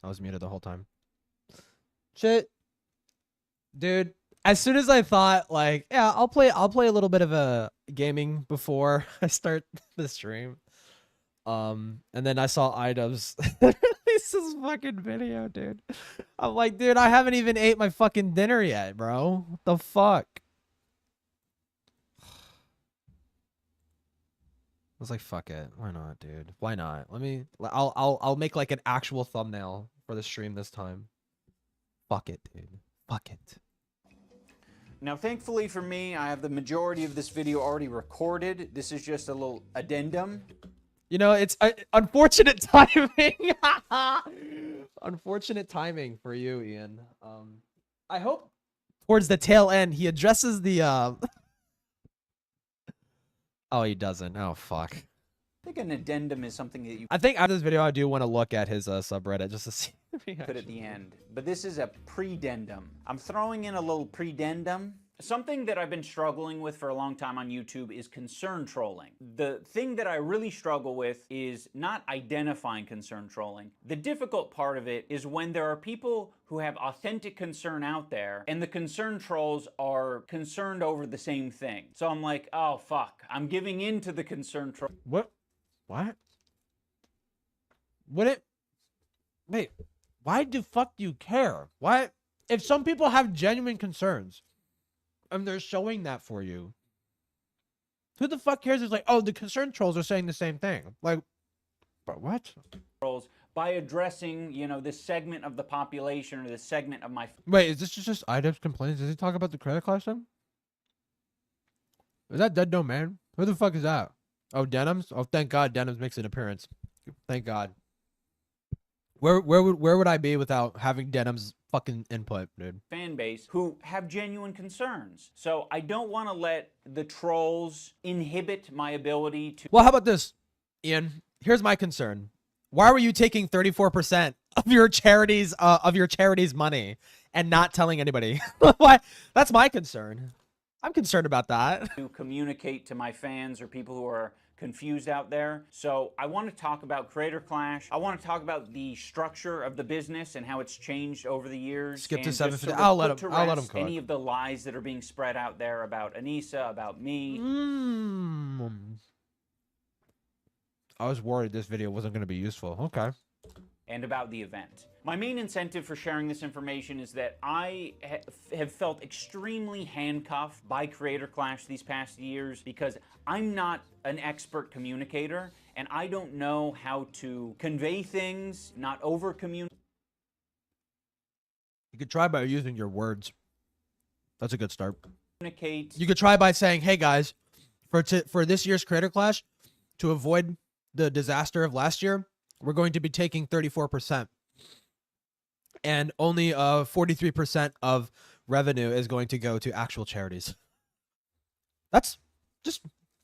I was muted the whole time. Shit. Dude, as soon as I thought, like, yeah, I'll play a little bit of a gaming before I start the stream. And then I saw idubbbz release this fucking video, dude. I'm like, dude, I haven't even ate my fucking dinner yet, bro. What the fuck? I was like, fuck it. Why not, dude? Why not? I'll make like an actual thumbnail for the stream this time. Fuck it, dude. Fuck it. Now, thankfully for me, I have the majority of this video already recorded. This is just a little addendum. You know, it's unfortunate timing. Unfortunate timing for you, Ian. I hope towards the tail end he addresses the Oh, he doesn't. Oh, fuck. I think an addendum is something that you I think after this video, I do want to look at his subreddit just to see if he put at the end. But this is a predendum. I'm throwing in a little predendum. Something that I've been struggling with for a long time on YouTube is concern trolling. The thing that I really struggle with is not identifying concern trolling. The difficult part of it is when there are people who have authentic concern out there and the concern trolls are concerned over the same thing. So I'm like, oh fuck, I'm giving in to the concern troll. What? Would it? Wait, why the fuck do you care? Why? If some people have genuine concerns and they're showing that for you, who the fuck cares? It's like, oh, the concern trolls are saying the same thing. Like, but what? Trolls by addressing, you know, this segment of the population or this segment of my... Wait, is this just idubbbz complaints? Does he talk about the credit card thing? Is that Dead No Man? Who the fuck is that? Oh, Denims? Oh, thank God Denims makes an appearance. Thank God. Where would I be without having Denims fucking input, dude? Fan base who have genuine concerns. So I don't want to let the trolls inhibit my ability to... Well, how about this, Ian? Here's my concern. Why were you taking 34% of your charity's money and not telling anybody? Why? That's my concern. I'm concerned about that. To communicate to my fans or people who are confused out there. So I want to talk about Creator Clash. I want to talk about the structure of the business and how it's changed over the years. Skip to and 750. I'll let him cook. Any of the lies that are being spread out there about Anissa, about me. I was worried this video wasn't going to be useful. Okay. And about the event. My main incentive for sharing this information is that I have felt extremely handcuffed by Creator Clash these past years because I'm not an expert communicator and I don't know how to convey things, not over-communicate. You could try by using your words. That's a good start. You could try by saying, hey guys, for this year's Creator Clash, to avoid the disaster of last year, we're going to be taking 34%. And only 43% of revenue is going to go to actual charities. That's just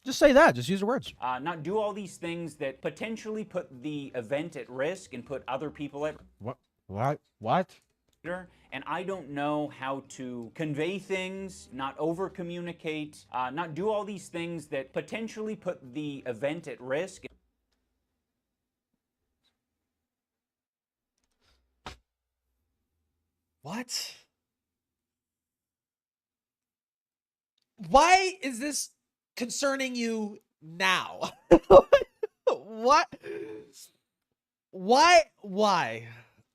say that. Just use the words. Not do all these things that potentially put the event at risk and put other people at... What? And I don't know how to convey things, not over-communicate, not do all these things that potentially put the event at risk. What? Why is this concerning you now? What? Why?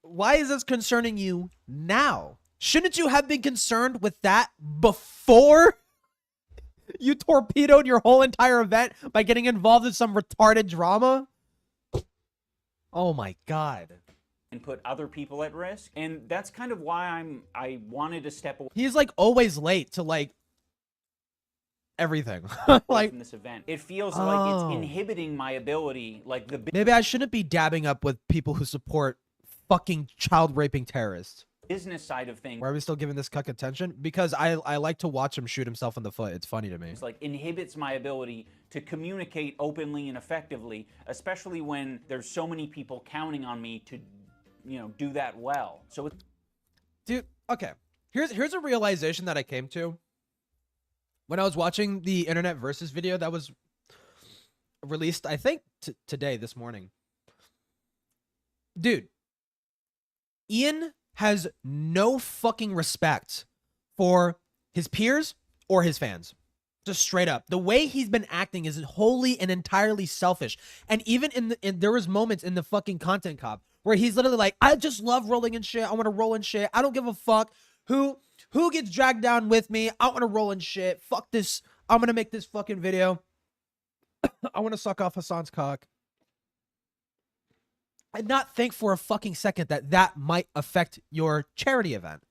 Why is this concerning you now? Shouldn't you have been concerned with that before you torpedoed your whole entire event by getting involved in some retarded drama? Oh my God. And put other people at risk. And that's kind of why I wanted to step away. He's like always late to like everything. like Like, in this event. It feels like it's inhibiting my ability, like the maybe I shouldn't be dabbing up with people who support fucking child raping terrorists. business side of things. Why are we still giving this cuck attention? Because I like to watch him shoot himself in the foot. It's funny to me. It's like inhibits my ability to communicate openly and effectively, especially when there's so many people counting on me to, you know, do that well. So it's Dude, okay. Here's a realization that I came to when I was watching the Internet Versus video that was released, I think, today, this morning. Dude, Ian has no fucking respect for his peers or his fans. Just straight up. The way he's been acting is wholly and entirely selfish. And even there was moments in the fucking content cop where he's literally like, I just love rolling in shit. I want to roll in shit. I don't give a fuck who gets dragged down with me. I want to roll in shit. Fuck this. I'm going to make this fucking video. I want to suck off Hassan's cock. And not think for a fucking second that that might affect your charity event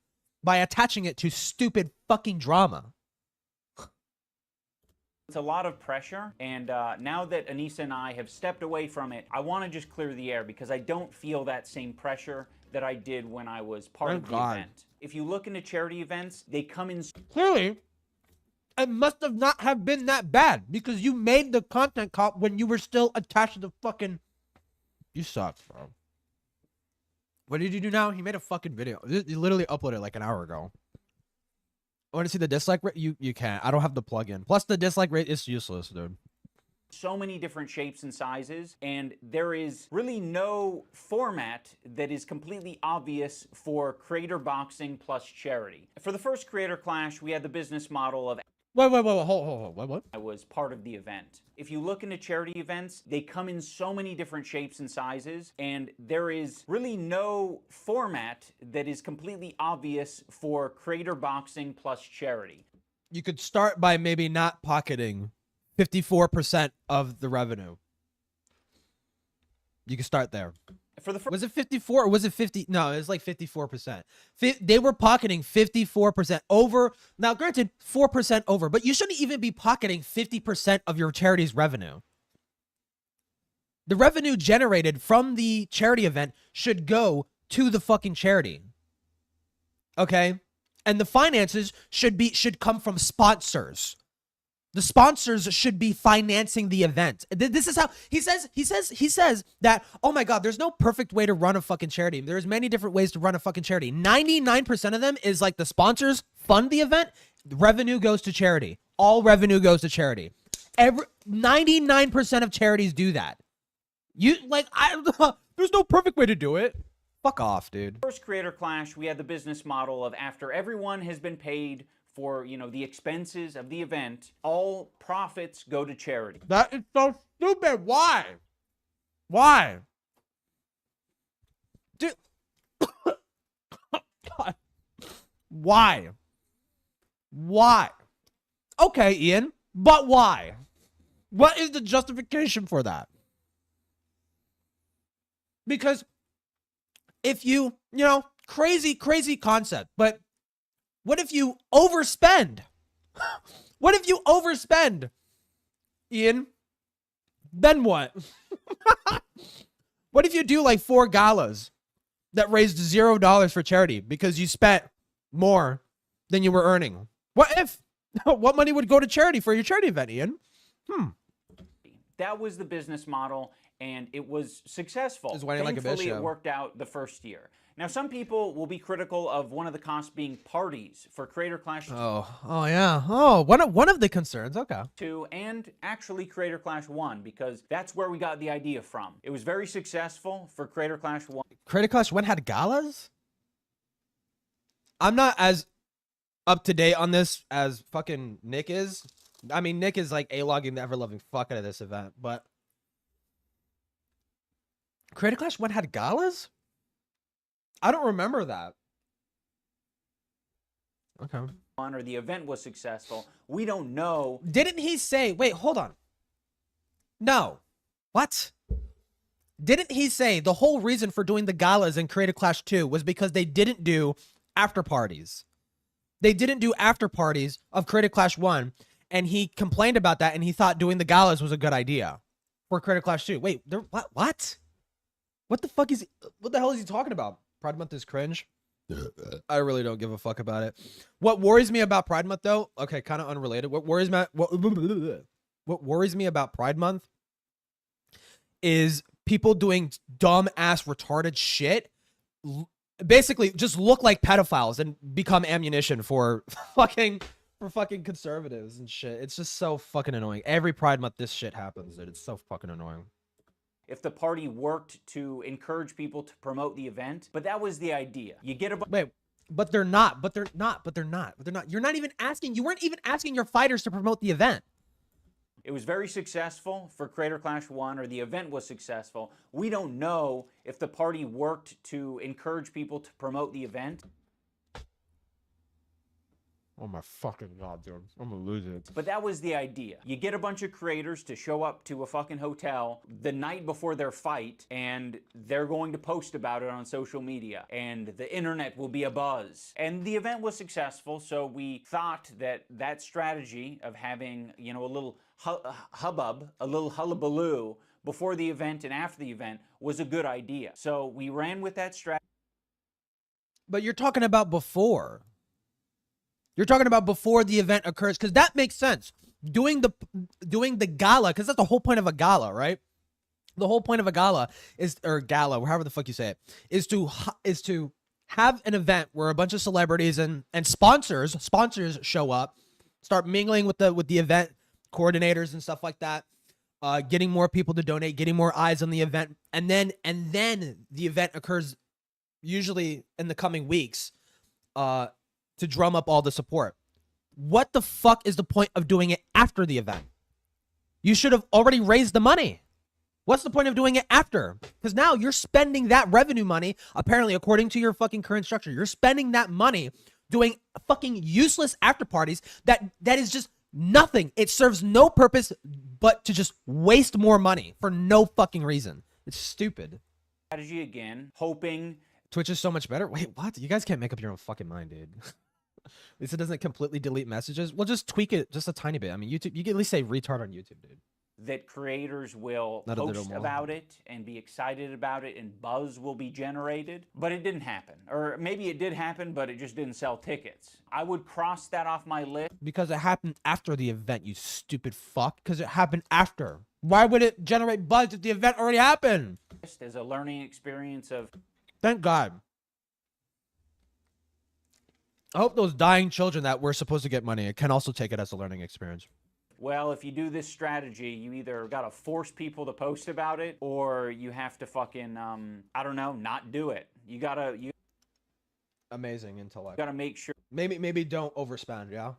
by attaching it to stupid fucking drama. It's a lot of pressure, and now that Anissa and I have stepped away from it, I want to just clear the air because I don't feel that same pressure that I did when I was part of the event. If you look into charity events, they come in... Clearly, it must have not have been that bad because you made the content cop when you were still attached to the fucking... You suck, bro. What did you do now? He made a fucking video. He literally uploaded it like an hour ago. I want to see the dislike rate. You can't. I don't have the plugin. Plus, the dislike rate is useless, dude. So many different shapes and sizes, and there is really no format that is completely obvious for creator boxing plus charity. For the first creator clash, we had the business model of... Wait, hold, what? I was part of the event. If you look into charity events, they come in so many different shapes and sizes, and there is really no format that is completely obvious for creator boxing plus charity. You could start by maybe not pocketing 54% of the revenue. You could start there. For the first... Was it 54 or was it 50? No, it was like 54%. They were pocketing 54% over. Now, granted, 4% over, but you shouldn't even be pocketing 50% of your charity's revenue. The revenue generated from the charity event should go to the fucking charity. Okay? And the finances should come from sponsors. The sponsors should be financing the event. This is how he says that, oh my God, there's no perfect way to run a fucking charity. There's many different ways to run a fucking charity. 99% of them is like the sponsors fund the event. Revenue goes to charity. All revenue goes to charity. 99% of charities do that. There's no perfect way to do it. Fuck off, dude. First creator clash, we had the business model of after everyone has been paid for, you know, the expenses of the event, all profits go to charity. That is so stupid. Why? Why? Dude. God. Why? Why? Okay, Ian, but why? What is the justification for that? Because if you know, crazy concept, but what if you overspend? What if you overspend, Ian? Then what? What if you do like 4 galas that raised $0 for charity because you spent more than you were earning? What if? What money would go to charity for your charity event, Ian? That was the business model, and it was successful. Thankfully, like a bitch, it worked out the first year. Now, some people will be critical of one of the costs being parties for Creator Clash Oh yeah. Oh, one of the concerns. Okay. 2 and actually Creator Clash 1, because that's where we got the idea from. It was very successful for Creator Clash 1. Creator Clash 1 had galas? I'm not as up to date on this as fucking Nick is. I mean, Nick is like A-logging the ever-loving fuck out of this event, but Creator Clash 1 had galas? I don't remember that. Okay. Or the event was successful. We don't know. Didn't he say, wait, hold on. No. What? Didn't he say the whole reason for doing the galas in Creator Clash 2 was because they didn't do after parties? They didn't do after parties of Creator Clash 1. and he complained about that, and he thought doing the galas was a good idea for Creator Clash 2. Wait, what? What the fuck is? What the hell is he talking about? Pride Month is cringe. I really don't give a fuck about it. What worries me about Pride Month, though, okay, kind of unrelated. What worries me about Pride Month is people doing dumb ass retarded shit. Basically, just look like pedophiles and become ammunition for fucking conservatives and shit. It's just so fucking annoying. Every Pride Month, this shit happens, dude. It's so fucking annoying. If the party worked to encourage people to promote the event, but that was the idea. You get a wait, but they're not. You're not even asking. You weren't even asking your fighters to promote the event. It was very successful for Creator Clash 1, or the event was successful. We don't know if the party worked to encourage people to promote the event. Oh my fucking god, dude. I'm gonna lose it. But that was the idea. You get a bunch of creators to show up to a fucking hotel the night before their fight, and they're going to post about it on social media, and the internet will be abuzz. And the event was successful, so we thought that that strategy of having, you know, a little hubbub, a little hullabaloo before the event and after the event was a good idea. So we ran with that strategy. But you're talking about before. You're talking about before the event occurs, because that makes sense. Doing the gala, because that's the whole point of a gala, right? The whole point of a gala is, or gala, however the fuck you say it, is to have an event where a bunch of celebrities and sponsors show up, start mingling with the event coordinators and stuff like that, getting more people to donate, getting more eyes on the event, and then the event occurs usually in the coming weeks, to drum up all the support. What the fuck is the point of doing it after the event? You should have already raised the money. What's the point of doing it after? Because now you're spending that revenue money, apparently according to your fucking current structure, you're spending that money doing fucking useless after parties that is just nothing. It serves no purpose but to just waste more money for no fucking reason. It's stupid. Strategy again, hoping Twitch is so much better. Wait, what? You guys can't make up your own fucking mind, dude. At least it doesn't completely delete messages. We'll just tweak it just a tiny bit. I mean, YouTube, you can at least say retard on YouTube, dude. that creators will post about it and be excited about it, and buzz will be generated. But it didn't happen. Or maybe it did happen, but it just didn't sell tickets. I would cross that off my list. Because it happened after the event, you stupid fuck. Because it happened after. Why would it generate buzz if the event already happened? As a learning experience of... Thank God. I hope those dying children that were supposed to get money can also take it as a learning experience. Well, if you do this strategy, you either gotta force people to post about it, or you have to fucking, I don't know, not do it. You gotta... Amazing intellect. Gotta make sure... Maybe don't overspend, yeah?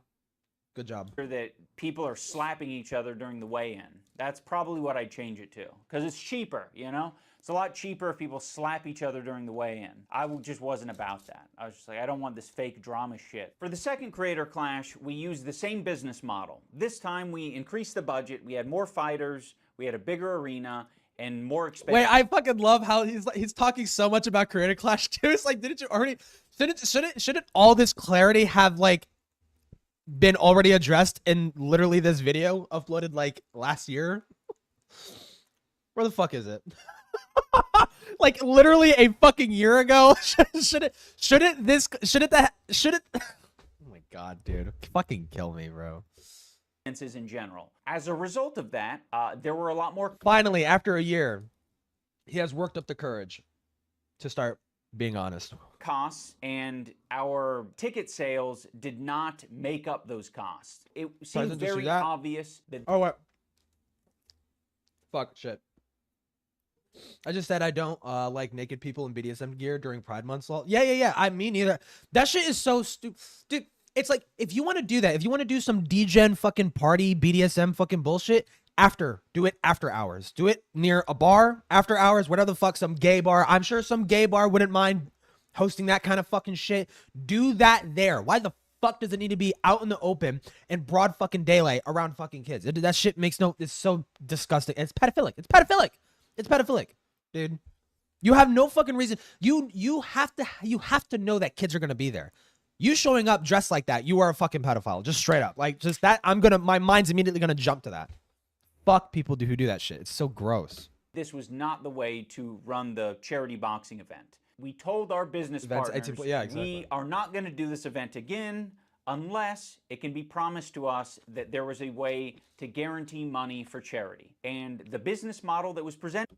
Good job. That people are slapping each other during the weigh-in. That's probably what I'd change it to. Because it's cheaper, you know? It's a lot cheaper if people slap each other during the weigh-in. I just wasn't about that. I was just like, I don't want this fake drama shit. For the second Creator Clash, we used the same business model. This time we increased the budget, we had more fighters, we had a bigger arena, and more expensive. Wait, I fucking love how he's talking so much about Creator Clash too. It's like, didn't you already... Shouldn't all this clarity have, like, been already addressed in literally this video uploaded, like, last year? Where the fuck is it? Like literally a fucking year ago. should it oh my god, dude, fucking kill me, bro. In general. As a result of that, there were a lot more... Finally, after a year, he has worked up the courage to start being honest. Costs, and our ticket sales did not make up those costs. It seemed very obvious that... Oh, what? Fuck, shit. I just said I don't like naked people in BDSM gear during Pride Month. Yeah. I mean, neither. That shit is so stupid. Dude, it's like, if you want to do that, if you want to do some degen fucking party BDSM fucking bullshit, do it after hours. Do it near a bar, after hours, whatever the fuck, some gay bar. I'm sure some gay bar wouldn't mind hosting that kind of fucking shit. Do that there. Why the fuck does it need to be out in the open in broad fucking daylight around fucking kids? That shit makes no... It's so disgusting. It's pedophilic. It's pedophilic. It's pedophilic, dude. You have no fucking reason. You have to know that kids are gonna be there. You showing up dressed like that, you are a fucking pedophile. Just straight up. Like, just that, my mind's immediately gonna jump to that. Fuck people who do that shit. It's so gross. This was not the way to run the charity boxing event. We told our business partners, we are not going to do this event again unless it can be promised to us that there was a way to guarantee money for charity. And the business model that was presented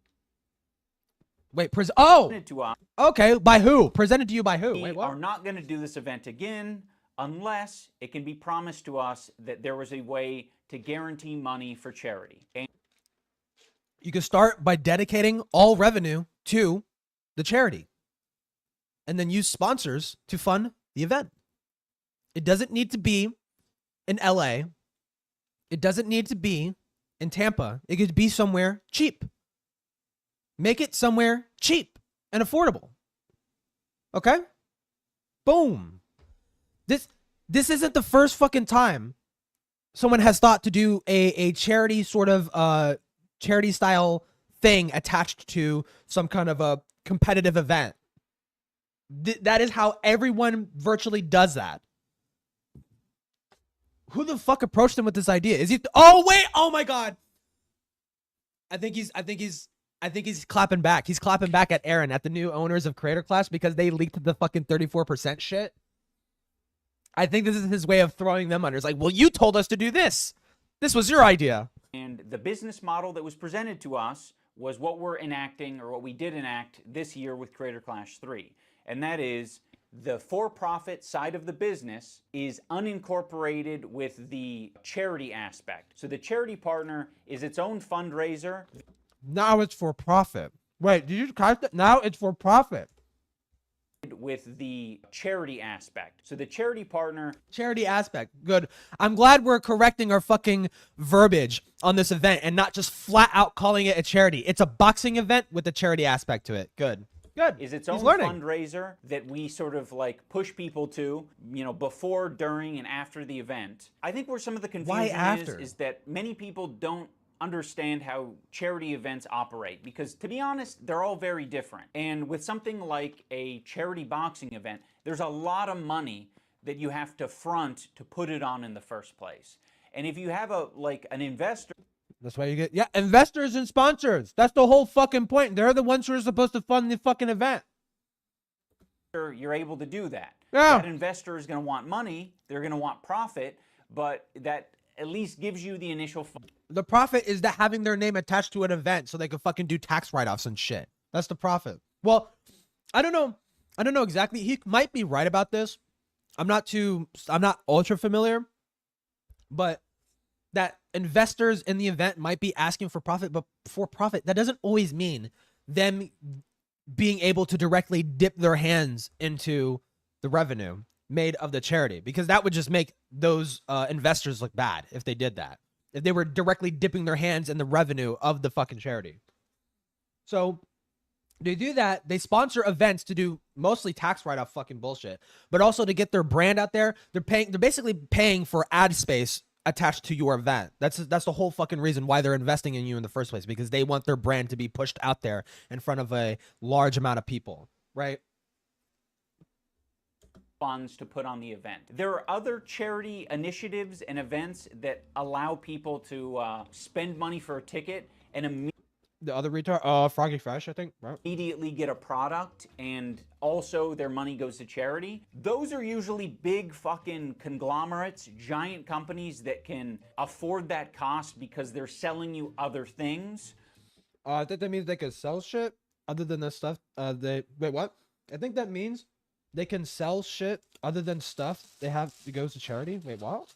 to us, okay, by who? Presented to you by who? We are not going to do this event again unless it can be promised to us that there was a way to guarantee money for charity. And you can start by dedicating all revenue to the charity and then use sponsors to fund the event. It doesn't need to be in LA. It doesn't need to be in Tampa. It could be somewhere cheap. Make it somewhere cheap and affordable. Okay? Boom. This isn't the first fucking time someone has thought to do a charity sort of charity style thing attached to some kind of a competitive event. That is how everyone virtually does that. Who the fuck approached him with this idea? Is he? Oh wait! Oh my god! I think he's clapping back. He's clapping back at Aaron, at the new owners of Creator Clash, because they leaked the fucking 34% shit. I think this is his way of throwing them under. It's like, well, you told us to do this. This was your idea. And the business model that was presented to us was what we're enacting, or what we did enact this year with Creator Clash 3. And that is, the for-profit side of the business is unincorporated with the charity aspect. So the charity partner is its own fundraiser. Now it's for profit. Wait, did you catch that? Now it's for profit. With the charity aspect. So the charity partner. Charity aspect. Good. I'm glad we're correcting our fucking verbiage on this event and not just flat out calling it a charity. It's a boxing event with a charity aspect to it. Good. Good. Is its own fundraiser that we sort of like push people to, you know, before, during, and after the event. I think where some of the confusion is that many people don't understand how charity events operate, because to be honest, they're all very different. And with something like a charity boxing event, there's a lot of money that you have to front to put it on in the first place. And if you have an investor, that's why you get, yeah, investors and sponsors. That's the whole fucking point. They're the ones who are supposed to fund the fucking event. You're able to do that. Yeah. That investor is going to want money. They're going to want profit, but that at least gives you the initial fund. The profit is that having their name attached to an event so they can fucking do tax write-offs and shit. That's the profit. Well, I don't know exactly. He might be right about this. I'm not ultra familiar, but that investors in the event might be asking for profit, but for profit, that doesn't always mean them being able to directly dip their hands into the revenue made of the charity, because that would just make those investors look bad if they did that, if they were directly dipping their hands in the revenue of the fucking charity. So they do that. They sponsor events to do mostly tax write-off fucking bullshit, but also to get their brand out there. They're basically paying for ad space attached to your event. That's the whole fucking reason why they're investing in you in the first place, because they want their brand to be pushed out there in front of a large amount of people, right? Funds to put on the event. There are other charity initiatives and events that allow people to spend money for a ticket and the other retard, Froggy Fresh, I think, right? Immediately get a product, and also their money goes to charity. Those are usually big fucking conglomerates, giant companies that can afford that cost because they're selling you other things. I think that means they can sell shit other than the stuff wait, what? I think that means they can sell shit other than stuff they have that goes to charity. Wait, what?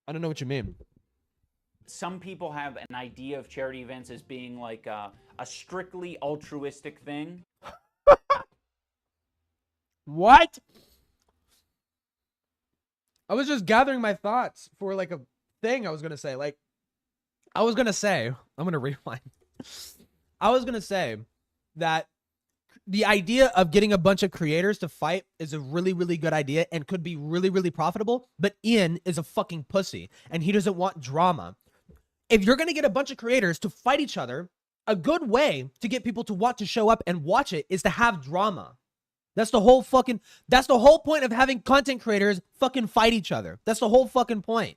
I don't know what you mean. Some people have an idea of charity events as being like a strictly altruistic thing. What? I was just gathering my thoughts for like a thing I was going to say. Like, I was going to say, I'm going to rewind. I was going to say that the idea of getting a bunch of creators to fight is a really, really good idea and could be really, really profitable. But Ian is a fucking pussy and he doesn't want drama. If you're going to get a bunch of creators to fight each other, a good way to get people to want to show up and watch it is to have drama. That's the whole point of having content creators fucking fight each other. That's the whole fucking point.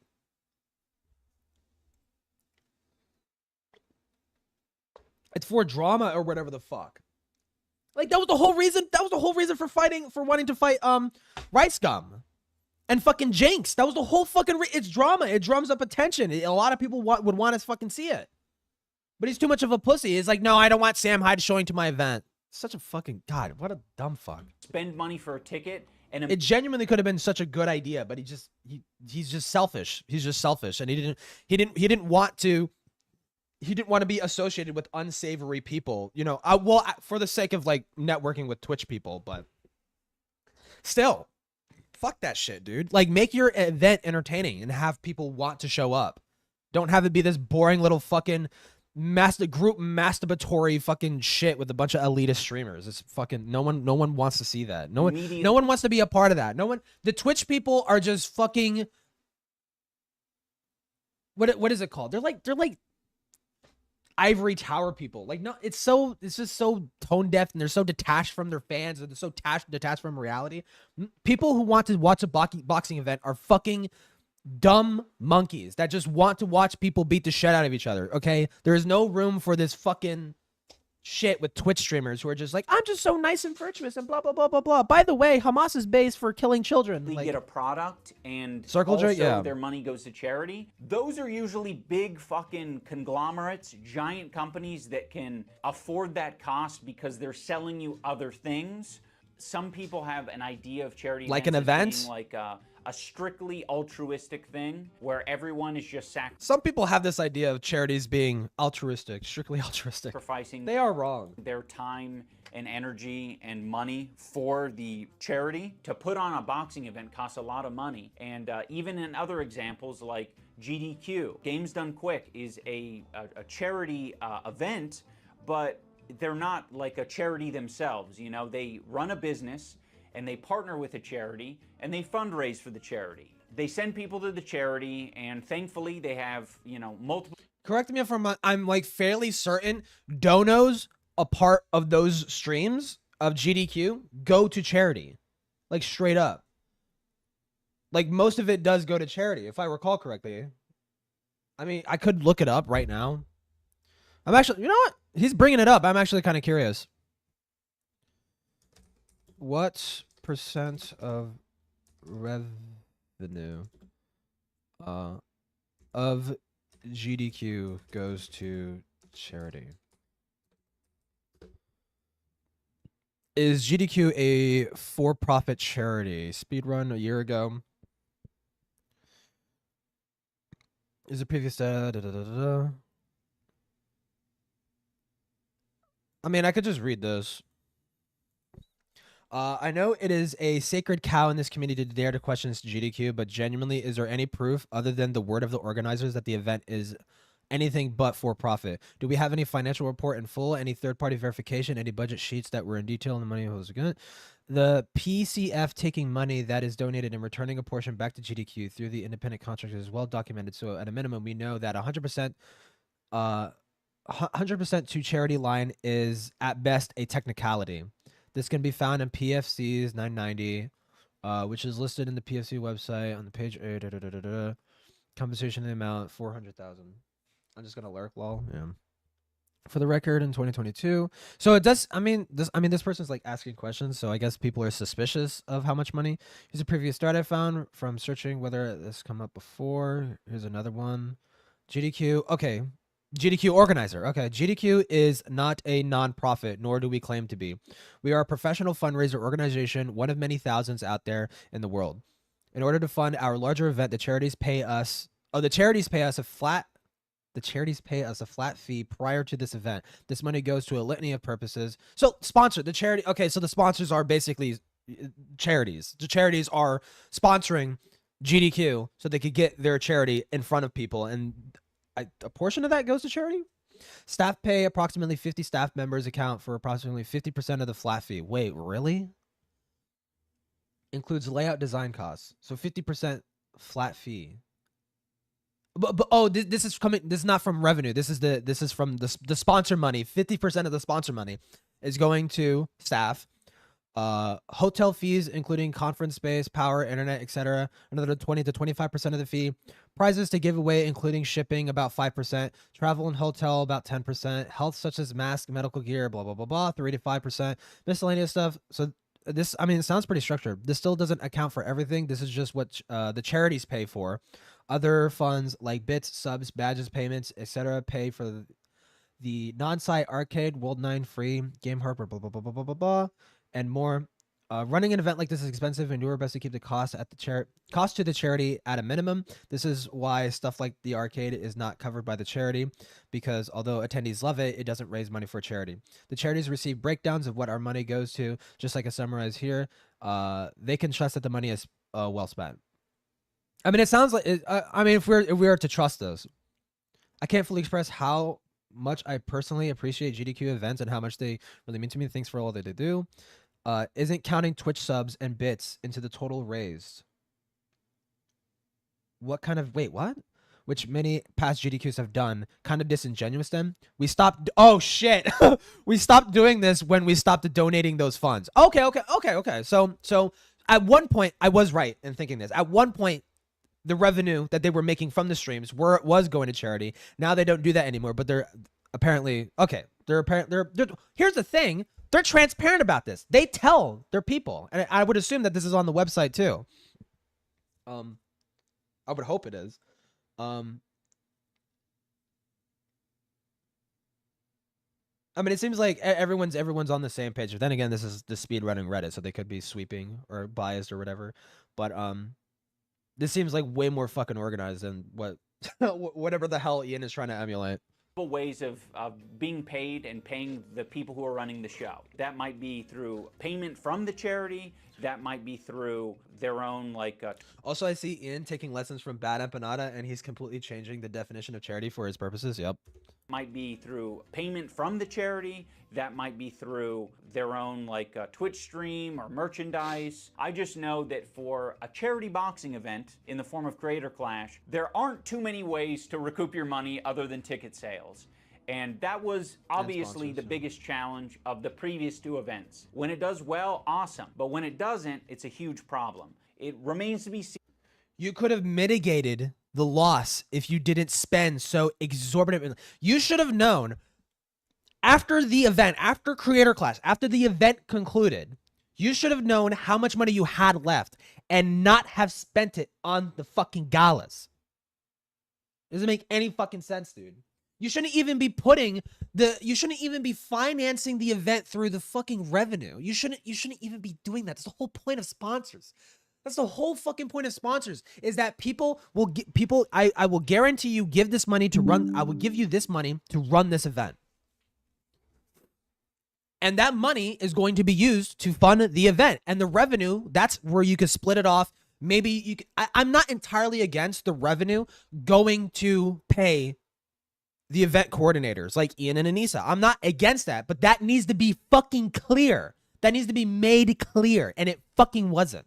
It's for drama or whatever the fuck. Like, that was the whole reason. That was the whole reason for wanting to fight Rice Gum and fucking Jinx. That was the whole fucking it's drama. It drums up attention. A lot of people would want to fucking see it. But he's too much of a pussy. He's like, no, I don't want Sam Hyde showing to my event. Such a fucking god. What a dumb fuck. Spend money for a ticket, and it genuinely could have been such a good idea, but he's just selfish. He's just selfish, and he didn't want to be associated with unsavory people. You know, for the sake of like networking with Twitch people, but still, fuck that shit, dude. Like, make your event entertaining and have people want to show up. Don't have it be this boring little fucking group masturbatory fucking shit with a bunch of elitist streamers. It's fucking no one wants to see that. No one wants to be a part of that. The Twitch people are just fucking what is it called? They're like ivory tower people. Like, no, it's just so tone deaf, and they're so detached from their fans, and they're so detached from reality. People who want to watch a boxing event are fucking dumb monkeys that just want to watch people beat the shit out of each other. Okay, there is no room for this fucking shit with Twitch streamers who are just like, I'm just so nice and virtuous and blah blah blah blah blah. By the way, Hamas is based for killing children. They get a product, and Circle also yeah. their money goes to charity. Those are usually big fucking conglomerates, giant companies that can afford that cost because they're selling you other things. Some people have an idea of charity like an event, like a strictly altruistic thing where everyone is just Some people have this idea of charities being altruistic, strictly altruistic. Sacrificing they are wrong. Their time and energy and money for the charity. To put on a boxing event costs a lot of money. And even in other examples like GDQ, Games Done Quick is a charity event, but they're not like a charity themselves. You know, they run a business and they partner with a charity and they fundraise for the charity. They send people to the charity, and thankfully they have, you know, multiple. Correct me if I'm like fairly certain donos a part of those streams of GDQ go to charity, like straight up. Like, most of it does go to charity, if I recall correctly. I mean, I could look it up right now. I'm actually, you know what? He's bringing it up. I'm actually kind of curious. What percent of revenue of GDQ goes to charity? Is GDQ a for-profit charity? Speedrun a year ago. Is the previous I mean, I could just read this. I know it is a sacred cow in this community to dare to question GDQ, but genuinely, is there any proof other than the word of the organizers that the event is anything but for profit? Do we have any financial report in full, any third-party verification, any budget sheets that were in detail, and the money was good? The PCF taking money that is donated and returning a portion back to GDQ through the independent contractors is well documented. So at a minimum, we know that 100% to charity line is at best a technicality. This can be found in PFC's 990, which is listed in the PFC website on the page. Compensation in the amount 400,000. I'm just gonna lurk, lol. Yeah. For the record, in 2022. So it does. I mean, this person's like asking questions, so I guess people are suspicious of how much money. Here's a previous start I found from searching whether this come up before. Here's another one. GDQ. Okay. GDQ organizer. Okay, GDQ is not a non-profit, nor do we claim to be. We are a professional fundraiser organization, one of many thousands out there in the world. In order to fund our larger event, the charities pay us a flat fee prior to this event. This money goes to a litany of purposes. So sponsor the charity. Okay, so the sponsors are basically charities. The charities are sponsoring GDQ so they could get their charity in front of people, and a portion of that goes to charity. Staff pay approximately 50 staff members account for approximately 50% of the flat fee. Wait, really? Includes layout design costs. So 50% flat fee. But oh, this is coming. This is not from revenue. This is from the sponsor money. 50% of the sponsor money is going to staff. Hotel fees, including conference space, power, internet, etc., another 20 to 25% of the fee. Prizes to give away, including shipping, about 5%. Travel and hotel, about 10%. Health, such as mask, medical gear, blah, blah, blah, blah, 3 to 5%. Miscellaneous stuff. So this, I mean, it sounds pretty structured. This still doesn't account for everything. This is just what the charities pay for. Other funds like bits, subs, badges, payments, etc., pay for the non-site arcade, World 9 free, Game Harper, blah, blah, blah, blah, blah, blah, blah, and more. Running an event like this is expensive, and do our best to keep the cost at the cost to the charity at a minimum. This is why stuff like the arcade is not covered by the charity, because although attendees love it, it doesn't raise money for charity. The charities receive breakdowns of what our money goes to, just like I summarized here. They can trust that the money is well spent. I mean, it sounds like I mean, if we are to trust this, I can't fully express how much I personally appreciate GDQ events and how much they really mean to me. Thanks for all that they do. Isn't counting Twitch subs and bits into the total raised. What kind of, wait, what? Which many past GDQs have done, kind of disingenuous then. We stopped, oh shit. We stopped doing this when we stopped donating those funds. Okay. So at one point, I was right in thinking this. At one point, the revenue that they were making from the streams was going to charity. Now they don't do that anymore, but they're apparently, okay. They're here's the thing. They're transparent about this. They tell their people. And I would assume that this is on the website too. I would hope it is. I mean, it seems like everyone's on the same page. But then again, this is the speedrunning Reddit, so they could be sweeping or biased or whatever. But this seems like way more fucking organized than what whatever the hell Ian is trying to emulate. Ways of being paid and paying the people who are running the show. That might be through payment from the charity. That might be through their own like. Also, I see Ian taking lessons from Bad Empanada, and he's completely changing the definition of charity for his purposes. Yep. Might be through payment from the charity. That might be through their own like Twitch stream or merchandise. I just know that for a charity boxing event in the form of Creator Clash, there aren't too many ways to recoup your money other than ticket sales. And that was obviously the biggest challenge of the previous two events. When it does well, awesome. But when it doesn't, it's a huge problem. It remains to be seen. You could have mitigated the loss if you didn't spend so exorbitantly. You should have known after the event, after Creator Clash, after the event concluded, you should have known how much money you had left and not have spent it on the fucking galas. Doesn't make any fucking sense, dude. You shouldn't even be you shouldn't even be financing the event through the fucking revenue. You shouldn't even be doing that. That's the whole point of sponsors. That's the whole fucking point of sponsors, is that people will get I will guarantee you give this money to run. I will give you this money to run this event. And that money is going to be used to fund the event. And the revenue, that's where you could split it off. Maybe you could, I'm not entirely against the revenue going to pay the event coordinators like Ian and Anissa. I'm not against that, but that needs to be fucking clear. That needs to be made clear, and it fucking wasn't.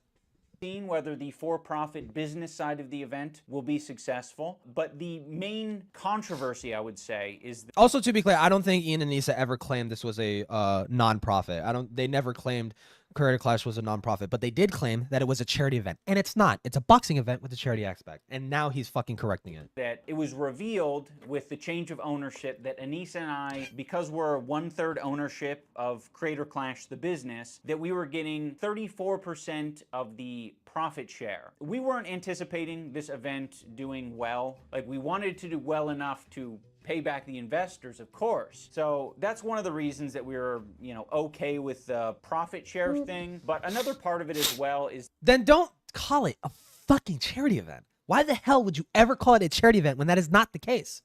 Whether the for-profit business side of the event will be successful, but the main controversy, I would say, is also, to be clear, I don't think Ian and Anissa ever claimed this was a non-profit. They never claimed Creator Clash was a non-profit, but they did claim that it was a charity event, and it's not. It's a boxing event with a charity aspect, and now he's fucking correcting it. That it was revealed with the change of ownership that Anissa and I, because we're 1/3 ownership of Creator Clash the business, that we were getting 34% of the profit share. We weren't anticipating this event doing well. Like, we wanted to do well enough to pay back the investors, of course. So that's one of the reasons that we were, okay with the profit share thing. But another part of it as well is... Then don't call it a fucking charity event. Why the hell would you ever call it a charity event when that is not the case?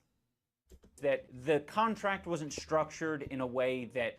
That the contract wasn't structured in a way that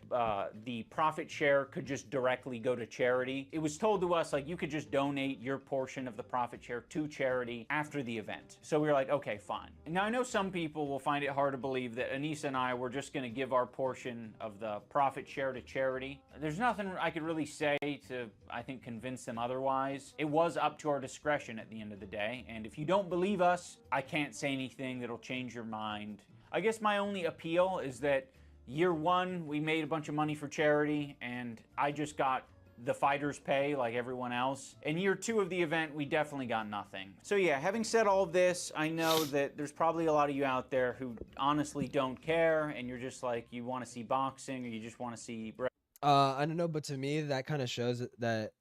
the profit share could just directly go to charity. It was told to us, like, you could just donate your portion of the profit share to charity after the event. So we were like, okay, fine. Now, I know some people will find it hard to believe that Anissa and I were just going to give our portion of the profit share to charity. There's nothing I could really say to, I think, convince them otherwise. It was up to our discretion at the end of the day. And if you don't believe us, I can't say anything that'll change your mind. I guess my only appeal is that year one, we made a bunch of money for charity, and I just got the fighters pay like everyone else. In year 2 of the event, we definitely got nothing. So yeah, having said all of this, I know that there's probably a lot of you out there who honestly don't care, and you're just like, you want to see boxing, or you just want to see... I don't know, but to me, that kind of shows that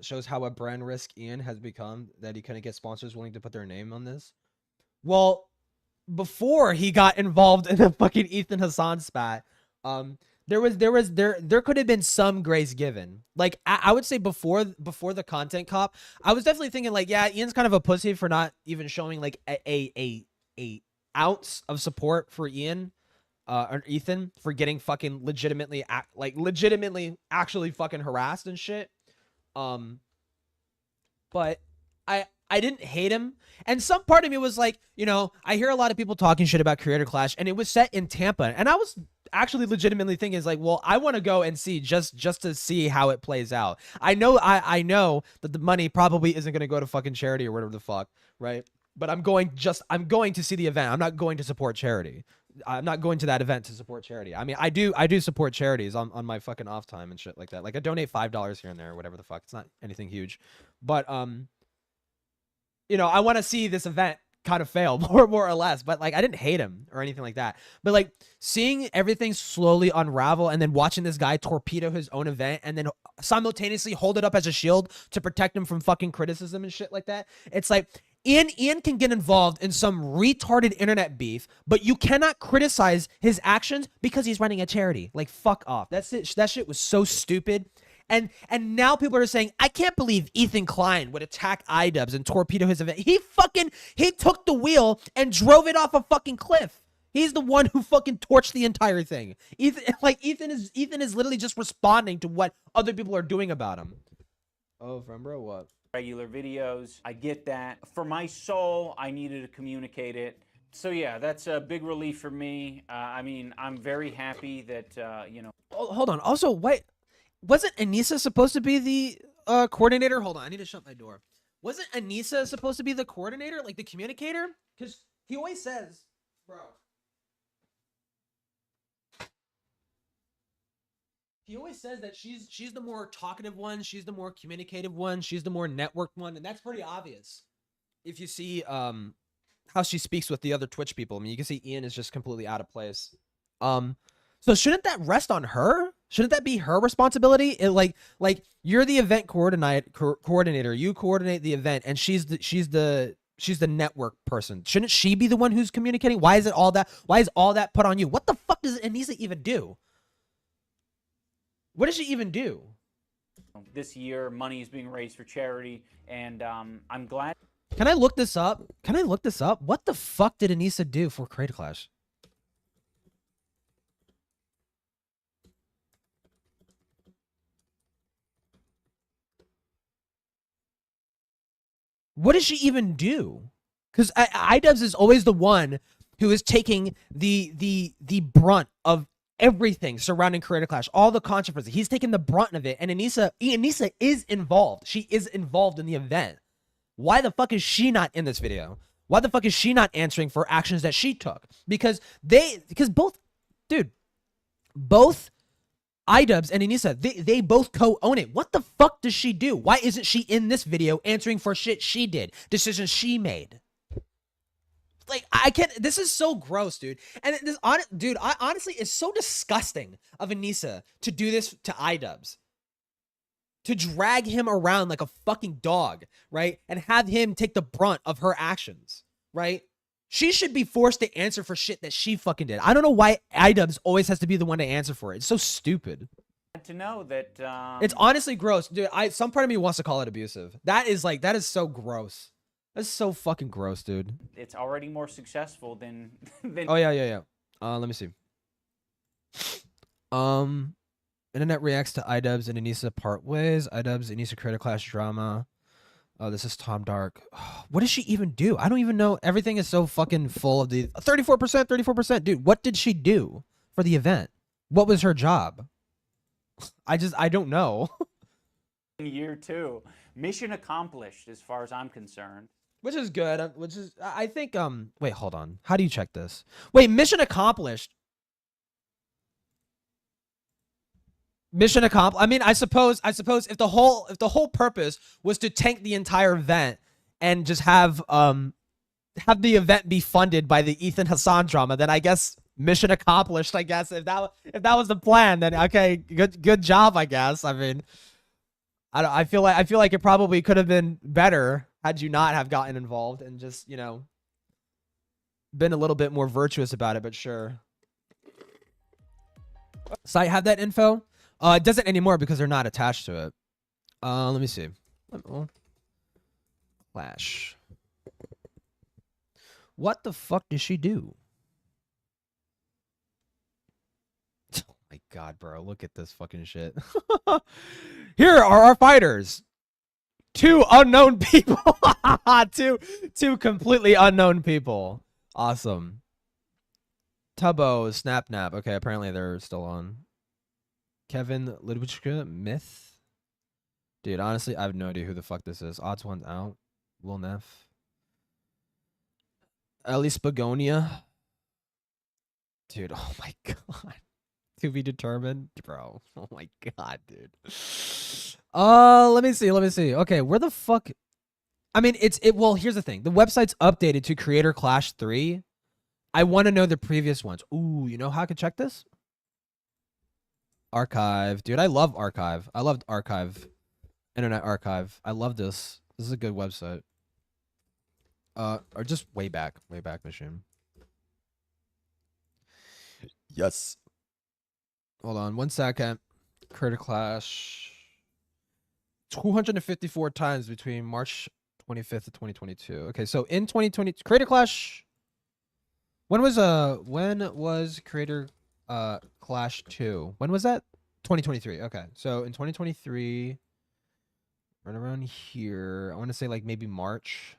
shows how a brand risk Ian has become, that he couldn't get sponsors willing to put their name on this. Well, before he got involved in the fucking Ethan Hassan spat, there could have been some grace given. Like I would say before the content cop, I was definitely thinking like, yeah, Ian's kind of a pussy for not even showing like a ounce of support for Ian. Or Ethan for getting fucking legitimately actually fucking harassed and shit. But I didn't hate him. And some part of me was like, you know, I hear a lot of people talking shit about Creator Clash, and it was set in Tampa. And I was actually legitimately thinking, is like, well, I want to go and see just to see how it plays out. I know that the money probably isn't going to go to fucking charity or whatever the fuck, right? But I'm going to see the event. I'm not going to support charity. I'm not going to that event to support charity. I mean, I do support charities on my fucking off time and shit like that. Like I donate $5 here and there or whatever the fuck. It's not anything huge. But you know, I want to see this event kind of fail more or less. But like I didn't hate him or anything like that. But like seeing everything slowly unravel and then watching this guy torpedo his own event and then simultaneously hold it up as a shield to protect him from fucking criticism and shit like that. It's like Ian can get involved in some retarded internet beef, but you cannot criticize his actions because he's running a charity. Like, fuck off. That's it. That shit was so stupid. And now people are saying, I can't believe Ethan Klein would attack idubbbz and torpedo his event. He took the wheel and drove it off a fucking cliff. He's the one who fucking torched the entire thing. Ethan is literally just responding to what other people are doing about him. Oh, from bro, what? Regular videos. I get that. For my soul, I needed to communicate it. So yeah, that's a big relief for me. I mean, I'm very happy that, you know. Oh, hold on. Also, wait, wasn't Anissa supposed to be the coordinator? Hold on, I need to shut my door. Wasn't Anissa supposed to be the coordinator, like the communicator? Because he always says, bro. He always says that she's the more talkative one, she's the more communicative one, she's the more networked one, and that's pretty obvious. If you see how she speaks with the other Twitch people, I mean, you can see Ian is just completely out of place. So shouldn't that rest on her? Shouldn't that be her responsibility? It, like you're the event coordinator, you coordinate the event, and she's the network person. Shouldn't she be the one who's communicating? Why is all that put on you? What the fuck does Anissa even do? What does she even do? This year, money is being raised for charity, and I'm glad. Can I look this up? What the fuck did Anissa do for Creator Clash? What does she even do? Because idubbbz is always the one who is taking the brunt of everything surrounding Creator Clash, all the controversy. He's taking the brunt of it, and Anissa is involved. She is involved in the event. Why the fuck is she not in this video? Why the fuck is she not answering for actions that she took? Because both idubbbz and Anissa, they both co-own it. What the fuck does she do? Why isn't she in this video answering for shit she did, decisions she made? Like, I can't. This is so gross, dude. And this, honestly, it's so disgusting of Anissa to do this to idubbbz, to drag him around like a fucking dog, right? And have him take the brunt of her actions, right? She should be forced to answer for shit that she fucking did. I don't know why idubbbz always has to be the one to answer for it. It's so stupid. To know that it's honestly gross, dude. Some part of me wants to call it abusive. That is so gross. That's so fucking gross, dude. It's already more successful than Oh yeah. Let me see. Internet reacts to idubbbz and Anissa part ways. idubbbz, Anissa Creator Clash drama. Oh, this is Tom Dark. What does she even do? I don't even know. Everything is so fucking full of the 34%. Dude, what did she do for the event? What was her job? I don't know. Year 2. Mission accomplished as far as I'm concerned. Which is good. I think, wait, hold on. How do you check this? Wait, mission accomplished. mission accomplished. I mean, I suppose if the whole purpose was to tank the entire event and just have the event be funded by the Ethan Hassan drama, then I guess mission accomplished. I guess if that was the plan, then okay, good job. I guess. I mean, I feel like it probably could have been better had you not have gotten involved and just, you know, been a little bit more virtuous about it. But sure. Site have that info? It doesn't anymore because they're not attached to it. Let me see. Clash. What the fuck did she do? Oh my god, bro. Look at this fucking shit. Here are our fighters. 2 unknown people. two completely unknown people. Awesome. Tubbo, Snapnap. Okay, apparently they're still on. Kevin Lidwichka, Myth. Dude, honestly, I have no idea who the fuck this is. Odds one out. Lil Neff. Elise Begonia. Dude, oh my god. To be determined, bro. Oh my god, dude. Let me see. Okay, where the fuck? I mean, well, here's the thing. The website's updated to Creator Clash 3. I want to know the previous ones. Ooh, you know how I can check this? Archive. Dude, I love Archive. I loved Archive. Internet Archive. I love this. This is a good website. Or just way back machine. Yes. Hold on 1 second. Creator Clash. 254 times between March 25th of 2022. Okay, so in 2020, Creator Clash. When was Creator Clash 2? When was that? 2023. Okay, so in 2023, right around here, I want to say like maybe March.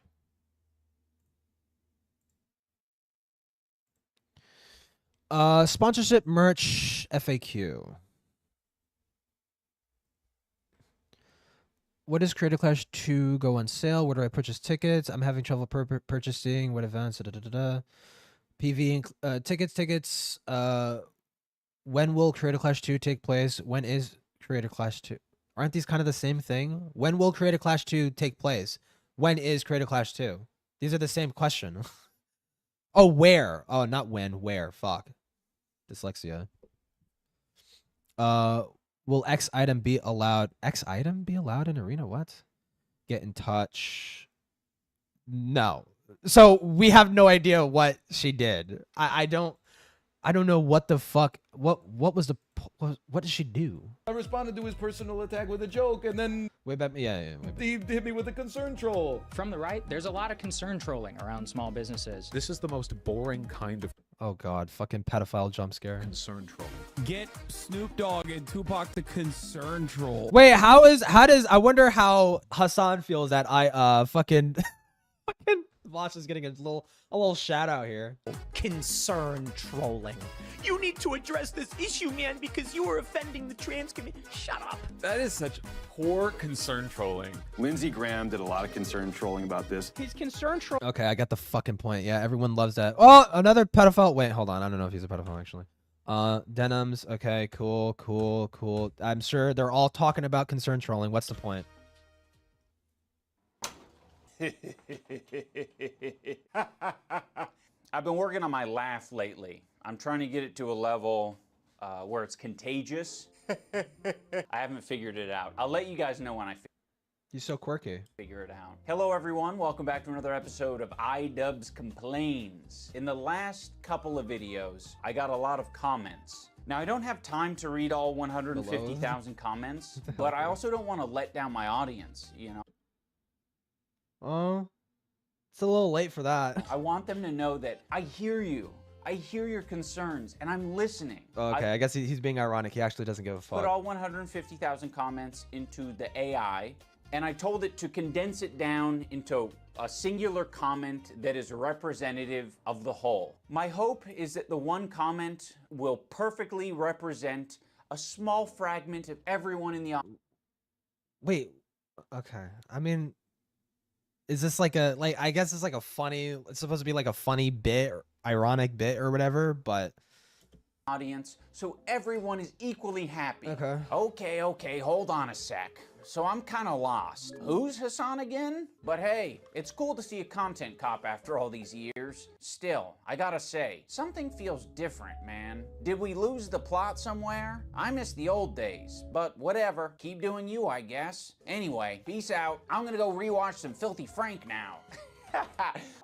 Sponsorship merch FAQ. What does Creator Clash 2 go on sale? Where do I purchase tickets? I'm having trouble purchasing. What events? PV tickets. When will Creator Clash 2 take place? When is Creator Clash 2? Aren't these kind of the same thing? When will Creator Clash 2 take place? When is Creator Clash 2? These are the same question. Oh, where? Oh, not when. Where? Fuck. Dyslexia. Will X item be allowed? X item be allowed in arena? What? Get in touch. No. So we have no idea what she did. I don't know what the fuck. What was the what did she do? I responded to his personal attack with a joke, and then Way back, yeah. he hit me with a concern troll. From the right, there's a lot of concern trolling around small businesses. This is the most boring kind of Oh god, fucking pedophile jump scare. concern troll. Get Snoop Dogg and Tupac the concern troll. Wait, how does I wonder how Hassan feels that I fucking Vosh is getting a little shout out here. Concern trolling. You need to address this issue, man, because you are offending the trans community. Shut up. That is such poor concern trolling. Lindsey Graham did a lot of concern trolling about this. He's concern trolling. Okay, I got the fucking point. Yeah, everyone loves that. Oh, another pedophile. Wait, hold on. I don't know if he's a pedophile actually. Denims. Okay, cool. I'm sure they're all talking about concern trolling. What's the point? I've been working on my laugh lately. I'm trying to get it to a level where it's contagious. I haven't figured it out. I'll let you guys know when I He's so quirky. figure it out. Hello everyone, welcome back to another episode of idubbbz Complains. In the last couple of videos, I got a lot of comments. Now I don't have time to read all 150,000 comments, but I also don't want to let down my audience, you know? Oh, it's a little late for that. I want them to know that I hear you. I hear your concerns, and I'm listening. Okay, I guess he's being ironic. He actually doesn't give a fuck. Put all 150,000 comments into the AI, and I told it to condense it down into a singular comment that is representative of the whole. My hope is that the one comment will perfectly represent a small fragment of everyone in the audience. Wait, okay. I mean, is this like I guess it's like a funny, it's supposed to be like a funny bit or ironic bit or whatever, but audience, so everyone is equally happy. Okay. Okay, hold on a sec. So I'm kind of lost. Who's Hassan again? But hey, it's cool to see a content cop after all these years. Still, I gotta say, something feels different, man. Did we lose the plot somewhere? I miss the old days, but whatever. Keep doing you, I guess. Anyway, peace out. I'm gonna go rewatch some Filthy Frank now.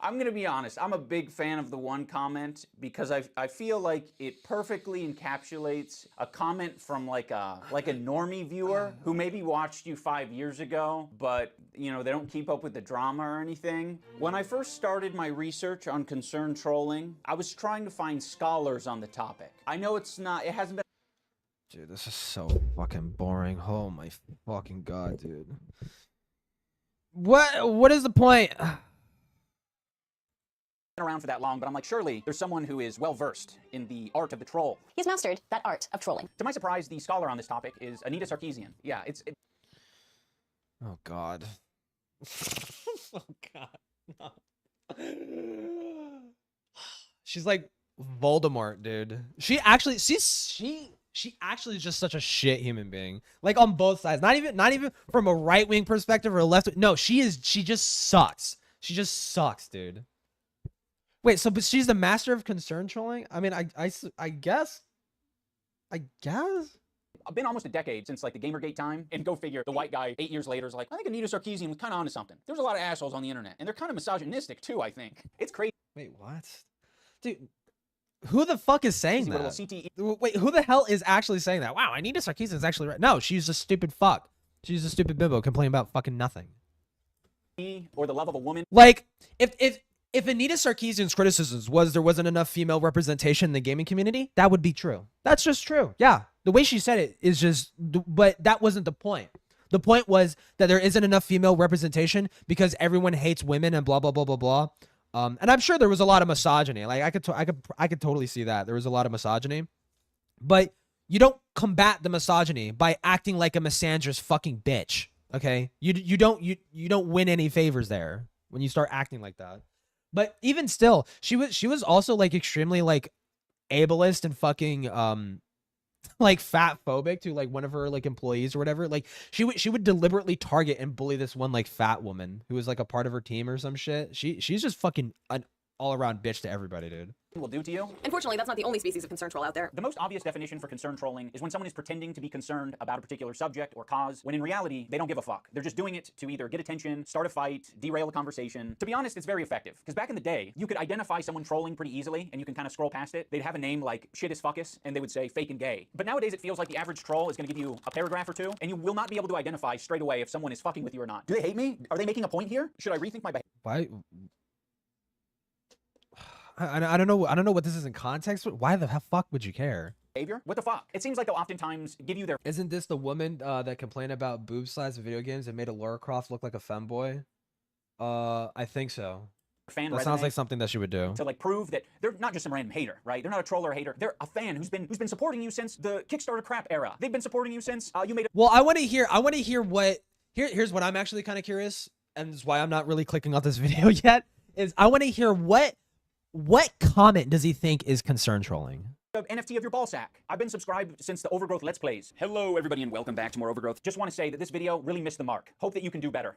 I'm gonna be honest, I'm a big fan of the one comment because I feel like it perfectly encapsulates a comment from like a normie viewer who maybe watched you 5 years ago, but you know, they don't keep up with the drama or anything. When I first started my research on concern trolling, I was trying to find scholars on the topic. I know it hasn't been. Dude, this is so fucking boring. Oh my fucking god, dude. What is the point? Around for that long, but I'm like, surely there's someone who is well versed in the art of the troll. He's mastered that art of trolling. To my surprise, the scholar on this topic is Anita Sarkeesian. Yeah, Oh god. Oh god. No. She's like Voldemort, dude. She actually is just such a shit human being. Like on both sides. Not even from a right-wing perspective or a left. No, she just sucks. She just sucks, dude. Wait, so but she's the master of concern trolling? I mean, I guess. been almost a decade since like the Gamergate time, and go figure, the white guy 8 years later is like, I think Anita Sarkeesian was kind of onto something. There's a lot of assholes on the internet, and they're kind of misogynistic too, I think. It's crazy. Wait, what? Dude, who the fuck is saying that? CTE. Wait, who the hell is actually saying that? Wow, Anita Sarkeesian is actually right. No, she's a stupid fuck. She's a stupid bimbo complaining about fucking nothing. Or the love of a woman. Like, if Anita Sarkeesian's criticisms was there wasn't enough female representation in the gaming community, that would be true. That's just true. Yeah. The way she said it is just, but that wasn't the point. The point was that there isn't enough female representation because everyone hates women and blah, blah, blah, blah, blah. And I'm sure there was a lot of misogyny. Like I could totally see that. There was a lot of misogyny, but you don't combat the misogyny by acting like a misandrous fucking bitch. Okay. You don't win any favors there when you start acting like that. But even still, she was also like extremely like ableist and fucking like fat phobic to like one of her like employees or whatever. Like she would deliberately target and bully this one like fat woman who was like a part of her team or some shit. She's just fucking an all around bitch to everybody, dude. Will do to you. Unfortunately, that's not the only species of concern troll out there. The most obvious definition for concern trolling is when someone is pretending to be concerned about a particular subject or cause, when in reality, they don't give a fuck. They're just doing it to either get attention, start a fight, derail a conversation. To be honest, it's very effective. Because back in the day, you could identify someone trolling pretty easily, and you can kind of scroll past it. They'd have a name like shit is fuckus, and they would say fake and gay. But nowadays, it feels like the average troll is going to give you a paragraph or two, and you will not be able to identify straight away if someone is fucking with you or not. Do they hate me? Are they making a point here? Should I rethink my behavior? Why? I don't know what this is in context. Why the fuck would you care? What the fuck? It seems like they'll oftentimes give you their... Isn't this the woman that complained about boob size in video games and made a Lara Croft look like a femboy? I think so. Fan that sounds like something that she would do. To like prove that they're not just some random hater, right? They're not a troll or a hater. They're a fan who's been supporting you since the Kickstarter crap era. They've been supporting you since you made it. Well, I want to hear what... Here's what I'm actually kind of curious, and this is why I'm not really clicking off this video yet, is I want to hear what comment does he think is concern trolling? NFT of your ball sack. I've been subscribed since the Overgrowth Let's Plays. Hello, everybody, and welcome back to more Overgrowth. Just want to say that this video really missed the mark. Hope that you can do better.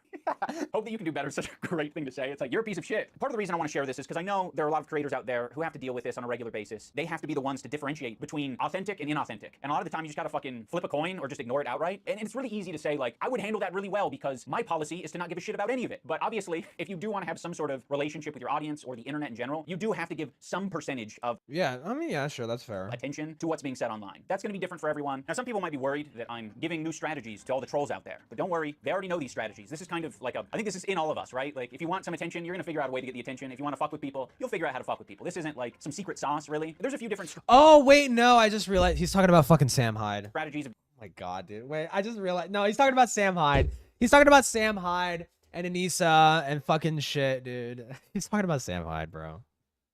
Hope that you can do better. Such a great thing to say. It's like, you're a piece of shit. Part of the reason I want to share this is because I know there are a lot of creators out there who have to deal with this on a regular basis. They have to be the ones to differentiate between authentic and inauthentic. And a lot of the time, you just gotta fucking flip a coin or just ignore it outright. And it's really easy to say, like, I would handle that really well because my policy is to not give a shit about any of it. But obviously, if you do want to have some sort of relationship with your audience or the internet in general, you do have to give some percentage of... Yeah, I mean, yeah, sure, that's fair. ...attention to what's being said online. That's going to be different for everyone. Now, some people might be worried that I'm giving new strategies to all the trolls out there, but don't worry, they already know these strategies. This is kind of like I think this is in all of us, right? Like, if you want some attention, you're going to figure out a way to get the attention. If you want to fuck with people, you'll figure out how to fuck with people. This isn't like some secret sauce, really. There's a few different... Oh, wait, no, I just realized he's talking about fucking Sam Hyde. ...strategies. Oh my God, dude. Wait, I just realized. No, he's talking about Sam Hyde. He's talking about Sam Hyde and Anissa and fucking shit, dude. He's talking about Sam Hyde, bro.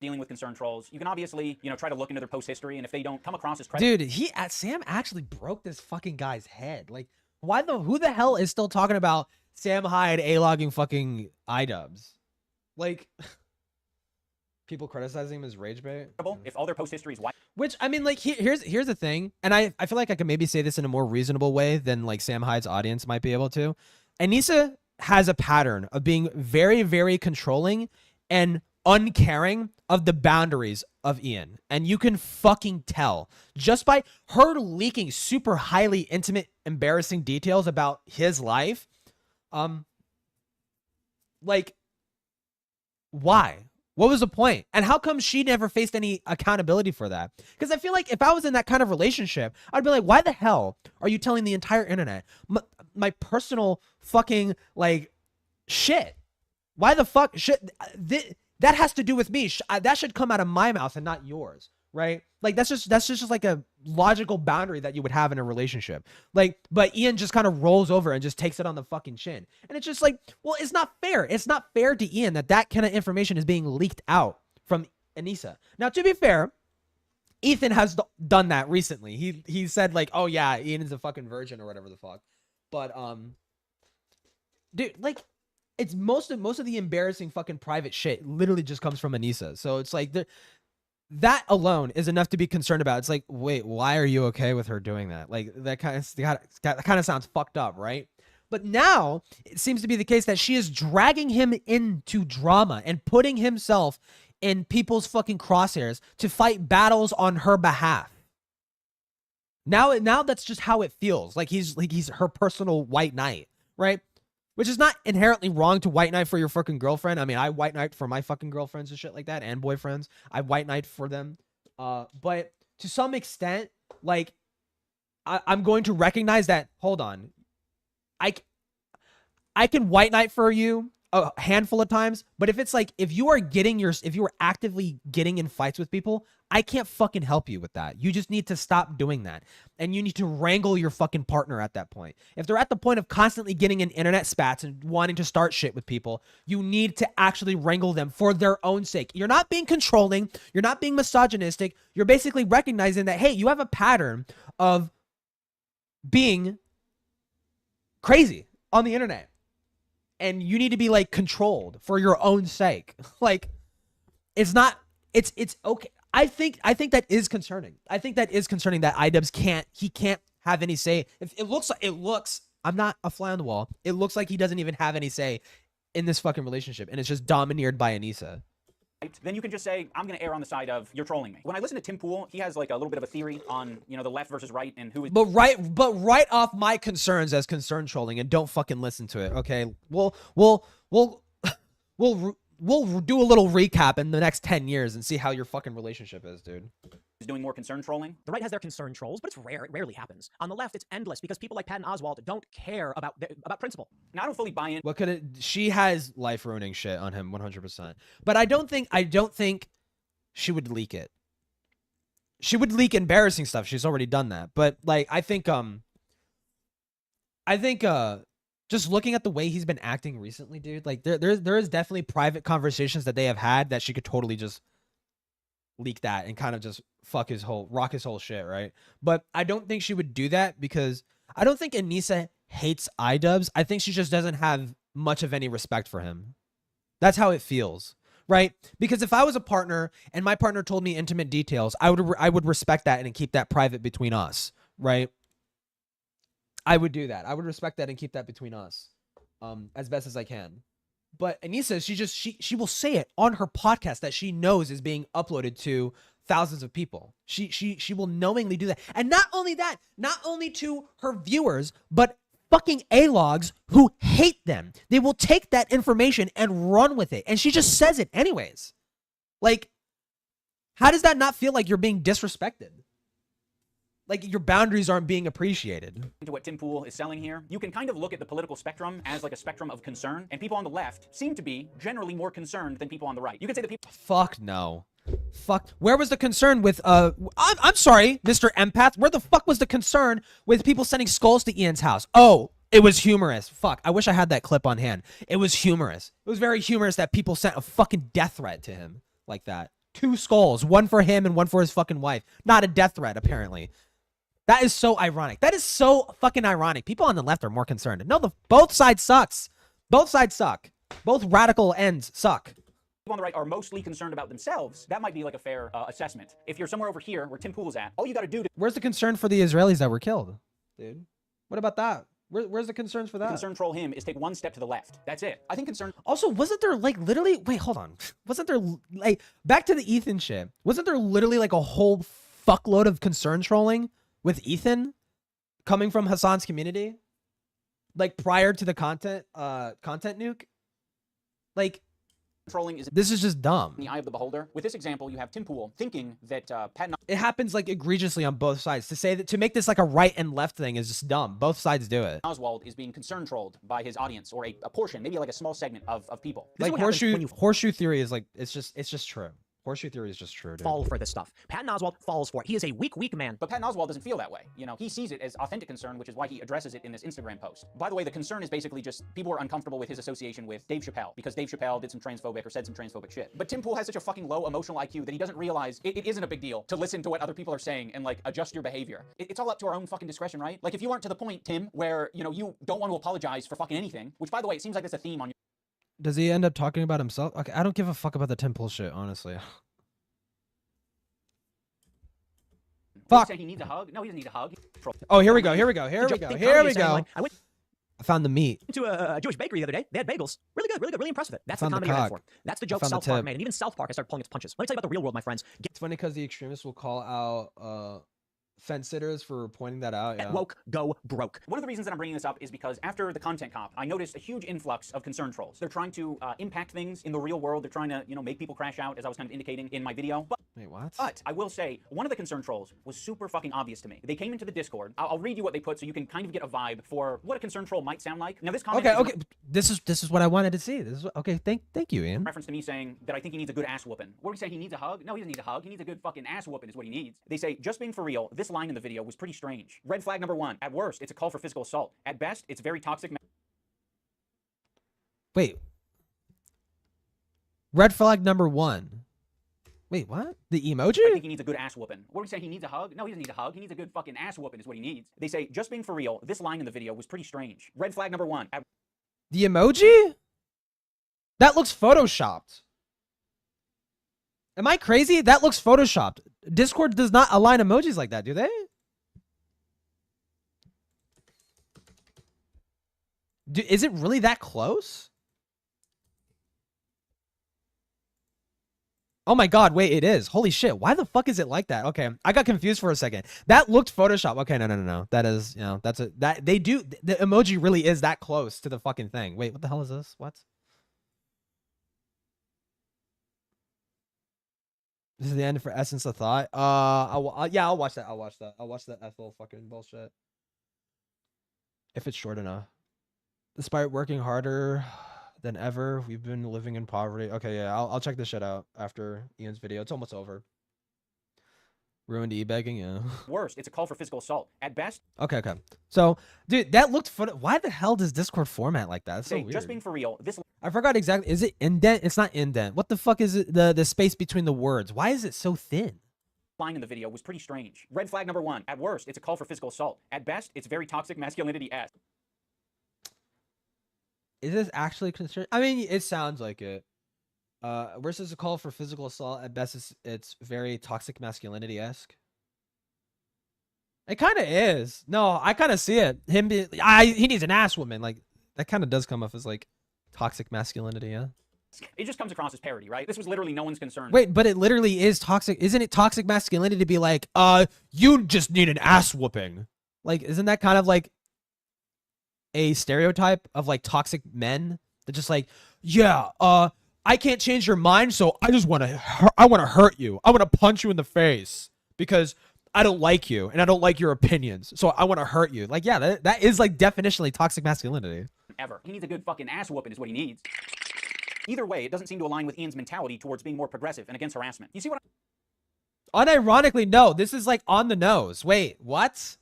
Dealing with concern trolls, you can obviously, try to look into their post history, and if they don't come across as credible... Dude, Sam actually broke this fucking guy's head. Like, who the hell is still talking about Sam Hyde A-logging fucking idubbbz? Like, People criticizing him as rage bait. if all their post history is white. Which, I mean, like, here's the thing, and I feel like I could maybe say this in a more reasonable way than, like, Sam Hyde's audience might be able to. Anissa has a pattern of being very, very controlling and uncaring of the boundaries of Ian. And you can fucking tell just by her leaking super highly intimate, embarrassing details about his life. Like, why? What was the point? And how come she never faced any accountability for that? Because I feel like if I was in that kind of relationship, I'd be like, why the hell are you telling the entire internet my personal fucking, like, shit? Why the fuck? Shit, that has to do with me. That should come out of my mouth and not yours, right? Like, that's just like a logical boundary that you would have in a relationship. Like, but Ian just kind of rolls over and just takes it on the fucking chin. And it's just like, well, it's not fair. It's not fair to Ian that kind of information is being leaked out from Anissa. Now, to be fair, Ethan has done that recently. He said, like, oh yeah, Ian is a fucking virgin or whatever the fuck. But dude, like, it's most of the embarrassing fucking private shit literally just comes from Anissa. So it's like that alone is enough to be concerned about. It's like, wait, why are you okay with her doing that? Like, that kind of sounds fucked up, right? But now it seems to be the case that she is dragging him into drama and putting himself in people's fucking crosshairs to fight battles on her behalf. Now that's just how it feels. Like he's her personal white knight, right? Which is not inherently wrong to white knight for your fucking girlfriend. I mean, I white knight for my fucking girlfriends and shit like that, and boyfriends. I white knight for them. But to some extent, like, I'm going to recognize that, hold on. I can white knight for you a handful of times, but if you are actively getting in fights with people, I can't fucking help you with that. You just need to stop doing that. And you need to wrangle your fucking partner at that point. If they're at the point of constantly getting in internet spats and wanting to start shit with people, you need to actually wrangle them for their own sake. You're not being controlling. You're not being misogynistic. You're basically recognizing that, hey, you have a pattern of being crazy on the internet. And you need to be, like, controlled for your own sake. Like, it's okay. I think that is concerning. I think that is concerning that idubbbz can't have any say. If it looks, I'm not a fly on the wall. It looks like he doesn't even have any say in this fucking relationship, and it's just domineered by Anissa. Then you can just say, I'm going to err on the side of you're trolling me. When I listen to Tim Pool, he has like a little bit of a theory on, you know, the left versus right and who is. But right off my concerns as concern trolling, and don't fucking listen to it, okay? We'll do a little recap in the next 10 years and see how your fucking relationship is, dude. Is doing more concern trolling. The right has their concern trolls, but it's rare. It rarely happens. On the left, it's endless because people like Patton Oswalt don't care about principle. Now, I don't fully buy in. What could it? She has life ruining shit on him, 100%. But I don't think she would leak it. She would leak embarrassing stuff. She's already done that. But like, I think just looking at the way he's been acting recently, dude, like there is definitely private conversations that they have had that she could totally just leak that and kind of just rock his whole shit, right? But I don't think she would do that because I don't think Anissa hates idubbbz. I think she just doesn't have much of any respect for him. That's how it feels, right? Because if I was a partner and my partner told me intimate details, I would respect that and keep that private between us, right? I would do that. I would respect that and keep that between us, as best as I can. But Anissa, she will say it on her podcast that she knows is being uploaded to thousands of people. She will knowingly do that. And not only that, not only to her viewers, but fucking A-logs who hate them. They will take that information and run with it. And she just says it anyways. Like, how does that not feel like you're being disrespected? Like your boundaries aren't being appreciated. To what Tim Pool is selling here, you can kind of look at the political spectrum as like a spectrum of concern, and people on the left seem to be generally more concerned than people on the right. You can say that people. Fuck no. Fuck. Where was the concern with I'm sorry, Mr. Empath. Where the fuck was the concern with people sending skulls to Ian's house? Oh, it was humorous. Fuck. I wish I had that clip on hand. It was humorous. It was very humorous that people sent a fucking death threat to him like that. 2 skulls, one for him and one for his fucking wife. Not a death threat, apparently. That is so ironic. That is so fucking ironic. People on the left are more concerned. No, both sides sucks. Both sides suck. Both radical ends suck. on the right are mostly concerned about themselves, that might be like a fair assessment. If you're somewhere over here where Tim Pool is at, all you got to do to Where's the concern for the Israelis that were killed, dude? What about that? Where's the concerns for that? concern troll him is take one step to the left. That's it. I think concern. Also, wasn't there like literally? Wait, hold on. Wasn't there like back to the Ethan shit? Wasn't there literally like a whole fuckload of concern trolling with Ethan coming from Hassan's community, like prior to the content nuke? Like, Trolling is this is just dumb. in the eye of the beholder. With this example, you have Tim Pool thinking that Pat It happens like egregiously on both sides. To say that to make this like a right and left thing is just dumb. Both sides do it. Oswald is being concern trolled by his audience, or a portion, maybe like a small segment of people. This is Like what happens when horseshoe theory is like it's just true. Horseshoe theory is just true, dude. Fall for this stuff. Patton Oswalt falls for it. He is a weak man. But Patton Oswalt doesn't feel that way. You know, he sees it as authentic concern, which is why he addresses it in this Instagram post. By the way, the concern is basically just people are uncomfortable with his association with Dave Chappelle because Dave Chappelle did some transphobic or said some transphobic shit. But Tim Pool has such a fucking low emotional IQ that he doesn't realize it isn't a big deal to listen to what other people are saying and like adjust your behavior. It's all up to our own fucking discretion, right? Like if you aren't to the point, Tim, where, you know, you don't want to apologize for fucking anything, which by the way, it seems like that's a theme on your Does he end up talking about himself? Okay, I don't give a fuck about the Tim Pool shit, honestly. Fuck. Saying he needs a hug? No, he doesn't need a hug. Oh, here we go. Here we go. Here we go. Here we go. I went I found the meat. to a Jewish bakery the other day. They had bagels. Really good, really impressed with it. That's the Found the comedy I'm in cock. for. That's the joke found the South Park tip. made. And even South Park, I started pulling its punches. Let me tell you about the real world, my friends. It's funny because the extremists will call out fence sitters for pointing that out. Get Yeah. woke, go broke. One of the reasons that I'm bringing this up is because after the content cop, I noticed a huge influx of concern trolls. They're trying to impact things in the real world. They're trying to, you know, make people crash out, as I was kind of indicating in my video. Wait, what? But I will say, one of the concern trolls was super fucking obvious to me. They came into the Discord. I'll read you what they put so you can kind of get a vibe for what a concern troll might sound like. Now this comment Okay. This is what I wanted to see. This is okay. Thank you, Ian. reference to me saying that I think he needs a good ass whooping. What do we say? He needs a hug? No, he doesn't need a hug. He needs a good fucking ass whooping is what he needs. They say, just being for real, this line in the video was pretty strange. Red flag number 1. At worst, it's a call for physical assault. At best, it's very toxic. Wait. Red flag number 1. Wait, what? The emoji? I think he needs a good ass whooping. What do we say? He needs a hug? No, he doesn't need a hug. He needs a good fucking ass whooping is what he needs. They say, just being for real, this line in the video was pretty strange. Red flag number 1. The emoji? That looks photoshopped. Am I crazy? That looks photoshopped. Discord does not align emojis like that, do they? Is it really that close? Oh my god, wait, it is. Holy shit, why the fuck is it like that? Okay, I got confused for a second. That looked Photoshop. Okay, no. That is, you know, that's they do, the emoji really is that close to the fucking thing. Wait, what the hell is this? What? This is the end for Essence of Thought. Yeah, I'll watch that. I'll watch that Ethel fucking bullshit. If it's short enough. Despite working harder than ever, we've been living in poverty. Okay, yeah, I'll check this shit out after Ian's video. It's almost over. Ruined e-begging, yeah. Worst, it's a call for physical assault. At best, Okay. So, dude, that looked why the hell does Discord format like that? It's so say, weird. just being for real, this I forgot exactly. Is it indent? It's not indent. What the fuck is it? The space between the words. Why is it so thin? line in the video was pretty strange. Red flag number 1. At worst, it's a call for physical assault. At best, it's very toxic masculinity-esque. Is this actually concerned? I mean, it sounds like it. Versus a call for physical assault. At best, it's very toxic masculinity-esque. It kind of is. No, I kind of see it. Him being, he needs an ass woman. Like, that kind of does come off as like toxic masculinity, yeah. It just comes across as parody, right? This was literally no one's concern. Wait, but it literally is toxic. Isn't it toxic masculinity to be like, you just need an ass whooping? Like, isn't that kind of like a stereotype of like toxic men that just like, yeah, I can't change your mind, so I just want to hurt you. I want to punch you in the face because I don't like you and I don't like your opinions, so I want to hurt you. Like, yeah, that is like definitionally toxic masculinity. Ever. He needs a good fucking ass whooping is what he needs. Either way, it doesn't seem to align with Ian's mentality towards being more progressive and against harassment. You see what Unironically, no. This is like on the nose. Wait, what?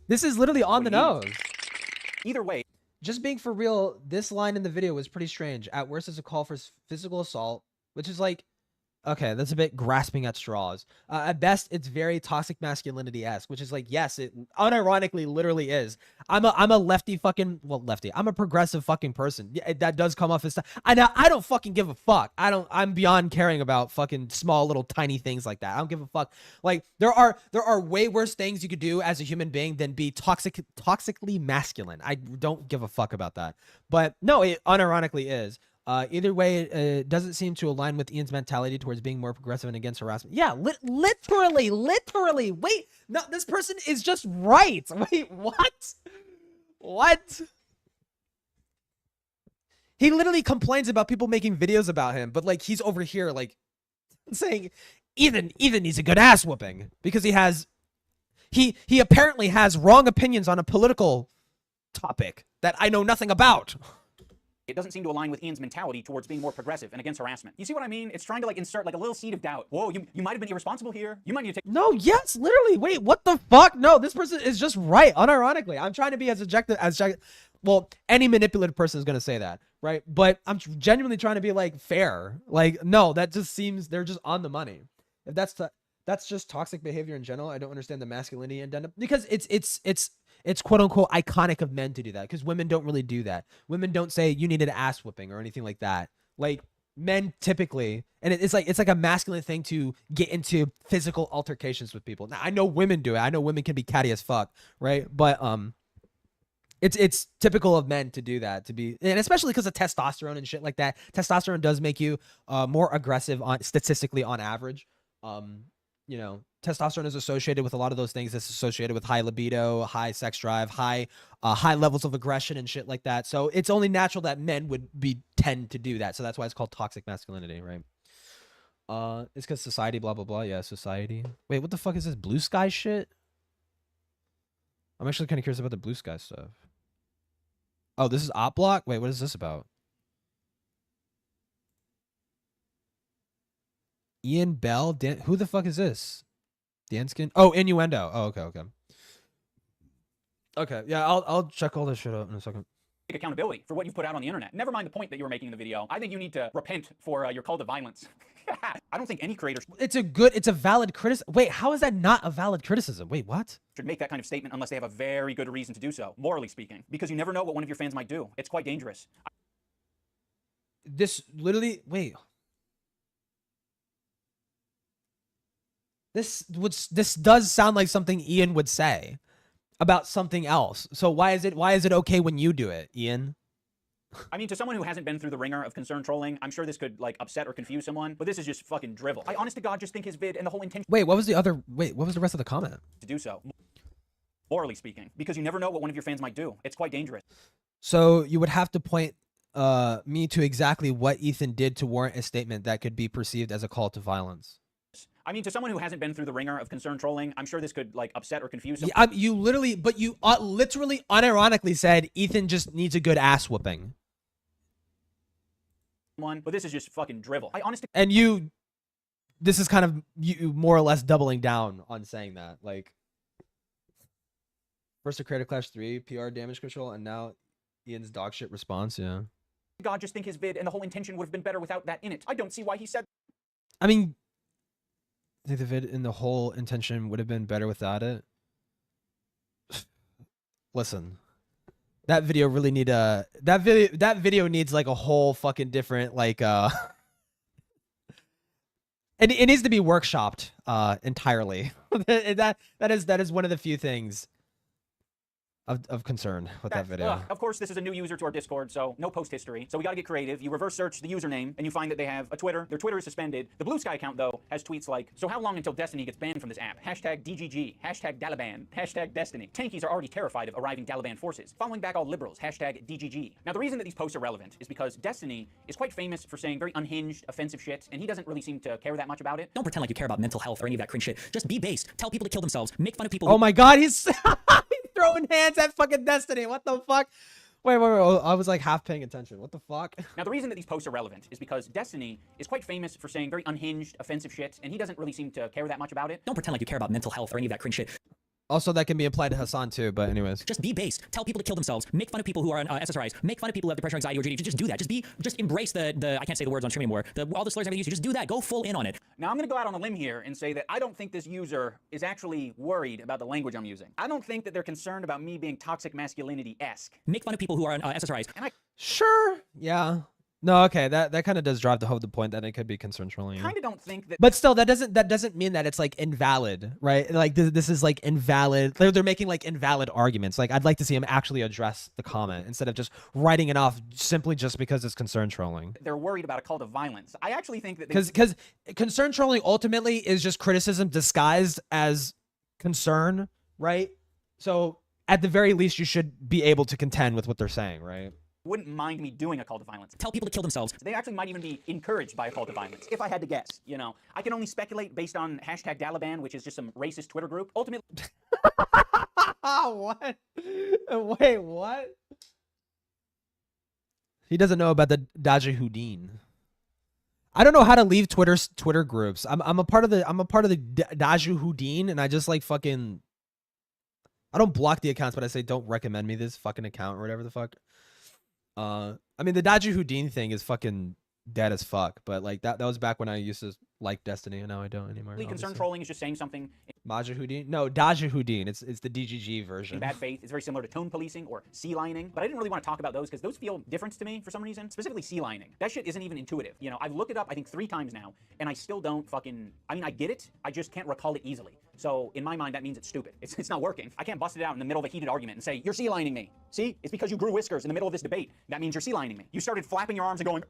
This is literally on the nose. Either way. Just being for real, this line in the video was pretty strange. At worst, it's a call for physical assault, which is like, okay, that's a bit grasping at straws. At best, it's very toxic masculinity-esque, which is like, yes, it unironically literally is. I'm a lefty fucking, well, lefty. I'm a progressive fucking person. Yeah, that does come off as, I don't fucking give a fuck. I'm beyond caring about fucking small little tiny things like that. I don't give a fuck. Like, there are way worse things you could do as a human being than be toxically masculine. I don't give a fuck about that. But no, it unironically is. Either way, it doesn't seem to align with Ian's mentality towards being more progressive and against harassment. Yeah, literally. Wait, no, this person is just right. Wait, what? What? He literally complains about people making videos about him, but like he's over here like saying Ethan needs a good ass whooping because he apparently has wrong opinions on a political topic that I know nothing about. It doesn't seem to align with Ian's mentality towards being more progressive and against harassment. You see what I mean? It's trying to like insert like a little seed of doubt. Whoa, you might have been irresponsible here. You might need to take— No, yes, literally. Wait, what the fuck? No, this person is just right, unironically. I'm trying to be as objective as, well, any manipulative person is going to say that, right? But I'm genuinely trying to be like fair. Like, no, that just seems they're just on the money. If that's just toxic behavior in general, I don't understand the masculinity and because it's quote unquote iconic of men to do that because women don't really do that. Women don't say you needed an ass whooping or anything like that. Like men typically, and it's like a masculine thing to get into physical altercations with people. Now I know women do it. I know women can be catty as fuck, right? But it's typical of men to do that, to be, and especially because of testosterone and shit like that. Testosterone does make you more aggressive statistically on average. You know, testosterone is associated with a lot of those things. It's associated with high libido, high sex drive, high levels of aggression and shit like that. So it's only natural that men would tend to do that. So that's why it's called toxic masculinity, right? It's because society, blah, blah, blah. Yeah, society. Wait, what the fuck is this Bluesky shit? I'm actually kind of curious about the Bluesky stuff. Oh, this is Op Block? Wait, what is this about? Ian Bell? Who the fuck is this? Danskin? Oh, Innuendo. Oh, okay. Okay, yeah, I'll check all this shit out in a second. take accountability for what you've put out on the internet. Never mind the point that you were making in the video. I think you need to repent for your call to violence. I don't think any creators— It's a valid criticism. Wait, how is that not a valid criticism? Wait, what? should make that kind of statement unless they have a very good reason to do so, morally speaking. Because you never know what one of your fans might do. It's quite dangerous. This literally, wait. This does sound like something Ian would say about something else. So why is it okay when you do it, Ian? I mean, to someone who hasn't been through the ringer of concern trolling, I'm sure this could like upset or confuse someone, but this is just fucking drivel. I honest to God just think his vid and the whole intention— Wait, what was the rest of the comment? to do so, morally speaking, because you never know what one of your fans might do. It's quite dangerous. So you would have to point me to exactly what Ethan did to warrant a statement that could be perceived as a call to violence. I mean, to someone who hasn't been through the ringer of concern trolling, I'm sure this could like upset or confuse someone. Yeah, you literally unironically said Ethan just needs a good ass whooping. But this is just fucking drivel. I honestly— And this is kind of you more or less doubling down on saying that. Like, first to Creator Clash 3, PR damage control, and now Ian's dog shit response, yeah. God just think his vid and the whole intention would have been better without that in it. I don't see why he said— I mean, I think the vid and the whole intention would have been better without it. Listen, that video really that video needs like a whole fucking different like it needs to be workshopped entirely. that is one of the few things of concern with that video. Of course, this is a new user to our Discord, so no post history. So we got to get creative. You reverse search the username, and you find that they have a Twitter. Their Twitter is suspended. The Bluesky account, though, has tweets like, "So how long until Destiny gets banned from this app? Hashtag DGG. Hashtag Dalaban. Hashtag Destiny. Tankies are already terrified of arriving Dalaban forces. Following back all liberals. Hashtag DGG." Now, the reason that these posts are relevant is because Destiny is quite famous for saying very unhinged, offensive shit, and he doesn't really seem to care that much about it. Don't pretend like you care about mental health or any of that cringe shit. Just be based. Tell people to kill themselves. Make fun of people. Oh my God, he's throwing hands at fucking Destiny. What the fuck? Wait. I was like half paying attention. What the fuck? Now, the reason that these posts are relevant is because Destiny is quite famous for saying very unhinged, offensive shit, and he doesn't really seem to care that much about it. Don't pretend like you care about mental health or any of that cringe shit. Also, that can be applied to Hassan too, but anyways. Just be based. Tell people to kill themselves. Make fun of people who are on SSRIs. Make fun of people who have depression, anxiety, or GD. Just do that. Just embrace the I can't say the words on stream anymore. All the slurs I'm gonna use. Just do that. Go full in on it. Now I'm gonna go out on a limb here and say that I don't think this user is actually worried about the language I'm using. I don't think that they're concerned about me being toxic masculinity-esque. Make fun of people who are on SSRIs. And I Sure. Yeah. No, okay, that kind of does drive the point that it could be concern trolling. kind of don't think that. But still, that doesn't mean that it's like invalid, right? Like this is like invalid. They're making like invalid arguments. Like I'd like to see him actually address the comment instead of just writing it off simply just because it's concern trolling. They're worried about a cult of violence. I actually think that Because concern trolling ultimately is just criticism disguised as concern, right? So at the very least, you should be able to contend with what they're saying, right? wouldn't mind me doing a cult of violence. Tell people to kill themselves. They actually might even be encouraged by a cult of violence, if I had to guess. You know, I can only speculate based on hashtag Daliban, which is just some racist Twitter group. Ultimately, what? Wait, what? He doesn't know about the Dajahudeen. I don't know how to leave Twitter groups. I'm a part of the Dajahudeen, and I just like fucking. I don't block the accounts, but I say don't recommend me this fucking account or whatever the fuck. I mean the Dajahudeen thing is fucking dead as fuck, but like that was back when I used to like Destiny, and now I don't anymore. concern trolling is just saying something. Majahudeen? No, Dajahudeen. It's the DGG version. In bad faith. It's very similar to tone policing or sea lining, but I didn't really want to talk about those because those feel different to me for some reason. Specifically sea lining. That shit isn't even intuitive. You know, I've looked it up I think 3 times now, and I still don't fucking. I mean, I get it. I just can't recall it easily. So in my mind, that means it's stupid. It's not working. I can't bust it out in the middle of a heated argument and say you're sea lining me. See, it's because you grew whiskers in the middle of this debate. That means you're sea lining me. You started flapping your arms and going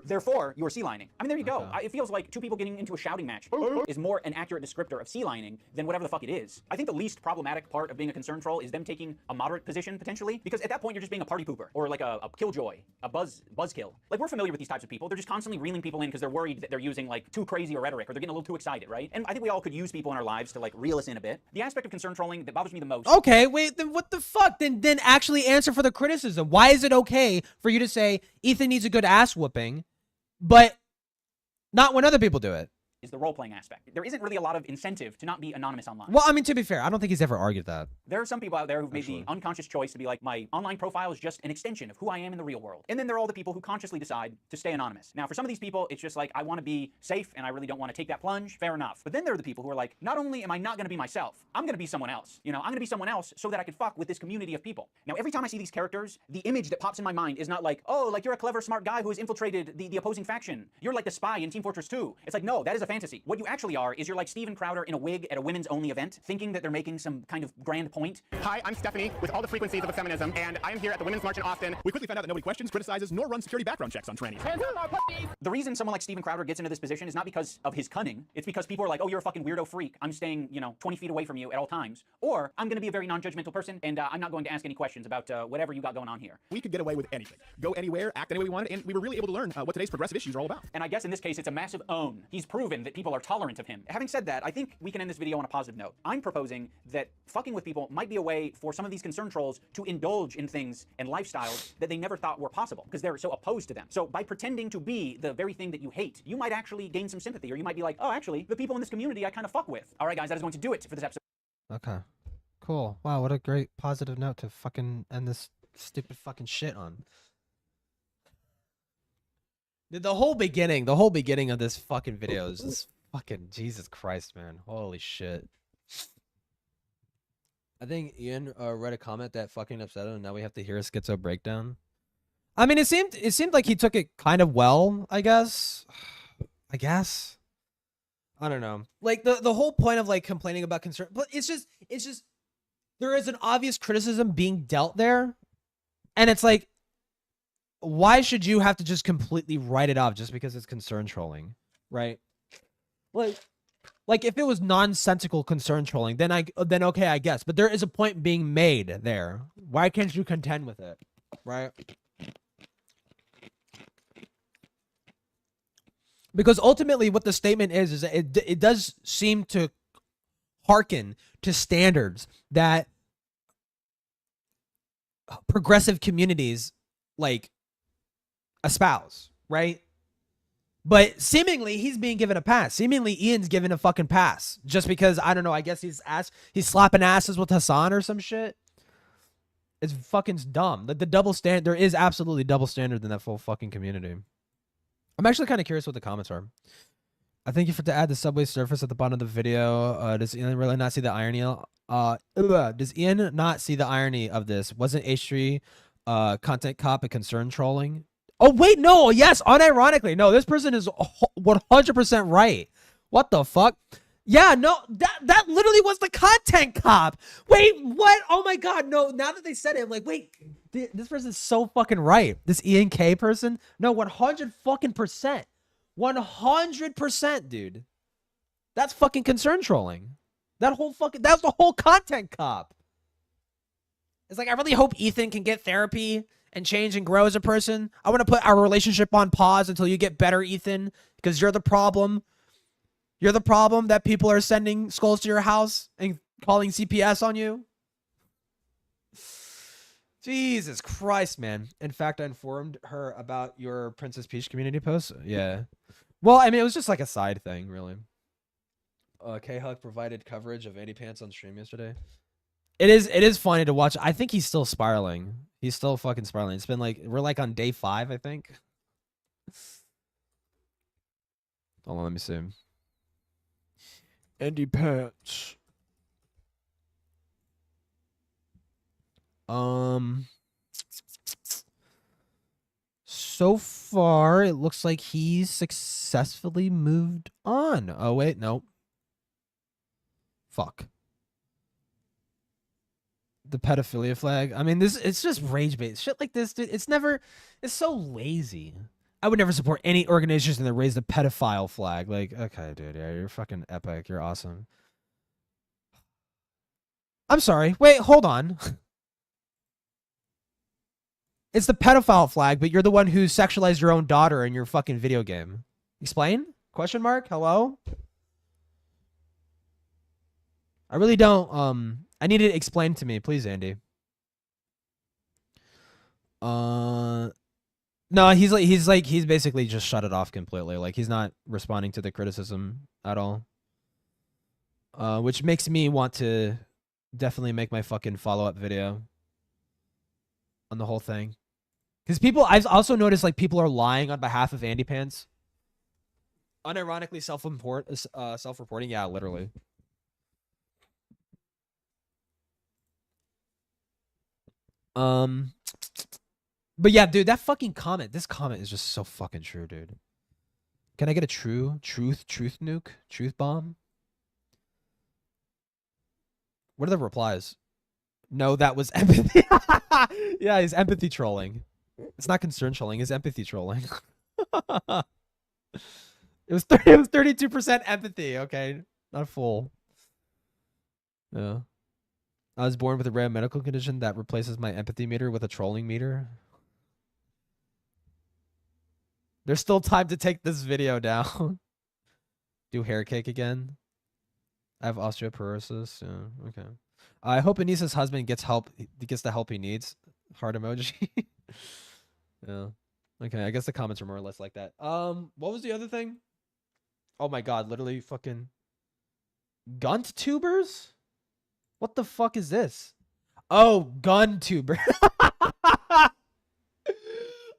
therefore you are sea lining. I mean, there you go. It feels like 2 people getting into a shouting match is more an accurate descriptor of sea lining than whatever the fuck it is. I think the least problematic part of being a concern troll is them taking a moderate position potentially, because at that point you're just being a party pooper or like a killjoy, a buzzkill. Like, we're familiar with these types of people. They're just constantly reeling people in because they're worried that they're using like too crazy a rhetoric or they're getting a little too excited, right? And I think we all could use people in our lives to like reel us in a bit. The aspect of concern trolling that bothers me the most. Okay, wait, then what the fuck? Then actually answer for the criticism. Why is it okay for you to say Ethan needs a good ass whooping, but not when other people do it? Is the role-playing aspect. There isn't really a lot of incentive to not be anonymous online. Well, I mean, to be fair, I don't think he's ever argued that. There are some people out there who've made the unconscious choice to be like, my online profile is just an extension of who I am in the real world. And then there are all the people who consciously decide to stay anonymous. Now, for some of these people, it's just like, I want to be safe and I really don't want to take that plunge. Fair enough. But then there are the people who are like, not only am I not going to be myself, I'm going to be someone else. You know, I'm going to be someone else so that I can fuck with this community of people. Now, every time I see these characters, the image that pops in my mind is not like, oh, like you're a clever, smart guy who has infiltrated the opposing faction. You're like the spy in Team Fortress 2. It's like, no, that is a fantasy. What you actually are is you're like Steven Crowder in a wig at a women's only event, thinking that they're making some kind of grand point. Hi, I'm Stephanie with all the frequencies of a feminism, and I am here at the Women's March in Austin. We quickly found out that nobody questions, criticizes, nor runs security background checks on trannies. The reason someone like Steven Crowder gets into this position is not because of his cunning. It's because people are like, oh, you're a fucking weirdo freak. I'm staying, 20 feet away from you at all times. Or I'm going to be a very non-judgmental person, and I'm not going to ask any questions about whatever you got going on here. We could get away with anything. Go anywhere, act any way we wanted, and we were really able to learn what today's progressive issues are all about. And I guess in this case, it's a massive own. He's proven that people are tolerant of him. Having said that, I think we can end this video on a positive note. I'm proposing that fucking with people might be a way for some of these concern trolls to indulge in things and lifestyles that they never thought were possible because they're so opposed to them. So by pretending to be the very thing that you hate, you might actually gain some sympathy, or you might be like, oh, actually, the people in this community I kind of fuck with. All right, guys, that is going to do it for this episode. Okay. Cool. Wow, what a great positive note to fucking end this stupid fucking shit on. The whole beginning of this fucking video is just fucking Jesus Christ, man. Holy shit. I think Ian read a comment that fucking upset him, and now we have to hear a schizo breakdown. I mean, it seemed like he took it kind of well, I guess. I don't know. Like the whole point of like complaining about concern, but it's just there is an obvious criticism being dealt there, and it's like, why should you have to just completely write it off just because it's concern trolling, right? Like if it was nonsensical concern trolling, then okay, I guess. But there is a point being made there. Why can't you contend with it, right? Because ultimately, what the statement is that it does seem to hearken to standards that progressive communities like espouse, right? But seemingly he's being given a pass. Seemingly Ian's given a fucking pass just because, I don't know, I guess he's slapping asses with Hassan or some shit. It's fucking dumb. The double standard, there is absolutely double standard in that full fucking community. I'm actually kind of curious what the comments are. I think you forgot to add the subway surface at the bottom of the video. Does Ian really not see the irony? Does Ian not see the irony of this? Wasn't H3 content cop a concern trolling? Oh, wait, no. Yes, unironically. No, this person is 100% right. What the fuck? Yeah, no, that literally was the content cop. Wait, what? Oh, my God. No, now that they said it, I'm like, wait, this person's so fucking right. This Ian K person? No, 100 fucking percent. 100%, dude. That's fucking concern trolling. That was the whole content cop. It's like, I really hope Ethan can get therapy and change and grow as a person. I want to put our relationship on pause until you get better, Ethan, because you're the problem. You're the problem that people are sending skulls to your house and calling CPS on you. Jesus Christ, man. In fact, I informed her about your Princess Peach community post. Yeah. Well, I mean, it was just like a side thing, really. K-Hug provided coverage of AndyPants on stream yesterday. It is funny to watch. I think he's still spiraling. He's still fucking spiraling. It's been like, we're like on day 5, I think. Hold on, let me see. AndyPants. So far, it looks like he's successfully moved on. Oh, wait, no. Fuck. The pedophilia flag. I mean, it's just rage bait. Shit like this, dude, it's so lazy. I would never support any organization that raised the pedophile flag. Like, okay, dude, yeah, you're fucking epic. You're awesome. I'm sorry. Wait, hold on. It's the pedophile flag, but you're the one who sexualized your own daughter in your fucking video game. Explain? Question mark? Hello? I really don't, I need it explained to me, please, Andy. No, he's basically just shut it off completely. Like, he's not responding to the criticism at all. Which makes me want to definitely make my fucking follow-up video on the whole thing. Because I've also noticed, like, people are lying on behalf of AndyPants. Unironically self-reporting. Yeah, literally. But yeah, dude, that fucking comment. This comment is just so fucking true, dude. Can I get a truth nuke? Truth bomb? What are the replies? No, that was empathy. Yeah, he's empathy trolling. It's not concern trolling, it's empathy trolling. It was 32% empathy, okay? Not full. Yeah. I was born with a rare medical condition that replaces my empathy meter with a trolling meter. There's still time to take this video down. Do hair cake again. I have osteoporosis. Yeah, okay. I hope Anissa's husband gets the help he needs. Heart emoji. Yeah. Okay, I guess the comments are more or less like that. What was the other thing? Oh my god, literally fucking Gunt tubers? What the fuck is this? Oh, gun tuber.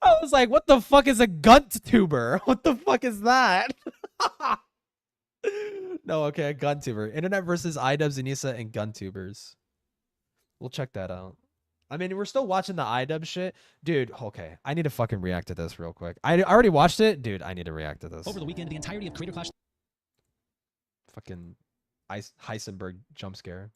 I was like, what the fuck is a gunt tuber? What the fuck is that? No, okay, a gun tuber. Internet versus idubbbz, Anissa, and gun tubers. We'll check that out. I mean, we're still watching the idubbbz shit. Dude, okay. I need to fucking react to this real quick. I already watched it. Dude, I need to react to this. Over the weekend, the entirety of Creator Clash... Fucking Heisenberg jump scare.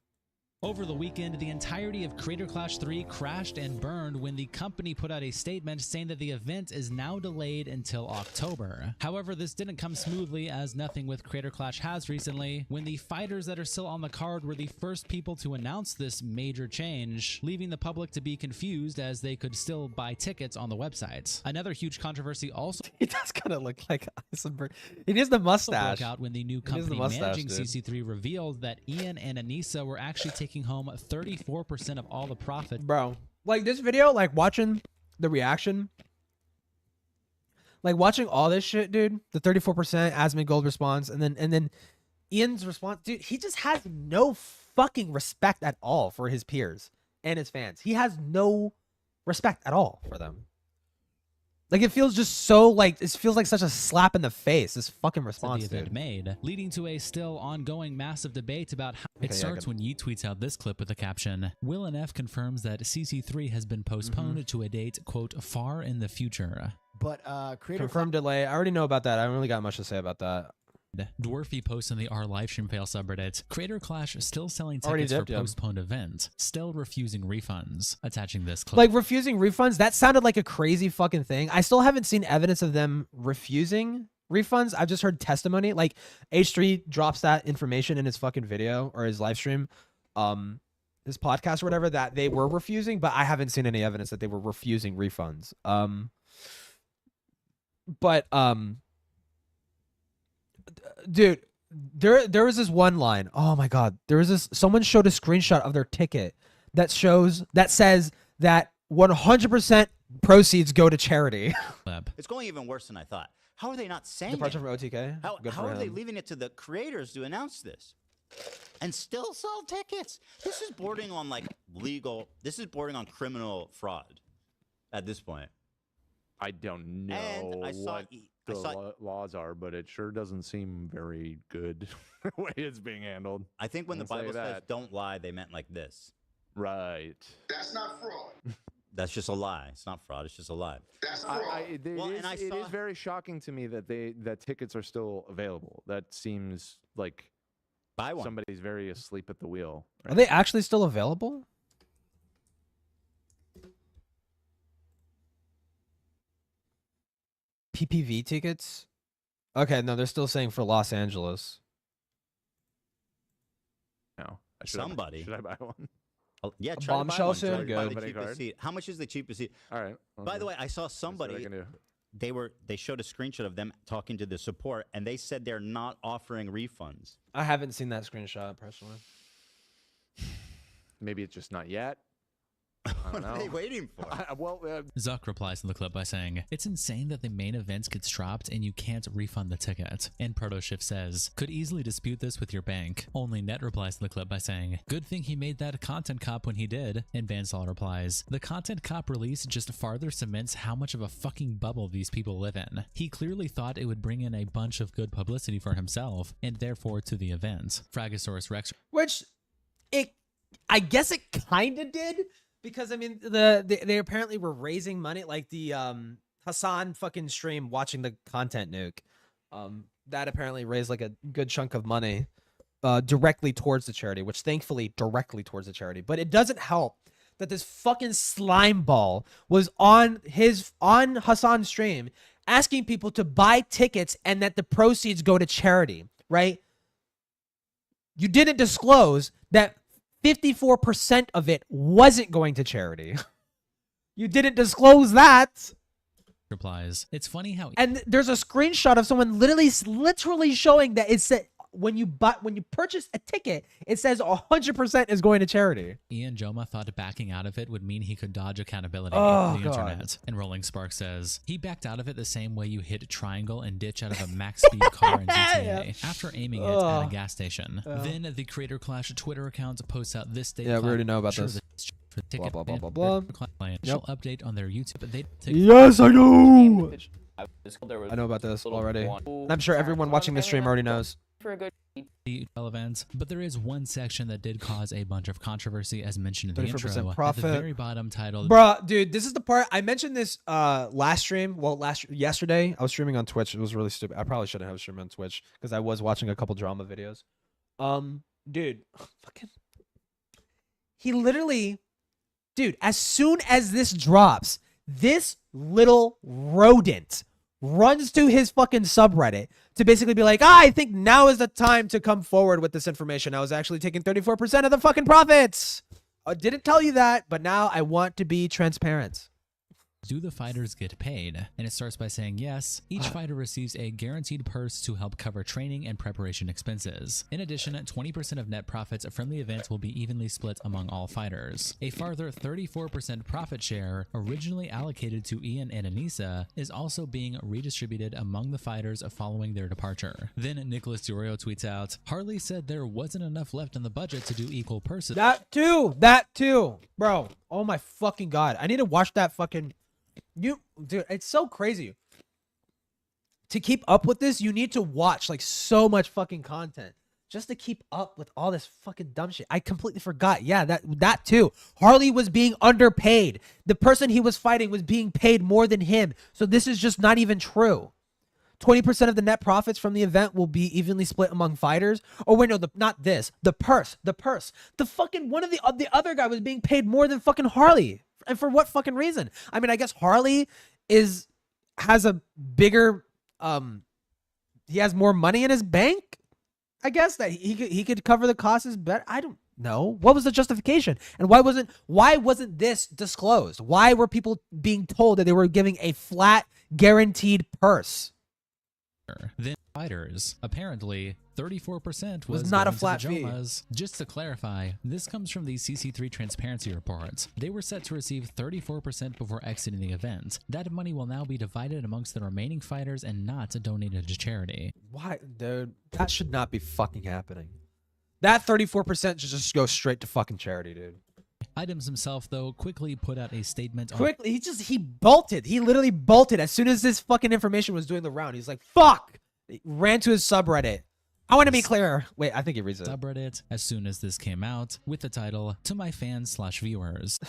Over the weekend, the entirety of Creator Clash 3 crashed and burned when the company put out a statement saying that the event is now delayed until October. However, this didn't come smoothly, as nothing with Creator Clash has recently, when the fighters that are still on the card were the first people to announce this major change, leaving the public to be confused as they could still buy tickets on the website. Another huge controversy also... He does kind of look like Heisenberg. He has the mustache. Broke out when the new company managing CC3 revealed that Ian and Anissa were actually taking home 34% of all the profit. Bro, like this video, like watching the reaction, Like watching all this shit, dude. The 34% Asmid Gold response, and then Ian's response, dude. He just has no fucking respect at all for his peers and his fans. He has no respect at all for them. Like it feels just so like it feels like such a slap in the face. This fucking response, the event dude. made, leading to a still ongoing massive debate about how it starts when Yeet tweets out this clip with the caption: Will and F confirms that CC3 has been postponed to a date, quote, far in the future. But creator Confirmed delay. I already know about that. I don't really got much to say about that. Dwarfy posts in the R livestream fail subreddit. Creator Clash still selling tickets for postponed event, still refusing refunds. Attaching this clip. Like refusing refunds, that sounded like a crazy fucking thing. I still haven't seen evidence of them refusing refunds. I've just heard testimony. Like H3 drops that information in his fucking video or his live stream, his podcast or whatever, that they were refusing, but I haven't seen any evidence that they were refusing refunds. Dude, there was this one line. Oh my god, there was this. Someone showed a screenshot of their ticket that says that 100% proceeds go to charity. It's going even worse than I thought. How are they not saying Departure it? from OTK. How are they leaving it to the creators to announce this and still sell tickets? This is bordering on like legal. This is bordering on criminal fraud at this point. I don't know what the laws are, but it sure doesn't seem very good the way it's being handled. I think when the Bible says "don't lie," they meant like this. Right. That's not fraud. That's just a lie. It's not fraud. It's just a lie. That's fraud. It is very shocking to me that tickets are still available. That seems like somebody's very asleep at the wheel. Right? Are they actually still available? PPV tickets? Okay, no, they're still saying for Los Angeles. No. Should I buy one? Oh, yeah, try Bombshell soon. Good. The cheapest seat. How much is the cheapest seat? All right. By the way, I saw somebody. They showed a screenshot of them talking to the support, and they said they're not offering refunds. I haven't seen that screenshot personally. Maybe it's just not yet. What are they waiting for? Zuck replies to the clip by saying, "It's insane that the main event gets dropped and you can't refund the ticket." And ProtoShift says, "Could easily dispute this with your bank." Only Net replies to the clip by saying, "Good thing he made that content cop when he did." And Vansal replies, "The content cop release just farther cements how much of a fucking bubble these people live in. He clearly thought it would bring in a bunch of good publicity for himself and therefore to the event." Fragosaurus Rex, which I guess it kind of did. Because I mean, they apparently were raising money, like the Hassan fucking stream watching the content nuke. That apparently raised like a good chunk of money directly towards the charity, which thankfully directly towards the charity. But it doesn't help that this fucking slime ball was on Hassan's stream asking people to buy tickets and that the proceeds go to charity, right? You didn't disclose that 54% of it wasn't going to charity. You didn't disclose that. Replies, "It's funny how..." And there's a screenshot of someone literally showing that it said when you purchase a ticket, it says 100% is going to charity. Ian Joma thought backing out of it would mean he could dodge accountability on the internet. And Rolling Spark says, "He backed out of it the same way you hit triangle and ditch out of a max speed car in GTA after aiming it at a gas station." Then the Creator Clash Twitter account posts out this data. Yeah, we already know about this. Blah, blah, blah, blah, blah. Update on their YouTube. Yes, I know. I know about this already. And I'm sure everyone watching this stream already knows. For a good events, but there is one section that did cause a bunch of controversy, as mentioned in the intro. Profit. At the very bottom, titled, "Bruh, dude, this is the part I mentioned this last stream. Well, yesterday I was streaming on Twitch. It was really stupid. I probably shouldn't have streamed on Twitch because I was watching a couple drama videos. Dude, fucking, he literally, dude, as soon as this drops, this little rodent runs to his fucking subreddit to basically be like, I think now is the time to come forward with this information. I was actually taking 34% of the fucking profits. I didn't tell you that, but now I want to be transparent. do the fighters get paid? And it starts by saying yes, each fighter receives a guaranteed purse to help cover training and preparation expenses. In addition, 20% of net profits from the event will be evenly split among all fighters. A farther 34% profit share, originally allocated to Ian and Anissa, is also being redistributed among the fighters following their departure. Then Nicholas Durio tweets out, Harley said there wasn't enough left in the budget to do equal purses. That too, bro. Oh my fucking god, I need to watch that fucking. Dude, it's so crazy. To keep up with this, you need to watch like so much fucking content just to keep up with all this fucking dumb shit. I completely forgot. Yeah, that too. Harley was being underpaid. The person he was fighting was being paid more than him. So this is just not even true. 20% of the net profits from the event will be evenly split among fighters. Oh wait, no, not this. The purse. The fucking one of the other guy was being paid more than fucking Harley. And for what fucking reason? I mean, I guess Harley has a bigger he has more money in his bank. I guess that he could cover the costs better. I don't know. What was the justification? And why wasn't this disclosed? Why were people being told that they were giving a flat guaranteed purse? Then fighters. Apparently, 34% was not a going to flat the fee. Jomas. Just to clarify, this comes from the CC3 transparency report. They were set to receive 34% before exiting the event. That money will now be divided amongst the remaining fighters and not donated to charity. Why, dude? That should not be fucking happening. That 34% should just go straight to fucking charity, dude. Idubbbz himself, though, quickly put out a statement. Quickly, he bolted. He literally bolted as soon as this fucking information was doing the round. He's like, fuck! He ran to his subreddit. I want to be clear. Wait, I think he reads it. Subreddit as soon as this came out with the title, "To my fans/viewers."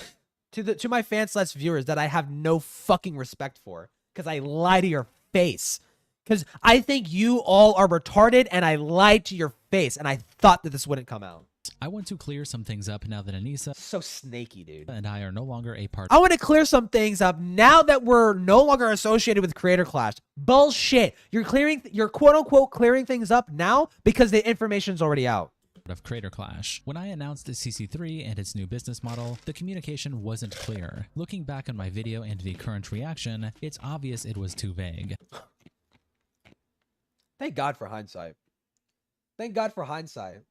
to my fans/viewers that I have no fucking respect for, because I lie to your face. Because I think you all are retarded, and I lied to your face, and I thought that this wouldn't come out. I want to clear some things up now that Anissa so snaky, dude, and I are no longer a part. I want to clear some things up now that we're no longer associated with Creator Clash. Bullshit. You're quote unquote clearing things up now because the information's already out. Of Creator Clash. When I announced the CC3 and its new business model, the communication wasn't clear. Looking back on my video and the current reaction, it's obvious it was too vague. Thank God for hindsight. Thank God for hindsight.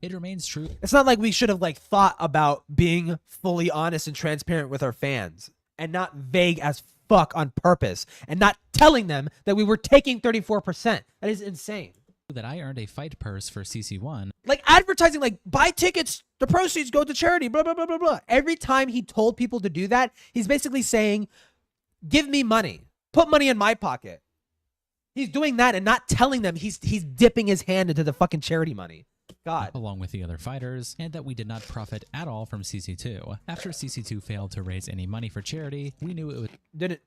It remains true. It's not like we should have thought about being fully honest and transparent with our fans and not vague as fuck on purpose and not telling them that we were taking 34%. That is insane. That I earned a fight purse for CC1. Like advertising, buy tickets, the proceeds go to charity, blah, blah, blah, blah, blah. Every time he told people to do that, he's basically saying, give me money, put money in my pocket. He's doing that and not telling them he's dipping his hand into the fucking charity money. God. Along with the other fighters, and that we did not profit at all from CC2. After CC2 failed to raise any money for charity, we knew it didn't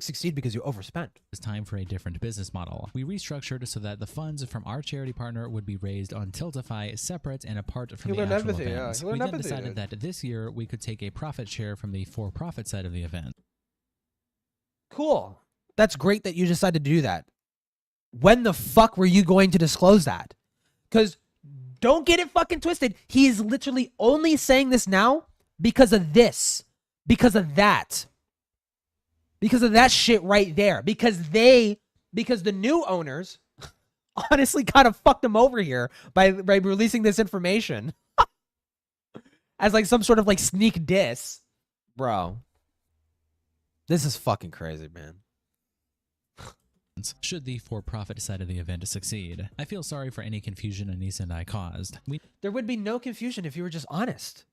succeed because you overspent. It was time for a different business model. We restructured so that the funds from our charity partner would be raised on Tiltify separate and apart from the actual event. We then decided that this year we could take a profit share from the for-profit side of the event. Cool. That's great that you decided to do that. When the fuck were you going to disclose that? Because don't get it fucking twisted. He is literally only saying this now because of this. Because of that. Because of that shit right there. Because the new owners honestly kind of fucked him over here by releasing this information. As some sort of sneak diss. Bro. This is fucking crazy, man. Should the for-profit side of the event succeed. I feel sorry for any confusion Anissa and I caused. There would be no confusion if you were just honest.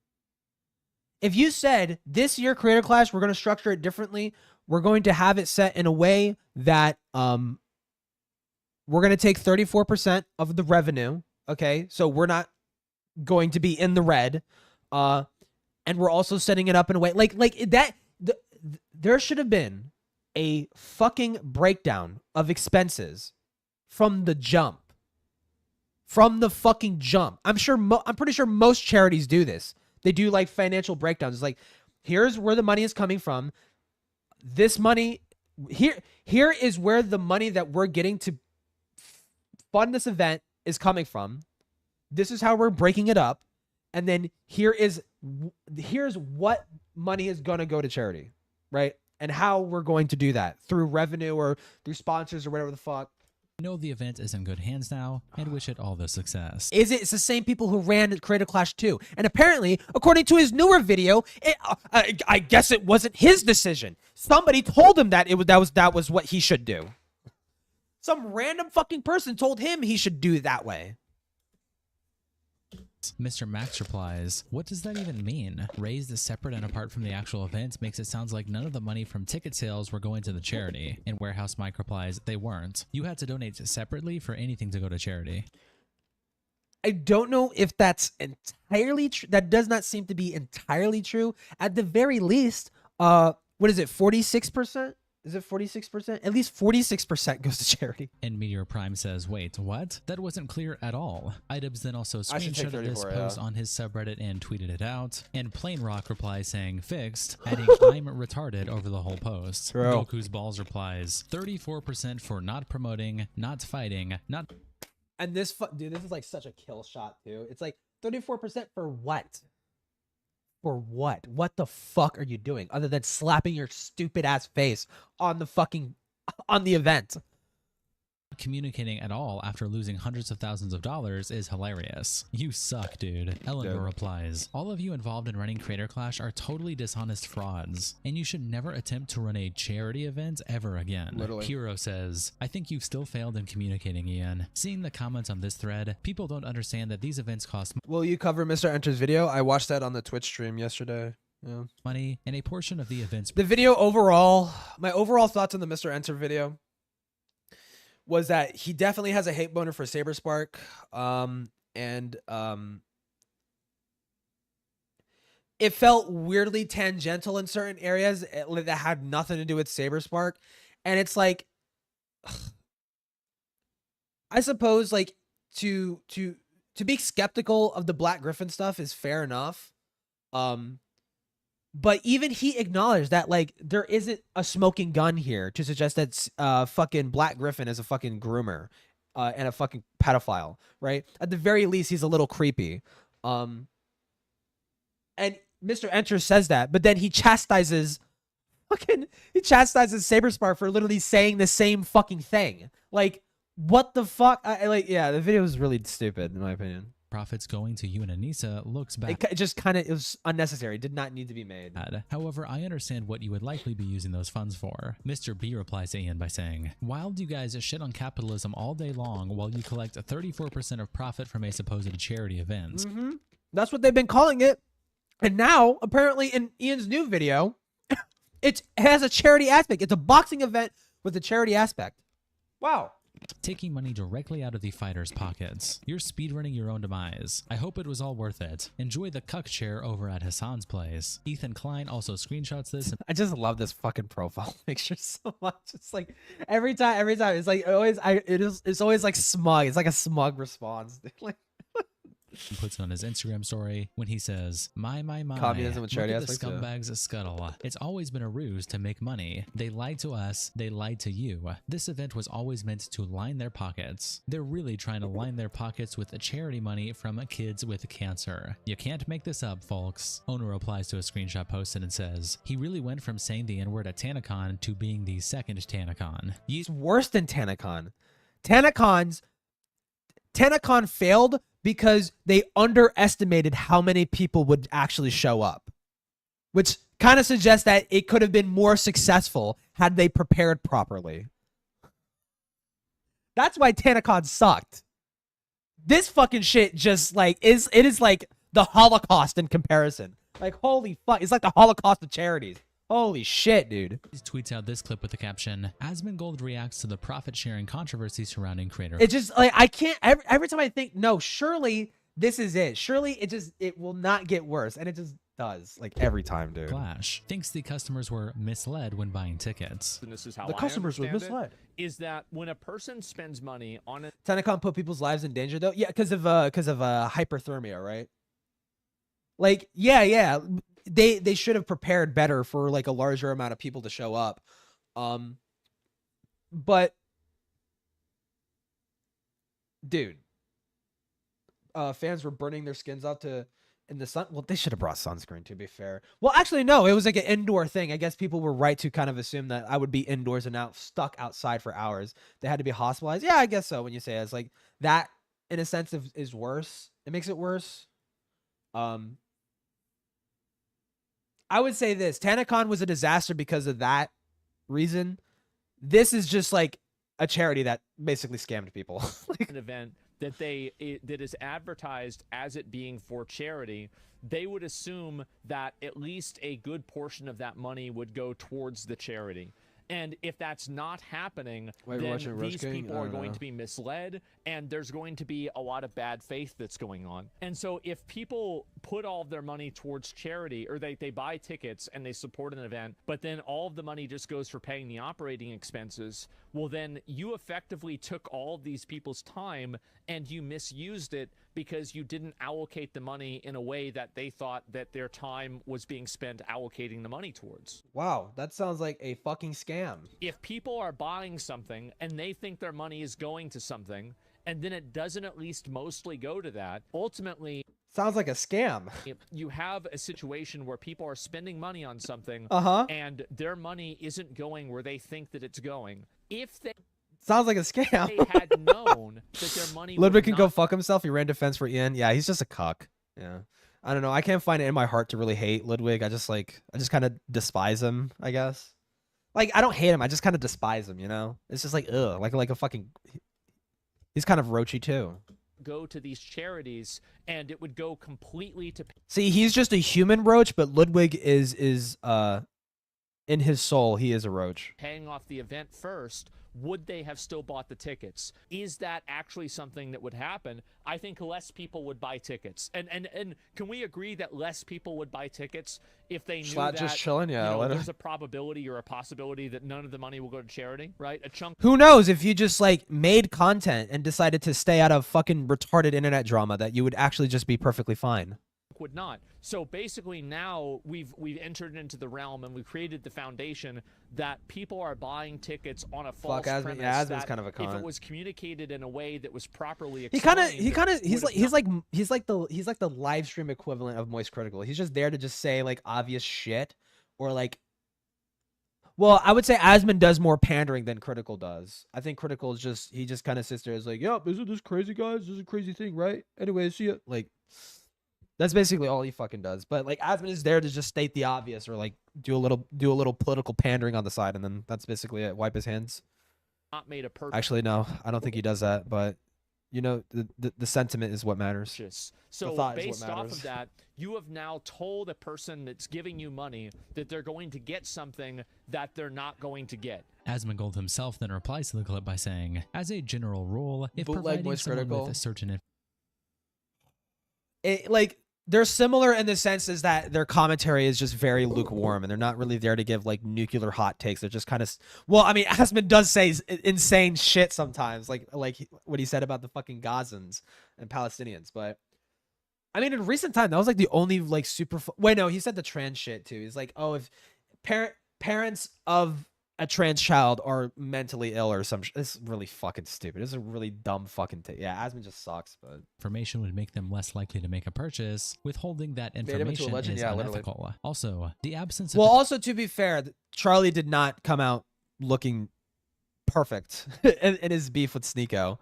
If you said, this year Creator Clash, we're going to structure it differently. We're going to have it set in a way that we're going to take 34% of the revenue. Okay, so we're not going to be in the red. And we're also setting it up in a way there should have been a fucking breakdown of expenses from the jump. From the fucking jump. I'm pretty sure most charities do this. They do financial breakdowns. It's here's where the money is coming from. This money here is where the money that we're getting to fund this event is coming from. This is how we're breaking it up. And then here's what money is going to go to charity, right? And how we're going to do that through revenue or through sponsors or whatever the fuck. Know the event is in good hands now and wish it all the success. It's the same people who ran Creator Clash 2. And apparently, according to his newer video, I guess it wasn't his decision. Somebody told him that that was what he should do. Some random fucking person told him he should do it that way. Mr. Max replies, what does that even mean? Raised separate and apart from the actual event makes it sound like none of the money from ticket sales were going to the charity. And Warehouse Mike replies, they weren't. You had to donate separately for anything to go to charity. I don't know if that's entirely true. That does not seem to be entirely true. At the very least, what is it, 46%? Is it 46%? At least 46% goes to charity. And Meteor Prime says, wait, what? That wasn't clear at all. idubbbz then also screenshotted this post on his subreddit and tweeted it out. And Plain Rock replies saying, fixed, adding I'm retarded over the whole post. True. Goku's Balls replies, 34% for not promoting, not fighting, not... And this, dude, this is like such a kill shot too. It's like 34% for what? For what? What the fuck are you doing other than slapping your stupid ass face on the fucking, on the event? Communicating at all after losing hundreds of thousands of dollars is hilarious. You suck, dude. Eleanor replies, all of you involved in running Creator Clash are totally dishonest frauds, and you should never attempt to run a charity event ever again. Literally. Hero says, I think you've still failed in communicating, Ian. Seeing the comments on this thread, people don't understand that these events cost Will you cover Mr. Enter's video? I watched that on the Twitch stream yesterday. Yeah. money, and a portion of the events... The video overall, my overall thoughts on the Mr. Enter video was that he definitely has a hate boner for Saberspark. It felt weirdly tangential in certain areas that had nothing to do with Saberspark. And it's like, I suppose like to be skeptical of the Black Griffin stuff is fair enough. But even he acknowledged that, like, there isn't a smoking gun here to suggest that fucking Black Griffin is a fucking groomer and a fucking pedophile, right? At the very least, he's a little creepy. And Mr. Enter says that, but then he chastises Saberspark for literally saying the same fucking thing. Like, what the fuck? Yeah, the video was really stupid, in my opinion. Profits going to you and Anissa looks back. It just kind of, it was unnecessary. It did not need to be made. However, I understand what you would likely be using those funds for. Mr. B replies to Ian by saying, wild you guys shit on capitalism all day long while you collect 34% of profit from a supposed charity event. Mm-hmm. That's what they've been calling it. And now, apparently in Ian's new video, it has a charity aspect. It's a boxing event with a charity aspect. Wow. Taking money directly out of the fighters' pockets. You're speedrunning your own demise. I hope it was all worth it. Enjoy the cuck chair over at Hassan's place. Ethan Klein also screenshots this. I just love this fucking profile picture so much. It's like every time it's like it's always like smug. It's like a smug response. Like puts it on his Instagram story when he says, my, communism with charity look at the aspects, scumbags scuttle. It's always been a ruse to make money. They lied to us. They lied to you. This event was always meant to line their pockets. They're really trying to line their pockets with charity money from kids with cancer. You can't make this up, folks. Owner replies to a screenshot posted and says, he really went from saying the N-word at TanaCon to being the second TanaCon. It's worse than TanaCon. TanaCon failed because they underestimated how many people would actually show up, which kind of suggests that it could have been more successful had they prepared properly. That's why TanaCon sucked. This fucking shit just like it is like the Holocaust in comparison. Like, holy fuck, it's like the Holocaust of charities. Holy shit, dude. He tweets out this clip with the caption, Asmongold reacts to the profit-sharing controversy surrounding Creator. It's just like, I can't, every time I think, no, surely this is it. Surely it will not get worse. And it just does, like every time, dude. Clash thinks the customers were misled when buying tickets. And this is how The customers were misled. Is that when a person spends money on it? TanaCon put people's lives in danger though? Yeah, because of hyperthermia, right? Like, yeah. They should have prepared better for like a larger amount of people to show up. But dude, fans were burning their skins off to in the sun. Well, they should have brought sunscreen, to be fair. Well, actually, no. It was like an indoor thing. I guess people were right to kind of assume that I would be indoors and out stuck outside for hours. They had to be hospitalized. Yeah, I guess so. When you say it, it's like that, in a sense, is worse. It makes it worse. I would say this: TanaCon was a disaster because of that reason. This is just like a charity that basically scammed people. An event that that is advertised as it being for charity, they would assume that at least a good portion of that money would go towards the charity. And if that's not happening, then these people are going to be misled, and there's going to be a lot of bad faith that's going on. And so if people put all of their money towards charity, or they buy tickets and they support an event, but then all of the money just goes for paying the operating expenses, well, then you effectively took all of these people's time and you misused it because you didn't allocate the money in a way that they thought that their time was being spent allocating the money towards. Wow, that sounds like a fucking scam. If people are buying something and they think their money is going to something, and then it doesn't at least mostly go to that, ultimately... Sounds like a scam. You have a situation where people are spending money on something, and their money isn't going where they think that it's going. If they... Sounds like a scam. They had known that their money Ludwig can go fuck himself. He ran defense for Ian. Yeah, he's just a cuck. Yeah. I don't know. I can't find it in my heart to really hate Ludwig. I just kind of despise him, I guess. Like, I don't hate him. I just kind of despise him, you know? It's just like, ugh. Like a fucking... He's kind of roachy, too. Go to these charities, and it would go completely to... See, he's just a human roach, but Ludwig is in his soul, he is a roach. Paying off the event first, would they have still bought the tickets? Is that actually something that would happen? I think less people would buy tickets. And can we agree that less people would buy tickets if they knew that just chilling? Yeah, you know, there's a probability or a possibility that none of the money will go to charity, right? A chunk. Who knows if you just like made content and decided to stay out of fucking retarded internet drama, that you would actually just be perfectly fine. Would not. So basically now we've entered into the realm and we've created the foundation that people are buying tickets on a false premise. Yeah, Asmon's kind of a con. If it was communicated in a way that was properly he's like the live stream equivalent of Moist Critical. He's just there to just say like obvious shit, or like, well, I would say Asmon does more pandering than Critical does. I think Critical is just, he just kind of sits there as like, yep, isn't this crazy, guys? This is a crazy thing, right? Anyway, see ya. Like, that's basically all he fucking does. But like Asmon is there to just state the obvious, or like do a little political pandering on the side, and then that's basically it. Wipe his hands. Not made a purchase. Actually, no, I don't think he does that. But you know, the sentiment is what matters. So based off of that, you have now told a person that's giving you money that they're going to get something that they're not going to get. Asmongold himself then replies to the clip by saying, as a general rule, if Bootleg providing someone Critical. with a certain... They're similar in the sense is that their commentary is just very lukewarm, and they're not really there to give like nuclear hot takes. They're just kind of, well, I mean, Asmon does say insane shit sometimes, like what he said about the fucking Gazans and Palestinians. But I mean, in recent time, that was like the only like super. Wait, no, he said the trans shit too. He's like, oh, if parents of a trans child are mentally ill or some it's really fucking stupid. It's a really dumb fucking thing. Yeah, Asmon just sucks, but information would make them less likely to make a purchase. Withholding that information is unethical. Also, the absence of... Well, also, to be fair, Charlie did not come out looking perfect in his beef with Sneeko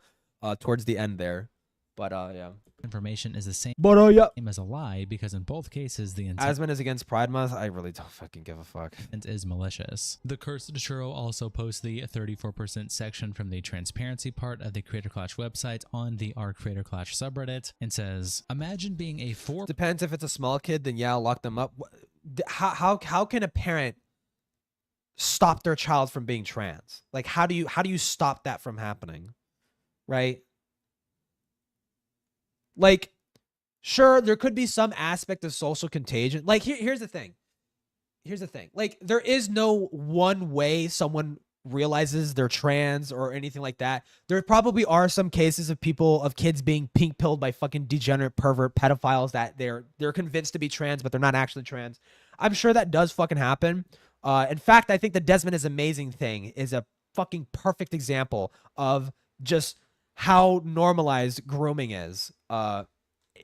towards the end there. But, yeah. Information is the same, yeah, as a lie, because in both cases the intent Asmon is against Pride Month. I really don't fucking give a fuck. Is malicious. The Cursed Churro also posts the 34% section from the transparency part of the Creator Clash website on the r Creator Clash subreddit and says, imagine being a depends if it's a small kid, then yeah, I'll lock them up. How can a parent stop their child from being trans? Like, how do you stop that from happening? Right? Like, sure, there could be some aspect of social contagion. Like, here's the thing. Like, there is no one way someone realizes they're trans or anything like that. There probably are some cases of kids being pink pilled by fucking degenerate pervert pedophiles that they're convinced to be trans, but they're not actually trans. I'm sure that does fucking happen. In fact, I think the Desmond is Amazing thing is a fucking perfect example of just how normalized grooming is.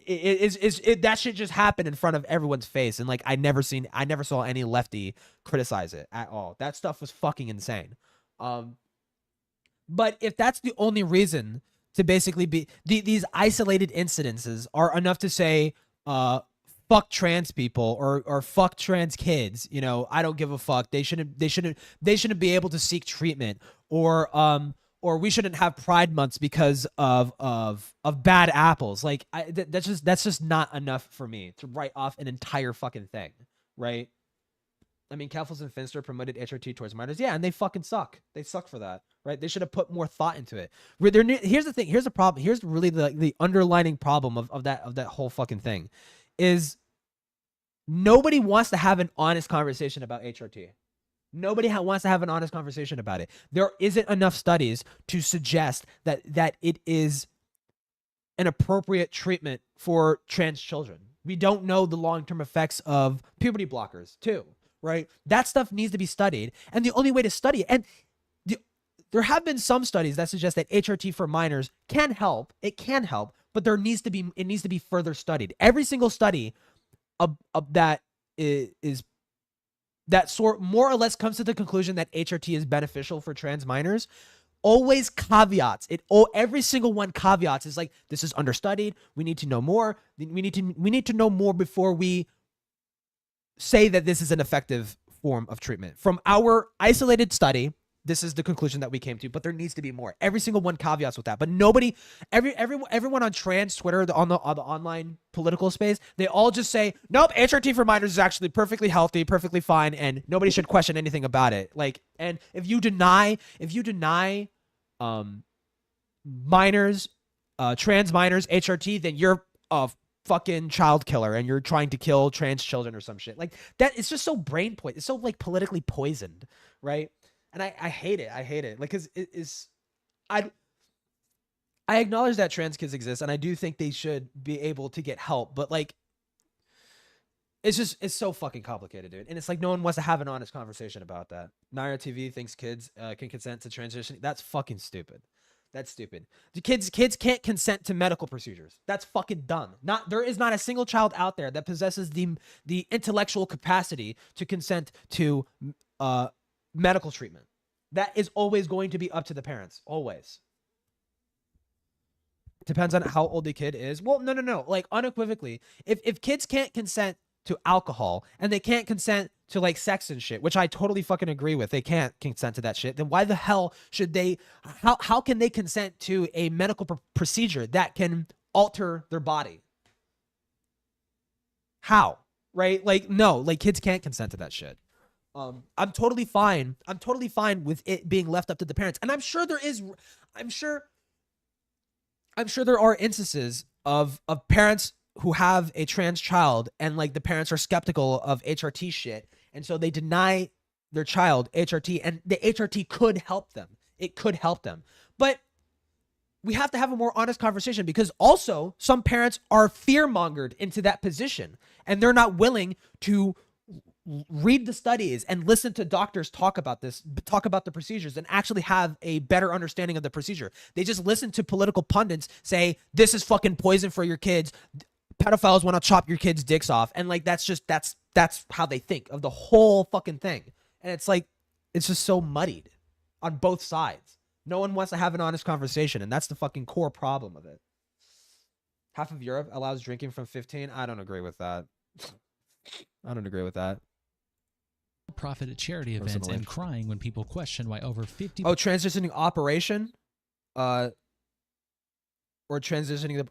that shit just happened in front of everyone's face, and like I never saw any lefty criticize it at all. That stuff was fucking insane. But if that's the only reason to basically be these isolated incidences are enough to say fuck trans people or fuck trans kids, you know, I don't give a fuck. They shouldn't be able to seek treatment, or we shouldn't have Pride months because of bad apples. Like that's just not enough for me to write off an entire fucking thing, right? I mean, Keffels and Finster promoted HRT towards minors. Yeah, and they fucking suck. They suck for that, right? They should have put more thought into it. Here's the thing. Here's the problem. Here's really the underlining problem of that whole fucking thing is nobody wants to have an honest conversation about HRT. Nobody wants to have an honest conversation about it. There isn't enough studies to suggest that it is an appropriate treatment for trans children. We don't know the long-term effects of puberty blockers, too. Right? That stuff needs to be studied. And the only way to study it, and there have been some studies that suggest that HRT for minors can help. It can help, but it needs to be further studied. Every single study of that is that sort more or less comes to the conclusion that HRT is beneficial for trans minors. Always caveats it. Every single one caveats is like, this is understudied. We need to know more. We need to know more before we say that this is an effective form of treatment. From our isolated study, this is the conclusion that we came to, but there needs to be more. Every single one caveats with that, but nobody, everyone on trans Twitter, on the online political space, they all just say, nope, HRT for minors is actually perfectly healthy, perfectly fine, and nobody should question anything about it. Like, and if you deny minors, trans minors HRT, then you're fucking child killer and you're trying to kill trans children or some shit like that. It's just so it's so like politically poisoned, right? And I hate it. Like, cause it is, I acknowledge that trans kids exist and I do think they should be able to get help, but like, it's so fucking complicated, dude. And it's like, no one wants to have an honest conversation about that. Naira TV thinks kids can consent to transition. That's fucking stupid. That's stupid. The kids can't consent to medical procedures. That's fucking dumb. There is not a single child out there that possesses the intellectual capacity to consent to medical treatment. That is always going to be up to the parents. Always. Depends on how old the kid is. Well, no. Like unequivocally, if kids can't consent to alcohol and they can't consent to like sex and shit, which I totally fucking agree with, they can't consent to that shit, then why the hell should they, how can they consent to a medical procedure that can alter their body? How? Right? Like, no, like kids can't consent to that shit. I'm totally fine with it being left up to the parents. And I'm sure there are instances of parents who have a trans child and like the parents are skeptical of HRT shit. And so they deny their child HRT, and the HRT could help them. It could help them. But we have to have a more honest conversation because also some parents are fear-mongered into that position and they're not willing to read the studies and listen to doctors talk about the procedures and actually have a better understanding of the procedure. They just listen to political pundits say, this is fucking poison for your kids. Pedophiles want to chop your kids' dicks off. And like, that's how they think of the whole fucking thing. And it's like, it's just so muddied on both sides. No one wants to have an honest conversation. And that's the fucking core problem of it. Half of Europe allows drinking from 15. I don't agree with that. Profit at charity events Personally. and crying when people question why over 50. Oh, transitioning operation? Or transitioning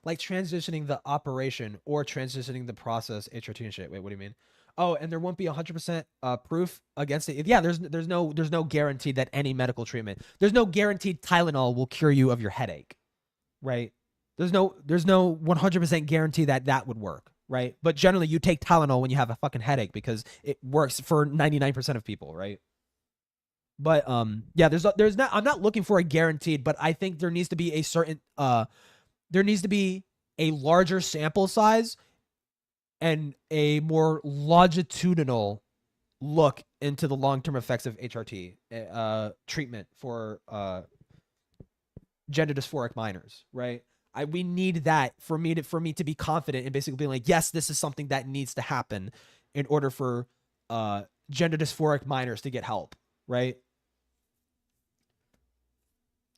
transitioning the operation or transitioning the process, HRT and shit. Wait, what do you mean? Oh, and there won't be 100% proof against it. Yeah, there's no guarantee that any medical treatment. There's no guaranteed Tylenol will cure you of your headache, right? There's no 100% guarantee that would work, right? But generally, you take Tylenol when you have a fucking headache because it works for 99% of people, right? But yeah, there's not. I'm not looking for a guaranteed, but I think there needs to be a certain there needs to be a larger sample size and a more longitudinal look into the long-term effects of HRT treatment for gender dysphoric minors, right? We need that for me to be confident and basically being like, yes, this is something that needs to happen in order for gender dysphoric minors to get help, right?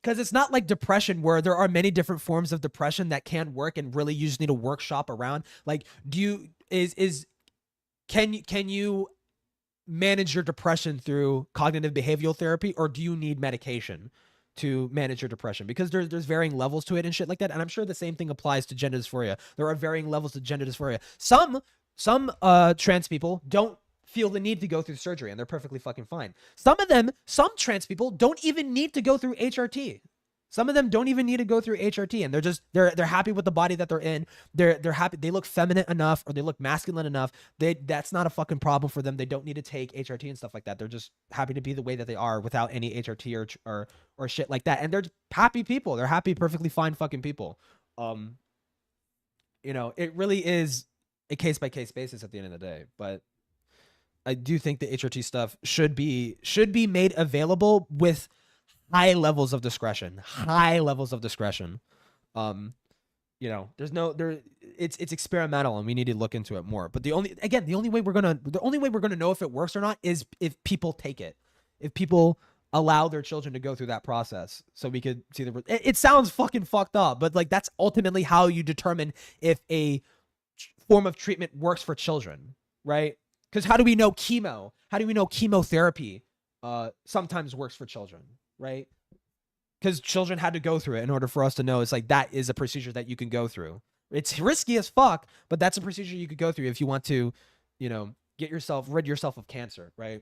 Because it's not like depression where there are many different forms of depression that can work and really you just need a workshop around. Like, can you manage your depression through cognitive behavioral therapy, or do you need medication to manage your depression? Because there's varying levels to it and shit like that. And I'm sure the same thing applies to gender dysphoria. There are varying levels to gender dysphoria. Some trans people don't feel the need to go through surgery and they're perfectly fucking fine. Some trans people don't even need to go through HRT. Some of them don't even need to go through HRT, and they're happy with the body that they're in. They're happy. They look feminine enough, or they look masculine enough. That's not a fucking problem for them. They don't need to take HRT and stuff like that. They're just happy to be the way that they are without any HRT or shit like that. And they're happy people. They're happy, perfectly fine fucking people. It really is a case by case basis at the end of the day. But I do think the HRT stuff should be made available with high levels of discretion. It's experimental and we need to look into it more. But the only way we're gonna know if it works or not is if people take it. If people allow their children to go through that process, so we could see it sounds fucking fucked up, but like that's ultimately how you determine if a form of treatment works for children, right? Because how do we know chemotherapy sometimes works for children? Right? Because children had to go through it in order for us to know it's like that is a procedure that you can go through. It's risky as fuck, but that's a procedure you could go through if you want to, rid yourself of cancer, right?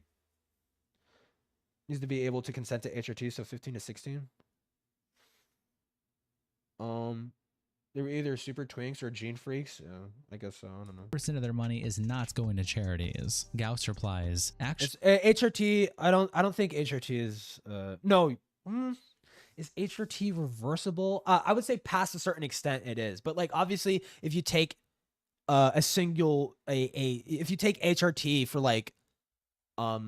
Needs to be able to consent to HRT, so 15 to 16. They were either super twinks or gene freaks. Yeah, I guess so. I don't know. % of their money is not going to charities. Gauss replies, actually, HRT. I don't think HRT is. No. Is HRT reversible? I would say past a certain extent it is, but like obviously if you take if you take HRT for like I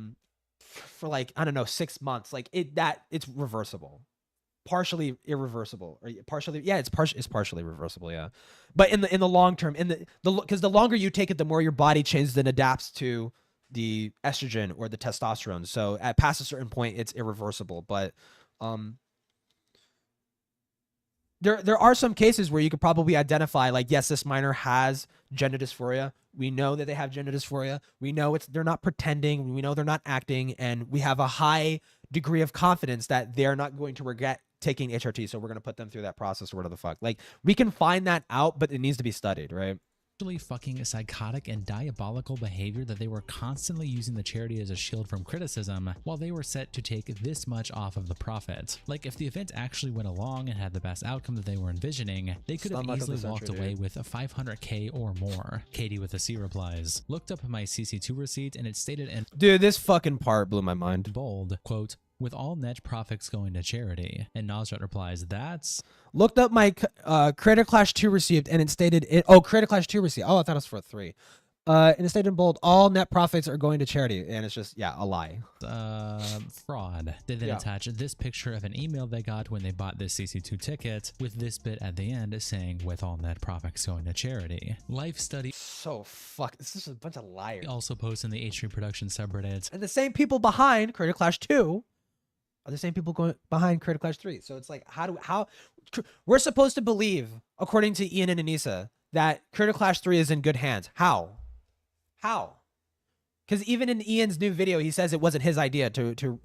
don't know 6 months, like it's reversible. Partially irreversible, or partially, yeah, it's partially reversible, yeah. But in the long term, because the longer you take it, the more your body changes and adapts to the estrogen or the testosterone. So at past a certain point, it's irreversible. But there are some cases where you could probably identify, like, yes, this minor has gender dysphoria. We know that they have gender dysphoria. We know they're not pretending. We know they're not acting, and we have a high degree of confidence that they're not going to regret taking HRT, so we're going to put them through that process or whatever the fuck. Like, we can find that out, but it needs to be studied, right? Fucking psychotic and diabolical behavior that they were constantly using the charity as a shield from criticism while they were set to take this much off of the profit. Like, if the event actually went along and had the best outcome that they were envisioning, they could have easily walked away with $500K or more. Katie with a C replies, looked up my CC2 receipt and it stated in— Dude, this fucking part blew my mind. Bold, quote, with all net profits going to charity. And Nasrat replies, that's— Looked up my Creator Clash 2 receipt and it stated Creator Clash 2 receipt. Oh, I thought it was for 3. And it stated in bold, all net profits are going to charity. And it's just, yeah, a lie. Fraud. They then attach this picture of an email they got when they bought this CC2 ticket with this bit at the end saying, with all net profits going to charity. Life study. So fuck. This is a bunch of liars. Also posts in the H3 production subreddit. And the same people behind Creator Clash 2 are the same people going behind Creator Clash 3. So it's like, how we're supposed to believe, according to Ian and Anissa, that Creator Clash 3 is in good hands. How? Because even in Ian's new video, he says it wasn't his idea to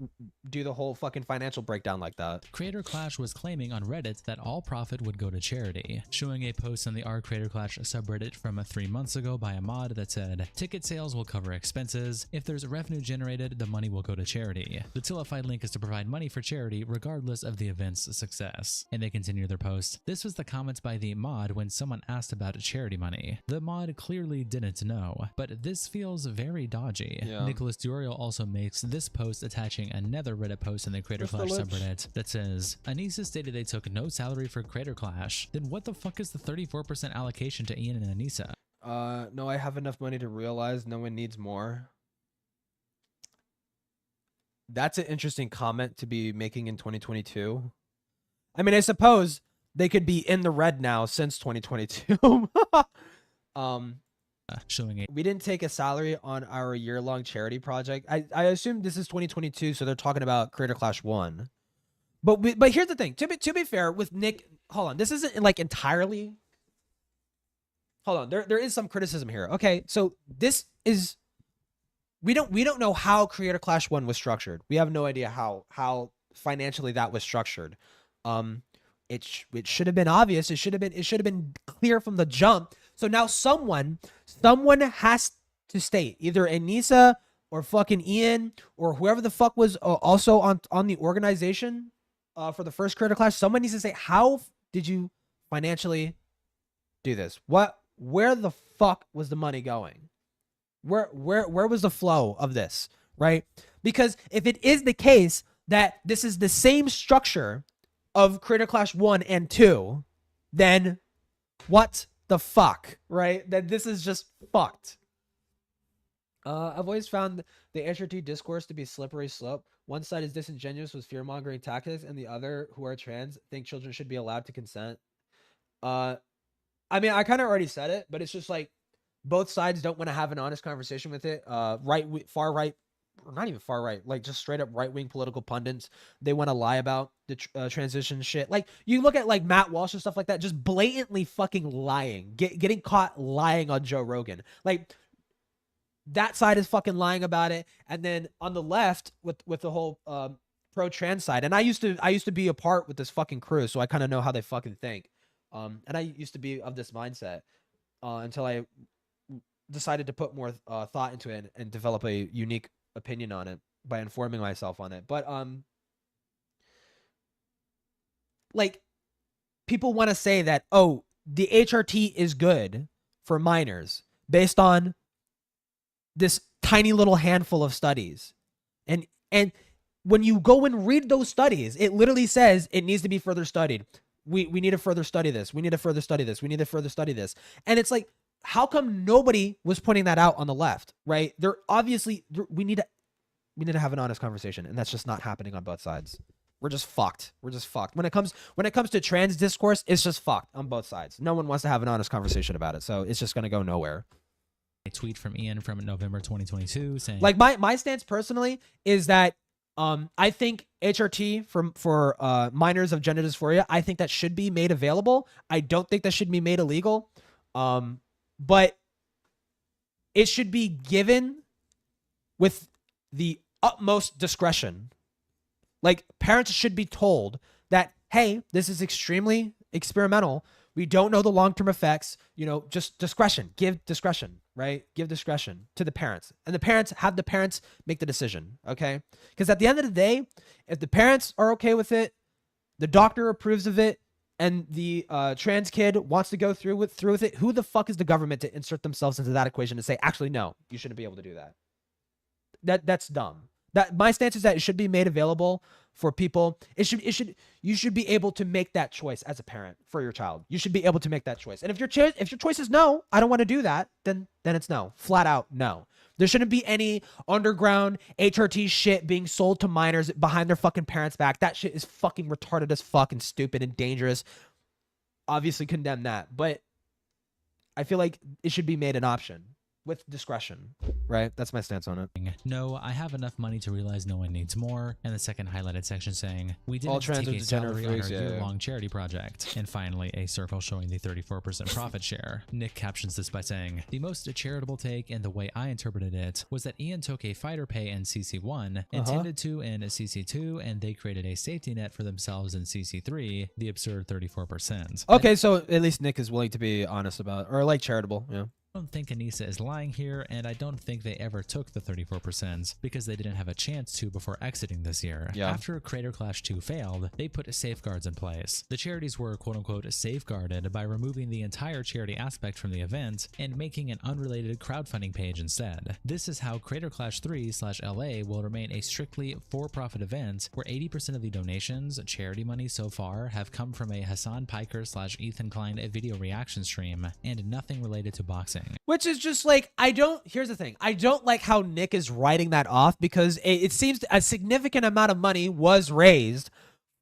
do the whole fucking financial breakdown like that. Creator Clash was claiming on Reddit that all profit would go to charity, showing a post on the r Creator Clash subreddit from 3 months ago by a mod that said, ticket sales will cover expenses. If there's revenue generated, the money will go to charity. The Tillified link is to provide money for charity regardless of the event's success. And they continue their post. This was the comments by the mod when someone asked about charity money. The mod clearly didn't know, but this feels very dodgy. Yeah. Nicholas Duriel also makes this post attaching another Reddit post in the Creator Clash subreddit that says, Anissa stated they took no salary for Creator Clash. Then what the fuck is the 34% allocation to Ian and Anissa? No, I have enough money to realize no one needs more. That's an interesting comment to be making in 2022. I mean, I suppose they could be in the red now since 2022. Showing We didn't take a salary on our year-long charity project. I assume this is 2022, so they're talking about Creator Clash 1. But here's the thing. To be fair, with Nick, hold on. This isn't like entirely. Hold on. There is some criticism here. Okay, so this is. We don't know how Creator Clash 1 was structured. We have no idea how financially that was structured. It should have been obvious. It should have been clear from the jump. So now someone has to state, either Anissa or fucking Ian or whoever the fuck was also on the organization for the first Creator Clash. Someone needs to say, how did you financially do this? Where the fuck was the money going? Where was the flow of this, right? Because if it is the case that this is the same structure of Creator Clash 1 and 2, then what the fuck, right? Then this is just fucked. I've always found the HRT discourse to be slippery slope. One side is disingenuous with fear-mongering tactics, and the other, who are trans, think children should be allowed to consent. I mean, I kind of already said it, but it's just like both sides don't want to have an honest conversation with it. Far right, or not even far right, like just straight up right-wing political pundits, they want to lie about the transition shit. Like you look at like Matt Walsh and stuff like that, just blatantly fucking lying, getting caught lying on Joe Rogan. Like that side is fucking lying about it. And then on the left with the whole pro-trans side, and I used to be a part with this fucking crew, so I kind of know how they fucking think. And I used to be of this mindset until I decided to put more thought into it and develop a unique opinion on it by informing myself on it. But like people want to say that, oh, the HRT is good for minors based on this tiny little handful of studies. And when you go and read those studies, it literally says it needs to be further studied. We need to further study this. We need to further study this. We need to further study this. And it's like, how come nobody was pointing that out on the left, right? They're obviously, we need to have an honest conversation, and that's just not happening on both sides. We're just fucked. We're just fucked. When it comes to trans discourse, it's just fucked on both sides. No one wants to have an honest conversation about it, so it's just gonna go nowhere. A tweet from Ian from November 2022 saying, like my stance personally is that I think HRT for minors of gender dysphoria, I think that should be made available. I don't think that should be made illegal. But it should be given with the utmost discretion. Like parents should be told that, hey, this is extremely experimental. We don't know the long-term effects, just discretion, give discretion, right? Give discretion to the parents, and have the parents make the decision. Okay. Because at the end of the day, if the parents are okay with it, the doctor approves of it, and the trans kid wants to go through with it, who the fuck is the government to insert themselves into that equation and say, actually, no, you shouldn't be able to do that. That's dumb. My stance is that it should be made available for people. You should be able to make that choice as a parent for your child. You should be able to make that choice. And if your choice is no, I don't want to do that, then it's no. Flat out no. There shouldn't be any underground HRT shit being sold to minors behind their fucking parents' back. That shit is fucking retarded as fuck and stupid and dangerous. Obviously condemn that. But I feel like it should be made an option with discretion, right? That's my stance on it. No, I have enough money to realize no one needs more. And the second highlighted section saying, we didn't take a salary on our year-long charity project. And finally, a circle showing the 34% profit share. Nick captions this by saying, the most charitable take, and the way I interpreted it, was that Ian took a fighter pay in CC1, intended to in CC2, and they created a safety net for themselves in CC3, the absurd 34%. Okay, so at least Nick is willing to be honest about, or like charitable, yeah. I don't think Anissa is lying here, and I don't think they ever took the 34% because they didn't have a chance to before exiting this year. Yeah. After Creator Clash 2 failed, they put safeguards in place. The charities were quote-unquote safeguarded by removing the entire charity aspect from the event and making an unrelated crowdfunding page instead. This is how Creator Clash 3/LA will remain a strictly for-profit event where 80% of the donations, charity money so far, have come from a Hassan Piker/Ethan Klein video reaction stream and nothing related to boxing. Which is just like, here's the thing. I don't like how Nick is writing that off because it seems a significant amount of money was raised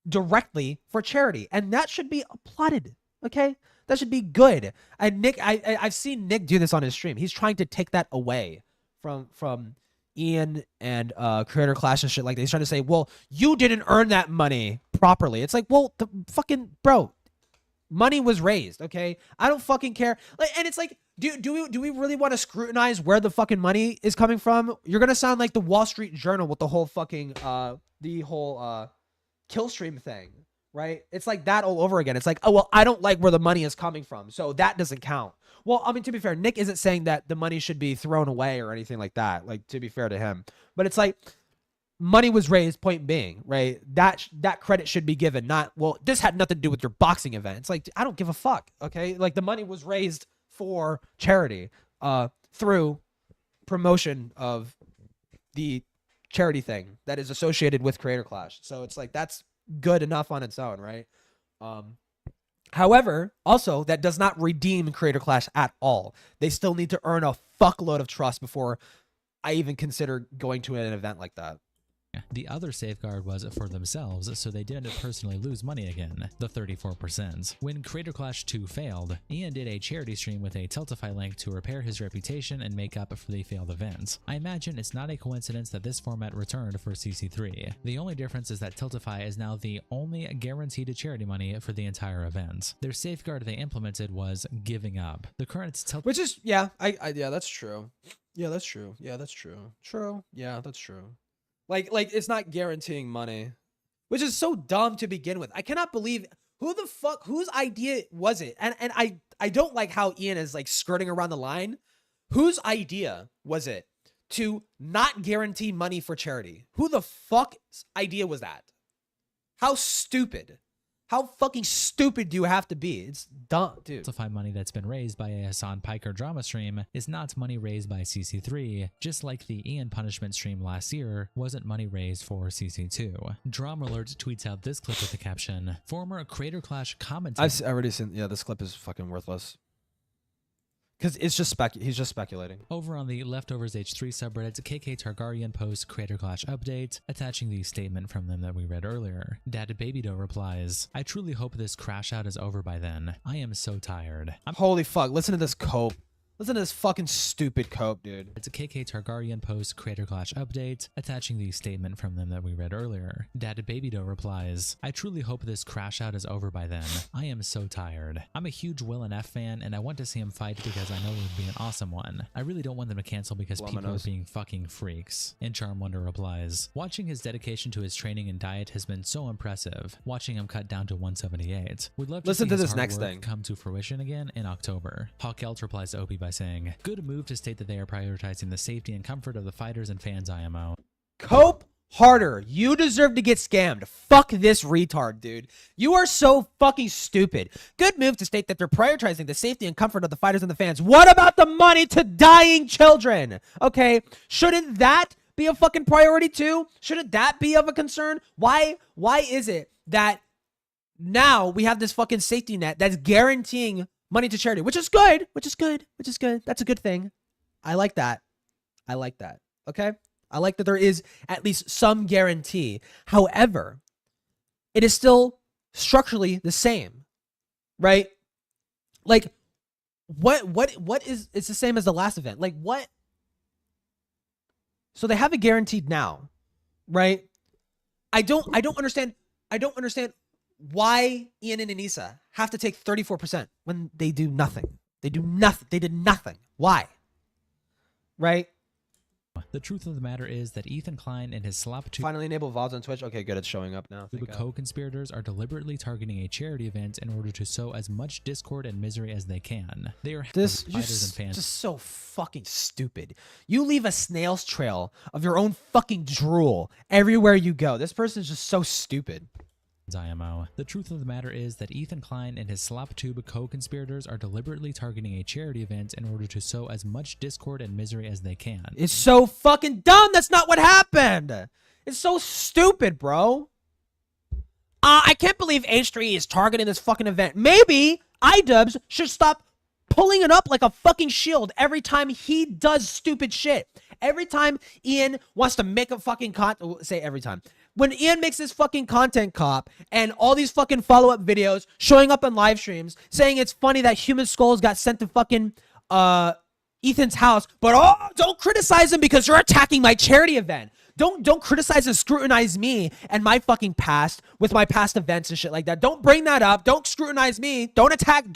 directly for charity, and that should be applauded. Okay, that should be good. And Nick, I've seen Nick do this on his stream. He's trying to take that away from Ian and Creator Clash and shit like that. He's trying to say, well, you didn't earn that money properly. It's like, well, the fucking bro, money was raised. Okay, I don't fucking care. Like, and it's like, do we really want to scrutinize where the fucking money is coming from? You're gonna sound like the Wall Street Journal with the whole fucking kill stream thing, right? It's like that all over again. It's like, oh, well, I don't like where the money is coming from, so that doesn't count. Well, I mean, to be fair, Nick isn't saying that the money should be thrown away or anything like that, like, to be fair to him. But it's like, money was raised, point being, right? That credit should be given, not, well, this had nothing to do with your boxing event. It's like, I don't give a fuck, okay? Like, the money was raised for charity through promotion of the charity thing that is associated with Creator Clash. So it's like, that's good enough on its own, right? However, also, that does not redeem Creator Clash at all. They still need to earn a fuckload of trust before I even consider going to an event like that. The other safeguard was for themselves, so they didn't personally lose money again, the 34%. When Creator Clash 2 failed, Ian did a charity stream with a Tiltify link to repair his reputation and make up for the failed events. I imagine it's not a coincidence that this format returned for CC3. The only difference is that Tiltify is now the only guaranteed charity money for the entire event. Their safeguard they implemented was giving up. The current Tiltify, which is, yeah, yeah, that's true. Yeah, that's true. Yeah, that's true. True. Yeah, that's true. Like it's not guaranteeing money, which is so dumb to begin with. I cannot believe whose idea was it? And I don't like how Ian is like skirting around the line. Whose idea was it to not guarantee money for charity? Who the fuck's idea was that? How stupid. How fucking stupid do you have to be? It's dumb, dude. Tiltify money that's been raised by a Hassan Piker drama stream is not money raised by CC3, just like the Ian punishment stream last year wasn't money raised for CC2. Drama Alert tweets out this clip with the caption, former Creator Clash commentator. I've already seen, yeah, this clip is fucking worthless. Because it's just he's just speculating. Over on the Leftovers H3 subreddit, KK Targaryen posts Creator Clash update, attaching the statement from them that we read earlier. Dad Babydo replies, I truly hope this crash out is over by then. I am so tired. Holy fuck, listen to this cope. Listen to this fucking stupid cope, dude. It's a KK Targaryen post Creator Clash update, attaching the statement from them that we read earlier. Dad Babydo replies, I truly hope this crash out is over by then. I am so tired. I'm a huge Will and F fan, and I want to see him fight because I know it would be an awesome one. I really don't want them to cancel because people are being fucking freaks. And Charm Wonder replies, watching his dedication to his training and diet has been so impressive. Watching him cut down to 178. Would love to listen see to his this hard next work thing come to fruition again in October. Hawkelt replies to Opie by saying, good move to state that they are prioritizing the safety and comfort of the fighters and fans IMO. Cope harder. You deserve to get scammed. Fuck this retard, dude. You are so fucking stupid. Good move to state that they're prioritizing the safety and comfort of the fighters and the fans. What about the money to dying children? Okay, shouldn't that be a fucking priority too? Shouldn't that be of a concern? Why is it that now we have this fucking safety net that's guaranteeing money to charity, which is good. That's a good thing. I like that. Okay? I like that there is at least some guarantee. However, it is still structurally the same, right? Like, what is, it's the same as the last event. Like, what? So they have it guaranteed now, right? I don't understand why Ian and Anissa have to take 34% when they do nothing. They did nothing. Why? Right? The truth of the matter is that Ethan Klein and his slop finally enable VODs on Twitch. Okay, good. It's showing up now. The co-conspirators are deliberately targeting a charity event in order to sow as much discord and misery as they can. They are fighters and fans. Just so fucking stupid. You leave a snail's trail of your own fucking drool everywhere you go. This person is just so stupid. IMO. The truth of the matter is that Ethan Klein and his SlopTube co-conspirators are deliberately targeting a charity event in order to sow as much discord and misery as they can. It's so fucking dumb. That's not what happened. It's so stupid, bro. I can't believe H3 is targeting this fucking event. Maybe idubbbz should stop pulling it up like a fucking shield every time he does stupid shit. Every time Ian wants to make a fucking say every time. When Ian makes this fucking content cop and all these fucking follow-up videos showing up on live streams saying it's funny that human skulls got sent to fucking Ethan's house, but don't criticize him because you're attacking my charity event. Don't criticize and scrutinize me and my fucking past with my past events and shit like that. Don't bring that up. Don't scrutinize me. Don't attack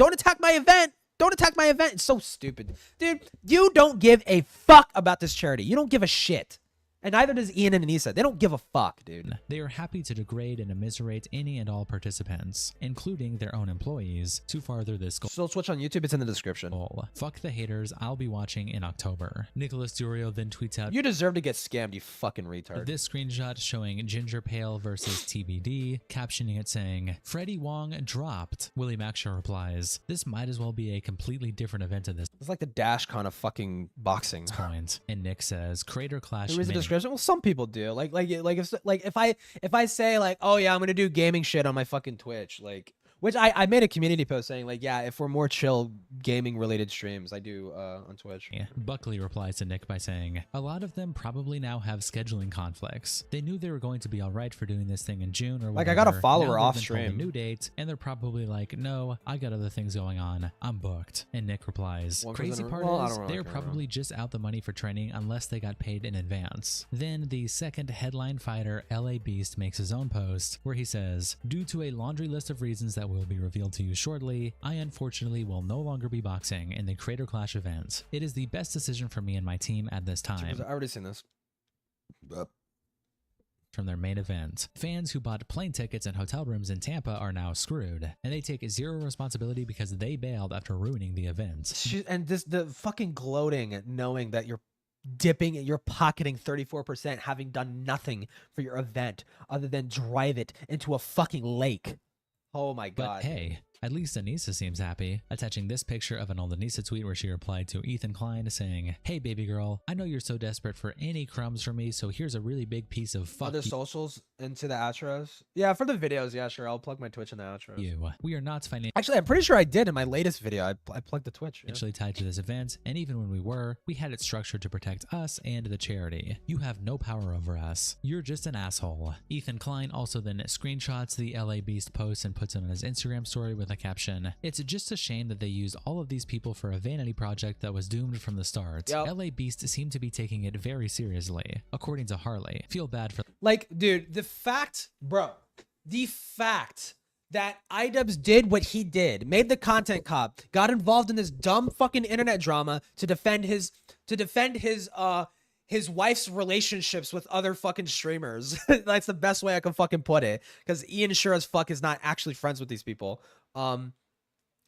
my event. Don't attack my event. It's so stupid. Dude, you don't give a fuck about this charity. You don't give a shit. And neither does Ian and Anissa. They don't give a fuck, dude. They are happy to degrade and immiserate any and all participants, including their own employees, to further this goal. So switch on YouTube. It's in the description. Fuck the haters. I'll be watching in October. Nicholas Durio then tweets out, "You deserve to get scammed, you fucking retard." This screenshot showing Ginger Pale versus TBD, captioning it saying, Freddie Wong dropped. Willie Mackshaw replies, this might as well be a completely different event at this It's like the Dash Con of fucking boxing. point. And Nick says, Creator Clash There is a Mini. description. Well, some people do. If I say like, oh yeah, I'm gonna do gaming shit on my fucking Twitch, like, which I made a community post saying like, yeah, if we're more chill gaming related streams, I do on Twitch. Yeah. Buckley replies to Nick by saying, a lot of them probably now have scheduling conflicts. They knew they were going to be all right for doing this thing in June or whatever. Like, I got a follower Now off they've been told stream. a new date, and they're probably like, no, I got other things going on. I'm booked. And Nick replies, One crazy person- part well, I is don't really they're care. probably just out the money for training unless they got paid in advance. Then the second headline fighter, LA Beast, makes his own post where he says, due to a laundry list of reasons that will be revealed to you shortly, I unfortunately will no longer be boxing in the Creator Clash event. It is the best decision for me and my team at this time. I already seen this. From their main event. Fans who bought plane tickets and hotel rooms in Tampa are now screwed, and they take zero responsibility because they bailed after ruining the event. And the fucking gloating at knowing that you're pocketing 34%, having done nothing for your event other than drive it into a fucking lake. Oh my god. But hey, at least Anissa seems happy, attaching this picture of an old Anissa tweet where she replied to Ethan Klein saying, hey baby girl, I know you're so desperate for any crumbs from me, so here's a really big piece of fuck Other socials into the outros? Yeah, for the videos, yeah, sure. I'll plug my Twitch in the outros. you. We are not financially Actually, I'm pretty sure I did in my latest video. I plugged the Twitch. Yeah. tied to this event, and even when we were, we had it structured to protect us and the charity. You have no power over us. You're just an asshole. Ethan Klein also then screenshots the LA Beast post and puts it on his Instagram story with a caption, it's just a shame that they used all of these people for a vanity project that was doomed from the start. Yep. LA Beast seemed to be taking it very seriously. According to Harley, feel bad for Like, dude, the fact that idubbbz did what he did, made the content cop, got involved in this dumb fucking internet drama to defend his wife's relationships with other fucking streamers. That's the best way I can fucking put it. Because Ian sure as fuck is not actually friends with these people.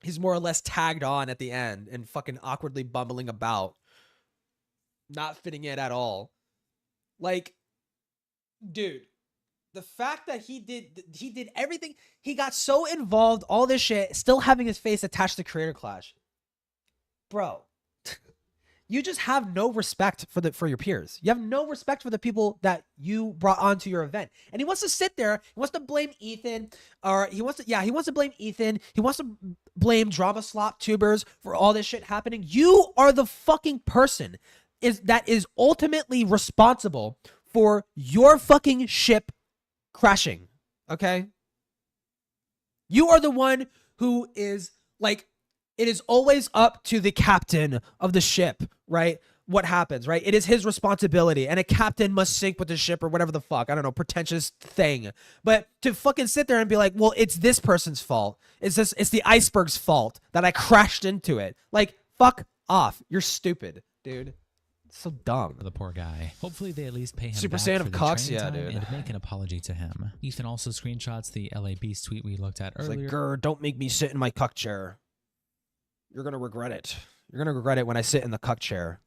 He's more or less tagged on at the end and fucking awkwardly bumbling about, not fitting in at all. Like, dude, the fact that he did everything, he got so involved, all this shit, still having his face attached to Creator Clash. Bro, you just have no respect for your peers. You have no respect for the people that you brought onto your event. And he wants to sit there, he wants to blame Ethan, or he wants to blame Ethan, he wants to blame Drama Slop Tubers for all this shit happening. You are the fucking person that is ultimately responsible for your fucking ship crashing, okay? You are the one who is like, it is always up to the captain of the ship, right? What happens, right? It is his responsibility, and a captain must sink with the ship or whatever the fuck, I don't know, pretentious thing. But to fucking sit there and be like, well, it's this person's fault. It's the iceberg's fault that I crashed into it. Like, fuck off. You're stupid, dude. So dumb. the poor guy. Hopefully they at least pay him Super back Saiyan for of the Cox, training yeah, time dude. and make an apology to him. Ethan also screenshots the LA Beast tweet we looked at It's earlier. like, grr, don't make me sit in my cuck chair. You're gonna regret it. You're gonna regret it when I sit in the cuck chair.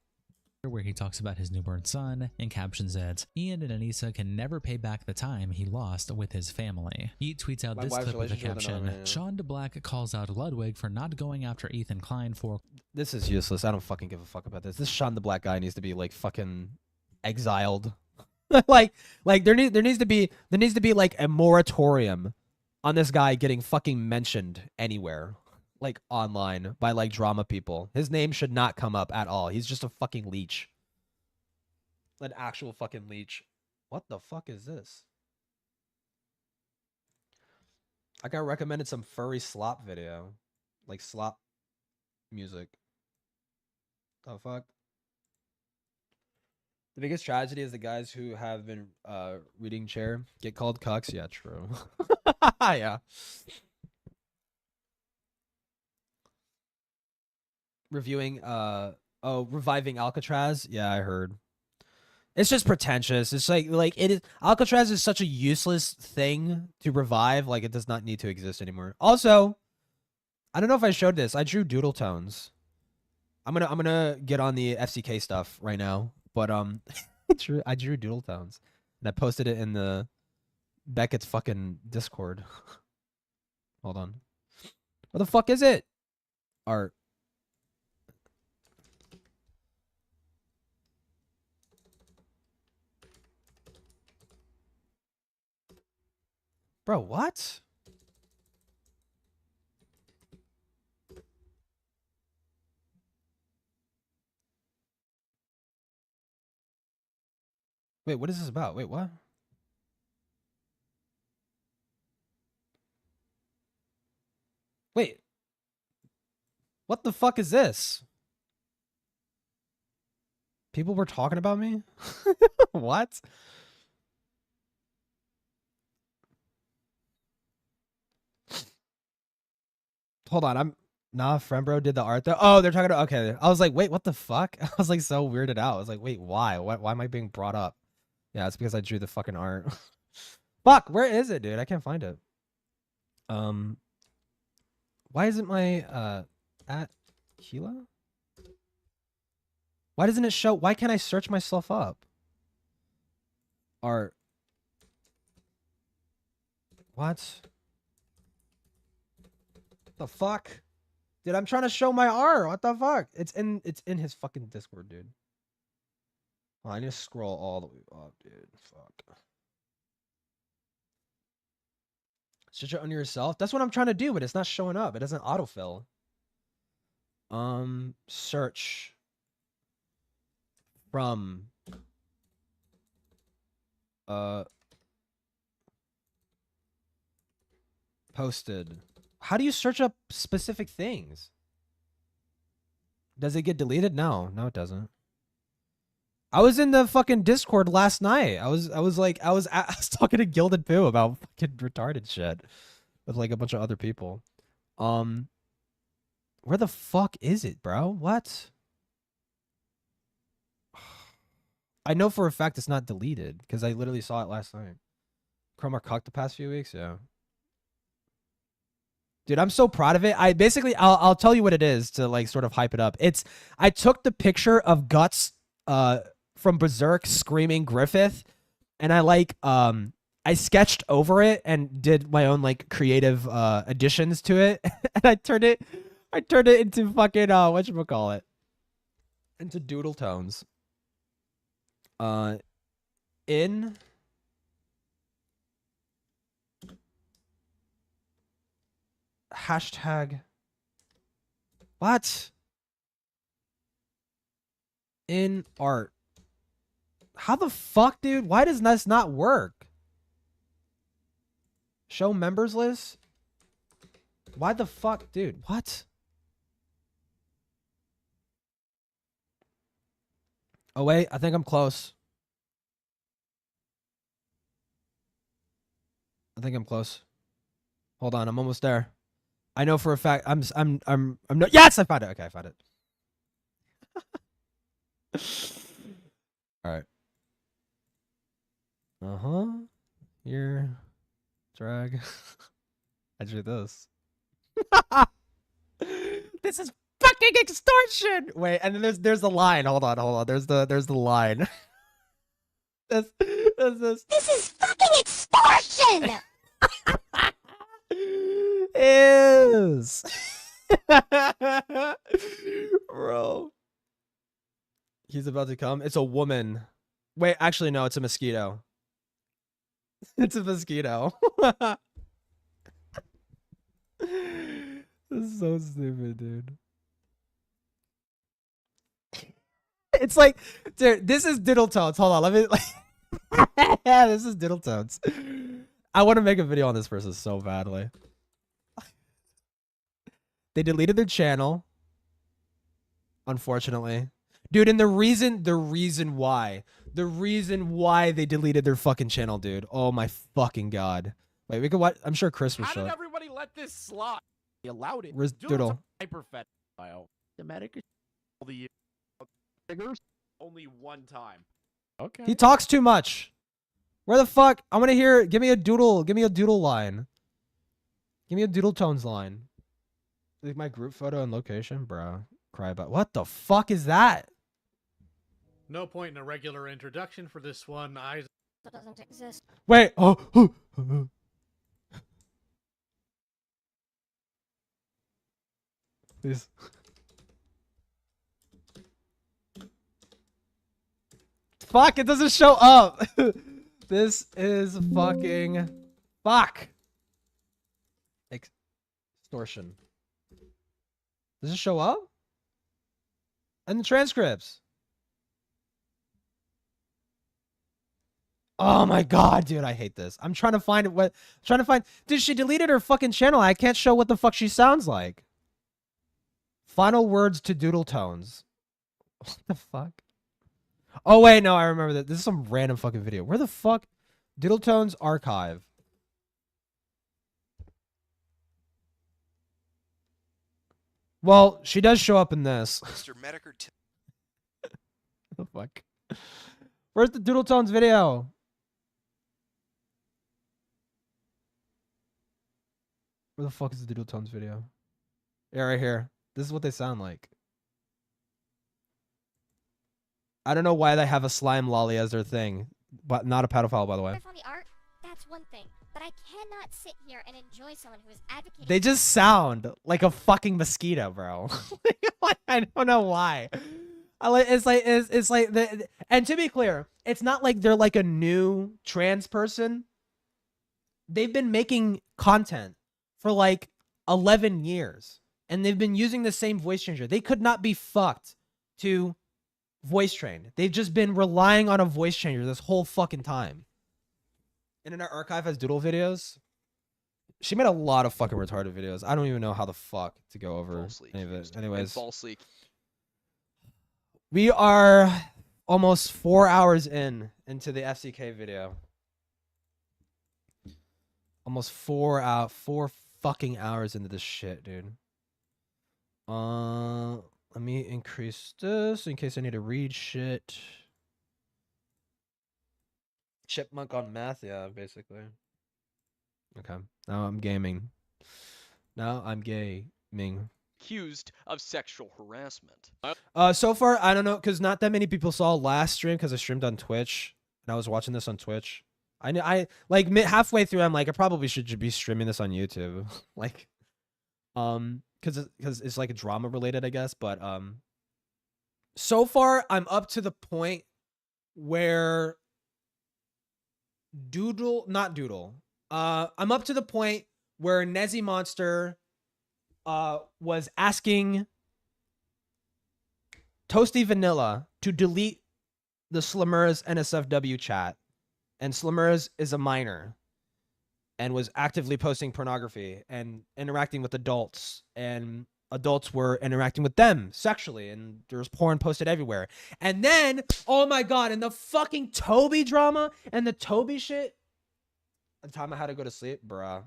Where he talks about his newborn son and captions that Ian and Anissa can never pay back the time he lost with his family. He tweets out My this wife's clip with a relationship with another caption, man. Sean DeBlack calls out Ludwig for not going after Ethan Klein for This is useless. I don't fucking give a fuck about this. This Sean the Black guy needs to be like fucking exiled. like there needs to be like a moratorium on this guy getting fucking mentioned anywhere. like online by like drama people. His name should not come up at all. He's just a fucking leech. An actual fucking leech. What the fuck is this? I got recommended some furry slop video. Like slop music. The fuck? The biggest tragedy is the guys who have been reading chair get called cucks. Yeah, true. Yeah. Reviewing reviving Alcatraz. Yeah, I heard. It's just pretentious. It's like it is. Alcatraz is such a useless thing to revive. Like it does not need to exist anymore. Also, I don't know if I showed this. I drew doodle tones. I'm gonna get on the FCK stuff right now. But I drew doodle tones and I posted it in the Beckett's fucking Discord. Hold on. What the fuck is it? Art. Bro, what? Wait, what is this about? Wait, what? Wait. What the fuck is this? People were talking about me? What? Hold on, nah, friend bro did the art though. Oh, they're talking about, okay. I was like, wait, what the fuck? I was like so weirded out. I was like, wait, why? Why am I being brought up? Yeah, it's because I drew the fucking art. Fuck, where is it, dude? I can't find it. Why isn't my at Kila? Why doesn't it show? Why can't I search myself up? Art. What? The fuck? Dude, I'm trying to show my art. What the fuck? It's in his fucking Discord, dude. Oh, I need to scroll all the way up, dude. Fuck. Stitch it under yourself. That's what I'm trying to do, but it's not showing up. It doesn't autofill. Search from posted. How do you search up specific things? Does it get deleted? No, it doesn't. I was in the fucking Discord last night. I was talking to Gilded Poo about fucking retarded shit with like a bunch of other people. Where the fuck is it, bro? What? I know for a fact it's not deleted because I literally saw it last night. Chroma cucked the past few weeks, yeah. Dude, I'm so proud of it. I'll tell you what it is to like sort of hype it up. I took the picture of Guts from Berserk screaming Griffith, and I sketched over it and did my own like creative additions to it, and I turned it into fucking whatchamacallit, into doodle tones. In hashtag what? In art. How the fuck, dude? Why does this not work? Show members list? Why the fuck, dude? What? Oh wait, I think I'm close. I think I'm close. Hold on, I'm almost there. I know for a fact I'm no, yes, I found it. Okay, I found it. All right. Here, drag. I drew this. This is fucking extortion. Wait, and then there's the line. Hold on. There's the line. This is fucking extortion. Is bro. He's about to come. It's a woman. Wait, actually no, it's a mosquito. It's a mosquito. This is so stupid, dude. It's like, dude, this is Diddle Toads. Hold on, let me. Like, yeah, this is Diddle Toads. I want to make a video on this person so badly. They deleted their channel, unfortunately, dude. And the reason why they deleted their fucking channel, dude. Oh my fucking god. Wait, we could watch. I'm sure Chris was How showing. did everybody let this slide? He allowed it. Where's Doodle's Doodle? a hyperfile. Thematic all the years. Figures only one time. Okay. He talks too much. Where the fuck? I want to hear. Give me a doodle. Give me a doodle line. Give me a Doodle Tones line. Like my group photo and location, bro. Cry about. What the fuck is that? No point in a regular introduction for this one. That doesn't exist. Wait. Oh. Please. Fuck, it doesn't show up. This is fucking fuck. Extortion. Does it show up? And the transcripts. Oh my god, dude, I hate this. I'm trying to find what Dude, she deleted her fucking channel. I can't show what the fuck she sounds like. Final words to Doodle Tones. What the fuck? Oh wait, no, I remember that. This is some random fucking video. Where the fuck? Doodle Tones archive. Well, she does show up in this. Mr. Mediker. What the fuck? Where's the Doodle Tones video? Where the fuck is the Doodle Tones video? Yeah, right here. This is what they sound like. I don't know why they have a slime lolly as their thing, but not a pedophile, by the way. On the art, that's one thing, but I cannot sit here and enjoy someone who is advocating. They just sound like a fucking mosquito, bro. I don't know why. It's like and to be clear, it's not like they're like a new trans person. They've been making content for like 11 years, and they've been using the same voice changer. They could not be fucked to voice trained. They've just been relying on a voice changer this whole fucking time. Internet Archive has doodle videos. She made a lot of fucking retarded videos. I don't even know how the fuck to go over any of it. Anyways, Falsely. We are almost 4 hours into the FCK video. Almost 4 fucking hours into this shit, dude. Let me increase this in case I need to read shit. Chipmunk on meth, yeah, basically. Okay, now I'm gaming. Now I'm gaming. Accused of sexual harassment. So far, I don't know, because not that many people saw last stream because I streamed on Twitch, and I was watching this on Twitch. I like halfway through, I'm like, I probably should be streaming this on YouTube, like, because it's like a drama related, I guess. But so far, I'm up to the point where I'm up to the point where Nezzy Monster was asking Toasty Vanilla to delete the Slimmers NSFW chat, and Slimmers is a minor and was actively posting pornography and interacting with adults, and adults were interacting with them sexually, and there was porn posted everywhere. And then, oh my god, and the fucking Toby drama and the Toby shit. The time I had to go to sleep, bruh.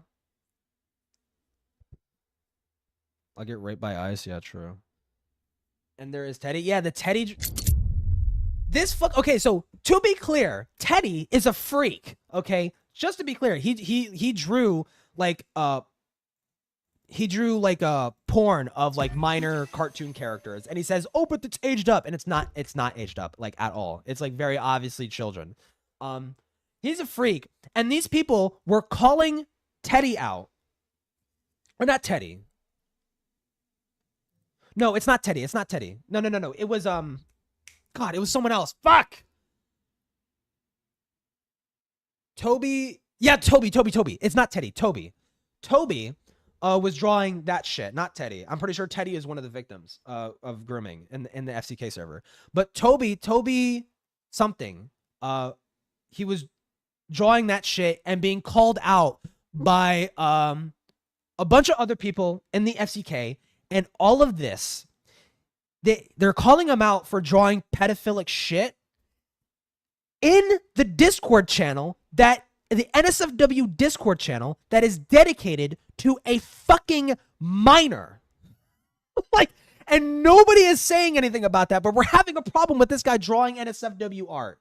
I'll get raped by ice. Yeah, true. And there is Teddy. Yeah, the Teddy. This fuck. Okay, so to be clear, Teddy is a freak. Okay, just to be clear, he drew like a porn of like minor cartoon characters, and he says, "Oh, but it's aged up," and it's not aged up like at all. It's like very obviously children. He's a freak, and these people were calling Teddy out, or not Teddy. No, it's not Teddy. It's not Teddy. No. It was God, it was someone else. Fuck. Toby. Yeah, Toby. It's not Teddy. Toby was drawing that shit, not Teddy. I'm pretty sure Teddy is one of the victims of grooming in the FCK server. But Toby something, he was drawing that shit and being called out by a bunch of other people in the FCK, and all of this, they're calling him out for drawing pedophilic shit in the Discord channel, that the NSFW Discord channel that is dedicated to a fucking minor. Like, and nobody is saying anything about that, but we're having a problem with this guy drawing NSFW art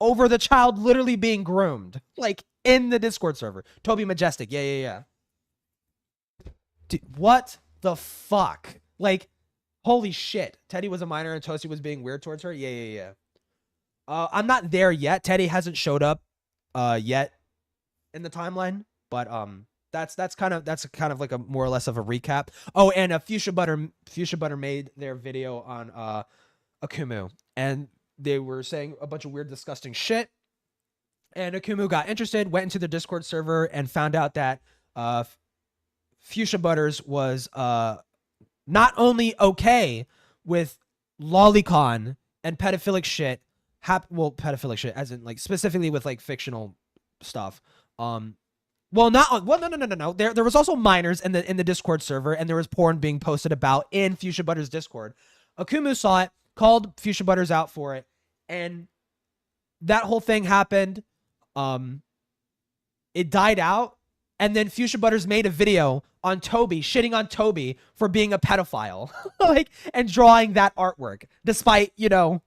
over the child literally being groomed, like, in the Discord server. Toby Majestic, yeah. Dude, what the fuck? Like, holy shit. Teddy was a minor and Toasty was being weird towards her? Yeah. I'm not there yet. Teddy hasn't showed up yet in the timeline, but that's kind of like a more or less of a recap. Oh, and Fuchsia Butter made their video on Akumu, and they were saying a bunch of weird, disgusting shit. And Akumu got interested, went into the Discord server, and found out that Fuchsia Butters was not only okay with lolicon and pedophilic shit, pedophilic shit, as in, like, specifically with, like, fictional stuff. No. There was also minors in the Discord server, and there was porn being posted about in Fuchsia Butters' Discord. Akumu saw it, called Fuchsia Butters out for it, and that whole thing happened. It died out, and then Fuchsia Butters made a video on Toby, shitting on Toby for being a pedophile, like, and drawing that artwork, despite, you know,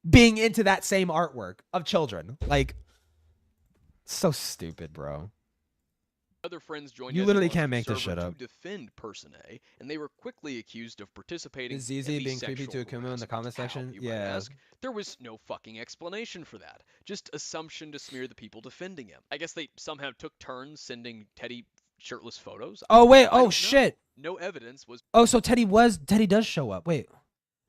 being into that same artwork of children. Like, so stupid, bro. Other friends joined. You literally can't make this shit up. To defend Person A, and they were quickly accused of participating. Is ZZ being creepy to Akumu in the comment section? Yeah. There was no fucking explanation for that. Just assumption to smear the people defending him. I guess they somehow took turns sending Teddy shirtless photos. Oh wait. Oh shit. No evidence was. Oh, so Teddy does show up. Wait.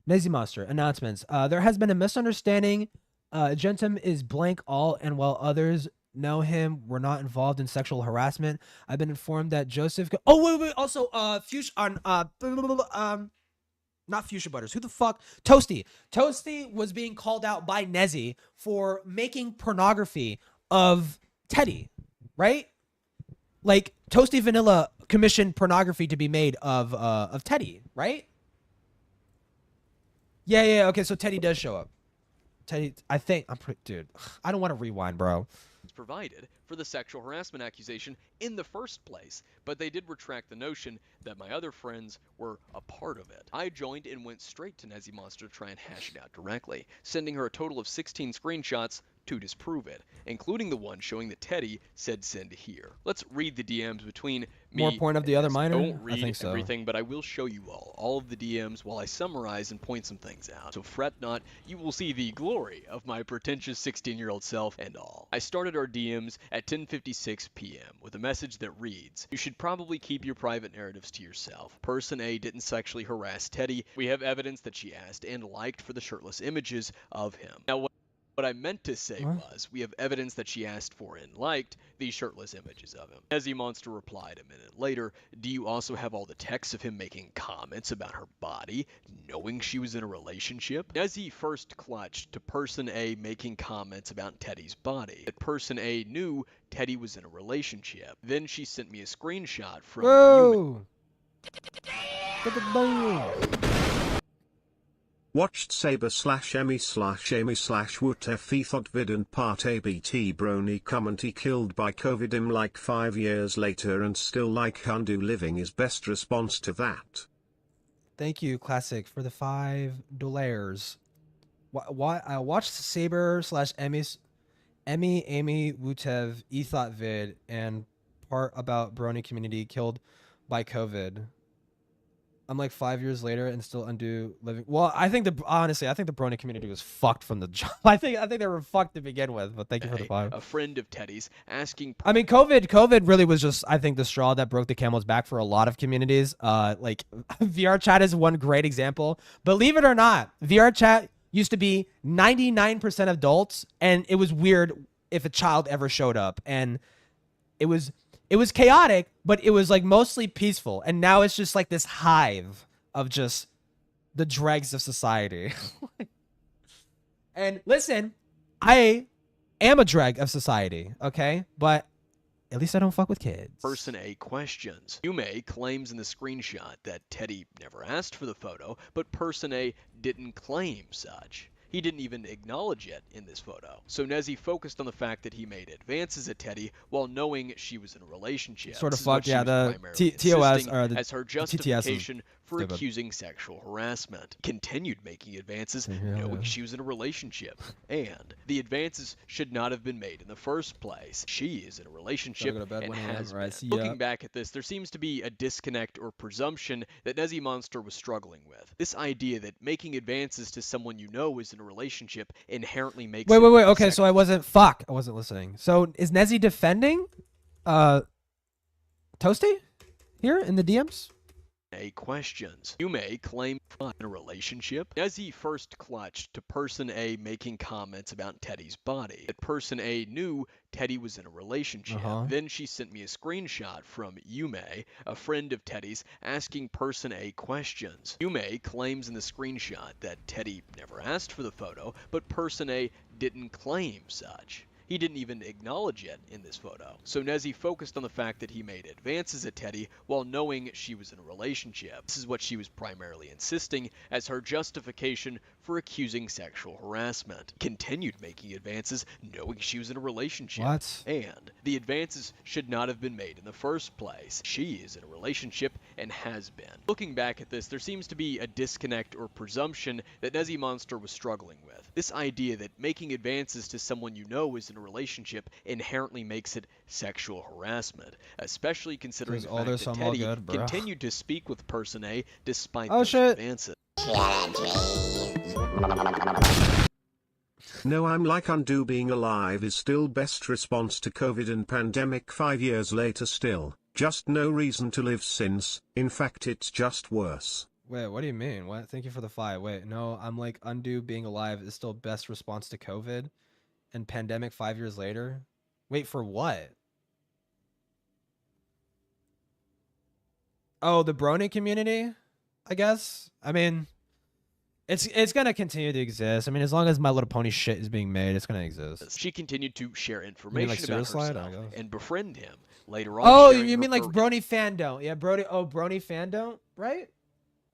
Nazy Monster announcements. There has been a misunderstanding. Gentum is blank all, and while others know him, were not involved in sexual harassment. I've been informed that Joseph. Oh wait. Also, Fuchsia on not Fuchsia Butters. Who the fuck? Toasty. Toasty was being called out by Nezzy for making pornography of Teddy, right? Like, Toasty Vanilla commissioned pornography to be made of Teddy, right? Yeah. Okay, so Teddy does show up. Teddy, dude, I don't want to rewind, bro. Provided for the sexual harassment accusation in the first place, but they did retract the notion that my other friends were a part of it. I joined and went straight to Nezzy Monster to try and hash it out directly, sending her a total of 16 screenshots to disprove it, including the one showing that Teddy said send here. Let's read the DMs between me. More point of the other minor? Don't read I think so. everything, but I will show you all of the DMs while I summarize and point some things out. So fret not, you will see the glory of my pretentious 16-year-old self and all. I started our DMs at 10:56 p.m. with a message that reads, "You should probably keep your private narratives to yourself. Person A didn't sexually harass Teddy. We have evidence that she asked and liked for the shirtless images of him." Now, what I meant to say was, we have evidence that she asked for and liked these shirtless images of him. Nezzy Monster replied a minute later, "Do you also have all the texts of him making comments about her body, knowing she was in a relationship?" Nezzy first clutched to Person A making comments about Teddy's body. That Person A knew Teddy was in a relationship. Then she sent me a screenshot from Whoa! Watched Saber/Emmy/Amy/WTF thought vid and part ABT brony comment he killed by COVID him like 5 years later and still like undo living is best response to that. Thank you, Classic, for the $5. I watched Saber/Amy Wutev ethot vid and part about brony community killed by COVID. I'm like 5 years later and still undo living. Well, honestly, I think the brony community was fucked from the jump. I think they were fucked to begin with. But thank you for the $5. A friend of Teddy's asking. I mean, COVID really was just, I think, the straw that broke the camel's back for a lot of communities. Like VR chat is one great example. Believe it or not, VR chat used to be 99% adults, and it was weird if a child ever showed up, and it was it was chaotic, but it was like mostly peaceful. And now it's just like this hive of just the dregs of society. And listen, I am a dreg of society, okay? But at least I don't fuck with kids. Person A questions. Yume claims in the screenshot that Teddy never asked for the photo, but person A didn't claim such. He didn't even acknowledge it in this photo. So Nezzy focused on the fact that he made advances at Teddy while knowing she was in a relationship. Sort of This is what fucked, she yeah, was the primarily TOS insisting or the as her TTS is justification for stupid. accusing sexual harassment. Continued making advances knowing she was in a relationship. And the advances should not have been made in the first place. She is in a relationship Go to bed and 1 a.m. has Right, been. see ya. Looking back at this, there seems to be a disconnect or presumption that Nezzy Monster was struggling with. This idea that making advances to someone you know is in a relationship inherently makes Wait. it Okay, so I wasn't listening. So is Nezzy defending Toasty here in the DMs? A questions. Yume claimed in a relationship. Nezzy first clutched to person A making comments about Teddy's body. That person A knew Teddy was in a relationship. Then she sent me a screenshot from Yume, a friend of Teddy's, asking person A questions. Yume claims in the screenshot that Teddy never asked for the photo, but person A didn't claim such. He didn't even acknowledge it in this photo. So Nezzy focused on the fact that he made advances at Teddy while knowing she was in a relationship. This is what she was primarily insisting as her justification for accusing sexual harassment. Continued making advances knowing she was in a relationship. What? And the advances should not have been made in the first place. She is in a relationship and has been. Looking back at this, there seems to be a disconnect or presumption that Nezzy Monster was struggling with. This idea that making advances to someone you know is in a relationship inherently makes it sexual harassment, especially considering the fact that Teddy continued to speak with person A despite those advances. No, I'm like undo being alive is still best response to COVID and pandemic 5 years later still. Just no reason to live since, in fact it's just worse. Wait, what do you mean? What? Thank you for the 5. Wait, no, I'm like undo being alive is still best response to COVID and pandemic 5 years later. Wait, for what? Oh, the Brony community, I guess. I mean, it's gonna continue to exist. I mean, as long as My Little Pony shit is being made, it's gonna exist. She continued to share information like about Slide? herself and befriend him later on. Oh, sharing you her mean like Brony Fandom? Yeah, Brony. Oh, Brony Fandom, right?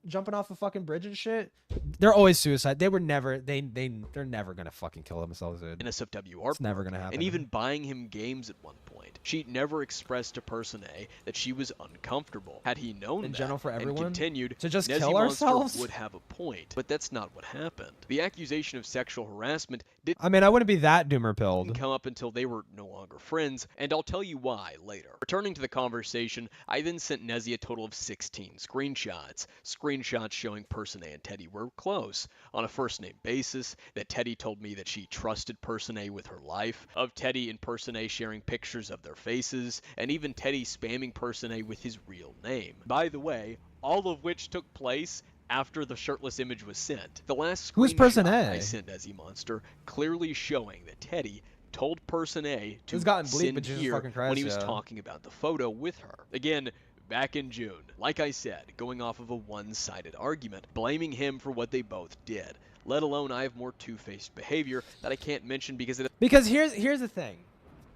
Jumping off a fucking bridge and shit. They're always suicide. They were never. They're never gonna fucking kill themselves, dude. NSFWR. It's never gonna happen. And even buying him games at one point. She never expressed to person A that she was uncomfortable. Had he known in that general for everyone and continued to just Nezzy kill Monster ourselves would have a point, but that's not what happened. The accusation of sexual harassment didn't I mean, I wouldn't be that doomer pilled. come up until they were no longer friends, and I'll tell you why later. Returning to the conversation, I then sent Nezzy a total of 16 screenshots. Screenshots showing person A and Teddy were close, on a first-name basis, that Teddy told me that she trusted person A with her life, of Teddy and person A sharing pictures of their faces, and even Teddy spamming person A with his real name. By the way, all of which took place after the shirtless image was sent. The last Who's person screenshot A? I sent Nezzy Monster clearly showing that Teddy told person A to It's gotten bleak, send but Jesus here fucking Christ, when he was yeah. talking about the photo with her. Again, back in June, like I said, going off of a one-sided argument, blaming him for what they both did. Let alone I have more two-faced behavior that I can't mention because it. Because here's the thing,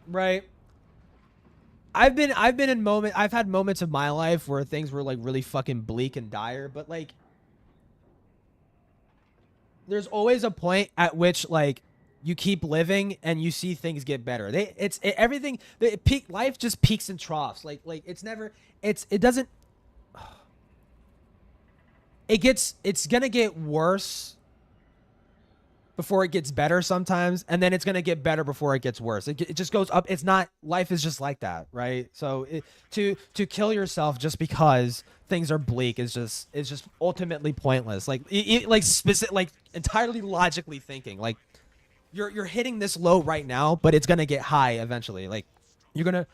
right? I've had moments of my life where things were like really fucking bleak and dire, but like there's always a point at which like you keep living and you see things get better. Life just peaks and troughs. Like it's gonna get worse before it gets better sometimes, and then it's gonna get better before it gets worse. It just goes up. It's not, life is just like that, right? So to kill yourself just because things are bleak is just ultimately pointless. Like entirely logically thinking, like you're hitting this low right now, but it's gonna get high eventually. Like you're gonna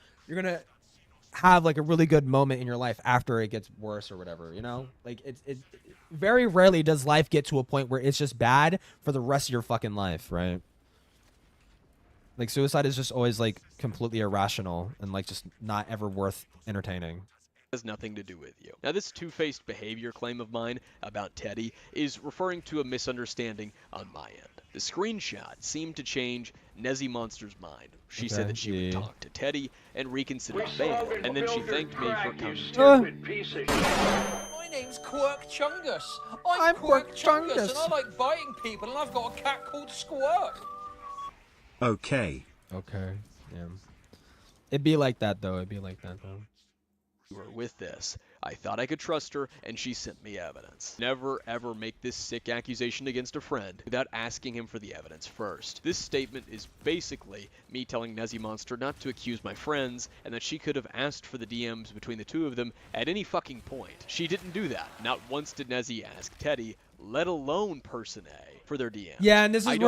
have like a really good moment in your life after it gets worse or whatever, you know? Like it very rarely does life get to a point where it's just bad for the rest of your fucking life, right? Like suicide is just always like completely irrational and like just not ever worth entertaining. Has nothing to do with you. Now, this two-faced behavior claim of mine about Teddy is referring to a misunderstanding on my end. The screenshot seemed to change Nezzy Monster's mind. She said that she would talk to Teddy and reconsider the ban, and then she thanked me for coming to My name's Quirk Chungus. I'm Quirk Chungus, and I like biting people, and I've got a cat called Squirt. Okay. Okay. Yeah. It'd be like that though. It'd be like that though. With this. I thought I could trust her, and she sent me evidence. Never ever make this sick accusation against a friend without asking him for the evidence first. This statement is basically me telling Nezzy Monster not to accuse my friends, and that she could have asked for the DMs between the two of them at any fucking point. She didn't do that. Not once did Nezzy ask Teddy, let alone Person A, for their DMs. Yeah, and this is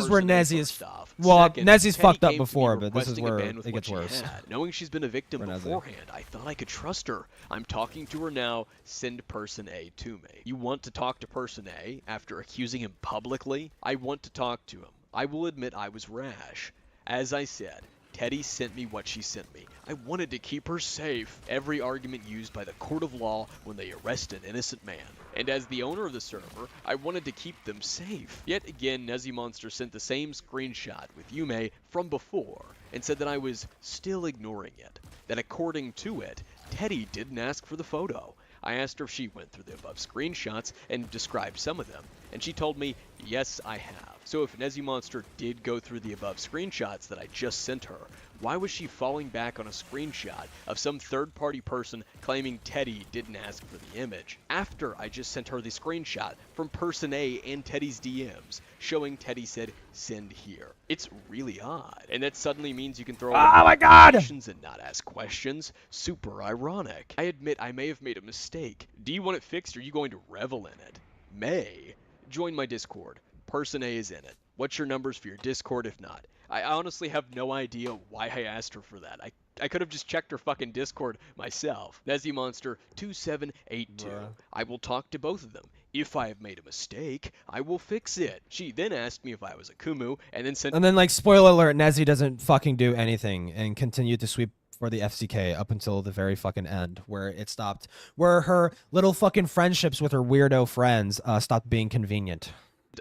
where Nezzy is. Well, Nezzy's fucked up before, but this is where it gets worse. Knowing she's been a victim beforehand, I thought I could trust her. I'm talking to her now. Send Person A to me. You want to talk to Person A after accusing him publicly? I want to talk to him. I will admit I was rash. As I said, Teddy sent me what she sent me. I wanted to keep her safe. Every argument used by the court of law when they arrest an innocent man. And as the owner of the server, I wanted to keep them safe. Yet again, Nezzy Monster sent the same screenshot with Yume from before and said that I was still ignoring it. That according to it, Teddy didn't ask for the photo. I asked her if she went through the above screenshots and described some of them, and she told me, yes, I have. So if Nezzy Monster did go through the above screenshots that I just sent her, why was she falling back on a screenshot of some third-party person claiming Teddy didn't ask for the image, after I just sent her the screenshot from Person A and Teddy's DMs, showing Teddy said, send here? It's really odd, and that suddenly means you can throw questions and not ask questions. Super ironic. I admit I may have made a mistake. Do you want it fixed, or are you going to revel in it? May. Join my Discord. Person A is in it. What's your numbers for your Discord if not? I honestly have no idea why I asked her for that. I could have just checked her fucking Discord myself. Nezzy Monster 2782. I will talk to both of them. If I have made a mistake, I will fix it. She then asked me if I was a Kumu, and then sent— And then, like, spoiler alert, Nezzy doesn't fucking do anything and continued to sweep for the FCK up until the very fucking end, where it stopped, where her little fucking friendships with her weirdo friends stopped being convenient.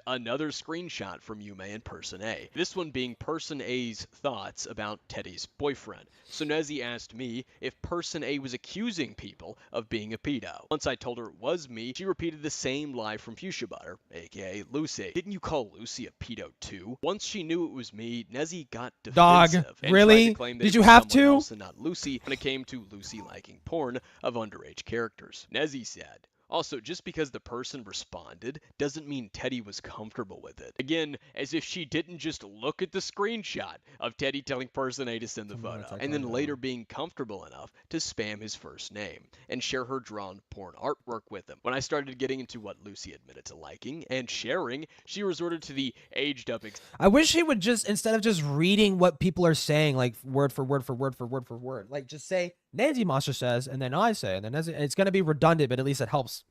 Another screenshot from Yume and Person A. This one being Person A's thoughts about Teddy's boyfriend. So Nezzy asked me if Person A was accusing people of being a pedo. Once I told her it was me, she repeated the same lie from Fuchsia Butter, aka Lucy. Didn't you call Lucy a pedo too? Once she knew it was me, Nezzy got defensive. Dog, and really? tried to claim that Did it you was have someone to? else and not Lucy when it came to Lucy liking porn of underage characters. Nezzy said, also, just because the person responded doesn't mean Teddy was comfortable with it. Again, as if she didn't just look at the screenshot of Teddy telling Person A to send the photo, and then later being comfortable enough to spam his first name and share her drawn porn artwork with him. When I started getting into what Lucy admitted to liking and sharing, she resorted to the aged up. I wish he would just, instead of just reading what people are saying, like word for word for word for word for word, like just say, Nezzy Monster says, and then I say, and then it's going to be redundant, but at least it helps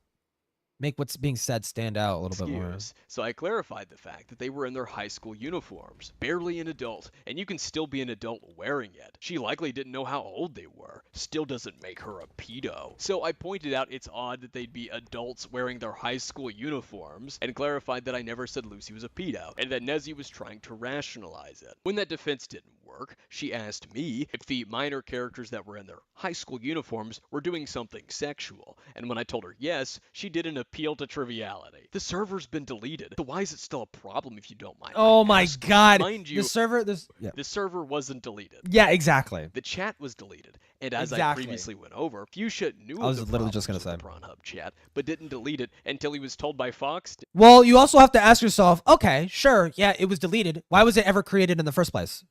make what's being said stand out a little bit more. So I clarified the fact that they were in their high school uniforms, barely an adult, and you can still be an adult wearing it. She likely didn't know how old they were. Still doesn't make her a pedo. So I pointed out it's odd that they'd be adults wearing their high school uniforms, and clarified that I never said Lucy was a pedo, and that Nezzy was trying to rationalize it. When that defense didn't work, she asked me if the minor characters that were in their high school uniforms were doing something sexual, and when I told her yes, she did an appeal to triviality. The server's been deleted, so why is it still a problem if you don't mind? Oh my god. Mind you, the server the server wasn't deleted. Yeah, exactly. The chat was deleted, and as I previously went over, Fuchsia knew I was of the literally just gonna problems say with the Prawn Hub chat, but didn't delete it until he was told by Fox. Well, you also have to ask yourself, okay, sure, yeah, it was deleted. Why was it ever created in the first place?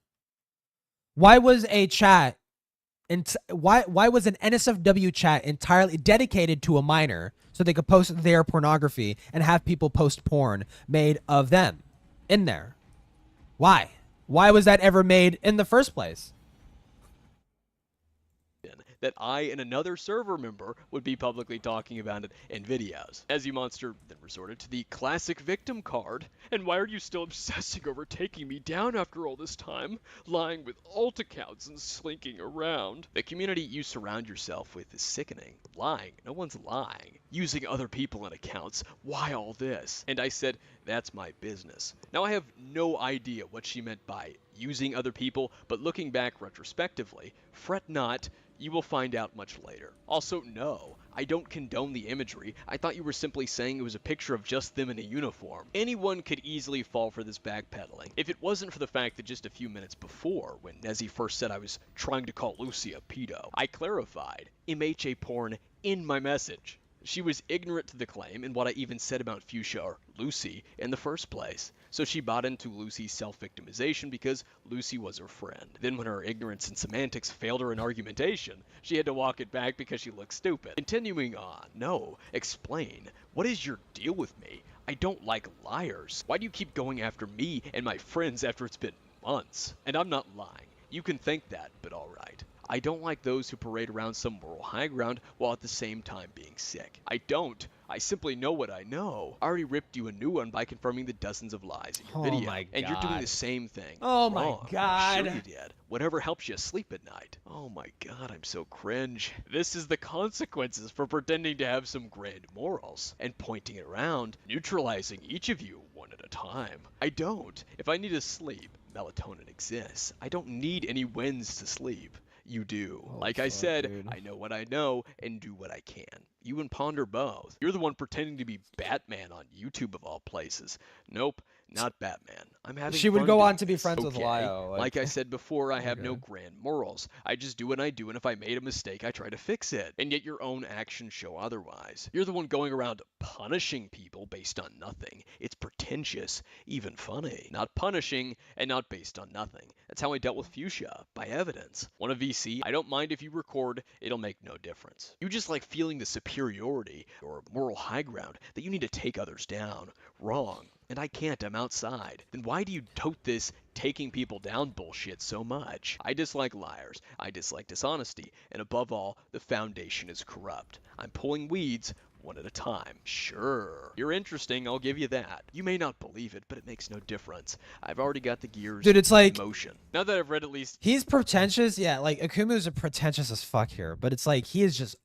Why was a chat, why was an NSFW chat entirely dedicated to a minor so they could post their pornography and have people post porn made of them in there? Why? Why was that ever made in the first place? that I and another server member would be publicly talking about it in videos. Ezzy Monster then resorted to the classic victim card. And why are you still obsessing over taking me down after all this time? Lying with alt accounts and slinking around. The community you surround yourself with is sickening. Lying. No one's lying. Using other people and accounts. Why all this? And I said, that's my business. Now I have no idea what she meant by using other people, but looking back retrospectively, fret not, you will find out much later. Also, no, I don't condone the imagery. I thought you were simply saying it was a picture of just them in a uniform. Anyone could easily fall for this backpedaling. If it wasn't for the fact that just a few minutes before, when Nezzy first said I was trying to call Lucy a pedo, I clarified MHA porn in my message. She was ignorant to the claim and what I even said about Fuchsia or Lucy in the first place. So she bought into Lucy's self-victimization because Lucy was her friend. Then when her ignorance and semantics failed her in argumentation, she had to walk it back because she looked stupid. Continuing on, no, explain. What is your deal with me? I don't like liars. Why do you keep going after me and my friends after it's been months? And I'm not lying. You can think that, but alright. I don't like those who parade around some moral high ground while at the same time being sick. I don't. I simply know what I know. I already ripped you a new one by confirming the dozens of lies in your video. My God. And you're doing the same thing. Oh Wrong. my God. Sure you did. Whatever helps you sleep at night. Oh my God, I'm so cringe. This is the consequences for pretending to have some grand morals and pointing it around, neutralizing each of you one at a time. I don't. If I need to sleep, melatonin exists. I don't need any wins to sleep. You do. Like I said, dude. I know what I know and do what I can. You and Ponder both. You're the one pretending to be Batman on YouTube of all places. Nope, not Batman. I'm having She would fun go doing on to be this. friends with Okay. Lio. Like I said before, I have no grand morals. I just do what I do, and if I made a mistake, I try to fix it. And yet your own actions show otherwise. You're the one going around punishing people based on nothing. It's pretentious, even funny. Not punishing and not based on nothing. That's how I dealt with Fuchsia, by evidence. Want a VC? I don't mind if you record, it'll make no difference. You just like feeling the superiority or moral high ground that you need to take others down. Wrong. And I can't, I'm outside. Then why do you tote this taking people down bullshit so much? I dislike liars, I dislike dishonesty, and above all, the foundation is corrupt. I'm pulling weeds one at a time. Sure. You're interesting, I'll give you that. You may not believe it, but it makes no difference. I've already got the gears Dude, it's like in motion. Now that I've read at least... He's pretentious, yeah, like Akumu's a pretentious as fuck here, but it's like he is just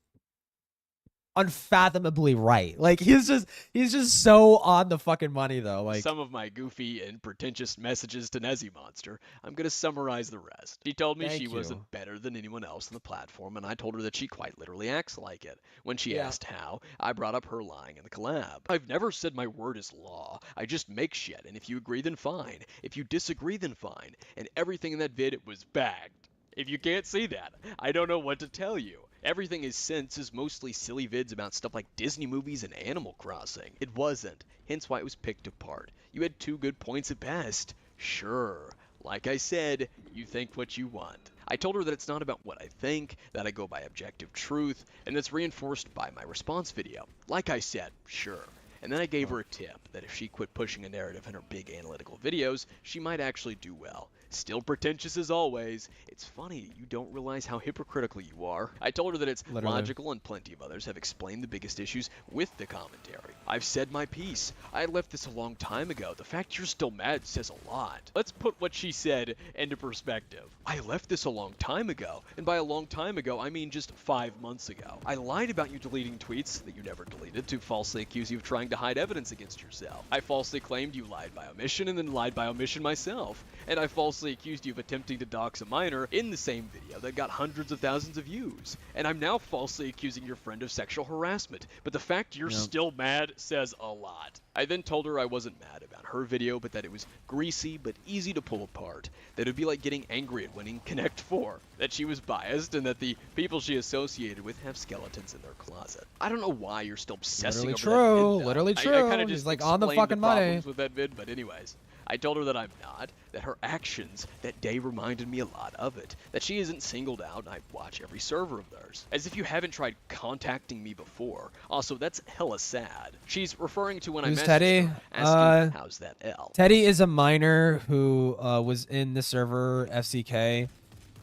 unfathomably right. Like he's just so on the fucking money though. Like some of my goofy and pretentious messages to Nezzy Monster. I'm gonna summarize the rest. She told me she wasn't better than anyone else on the platform, and I told her that she quite literally acts like it. When she asked how, I brought up her lying in the collab. I've never said my word is law. I just make shit, and if you agree then fine. If you disagree then fine. And everything in that vid was bagged. If you can't see that, I don't know what to tell you. Everything is since is mostly silly vids about stuff like Disney movies and Animal Crossing. It wasn't, hence why it was picked apart. You had 2 good points at best. Sure. Like I said, you think what you want. I told her that it's not about what I think, that I go by objective truth, and that's reinforced by my response video. Like I said, sure. And then I gave her a tip that if she quit pushing a narrative in her big analytical videos, she might actually do well. Still pretentious as always. It's funny, you don't realize how hypocritical you are. I told her that it's logical and plenty of others have explained the biggest issues with the commentary. I've said my piece. I left this a long time ago. The fact you're still mad says a lot. Let's put what she said into perspective. I left this a long time ago, and by a long time ago, I mean just 5 months ago. I lied about you deleting tweets that you never deleted to falsely accuse you of trying to hide evidence against yourself. I falsely claimed you lied by omission and then lied by omission myself. And I falsely accused you of attempting to dox a minor in the same video that got hundreds of thousands of views. And I'm now falsely accusing your friend of sexual harassment. But the fact you're still mad says a lot. I then told her I wasn't mad about her video, but that it was greasy but easy to pull apart. That it would be like getting angry at winning Connect 4. That she was biased and that the people she associated with have skeletons in their closet. I don't know why you're still obsessing over that vid, though. Literally true. I kind of He's just like on the explained fucking money. problems with that vid, but anyways. I told her that I'm not, that her actions that day reminded me a lot of it, that she isn't singled out and I watch every server of theirs. As if you haven't tried contacting me before. Also, that's hella sad. She's referring to when I messaged Teddy? her, asking, how's that L? Teddy is a minor who was in the server FCK.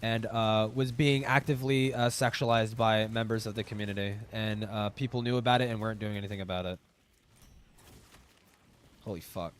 and was being actively sexualized by members of the community, and people knew about it and weren't doing anything about it. Holy fuck.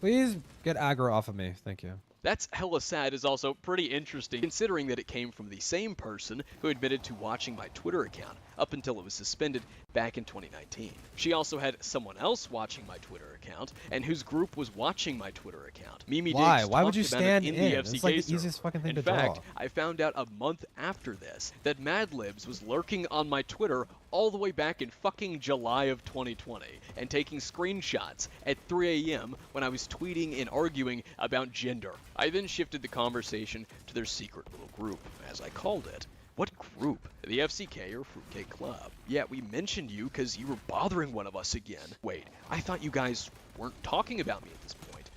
Please get aggro off of me. Thank you. That's hella sad is also pretty interesting, considering that it came from the same person who admitted to watching my Twitter account up until it was suspended back in 2019. She also had someone else watching my Twitter account, and whose group was watching my Twitter account. Mimi Why? Diggs Why would you talked about stand it in in? the It's FCK like the server. easiest fucking thing in to fact, draw. I found out a month after this that Madlibs was lurking on my Twitter all the way back in fucking July of 2020 and taking screenshots at 3 a.m. when I was tweeting and arguing about gender. I then shifted the conversation to their secret little group, as I called it. What group? The FCK or Fruitcake Club? Yeah, we mentioned you because you were bothering one of us again. Wait, I thought you guys weren't talking about me at this point.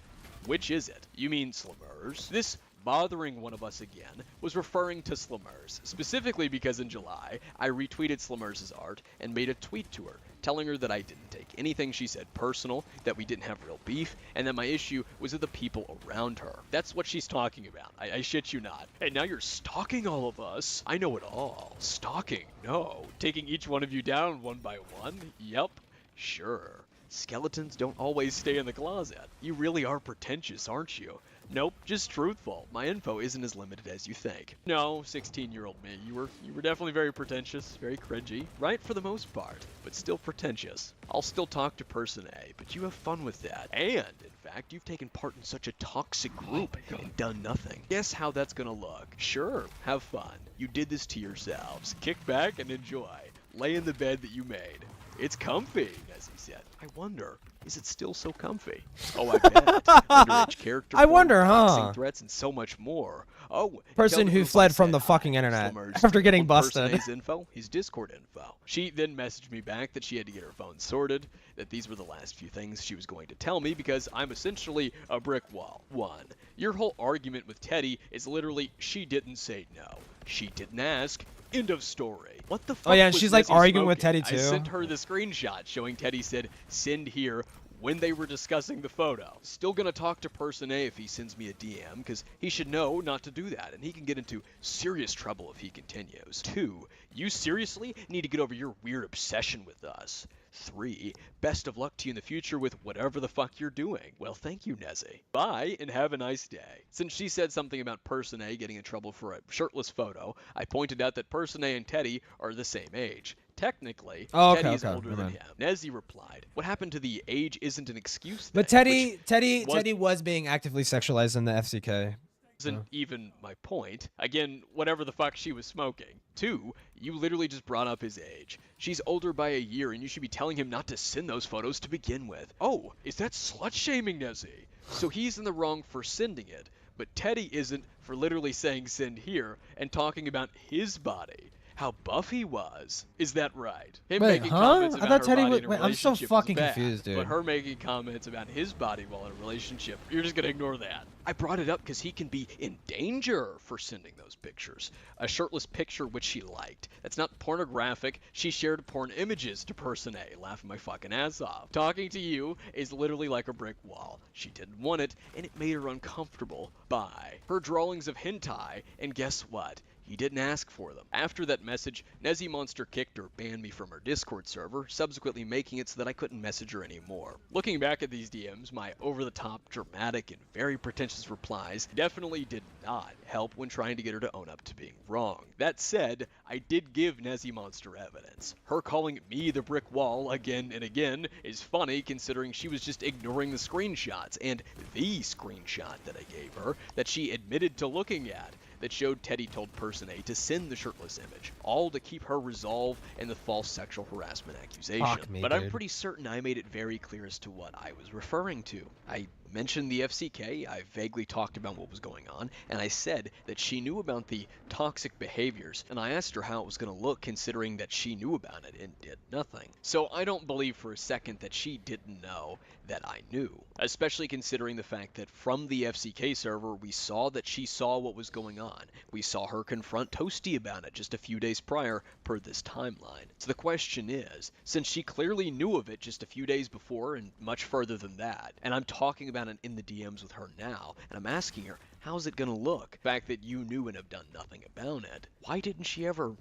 Which is it? You mean Slimmers? This bothering one of us again was referring to Slimmers, specifically because in July, I retweeted Slimmers' art and made a tweet to her, telling her that I didn't take anything she said personal, that we didn't have real beef, and that my issue was with the people around her. That's what she's talking about. I shit you not. And now you're stalking all of us. I know it all. Stalking? No. Taking each one of you down one by one? Yep. Sure. Skeletons don't always stay in the closet. You really are pretentious, aren't you? Nope, just truthful. My info isn't as limited as you think. No, 16-year-old me, you were definitely very pretentious, very cringy, right for the most part, but still pretentious. I'll still talk to Person A, but you have fun with that. And, in fact, you've taken part in such a toxic group and done nothing. Guess how that's gonna look. Sure, have fun. You did this to yourselves. Kick back and enjoy. Lay in the bed that you made. It's comfy, as he said. I wonder, is it still so comfy? Oh, I bet. Underage character I wonder, doxing huh? threats and so much more. Oh, Person who fled from the fucking internet after getting busted. His info, his Discord info. She then messaged me back that she had to get her phone sorted, that these were the last few things she was going to tell me because I'm essentially a brick wall. 1. Your whole argument with Teddy is literally she didn't say no. She didn't ask. End of story. What the fuck? Oh yeah, and was she's like Nessie arguing with smoking? Teddy I too. sent her the screenshot showing Teddy said, send here, when they were discussing the photo. Still gonna talk to Person A if he sends me a DM, because he should know not to do that, and he can get into serious trouble if he continues. 2. You seriously need to get over your weird obsession with us. 3. Best of luck to you in the future with whatever the fuck you're doing. Well, thank you, Nezzy. Bye, and have a nice day. Since she said something about Person A getting in trouble for a shirtless photo, I pointed out that Person A and Teddy are the same age. Technically, Teddy is older than him. Nezzy replied, what happened to the age isn't an excuse thing? But Teddy was being actively sexualized in the FCK. Isn't even my point. Again, whatever the fuck she was smoking. 2, you literally just brought up his age. She's older by a year, and you should be telling him not to send those photos to begin with. Oh, is that slut-shaming, Nezzy? So he's in the wrong for sending it, but Teddy isn't for literally saying send here and talking about his body. How buff he was. Is that right? Him Wait, making huh? comments I about thought her Teddy body was. in a Wait, I'm so relationship was fucking bad, confused, dude. But her making comments about his body while in a relationship, you're just gonna ignore that. I brought it up because he can be in danger for sending those pictures. A shirtless picture which she liked. That's not pornographic. She shared porn images to Person A, laughing my fucking ass off. Talking to you is literally like a brick wall. She didn't want it, and it made her uncomfortable. Bye. Her drawings of hentai, and guess what? He didn't ask for them. After that message, Nezzy Monster kicked or banned me from her Discord server, subsequently making it so that I couldn't message her anymore. Looking back at these DMs, my over-the-top, dramatic, and very pretentious replies definitely did not help when trying to get her to own up to being wrong. That said, I did give Nezzy Monster evidence. Her calling me the brick wall again and again is funny considering she was just ignoring the screenshots, and the screenshot that I gave her that she admitted to looking at, that showed Teddy told Person A to send the shirtless image, all to keep her resolve in the false sexual harassment accusation. Fuck me, but dude. I'm pretty certain I made it very clear as to what I was referring to. I mentioned the FCK, I vaguely talked about what was going on, and I said that she knew about the toxic behaviors, and I asked her how it was going to look considering that she knew about it and did nothing. So I don't believe for a second that she didn't know that I knew, especially considering the fact that from the FCK server we saw that she saw what was going on. We saw her confront Toasty about it just a few days prior per this timeline. So the question is, since she clearly knew of it just a few days before and much further than that, and I'm talking about it in the DMs with her now, and I'm asking her, how's it gonna look? The fact that you knew and have done nothing about it, why didn't she ever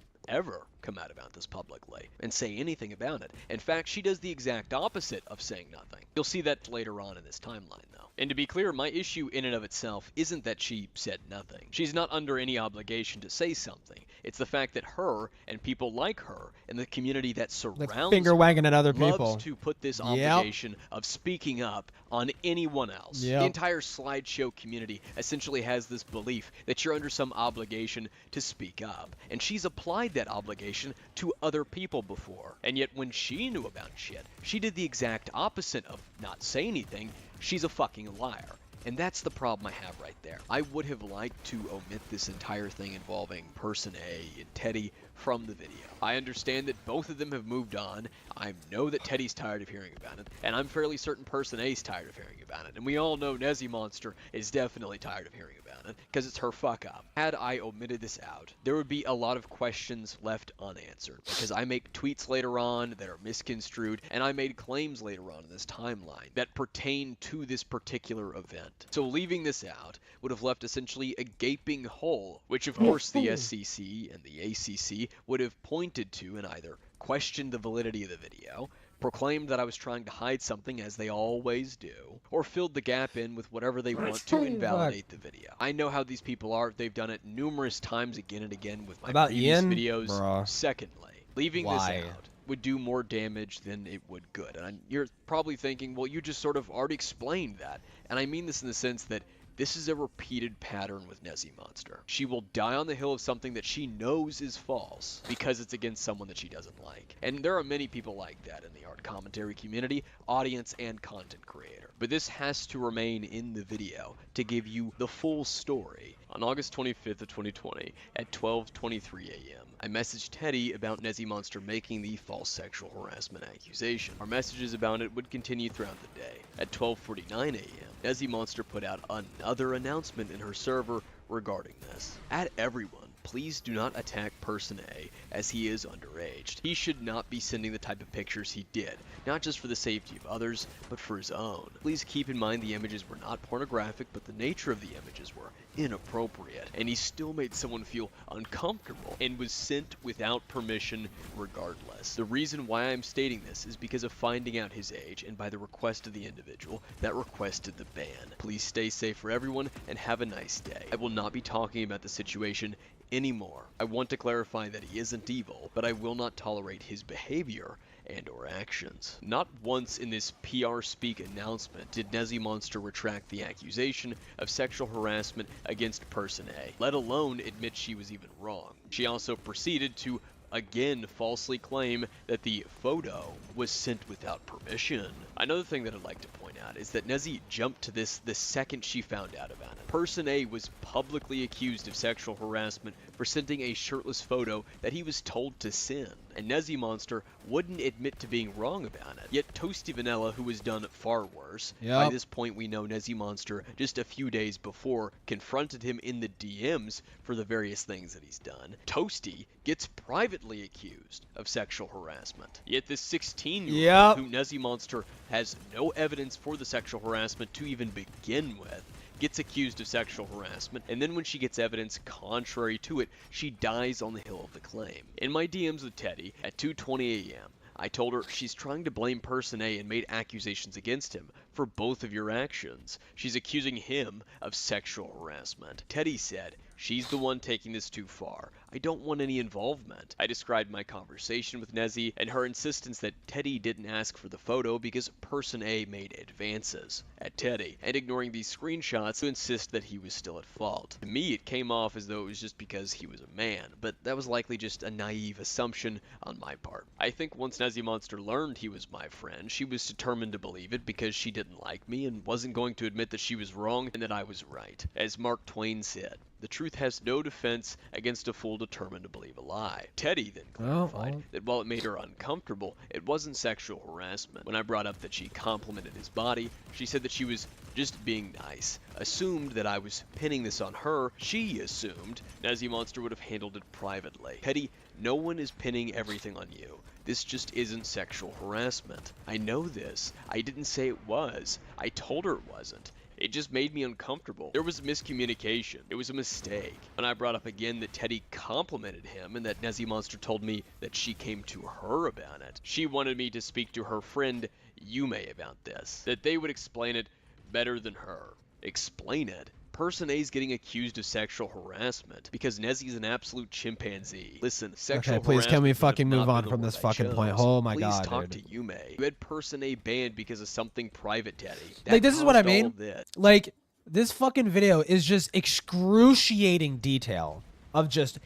come out about this publicly and say anything about it? In fact, she does the exact opposite of saying nothing. You'll see that later on in this timeline, though. And to be clear, my issue in and of itself isn't that she said nothing. She's not under any obligation to say something. It's the fact that her and people like her and the community that surrounds finger wagging at other people loves to put this obligation of speaking up on anyone else. The entire slideshow community essentially has this belief that you're under some obligation to speak up. And she's applied that obligation to other people before. And yet when she knew about shit, she did the exact opposite of not say anything. She's a fucking liar. And that's the problem I have right there. I would have liked to omit this entire thing involving Person A and Teddy from the video. I understand that both of them have moved on. I know that Teddy's tired of hearing about it, and I'm fairly certain Person A's tired of hearing about it. And we all know Nezzy Monster is definitely tired of hearing about it, because it's her fuck up. Had I omitted this out, there would be a lot of questions left unanswered, because I make tweets later on that are misconstrued, and I made claims later on in this timeline that pertain to this particular event. So leaving this out would have left essentially a gaping hole, which of course the SCC and the ACC would have pointed to and either questioned the validity of the video, proclaimed that I was trying to hide something as they always do, or filled the gap in with whatever they want to invalidate the video. I know how these people are. They've done it numerous times again and again with my previous videos. Bruh. Secondly, leaving this out would do more damage than it would good. And you're probably thinking, well, you just sort of already explained that. And I mean this in the sense that this is a repeated pattern with Nezzy Monster. She will die on the hill of something that she knows is false because it's against someone that she doesn't like. And there are many people like that in the art commentary community, audience, and content creator. But this has to remain in the video to give you the full story. On August 25th of 2020 at 12:23 a.m., I messaged Teddy about Nezzy Monster making the false sexual harassment accusation. Our messages about it would continue throughout the day. At 12:49 a.m., Nezzy Monster put out another announcement in her server regarding this. At everyone, please do not attack Person A, as he is underage. He should not be sending the type of pictures he did, not just for the safety of others, but for his own. Please keep in mind the images were not pornographic, but the nature of the images were inappropriate, and he still made someone feel uncomfortable and was sent without permission regardless. The reason why I'm stating this is because of finding out his age and by the request of the individual that requested the ban. Please stay safe for everyone and have a nice day. I will not be talking about the situation anymore. I want to clarify that he isn't evil, but I will not tolerate his behavior and or actions. Not once in this PR speak announcement did Nezzy Monster retract the accusation of sexual harassment against Person A, let alone admit she was even wrong. She also proceeded to again falsely claim that the photo was sent without permission. Another thing that I'd like to point out is that Nezzy jumped to this the second she found out about it. Person A was publicly accused of sexual harassment for sending a shirtless photo that he was told to send, and Nezzy Monster wouldn't admit to being wrong about it. Yet Toasty Vanilla, who has done far worse, by this point we know Nezzy Monster just a few days before confronted him in the DMs for the various things that he's done. Toasty gets privately accused of sexual harassment. Yet this 16-year-old, who Nezzy Monster has no evidence for the sexual harassment to even begin with, gets accused of sexual harassment, and then when she gets evidence contrary to it, she dies on the hill of the claim. In my DMs with Teddy at 2:20 a.m., I told her she's trying to blame Person A and made accusations against him for both of your actions. She's accusing him of sexual harassment. Teddy said, she's the one taking this too far. I don't want any involvement. I described my conversation with Nezzy and her insistence that Teddy didn't ask for the photo because Person A made advances at Teddy, and ignoring these screenshots to insist that he was still at fault. To me, it came off as though it was just because he was a man, but that was likely just a naive assumption on my part. I think once Nezzy Monster learned he was my friend, she was determined to believe it because she didn't didn't like me and wasn't going to admit that she was wrong and that I was right. As Mark Twain said, the truth has no defense against a fool determined to believe a lie. Teddy then clarified that while it made her uncomfortable, it wasn't sexual harassment. When I brought up that she complimented his body, she said that she was just being nice, assumed that I was pinning this on her. She assumed Nezzy Monster would have handled it privately. Teddy, no one is pinning everything on you. This just isn't sexual harassment. I know this. I didn't say it was. I told her it wasn't. It just made me uncomfortable. There was miscommunication. It was a mistake. When I brought up again that Teddy complimented him and that Nezzy Monster told me that she came to her about it, she wanted me to speak to her friend Yume about this, that they would explain it better than her. Explain it? Person A is getting accused of sexual harassment because Nezzy's an absolute chimpanzee. Listen, sexual Okay, please can we harassment fucking would have move not on been the from word this I fucking point? chose. Oh my Please god, talk dude. to Yume. You had Person A banned because of something private, Teddy. That Like, this is what I caused all mean. of this. Like, this fucking video is just excruciating detail of just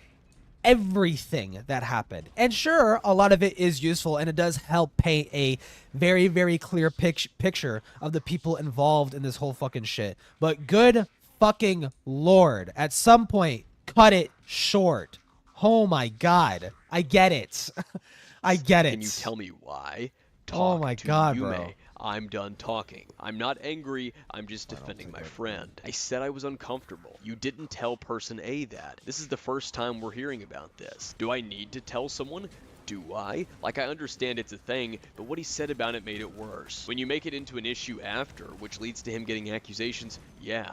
everything that happened. And sure, a lot of it is useful and it does help paint a very, very clear picture of the people involved in this whole fucking shit. But good fucking lord, at some point, cut it short. Oh my god. I get it. I get it. Can you tell me why? Talk Oh my to god, Yume. bro. I'm done talking. I'm not angry. I'm just defending my friend. I said I was uncomfortable. You didn't tell Person A that. This is the first time we're hearing about this. Do I need to tell someone? Do I? Like, I understand it's a thing, but what he said about it made it worse. When you make it into an issue after, which leads to him getting accusations, yeah.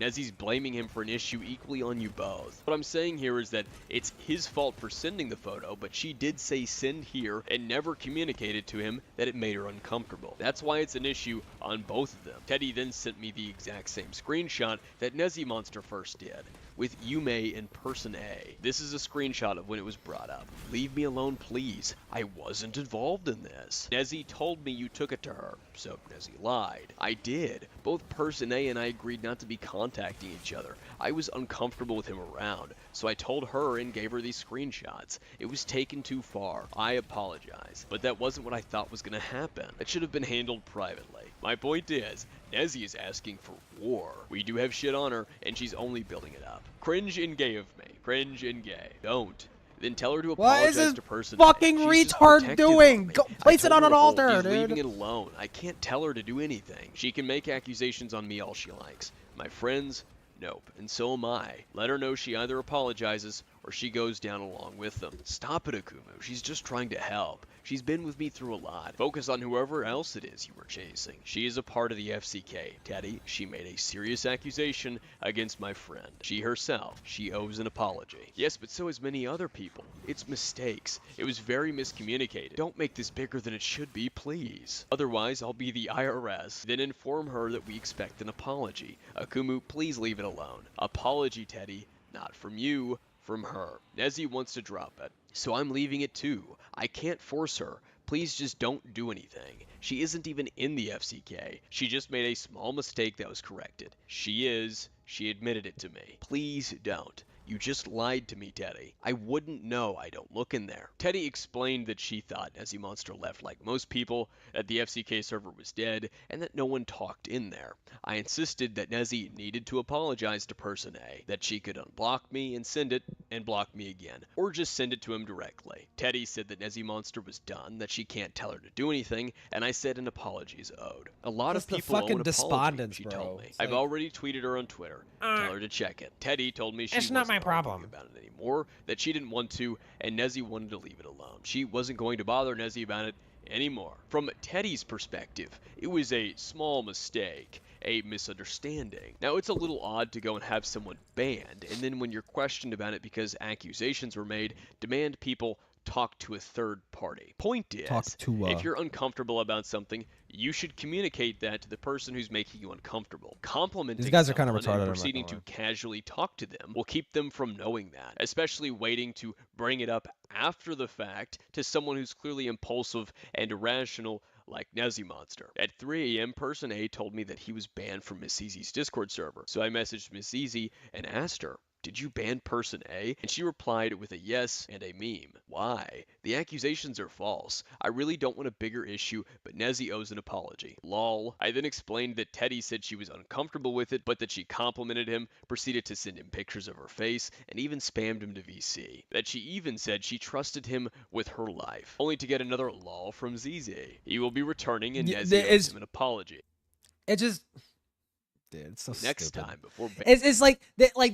Nezzy's blaming him for an issue equally on you both. What I'm saying here is that it's his fault for sending the photo, but she did say send here and never communicated to him that it made her uncomfortable. That's why it's an issue on both of them. Teddy then sent me the exact same screenshot that Nezzy Monster first did, with Yume in Person A. This is a screenshot of when it was brought up. Leave me alone, please. I wasn't involved in this. Nezzy told me you took it to her, so Nezzy lied. I did. Both Person A and I agreed not to be contacting each other. I was uncomfortable with him around, so I told her and gave her these screenshots. It was taken too far. I apologize, but that wasn't what I thought was going to happen. It should have been handled privately. My point is, Nezzy is asking for war. We do have shit on her, and she's only building it up. Cringe and gay of me. Cringe and gay. Don't. Then tell her to What apologize is this to Person fucking A. She's just retard protective doing? of me. Go I place it told on her an to hold. altar, He's dude. leaving it alone. I can't tell her to do anything. She can make accusations on me all she likes. My friends, nope. And so am I. Let her know she either apologizes or she goes down along with them. Stop it, Akumu. She's just trying to help. She's been with me through a lot. Focus on whoever else it is you were chasing. She is a part of the FCK. Teddy, she made a serious accusation against my friend. She herself, she owes an apology. Yes, but so has many other people. It's mistakes. It was very miscommunicated. Don't make this bigger than it should be, please. Otherwise, I'll be the IRS. Then inform her that we expect an apology. Akumu, please leave it alone. Apology, Teddy. Not from you. From her. Nezzy wants to drop it, so I'm leaving it too. I can't force her. Please just don't do anything. She isn't even in the FCK. She just made a small mistake that was corrected. She admitted it to me. Please don't. You just lied to me, Teddy. I wouldn't know. I don't look in there. Teddy explained that she thought Nezzy Monster left like most people, that the FCK server was dead, and that no one talked in there. I insisted that Nezzy needed to apologize to Person A, that she could unblock me and send it, and block me again, or just send it to him directly. Teddy said that Nezzy Monster was done, that she can't tell her to do anything, and I said an apology is owed. A lot Just of the people owe fucking an apology, despondence, she bro. told me. It's I've like- already tweeted her on Twitter. Tell her to check it. Teddy told me she It's not wasn't my problem. arguing about it anymore, that she didn't want to, and Nezzy wanted to leave it alone. She wasn't going to bother Nezzy about it anymore. From Teddy's perspective, it was a small mistake, a misunderstanding. Now, it's a little odd to go and have someone banned, and then when you're questioned about it because accusations were made, demand people talk to a third party. Point is, Talk to, if you're uncomfortable about something, you should communicate that to the person who's making you uncomfortable. Complimenting These guys are kinda someone retarded, I'm and not proceeding gonna to casually talk to them will keep them from knowing that, especially waiting to bring it up after the fact to someone who's clearly impulsive and irrational like Nezzy Monster. At 3 a.m., Person A told me that he was banned from Miss Easy's Discord server, so I messaged Miss Easy and asked her, did you ban person A? And she replied with a yes and a meme. Why? The accusations are false. I really don't want a bigger issue, but Nezzy owes an apology. Lol. I then explained that Teddy said she was uncomfortable with it, but that she complimented him, proceeded to send him pictures of her face, and even spammed him to VC. That she even said she trusted him with her life. Only to get another lol from ZZ. He will be returning and Nezzy owes him an apology. It just... Dude, it's so Next stupid. time before it's like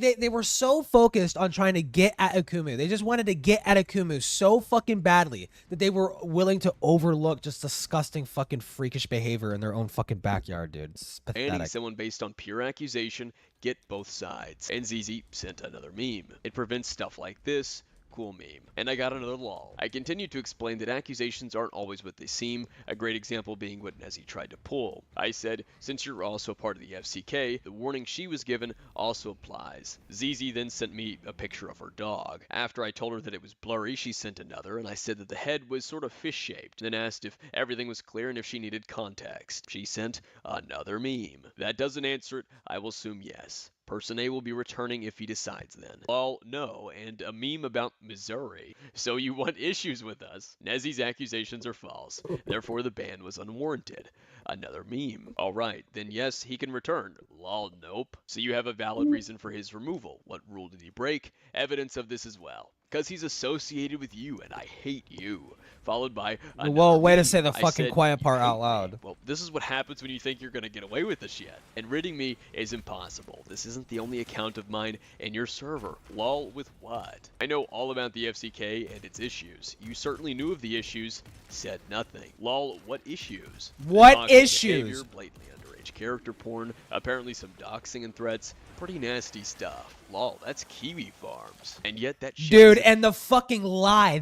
they were so focused on trying to get at Akumu. They just wanted to get at Akumu so fucking badly that they were willing to overlook just disgusting fucking freakish behavior in their own fucking backyard, dude. It's pathetic. Banning someone based on pure accusation, get both sides. And ZZ sent another meme. It prevents stuff like this. Cool meme. And I got another lol. I continued to explain that accusations aren't always what they seem, a great example being what Nezzy tried to pull. I said, since you're also part of the FCK, the warning she was given also applies. ZZ then sent me a picture of her dog. After I told her that it was blurry, she sent another, and I said that the head was sort of fish-shaped, then asked if everything was clear and if she needed context. She sent another meme. That doesn't answer it, I will assume yes. Person A will be returning if he decides then. Lol, no, and a meme about Missouri. So you want issues with us? Nezzy's accusations are false. Therefore, the ban was unwarranted. Another meme. Alright, then yes, he can return. Lol, nope. So you have a valid reason for his removal. What rule did he break? Evidence of this as well. Because he's associated with you, and I hate you. Followed by Well, way to meme. say the I fucking said, quiet part "You hate out loud." me." Well, this is what happens when you think you're going to get away with this shit. And ridding me is impossible. This isn't the only account of mine in your server. Lol with what? I know all about the FCK and its issues. You certainly knew of the issues, said nothing. Lol, what issues? What Toxic issues? behavior, blatantly underage character porn, apparently some doxing and threats. Pretty nasty stuff. Lol, that's Kiwi Farms. And yet that shit Dude, isn't- and the fucking lie.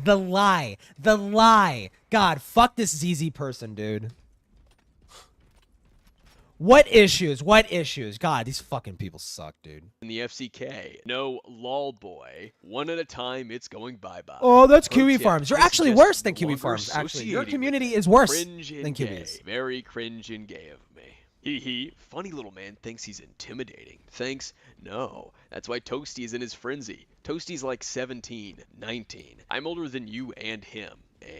God, fuck this ZZ person, dude. What issues? God, these fucking people suck, dude. in the FCK. No, lol boy. One at a time, it's going bye-bye. Oh, that's Pro Kiwi tip, Farms. You're this actually just worse than no Kiwi longer Farms, actually. Your associated community with is worse cringe than and Kiwis. gay. Very cringe and gay of me. Hee. Funny little man thinks he's intimidating. Thanks? No. That's why Toasty is in his frenzy. Toasty's like 17, 19. I'm older than you and him.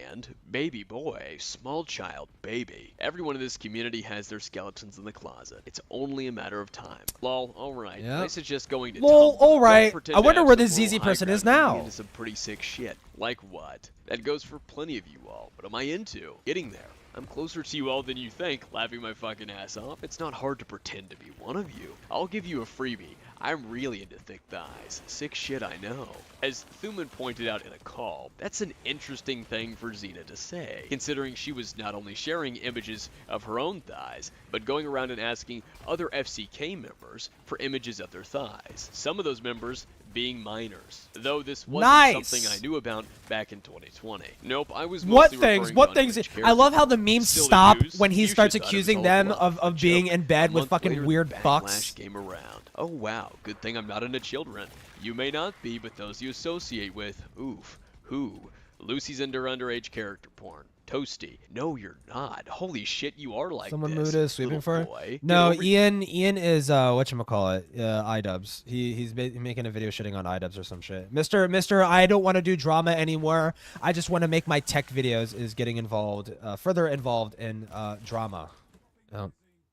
And baby boy, small child, baby. Everyone in this community has their skeletons in the closet. It's only a matter of time. Lol, alright. Yep. I suggest going to Lol, Tumblr. alright. Don't pretend I to wonder have where some this moral ZZ high person is ground. You'll now. be into some pretty sick shit. Like what? That goes for plenty of you all. What am I into? Getting there. I'm closer to you all than you think, laughing my fucking ass off. It's not hard to pretend to be one of you. I'll give you a freebie. I'm really into thick thighs. Sick shit, I know. As Thuman pointed out in a call, that's an interesting thing for Xena to say, considering she was not only sharing images of her own thighs, but going around and asking other FCK members for images of their thighs. Some of those members being minors, though this wasn't something I knew about back in 2020. Nope, I was mostly What things? I love how the memes Still stop used. when he You starts should thought it was accusing all them bluff, of a being joke. in bed A with month fucking later, the weird Backlash bucks. came around. Oh wow, good thing I'm not into children. You may not be, but those you associate with, oof. Who? Lucy's into underage character porn. Toasty. No, you're not. Holy shit, you are like Someone this. moved us sweeping little for. boy. No, Get over- Ian is whatchamacallit, idubbbz. He's making a video shitting on idubbbz or some shit. Mister, I don't want to do drama anymore. I just want to make my tech videos. Is getting involved, further involved in drama.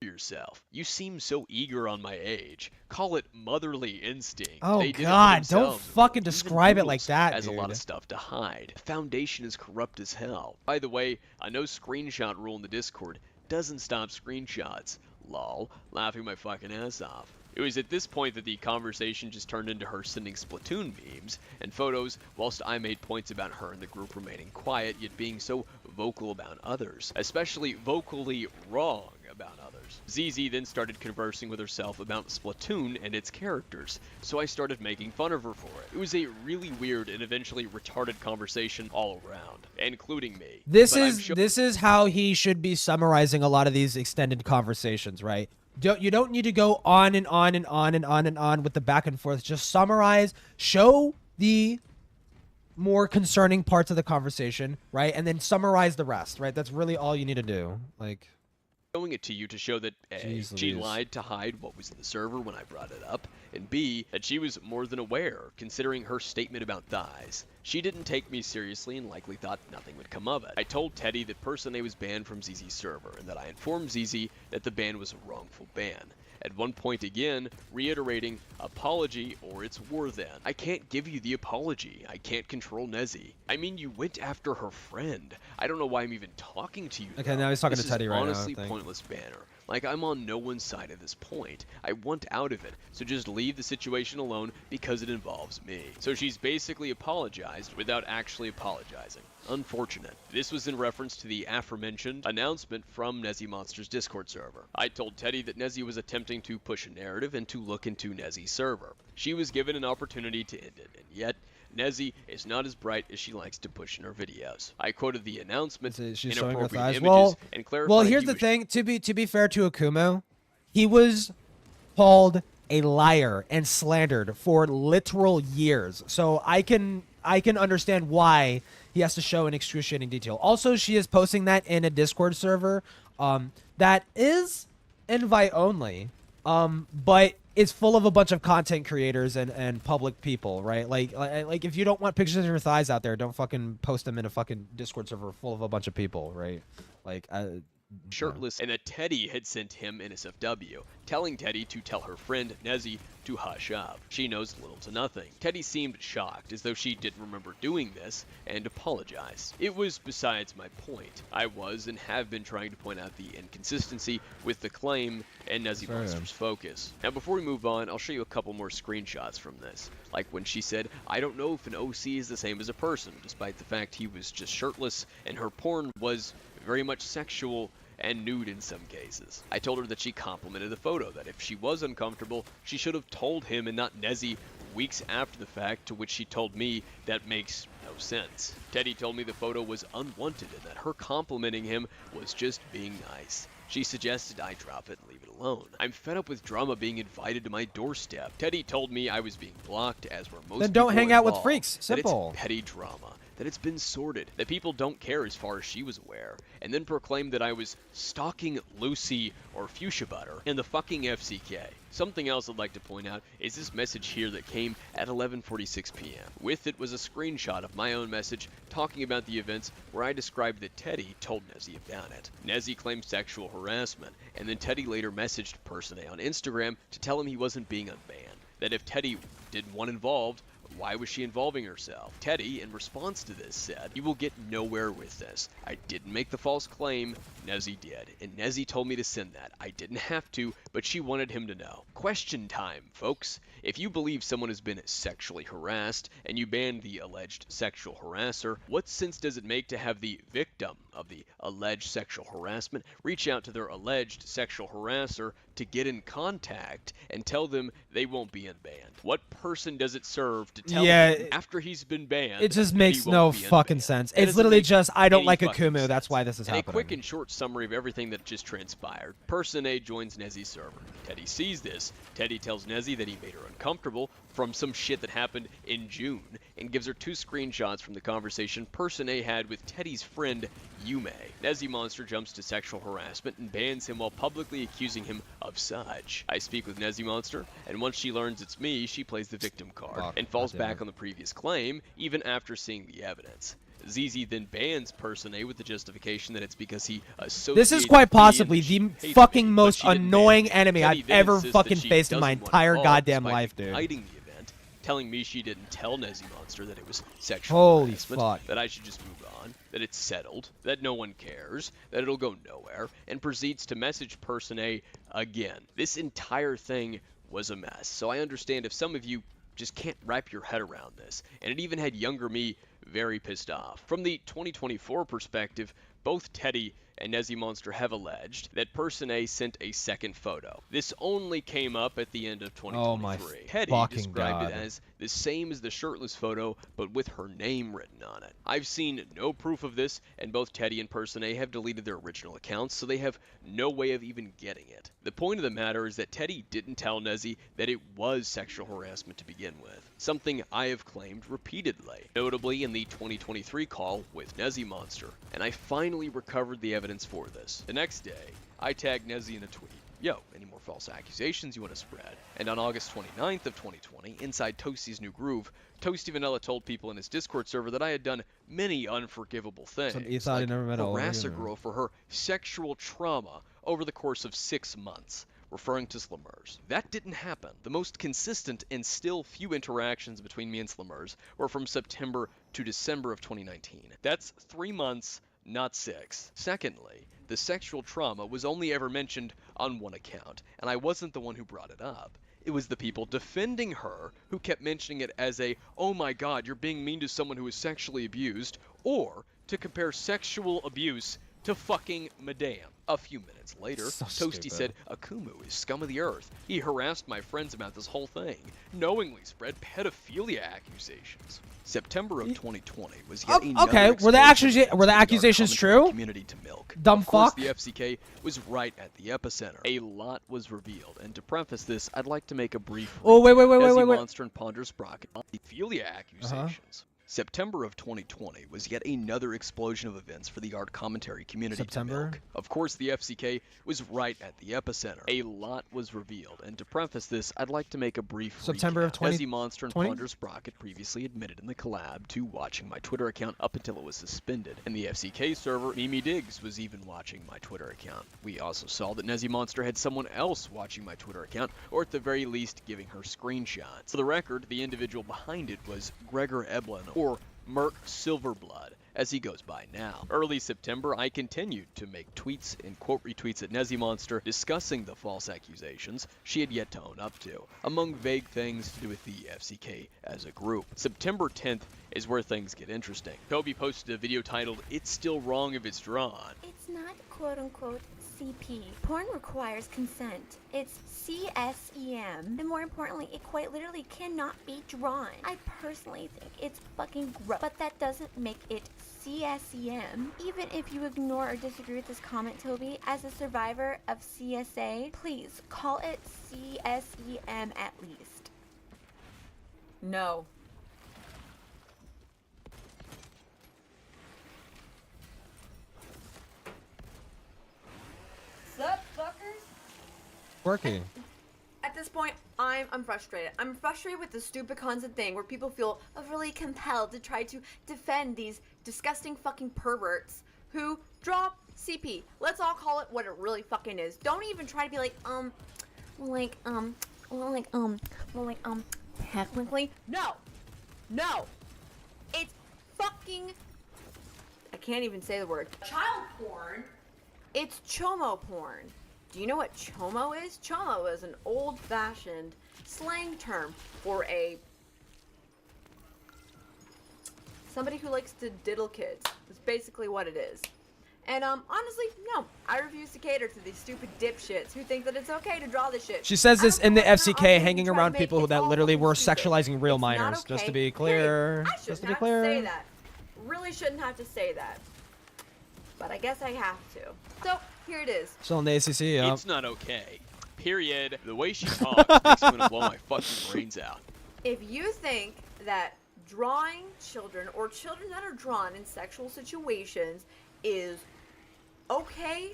yourself. You seem so eager on my age. Call it motherly instinct. Oh They did it God! Don't themselves. fucking Even describe it like Noodles that, has dude. a lot of stuff to hide. Foundation is corrupt as hell. By the way, a no screenshot rule in the Discord doesn't stop screenshots. Lol, laughing my fucking ass off. It was at this point that the conversation just turned into her sending Splatoon memes and photos, whilst I made points about her and the group remaining quiet, yet being so vocal about others, especially vocally wrong about others. ZZ then started conversing with herself about Splatoon and its characters, so I started making fun of her for it. It was a really weird and eventually retarded conversation all around, including me. This But I'm is sure- this is how he should be summarizing a lot of these extended conversations, right? You don't need to go on and on and on and on and on with the back and forth. Just summarize, show the more concerning parts of the conversation, right? And then summarize the rest, right? That's really all you need to do. Like, showing it to you to show that A, Jeez she Louise. lied to hide what was in the server when I brought it up, and B, that she was more than aware, considering her statement about thighs. She didn't take me seriously and likely thought nothing would come of it. I told Teddy that Person A was banned from ZZ's server, and that I informed ZZ that the ban was a wrongful ban. At one point again, reiterating, apology or it's war then. I can't give you the apology. I can't control Nezzy. I mean, you went after her friend. I don't know why I'm even talking to you. Okay, now he's talking This to Teddy is right now, I honestly think. pointless banner. Like, I'm on no one's side at this point. I want out of it, so just leave the situation alone because it involves me. So she's basically apologized without actually apologizing. Unfortunate. This was in reference to the aforementioned announcement from Nezzy Monster's Discord server. I told Teddy that Nezzy was attempting to push a narrative and to look into Nezzy's server. She was given an opportunity to end it, and yet Nezzy is not as bright as she likes to push in her videos. I quoted the announcement, She's showing her inappropriate thighs. images, and clarified Well, here's he the was thing. To be fair to Akumo, he was called a liar and slandered for literal years. So I can understand why he has to show in excruciating detail. Also, she is posting that in a Discord server that is invite only, but it's full of a bunch of content creators and public people, right? Like if you don't want pictures of your thighs out there, don't fucking post them in a fucking Discord server full of a bunch of people, right? Like shirtless, and that Teddy had sent him an SFW, telling Teddy to tell her friend Nezzy to hush up. She knows little to nothing. Teddy seemed shocked, as though she didn't remember doing this, and apologized. It was besides my point. I was and have been trying to point out the inconsistency with the claim and Nezzy Monster's focus. Now before we move on, I'll show you a couple more screenshots from this. Like when she said, I don't know if an OC is the same as a person, despite the fact he was just shirtless, and her porn was very much sexual and nude in some cases. I told her that she complimented the photo, that if she was uncomfortable, she should have told him and not Nezzy weeks after the fact, to which she told me that makes no sense. Teddy told me the photo was unwanted and that her complimenting him was just being nice. She suggested I drop it and leave it alone. I'm fed up with drama being invited to my doorstep. Teddy told me I was being blocked, as were most Then don't people hang out with involved, freaks. that Simple. it's petty drama, that it's been sorted, that people don't care as far as she was aware, and then proclaimed that I was stalking Lucy or Fuchsia Butter in the fucking FCK. Something else I'd like to point out is this message here that came at 11:46 p.m. With it was a screenshot of my own message talking about the events where I described that Teddy told Nezzy about it. Nezzy claimed sexual harassment, and then Teddy later messaged Person A on Instagram to tell him he wasn't being unbanned, that if Teddy didn't want involved, why was she involving herself? Teddy, in response to this, said, you will get nowhere with this. I didn't make the false claim, Nezzy did, and Nezzy told me to send that. I didn't have to, but she wanted him to know. Question time, folks. If you believe someone has been sexually harassed, and you ban the alleged sexual harasser, what sense does it make to have the victim of the alleged sexual harassment reach out to their alleged sexual harasser to get in contact and tell them they won't be unbanned? What person does it serve to tell him after he's been banned? It just that makes he no won't be fucking unbanned? sense. That It's doesn't literally make just, I don't any like fucking Akumu. That's why this is and happening. a quick and short summary of everything that just transpired. Person A joins Nezzy's server. Teddy sees this. Teddy tells Nezzy that he made her uncomfortable from some shit that happened in June, and gives her 2 screenshots from the conversation Person A had with Teddy's friend, Yume. Nezzy Monster jumps to sexual harassment and bans him while publicly accusing him of such. I speak with Nezzy Monster, and once she learns it's me, she plays the victim card, and falls back on the previous claim, even after seeing the evidence. ZZ then bans Person A with the justification that it's because he associated This is quite me and possibly that she the hated fucking me, but most she didn't ban annoying me. enemy Teddy I've then ever insists fucking that she faced in my doesn't want entire involved, goddamn despite life, dude. hiding the event, telling me she didn't tell Nezzy Monster that it was sexual Holy harassment, fuck. that I should just move on, that it's settled, that no one cares, that it'll go nowhere, and proceeds to message Person A again. This entire thing was a mess, so I understand if some of you just can't wrap your head around this, and it even had younger me very pissed off. From the 2024 perspective, both Teddy and Nezzy Monster have alleged that Person A sent a second photo. This only came up at the end of 2023. Oh my Teddy fucking described it God. as the same as the shirtless photo, but with her name written on it. I've seen no proof of this, and both Teddy and Person A have deleted their original accounts, so they have no way of even getting it. The point of the matter is that Teddy didn't tell Nezzy that it was sexual harassment to begin with, something I have claimed repeatedly, notably in the 2023 call with Nezzy Monster, and I finally recovered the evidence for this. The next day, I tagged Nezzy in a tweet. Yo, any more false accusations you want to spread? And on August 29th of 2020, inside Toasty's new groove, Toasty Vanilla told people in his Discord server that I had done many unforgivable things, like harass a girl for her sexual trauma over the course of 6 months, referring to Slammers. That didn't happen. The most consistent and still few interactions between me and Slammers were from September to December of 2019. That's 3 months, not 6. Secondly, the sexual trauma was only ever mentioned on one account, and I wasn't the one who brought it up. It was the people defending her who kept mentioning it as a, oh my god, you're being mean to someone who is sexually abused, or to compare sexual abuse to fucking Madame. A few minutes later, Toasty said Akumu is scum of the earth. He harassed my friends about this whole thing, knowingly spread pedophilia accusations. September of 2020 was yet another okay. Were the accusations true? Community to milk. Dumb of course, fuck. the FCK was right at the epicenter. A lot was revealed, and to preface this, I'd like to make a brief. Oh wait. Monster and Ponder Sprocket pedophilia accusations. September of 2020 was yet another explosion of events for the art commentary community. September? Of course, the FCK was right at the epicenter. A lot was revealed, and to preface this, I'd like to make a brief September of 2020? Monster and Ponder Sprocket previously admitted in the collab to watching my Twitter account up until it was suspended, and the FCK server, Mimi Diggs, was even watching my Twitter account. We also saw that Nezzy Monster had someone else watching my Twitter account, or at the very least giving her screenshots. For the record, the individual behind it was Gregor Eblin, or Merc Silverblood, as he goes by now. Early September, I continued to make tweets and quote retweets at Nezzy Monster discussing the false accusations she had yet to own up to, among vague things to do with the FCK as a group. September 10th is where things get interesting. Kobe posted a video titled, "It's Still Wrong If It's Drawn." It's not quote-unquote CP. Porn requires consent. It's CSEM. And more importantly, it quite literally cannot be drawn. I personally think it's fucking gross, but that doesn't make it CSEM. Even if you ignore or disagree with this comment, Toby, as a survivor of CSA, please call it CSEM at least. No. Sup, fuckers? Working. At this point, I'm frustrated. I'm frustrated with the stupid constant thing where people feel really compelled to try to defend these disgusting fucking perverts who drop CP. Let's all call it what it really fucking is. Don't even try to be like, technically. No. It's fucking, I can't even say the word. Child porn. It's chomo porn. Do you know what chomo is? Chomo is an old-fashioned slang term for somebody who likes to diddle kids. That's basically what it is. And honestly, no, I refuse to cater to these stupid dipshits who think that it's okay to draw this shit. She says this in the FCK, hanging around people who that literally were sexualizing real minors. Okay. Just to be clear. I shouldn't have to say that. Really shouldn't have to say that. But I guess I have to. So, here it is. Still in the ACC, yeah. It's not okay. Period. The way she talks makes me want to blow my fucking brains out. If you think that drawing children or children that are drawn in sexual situations is okay,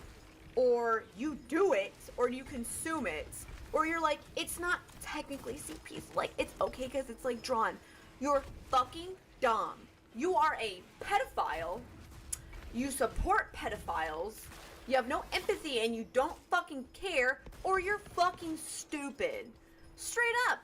or you do it, or you consume it, or you're like, it's not technically CP, like it's okay because it's like drawn, you're fucking dumb. You are a pedophile. You support pedophiles. You have no empathy and you don't fucking care, or you're fucking stupid. Straight up.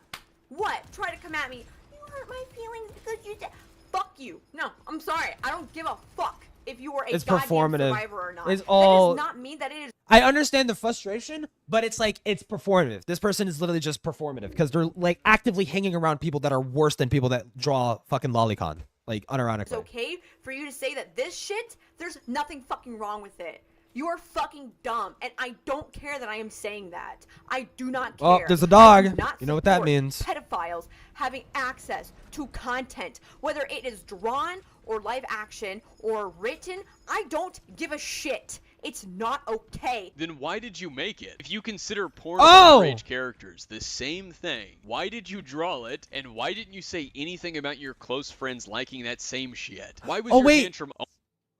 What? Try to come at me. You hurt my feelings because you did. Fuck you. No, I'm sorry. I don't give a fuck if you were a goddamn survivor or not. It's all. That does not mean that it is. I understand the frustration, but it's like, it's performative. This person is literally just performative because they're like actively hanging around people that are worse than people that draw fucking lolicon. Like, unironically. It's okay for you to say that this shit, there's nothing fucking wrong with it. You are fucking dumb, and I don't care that I am saying that. I do not care. Oh, there's a dog. You know what that means. Pedophiles having access to content, whether it is drawn or live action or written, I don't give a shit. It's not okay. Then why did you make it? If you consider porn underage characters the same thing, why did you draw it? And why didn't you say anything about your close friends liking that same shit? Why was your tantrum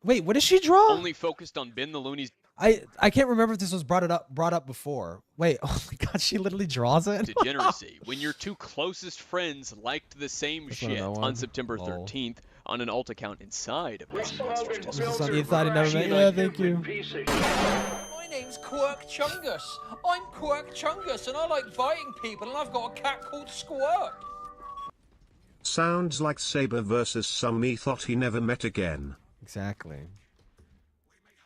Wait, what did she draw? only focused on Ben the Looney's I can't remember if this was brought up before. Wait, oh my god, she literally draws it. Degeneracy. When your two closest friends liked the same That's shit another on one. September Lol. 13th on an alt account inside of Nessie Monster's This Discord is on the server. inside. I never met. Yeah, thank you. My name's Quirk Chungus. I'm Quirk Chungus, and I like biting people, and I've got a cat called Squirt. Sounds like Saber versus some me thought he never met again. Exactly.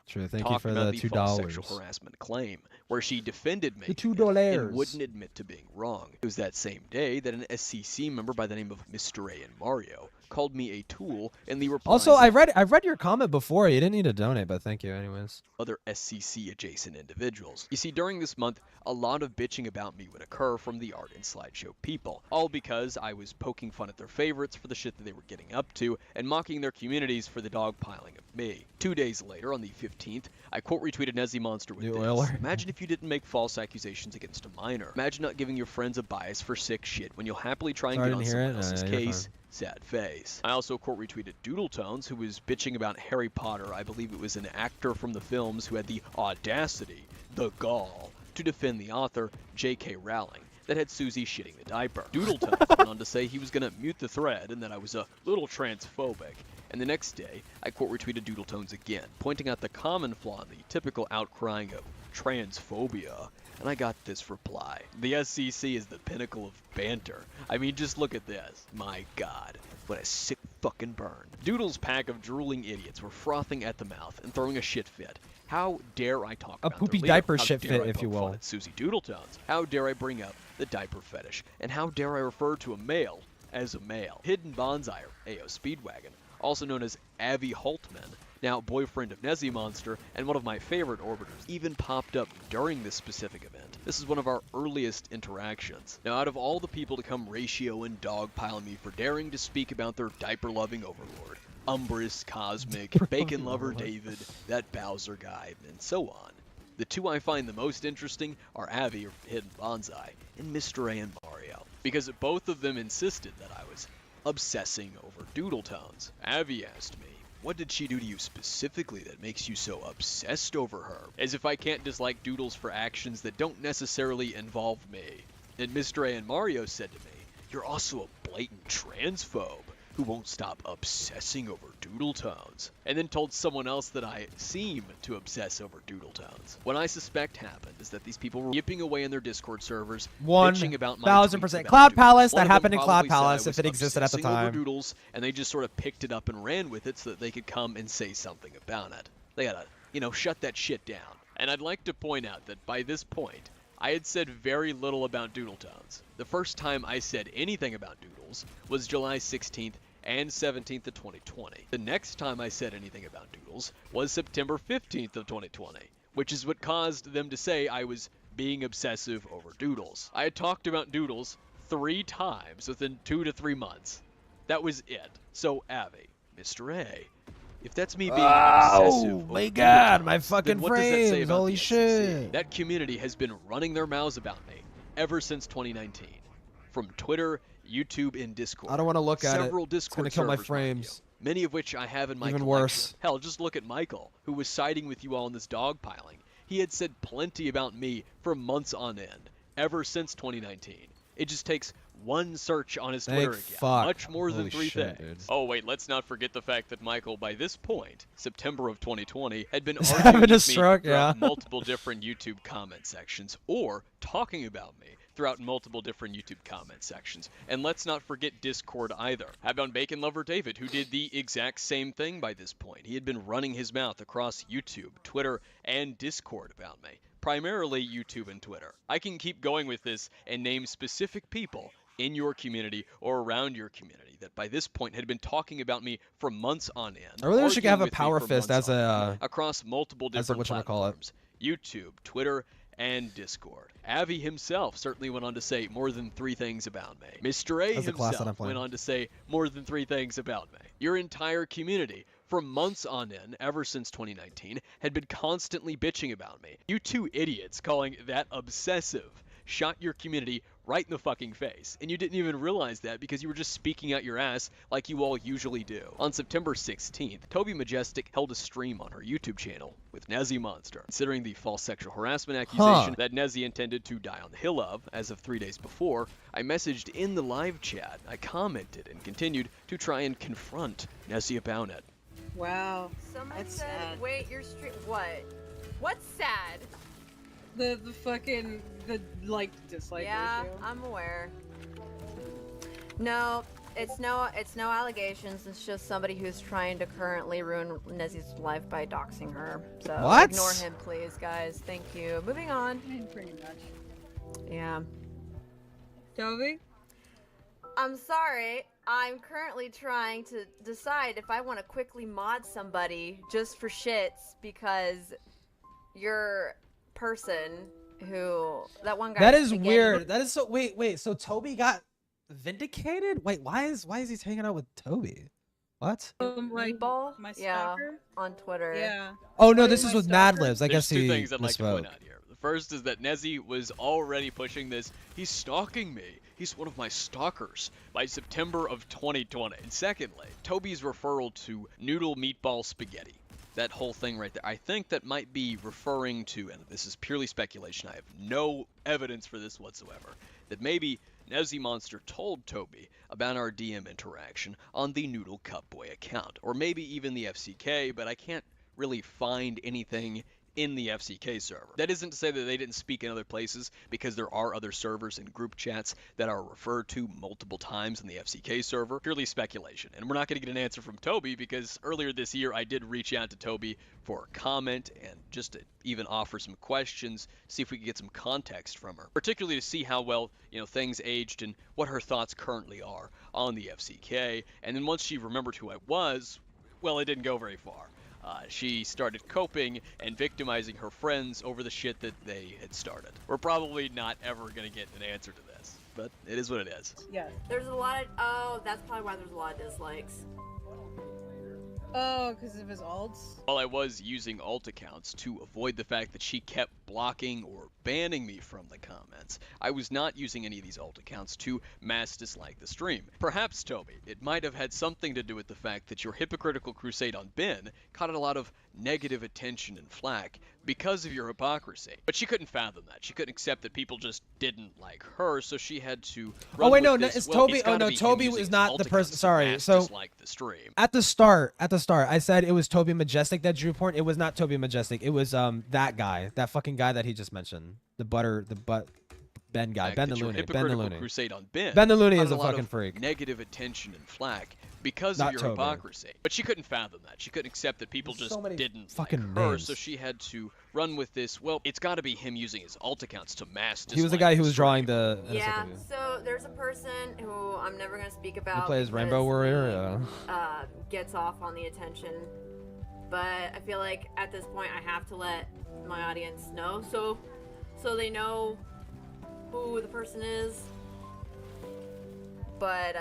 True. Thank you Talked for about the the false $2. sexual harassment claim, where she defended me The $2. and wouldn't admit to being wrong. It was that same day that an SCC member by the name of Mr. A and Mario called me a tool in the reply. Also, I've read your comment before. You didn't need to donate, but thank you anyways. Other SCC adjacent individuals. You see, during this month, a lot of bitching about me would occur from the art and slideshow people, all because I was poking fun at their favorites for the shit that they were getting up to and mocking their communities for the dogpiling of me. 2 days later, on the 15th, I quote retweeted Nessie Monster with this. Imagine if you didn't make false accusations against a minor. Imagine not giving your friends a bias for sick shit when you'll happily try and Sorry, get on I didn't hear someone it. else's You're case. fine. Sad face. I also quote retweeted Doodletones, who was bitching about Harry Potter. I believe it was an actor from the films who had the audacity, the gall, to defend the author, J.K. Rowling, that had Susie shitting the diaper. Doodletones went on to say he was going to mute the thread and that I was a little transphobic. And the next day, I quote retweeted Doodletones again, pointing out the common flaw in the typical outcrying of transphobia. And I got this reply. The SCC is the pinnacle of banter. I mean, just look at this. My god, what a sick fucking burn. Doodle's pack of drooling idiots were frothing at the mouth and throwing a shit fit. How dare I talk about poopy their leader? diaper How shit dare fit, I if you poke fun will. at Susie Doodletones? How dare I bring up the diaper fetish? And how dare I refer to a male as a male? Hidden Bonsai, or AO Speedwagon, also known as Avi Holtman, now boyfriend of Nessie Monster and one of my favorite orbiters, even popped up during this specific event. This is one of our earliest interactions. Now, out of all the people to come ratio and dogpile me for daring to speak about their diaper-loving overlord, Umbrus, Cosmic, Bacon Lover David, that Bowser guy, and so on, the two I find the most interesting are Avi, or Hidden Bonsai, and Mr. A and Mario, because both of them insisted that I was obsessing over Doodletones. Avi asked me, what did she do to you specifically that makes you so obsessed over her? As if I can't dislike Doodles for actions that don't necessarily involve me. And Mr. A and Mario said to me, you're also a blatant transphobe who won't stop obsessing over Doodletones, and then told someone else that I seem to obsess over Doodletones. What I suspect happened is that these people were yipping away in their Discord servers, bitching about my 1000%. tweets about Cloud Doodles. Palace, One that of them happened in Cloud probably said I Palace if was it existed at the obsessing over time. Doodles, and they just sort of picked it up and ran with it so that they could come and say something about it. They gotta, shut that shit down. And I'd like to point out that by this point, I had said very little about Doodletones. The first time I said anything about Doodles was July 16th and 17th of 2020. The next time I said anything about Doodles was September 15th of 2020, which is what caused them to say I was being obsessive over Doodles. I had talked about Doodles 3 times within 2 to 3 months. That was it. So Avi, Mr. A, if that's me being obsessive over my god, Doodletones, my fucking then what does that say frames, about holy the shit. SEC? That community has been running their mouths about me ever since 2019. From Twitter, YouTube, and Discord. I don't want to look at it. Several It's Discord gonna kill my servers, mind you, frames. many of which I have in my Even collection. worse. Hell, just look at Michael, who was siding with you all in this dogpiling. He had said plenty about me for months on end, ever since 2019. It just takes one search on his Twitter account, fuck. much more than Holy 3 shit, things. dude. Oh wait, let's not forget the fact that Michael, by this point, September of 2020, had been He's arguing having a with me stroke, throughout yeah. multiple different YouTube comment sections, or talking about me throughout multiple different YouTube comment sections. And let's not forget Discord either. How about Bacon Lover David, who did the exact same thing by this point? He had been running his mouth across YouTube, Twitter, and Discord about me. Primarily YouTube and Twitter. I can keep going with this and name specific people in your community or around your community that by this point had been talking about me for months on end. I really wish you could have a arguing with me power for fist months as on a end, across multiple different whatchamacallit. platforms. YouTube, Twitter, and Discord. Avi himself certainly went on to say more than 3 things about me. Mr. A That's the class that I'm himself playing. went on to say more than 3 things about me. Your entire community, for months on end, ever since 2019, had been constantly bitching about me. You two idiots calling that obsessive shot your community right in the fucking face, and you didn't even realize that because you were just speaking out your ass like you all usually do. On September 16th, Toby Majestic held a stream on her YouTube channel with Nezzy Monster, considering the false sexual harassment accusation that Nezzy intended to die on the hill of. As of 3 days before, I messaged in the live chat, I commented, and continued to try and confront Nezzy about it. Wow. Someone That's said, sad. wait, your stream. What? What's sad? The fucking like dislike Yeah, ratio. I'm aware. No, it's no allegations. It's just somebody who's trying to currently ruin Nezzy's life by doxing her. So What? ignore him, please, guys. Thank you. Moving on. Pretty much. Yeah. Toby? I'm sorry. I'm currently trying to decide if I want to quickly mod somebody just for shits because your person who that one guy. That is weird. That is so. Wait. So Toby got vindicated? Wait, why is he hanging out with Toby? What? Meatball? My Yeah, stalker? on Twitter. Yeah. Oh no, this is with Mad Libs. I There's guess two he things I'd like to point misspoke. out here. The first is that Nezzy was already pushing this. He's stalking me. He's one of my stalkers by September of 2020. And secondly, Toby's referral to noodle meatball spaghetti. That whole thing right there. I think that might be referring to, and this is purely speculation, I have no evidence for this whatsoever, that maybe Nezzy Monster told Toby about our DM interaction on the Noodle Cup Boy account. Or maybe even the FCK, but I can't really find anything in the FCK server. That isn't to say that they didn't speak in other places, because there are other servers and group chats that are referred to multiple times in the FCK server. Purely speculation. And we're not going to get an answer from Toby, because earlier this year I did reach out to Toby for a comment and just to even offer some questions, see if we could get some context from her. Particularly to see how well, things aged and what her thoughts currently are on the FCK. And then once she remembered who I was, well, it didn't go very far. She started coping and victimizing her friends over the shit that they had started. We're probably not ever going to get an answer to this, but it is what it is. Yeah. There's a lot of. Oh, that's probably why there's a lot of dislikes. Oh, because of his alts? While I was using alt accounts to avoid the fact that she kept blocking or banning me from the comments, I was not using any of these alt accounts to mass dislike the stream. Perhaps, Toby, it might have had something to do with the fact that your hypocritical crusade on Ben caught a lot of negative attention and flack because of your hypocrisy. But she couldn't fathom that. She couldn't accept that people just didn't like her, so she had to run Oh wait, no, with this, it's well, Toby. it's Oh gotta no, be him Toby using is his not alt the accounts person. to Sorry. mass So dislike the stream. at the start, I said it was Toby Majestic that drew porn. It was not Toby Majestic. It was that guy, that fucking guy that he just mentioned, Ben guy, Ben the Looney, Ben the Looney. Crusade on Ben. Ben the Looney caught is a lot of fucking freak. Negative attention and flack because Not of your Toby. hypocrisy. But she couldn't fathom that. She couldn't accept that people There's just so many didn't fucking like her, names. so she had to run with this. Well, it's got to be him using his alt accounts to mass. He was the guy who was stream. drawing the. Yeah. So there's a person who I'm never gonna speak He about. plays because Rainbow Warrior. he, gets off on the attention, but I feel like at this point I have to let my audience know, so they know who the person is. But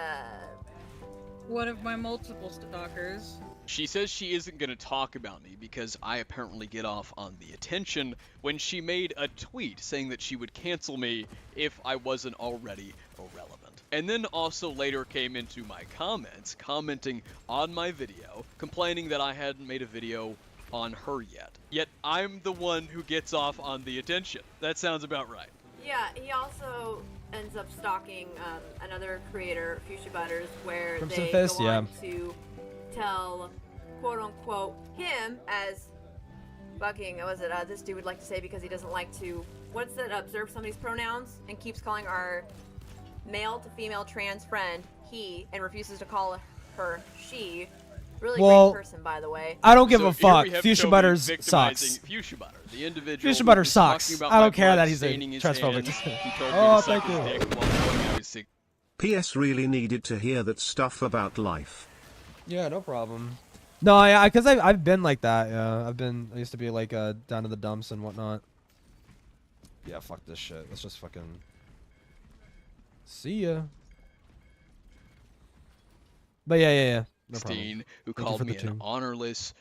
one of my multiple stalkers. She says she isn't going to talk about me because I apparently get off on the attention when she made a tweet saying that she would cancel me if I wasn't already irrelevant. And then also later came into my comments, commenting on my video, complaining that I hadn't made a video on her yet. Yet I'm the one who gets off on the attention. That sounds about right. yeah, he also ends up stalking another creator, Fuchsia Butters, where Crimson they Fist, go yeah. on to tell, quote unquote, him as fucking, what was it, this dude would like to say because he doesn't like to, what's that, observe somebody's pronouns, and keeps calling our male to female trans friend he, and refuses to call her she. Really Well, great person, by the way. I don't give a So here fuck. we have Fuchsia Toby Butters victimizing sucks. Fuchsia Butter, the individual Fuchsia who Butter was sucks. talking about I my don't care blood that he's a staining his transphobic. hands. He told me Oh, to suck thank his you. dick while knowing I was sick. PS really needed to hear that stuff about life. Yeah, no problem. No, yeah, because I've been like that. Yeah, I used to be like down to the dumps and whatnot. Yeah, fuck this shit. Let's just fucking see ya. But yeah. No problem. Who Thank you called for me the an tune. honorless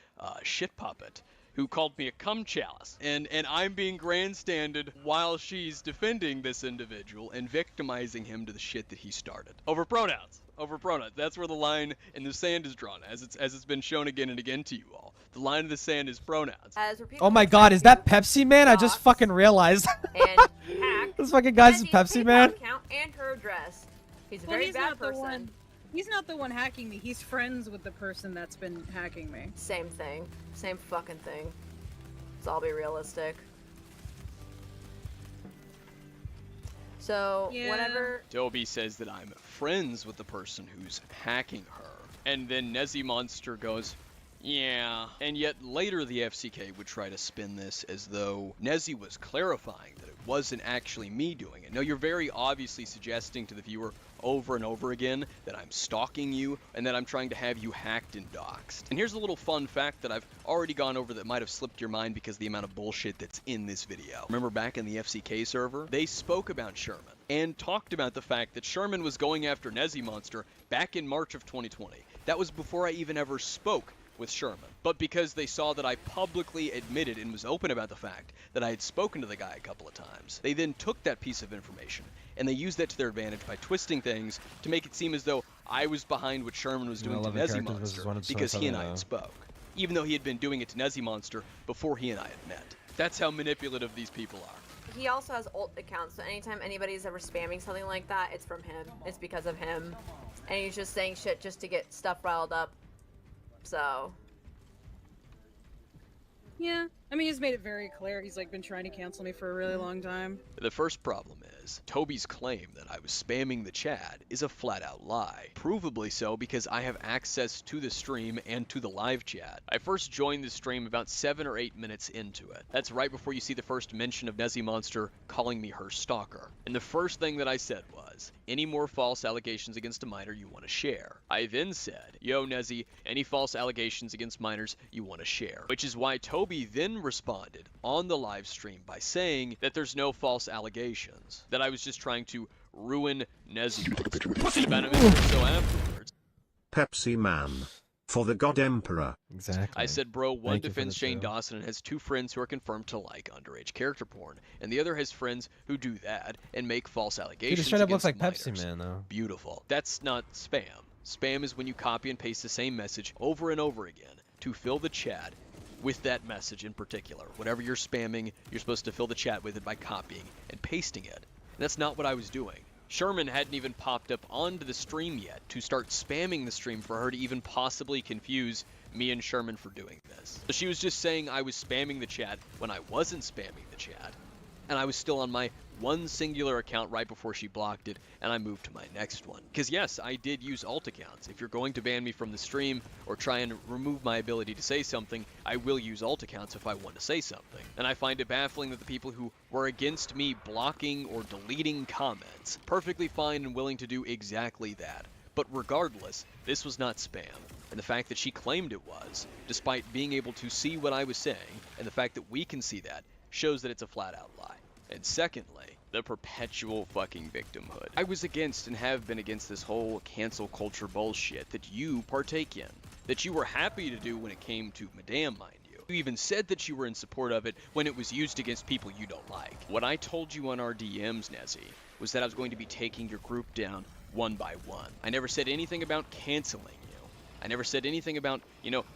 shit puppet. who called me a cum chalice. And I'm being grandstanded while she's defending this individual and victimizing him to the shit that he started. Over pronouns. Over pronouns. That's where the line in the sand is drawn, as it's been shown again and again to you all. The line in the sand is pronouns. Oh my god, is that Pepsi Man? I just fucking realized. And hack This fucking guy's Nezzy's Pepsi PayPal Man? account and her address. He's a Well, very he's bad not the person. one. He's not the one hacking me. He's friends with the person that's been hacking me. Same thing. Same fucking thing. Let's all be realistic. So, whatever. Toby says that I'm friends with the person who's hacking her. And then Nezzy Monster goes, yeah. And yet later the FCK would try to spin this as though Nezzy was clarifying that it wasn't actually me doing it. No, you're very obviously suggesting to the viewer over and over again that I'm stalking you and that I'm trying to have you hacked and doxxed. And here's a little fun fact that I've already gone over that might have slipped your mind because of the amount of bullshit that's in this video. Remember back in the FCK server, they spoke about Sherman and talked about the fact that Sherman was going after Nezzy Monster back in March of 2020. That was before I even ever spoke with Sherman. But because they saw that I publicly admitted and was open about the fact that I had spoken to the guy a couple of times, they then took that piece of information and they used that to their advantage by twisting things to make it seem as though I was behind what Sherman was doing to Nezzy Monster because he and I had spoke, even though he had been doing it to Nezzy Monster before he and I had met. That's how manipulative these people are. He also has alt accounts, so anytime anybody's ever spamming something like that, it's from him. It's because of him. And he's just saying shit just to get stuff riled up. So. Yeah. I mean, he's made it very clear. He's like been trying to cancel me for a really long time. The first problem is, Toby's claim that I was spamming the chat is a flat-out lie. Provably so because I have access to the stream and to the live chat. I first joined the stream about 7 or 8 minutes into it. That's right before you see the first mention of Nezzy Monster calling me her stalker. And the first thing that I said was, any more false allegations against a minor you want to share? I then said, yo Nezzy, any false allegations against minors you want to share? Which is why Toby then responded on the live stream by saying that there's no false allegations, that I was just trying to ruin Nezzy Monster. And about a minute or so afterwards, Pepsi Man. For the God Emperor. Exactly. I said, bro, one defends Shane Dawson and has 2 friends who are confirmed to like underage character porn, and the other has friends who do that and make false allegations. Dude, it straight up looks against like Pepsi minors. Man, though. Beautiful. That's not spam. Spam is when you copy and paste the same message over and over again to fill the chat with that message in particular. Whatever you're spamming, you're supposed to fill the chat with it by copying and pasting it. And that's not what I was doing. Sherman hadn't even popped up onto the stream yet to start spamming the stream for her to even possibly confuse me and Sherman for doing this. So she was just saying I was spamming the chat when I wasn't spamming the chat, and I was still on my one singular account right before she blocked it, and I moved to my next one. Because yes, I did use alt accounts. If you're going to ban me from the stream or try and remove my ability to say something, I will use alt accounts if I want to say something. And I find it baffling that the people who were against me blocking or deleting comments, perfectly fine and willing to do exactly that. But regardless, this was not spam. And the fact that she claimed it was, despite being able to see what I was saying, and the fact that we can see that, shows that it's a flat-out lie. And secondly, the perpetual fucking victimhood. I was against and have been against this whole cancel culture bullshit that you partake in, that you were happy to do when it came to Madame, mind you. You even said that you were in support of it when it was used against people you don't like. What I told you on our DMs, Nezzy, was that I was going to be taking your group down one by one. I never said anything about canceling you. I never said anything about,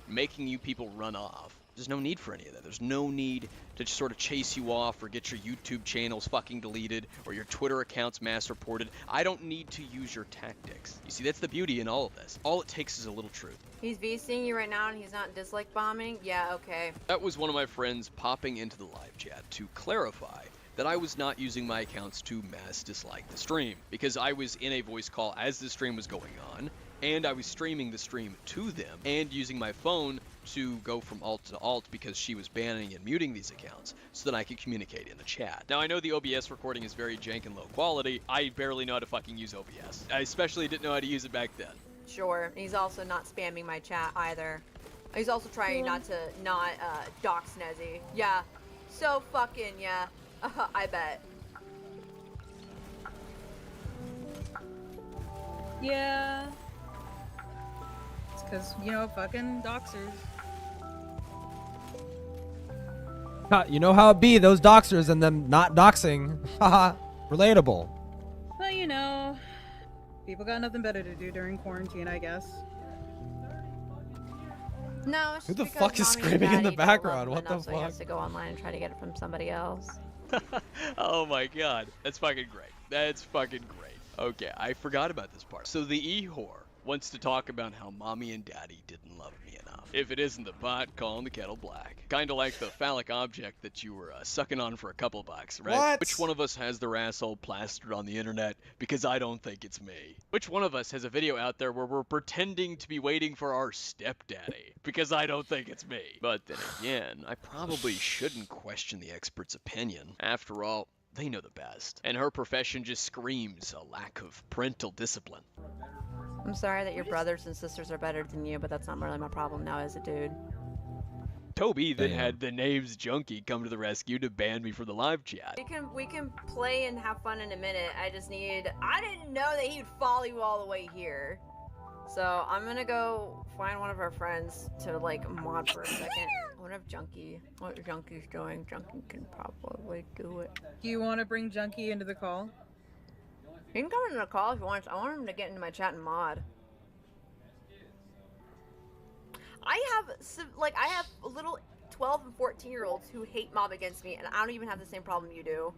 making you people run off. There's no need for any of that. There's no need to just sort of chase you off or get your YouTube channels fucking deleted or your Twitter accounts mass reported. I don't need to use your tactics. You see, that's the beauty in all of this. All it takes is a little truth. He's VCing you right now and he's not dislike bombing? Yeah, okay. That was one of my friends popping into the live chat to clarify that I was not using my accounts to mass dislike the stream, because I was in a voice call as the stream was going on, and I was streaming the stream to them and using my phone to go from alt to alt because she was banning and muting these accounts so that I could communicate in the chat. Now, I know the OBS recording is very jank and low quality. I barely know how to fucking use OBS. I especially didn't know how to use it back then. Sure. He's also not spamming my chat either. He's also trying not to dox Nezzy. Yeah. So fucking yeah. I bet. Yeah. It's because, fucking doxers. You know how it be, those doxers and them not doxing. Haha, relatable. Well, you know, people got nothing better to do during quarantine, I guess. No, it's Who just the fuck is because mommy and screaming in the daddy don't love background? him What the enough, so he has fuck? to go online and try to get it from somebody else. Oh my god, that's fucking great. That's fucking great. Okay, I forgot about this part. So the e-whore wants to talk about how mommy and daddy didn't love me enough. If it isn't the pot, calling the kettle black. Kinda like the phallic object that you were sucking on for a couple bucks, right? What? Which one of us has their asshole plastered on the internet? Because I don't think it's me. Which one of us has a video out there where we're pretending to be waiting for our stepdaddy? Because I don't think it's me. But then again, I probably shouldn't question the expert's opinion. After all, they know the best. And her profession just screams a lack of parental discipline. I'm sorry that your brothers and sisters are better than you, but that's not really my problem now as a dude. Toby then had the names Junkie come to the rescue to ban me from the live chat. We can play and have fun in a minute. I didn't know that he'd follow you all the way here. So I'm gonna go find one of our friends to like mod for a second. I wonder if what Junkie's doing. Junkie can probably do it. Do you want to bring Junkie into the call? He can come into the call if he wants. I want him to get into my chat and mod. I have little 12 and 14-year-olds who hate mob against me, and I don't even have the same problem you do.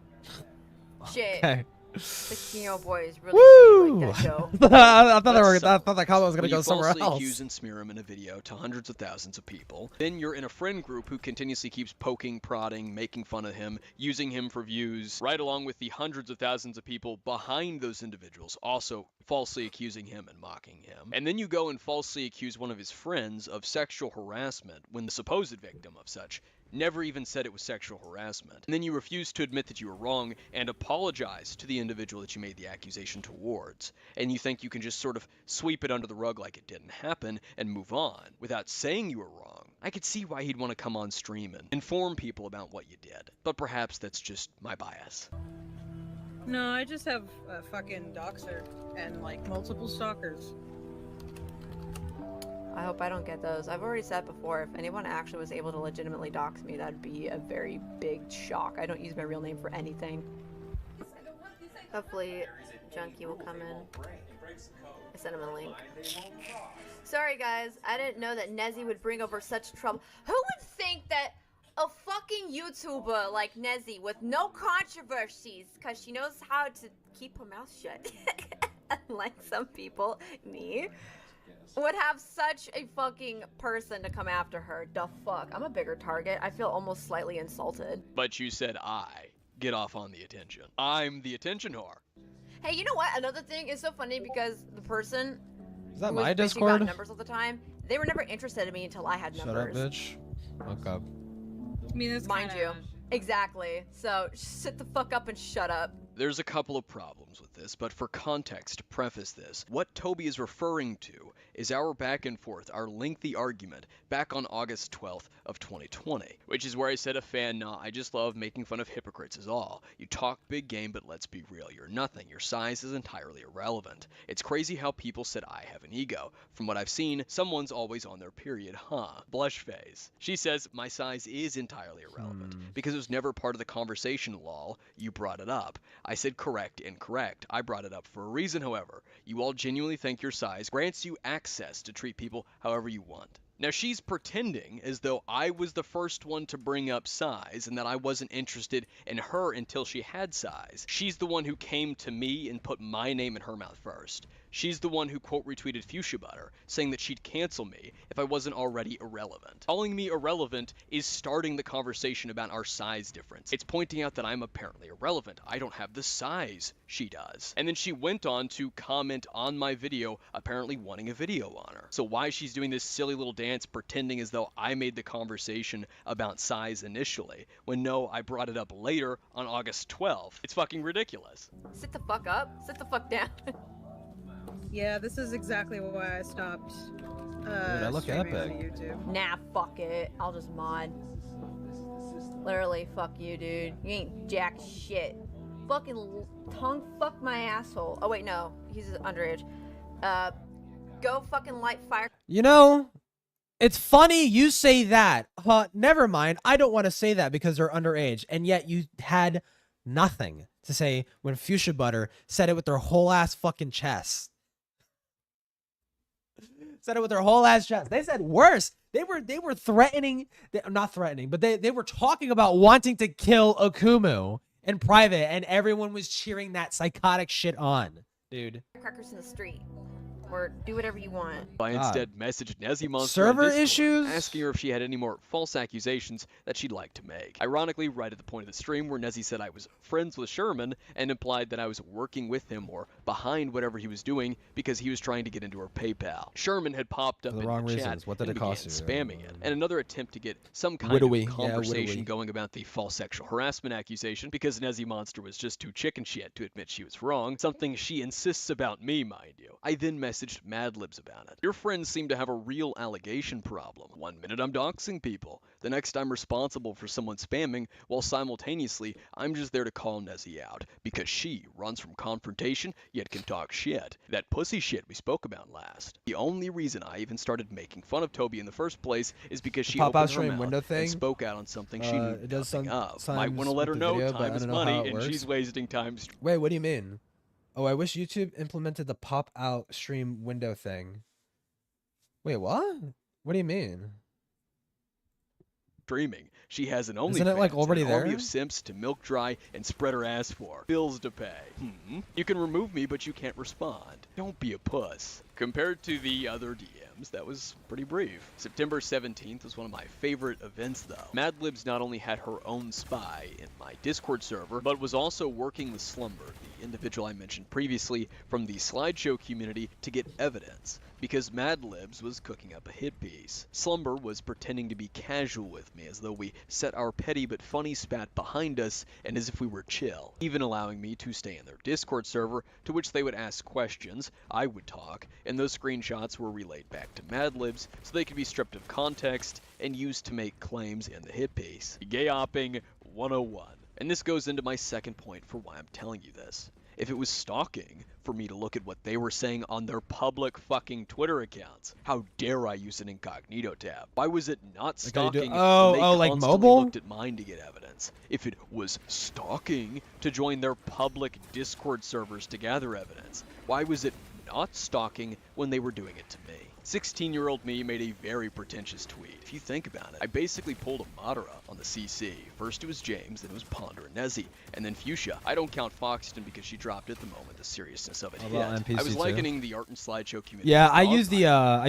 Shit. Okay. 16-year-old boys really like that show. I thought that comment was gonna go somewhere falsely else. accuse and smear him in a video to hundreds of thousands of people. Then you're in a friend group who continuously keeps poking, prodding, making fun of him, using him for views, right along with the hundreds of thousands of people behind those individuals also falsely accusing him and mocking him. And then you go and falsely accuse one of his friends of sexual harassment when the supposed victim of such never even said it was sexual harassment. And then you refuse to admit that you were wrong and apologize to the individual that you made the accusation towards. And you think you can just sort of sweep it under the rug like it didn't happen and move on without saying you were wrong. I could see why he'd want to come on stream and inform people about what you did. But perhaps that's just my bias. No, I just have a fucking doxer and like multiple stalkers. I hope I don't get those. I've already said before, if anyone actually was able to legitimately dox me, that'd be a very big shock. I don't use my real name for anything. Hopefully, Junkie will come in. I sent him a link. Sorry guys, I didn't know that Nezzy would bring over such trouble. Who would think that a fucking YouTuber like Nezzy with no controversies, because she knows how to keep her mouth shut, unlike some people, me, would have such a fucking person to come after her? The fuck? I'm a bigger target. I feel almost slightly insulted. But you said I get off on the attention. I'm the attention whore. Hey, you know what? Another thing is so funny because the person Is that who my was bitching Discord? about numbers all the time, they were never interested in me until I had Shut numbers. up, bitch. Fuck up. I mean, that's Mind you. Exactly. So, sit the fuck up and shut up. There's a couple of problems with this, but for context to preface this, what Toby is referring to is our back and forth, our lengthy argument back on August 12th of 2020, which is where I said a fan, nah, I just love making fun of hypocrites is all. You talk big game, but let's be real, you're nothing. Your size is entirely irrelevant. It's crazy how people said I have an ego. From what I've seen, someone's always on their period, huh? Blush phase. She says, my size is entirely irrelevant, because it was never part of the conversation, lol. You brought it up. I said correct, incorrect. I brought it up for a reason, however. You all genuinely think your size grants you access to treat people however you want. Now she's pretending as though I was the first one to bring up size and that I wasn't interested in her until she had size. She's the one who came to me and put my name in her mouth first. She's the one who quote retweeted Fuchsia Butter, saying that she'd cancel me if I wasn't already irrelevant. Calling me irrelevant is starting the conversation about our size difference. It's pointing out that I'm apparently irrelevant. I don't have the size she does. And then she went on to comment on my video, apparently wanting a video on her. So why she's doing this silly little dance pretending as though I made the conversation about size initially, when no, I brought it up later on August 12th. It's fucking ridiculous. Sit the fuck up. Sit the fuck down. Yeah, this is exactly why I stopped I look streaming epic. on YouTube. Nah, fuck it. I'll just mod. Literally, fuck you, dude. You ain't jack shit. Fucking tongue fuck my asshole. Oh wait, no. He's underage. Go fucking light fire. You know, It's funny you say that. Never mind. I don't want to say that because they're underage. And yet you had nothing to say when Fuchsia Butter said it with their whole ass fucking chest. Said it with their whole ass chest. They said worse. They were threatening, not threatening, but they were talking about wanting to kill Okumu in private, and everyone was cheering that psychotic shit on, dude. Crackers in the street. Or do whatever you want. I instead messaged Nezzy Monster Server on Discord, issues? asking her if she had any more false accusations that she'd like to make. Ironically, right at the point of the stream where Nezzy said I was friends with Sherman and implied that I was working with him or behind whatever he was doing because he was trying to get into her PayPal. Sherman had popped up For the in wrong the reasons. chat What did and it cost began you? spamming it, and another attempt to get some kind Widowy. of Yeah, conversation widowy. going about the false sexual harassment accusation because Nezzy Monster was just too chicken shit to admit she was wrong, something she insists about me, mind you. I then messaged Madlibs about it. Your friends seem to have a real allegation problem. One minute I'm doxing people, the next I'm responsible for someone spamming, while simultaneously I'm just there to call Nezzy out because she runs from confrontation yet can talk shit. That pussy shit we spoke about last. The only reason I even started making fun of Toby in the first place is because she pop-out opened her stream must window thing? and spoke out on something she knew It does nothing of. Might sometimes want to let her with the know video, but I time is don't know how money it and works. she's wasting time. Wait, what do you mean? Oh, I wish YouTube implemented the pop-out stream window thing. Wait, what? What do you mean? Streaming. She has an OnlyFans Isn't it, like, already and an army there? of simps to milk dry and spread her ass for. Bills to pay. You can remove me, but you can't respond. Don't be a puss. Compared to the other DMs, that was pretty brief. September 17th was one of my favorite events, though. Madlibs not only had her own spy in my Discord server, but was also working with Slumber, the individual I mentioned previously from the slideshow community, to get evidence, because Madlibs was cooking up a hit piece. Slumber was pretending to be casual with me, as though we set our petty but funny spat behind us, and as if we were chill, even allowing me to stay in their Discord server, to which they would ask questions, I would talk, and those screenshots were relayed back to Madlibs, so they could be stripped of context and used to make claims in the hit piece. Gay-opping 101. And this goes into my second point for why I'm telling you this. If it was stalking for me to look at what they were saying on their public fucking Twitter accounts, how dare I use an incognito tab? Why was it not Like how you do- stalking Oh, when they oh, like constantly mobile? looked at mine to get evidence? If it was stalking to join their public Discord servers to gather evidence, why was it not stalking when they were doing it to me? 16-year-old me made a very pretentious tweet. If you think about it, I basically pulled a Madara on the CC. First it was James, then it was Ponder and Nezzy, and then Fuchsia. I don't count Foxton because she dropped it the moment the seriousness of it How hit. about NPC I was too? likening the art and slideshow community. Yeah, to I dog use the pile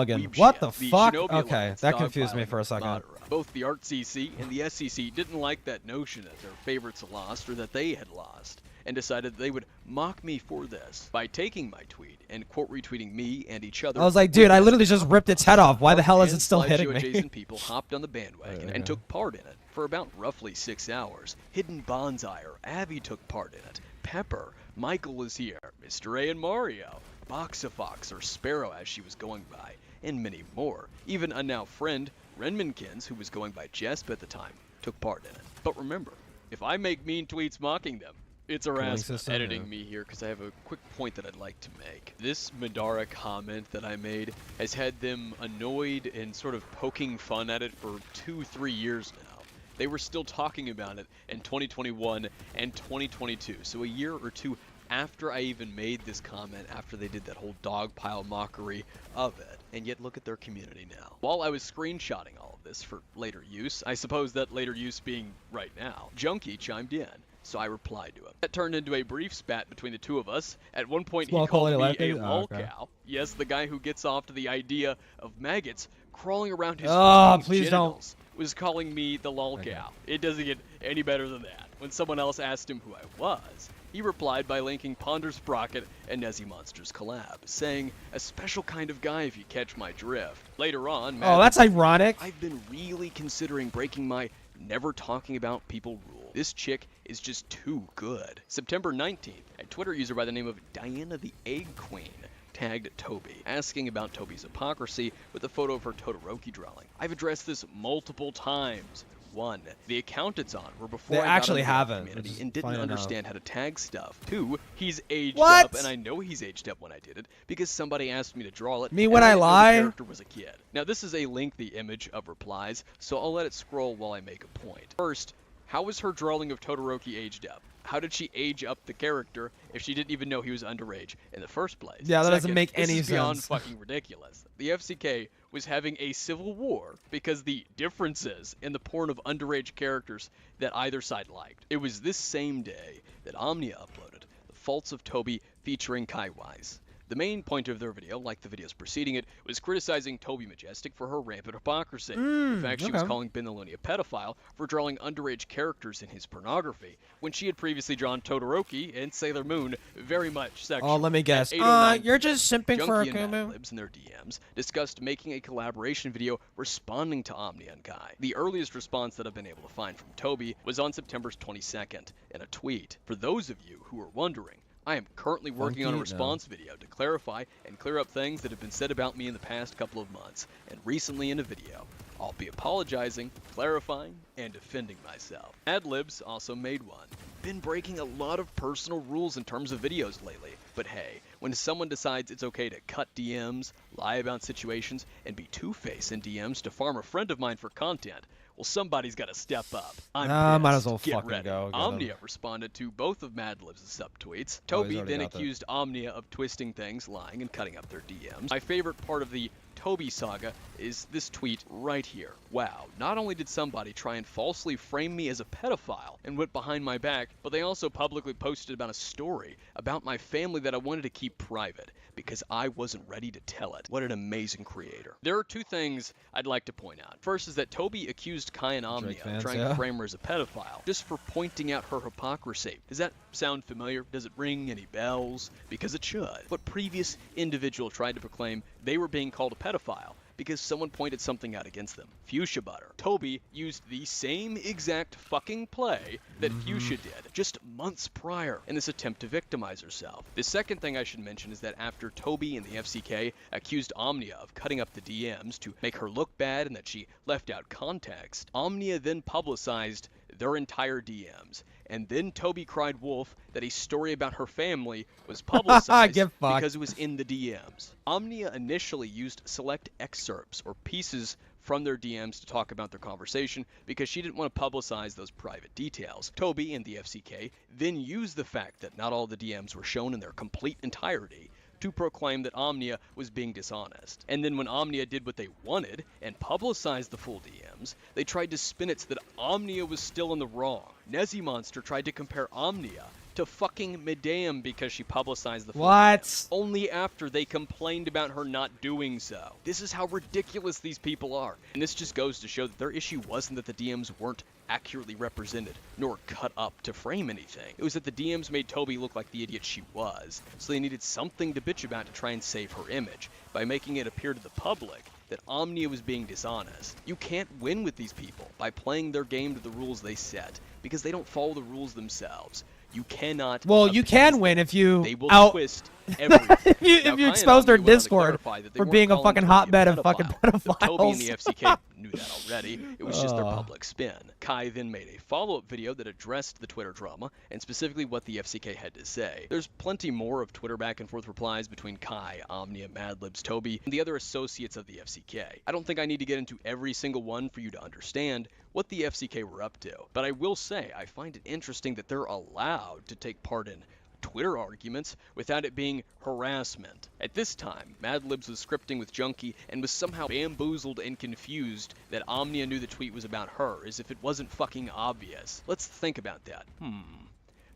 plugin. weeb What shit. the The fuck? Shinobi Okay, Alliance that confused me dogpiling for a second. Madara. Both the Art CC and the SCC didn't like that notion that their favorites lost or that they had lost, and decided they would mock me for this by taking my tweet and quote retweeting me and each other. I was like, dude, I literally just ripped its head off. Why the hell is it still hitting me? Adjacent people hopped on the bandwagon and took part in it for about roughly 6 hours. Hidden Bonsai or Abby took part in it. Pepper, Michael is here, Mr. A and Mario, Boxafox or Sparrow as she was going by, and many more. Even a now friend, Renmankins, who was going by Jesp at the time, took part in it. But remember, if I make mean tweets mocking them, it's harassment. system, Editing yeah. me here because I have a quick point that I'd like to make. This Madara comment that I made has had them annoyed and sort of poking fun at it for 2-3 years now. They were still talking about it in 2021 and 2022, so a year or two after I even made this comment, after they did that whole dogpile mockery of it. And yet look at their community now. While I was screenshotting all of this for later use, I suppose that later use being right now, Junkie chimed in. So I replied to him. That turned into a brief spat between the two of us. At one point Small he called quality me life a thing? Oh, okay. lolcow. Yes, the guy who gets off to the idea of maggots crawling around his Oh, fucking please don't. genitals was calling me the lolcow. It doesn't get any better than that. When someone else asked him who I was, he replied by linking Ponder Sprocket and Nezzy Monster's collab, saying, a special kind of guy if you catch my drift. Later on, Oh, that's ironic. I've been really considering breaking my never talking about people rule. This chick is just too good. September 19th, a Twitter user by the name of Diana the Egg Queen tagged Toby, asking about Toby's hypocrisy with a photo of her Todoroki drawing. I've addressed this multiple times. 1, the account it's on were before They I got actually into the haven't, community which is and didn't fine enough. understand how to tag stuff. 2, he's aged What? up, and I know he's aged up when I did it because somebody asked me to draw it. Me and when I didn't know lie? The character was a kid. Now this is a lengthy image of replies, so I'll let it scroll while I make a point. First, how was her drawing of Todoroki aged up? How did she age up the character if she didn't even know he was underage in the first place? Yeah, that doesn't Second, make this any is beyond sense. fucking ridiculous. The FCK was having a civil war because the differences in the porn of underage characters that either side liked. It was this same day that Omnia uploaded The Faults of Toby featuring Kai Wise. The main point of their video, like the videos preceding it, was criticizing Toby Majestic for her rampant hypocrisy. In fact, she was calling Benaloni a pedophile for drawing underage characters in his pornography, when she had previously drawn Todoroki and Sailor Moon very much sexual. Oh, let me guess. At 8:09 You're just simping for Junkie and Akumu? Madlibs in their DMs discussed making a collaboration video responding to Omnia and Kai. The earliest response that I've been able to find from Toby was on September 22nd in a tweet. For those of you who are wondering, I am currently working on a response video to clarify and clear up things that have been said about me in the past couple of months, and recently in a video. I'll be apologizing, clarifying, and defending myself. Adlibs also made one. Been breaking a lot of personal rules in terms of videos lately, but hey, when someone decides it's okay to cut DMs, lie about situations, and be two-faced in DMs to farm a friend of mine for content, well, somebody's got to step up. I'm might as well Get fucking ready. go. Get Omnia him. responded to both of Madlib's subtweets. Oh, he's Toby already then got that. accused Omnia of twisting things, lying, and cutting up their DMs. My favorite part of the Toby saga is this tweet right here. Wow, not only did somebody try and falsely frame me as a pedophile and went behind my back, but they also publicly posted about a story about my family that I wanted to keep private because I wasn't ready to tell it. What an amazing creator. There are two things I'd like to point out. First is that Toby accused Kai and Omnia of trying to frame her as a pedophile just for pointing out her hypocrisy. Does that sound familiar? Does it ring any bells? Because it should. But previous individual tried to proclaim they were being called a pedophile because someone pointed something out against them. Fuchsia Butter. Toby used the same exact fucking play that Fuchsia did just months prior in this attempt to victimize herself. The second thing I should mention is that after Toby and the FCK accused Omnia of cutting up the DMs to make her look bad and that she left out context, Omnia then publicized their entire DMs. And then Toby cried wolf that a story about her family was publicized because it was in the DMs. Omnia initially used select excerpts or pieces from their DMs to talk about their conversation because she didn't want to publicize those private details. Toby and the FCK then used the fact that not all the DMs were shown in their complete entirety to proclaim that Omnia was being dishonest. And then when Omnia did what they wanted and publicized the full DMs, they tried to spin it so that Omnia was still in the wrong. Nezzy Monster tried to compare Omnia to fucking Madame because she publicized the full DMs, only after they complained about her not doing so. This is how ridiculous these people are. And this just goes to show that their issue wasn't that the DMs weren't accurately represented, nor cut up to frame anything. It was that the DMs made Toby look like the idiot she was, so they needed something to bitch about to try and save her image, by making it appear to the public that Omnia was being dishonest. You can't win with these people by playing their game to the rules they set, because they don't follow the rules themselves. You cannot. Well, you can win if you They will twist everything. if you expose their Discord for being a fucking hotbed of fucking pedophiles. Toby and the FCK knew that already. It was just their public spin. Kai then made a follow-up video that addressed the Twitter drama, and specifically what the FCK had to say. There's plenty more of Twitter back-and-forth replies between Kai, Omnia, Madlibs, Toby, and the other associates of the FCK. I don't think I need to get into every single one for you to understand what the FCK were up to, but I will say I find it interesting that they're allowed to take part in Twitter arguments without it being harassment. At this time, Madlibs was scripting with Junkie and was somehow bamboozled and confused that Omnia knew the tweet was about her, as if it wasn't fucking obvious. Let's think about that.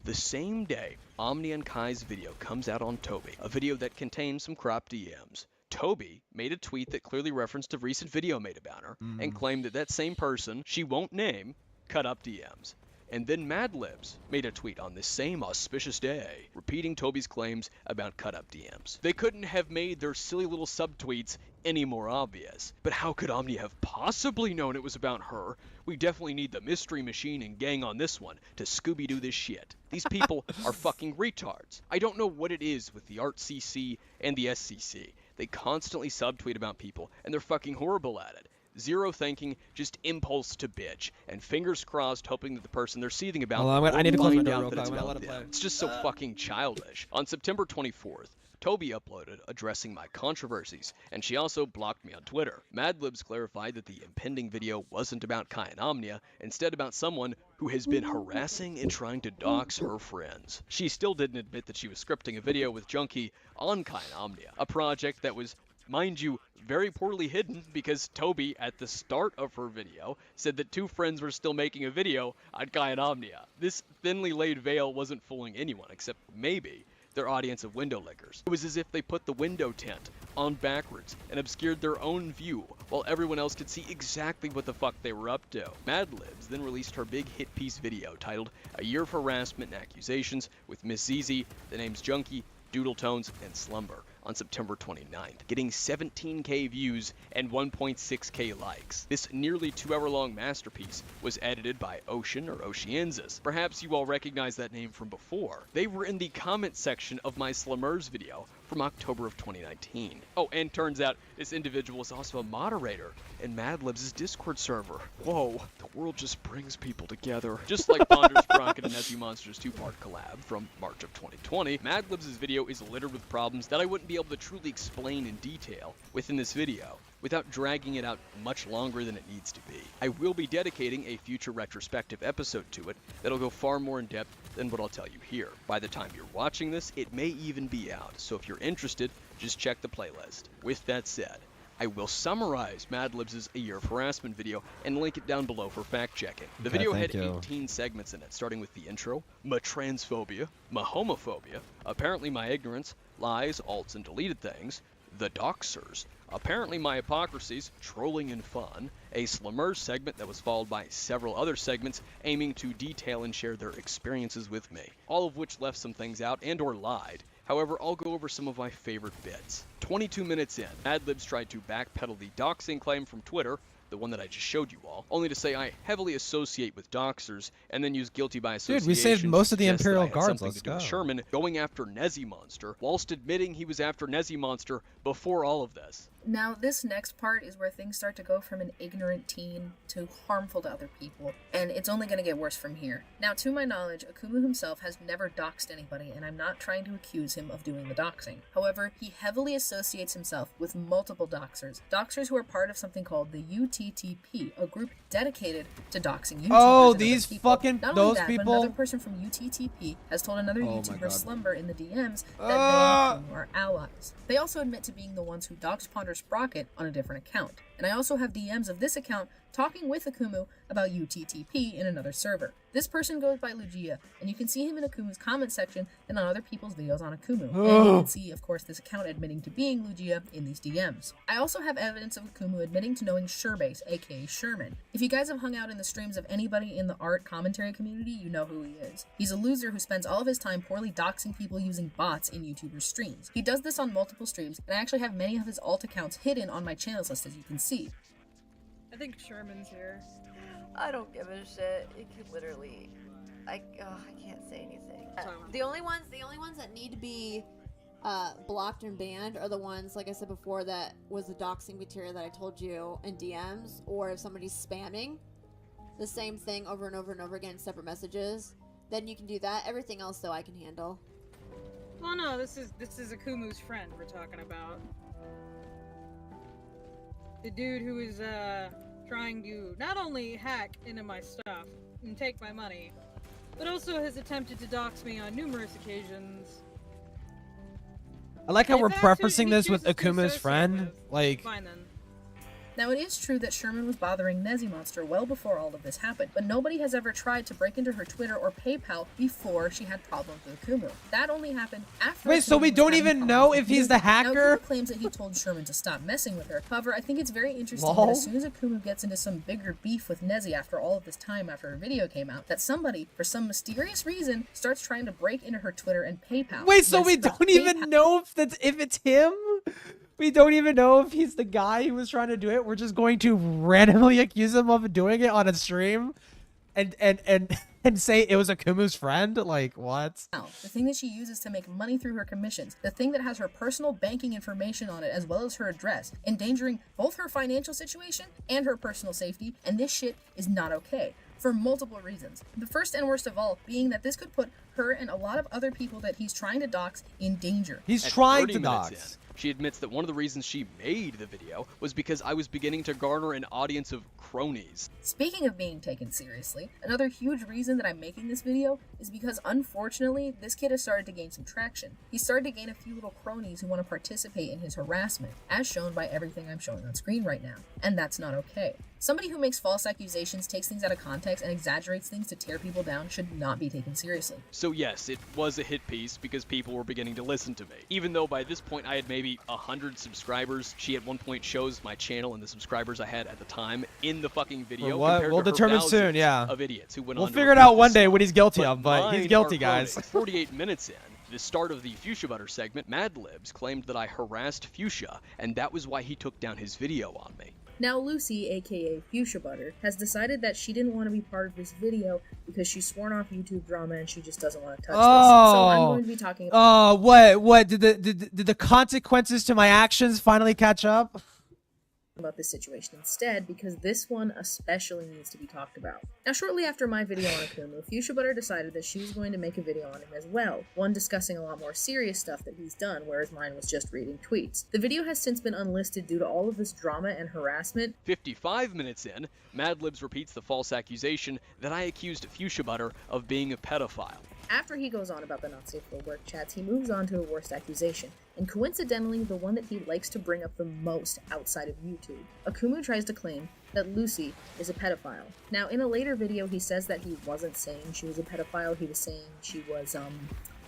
The same day, Omnia and Kai's video comes out on Toby, a video that contains some cropped DMs. Toby made a tweet that clearly referenced a recent video made about her and claimed that that same person, she won't name, cut up DMs. And then Madlibs made a tweet on this same auspicious day, repeating Toby's claims about cut-up DMs. They couldn't have made their silly little subtweets any more obvious. But how could Omnia have possibly known it was about her? We definitely need the Mystery Machine and gang on this one to Scooby-Doo this shit. These people are fucking retards. I don't know what it is with the Art CC and the SCC. They constantly subtweet about people, and they're fucking horrible at it. Zero thinking, just impulse to bitch, and fingers crossed hoping that the person they're seething about Hold on, I need to will close my find door out real that quick. it's I'm gonna about let it them. play. It's just so fucking childish. On September 24th, Toby uploaded addressing my controversies, and she also blocked me on Twitter. Madlibs clarified that the impending video wasn't about Kai and Omnia, instead about someone who has been harassing and trying to dox her friends. She still didn't admit that she was scripting a video with Junkie on Kai and Omnia, a project that was, mind you, very poorly hidden because Toby, at the start of her video, said that two friends were still making a video on Kai and Omnia. This thinly laid veil wasn't fooling anyone, except maybe their audience of window lickers. It was as if they put the window tint on backwards and obscured their own view while everyone else could see exactly what the fuck they were up to. Madlibs then released her big hit piece video titled A Year of Harassment and Accusations with Miss ZZ, the names Junkie, Doodle Tones, and Slumber on September 29th, getting 17k views and 1.6k likes. This nearly 2-hour-long masterpiece was edited by Ocean or Oceanzas. Perhaps you all recognize that name from before. They were in the comment section of my Slummers video from October of 2019. Oh, and turns out this individual is also a moderator in Madlibs' Discord server. Whoa, the world just brings people together. Just like Ponders, Crockett, and Nessie Monsters 2-part collab from March of 2020, Madlibs' video is littered with problems that I wouldn't be able to truly explain in detail within this video, without dragging it out much longer than it needs to be. I will be dedicating a future retrospective episode to it that'll go far more in depth than what I'll tell you here. By the time you're watching this, it may even be out, so if you're interested, just check the playlist. With that said, I will summarize Madlibs' A Year of Harassment video and link it down below for fact-checking. The video had 18 segments in it, starting with the intro, my transphobia, my homophobia, apparently my ignorance, lies, alts, and deleted things, the doxers, apparently my hypocrisies, trolling and fun, a Slummers segment that was followed by several other segments aiming to detail and share their experiences with me, all of which left some things out and or lied. However, I'll go over some of my favorite bits. 22 minutes in, Madlibs tried to backpedal the doxing claim from Twitter, the one that I just showed you all, only to say I heavily associate with doxers and then use guilty by association. Dude, we saved most of the to suggest that Imperial I had Guards. something Let's to do go. with Sherman going after Nessie Monster, whilst admitting he was after Nessie Monster before all of this. Now, this next part is where things start to go from an ignorant teen to harmful to other people, and it's only going to get worse from here. Now, to my knowledge, Akumu himself has never doxed anybody, and I'm not trying to accuse him of doing the doxing. However, he heavily associates himself with multiple doxers who are part of something called the UTTP, a group dedicated to doxing YouTubers. Oh, and these other people. fucking Not those only that, people. But another person from UTTP has told another Oh my YouTuber, God. Slumber, in the DMs that they and Akumu are allies. They also admit to being the ones who doxed Ponder Sprocket on a different account. And I also have DMs of this account talking with Akumu about UTTP in another server. This person goes by Lugia, and you can see him in Akumu's comment section and on other people's videos on Akumu. And you can see, of course, this account admitting to being Lugia in these DMs. I also have evidence of Akumu admitting to knowing Sherbase, aka Sherman. If you guys have hung out in the streams of anybody in the art commentary community, you know who he is. He's a loser who spends all of his time poorly doxing people using bots in YouTubers' streams. He does this on multiple streams, and I actually have many of his alt accounts hidden on my channels list, as you can see. I think Sherman's here. I don't give a shit. It could literally, I can't say anything. The only ones that need to be blocked and banned are the ones, like I said before, that was the doxing material that I told you in DMs, or if somebody's spamming the same thing over and over and over again, separate messages, then you can do that. Everything else, though, I can handle. Oh no, this is Akumu's friend we're talking about. The dude who is trying to not only hack into my stuff and take my money, but also has attempted to dox me on numerous occasions. I like how If we're that's who preferencing he this with chooses to Akuma's associate friend. with, Like, fine then. Now, it is true that Sherman was bothering Nessie Monster well before all of this happened, but nobody has ever tried to break into her Twitter or PayPal before she had problems with Akumu. That only happened after. Wait, so Akumu we was don't having even problems know with if he's Akumu. the hacker? Now, Akumu claims that he told Sherman to stop messing with her. However, I think it's very interesting that as soon as Akumu gets into some bigger beef with Nessie after all of this time after her video came out, that somebody, for some mysterious reason, starts trying to break into her Twitter and PayPal. wait, so Yes, we the don't even know if it's him? We don't even know if he's the guy who was trying to do it. We're just going to randomly accuse him of doing it on a stream, and and say it was Akumu's friend? Like, what? Now, the thing that she uses to make money through her commissions, the thing that has her personal banking information on it as well as her address, endangering both her financial situation and her personal safety, and this shit is not okay. For multiple reasons. The first and worst of all being that this could put her and a lot of other people that he's trying to dox in danger. He's At trying 30 to minutes dox. in, she admits that one of the reasons she made the video was because I was beginning to garner an audience of cronies. Speaking of being taken seriously, another huge reason that I'm making this video is because unfortunately, this kid has started to gain some traction. He's started to gain a few little cronies who want to participate in his harassment, as shown by everything I'm showing on screen right now. And that's not okay. Somebody who makes false accusations, takes things out of context, and exaggerates things to tear people down should not be taken seriously. So yes, it was a hit piece because people were beginning to listen to me. Even though by this point I had maybe 100 subscribers, she at one point shows my channel and the subscribers I had at the time in the fucking video. What? We'll determine soon, yeah. Of idiots who went We'll on figure it out one day what he's guilty of, but he's guilty, guys. 48 minutes in, the start of the Fuchsia Butter segment, Madlibs claimed that I harassed Fuchsia, and that was why he took down his video on me. Now Lucy, aka Fuchsia Butter, has decided that she didn't want to be part of this video because she's sworn off YouTube drama and she just doesn't want to touch this. So I'm going to be talking about what did the consequences to my actions finally catch up? about this situation instead, because this one especially needs to be talked about. Now, shortly after my video on Akumu, Fuchsia Butter decided that she was going to make a video on him as well, one discussing a lot more serious stuff that he's done, whereas mine was just reading tweets. The video has since been unlisted due to all of this drama and harassment. 55 minutes in, Madlibs repeats the false accusation that I accused Fuchsia Butter of being a pedophile. After he goes on about the not safe for work chats, he moves on to a worst accusation, and coincidentally the one that he likes to bring up the most outside of YouTube. Akumu tries to claim that Lucy is a pedophile. Now, in a later video, he says that he wasn't saying she was a pedophile, he was saying she was,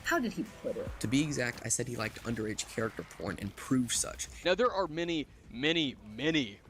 how did he put it? To be exact, I said he liked underage character porn and proved such. Now, there are many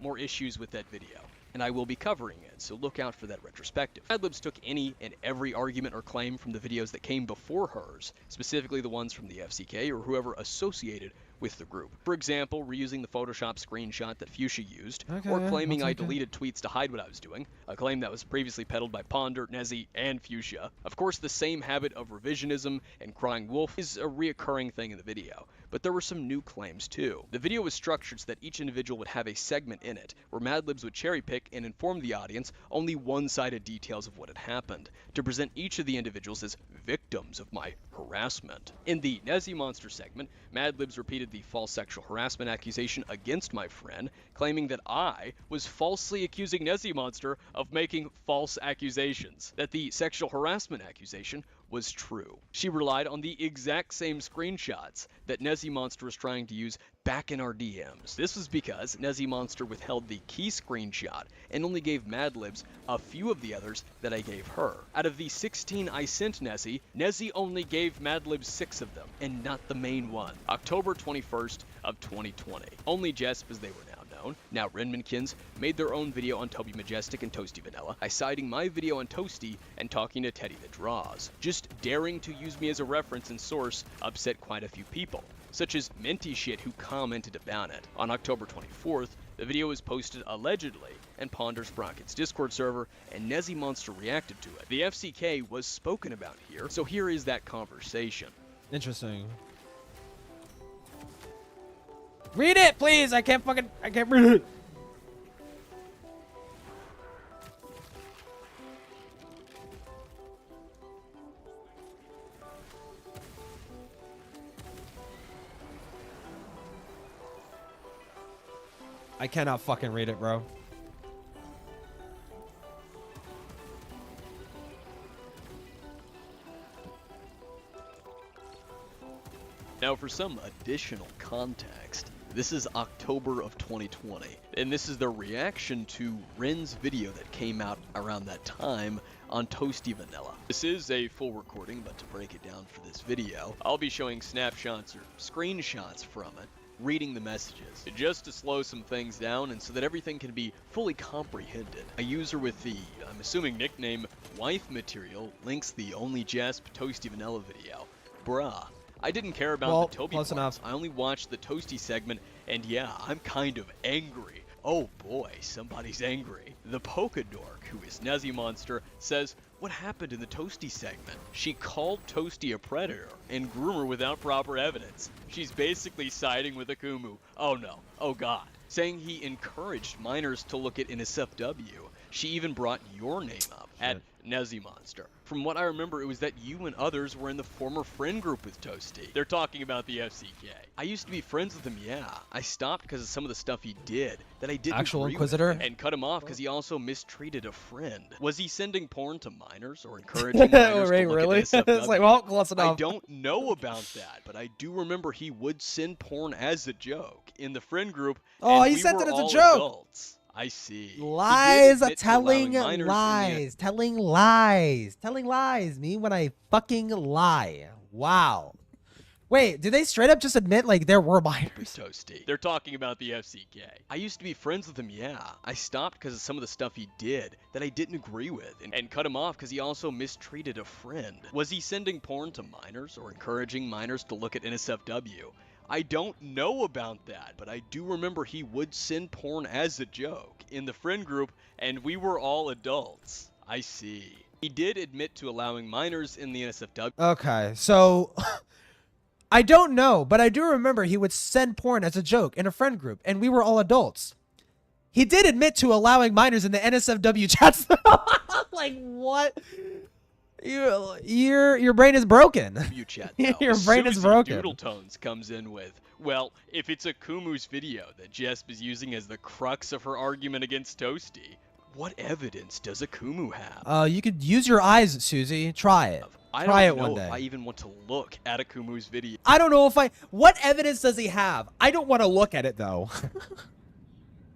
more issues with that video, and I will be covering it, so look out for that retrospective. Madlibs took any and every argument or claim from the videos that came before hers, specifically the ones from the FCK or whoever associated with the group. For example, reusing the Photoshop screenshot that Fuchsia used, or claiming I deleted tweets to hide what I was doing, a claim that was previously peddled by Ponder, Nezzy, and Fuchsia. Of course, the same habit of revisionism and crying wolf is a reoccurring thing in the video, but there were some new claims too. The video was structured so that each individual would have a segment in it, where Madlibs would cherry pick and inform the audience only one-sided details of what had happened, to present each of the individuals as victims of my harassment. In the Nezzy Monster segment, Madlibs repeated the false sexual harassment accusation against my friend, claiming that I was falsely accusing Nezzy Monster of making false accusations, that the sexual harassment accusation was true. She relied on the exact same screenshots that Nezzy Monster was trying to use back in our DMs. This was because Nezzy Monster withheld the key screenshot and only gave Madlibs a few of the others that I gave her. Out of the 16 I sent Nezzy only gave Madlibs 6 of them, and not the main one. October 21st of 2020. Only Jesp, as they were known. Now Renmankins made their own video on Toby Majestic and Toasty Vanilla, I citing my video on Toasty and talking to Teddy the Draws. Just daring to use me as a reference and source upset quite a few people, such as Minty Shit, who commented about it. On October 24th, the video was posted allegedly in Ponder Sprocket's Discord server, and Nezzy Monster reacted to it. The FCK was spoken about here, so here is that conversation. Interesting. Read it, please! I can't read it! I cannot fucking read it, bro. Now for some additional context, this is October of 2020, and this is the reaction to Ren's video that came out around that time on Toasty Vanilla. This is a full recording, but to break it down for this video, I'll be showing snapshots or screenshots from it, reading the messages, just to slow some things down and so that everything can be fully comprehended. A user with the, I'm assuming, nickname Wife Material links the Only Jasp Toasty Vanilla video. Bruh. I didn't care about the Toby parts. I only watched the Toasty segment, and yeah, I'm kind of angry Oh boy, somebody's angry. The Polka Dork, who is Nezzy Monster, says, what happened in the Toasty segment? She called Toasty a predator and groomer without proper evidence. She's basically siding with Akumu. Oh no, oh god. Saying he encouraged minors to look at NSFW. She even brought your name up at Nezzy Monster. From what I remember, it was that you and others were in the former friend group with Toasty. They're talking about the FCK. I used to be friends with him, yeah. I stopped because of some of the stuff he did that I didn't Actual agree Inquisitor? with, and cut him off because he also mistreated a friend. Was he sending porn to minors or encouraging minors Wait, to look really? at NSFW? It's like, well, close enough. I don't know about that, but I do remember he would send porn as a joke in the friend group. Oh, and he we sent were it as a all joke. Adults. I see. He did Lies, admit to telling allowing minors in the- lies, telling lies, telling lies. Me when I fucking lie. Wow. Wait, did they straight up just admit like there were minors? Toasty. They're talking about the FCK. I used to be friends with him, yeah. I stopped because of some of the stuff he did that I didn't agree with, and cut him off because he also mistreated a friend. Was he sending porn to minors or encouraging minors to look at NSFW? I don't know about that, but I do remember he would send porn as a joke in the friend group, and we were all adults. I see. He did admit to allowing minors in the NSFW. Okay, so I don't know, but I do remember he would send porn as a joke in a friend group, and we were all adults. He did admit to allowing minors in the NSFW chats. Like what? Your brain is broken. Chat, Your brain is broken. Doodle Tones comes in with, well, if it's Akumu's video that Jesp is using as the crux of her argument against Toasty, what evidence does Akumu have? You could use your eyes, Susie. Try it. Try it one day. I even want to look at Akumu's video. I don't know if what evidence does he have? I don't want to look at it though.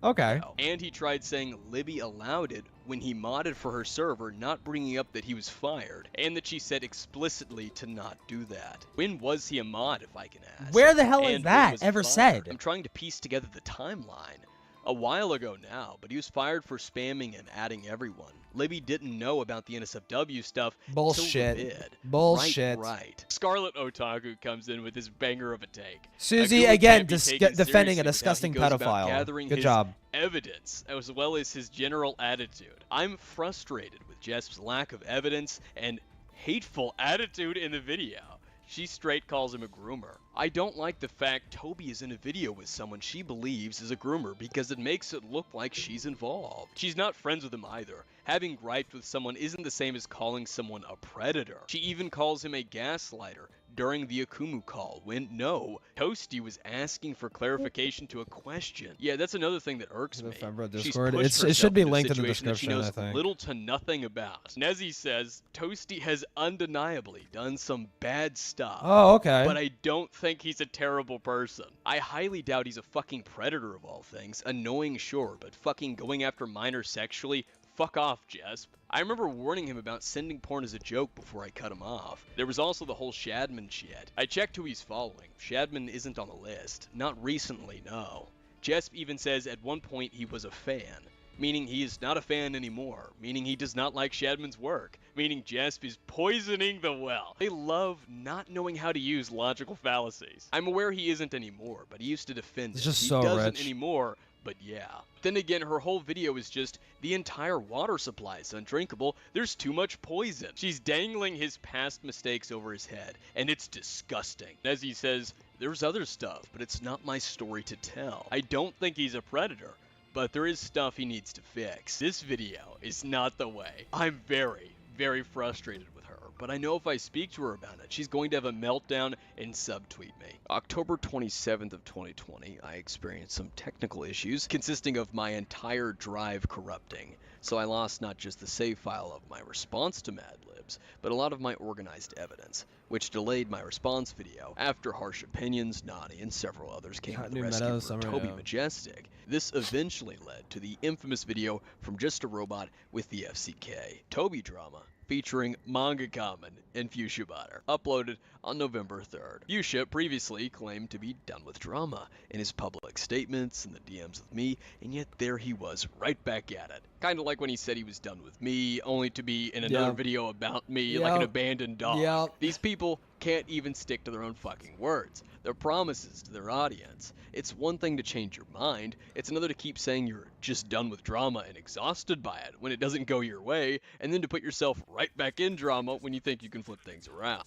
Okay. And he tried saying Libby allowed it when he modded for her server, not bringing up that he was fired, and that she said explicitly to not do that. When was he a mod, if I can ask? Where the hell And is when that was he ever fired? said? I'm trying to piece together the timeline. A while ago now, but he was fired for spamming and adding everyone. Libby didn't know about the NSFW stuff. Bullshit. Till the vid. Bullshit. Right. Scarlet Otaku comes in with his banger of a take. Susie Akuma again can't be taken defending a seriously without disgusting he goes about pedophile. gathering Good his job. Evidence, as well as his general attitude. I'm frustrated with Jesp's lack of evidence and hateful attitude in the video. She straight calls him a groomer. I don't like the fact Toby is in a video with someone she believes is a groomer because it makes it look like she's involved. She's not friends with him either. Having griped with someone isn't the same as calling someone a predator. She even calls him a gaslighter during the Akumu call when, no, Toasty was asking for clarification to a question. Yeah, that's another thing that irks me. Discord. She's pushed It should be herself into a linked in the situation that description, she knows I think. little to nothing about. Nezzy says Toasty has undeniably done some bad stuff. Oh, okay. But I don't think he's a terrible person. I highly doubt he's a fucking predator of all things. Annoying, sure, but fucking going after minors sexually? Fuck off, Jesp. I remember warning him about sending porn as a joke before I cut him off. There was also the whole Shadman shit. I checked who he's following. Shadman isn't on the list. Not recently, no. Jesp even says at one point he was a fan, meaning he is not a fan anymore, meaning he does not like Shadman's work, meaning Jesp is poisoning the well. They love not knowing how to use logical fallacies. I'm aware he isn't anymore, but he used to defend it. He's just He so doesn't rich. anymore, but yeah. Then again, her whole video is just, the entire water supply is undrinkable, there's too much poison. She's dangling his past mistakes over his head, and it's disgusting. As he says, there's other stuff, but it's not my story to tell. I don't think he's a predator, but there is stuff he needs to fix. This video is not the way. I'm very, very frustrated with her, but I know if I speak to her about it, she's going to have a meltdown and subtweet me. October 27th of 2020, I experienced some technical issues consisting of my entire drive corrupting. So I lost not just the save file of my response to Madlibs, but a lot of my organized evidence, which delayed my response video after Harsh Opinions, Naughty, and several others came to the New rescue Meadows, for Summer, Toby yeah. Majestic. This eventually led to the infamous video from Just a Robot with the FCK. Toby drama, featuring Manga Common and Fuchsia Butter, uploaded on November 3rd. Fuchsia previously claimed to be done with drama in his public statements and the DMs with me, and yet there he was, right back at it. Kind of like when he said he was done with me, only to be in another video about me, like an abandoned dog. These people can't even stick to their own fucking words, their promises to their audience. It's one thing to change your mind, it's another to keep saying you're just done with drama and exhausted by it when it doesn't go your way, and then to put yourself right back in drama when you think you can flip things around.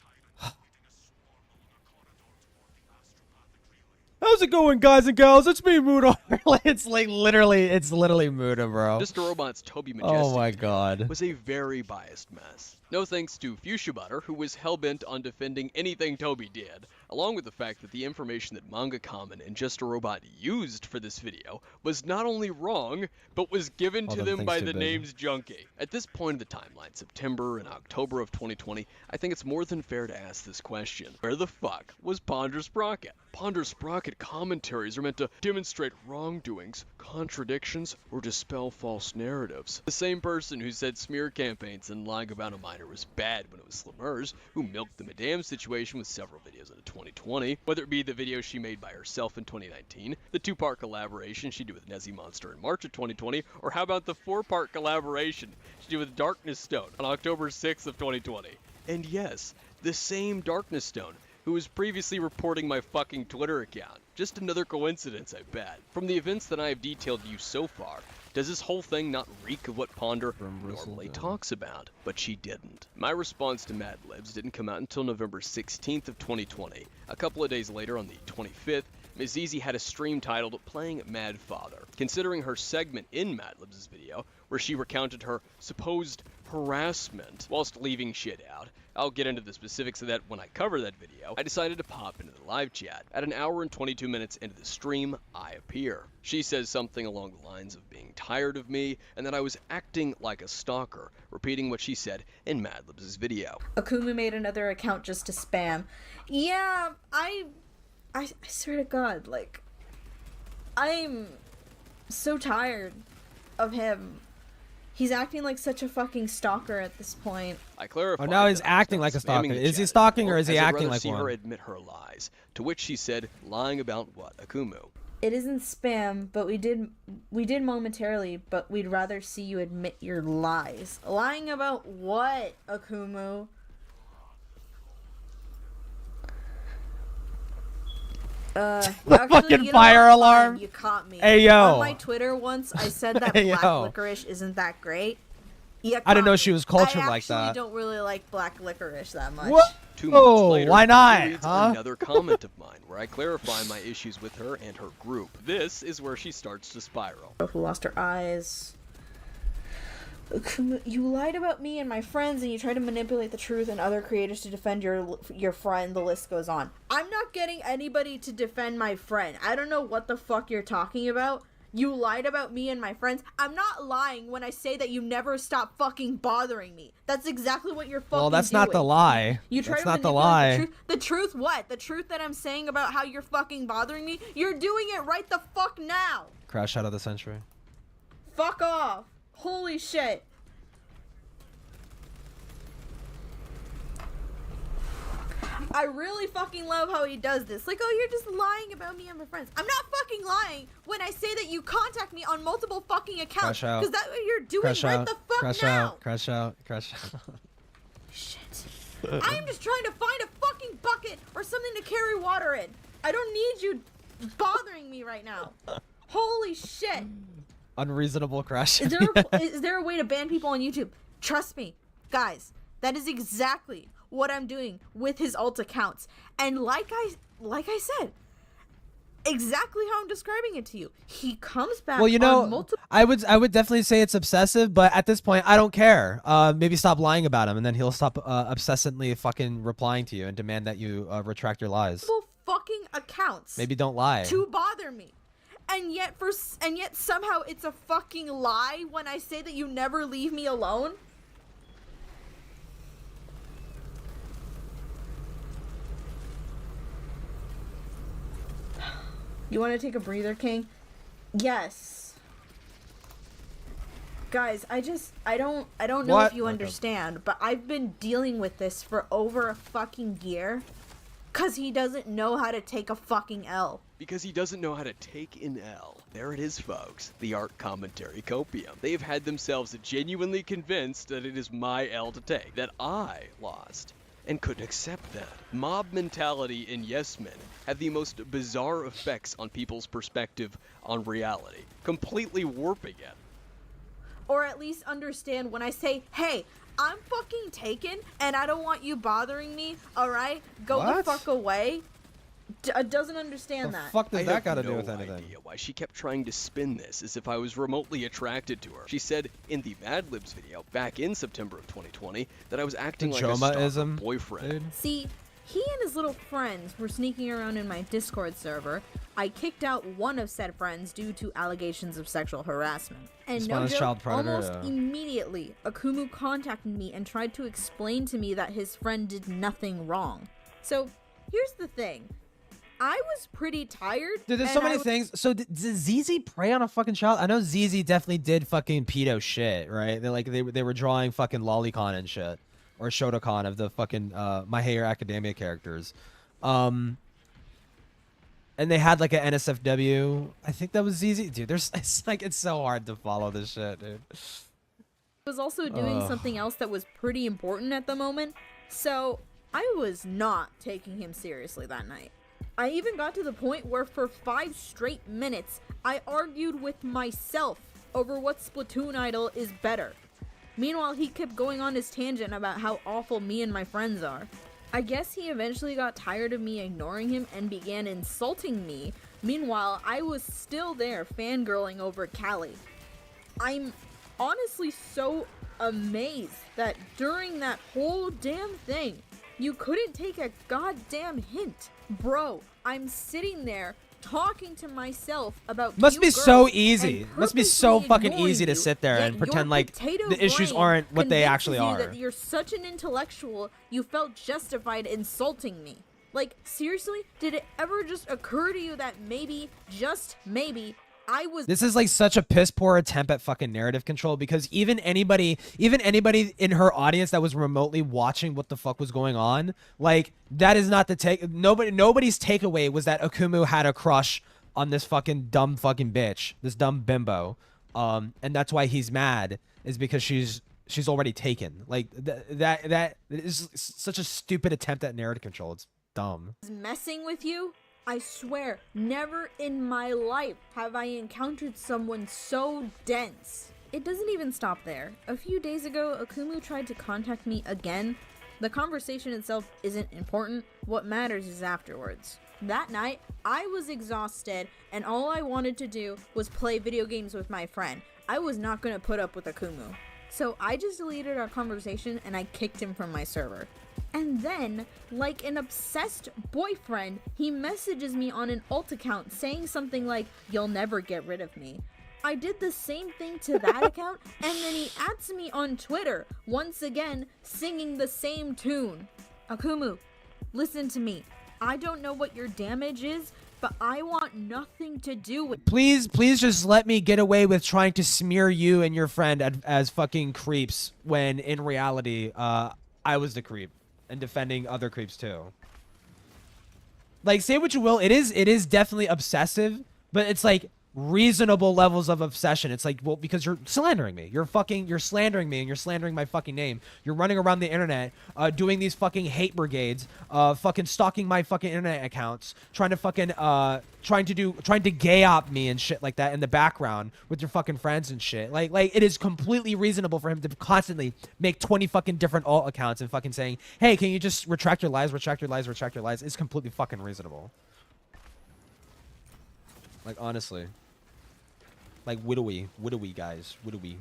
How's it going, guys and gals? It's me, Muda. It's literally Muda, bro. Just a Robot's Toby Majestic Oh my god. was a very biased mess. No thanks to Fuchsia Butter, who was hellbent on defending anything Toby did, along with the fact that the information that Manga Common and Just a Robot used for this video was not only wrong, but was given to them by the name's junkie. At this point in the timeline, September and October of 2020, I think it's more than fair to ask this question. Where the fuck was Ponder Sprocket? Ponder Sprocket commentaries are meant to demonstrate wrongdoings, contradictions, or dispel false narratives. The same person who said smear campaigns and lying about a minor was bad when it was Slimmers, who milked the Madame situation with several videos in 2020, whether it be the video she made by herself in 2019, the 2-part collaboration she did with Nezzy Monster in March of 2020, or how about the 4-part collaboration she did with Darkness Stone on October 6th of 2020. And yes, the same Darkness Stone who was previously reporting my fucking Twitter account. Just another coincidence, I bet. From the events that I have detailed to you so far, does this whole thing not reek of what Ponder normally talks about? But she didn't. My response to Mad Libs didn't come out until November 16th of 2020. A couple of days later, on the 25th, Ms. Easy had a stream titled Playing Mad Father, considering her segment in Mad Libs' video, where she recounted her supposed harassment whilst leaving shit out. I'll get into the specifics of that when I cover that video. I decided to pop into the live chat. At an hour and 22 minutes into the stream, I appear. She says something along the lines of being tired of me and that I was acting like a stalker, repeating what she said in Mad Libs' video. Akumu made another account just to spam. Yeah, I swear to God, like, I'm so tired of him. He's acting like such a fucking stalker at this point. I clarified. Oh, now he's acting like a stalker. Is he stalking or is he acting like see one? her admit her lies, to which she said, lying about what, Akumu? It isn't spam, but we did momentarily, but we'd rather see you admit your lies. Lying about what, Akumu? The fucking fire alarm. You caught me. Hey, yo. On my Twitter once, I said that Hey, black yo. licorice isn't that great. You I didn't know caught she me. was cultured like I that. actually don't really like black licorice that much. What? 2 months Oh, later, why not, she reads huh? another comment of mine where I clarify my issues with her and her group. This is where she starts to spiral. Who lost her eyes. You lied about me and my friends, and you tried to manipulate the truth and other creators to defend your friend. The list goes on. I'm not getting anybody to defend my friend. I don't know what the fuck you're talking about. You lied about me and my friends. I'm not lying when I say that you never stop fucking bothering me. That's exactly what you're fucking Well, that's doing. not the lie. You try That's to not the manipulate lie. The truth what? The truth that I'm saying about how you're fucking bothering me? You're doing it right the fuck now. Crash out of the century. Fuck off. Holy shit. I really fucking love how he does this. Like, oh, you're just lying about me and my friends. I'm not fucking lying when I say that you contact me on multiple fucking accounts. Crash out. Because that's what you're doing Crash right out. the fuck Crash now. out. Crash out. Crash out. Shit. I'm just trying to find a fucking bucket or something to carry water in. I don't need you bothering me right now. Holy shit. Unreasonable crash. Is there a way to ban people on YouTube? Trust me, guys, that is exactly what I'm doing with his alt accounts. And like I said, exactly how I'm describing it to you. He comes back. Well, you know, on multiple. I would definitely say it's obsessive, but at this point, I don't care. Maybe stop lying about him, and then he'll stop obsessively fucking replying to you and demand that you retract your lies. Fucking accounts. Maybe don't lie. To bother me. And yet somehow it's a fucking lie when I say that you never leave me alone. You want to take a breather, King? Yes. Guys, I don't know What? if you understand, but I've been dealing with this for over a fucking year. Cause he doesn't know how to take a fucking L. Because he doesn't know how to take an L. There it is, folks. The art commentary copium. They have had themselves genuinely convinced that it is my L to take, that I lost, and couldn't accept that. Mob mentality and yes men have the most bizarre effects on people's perspective on reality, completely warping it. Or at least understand when I say, hey, I'm fucking taken and I don't want you bothering me, alright? Go the fuck away. Doesn't understand that. Fuck does I that have got to no do with anything? idea why she kept trying to spin this as if I was remotely attracted to her. She said in the Mad Libs video back in September of 2020 that I was acting like a stalker Joma-ism, boyfriend. dude. See, he and his little friends were sneaking around in my Discord server. I kicked out one of said friends due to allegations of sexual harassment. And no Spawner's joke, child predator, almost yeah. immediately, Akumu contacted me and tried to explain to me that his friend did nothing wrong. So, here's the thing. I was pretty tired. Dude, there's so many things. So did ZZ prey on a fucking child? I know ZZ definitely did fucking pedo shit, right? They were drawing fucking lolicon and shit, or Shotokan of the fucking My Hero Academia characters, and they had like an NSFW. I think that was ZZ. Dude, it's so hard to follow this shit, dude. I was also doing something else that was pretty important at the moment, so I was not taking him seriously that night. I even got to the point where for 5 straight minutes, I argued with myself over what Splatoon idol is better. Meanwhile, he kept going on his tangent about how awful me and my friends are. I guess he eventually got tired of me ignoring him and began insulting me. Meanwhile, I was still there fangirling over Callie. I'm honestly so amazed that during that whole damn thing, you couldn't take a goddamn hint. Bro, I'm sitting there talking to myself about Must be cute so girls easy. and Must be so fucking purposely easy to ignoring sit there you, and yet pretend your like potato the issues brain aren't what they convinces actually you are. that you're such an intellectual, you felt justified insulting me. Like, seriously? Did it ever just occur to you that maybe, just maybe, I was— This is like such a piss poor attempt at fucking narrative control, because even anybody in her audience that was remotely watching what the fuck was going on, like, that is not the take. Nobody's takeaway was that Akumu had a crush on this fucking dumb fucking bitch, this dumb bimbo, and that's why he's mad, is because she's already taken. Like that is such a stupid attempt at narrative control. It's dumb. messing with you? I swear, never in my life have I encountered someone so dense. It doesn't even stop there. A few days ago, Akumu tried to contact me again. The conversation itself isn't important. What matters is afterwards. That night, I was exhausted, and all I wanted to do was play video games with my friend. I was not going to put up with Akumu. So I just deleted our conversation and I kicked him from my server. And then, like an obsessed boyfriend, he messages me on an alt account saying something like, "You'll never get rid of me." I did the same thing to that account, and then he adds me on Twitter, once again, singing the same tune. Akumu, listen to me. I don't know what your damage is, but I want nothing to do with— Please just let me get away with trying to smear you and your friend as fucking creeps, when in reality, I was the creep. And defending other creeps too. Like, say what you will, it is definitely obsessive, but it's like reasonable levels of obsession. It's like, well, because you're slandering me. You're slandering me, and you're slandering my fucking name. You're running around the internet, doing these fucking hate brigades, fucking stalking my fucking internet accounts, trying to gay op me and shit like that in the background with your fucking friends and shit. Like it is completely reasonable for him to constantly make 20 fucking different alt accounts and fucking saying, "Hey, can you just retract your lies, retract your lies, retract your lies?" It's completely fucking reasonable. Like, honestly. Like, widowy guys, widowy.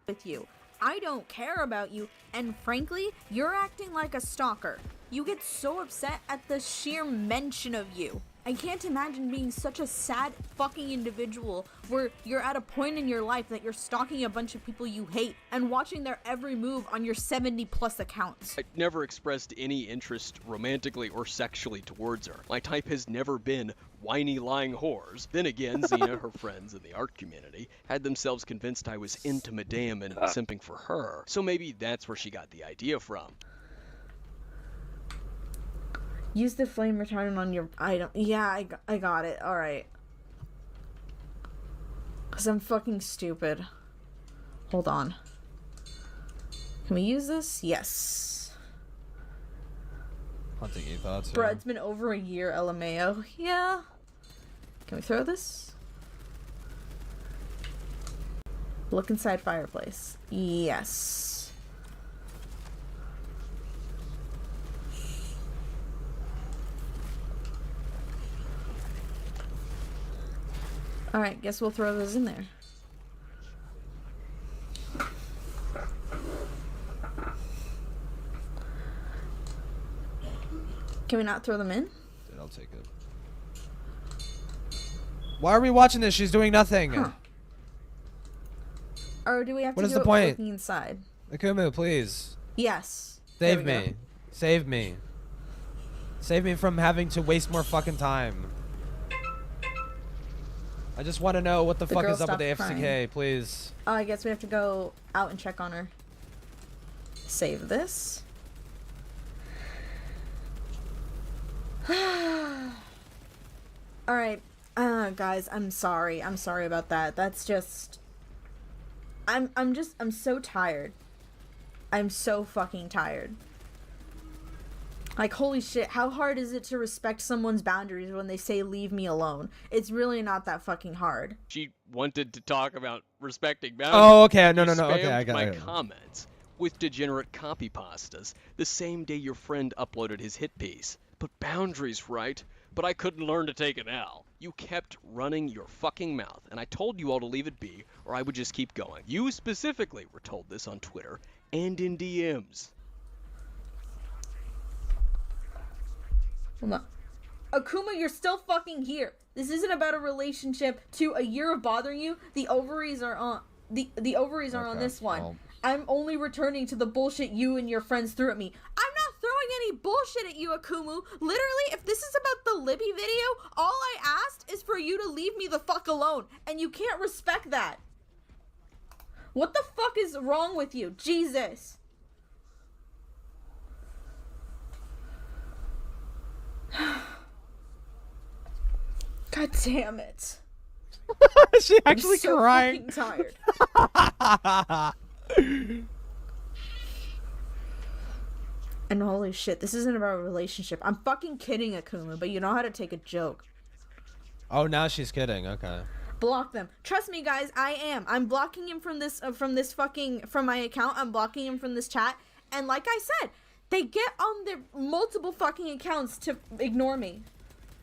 with you. I don't care about you, and frankly, you're acting like a stalker. You get so upset at the sheer mention of you. I can't imagine being such a sad fucking individual where you're at a point in your life that you're stalking a bunch of people you hate and watching their every move on your 70+ accounts. I never expressed any interest romantically or sexually towards her. My type has never been whiny lying whores. Then again, Xena, her friends in the art community, had themselves convinced I was into Madame and simping for her. So maybe that's where she got the idea from. Use the flame retardant on your item. Yeah, I got it. Alright. Because I'm fucking stupid. Hold on. Can we use this? Yes. Hunting you thoughts. Bruh, it's been over a year, LMAO. Yeah. Can we throw this? Look inside fireplace. Yes. Alright, guess we'll throw those in there. Can we not throw them in? Dude, I'll take it. Why are we watching this? She's doing nothing. Huh. Or do we have What to is do the it point? looking inside? Akumu, please. Yes. Save There we me. Save me. Save me from having to waste more fucking time. I just want to know what the fuck girl is up with the stopped FCK, crying. please. Oh, I guess we have to go out and check on her. Save this. Alright. Guys, I'm sorry. I'm sorry about that. That's just... I'm so tired. I'm so fucking tired. Like, holy shit, how hard is it to respect someone's boundaries when they say leave me alone? It's really not that fucking hard. She wanted to talk about respecting boundaries. Oh, okay. No, You no, no. Okay, I spammed got my it. comments with degenerate copy pastas the same day your friend uploaded his hit piece. But boundaries, right? But I couldn't learn to take an L. You kept running your fucking mouth, and I told you all to leave it be, or I would just keep going. You specifically were told this on Twitter and in DMs. Hold on. Akuma, you're still fucking here. This isn't about a relationship to a year of bothering you. The ovaries are on the ovaries are on this one. well. I'm only returning to the bullshit you and your friends threw at me. I'm not throwing any bullshit at you, Akumu. Literally, if this is about the Libby video, all I asked is for you to leave me the fuck alone. And you can't respect that. What the fuck is wrong with you? Jesus. God damn it. She actually I'm so crying. fucking tired. And holy shit, this isn't about a relationship. I'm fucking kidding, Akuma, but you know how to take a joke. Oh, now she's kidding. Okay. Block them. Trust me, guys, I am. I'm blocking him from this from my account. I'm blocking him from this chat. And like I said, they get on their multiple fucking accounts to ignore me.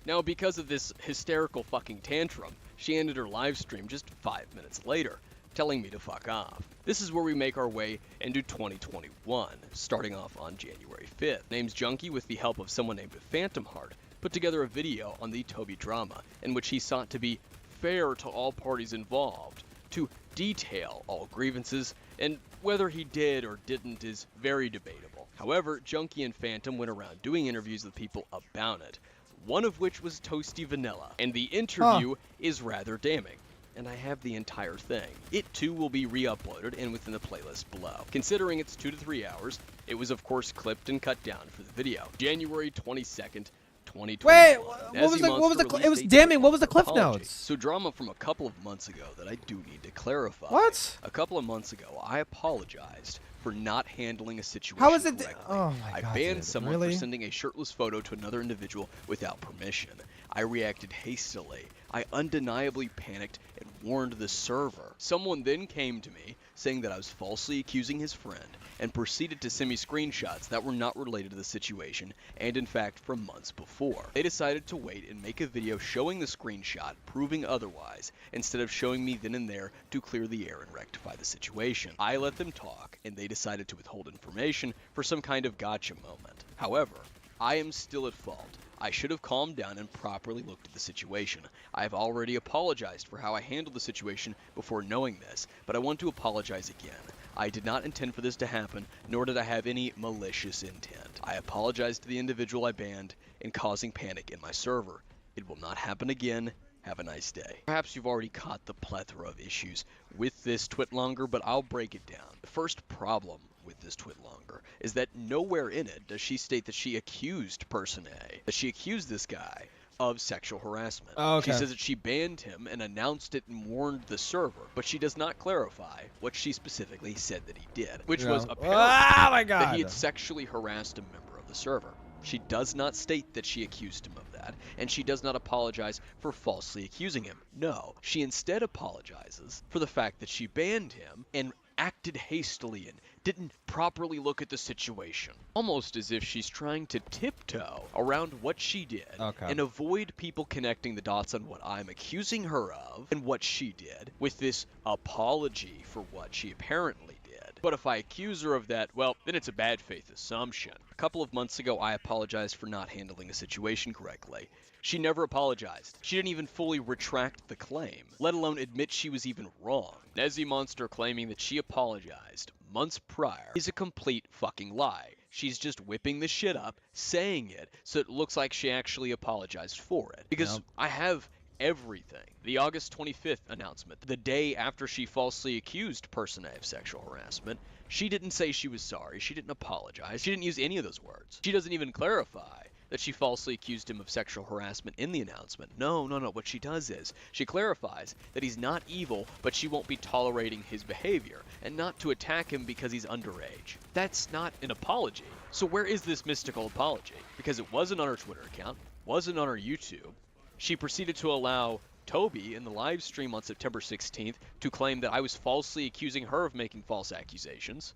Now, because of this hysterical fucking tantrum, she ended her live stream just 5 minutes later, telling me to fuck off. This is where we make our way into 2021, starting off on January 5th. Name's Junkie, with the help of someone named Phantom Heart, put together a video on the Toby drama, in which he sought to be fair to all parties involved, to detail all grievances, and whether he did or didn't is very debatable. However, Junkie and Phantom went around doing interviews with people about it, one of which was Toasty Vanilla, and the interview is rather damning. And I have the entire thing. It too will be re-uploaded and within the playlist below. Considering it's 2 to 3 hours, it was of course clipped and cut down for the video. January 22nd, 2020. Wait, it was damning. What was the cliff notes? So drama from a couple of months ago that I do need to clarify. What? A couple of months ago, I apologized for not handling a situation How is it? correctly. Oh my god. I banned dude. someone Really? for sending a shirtless photo to another individual without permission. I reacted hastily. I undeniably panicked and warned the server. Someone then came to me saying that I was falsely accusing his friend and proceeded to send me screenshots that were not related to the situation and in fact from months before. They decided to wait and make a video showing the screenshot proving otherwise instead of showing me then and there to clear the air and rectify the situation. I let them talk and they decided to withhold information for some kind of gotcha moment. However, I am still at fault. I should have calmed down and properly looked at the situation. I have already apologized for how I handled the situation before knowing this, but I want to apologize again. I did not intend for this to happen, nor did I have any malicious intent. I apologize to the individual I banned in causing panic in my server. It will not happen again. Have a nice day. Perhaps you've already caught the plethora of issues with this twitlonger, but I'll break it down. The first problem with this twitlonger is that nowhere in it does she state that she accused Person A, that she accused this guy of sexual harassment. Oh, okay. She says that she banned him and announced it and warned the server, but she does not clarify what she specifically said that he did, which was apparently that he had sexually harassed a member of the server. She does not state that she accused him of that, and she does not apologize for falsely accusing him. No, she instead apologizes for the fact that she banned him and acted hastily and didn't properly look at the situation. Almost as if she's trying to tiptoe around what she did and avoid people connecting the dots on what I'm accusing her of and what she did with this apology for what she apparently did. But if I accuse her of that, well, then it's a bad faith assumption. A couple of months ago, I apologized for not handling a situation correctly. She never apologized. She didn't even fully retract the claim, let alone admit she was even wrong. Nezzy Monster claiming that she apologized months prior is a complete fucking lie. She's just whipping the shit up, saying it, so it looks like she actually apologized for it. Because I have everything. The August 25th announcement, the day after she falsely accused Person A of sexual harassment, she didn't say she was sorry. She didn't apologize. She didn't use any of those words. She doesn't even clarify that she falsely accused him of sexual harassment in the announcement. No. What she does is she clarifies that he's not evil, but she won't be tolerating his behavior and not to attack him because he's underage. That's not an apology. So where is this mystical apology? Because it wasn't on her Twitter account, wasn't on her YouTube. She proceeded to allow Toby in the live stream on September 16th to claim that I was falsely accusing her of making false accusations.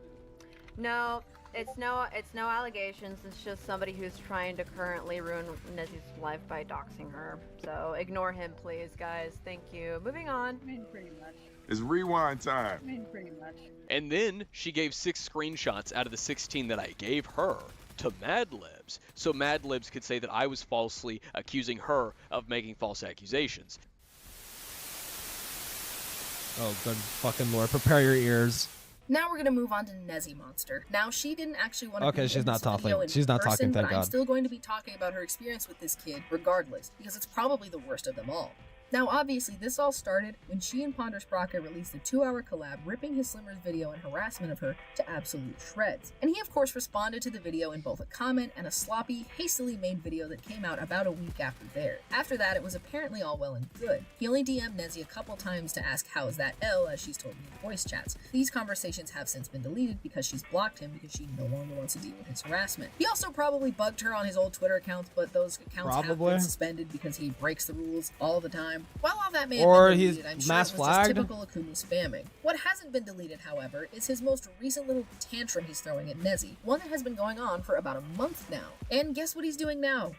No, it's no allegations. It's just somebody who's trying to currently ruin Nezzy's life by doxing her. So ignore him, please, guys. Thank you. Moving on. Pretty much. It's rewind time. Pretty much. And then she gave 6 screenshots out of the 16 that I gave her to MadLibs, so MadLibs could say that I was falsely accusing her of making false accusations. Oh, good fucking lord. Prepare your ears. Now we're gonna move on to Nezzy Monster. Now she didn't actually want to be she's in not this video talking. in She's not person, talking, thank but I'm God. still going to be talking about her experience with this kid regardless, because it's probably the worst of them all. Now, obviously, this all started when she and Ponder Sprocket released a 2-hour collab ripping his Slimmer's video and harassment of her to absolute shreds. And he, of course, responded to the video in both a comment and a sloppy, hastily made video that came out about a week after theirs. After that, it was apparently all well and good. He only DM'd Nezzy a couple times to ask how is that L, as she's told me in voice chats. These conversations have since been deleted because she's blocked him because she no longer wants to deal with his harassment. He also probably bugged her on his old Twitter accounts, but those accounts have been suspended because he breaks the rules all the time. While all that may have been deleted, I'm sure it was just typical Akumu spamming. What hasn't been deleted, however, is his most recent little tantrum he's throwing at Nezzy, one that has been going on for about a month now. And guess what he's doing now?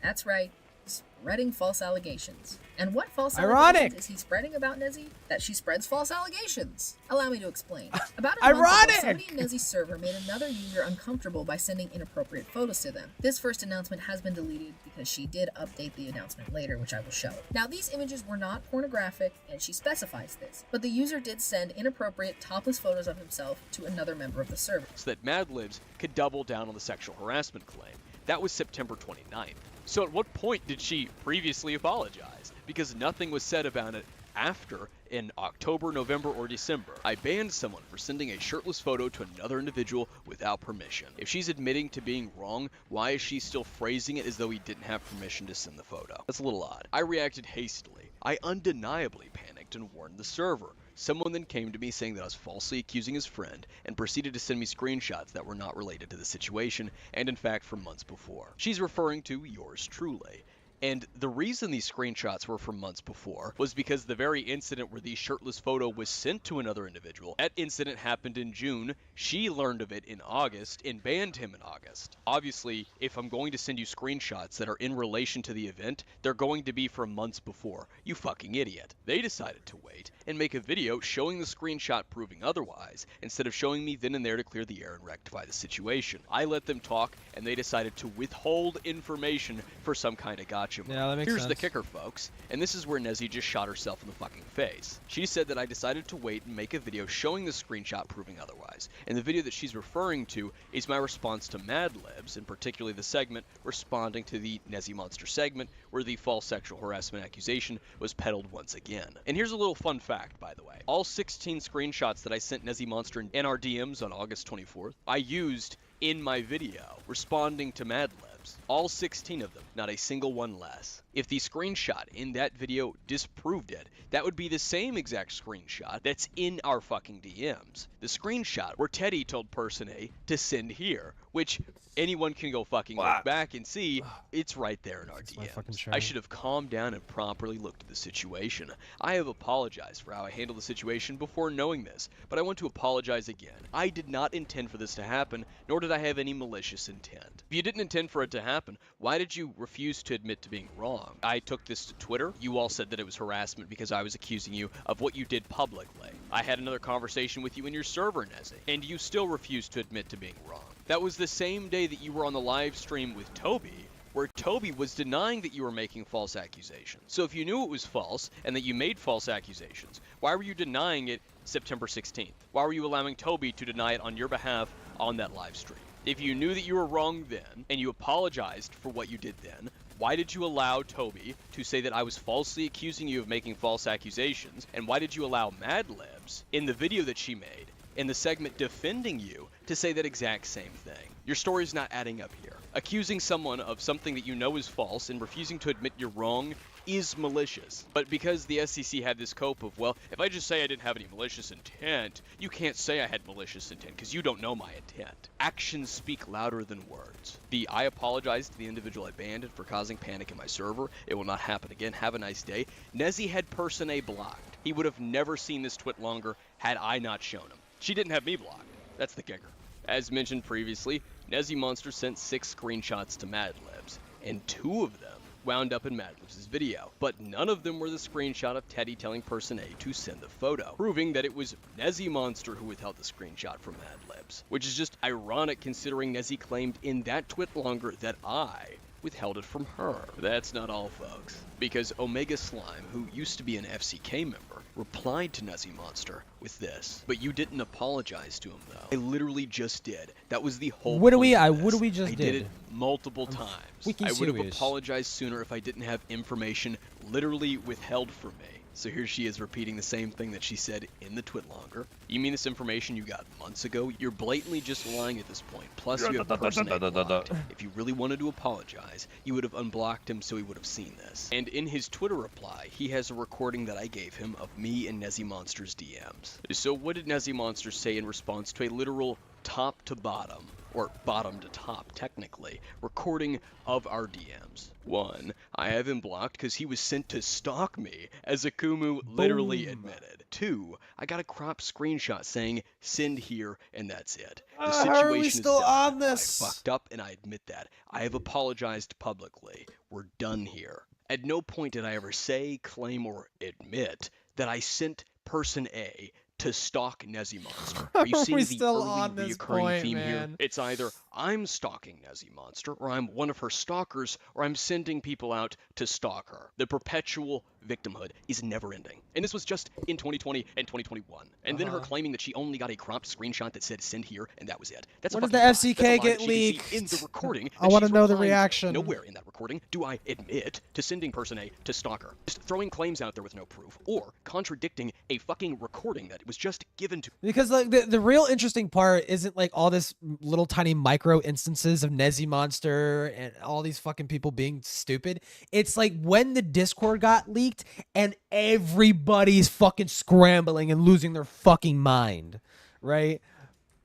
That's right, spreading false allegations. And what false allegations is he spreading about Nezzy? That she spreads false allegations. Allow me to explain. About a month ago, somebody in Nezzy's server made another user uncomfortable by sending inappropriate photos to them. This first announcement has been deleted because she did update the announcement later, which I will show. Now, these images were not pornographic, and she specifies this, but the user did send inappropriate topless photos of himself to another member of the server. So that MadLibs could double down on the sexual harassment claim. That was September 29th. So at what point did she previously apologize? Because nothing was said about it after in October, November, or December. I banned someone for sending a shirtless photo to another individual without permission. If she's admitting to being wrong, why is she still phrasing it as though he didn't have permission to send the photo? That's a little odd. I reacted hastily. I undeniably panicked and warned the server. Someone then came to me saying that I was falsely accusing his friend and proceeded to send me screenshots that were not related to the situation and in fact from months before. She's referring to yours truly. And the reason these screenshots were from months before was because the very incident where the shirtless photo was sent to another individual, that incident happened in June, she learned of it in August and banned him in August. Obviously, if I'm going to send you screenshots that are in relation to the event, they're going to be from months before. You fucking idiot. They decided to wait and make a video showing the screenshot proving otherwise, instead of showing me then and there to clear the air and rectify the situation. I let them talk, and they decided to withhold information for some kind of gotcha. Yeah, that makes Here's sense. the kicker, folks, and this is where Nezzy just shot herself in the fucking face. She said that I decided to wait and make a video showing the screenshot proving otherwise, and the video that she's referring to is my response to Mad Libs, and particularly the segment responding to the Nezzy Monster segment where the false sexual harassment accusation was peddled once again. And here's a little fun fact, by the way. All 16 screenshots that I sent Nezzy Monster in our DMs on August 24th, I used in my video responding to Mad Libs. All 16 of them, not a single one less. If the screenshot in that video disproved it, that would be the same exact screenshot that's in our fucking DMs. The screenshot where Teddy told person A to send here, which anyone can go fucking look back and see. It's right there in our DMs. I should have calmed down and properly looked at the situation. I have apologized for how I handled the situation before knowing this, but I want to apologize again. I did not intend for this to happen, nor did I have any malicious intent. If you didn't intend for it to happen, why did you refuse to admit to being wrong? I took this to Twitter. You all said that it was harassment because I was accusing you of what you did publicly. I had another conversation with you in your server, Nezzy, and you still refused to admit to being wrong. That was the same day that you were on the live stream with Toby, where Toby was denying that you were making false accusations. So if you knew it was false and that you made false accusations, why were you denying it September 16th? Why were you allowing Toby to deny it on your behalf on that live stream? If you knew that you were wrong then, and you apologized for what you did then, why did you allow Toby to say that I was falsely accusing you of making false accusations? And why did you allow Mad Libs, in the video that she made, in the segment defending you, to say that exact same thing? Your story's not adding up here. Accusing someone of something that you know is false and refusing to admit you're wrong is malicious. But because the SEC had this cope of, well, if I just say I didn't have any malicious intent, you can't say I had malicious intent because you don't know my intent. Actions speak louder than words. I apologize to the individual I banned for causing panic in my server. It will not happen again. Have a nice day. Nezzy had person A blocked. He would have never seen this twit longer had I not shown him. She didn't have me blocked. That's the kicker. As mentioned previously, Nezzy Monster sent 6 screenshots to Mad Libs, and 2 of them wound up in Mad Libs' video, but none of them were the screenshot of Teddy telling person A to send the photo, proving that it was Nezzy Monster who withheld the screenshot from Mad Libs, which is just ironic considering Nezzy claimed in that twit longer that I withheld it from her. That's not all, folks, because Omega Slime, who used to be an FCK member, replied to Nezzy Monster with this. But you didn't apologize to him, though. I literally just did. That was the whole What do we? point of What do this. we just I did? did it multiple times. I would have apologized sooner if I didn't have information literally withheld from me. So here she is repeating the same thing that she said in the twit longer. You mean this information you got months ago? You're blatantly just lying at this point. Plus you have person A blocked. If you really wanted to apologize, you would have unblocked him so he would have seen this. And in his Twitter reply, he has a recording that I gave him of me and Nezzy Monster's DMs. So what did Nezzy Monster say in response to a literal top to bottom, or bottom to top technically, recording of our DMs? 1, I have him blocked because he was sent to stalk me, as Akumu literally admitted. 2, I got a cropped screenshot saying send here and that's it. The situation how are we still is done. on this? I fucked up and I admit that. I have apologized publicly. We're done here. At no point did I ever say, claim, or admit that I sent person A to stalk Nezzy Monster. Are you seeing the early reoccurring theme here? It's either I'm stalking Nezzy Monster, or I'm one of her stalkers, or I'm sending people out to stalk her. The perpetual victimhood is never ending. And this was just in 2020 and 2021. And then her claiming that she only got a cropped screenshot that said send here, and that was it. That's When a does the fucking lie. FCK That's a lie get that she can leaked? see in the recording. I want to know the replying to. reaction. Nowhere in that recording do I admit to sending person A to stalk her. Just throwing claims out there with no proof, or contradicting a fucking recording that was just given to. Because like the real interesting part isn't like all this little tiny micro instances of Nezzy Monster and all these fucking people being stupid. It's like when the Discord got leaked and everybody's fucking scrambling and losing their fucking mind, right?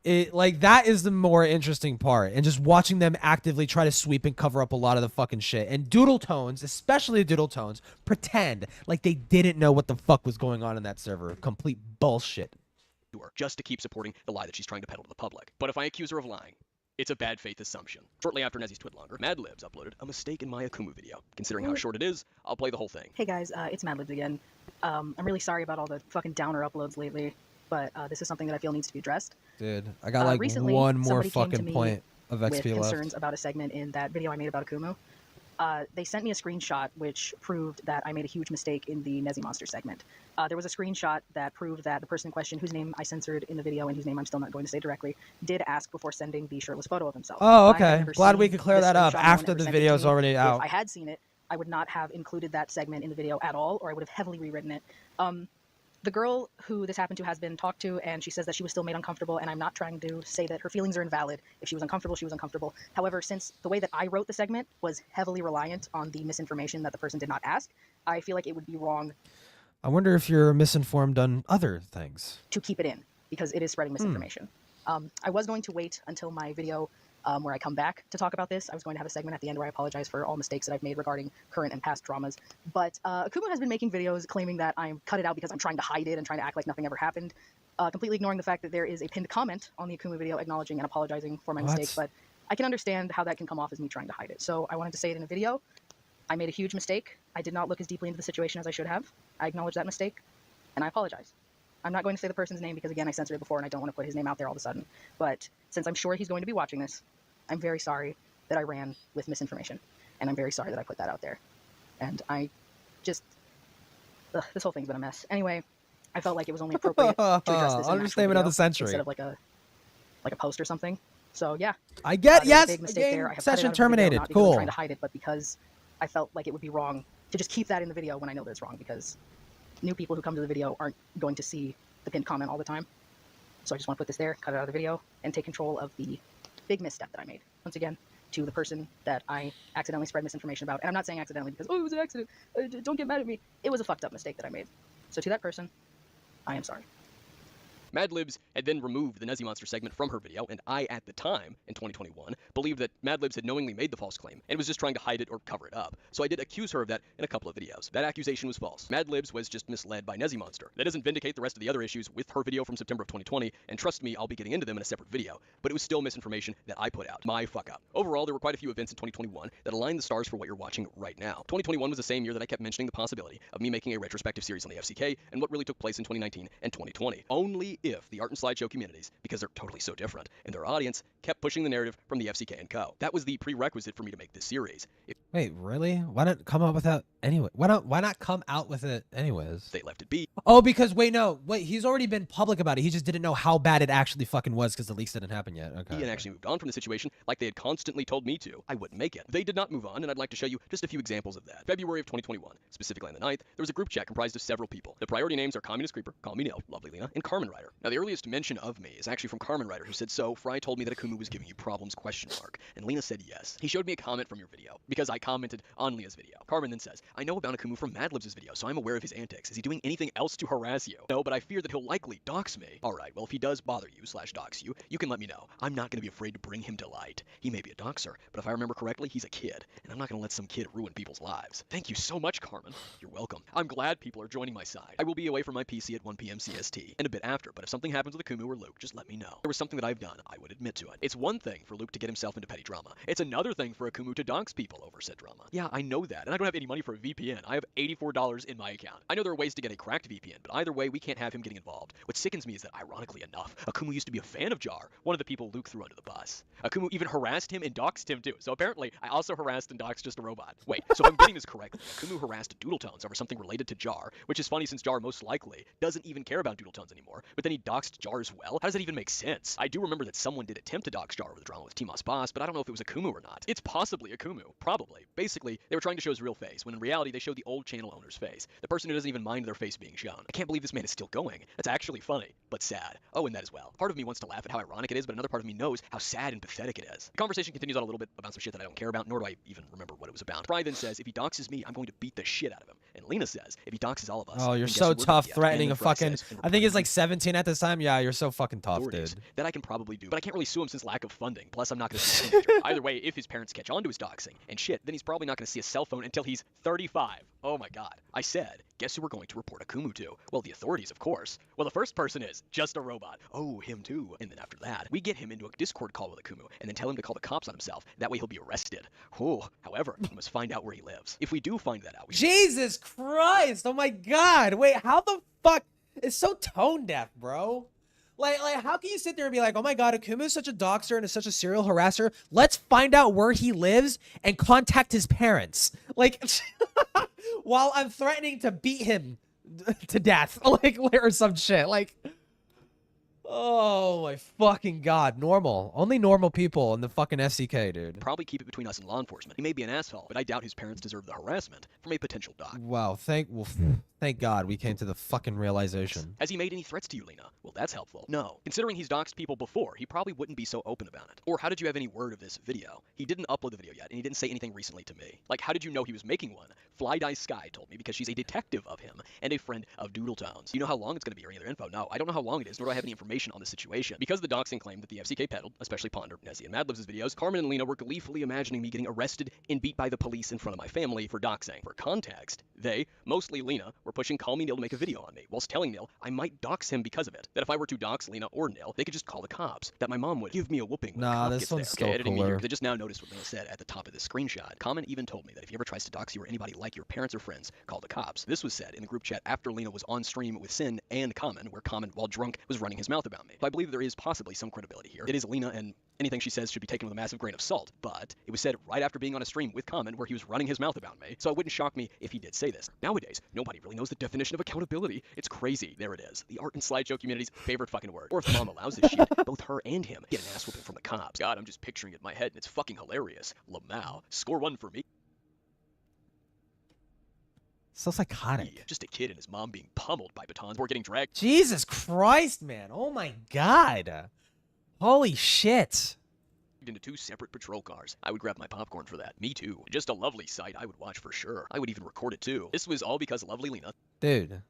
It like that is the more interesting part, and just watching them actively try to sweep and cover up a lot of the fucking shit. And Doodle Tones, especially Doodle Tones, pretend like they didn't know what the fuck was going on in that server. Complete bullshit. Just to keep supporting the lie that she's trying to peddle to the public. But if I accuse her of lying, it's a bad faith assumption. Shortly after Nezzy's twit longer, Mad Libs uploaded a mistake in my Akumu video. Considering how short it is, I'll play the whole thing. Hey guys, it's Mad Libs again. I'm really sorry about all the fucking downer uploads lately, but this is something that I feel needs to be addressed. Dude, I got like recently, one more somebody came to fucking me point of with XP left. concerns about a segment in that video I made about Akumu. They sent me a screenshot which proved that I made a huge mistake in the Nezzy Monster segment. There was a screenshot that proved that the person in question, whose name I censored in the video and whose name I'm still not going to say directly, did ask before sending the shirtless photo of himself. Oh, I had okay. never Glad we seen could clear this that up screenshot. No one after ever the sent it to video's me. already out. If I had seen it, I would not have included that segment in the video at all, or I would have heavily rewritten it. The girl who this happened to has been talked to, and she says that she was still made uncomfortable, and I'm not trying to say that her feelings are invalid. If she was uncomfortable, she was uncomfortable. However, since the way that I wrote the segment was heavily reliant on the misinformation that the person did not ask, I feel like it would be wrong I wonder if you're misinformed on other things. to keep it in, because it is spreading misinformation. I was going to wait until my video where I come back to talk about this. I was going to have a segment at the end where I apologize for all mistakes that I've made regarding current and past dramas. But Akumu has been making videos claiming that I'm cut it out because I'm trying to hide it and trying to act like nothing ever happened, completely ignoring the fact that there is a pinned comment on the Akumu video acknowledging and apologizing for my mistake. But I can understand how that can come off as me trying to hide it. So I wanted to say it in a video. I made a huge mistake. I did not look as deeply into the situation as I should have. I acknowledge that mistake, and I apologize. I'm not going to say the person's name because, again, I censored it before and I don't want to put his name out there all of a sudden. But since I'm sure he's going to be watching this, I'm very sorry that I ran with misinformation. And I'm very sorry that I put that out there. And I just... this whole thing's been a mess. Anyway, I felt like it was only appropriate to address this in an actual Understatement of video the century. instead of like a post or something. So, yeah. I get, There was a yes, big mistake game there. I have cut it session out of the video, terminated. not because I'm Cool. trying to hide it, but because I felt like it would be wrong to just keep that in the video when I know that it's wrong, because new people who come to the video aren't going to see the pinned comment all the time. So I just want to put this there, cut it out of the video, and take control of the big misstep that I made. Once again, to the person that I accidentally spread misinformation about. And I'm not saying accidentally because, oh, it was an accident. Don't get mad at me. It was a fucked up mistake that I made. So to that person, I am sorry. Madlibs had then removed the Nezzy Monster segment from her video, and I, at the time, in 2021, believed that Madlibs had knowingly made the false claim and was just trying to hide it or cover it up. So I did accuse her of that in a couple of videos. That accusation was false. Madlibs was just misled by Nezzy Monster. That doesn't vindicate the rest of the other issues with her video from September of 2020, and trust me, I'll be getting into them in a separate video, but it was still misinformation that I put out. My fuck up. Overall, there were quite a few events in 2021 that aligned the stars for what you're watching right now. 2021 was the same year that I kept mentioning the possibility of me making a retrospective series on the FCK and what really took place in 2019 and 2020. Only if the art and slideshow communities, because they're totally so different, and their audience kept pushing the narrative from the FCK and Co. That was the prerequisite for me to make this series. Wait, really? Why not come up with that anyway? Why not come out with it anyways? They left it be. Oh, because wait, he's already been public about it. He just didn't know how bad it actually fucking was because the leaks didn't happen yet. Okay. And actually moved on from the situation like they had constantly told me to. I wouldn't make it. They did not move on, and I'd like to show you just a few examples of that. February of 2021, specifically on the 9th, there was a group chat comprised of several people. The priority names are Communist Creeper, Call Me Nil, Lovely Lena, and Carmen Rider. Now, the earliest mention of me is actually from Carmen Rider, who said, "So, Fry told me that Akumu was giving you problems, ? And Lena said yes. He showed me a comment from your video, because I commented on Lena's video. Carmen then says, "I know about Akumu from Madlibs' video, so I'm aware of his antics. Is he doing anything else to harass you?" "No, but I fear that he'll likely dox me." "Alright, well if he does bother you / dox you, you can let me know. I'm not going to be afraid to bring him to light. He may be a doxer, but if I remember correctly, he's a kid, and I'm not going to let some kid ruin people's lives." Thank you so much, Carmen. You're welcome. I'm glad people are joining my side. I will be away from my PC at 1 p.m. CST, and a bit after, but if something happens with Akumu or Luke, just let me know. If there was something that I've done, I would admit to it. It's one thing for Luke to get himself into petty drama. It's another thing for Akumu to dox people over said drama. Yeah, I know that, and I don't have any money for a VPN. I have $84 in my account. I know there are ways to get a cracked VPN, but either way, we can't have him getting involved. What sickens me is that, ironically enough, Akumu used to be a fan of Jar, one of the people Luke threw under the bus. Akumu even harassed him and doxed him too, so apparently I also harassed and doxed just a robot. Wait, so if I'm getting this correctly, Akumu harassed Doodletones over something related to Jar, which is funny since Jar most likely doesn't even care about Doodletones anymore, but then he doxed Jar as well? How does that even make sense? I do remember that someone did attempt to dox Jar over the drama with Timos Boss, but I don't know if it was Akumu or not. It's possibly Akumu, probably. Basically, they were trying to show his real face, when in reality they showed the old channel owner's face, the person who doesn't even mind their face being shown. I can't believe this man is still going. That's actually funny, but sad. Oh, and that as well. Part of me wants to laugh at how ironic it is, but another part of me knows how sad and pathetic it is. The conversation continues on a little bit about some shit that I don't care about, nor do I even remember what it was about. Fry then says, if he doxes me, I'm going to beat the shit out of him. And Lena says, if he doxes all of us... Oh, you're so tough, threatening a fucking... I think he's like 17 at this time. Yeah, you're so fucking tough, dude. That I can probably do, but I can't really sue him since lack of funding. Plus, I'm not going to sue him. Either way, if his parents catch on to his doxing and shit, then he's probably not going to see a cell phone until he's 35. Oh my god. I said, guess who we're going to report Akumu to? Well, the authorities, of course. Well, the first person is just a robot. Oh, him too. And then after that, we get him into a Discord call with Akumu and then tell him to call the cops on himself. That way he'll be arrested. Whew. However, we must find out where he lives. If we do find that out, Jesus Christ! Oh my god! Wait, how the fuck? It's so tone deaf, bro. Like, how can you sit there and be like, oh my god, Akumu is such a doxer and is such a serial harasser. Let's find out where he lives and contact his parents. Like, while I'm threatening to beat him to death, like, or some shit. Like, oh my fucking god, normal. Only normal people in the fucking FCK, dude. Probably keep it between us and law enforcement. He may be an asshole, but I doubt his parents deserve the harassment from a potential doc. Wow, thank God we came to the fucking realization. Has he made any threats to you, Lena? Well, that's helpful. No. Considering he's doxed people before, he probably wouldn't be so open about it. Or how did you have any word of this video? He didn't upload the video yet, and he didn't say anything recently to me. Like, how did you know he was making one? Fly Die Sky told me because she's a detective of him and a friend of Doodletones. You know how long it's going to be or any other info? No, I don't know how long it is, nor do I have any information on the situation. Because the doxing claim that the FCK peddled, especially Ponder, Nezzy, and Madlibs' videos, Carmen and Lena were gleefully imagining me getting arrested and beat by the police in front of my family for doxing. For context, they, mostly Lena, were pushing Call Me Nil to make a video on me, whilst telling Nil I might dox him because of it. That if I were to dox Lena or Nil, they could just call the cops. That my mom would give me a whooping when the cop this gets one's there. still Okay, editing me cooler. here. They just now noticed what Lena said at the top of this screenshot. Carmen even told me that if he ever tries to dox you or anybody like your parents or friends, call the cops. This was said in the group chat after Lena was on stream with Sin and Carmen, where Carmen, while drunk, was running his mouth about me. So I believe there is possibly some credibility here. It is Lena, and anything she says should be taken with a massive grain of salt. But it was said right after being on a stream with Carmen, where he was running his mouth about me. So it wouldn't shock me if he did say this. Nowadays, nobody really knows the definition of accountability. It's crazy. There it is. The art and slideshow community's favorite fucking word. Or if mom allows this shit, both her and him get an ass whooping from the cops. God, I'm just picturing it in my head, and it's fucking hilarious. Lamau, score one for me. So psychotic. Just a kid and his mom being pummeled by batons or getting dragged. Jesus Christ, man. Oh my god. Holy shit. Into two separate patrol cars. I would grab my popcorn for that. Me too. Just a lovely sight I would watch for sure. I would even record it too. This was all because lovely Lena Dude.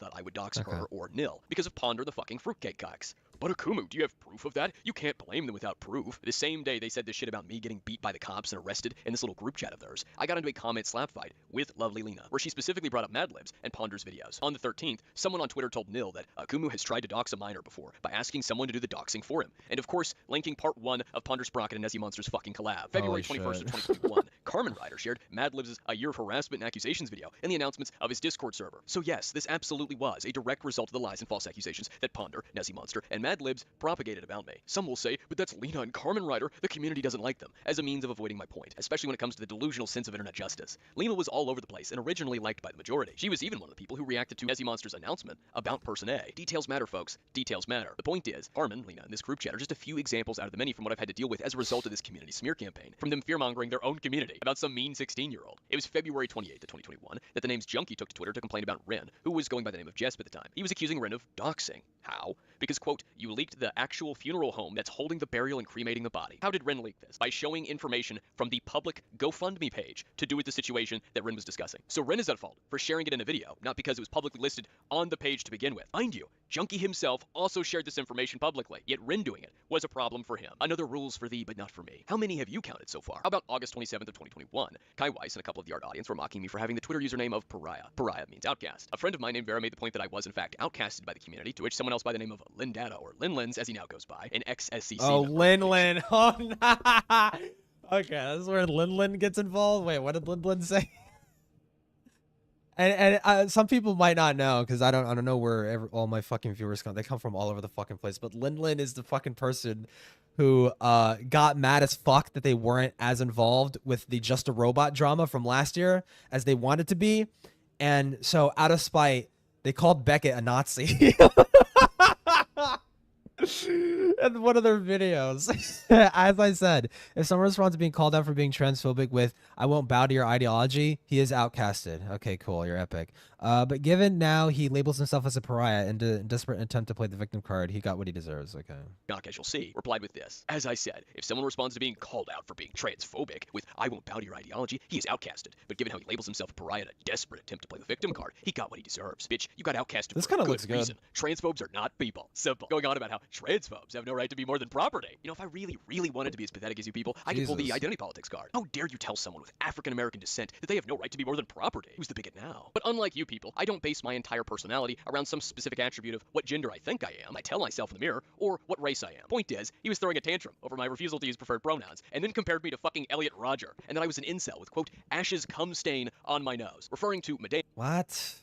thought I would dox her or Nil because of Ponder the fucking fruitcake cocks. But Akumu, do you have proof of that? You can't blame them without proof. The same day they said this shit about me getting beat by the cops and arrested in this little group chat of theirs, I got into a comment slap fight with lovely Lena, where she specifically brought up Madlibs and Ponder's videos. On the 13th, someone on Twitter told Nil that Akumu has tried to dox a minor before by asking someone to do the doxing for him. And of course, linking part 1 of Ponder Sprocket and Nezzy Monster's fucking collab. February 21st of 2021, Carmen Ryder shared Madlibs' A Year of Harassment and Accusations video and the announcements of his Discord server. So yes, this absolutely was a direct result of the lies and false accusations that Ponder, Nezzy Monster, and Madlibs propagated about me. Some will say, but that's Lena and Carmen Ryder, the community doesn't like them, as a means of avoiding my point, especially when it comes to the delusional sense of internet justice. Lena was all over the place and originally liked by the majority. She was even one of the people who reacted to Nezzy Monster's announcement about Person A. Details matter, folks. Details matter. The point is, Carmen, Lena, and this group chat are just a few examples out of the many from what I've had to deal with as a result of this community smear campaign, from them fear-mongering their own community about some mean 16-year-old. It was February 28th of 2021 that the name's Junkie took to Twitter to complain about Ren, who was going by the name of Jesp at the time. He was accusing Ren of doxing. How? Because, quote, you leaked the actual funeral home that's holding the burial and cremating the body. How did Ren leak this? By showing information from the public GoFundMe page to do with the situation that Ren was discussing. So Ren is at fault for sharing it in a video, not because it was publicly listed on the page to begin with. Mind you, Junkie himself also shared this information publicly, yet Ren doing it was a problem for him. Another rules for thee, but not for me. How many have you counted so far? How about August 27th of 2021? Kai Weiss and a couple of the art audience were mocking me for having the Twitter username of Pariah. Pariah means outcast. A friend of mine named Vera made the point that I was in fact outcasted by the community, to which someone else by the name of Lindata, or Linlins as he now goes by, an ex-SCC Oh, member. Lin. Oh, nah. Okay, this is where Lin gets involved. Wait, what did Lin say? And some people might not know, because I don't know where all my fucking viewers come. They come from all over the fucking place. But Lin is the fucking person who got mad as fuck that they weren't as involved with the Just a Robot drama from last year as they wanted to be. And so out of spite, they called Beckett a Nazi. In one of their videos. As I said, if someone responds to being called out for being transphobic with "I won't bow to your ideology," he is outcasted. Okay, cool, you're epic. But given now he labels himself as a pariah in a desperate attempt to play the victim card, he got what he deserves. Okay. Knock, as you'll see, replied with this. As I said, if someone responds to being called out for being transphobic with "I won't bow to your ideology," he is outcasted. But given how he labels himself a pariah in a desperate attempt to play the victim card, he got what he deserves. Bitch, you got outcasted. This kind of looks good. reason. Transphobes are not people. Simple. Going on about how transphobes have no right to be more than property. You know, if I really wanted to be as pathetic as you people, I could pull the identity politics card. How dare you tell someone with African American descent that they have no right to be more than property? Who's the bigot now? But unlike you people, I don't base my entire personality around some specific attribute of what gender I think I am, I tell myself in the mirror, or what race I am. Point is, he was throwing a tantrum over my refusal to use preferred pronouns, and then compared me to fucking Elliot Rodger, and that I was an incel with, quote, ashes cum stain on my nose, referring to Medea. What?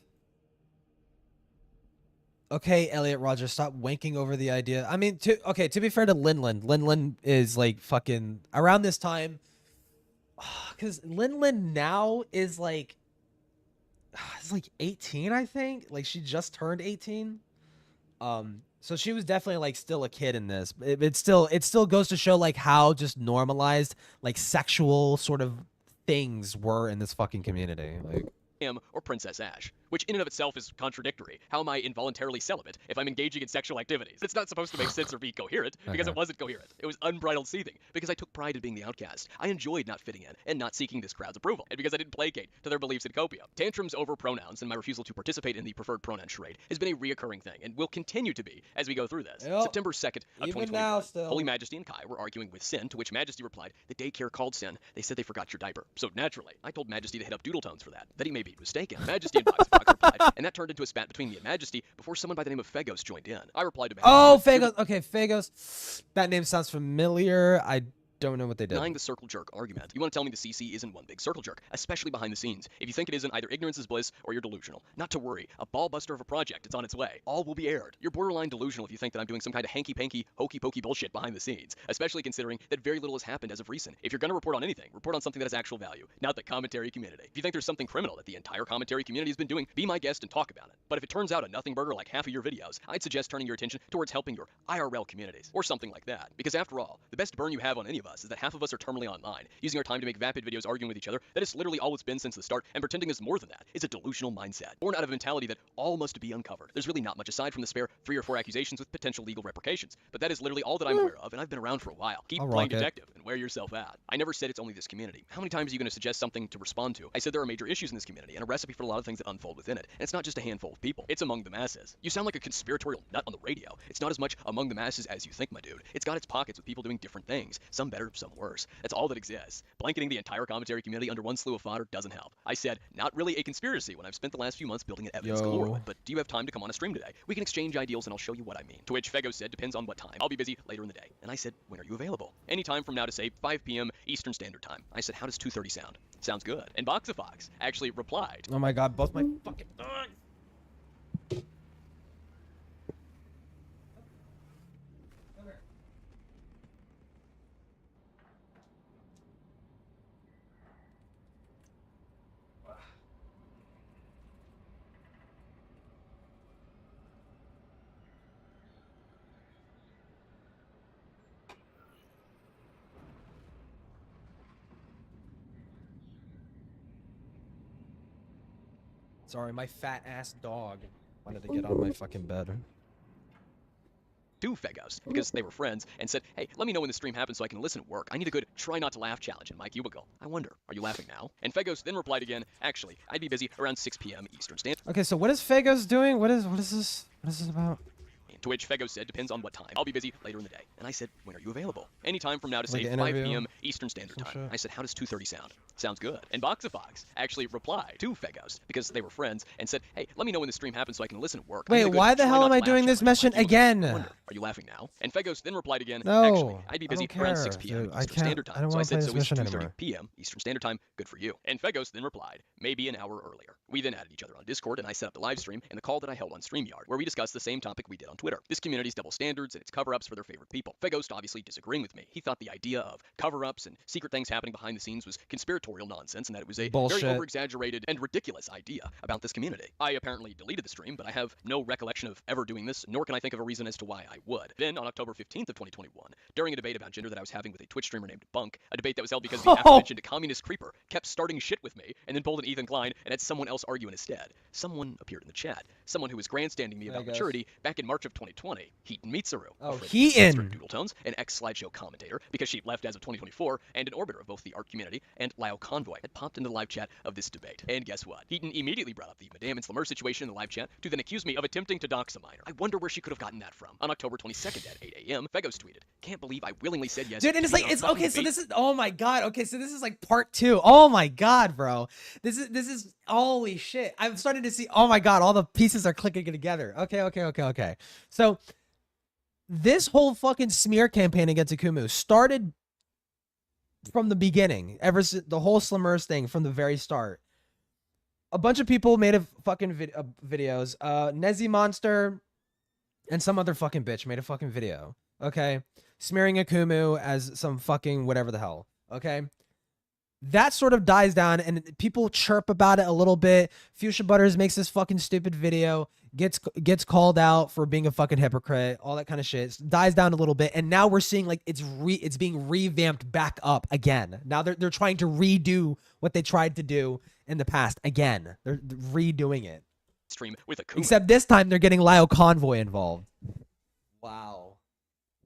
Okay, Elliot Rogers, stop wanking over the idea. I mean, to be fair to Linlin is like fucking around this time, because Linlin now is like, it's like 18, I think. Like she just turned 18. So she was definitely like still a kid in this. It still goes to show like how just normalized like sexual sort of things were in this fucking community. Like. Him or Princess Ash, which in and of itself is contradictory. How am I involuntarily celibate if I'm engaging in sexual activities? It's not supposed to make sense or be coherent, because it wasn't coherent. It was unbridled seething, because I took pride in being the outcast. I enjoyed not fitting in and not seeking this crowd's approval, and because I didn't placate to their beliefs in copium. Tantrums over pronouns and my refusal to participate in the preferred pronoun charade has been a reoccurring thing, and will continue to be as we go through this. Yep. September 2nd of Even 2021, now still. Holy Majesty and Kai were arguing with Sin, to which Majesty replied, the daycare called Sin. They said they forgot your diaper. So naturally, I told Majesty to hit up Doodle Tones for that he may be mistaken. Majesty and Box replied, and that turned into a spat between me and Majesty before someone by the name of Fegos joined in. I replied to Majesty. Oh, Fagos. Okay, Fagos. That name sounds familiar. I don't know what they did. Denying the circle jerk argument. You want to tell me the CC isn't one big circle jerk, especially behind the scenes. If you think it isn't, either ignorance is bliss or you're delusional. Not to worry, a ball buster of a project, it's on its way. All will be aired. You're borderline delusional if you think that I'm doing some kind of hanky-panky, hokey-pokey bullshit behind the scenes, especially considering that very little has happened as of recent. If you're going to report on anything, report on something that has actual value, not the commentary community. If you think there's something criminal that the entire commentary community has been doing, be my guest and talk about it. But if it turns out a nothing burger like half of your videos, I'd suggest turning your attention towards helping your IRL communities, or something like that. Because after all, the best burn you have on any of us is that half of us are terminally online, using our time to make vapid videos arguing with each other. That is literally all it's been since the start, and pretending there's more than that is a delusional mindset, born out of a mentality that all must be uncovered. There's really not much aside from the spare 3 or 4 accusations with potential legal repercussions, but that is literally all that I'm aware of, and I've been around for a while. Keep playing detective and wear yourself out. I never said it's only this community. How many times are you going to suggest something to respond to? I said there are major issues in this community, and a recipe for a lot of things that unfold within it, and it's not just a handful of people. It's among the masses. You sound like a conspiratorial nut on the radio. It's not as much among the masses as you think, my dude. It's got its pockets with people doing different things, some better, some worse. That's all that exists. Blanketing the entire commentary community under one slew of fodder doesn't help. I said, not really a conspiracy when I've spent the last few months building an evidence galore, but do you have time to come on a stream today? We can exchange ideals and I'll show you what I mean. To which Fego said, depends on what time. I'll be busy later in the day. And I said, when are you available? Any time from now to say 5 p.m. Eastern Standard Time. I said, how does 2:30 sound? Sounds good. And Boxafox actually replied. Oh my god, both my fucking... Sorry, my fat ass dog wanted to get on my fucking bed. To Fegos, because they were friends, and said, hey, let me know when the stream happens so I can listen at work. I need a good try not to laugh challenge in my cubicle. I wonder, are you laughing now? And Fegos then replied again, actually, I'd be busy around 6 p.m. Eastern Standard. Okay, so what is Fagos doing? What is this? What is this about? To which Fegos said, depends on what time. I'll be busy later in the day. And I said, when are you available? Any time from now to Like say an 5 interview? p.m. Eastern Standard Time. I said, how does 2:30 sound? Sounds good. And Boxafox actually replied to Fegos, because they were friends, and said, hey, let me know when the stream happens so I can listen at work. I Wait, need a good why the try hell not am to I laugh doing this challenge in my mission cubicle. again? I wonder, are you laughing now? And Fegos then replied again, No, actually, I'd be I busy don't around care, 6 p.m. dude. I Eastern can't- Standard I Time. don't So I wanna play said, so this it's mission 2:30 anymore. p.m. Eastern Standard Time. Good for you. And Fegos then replied, maybe an hour earlier. We then added each other on Discord, and I set up the live stream and the call that I held on StreamYard, where we discussed the same topic we did on Twitter. This community's double standards and its cover-ups for their favorite people. Fegos obviously disagreeing with me. He thought the idea of cover-ups and secret things happening behind the scenes was conspiratorial nonsense, and that it was a Bullshit. very over-exaggerated and ridiculous idea about this community. I apparently deleted the stream, but I have no recollection of ever doing this, nor can I think of a reason as to why I would. Then, on October 15th of 2021, during a debate about gender that I was having with a Twitch streamer named Bunk, a debate that was held because the aforementioned communist creeper kept starting shit with me, and then pulled an Ethan Klein and had someone else argue instead. Someone appeared in the chat. Someone who was grandstanding me about maturity back in March of 2020. Heaton Mitsuru. Oh, a friend of Heaton! Mr. Doodle Tones, an ex-slideshow commentator, because she left as of 2024, and an orbiter of both the art community and Lao Convoy, had popped into the live chat of this debate. And guess what? Heaton immediately brought up the Madame and Slimmer situation in the live chat to then accuse me of attempting to dox a minor. I wonder where she could have gotten that from. On October 22nd at 8 a.m., Fegos tweeted, can't believe I willingly said yes. Dude, and to it's being like, on a it's fucking okay, so debate." this is, oh my god, okay, so this is like part 2. Oh my god, bro. This is, holy shit. I'm starting to see, oh my god, all the pieces are clicking together. Okay. So, this whole fucking smear campaign against Akumu started from the beginning, ever since the whole Slimmers thing from the very start. A bunch of people made a fucking videos. Nezzy Monster, and some other fucking bitch made a fucking video, okay, smearing Akumu as some fucking whatever the hell, okay? That sort of dies down, and people chirp about it a little bit. Fuchsia Butters makes this fucking stupid video, gets called out for being a fucking hypocrite, all that kind of shit. It dies down a little bit, and now we're seeing like it's being revamped back up again. Now they're trying to redo what they tried to do in the past again. They're redoing it. Stream with Akumu. Except this time they're getting Lyle Convoy involved. Wow.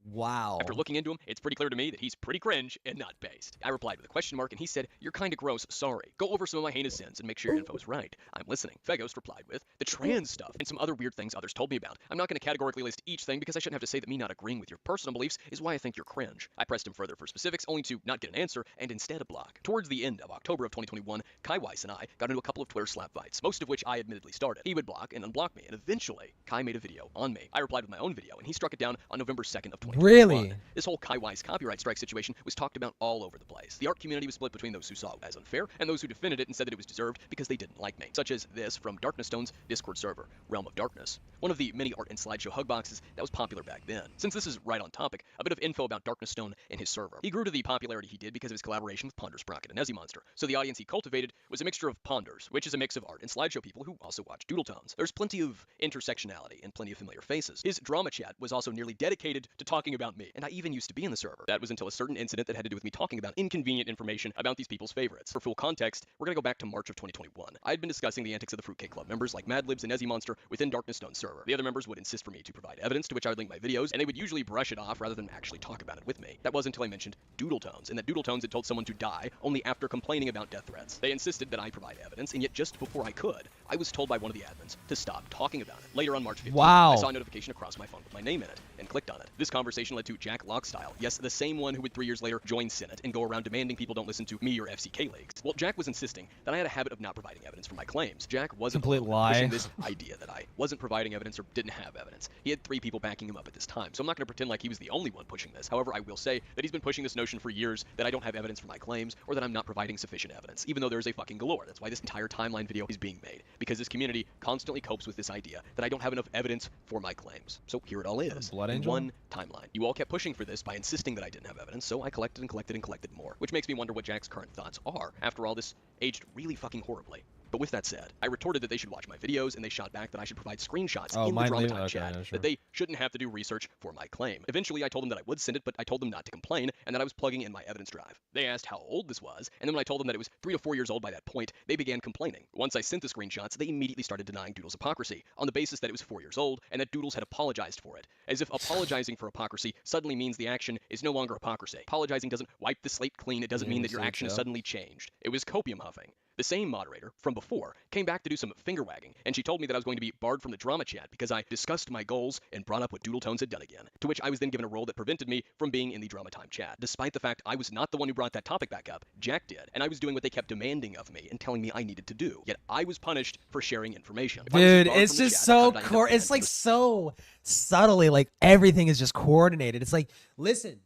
Wow. After looking into him, it's pretty clear to me that he's pretty cringe and not based. I replied with a question mark, and he said, "You're kind of gross, sorry. Go over some of my heinous sins and make sure your info is right." I'm listening. Fegos replied with, "The trans stuff and some other weird things others told me about. I'm not going to categorically list each thing because I shouldn't have to say that me not agreeing with your personal beliefs is why I think you're cringe." I pressed him further for specifics, only to not get an answer and instead a block. Towards the end of October of 2021, Kai Weiss and I got into a couple of Twitter slap fights, most of which I admittedly started. He would block and unblock me, and eventually, Kai made a video on me. I replied with my own video, and he struck it down on November 2nd of 2021. Really? This whole Kai Weiss copyright strike situation was talked about all over the place. The art community was split between those who saw it as unfair and those who defended it and said that it was deserved because they didn't like me. Such as this from Darkness Stone's Discord server, Realm of Darkness, one of the many art and slideshow hug boxes that was popular back then. Since this is right on topic, a bit of info about Darkness Stone and his server. He grew to the popularity he did because of his collaboration with Ponder Sprocket and Nezzy Monster, so the audience he cultivated was a mixture of Ponders, which is a mix of art and slideshow people who also watch Doodle Tones. There's plenty of intersectionality and plenty of familiar faces. His drama chat was also nearly dedicated to talking about me, and I even used to be in the server. That was until a certain incident that had to do with me talking about inconvenient information about these people's favorites. For full context, we're gonna go back to March of 2021. I'd been discussing the antics of the Fruitcake Club members like Madlibs and Nezzy Monster within Darkness Stone's server. The other members would insist for me to provide evidence, to which I would link my videos, and they would usually brush it off rather than actually talk about it with me. That was until I mentioned Doodle Tones, and that Doodle Tones had told someone to die only after complaining about death threats. They insisted that I provide evidence, and yet just before I could, I was told by one of the admins to stop talking about it. Later on March 15th, wow. I saw a notification across my phone with my name in it, and clicked on it. This conversation led to Jack Lockstyle, yes, the same one who would 3 years later join Senate and go around demanding people don't listen to me or FCK leagues. Well, Jack was insisting that I had a habit of not providing evidence for my claims. Jack wasn't pushing this idea that I wasn't providing evidence or didn't have evidence. He had 3 people backing him up at this time, so I'm not going to pretend like he was the only one pushing this. However, I will say that he's been pushing this notion for years that I don't have evidence for my claims or that I'm not providing sufficient evidence, even though there is a fucking galore. That's why this entire timeline video is being made, because this community constantly copes with this idea that I don't have enough evidence for my claims. So here it all is, in one timeline. You all kept pushing for this by insisting that I didn't have evidence, so I collected and collected and collected more, which makes me wonder what Jack's current thoughts are. After all, this aged really fucking horribly. But with that said, I retorted that they should watch my videos, and they shot back that I should provide screenshots in the Drama Time chat, that they shouldn't have to do research for my claim. Eventually, I told them that I would send it, but I told them not to complain, and that I was plugging in my evidence drive. They asked how old this was, and then when I told them that it was 3 to 4 years old by that point, they began complaining. Once I sent the screenshots, they immediately started denying Doodle's hypocrisy, on the basis that it was 4 years old, and that Doodles had apologized for it. As if apologizing for hypocrisy suddenly means the action is no longer hypocrisy. Apologizing doesn't wipe the slate clean, it doesn't mean that your action is suddenly changed. It was copium huffing. The same moderator, from before, came back to do some finger-wagging, and she told me that I was going to be barred from the drama chat because I discussed my goals and brought up what Doodle Tones had done again, to which I was then given a role that prevented me from being in the Drama Time chat. Despite the fact I was not the one who brought that topic back up, Jack did, and I was doing what they kept demanding of me and telling me I needed to do, yet I was punished for sharing information. Dude, it's just so it's like so subtly, like everything is just coordinated. It's like, listen,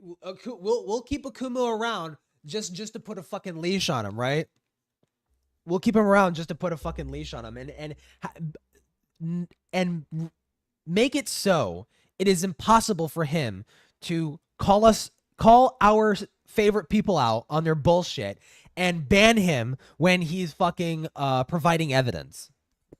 we'll keep Akumu around just to put a fucking leash on him, right? We'll keep him around just to put a fucking leash on him and make it so it is impossible for him to call our favorite people out on their bullshit and ban him when he's fucking providing evidence.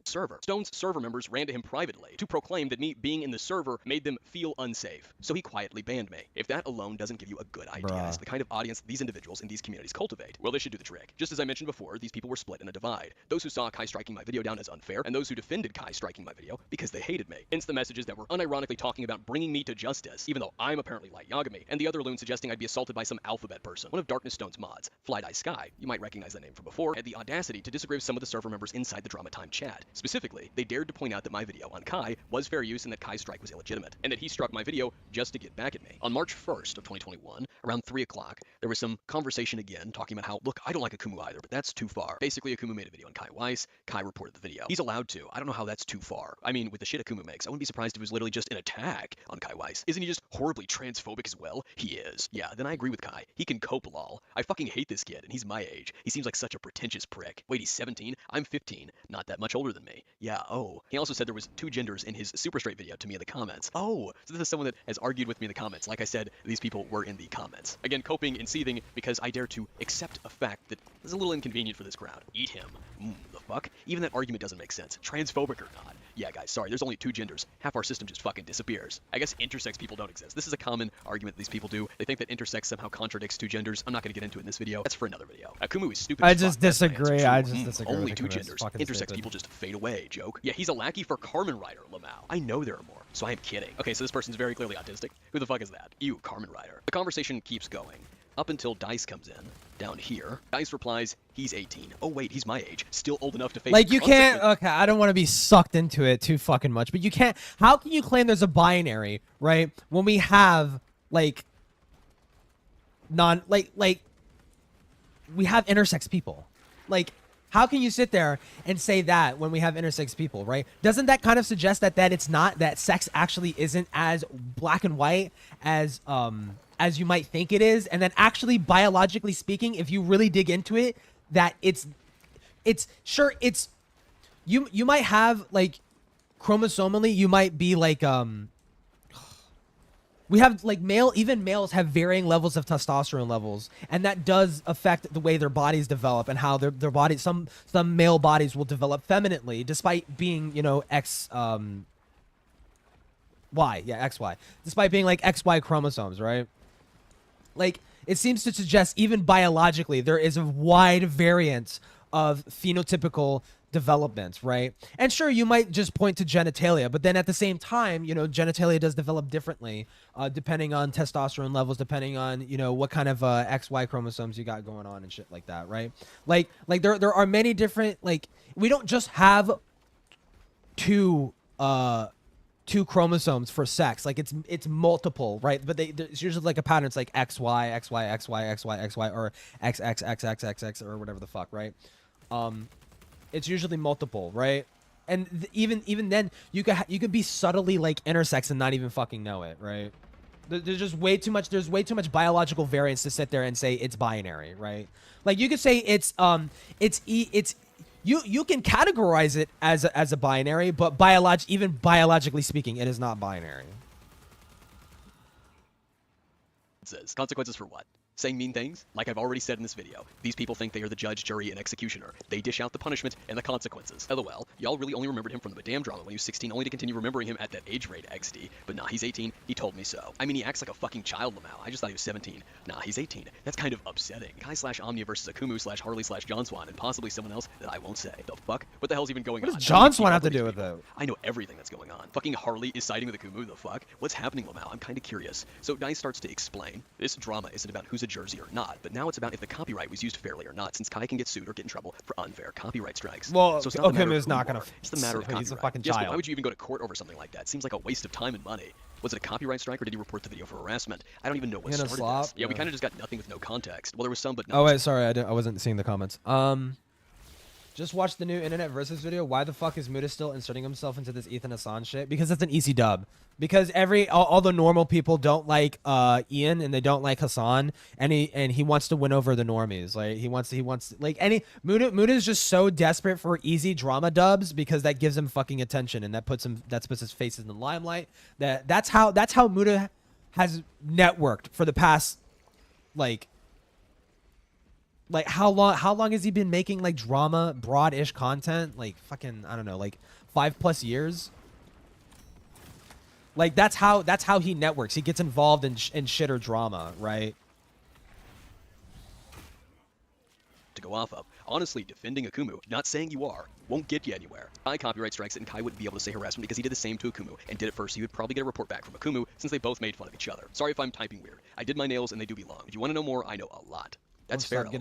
Server. Stone's server members ran to him privately to proclaim that me being in the server made them feel unsafe, so he quietly banned me. If that alone doesn't give you a good idea as the kind of audience these individuals in these communities cultivate, well, they should do the trick. Just as I mentioned before, these people were split in a divide. Those who saw Kai striking my video down as unfair, and those who defended Kai striking my video because they hated me. Hence the messages that were unironically talking about bringing me to justice, even though I'm apparently Light Yagami, and the other loon suggesting I'd be assaulted by some alphabet person. One of Darkness Stone's mods, Flight Eye Sky, you might recognize that name from before, had the audacity to disagree with some of the server members inside the Drama Time chat. Specifically, they dared to point out that my video on Kai was fair use and that Kai's strike was illegitimate, and that he struck my video just to get back at me. On March 1st of 2021, around 3 o'clock, there was some conversation again talking about how, look, I don't like Akumu either, but that's too far. Basically, Akumu made a video on Kai Weiss, Kai reported the video. He's allowed to. I don't know how that's too far. I mean, with the shit Akumu makes, I wouldn't be surprised if it was literally just an attack on Kai Weiss. Isn't he just horribly transphobic as well? He is. Yeah, then I agree with Kai. He can cope, lol. I fucking hate this kid, and he's my age. He seems like such a pretentious prick. Wait, he's 17? I'm 15. Not that much older than me. me. Yeah, oh. He also said there was 2 genders in his Super Straight video to me in the comments. Oh, so this is someone that has argued with me in the comments. Like I said, these people were in the comments. Again, coping and seething because I dare to accept a fact that is a little inconvenient for this crowd. Eat him. The fuck? Even that argument doesn't make sense. Transphobic or not. Yeah, guys, sorry, there's only 2 genders. Half our system just fucking disappears. I guess intersex people don't exist. This is a common argument these people do. They think that intersex somehow contradicts 2 genders. I'm not going to get into it in this video. That's for another video. Akumu is stupid. I just disagree. I just disagree. Only 2 genders. Intersex people just fade away. Joke. Yeah, he's a lackey for Carmen Rider, Lamau. I know there are more, so I am kidding. Okay, so this person's very clearly autistic. Who the fuck is that? You, Carmen Rider. The conversation keeps going. Up until Dice comes in, down here. Dice replies, he's 18. Oh wait, he's my age. Still old enough to face like you can't, okay, I don't want to be sucked into it too fucking much, but you can't, how can you claim there's a binary, right? When we have, like, we have intersex people. Like, how can you sit there and say that when we have intersex people, right? Doesn't that kind of suggest that it's not, that sex actually isn't as black and white as you might think it is, and then actually biologically speaking, if you really dig into it, that it's sure, it's you might have, like, chromosomally, you might be like we have, like, even males have varying levels of testosterone levels, and that does affect the way their bodies develop and how their bodies, some male bodies will develop femininely despite being, you know, XY, despite being like XY chromosomes, right? Like, it seems to suggest even biologically there is a wide variance of phenotypical developments, right? And sure, you might just point to genitalia, but then at the same time, you know, genitalia does develop differently depending on testosterone levels, depending on, you know, what kind of XY chromosomes you got going on and shit like that, right? Like there are many different, like, we don't just have two chromosomes for sex. Like, it's multiple, right? But it's usually like a pattern. It's like XY, XY, XY, XY, XY, or XXXXXX, or whatever the fuck, right? It's usually multiple, right? And even then, you could be subtly, like, intersex and not even fucking know it, right? There's just way too much. There's way too much biological variance to sit there and say it's binary, right? Like, you could say you can categorize it as a binary, but even biologically speaking, it is not binary. Consequences for what? Saying mean things? Like I've already said in this video, these people think they are the judge, jury, and executioner. They dish out the punishment and the consequences. LOL, y'all really only remembered him from the Madame drama when he was 16, only to continue remembering him at that age rate, XD. But nah, he's 18. He told me so. I mean, he acts like a fucking child, Lamau. I just thought he was 17. Nah, he's 18. That's kind of upsetting. Kai/Omnia versus Akumu/Harley/John Swan, and possibly someone else that I won't say. The fuck? What the hell's even going on? What does John Swan have to do with it? I know everything that's going on. Fucking Harley is siding with Akumu. The fuck? What's happening, Lamau? I'm kind of curious. So Dice starts to explain. This drama isn't about who's a Jersey or not, but now it's about if the copyright was used fairly or not, since Kai can get sued or get in trouble for unfair copyright strikes. Well, so it's not Okumu is not gonna. It's the matter of copyright. He's a fucking yes, child. But why would you even go to court over something like that? Seems like a waste of time and money. Was it a copyright strike, or did he report the video for harassment? I don't even know what started this. Yeah, we kind of just got nothing with no context. Well, there was some, but no. Oh wait, sorry, I wasn't seeing the comments. Just watched the new Internet Versus video. Why the fuck is Muda still inserting himself into this Ethan Hassan shit? Because it's an easy dub. Because all the normal people don't like Ian and they don't like Hassan, and he wants to win over the normies. Like he wants like Muda is just so desperate for easy drama dubs because that gives him fucking attention, and that puts his face in the limelight. That's how Muda has networked for the past like how long has he been making like drama broad-ish content? Like fucking, I don't know, like 5+ years. Like that's how he networks. He gets involved in shit or drama, right? To go off of. Honestly, defending Akumu, not saying you are, won't get you anywhere. Kai copyright strikes it, and Kai wouldn't be able to say harassment because he did the same to Akumu and did it first, so he would probably get a report back from Akumu since they both made fun of each other. Sorry if I'm typing weird. I did my nails and they do belong. If you want to know more, I know a lot. That's fair. What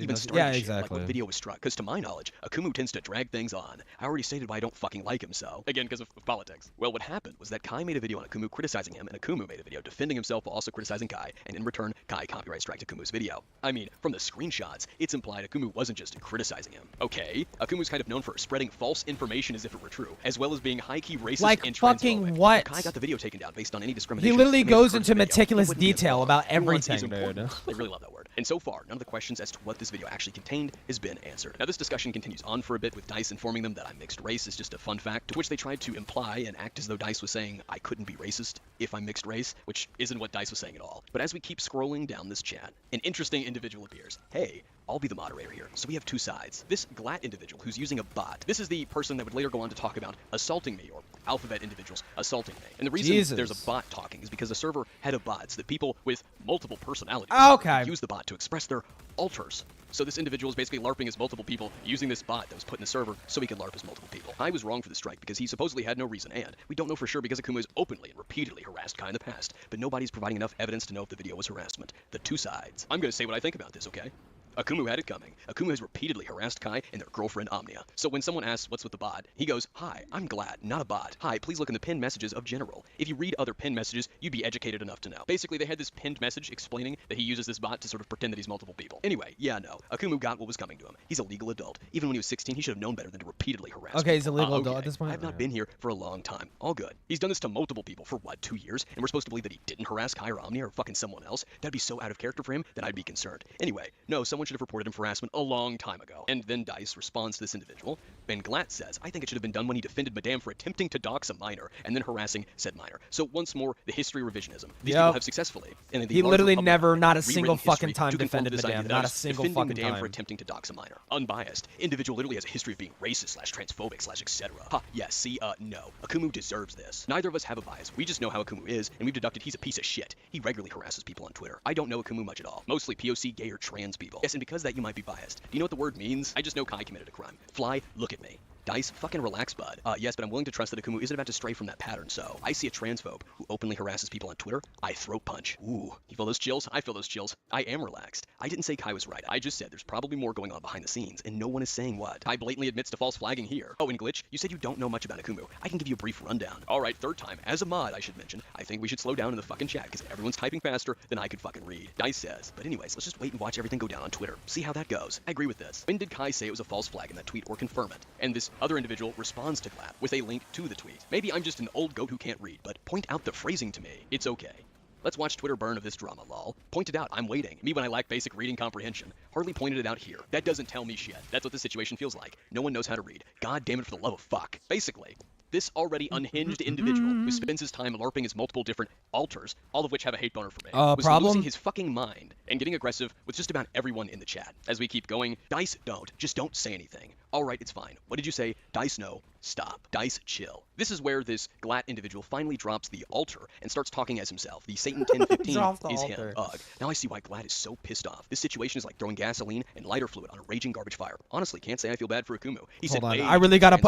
even started yeah, exactly. Like what video was struck? Because to my knowledge, Akumu tends to drag things on. I already stated why I don't fucking like him, so again, because of politics. Well, what happened was that Kai made a video on Akumu criticizing him, and Akumu made a video defending himself while also criticizing Kai, and in return, Kai copyright striked Akumu's video. I mean, from the screenshots, it's implied Akumu wasn't just criticizing him. Okay, Akumu's kind of known for spreading false information as if it were true, as well as being high-key racist like and fucking transphobic. what? Kai got the video taken down based on any discrimination. He literally goes into meticulous detail about everything, dude. They really love that word. And so far, none of the questions as to what this video actually contained has been answered. Now this discussion continues on for a bit, with DICE informing them that I'm mixed race is just a fun fact, to which they tried to imply and act as though DICE was saying I couldn't be racist if I'm mixed race, which isn't what DICE was saying at all. But as we keep scrolling down this chat, an interesting individual appears. Hey, I'll be the moderator here. So we have two sides. This Glat individual who's using a bot. This is the person that would later go on to talk about assaulting me, or alphabet individuals assaulting me. And the reason there's a bot talking is because the server had a bot so that people with multiple personalities could use the bot to express their alters. So this individual is basically LARPing as multiple people using this bot that was put in the server so he could LARP as multiple people. I was wrong for the strike because he supposedly had no reason, and we don't know for sure because Akumu has openly and repeatedly harassed Kai in the past, but nobody's providing enough evidence to know if the video was harassment. The two sides. I'm going to say what I think about this, okay? Akumu had it coming. Akumu has repeatedly harassed Kai and their girlfriend Omnia. So when someone asks what's with the bot, he goes, "Hi, I'm Glad, not a bot. Hi, please look in the pinned messages of General. If you read other pinned messages, you'd be educated enough to know." Basically, they had this pinned message explaining that he uses this bot to sort of pretend that he's multiple people. Anyway, yeah, no. Akumu got what was coming to him. He's a legal adult. Even when he was 16, he should have known better than to repeatedly harass people. He's a legal adult at this point? I've not been here for a long time. All good. He's done this to multiple people for, what, 2 years? And we're supposed to believe that he didn't harass Kai or Omnia or fucking someone else? That'd be so out of character for him that I'd be concerned. Anyway, no, someone should have reported him for harassment a long time ago. And then DICE responds to this individual. Ben Glatt says, "I think it should have been done when he defended Madame for attempting to dox a minor and then harassing said minor." So once more, the history revisionism. These people have successfully, and in the he larger literally public never, eye, not a rewritten single fucking history time to conform to defended this idea Madame. that Not a I was single defending fucking Madame time. for attempting to dox a minor. Unbiased. Individual literally has a history of being racist / transphobic / etc. Ha, yes, see, no. Akumu deserves this. Neither of us have a bias. We just know how Akumu is, and we've deducted he's a piece of shit. He regularly harasses people on Twitter. I don't know Akumu much at all. Mostly POC, gay, or trans people. Yes, and because that you might be biased. Do you know what the word means? I just know Kai committed a crime. Fly, look at me. DICE, fucking relax, bud. Yes, but I'm willing to trust that Akumu isn't about to stray from that pattern, so I see a transphobe who openly harasses people on Twitter, I throat punch. Ooh, you feel those chills? I feel those chills. I am relaxed. I didn't say Kai was right. I just said there's probably more going on behind the scenes, and no one is saying what. Kai blatantly admits to false flagging here. Oh, and Glitch, you said you don't know much about Akumu. I can give you a brief rundown. Alright, third time. As a mod, I should mention, I think we should slow down in the fucking chat, because everyone's typing faster than I could fucking read. DICE says. But anyways, let's just wait and watch everything go down on Twitter. See how that goes. I agree with this. When did Kai say it was a false flag in that tweet or confirm it? And this other individual responds to Glad with a link to the tweet. Maybe I'm just an old goat who can't read, but point out the phrasing to me. It's okay. Let's watch Twitter burn of this drama, lol. Point it out, I'm waiting. Me when I lack basic reading comprehension. Hardly pointed it out here. That doesn't tell me shit. That's what the situation feels like. No one knows how to read. God damn it, for the love of fuck. Basically, this already unhinged individual who spends his time LARPing as multiple different alters, all of which have a hate boner for me, was losing his fucking mind and getting aggressive with just about everyone in the chat. As we keep going, DICE just don't say anything. Alright, it's fine. What did you say? DICE no. Stop. DICE chill. This is where this Glatt individual finally drops the alter and starts talking as himself. The Satan 1015 is him. Ugh. Now I see why Glatt is so pissed off. This situation is like throwing gasoline and lighter fluid on a raging garbage fire. Honestly, can't say I feel bad for Akumu. He said, Hold on. I really gotta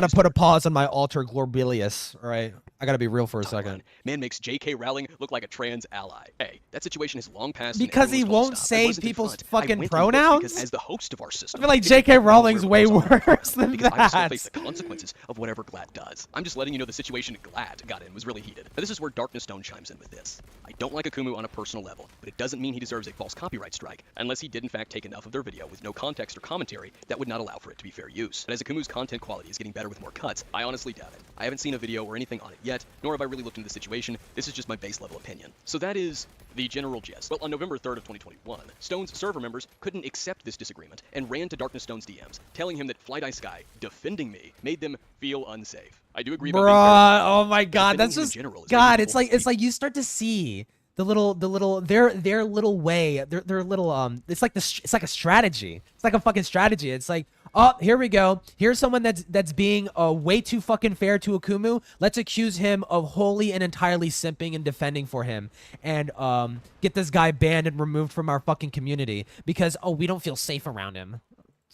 put a pause on my alter glorbilius. All right. I gotta be real for a second. Man makes J.K. Rowling look like a trans ally. Hey, that situation has long passed. Because he won't say people's fucking pronouns? Because as the host of our system, I feel like J.K. Rowling's way worse than because that. I still face the consequences of whatever Glad does. I'm just letting you know the situation Glad got in was really heated. Now this is where Darkness Stone chimes in with this. I don't like Akumu on a personal level, but it doesn't mean he deserves a false copyright strike, unless he did in fact take enough of their video with no context or commentary that would not allow for it to be fair use. But as Akumu's content quality is getting better with more cuts, I honestly doubt it. I haven't seen a video or anything on it yet, nor have I really looked into the situation. This is just my base level opinion. So that is the general gist. Well, on November 3rd of 2021, Stone's server members couldn't accept this disagreement and ran to Darkness Stone's DMs, telling him that Fly Die Sky defending me made them feel unsafe. I do agree about Bruh, oh my god, that's just God, it's like you start to see their little way, their little it's like a strategy. It's like a fucking strategy. It's like, oh, here we go. Here's someone that's being way too fucking fair to Akumu. Let's accuse him of wholly and entirely simping and defending for him, and get this guy banned and removed from our fucking community because we don't feel safe around him.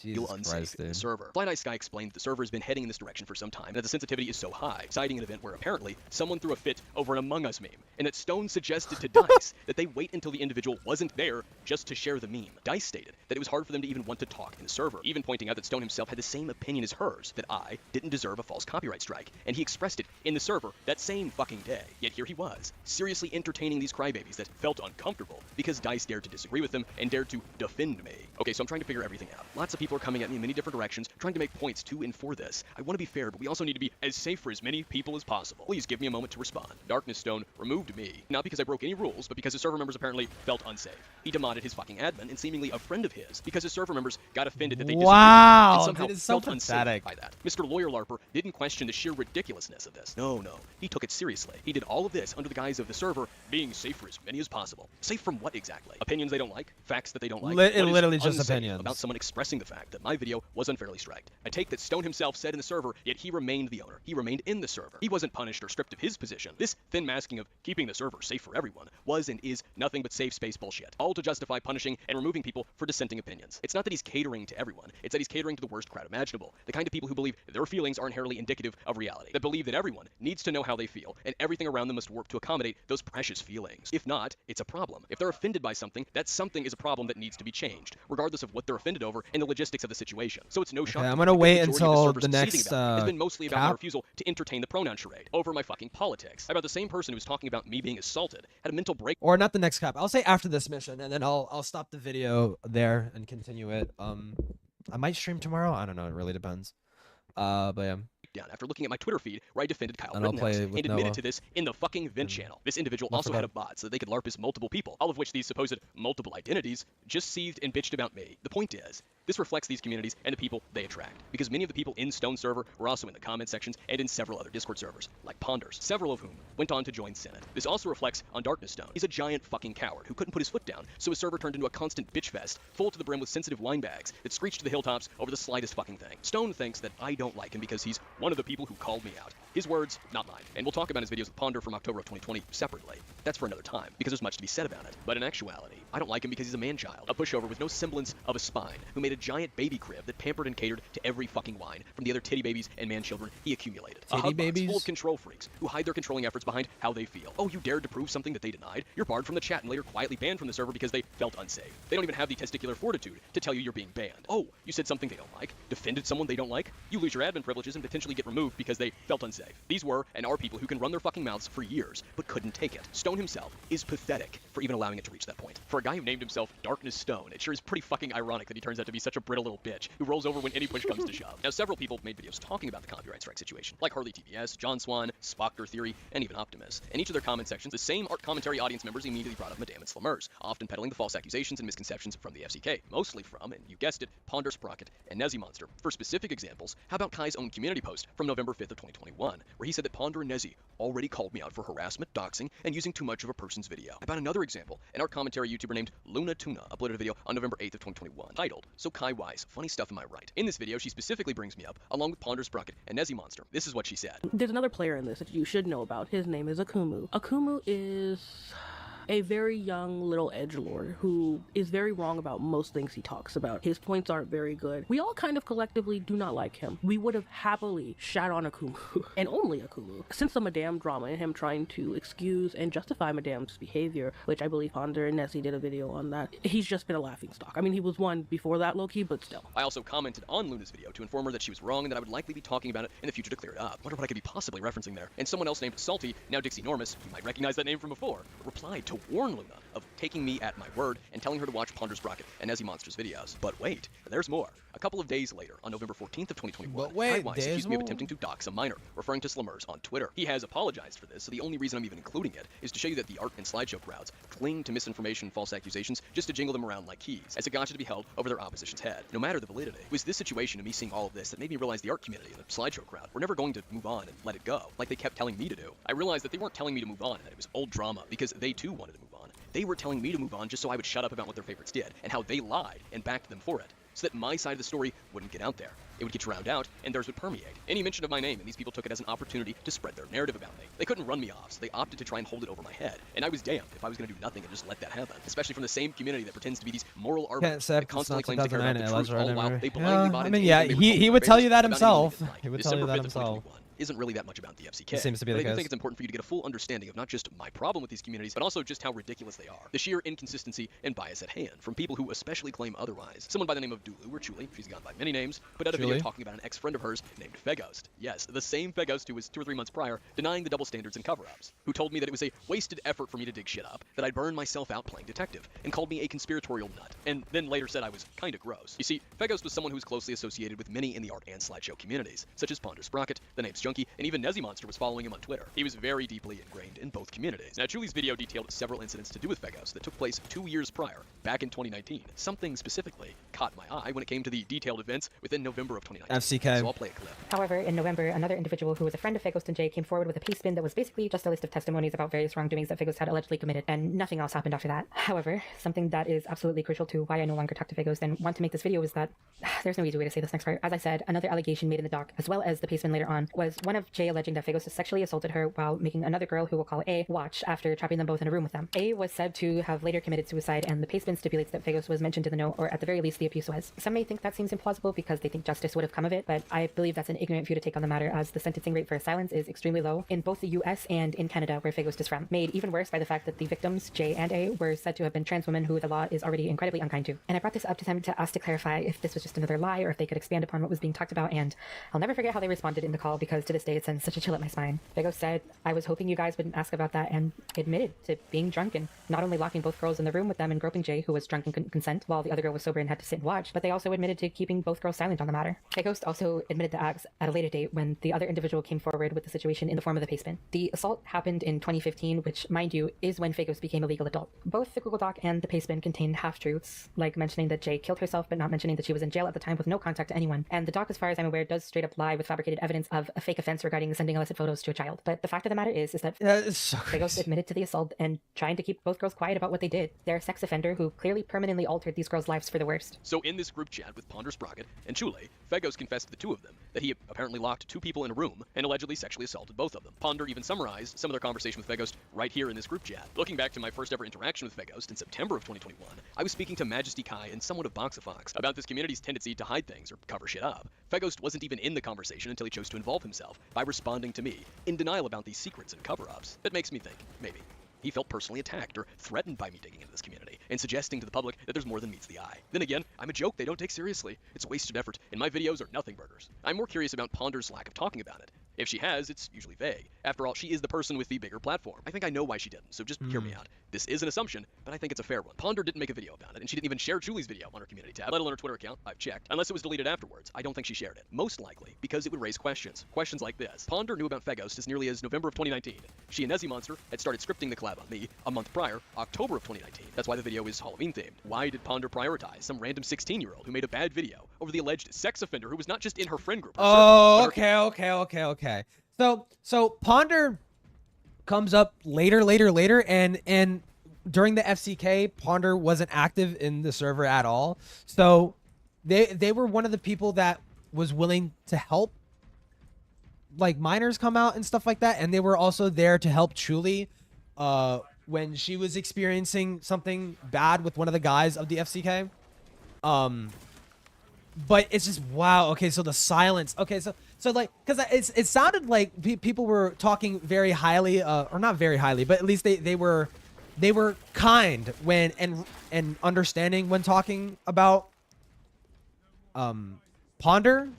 Feel unsafe in the server. Fly Die Sky explained that the server has been heading in this direction for some time, and that the sensitivity is so high, citing an event where apparently someone threw a fit over an Among Us meme, and that Stone suggested to DICE that they wait until the individual wasn't there just to share the meme. DICE stated that it was hard for them to even want to talk in the server, even pointing out that Stone himself had the same opinion as hers, that I didn't deserve a false copyright strike, and he expressed it in the server that same fucking day. Yet here he was, seriously entertaining these crybabies that felt uncomfortable because DICE dared to disagree with them and dared to defend me. Okay, so I'm trying to figure everything out. Lots of people People are coming at me in many different directions, trying to make points to and for this. I want to be fair, but we also need to be as safe for as many people as possible. Please give me a moment to respond. Darkness Stone removed me, not because I broke any rules, but because his server members apparently felt unsafe. He demoted his fucking admin and seemingly a friend of his because his server members got offended that they disagreed and somehow dude, it's so felt unsafe by that. Mr. Lawyer Larper didn't question the sheer ridiculously of this. No, he took it seriously. He did all of this under the guise of the server being safe for as many as possible. Safe from what exactly? Opinions they don't like? Facts that they don't like? It literally just opinions. About someone expressing the fact that my video was unfairly striked. I take that Stone himself said in the server, yet he remained the owner. He remained in the server. He wasn't punished or stripped of his position. This thin masking of keeping the server safe for everyone was and is nothing but safe space bullshit. All to justify punishing and removing people for dissenting opinions. It's not that he's catering to everyone. It's that he's catering to the worst crowd imaginable. The kind of people who believe their feelings are inherently indicative of reality. That believe that everyone needs to know how they feel, and everything around them must work to accommodate those precious feelings. If not, it's a problem. If they're offended by something, that something is a problem that needs to be changed, regardless of what they're offended over and the logistics of the situation. So it's no shock. I'm gonna wait until the next has been mostly about my refusal to entertain the pronoun charade over my fucking politics. About the same person who was talking about me being assaulted had a mental break. Or not the next cap. I'll say after this mission, and then I'll stop the video there and continue it. I might stream tomorrow. I don't know. It really depends. But yeah. Down after looking at my Twitter feed where I defended Kyle Rittenhouse and admitted to this in the fucking vent channel. This individual also had a bot so that they could LARP as multiple people, all of which these supposed multiple identities just seethed and bitched about me. The point is, this reflects these communities and the people they attract, because many of the people in Stone server were also in the comment sections and in several other Discord servers, like Ponders, several of whom went on to join Senate. This also reflects on Darkness Stone. He's a giant fucking coward who couldn't put his foot down, so his server turned into a constant bitch fest, full to the brim with sensitive wine bags that screeched to the hilltops over the slightest fucking thing. Stone thinks that I don't like him because he's one of the people who called me out. His words, not mine. And we'll talk about his videos with Ponder from October of 2020 separately. That's for another time, because there's much to be said about it. But in actuality, I don't like him because he's a man-child, a pushover with no semblance of a spine, who made a giant baby crib that pampered and catered to every fucking wine from the other titty babies and man-children he accumulated. Titty babies? Full of control freaks who hide their controlling efforts behind how they feel. Oh, you dared to prove something that they denied? You're barred from the chat and later quietly banned from the server because they felt unsafe. They don't even have the testicular fortitude to tell you you're being banned. Oh, you said something they don't like? Defended someone they don't like? You lose your admin privileges and potentially get removed because they felt unsafe. These were and are people who can run their fucking mouths for years, but couldn't take it. Stone himself is pathetic for even allowing it to reach that point. For a guy who named himself Darkness Stone, it sure is pretty fucking ironic that he turns out to be such a brittle little bitch who rolls over when any push comes to shove. Now, several people have made videos talking about the copyright strike situation, like Harley TVS, John Swan, Spockter Theory, and even Optimus. In each of their comment sections, the same art commentary audience members immediately brought up Madame and Slammers, often peddling the false accusations and misconceptions from the FCK, mostly from, and you guessed it, Ponder Sprocket and Nezzy Monster. For specific examples, how about Kai's own community post from November 5th of 2021, where he said that Ponder and Nezzy already called me out for harassment, doxing, and using too much of a person's video. About another example, an art commentary YouTuber named Luna Tuna uploaded a video on November 8th of 2021, titled, So Kai Wise, Funny Stuff Am I Right? In this video, she specifically brings me up, along with Ponder Sprocket and Nezzy Monster. This is what she said. There's another player in this that you should know about. His name is Akumu. Akumu is a very young little edgelord who is very wrong about most things he talks about. His points aren't very good. We all kind of collectively do not like him. We would have happily shat on Akumu, and only Akumu, since the Madame drama and him trying to excuse and justify Madame's behavior, which I believe Ponder and Nessie did a video on that. He's just been a laughingstock. I mean, he was one before that, low-key, but still. I also commented on Luna's video to inform her that she was wrong and that I would likely be talking about it in the future to clear it up. Wonder what I could be possibly referencing there. And someone else named Salty, now Dixie Normus, you might recognize that name from before, replied to warn Luna of taking me at my word and telling her to watch Ponder Sprocket and Nezzy Monster's videos. But wait, there's more. A couple of days later, on November 14th of 2021, Highwise accused me of attempting to dox a minor, referring to Slammers on Twitter. He has apologized for this, so the only reason I'm even including it is to show you that the art and slideshow crowds cling to misinformation and false accusations just to jingle them around like keys, as a gotcha to be held over their opposition's head, no matter the validity. It was this situation and me seeing all of this that made me realize the art community and the slideshow crowd were never going to move on and let it go, like they kept telling me to do. I realized that they weren't telling me to move on and that it was old drama, because they too wanted to move on. They were telling me to move on just so I would shut up about what their favorites did, and how they lied and backed them for it, so that my side of the story wouldn't get out there. It would get drowned out, and theirs would permeate. Any mention of my name, and these people took it as an opportunity to spread their narrative about me. They couldn't run me off, so they opted to try and hold it over my head. And I was damned if I was going to do nothing and just let that happen, especially from the same community that pretends to be these moral arbiters that constantly claims to care about the truth, all while they blindly bought into he would tell you that himself. He would tell you that himself. isn't really that much about the FCK. It seems to be but the I do case. think it's important for you to get a full understanding of not just my problem with these communities, but also just how ridiculous they are. The sheer inconsistency and bias at hand from people who especially claim otherwise. Someone by the name of Dulu, or Chuli, she's gone by many names, put out a video Chuli? talking about an ex-friend of hers named Feghost. Yes, the same Feghost who was 2 or 3 months prior denying the double standards and cover-ups, who told me that it was a wasted effort for me to dig shit up, that I'd burn myself out playing detective, and called me a conspiratorial nut, and then later said I was kinda gross. You see, Feghost was someone who was closely associated with many in the art and slideshow communities, such as Ponder Sprocket, the name's Junkie, and even Nezimonster was following him on Twitter. He was very deeply ingrained in both communities. Now, Chuli's video detailed several incidents to do with Feghost that took place 2 years prior, back in 2019. Something specifically caught my eye when it came to the detailed events within November of 2019. FCK. So I'll play a clip. However, in November, another individual who was a friend of Feghost and Jay came forward with a paste bin that was basically just a list of testimonies about various wrongdoings that Feghost had allegedly committed, and nothing else happened after that. However, something that is absolutely crucial to why I no longer talk to Feghost and want to make this video is that there's no easy way to say this next part. As I said, another allegation made in the doc, as well as the paste bin later on, was one of Jay alleging that Feghost sexually assaulted her while making another girl, who we'll call A, watch after trapping them both in a room with them. A was said to have later committed suicide, and the paste bin stipulates that Feghost was mentioned in the note, or at the very least the abuse was. Some may think that seems implausible because they think justice would have come of it, but I believe that's an ignorant view to take on the matter, as the sentencing rate for silence is extremely low in both the US and in Canada, where Feghost is from, made even worse by the fact that the victims, Jay and A, were said to have been trans women who the law is already incredibly unkind to. And I brought this up to them to ask to clarify if this was just another lie or if they could expand upon what was being talked about, and I'll never forget how they responded in the call, because to this day it sends such a chill up my spine. Feghost said, "I was hoping you guys wouldn't ask about that," and admitted to being drunk and not only locking both girls in the room with them and groping Jay, who was drunk and couldn't consent, while the other girl was sober and had to sit and watch, but they also admitted to keeping both girls silent on the matter. Feghost also admitted the acts at a later date when the other individual came forward with the situation in the form of the paste bin. The assault happened in 2015, which, mind you, is when Feghost became a legal adult. Both the Google Doc and the paste bin contained half-truths, like mentioning that Jay killed herself but not mentioning that she was in jail at the time with no contact to anyone, and the doc, as far as I'm aware, does straight up lie with fabricated evidence of a fake offense regarding sending illicit photos to a child. But the fact of the matter is that Feghost admitted to the assault and trying to keep both girls quiet about what they did. They're a sex offender who clearly permanently altered these girls' lives for the worst. So in this group chat with Ponder Sprocket and Chuli, Feghost confessed to the two of them that he apparently locked 2 people in a room and allegedly sexually assaulted both of them. Ponder even summarized some of their conversation with Feghost right here in this group chat. Looking back to my first ever interaction with Feghost in September of 2021, I was speaking to Majesty Kai and somewhat of Boxafox about this community's tendency to hide things or cover shit up. Feghost wasn't even in the conversation until he chose to involve himself by responding to me, in denial about these secrets and cover-ups. That makes me think, maybe, he felt personally attacked or threatened by me digging into this community and suggesting to the public that there's more than meets the eye. Then again, I'm a joke they don't take seriously. It's a wasted effort, and my videos are nothing burgers. I'm more curious about Ponder's lack of talking about it. If she has, it's usually vague. After all, she is the person with the bigger platform. I think I know why she didn't, so just hear me out. This is an assumption, but I think it's a fair one. Ponder didn't make a video about it, and she didn't even share Julie's video on her community tab, let alone her Twitter account. I've checked. Unless it was deleted afterwards, I don't think she shared it. Most likely because it would raise questions. Questions like this. Ponder knew about Feghost as nearly as November of 2019. She and Nezimonster had started scripting the collab on me a month prior, October of 2019. That's why the video is Halloween themed. Why did Ponder prioritize some random 16-year-old who made a bad video over the alleged sex offender who was not just in her friend group? Oh, okay. So Ponder comes up later, and during the FCK, Ponder wasn't active in the server at all. So they were one of the people that was willing to help like minors come out and stuff like that, and they were also there to help Chuli when she was experiencing something bad with one of the guys of the FCK. But it's just, wow. Okay, so the silence. Okay, so like, because it sounded like people were talking very highly, or not very highly, but at least they were kind when and understanding when talking about Ponder.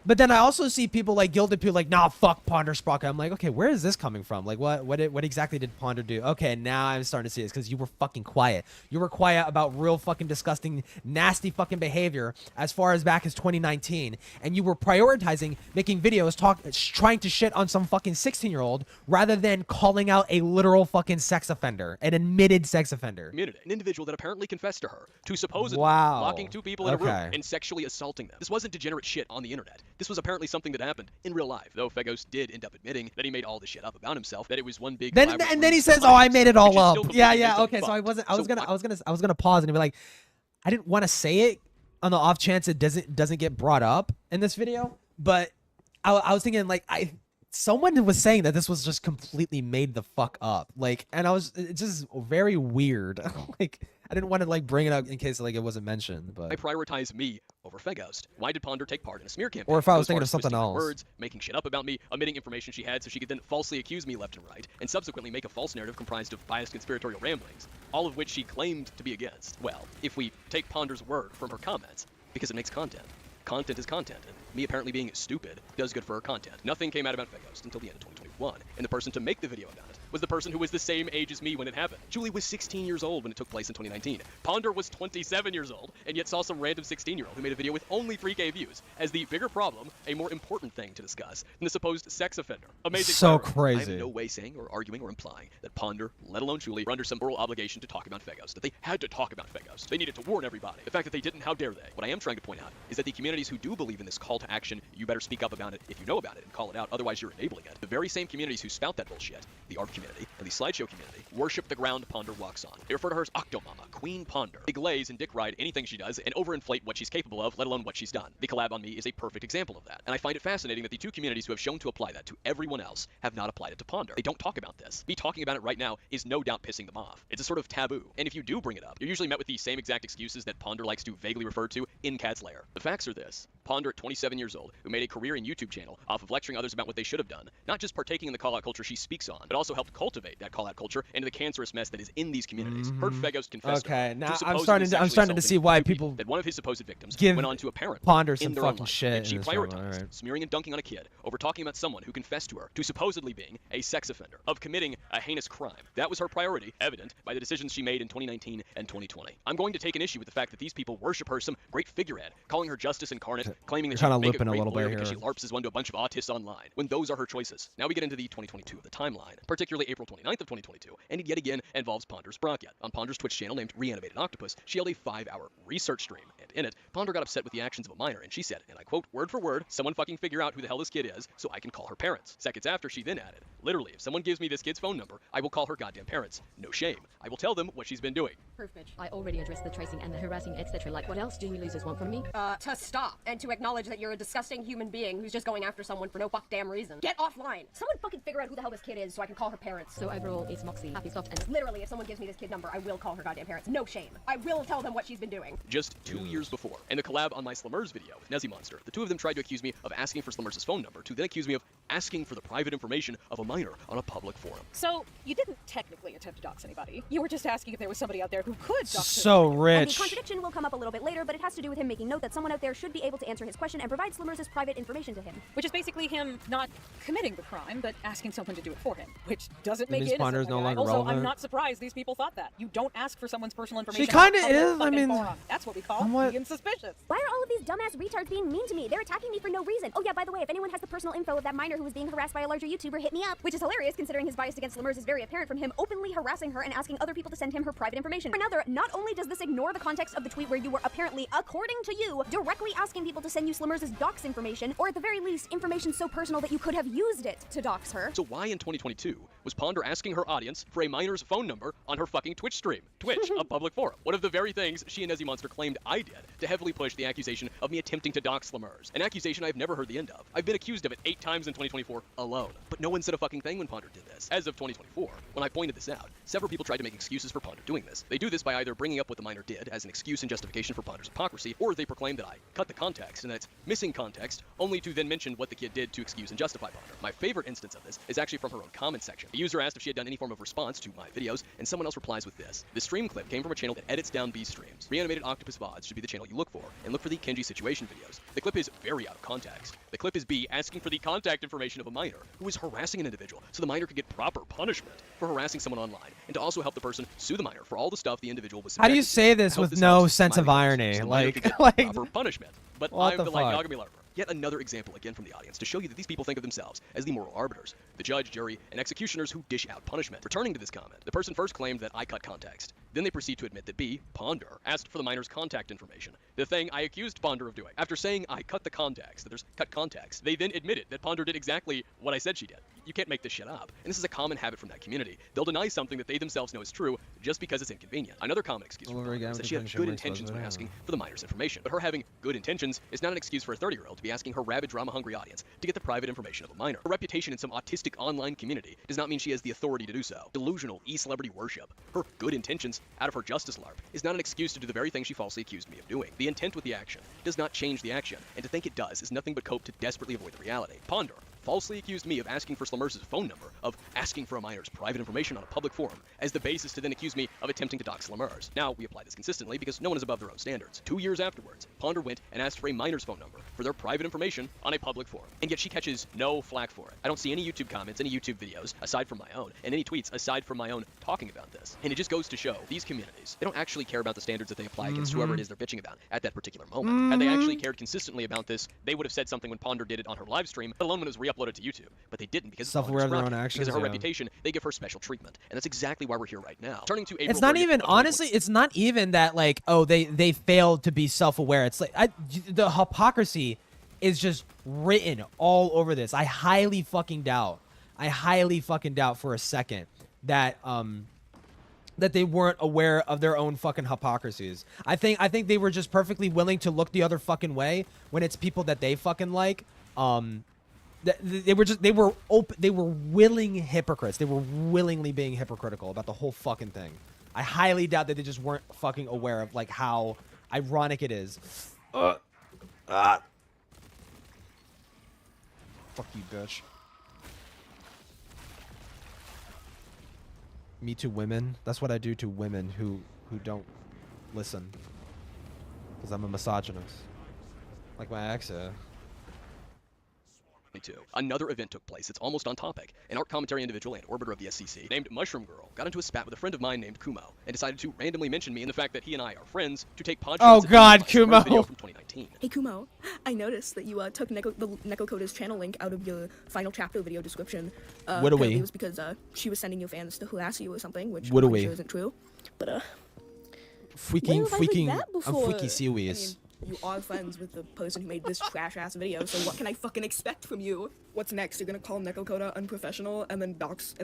But then I also see people like Gilded Poo like, nah, fuck Ponder Sprocket. I'm like, okay, where is this coming from? Like, what exactly did Ponder do? Okay, now I'm starting to see this because you were fucking quiet. You were quiet about real fucking disgusting, nasty fucking behavior as far as back as 2019, and you were prioritizing making videos trying to shit on some fucking 16-year-old rather than calling out a literal fucking sex offender, an admitted sex offender. An individual that apparently confessed to her to supposedly Wow. locking 2 people in a room Okay. and sexually assaulting them. This wasn't degenerate shit on the internet. This was apparently something that happened in real life, though Feghost did end up admitting that he made all this shit up about himself, that it was one big Then he says, "Oh, I made it all up." Yeah. Okay, so I was gonna pause and be like, I didn't want to say it on the off chance it doesn't get brought up in this video, but I was thinking like someone was saying that this was just completely made the fuck up, like, and it's just very weird. Like, I didn't want to like bring it up in case like it wasn't mentioned, but I prioritize me over Feghost. Why did Ponder take part in a smear campaign? or if I It was thinking part of something twisting my else. words, making shit up about me, omitting information she had so she could then falsely accuse me left and right, and subsequently make a false narrative comprised of biased conspiratorial ramblings, all of which she claimed to be against. Well, if we take Ponder's word from her comments, because it makes content. Content is content, and me apparently being stupid does good for her content. Nothing came out about Feghost until the end of 2021, and the person to make the video about it was the person who was the same age as me when it happened. Julie was 16 years old when it took place in 2019. Ponder was 27 years old, and yet saw some random 16-year-old who made a video with only 3K views as the bigger problem, a more important thing to discuss than the supposed sex offender. Amazing. So priority. I crazy. am in no way saying or arguing or implying that Ponder, let alone Julie, were under some moral obligation to talk about Feghost, that they had to talk about Feghost. They needed to warn everybody. The fact that they didn't, how dare they? What I am trying to point out is that the communities who do believe in this call to action, you better speak up about it if you know about it and call it out, otherwise you're enabling it. The very same communities who spout that bullshit, the ARP community and the slideshow community, worship the ground Ponder walks on. They refer to her as Octomama, Queen Ponder. They glaze and dick ride anything she does and overinflate what she's capable of, let alone what she's done. The collab on me is a perfect example of that. And I find it fascinating that the two communities who have shown to apply that to everyone else have not applied it to Ponder. They don't talk about this. Me talking about it right now is no doubt pissing them off. It's a sort of taboo. And if you do bring it up, you're usually met with the same exact excuses that Ponder likes to vaguely refer to in Cat's Lair. The facts are this. Ponder, at 27 years old, who made a career in YouTube channel off of lecturing others about what they should have done, not just partaking in the call-out culture she speaks on, but also helped cultivate that call-out culture into the cancerous mess that is in these communities. Heard Feghost confessed Okay, to now I'm supposedly starting to sexually see assaulting why two people that one of his supposed victims give went on to apparently Ponder in some their own fucking life, shit and she in this drama, prioritized alright. smearing and dunking on a kid over talking about someone who confessed to her to supposedly being a sex offender, of committing a heinous crime. That was her priority, evident by the decisions she made in 2019 and 2020. I'm going to take an issue with the fact that these people worship her some great figurehead, calling her justice incarnate, claiming that she Kinda can make a looping a great little lawyer bit because she here. LARPs as one to a bunch of autists online, when those are her choices. Now we get into the 2022 of the timeline, particularly April 29th of 2022, and it yet again involves Ponder's Sprocket. On Ponder's Twitch channel named Reanimated Octopus, she held a 5-hour research stream, and in it, Ponder got upset with the actions of a minor, and she said, and I quote, word for word, someone fucking figure out who the hell this kid is, so I can call her parents. Seconds after, she then added, literally, if someone gives me this kid's phone number, I will call her goddamn parents. No shame. I will tell them what she's been doing. Proof, bitch. I already addressed the tracing and the harassing, etc. Like, what else do you losers want from me? To stop and to acknowledge that you're a disgusting human being who's just going after someone for no goddamn reason. Get offline. Someone fucking figure out who the hell this kid is so I can call her parents. So overall, it's Moxie. Happy stopped and Literally, if someone gives me this kid number, I will call her goddamn parents. No shame. I will tell them what she's been doing. Just 2 years before, in the collab on my Slummers video with Nezzy Monster, the two of them tried to accuse me of asking for Slummers' phone number, to then accuse me of asking for the private information of a minor on a public forum. So, you didn't technically attempt to dox anybody. You were just asking if there was somebody out there who could dox So somebody. rich. And the contradiction will come up a little bit later, but it has to do with him making note that someone out there should be able to answer his question and provide Slummers' private information to him. Which is basically him not committing the crime, but asking someone to do it for him. Which doesn't That make means it innocent. Ponder's no my guy. longer Also, relevant. I'm not surprised these people thought that. You don't ask for someone's personal information. She kinda on a public is, I fucking mean, forum. That's what we call somewhat- being suspicious. Why are all of these dumbass retards being mean to me? They're attacking me for no reason. Oh yeah, by the way, if anyone has the personal info of that minor who was being harassed by a larger YouTuber, hit me up. Which is hilarious considering his bias against Slummers is very apparent from him openly harassing her and asking other people to send him her private information. For another, not only does this ignore the context of the tweet where you were apparently, according to you, directly asking people to send you Slummers' dox information, or at the very least, information so personal that you could have used it to dox her. So why in 2022 was Ponder asking her audience for a minor's phone number on her fucking Twitch stream? Twitch, a public forum. One of the very things she and Nezzy Monster claimed I did to heavily push the accusation of me attempting to dox Slummers. An accusation I've never heard the end of. I've been accused of it 8 times in 2024 alone. But no one said a fucking thing when Ponder did this. As of 2024, when I pointed this out, several people tried to make excuses for Ponder doing this. They do this by either bringing up what the minor did as an excuse and justification for Ponder's hypocrisy, or they proclaim that I cut the context and that it's missing context, only to then mention what the kid did to excuse and justify Ponder. My favorite instance of this is actually from her own comment section. The user asked if she had done any form of response to my videos, and someone else replies with this. The stream clip came from a channel that edits down B streams. Reanimated Octopus VODs should be the channel you look for, and look for the Kenji situation videos. The clip is very out of context. The clip is B asking for the contact information of a minor who is harassing an individual, so the minor could get proper punishment for harassing someone online, and to also help the person sue the minor for all the stuff the individual was How do you subjected to. say this I hope with no helps sense my of videos, irony? so the minor could Like, get proper punishment. But what I'm the the fuck? Yagami Larper. Yet another example again from the audience to show you that these people think of themselves as the moral arbiters, the judge, jury, and executioners who dish out punishment. Returning to this comment, the person first claimed that I cut context. Then they proceed to admit that B, Ponder, asked for the minor's contact information, the thing I accused Ponder of doing. After saying I cut the context, that there's cut context, they then admitted that Ponder did exactly what I said she did. You can't make this shit up. And this is a common habit from that community. They'll deny something that they themselves know is true just because it's inconvenient. Another common excuse from Ponder is that she had good intentions when asking for the minor's information. But her having good intentions is not an excuse for a 30-year-old to be asking her rabid, drama-hungry audience to get the private information of a minor. Her reputation in some autistic online community does not mean she has the authority to do so. Delusional e-celebrity worship. Her good intentions out of her justice larp is not an excuse to do the very thing she falsely accused me of doing. The intent with the action does not change the action, and to think it does is nothing but cope to desperately avoid the reality. Ponder falsely accused me of asking for Slimmers' phone number, of asking for a minor's private information on a public forum, as the basis to then accuse me of attempting to dox Slimmers. Now, we apply this consistently because no one is above their own standards. 2 years afterwards, Ponder went and asked for a minor's phone number for their private information on a public forum, and yet she catches no flack for it. I don't see any YouTube comments, any YouTube videos, aside from my own, and any tweets aside from my own talking about this. And it just goes to show these communities, they don't actually care about the standards that they apply against whoever it is they're bitching about at that particular moment. Had they actually cared consistently about this, they would have said something when Ponder did it on her live stream, let alone when it was re-uploaded to YouTube. But they didn't because Self-aware of their own actions. Because of her yeah. reputation, they give her special treatment, and that's exactly why we're here right now. Turning to April It's not 30th even, honestly, it's not even that, like, oh, they failed to be self-aware. It's like, the hypocrisy is just written all over this. I highly fucking doubt for a second that, that they weren't aware of their own fucking hypocrisies. I think they were just perfectly willing to look the other fucking way when it's people that they fucking like. They were willing hypocrites. They were willingly being hypocritical about the whole fucking thing. I highly doubt that they just weren't fucking aware of like how ironic it is. Fuck you, bitch. Me to women. That's what I do to women who don't listen. Because I'm a misogynist. Like my ex. Another event took place. It's almost on topic. An art commentary individual and orbiter of the SCC named Mushroom Girl got into a spat with a friend of mine named Kumo and decided to randomly mention me and the fact that he and I are friends to take pod shots. Oh God, Kumo! Video from 2019. Hey Kumo, I noticed that you took the Nekokoda's channel link out of your final chapter video description. What are we? It was because she was sending you fans to harass you or something, which what are I'm we? sure isn't true. But freaking, I'm before? freaky serious. You are friends with the person who made this trash-ass video, so what can I fucking expect from you? What's next? You're gonna call Nekokoda unprofessional and then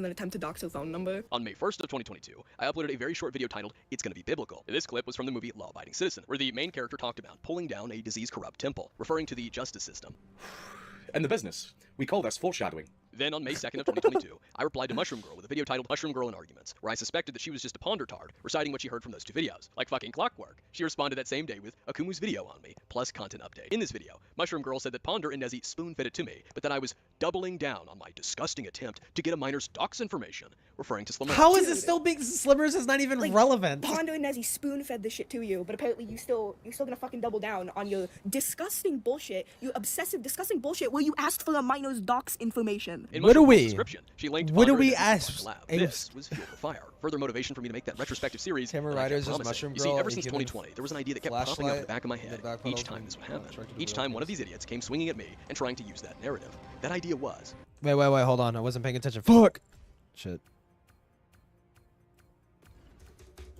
attempt to dox her phone number? On May 1st of 2022, I uploaded a very short video titled, It's Gonna Be Biblical. This clip was from the movie Law Abiding Citizen, where the main character talked about pulling down a disease-corrupt temple, referring to the justice system. And the business. We call this foreshadowing. Then on May 2nd of 2022, I replied to Mushroom Girl with a video titled Mushroom Girl in Arguments, where I suspected that she was just a ponder tard, reciting what she heard from those two videos. Like fucking clockwork. She responded that same day with Akumu's video on me, plus content update. In this video, Mushroom Girl said that Ponder and Nezzy spoon-fed it to me, but that I was doubling down on my disgusting attempt to get a minor's docs information, referring to Slimmers. How is this still being Slimmers is not even relevant? Ponder and Nezzy spoon-fed this shit to you, but apparently you're still gonna fucking double down on your disgusting bullshit, your obsessive, disgusting bullshit where you asked for a minor's docs information. In what do we? She linked What do Ponder we and ask? This was fuel to fire. Further motivation for me to make that retrospective series. Camera that I kept Riders is promising. Mushroom You see, Girl, ever since you given 2020, there was an idea that kept popping up in the back of my head each time this would happen. Each time one of these idiots came swinging at me and trying to use that narrative. That idea was... Wait, hold on. I wasn't paying attention. Fuck! Shit.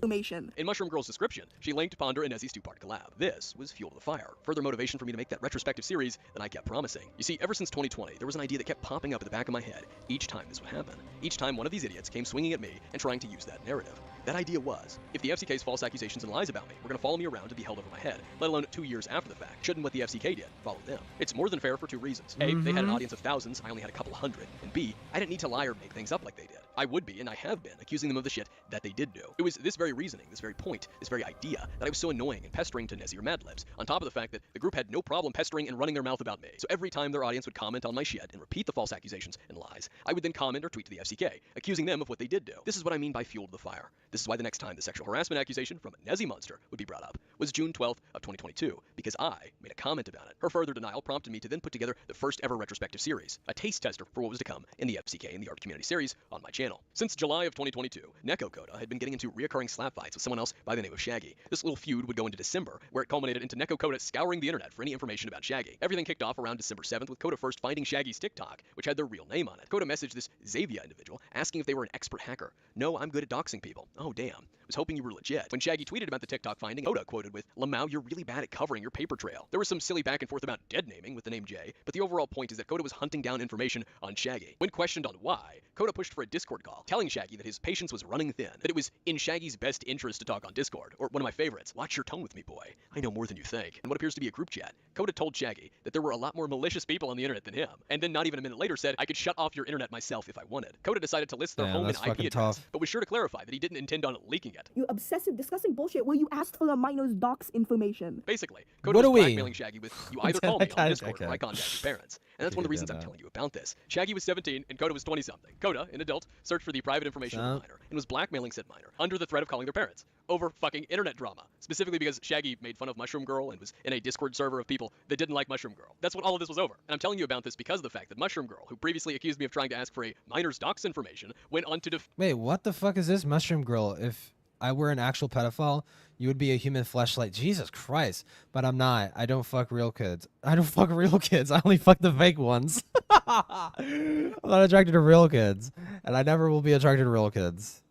In Mushroom Girl's description, she linked Ponder and Nezzy's two-part collab. This was fuel to the fire. Further motivation for me to make that retrospective series that I kept promising. You see, ever since 2020, there was an idea that kept popping up at the back of my head each time this would happen. Each time one of these idiots came swinging at me and trying to use that narrative. That idea was, if the FCK's false accusations and lies about me were going to follow me around to be held over my head, let alone 2 years after the fact, shouldn't what the FCK did follow them? It's more than fair for two reasons. A, they had an audience of thousands, I only had a couple hundred. And B, I didn't need to lie or make things up like they did. I would be, and I have been, accusing them of the shit that they did do. It was this very reasoning, this very point, this very idea, that I was so annoying and pestering to Nezzy or Madlibs, on top of the fact that the group had no problem pestering and running their mouth about me. So every time their audience would comment on my shit and repeat the false accusations and lies, I would then comment or tweet to the FCK, accusing them of what they did do. This is what I mean by fuel to the fire. This is why the next time the sexual harassment accusation from a Nezzy monster would be brought up was June 12th of 2022, because I made a comment about it. Her further denial prompted me to then put together the first ever retrospective series, a taste tester for what was to come in the FCK and the art community series on my channel. Since July of 2022, Nekokoda had been getting into reoccurring slap fights with someone else by the name of Shaggy. This little feud would go into December, where it culminated into Nekokoda scouring the internet for any information about Shaggy. Everything kicked off around December 7th with Koda first finding Shaggy's TikTok, which had their real name on it. Koda messaged this Xavier individual, asking if they were an expert hacker. No, I'm good at doxing people. Oh damn. Was hoping you were legit. When Shaggy tweeted about the TikTok finding, Koda quoted with, Lamau, you're really bad at covering your paper trail. There was some silly back and forth about dead naming with the name Jay, but the overall point is that Koda was hunting down information on Shaggy. When questioned on why, Koda pushed for a Discord call, telling Shaggy that his patience was running thin, that it was in Shaggy's best interest to talk on Discord, or one of my favorites, watch your tone with me, boy. I know more than you think. In what appears to be a group chat, Koda told Shaggy that there were a lot more malicious people on the internet than him, and then not even a minute later said I could shut off your internet myself if I wanted. Koda decided to list their home and IP address, but was sure to clarify that he didn't intend on leaking get. You obsessive, disgusting bullshit where you asked for the minor's docs information. Basically, What Coda are was we? blackmailing Shaggy with, you either call me on Discord or I contact your parents. And that's one of the reasons I'm telling you about this. Shaggy was 17 and Coda was 20-something. Coda, an adult, searched for the private information of the minor and was blackmailing said minor under the threat of calling their parents over fucking internet drama. Specifically because Shaggy made fun of Mushroom Girl and was in a Discord server of people that didn't like Mushroom Girl. That's what all of this was over. And I'm telling you about this because of the fact that Mushroom Girl, who previously accused me of trying to ask for a minor's docs information, went on to Wait, what the fuck is this, Mushroom Girl? If I were an actual pedophile, you would be a human fleshlight. Jesus Christ. But I'm not. I don't fuck real kids. I don't fuck real kids. I only fuck the fake ones. I'm not attracted to real kids. And I never will be attracted to real kids.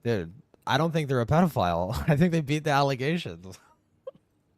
Dude, I don't think they're a pedophile. I think they beat the allegations.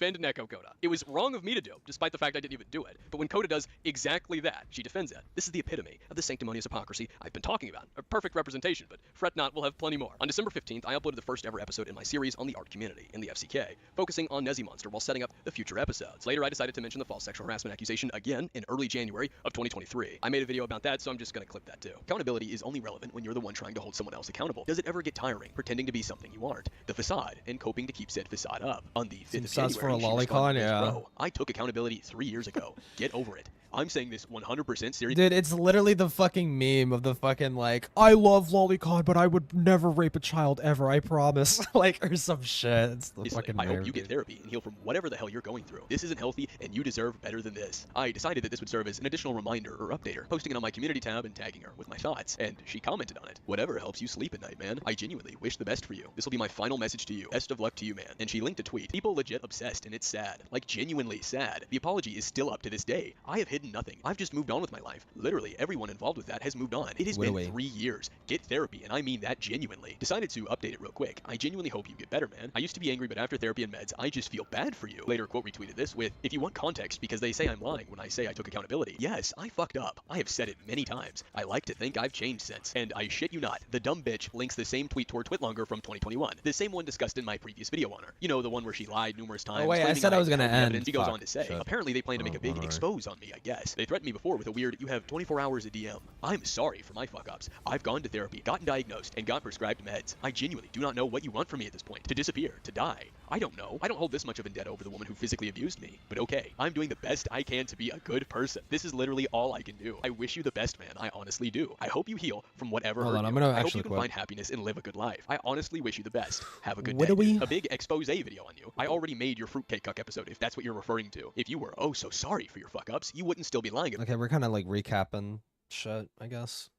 defend Neko Coda. It was wrong of me to do, despite the fact I didn't even do it. But when Coda does exactly that, she defends it. This is the epitome of the sanctimonious hypocrisy I've been talking about. A perfect representation, but fret not, we'll have plenty more. On December 15th, I uploaded the first ever episode in my series on the art community in the FCK, focusing on Nezzy Monster while setting up the future episodes. Later, I decided to mention the false sexual harassment accusation again in early January of 2023. I made a video about that, so I'm just gonna clip that too. Accountability is only relevant when you're the one trying to hold someone else accountable. Does it ever get tiring pretending to be something you aren't? The facade and coping to keep said facade up. On the 5th of Sounds January, for a she responded lolicon, with, yeah. "Bro, I took accountability 3 years ago. Get over it. I'm saying this 100% serious." Dude, it's literally the fucking meme of the fucking like, I love lolicon, but I would never rape a child ever, I promise. Like, or some shit. It's the fucking I meme. hope you get therapy and heal from whatever the hell you're going through. This isn't healthy, and you deserve better than this. I decided that this would serve as an additional reminder or updater, posting it on my community tab and tagging her with my thoughts, and she commented on it. "Whatever helps you sleep at night, man. I genuinely wish the best for you. This will be my final message to you. Best of luck to you, man." And she linked a tweet. People legit obsessed, and it's sad. Like, genuinely sad. The apology is still up to this day. I have hidden nothing. I've just moved on with my life. Literally, everyone involved with that has moved on. It has been 3 years. Get therapy, and I mean that genuinely. Decided to update it real quick. I genuinely hope you get better, man. I used to be angry, but after therapy and meds, I just feel bad for you. Later, quote retweeted this with, "If you want context, because they say I'm lying when I say I took accountability. Yes, I fucked up. I have said it many times. I like to think I've changed since. And I shit you not, the dumb bitch links the same tweet toward Twitlonger from 2021. The same one discussed in my previous video on her. You know, the one where she lied numerous times. Oh wait, I claiming said I was had gonna no end. evidence. She goes Fuck. on to say, Shit. apparently they plan to make a big whatever. expose on me, I guess. They threatened me before with a weird, you have 24 hours a DM. I'm sorry for my fuck-ups. I've gone to therapy, gotten diagnosed, and got prescribed meds. I genuinely do not know what you want from me at this point. To disappear, to die. I don't know. I don't hold this much of a vendetta over the woman who physically abused me. But okay, I'm doing the best I can to be a good person. This is literally all I can do. I wish you the best, man. I honestly do. I hope you heal from whatever Hold hurt on, you. I'm gonna I hope actually you can quit. find happiness and live a good life. I honestly wish you the best. Have a good What day. do we- A big expose video on you. I already made your fruitcake cuck episode, if that's what you're referring to. If you were oh so sorry for your fuck-ups, you wouldn't still be lying about Okay, we're kind of like recapping shit, I guess.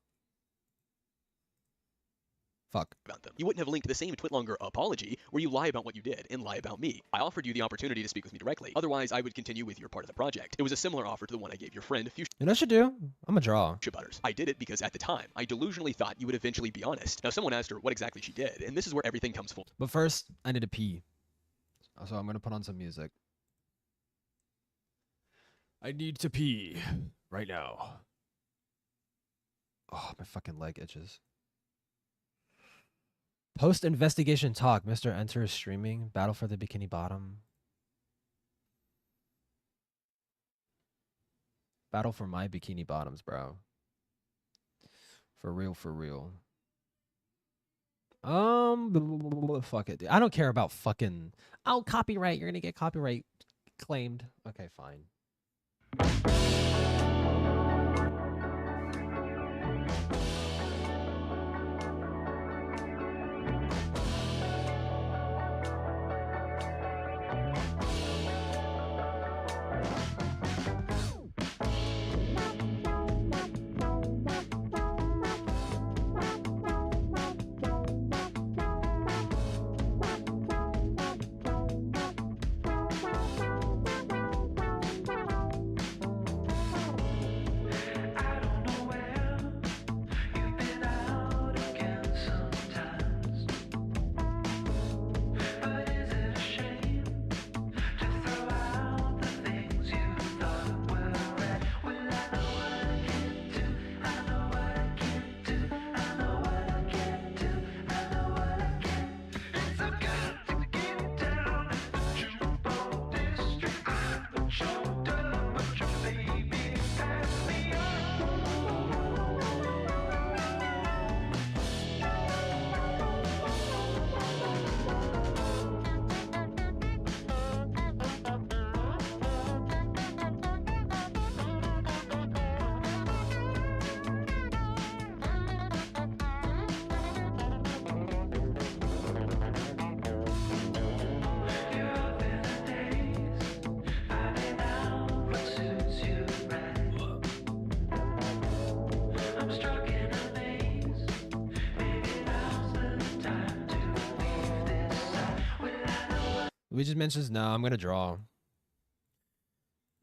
Fuck. them. You wouldn't have linked the same Twitlonger apology where you lie about what you did and lie about me. I offered you the opportunity to speak with me directly. Otherwise, I would continue with your part of the project. It was a similar offer to the one I gave your friend You know what I should do? I'm a draw. Butters. I did it because at the time, I delusionally thought you would eventually be honest. Now, someone asked her what exactly she did, and this is where everything comes full. But first, I need to pee. So I'm gonna put on some music. I need to pee right now. Oh, my fucking leg itches. Post-investigation talk. Mr. Enter is streaming. Battle for the Bikini Bottom. Battle for my Bikini Bottoms, bro. For real, for real. Fuck it. Dude. I don't care about fucking... Oh, copyright. You're gonna get copyright claimed. Okay, fine. Luigi mentions, no, I'm gonna draw.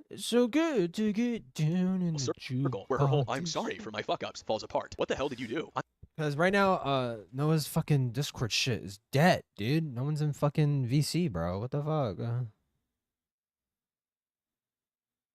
It's so good to get down in the circle where her whole "I'm sorry for my fuck ups" falls apart. What the hell did you do? Because right now, Noah's fucking Discord shit is dead, dude. No one's in fucking VC, bro. What the fuck?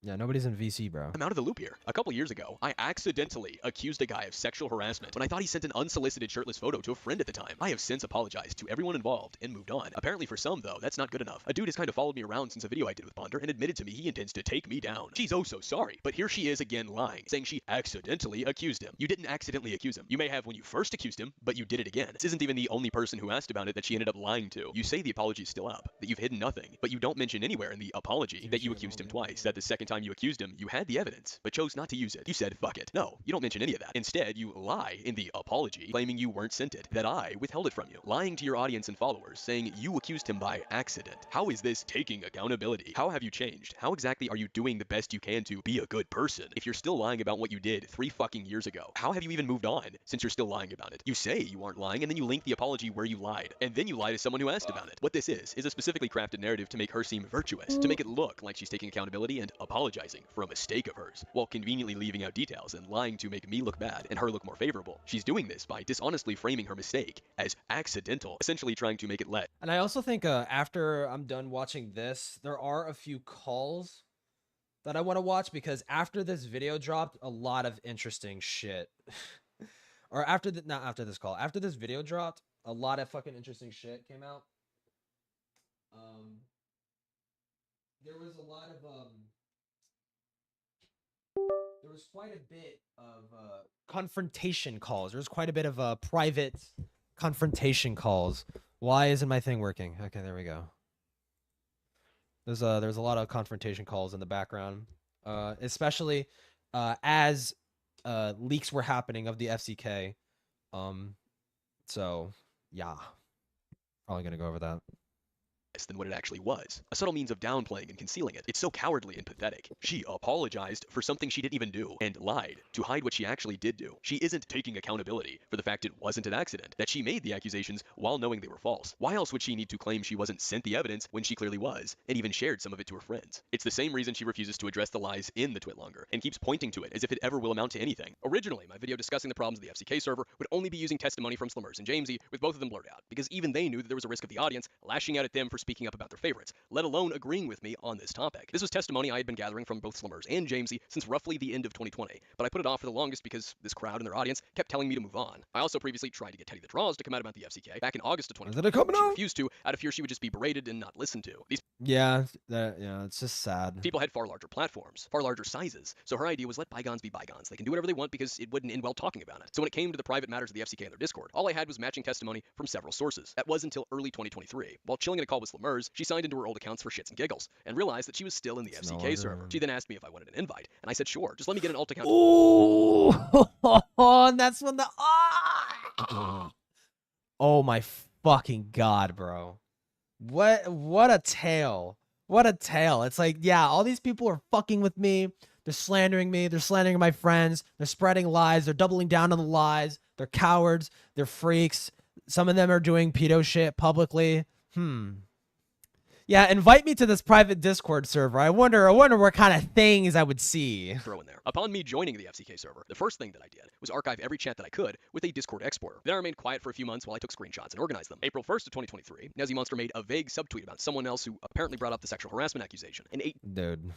Yeah, nobody's in VC, bro. I'm out of the loop here. A couple years ago, I accidentally accused a guy of sexual harassment when I thought he sent an unsolicited shirtless photo to a friend at the time. I have since apologized to everyone involved and moved on. Apparently for some, though, that's not good enough. A dude has kind of followed me around since a video I did with Ponder and admitted to me he intends to take me down. She's oh so sorry, but here she is again lying, saying she accidentally accused him. You didn't accidentally accuse him. You may have when you first accused him, but you did it again. This isn't even the only person who asked about it that she ended up lying to. You say the apology's still up, that you've hidden nothing, but you don't mention anywhere in the apology that you accused him twice, that the second time you accused him, you had the evidence, but chose not to use it. You said, fuck it. No, you don't mention any of that. Instead, you lie in the apology, claiming you weren't sent it, that I withheld it from you, lying to your audience and followers, saying you accused him by accident. How is this taking accountability? How have you changed? How exactly are you doing the best you can to be a good person if you're still lying about what you did 3 fucking years ago? How have you even moved on since you're still lying about it? You say you aren't lying, and then you link the apology where you lied, and then you lie to someone who asked about it. What this is a specifically crafted narrative to make her seem virtuous, to make it look like she's taking accountability and apologizing for a mistake of hers, while conveniently leaving out details and lying to make me look bad and her look more favorable. She's doing this by dishonestly framing her mistake as accidental, essentially trying to make it let. And I also think after I'm done watching this, there are a few calls that I want to watch, because after this video dropped, a lot of interesting shit. Or after the, not after this call, after this video dropped, a lot of fucking interesting shit came out. There was a lot of there was quite a bit of confrontation calls. There was quite a bit of private confrontation calls. Why isn't my thing working? Okay, there we go. There's a lot of confrontation calls in the background, especially as leaks were happening of the FCK. So yeah, probably gonna go over that. Than what it actually was. A subtle means of downplaying and concealing it. It's so cowardly and pathetic. She apologized for something she didn't even do and lied to hide what she actually did do. She isn't taking accountability for the fact it wasn't an accident, that she made the accusations while knowing they were false. Why else would she need to claim she wasn't sent the evidence when she clearly was, and even shared some of it to her friends? It's the same reason she refuses to address the lies in the twit longer and keeps pointing to it as if it ever will amount to anything. Originally, my video discussing the problems of the FCK server would only be using testimony from Slummers and Jamesy, with both of them blurred out, because even they knew that there was a risk of the audience lashing out at them for speaking up about their favorites, let alone agreeing with me on this topic. This was testimony I had been gathering from both Slummers and Jamesy since roughly the end of 2020, but I put it off for the longest because this crowd and their audience kept telling me to move on. I also previously tried to get Teddy the Draws to come out about the FCK back in August of 2020. She refused to, out of fear she would just be berated and not listened to. These yeah, it's just sad. people had far larger platforms, far larger sizes, so her idea was let bygones be bygones. They can do whatever they want because it wouldn't end well talking about it. So when it came to the private matters of the FCK and their Discord, all I had was matching testimony from several sources. That was until early 2023. While chilling in a call with Slummers, she signed into her old accounts for shits and giggles, and realized that she was still in the FCK server. She then asked me if I wanted an invite, and I said sure, just let me get an alt account. Ooh, and that's when the oh my fucking god, bro. What a tale. What a tale. It's like, yeah, all these people are fucking with me. They're slandering me. They're slandering my friends. They're spreading lies. They're doubling down on the lies. They're cowards. They're freaks. Some of them are doing pedo shit publicly. Yeah, invite me to this private Discord server. I wonder what kind of things I would see. Throw in there. Upon me joining the FCK server, the first thing that I did was archive every chat that I could with a Discord exporter. Then I remained quiet for a few months while I took screenshots and organized them. April 1st of 2023, Nezzy Monster made a vague subtweet about someone else who apparently brought up the sexual harassment accusation. Dude.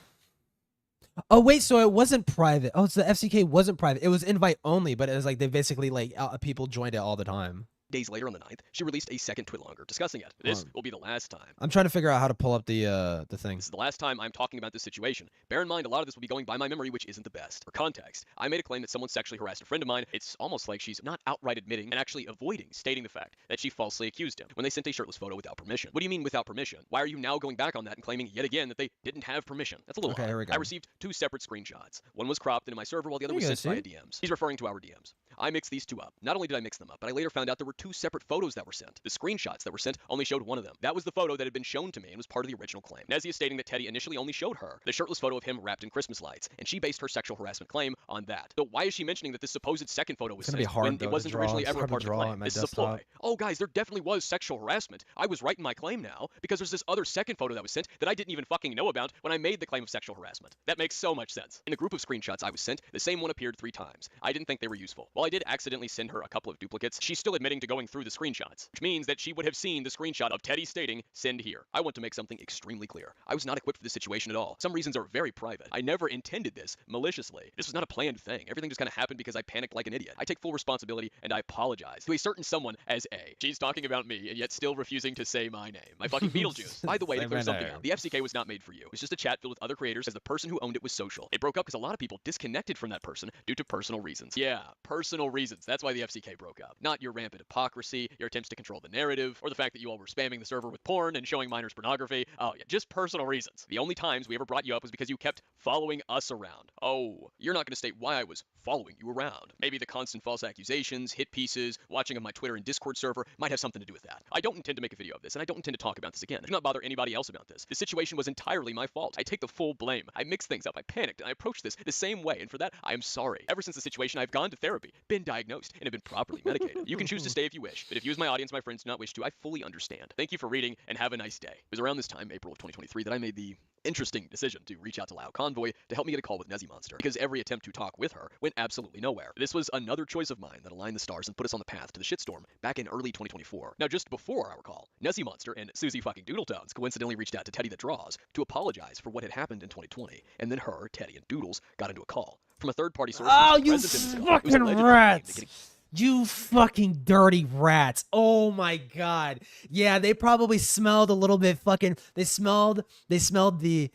Oh wait, so it wasn't private. Oh, so the FCK wasn't private. It was invite only, but it was like they basically like people joined it all the time. Days later on the 9th, she released a second twit longer discussing it. This will be the last time. I'm trying to figure out how to pull up the thing. This is the last time I'm talking about this situation. Bear in mind, a lot of this will be going by my memory, which isn't the best. For context, I made a claim that someone sexually harassed a friend of mine. It's almost like she's not outright admitting and actually avoiding stating the fact that she falsely accused him when they sent a shirtless photo without permission. What do you mean without permission? Why are you now going back on that and claiming yet again that they didn't have permission? That's a little odd. Here we go. I received 2 separate screenshots. One was cropped into my server while the other was sent via DMs. He's referring to our DMs. I mixed these two up. Not only did I mix them up, but I later found out there were 2 separate photos that were sent. The screenshots that were sent only showed one of them. That was the photo that had been shown to me and was part of the original claim. Nezzy is stating that Teddy initially only showed her the shirtless photo of him wrapped in Christmas lights, and she based her sexual harassment claim on that. So why is she mentioning that this supposed second photo was sent when it wasn't originally ever a part of the claim? This is a ploy. Oh guys, there definitely was sexual harassment. I was right in my claim now, because there's this other second photo that was sent that I didn't even fucking know about when I made the claim of sexual harassment. That makes so much sense. In the group of screenshots I was sent, the same one appeared 3 times. I didn't think they were useful. While I did accidentally send her a couple of duplicates, she's still admitting to going through the screenshots, which means that she would have seen the screenshot of Teddy stating, "Send here." I want to make something extremely clear. I was not equipped for this situation at all. Some reasons are very private. I never intended this maliciously. This was not a planned thing. Everything just kind of happened because I panicked like an idiot. I take full responsibility and I apologize to a certain someone as A. She's talking about me and yet still refusing to say my name. My fucking Beetlejuice. By the way, to clear something up, the FCK was not made for you. It was just a chat filled with other creators as the person who owned it was social. It broke up because a lot of people disconnected from that person due to personal reasons. Yeah, personal reasons. That's why the FCK broke up. Not your rampant hypocrisy, your attempts to control the narrative, or the fact that you all were spamming the server with porn and showing minors pornography. Oh yeah, just personal reasons. The only times we ever brought you up was because you kept following us around. Oh, you're not going to state why I was following you around. Maybe the constant false accusations, hit pieces, watching of my Twitter and Discord server might have something to do with that. I don't intend to make a video of this, and I don't intend to talk about this again. Do not bother anybody else about this. The situation was entirely my fault. I take the full blame. I mixed things up, I panicked, and I approached this the same way, and for that, I am sorry. Ever since the situation, I've gone to therapy, been diagnosed, and have been properly medicated. You can choose to stay if you wish, but if you as my audience, my friends, do not wish to, I fully understand. Thank you for reading, and have a nice day. It was around this time, April of 2023, that I made the interesting decision to reach out to Lao Convoy to help me get a call with Nezzy Monster, because every attempt to talk with her went absolutely nowhere. This was another choice of mine that aligned the stars and put us on the path to the shitstorm back in early 2024. Now, just before our call, Nezzy Monster and Susie fucking Doodletones coincidentally reached out to Teddy the Draws to apologize for what had happened in 2020, and then her, Teddy, and Doodles got into a call from a third-party source. Oh, you fucking rats! You fucking dirty rats. Oh my god. Yeah, they probably smelled a little bit fucking they smelled the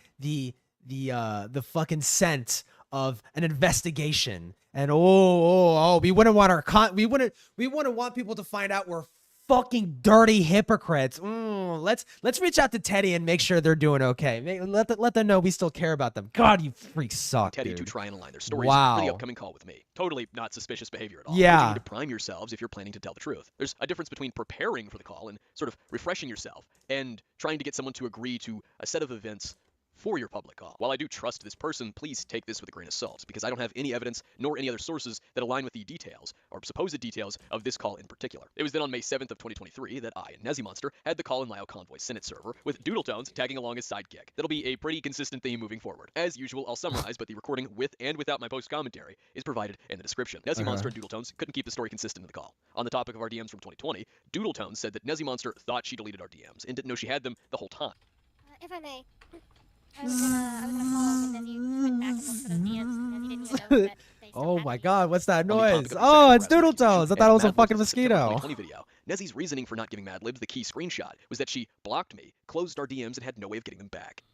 fucking scent of an investigation. And we wouldn't want we wouldn't want people to find out we're fucking dirty hypocrites. Let's reach out to Teddy and make sure they're doing okay. Let them know we still care about them. God, you freaks suck, Teddy dude. to try and align their stories Wow. for the upcoming call with me. Totally not suspicious behavior at all. Yeah. You need to prime yourselves if you're planning to tell the truth. There's a difference between preparing for the call and sort of refreshing yourself and trying to get someone to agree to a set of events for your public call. While I do trust this person, please take this with a grain of salt, because I don't have any evidence nor any other sources that align with the details, or supposed details, of this call in particular. It was then on May 7th of 2023 that I and Nezzy Monster had the call in Lao Convoy's Senate server, with Doodletones tagging along as sidekick. That'll be a pretty consistent theme moving forward. As usual, I'll summarize, but the recording with and without my post-commentary is provided in the description. Nezzy Monster and Doodletones couldn't keep the story consistent in the call. On the topic of our DMs from 2020, Doodletones said that Nezzy Monster thought she deleted our DMs and didn't know she had them the whole time. If I may, I was gonna follow up, and then you went back and looked for those DMs, and you didn't even know that they Oh my god, what's that On the topic noise? of Oh, it's sexual Doodletones. I harassment thought it was a and fucking Mad Libs' September mosquito. 2020 video. Nezzy's reasoning for not giving Mad Libs the key screenshot was that she blocked me, closed our DMs, and had no way of getting them back.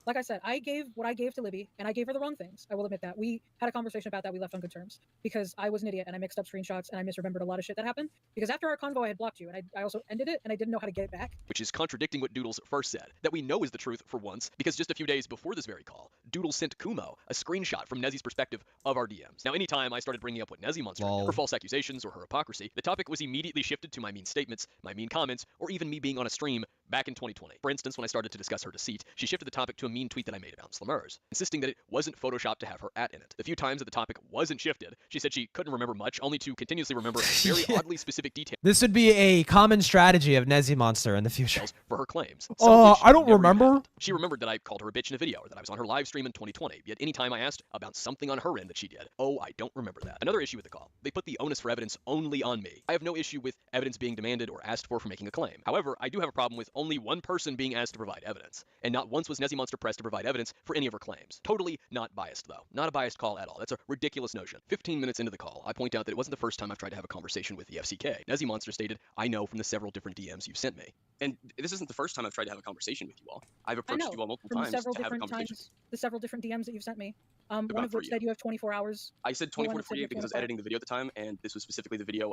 Like I said, I gave what I gave to Libby, and I gave her the wrong things. I will admit that. We had a conversation about that. We left on good terms because I was an idiot and I mixed up screenshots and I misremembered a lot of shit that happened. Because after our convo, I had blocked you, and I also ended it, and I didn't know how to get it back. Which is contradicting what Doodles first said, that we know is the truth for once, because just a few days before this very call, Doodles sent Kumo a screenshot from Nezzy's perspective of our DMs. Now, anytime I started bringing up what Nezzy Monster did, her false accusations or her hypocrisy, the topic was immediately shifted to my mean statements, my mean comments, or even me being on a stream back in 2020. For instance, when I started to discuss her deceit, she shifted the topic to a mean tweet that I made about Slumers, insisting that it wasn't photoshopped to have her at in it. The few times that the topic wasn't shifted, she said she couldn't remember much, only to continuously remember a very oddly specific detail. This would be a common strategy of Nezzy Monster in the future. For her claims. I don't remember. She remembered that I called her a bitch in a video, or that I was on her live stream in 2020, yet anytime I asked about something on her end that she did, I don't remember that. Another issue with the call, they put the onus for evidence only on me. I have no issue with evidence being demanded or asked for making a claim. However, I do have a problem with only one person being asked to provide evidence, and not once was Nezzy Monster pressed to provide evidence for any of her claims. Totally not biased, though. Not a biased call at all. That's a ridiculous notion. 15 minutes into the call, I point out that it wasn't the first time I've tried to have a conversation with the FCK. Nezzy Monster stated, I know from the several different DMs you've sent me. And this isn't the first time I've tried to have a conversation with you all. I've approached you all multiple times to have a conversation. The several different DMs that you've sent me. One About of which said you have 24 hours. I said 24 to 48 because I was 24. editing the video at the time, and this was specifically the video,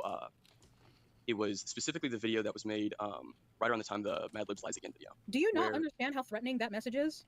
it was specifically the video that was made right around the time the Mad Libs Lies Again video. Do you not understand how threatening that message is?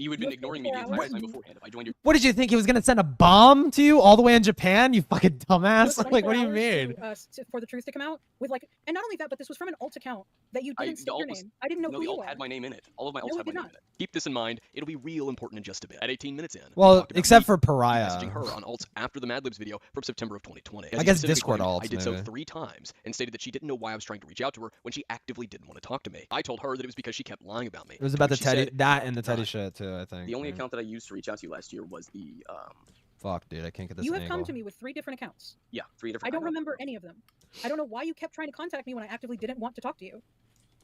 You had been ignoring me the entire time beforehand. If I joined your... What did you think he was gonna send a bomb to you all the way in Japan? You fucking dumbass! Took Like, what do you 24 mean? hours for the truth to come out with like, and not only that, but this was from an alt account that you didn't state your name. I didn't know No, who the you alt were. had my name in it. All of my No, alts it have my did name not. in it. Keep this in mind. It'll be real important in just a bit. At 18 minutes in, we Well, talked about except me for Pariah. messaging her on alts after the Mad Libs video from September of 2020. I As guess specifically Discord claimed, alts, I did so maybe. 3 times and stated that she didn't know why I was trying to reach out to her when she actively didn't want to talk to me. I told her that it was because she kept lying about me. It was to about the which she Teddy, said, that and the Teddy shit too. I think. The only right? account that I used to reach out to you last year was the Fuck, dude, I can't get this. You have angle. come to me with 3 different accounts. yeah, 3 different. I don't remember any of them. I don't know why you kept trying to contact me when I actively didn't want to talk to you.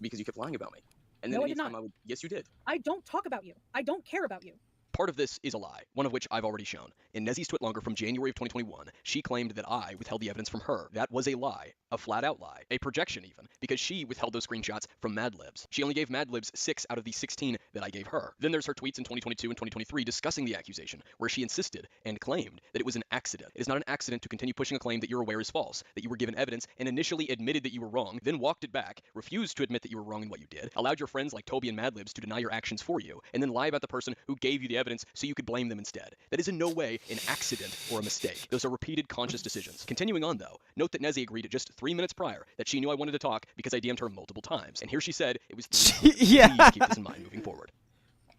because you kept lying about me. And then No, I did anytime not. I would, yes, you did. I don't talk about you. I don't care about you. Part of this is a lie, one of which I've already shown. In Nezzy's tweet longer from January of 2021, she claimed that I withheld the evidence from her. That was a lie, a flat-out lie, a projection even, because she withheld those screenshots from Mad Libs. She only gave Mad Libs 6 out of the 16 that I gave her. Then there's her tweets in 2022 and 2023 discussing the accusation, where she insisted and claimed that it was an accident. It is not an accident to continue pushing a claim that you're aware is false, that you were given evidence and initially admitted that you were wrong, then walked it back, refused to admit that you were wrong in what you did, allowed your friends like Toby and Mad Libs to deny your actions for you, and then lie about the person who gave you the evidence so you could blame them instead. That is in no way an accident or a mistake. Those are repeated conscious decisions. Continuing on though, note that Nezzy agreed just 3 minutes prior that she knew I wanted to talk because I DM'd her multiple times. And here she said it was 3 times. Yeah. Please keep this in mind moving forward.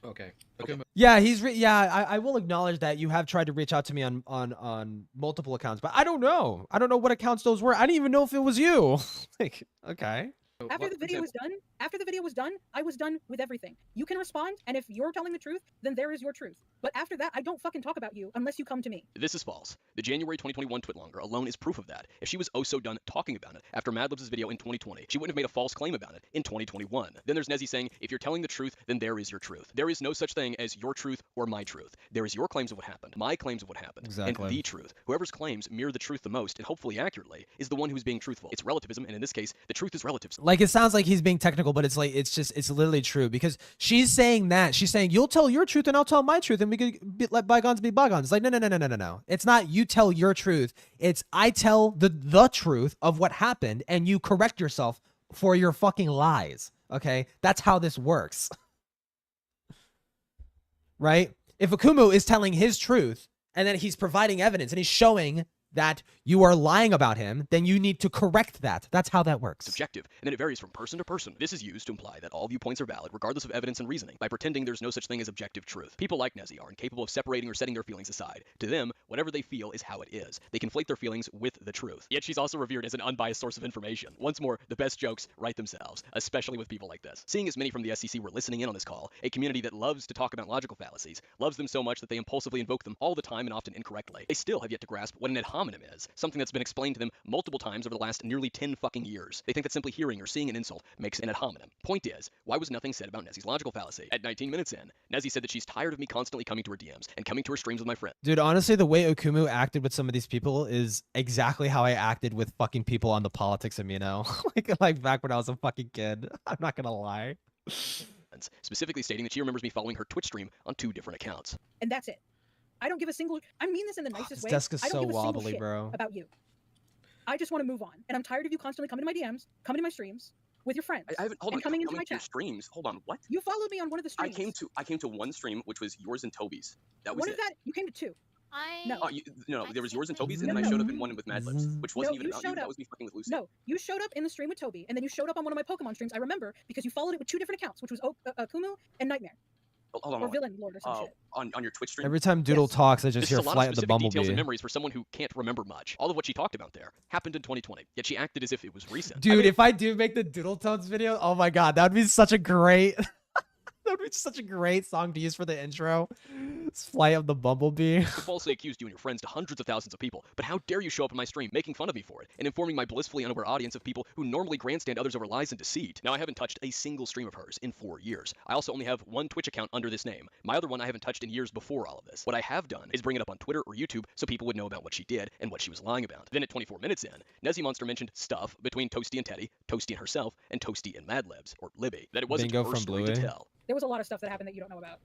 Okay. Yeah, I will acknowledge that you have tried to reach out to me on multiple accounts, but I don't know. I don't know what accounts those were. I didn't even know if it was you. Like, okay. After the video was done, I was done with everything. You can respond, and if you're telling the truth, then there is your truth. But after that, I don't fucking talk about you unless you come to me. This is false. The January 2021 tweet longer alone is proof of that. If she was oh so done talking about it after Mad Libs' video in 2020, she wouldn't have made a false claim about it in 2021. Then there's Nezzy saying, if you're telling the truth, then there is your truth. There is no such thing as your truth or my truth. There is your claims of what happened, my claims of what happened, Exactly. and the truth. Whoever's claims mirror the truth the most, and hopefully accurately, is the one who's being truthful. It's relativism, and in this case, the truth is relative. Like, it sounds like he's being technical, but it's like, it's literally true, because she's saying that. She's saying, you'll tell your truth and I'll tell my truth and we could let bygones be bygones. It's like, no. It's not you tell your truth. It's I tell the truth of what happened and you correct yourself for your fucking lies. Okay? That's how this works. Right? If Akumu is telling his truth and then he's providing evidence and he's showing that you are lying about him, then you need to correct that. That's how that works. Subjective, and then it varies from person to person. This is used to imply that all viewpoints are valid regardless of evidence and reasoning by pretending there's no such thing as objective truth. People like Nezzy are incapable of separating or setting their feelings aside. To them, whatever they feel is how it is. They conflate their feelings with the truth. Yet she's also revered as an unbiased source of information. Once more, the best jokes write themselves, especially with people like this. Seeing as many from the SCC were listening in on this call, a community that loves to talk about logical fallacies, loves them so much that they impulsively invoke them all the time and often incorrectly, they still have yet to grasp what an ad hominem is, something that's been explained to them multiple times over the last nearly 10 fucking years. They think that simply hearing or seeing an insult makes an ad hominem. Point is, why was nothing said about Nezzy's logical fallacy? At 19 minutes in, Nezzy said that she's tired of me constantly coming to her DMs and coming to her streams with my friends. Dude, honestly, the way Okumu acted with some of these people is exactly how I acted with fucking people on the politics of me now. like back when I was a fucking kid. I'm not gonna lie. Specifically stating that she remembers me following her Twitch stream on 2 different accounts. And that's it. I don't give a single. I mean this in the nicest way. This desk is I don't so give a single wobbly, shit bro. about you. I just want to move on, and I'm tired of you constantly coming to my DMs, coming to my streams with your friends, I haven't. Hold and on. coming into Coming my to your chat. streams. Hold on. What? You followed me on one of the streams. I came to one stream, which was yours and Toby's. That was One it. of that. You came to 2. No. No, there was yours and Toby's, and then I showed up in one with Mad Libs, which wasn't even about you. That was me fucking with Lucy. No, you showed up in the stream with Toby, and then you showed up on one of my Pokemon streams. I remember because you followed it with 2 different accounts, which was Kumu and Nightmare. Hold on. Or Villain Lord or some shit. On your Twitch stream. Every time Doodle talks, I just This hear is a lot Flight of of the specific details Bumblebee. and memories for someone who can't remember much. All of what she talked about there happened in 2020, yet she acted as if it was recent. Dude, if I do make the Doodle Tones video, oh my god, that would be such a great... that would be such a great song to use for the intro. It's Flight of the Bumblebee. I falsely accused you and your friends to hundreds of thousands of people, but how dare you show up in my stream making fun of me for it and informing my blissfully unaware audience of people who normally grandstand others over lies and deceit. Now, I haven't touched a single stream of hers in 4 years. I also only have 1 Twitch account under this name. My other one I haven't touched in years before all of this. What I have done is bring it up on Twitter or YouTube so people would know about what she did and what she was lying about. Then at 24 minutes in, Nezzy Monster mentioned stuff between Toasty and Teddy, Toasty and herself, and Toasty and Mad Libs, or Libby, that it wasn't Bingo her from story to Bluey. tell. There was a lot of stuff that happened that you don't know about.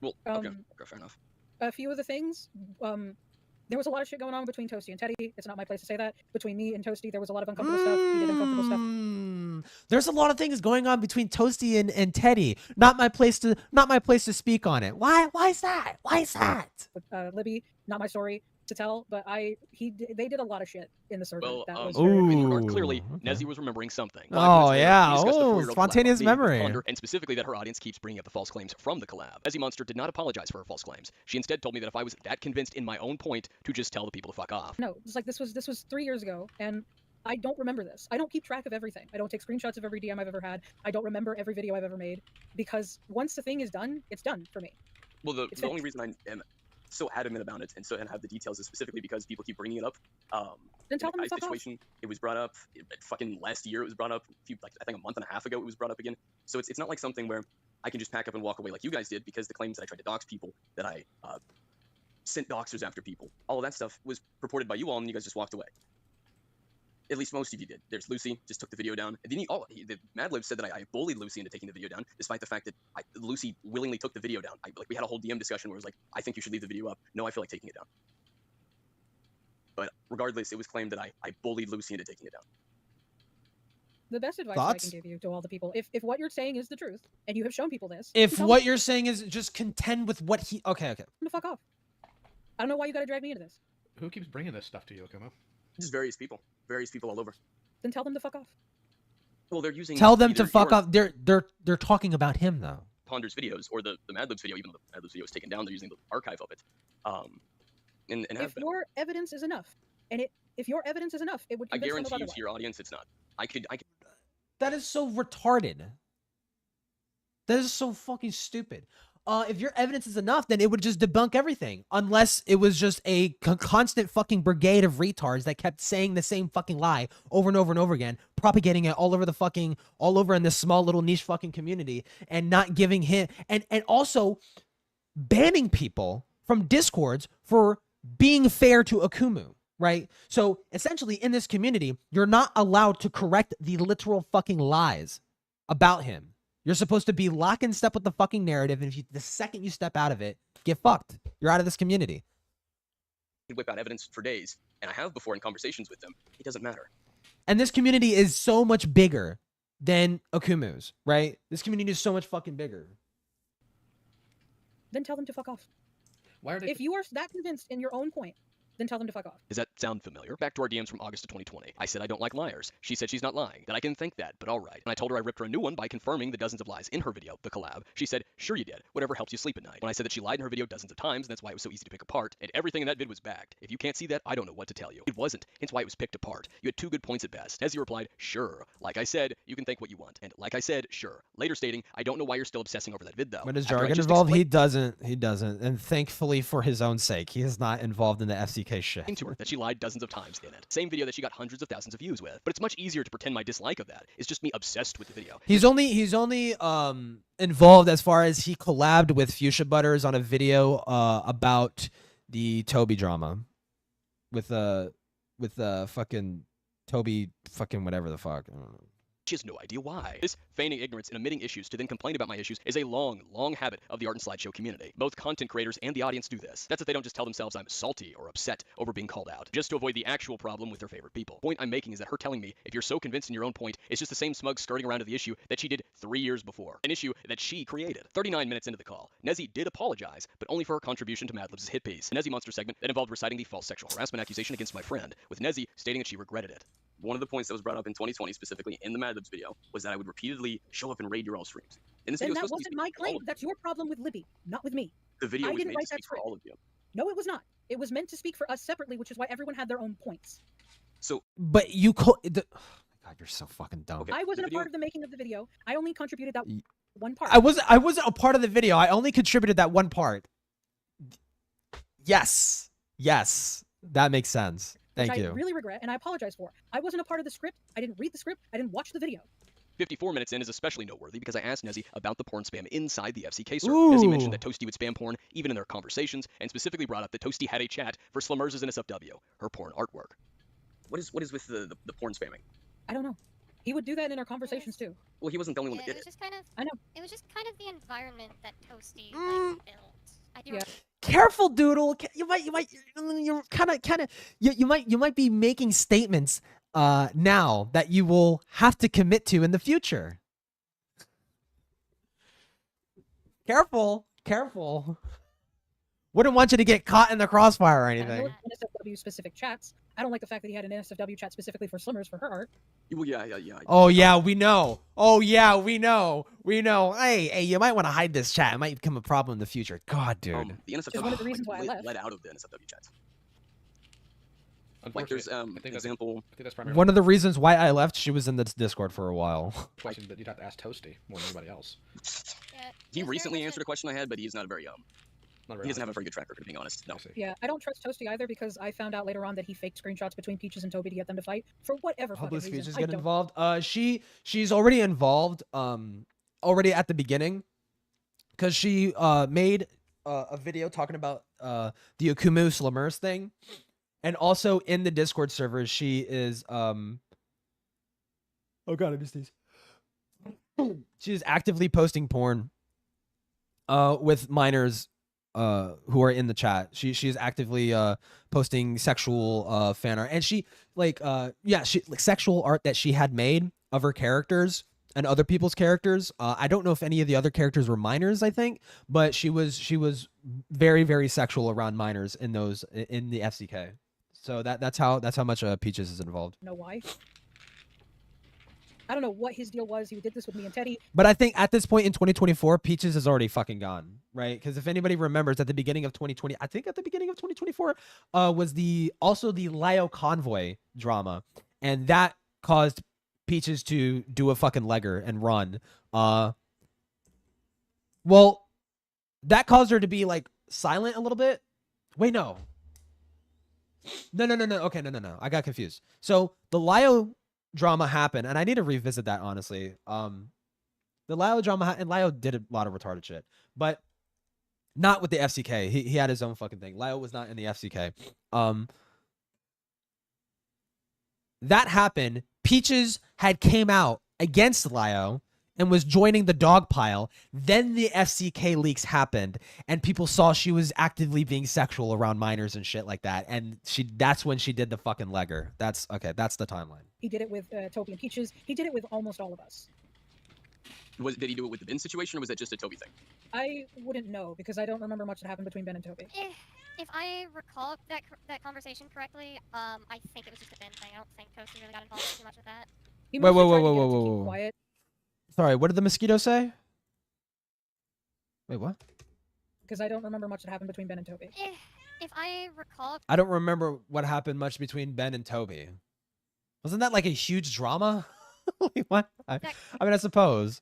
Well, okay, fair enough. A few of the things, there was a lot of shit going on between Toasty and Teddy. It's not my place to say that. Between me and Toasty, there was a lot of uncomfortable stuff. He did uncomfortable stuff. there's a lot of things going on between Toasty and Teddy. Not my place to speak on it. Why is that? Why is that? Libby, not my story to tell, but they did a lot of shit in the server. Well, that was in regard, clearly, Nezzy was remembering something. Oh, yeah. We discussed the Oh, 4-year-old spontaneous collab memory. Ponder, and specifically that her audience keeps bringing up the false claims from the collab. Nezzy Monster did not apologize for her false claims. She instead told me that if I was that convinced in my own point, to just tell the people to fuck off. No, it's like this was 3 years ago, and I don't remember this. I don't keep track of everything. I don't take screenshots of every DM I've ever had. I don't remember every video I've ever made, because once the thing is done, it's done for me. Well, the only reason I am so adamant about it and have the details is specifically because people keep bringing it up. Then tell them to fuck off. Situation, it was brought up fucking last year. It was brought up I think a month and a half ago. It was brought up again. So it's not like something where I can just pack up and walk away like you guys did, because the claims that I tried to dox people, that I sent doxers after people, all of that stuff was purported by you all, and you guys just walked away. At least most of you did. There's Lucy, just took the video down. And then the Madlib said that I bullied Lucy into taking the video down, despite the fact that Lucy willingly took the video down. We had a whole DM discussion where it was like, I think you should leave the video up. No, I feel like taking it down. But regardless, it was claimed that I bullied Lucy into taking it down. The best advice I can give you to all the people, if what you're saying is the truth, and you have shown people this. If what you're saying is just contend with what he... Okay. Fuck off. I don't know why you gotta drag me into this. Who keeps bringing this stuff to you, Akumo? Just various people all over. Then tell them to fuck off. Well, they're using. Tell them to fuck off. They're talking about him though. Ponder's videos or the Madlib's video, even though the Madlib's video was taken down, they're using the archive of it. And if your evidence is enough, if your evidence is enough, it would. I guarantee you, to your audience, it's not. I could. That is so retarded. That is so fucking stupid. If your evidence is enough, then it would just debunk everything. Unless it was just a constant fucking brigade of retards that kept saying the same fucking lie over and over and over again, propagating it all over in this small little niche fucking community, and not giving him, and also banning people from Discords for being fair to Akumu, right? So essentially in this community, you're not allowed to correct the literal fucking lies about him. You're supposed to be lock in step with the fucking narrative, and the second you step out of it, get fucked. You're out of this community. Whip out evidence for days, and I have before in conversations with them. It doesn't matter. And this community is so much bigger than Akumu's, right? This community is so much fucking bigger. Then tell them to fuck off. Why are they? If you are that convinced in your own point, then tell them to fuck off. Does that sound familiar? Back to our DMs from August of 2020. I said I don't like liars. She said she's not lying. That I can think that, but all right. And I told her I ripped her a new one by confirming the dozens of lies in her video, the collab. She said, sure you did. Whatever helps you sleep at night. When I said that she lied in her video dozens of times, and that's why it was so easy to pick apart, and everything in that vid was bagged. If you can't see that, I don't know what to tell you. It wasn't, hence why it was picked apart. You had 2 good points at best. Nezzy replied, sure. Like I said, you can think what you want. And like I said, sure. Later stating, I don't know why you're still obsessing over that vid though. When is jargon involved? He doesn't. And thankfully for his own sake, he is not involved in the FCK shit. To her that she lied dozens of times in it. Same video that she got hundreds of thousands of views with. But it's much easier to pretend my dislike of that. It's just me obsessed with the video. He's only involved as far as he collabed with Fuchsia Butters on a video about the Toby drama with fucking Toby fucking whatever the fuck. I don't know. She has no idea why. This feigning ignorance and omitting issues to then complain about my issues is a long, long habit of the art and slideshow community. Both content creators and the audience do this. That's if they don't just tell themselves I'm salty or upset over being called out, just to avoid the actual problem with their favorite people. The point I'm making is that her telling me, if you're so convinced in your own point, is just the same smug skirting around of the issue that she did 3 years before. An issue that she created. 39 minutes into the call, Nezzy did apologize, but only for her contribution to Madlib's hit piece. A Nezzy Monster segment that involved reciting the false sexual harassment accusation against my friend, with Nezzy stating that she regretted it. One of the points that was brought up in 2020, specifically in the Madlib's video, was that I would repeatedly show up and raid your all streams. And this then video that wasn't my claim. That's your problem with Libby, not with me. The video I was didn't made write to speak that for script. all of you. No, it was not. It was meant to speak for us separately, which is why everyone had their own points. So, but you oh my God, you're so fucking dumb. I wasn't a part of the making of the video. I only contributed that one part. I wasn't a part of the video. I only contributed that one part. Yes, that makes sense. Thank you. I really regret, and I apologize for. I wasn't a part of the script. I didn't read the script. I didn't watch the video. 54 minutes in is especially noteworthy because I asked Nezzy about the porn spam inside the FCK server. Nezzy mentioned that Toasty would spam porn even in their conversations, and specifically brought up that Toasty had a chat for Slummers' NSFW, her porn artwork. What is with the porn spamming? I don't know. He would do that in our conversations too. Well, he wasn't the only one that did it was just kind of. I know. It was just kind of the environment that Toasty like, built. I do. Careful, Doodle. You might be making statements now that you will have to commit to in the future. Careful, careful. Wouldn't want you to get caught in the crossfire or anything. NSFW specific chats. I don't like the fact that he had an NSFW chat specifically for Slimmers for her art. Well, yeah. Oh yeah, we know. Oh yeah, we know. We know. Hey, you might want to hide this chat. It might become a problem in the future. God, dude. The NSFW one of the reasons why I left. let out of the NSFW chats. Like there's example. I think that's primarily One of the reasons why I left, she was in the Discord for a while. question that you'd have to ask Toasty more than anybody else. He recently answered a question I had, but he's not a very he doesn't have a very good track record, being honest. No. Yeah, I don't trust Toasty either because I found out later on that he faked screenshots between Peaches and Toby to get them to fight for whatever fucking Public reason. speeches I get don't- involved. She's already involved. Already at the beginning, because she made a video talking about the Okumu Slimmers thing, and also in the Discord servers she is oh god, I missed these. She is actively posting porn with minors who are in the chat. She is actively posting sexual fan art, and she like sexual art that she had made of her characters and other people's characters. I don't know if any of the other characters were minors, I think, but she was very, very sexual around minors in those in the FCK. So that's how much Peaches is involved. Know why? I don't know what his deal was. He did this with me and Teddy. But I think at this point in 2024, Peaches is already fucking gone, right? Because if anybody remembers, at the beginning of 2020, I think at the beginning of 2024, was also the Lio convoy drama, and that caused Peaches to do a fucking legger and run. Well, that caused her to be like silent a little bit. Wait, no. No. Okay, no. I got confused. So the Lio drama happened, and I need to revisit that, honestly. The Lio drama, and Lio did a lot of retarded shit, but not with the FCK. He had his own fucking thing. Lio was not in the FCK. That happened. Peaches had came out against Lio and was joining the dog pile. Then the FCK leaks happened, and people saw she was actively being sexual around minors and shit like that. And that's when she did the fucking legger. That's okay. That's the timeline. He did it with Toby and Peaches. He did it with almost all of us. Did he do it with the Ben situation, or was that just a Toby thing? I wouldn't know because I don't remember much that happened between Ben and Toby. If I recall that conversation correctly, I think it was just a Ben thing. I don't think Toasty really got involved too much with that. He Wait, mostly tried to get it to keep whoa. quiet. Sorry, what did the mosquito say? Wait, what? Because I don't remember much that happened between Ben and Toby. If I recall, I don't remember what happened much between Ben and Toby. Wasn't that like a huge drama? Like, what? I mean, I suppose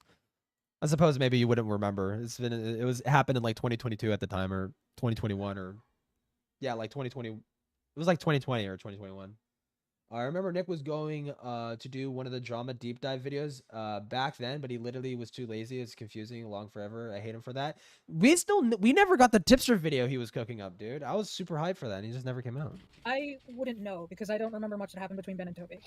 maybe you wouldn't remember. It happened in like 2022 at the time, or 2021, or yeah, like 2020. It was like 2020 or 2021. I remember Nick was going to do one of the drama deep dive videos back then, but he literally was too lazy. It's confusing, long forever. I hate him for that. We never got the tipster video he was cooking up, dude. I was super hyped for that, and he just never came out. I wouldn't know because I don't remember much that happened between Ben and Toby.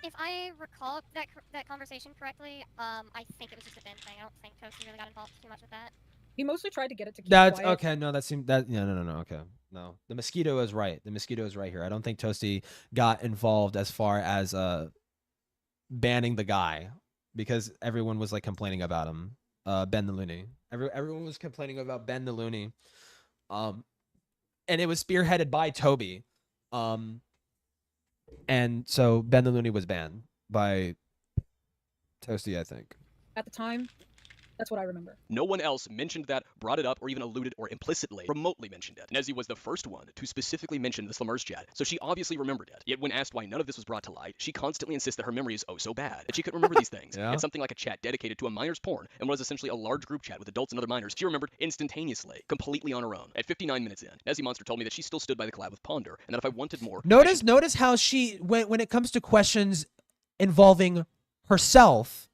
if I recall that conversation correctly, I think it was just a Ben thing. I don't think Toasty really got involved too much with that. He mostly tried to get it to keep That's quiet. okay. No, that seemed that no. Okay, no. The mosquito is right. The mosquito is right here. I don't think Toasty got involved as far as banning the guy, because everyone was like complaining about him. Ben the Looney. Everyone was complaining about Ben the Looney. And it was spearheaded by Toby. And so Ben the Looney was banned by Toasty, I think. At the time, that's what I remember. No one else mentioned that, brought it up, or even alluded or implicitly, remotely mentioned it. Nezzy was the first one to specifically mention the Slimmers chat, so she obviously remembered it. Yet when asked why none of this was brought to light, she constantly insists that her memory is oh so bad, that she couldn't remember these things. Yeah. And something like a chat dedicated to a minor's porn, and was essentially a large group chat with adults and other minors, she remembered instantaneously, completely on her own. At 59 minutes in, Nezzy Monster told me that she still stood by the collab with Ponder, and that if I wanted more... Notice how she, when it comes to questions involving herself,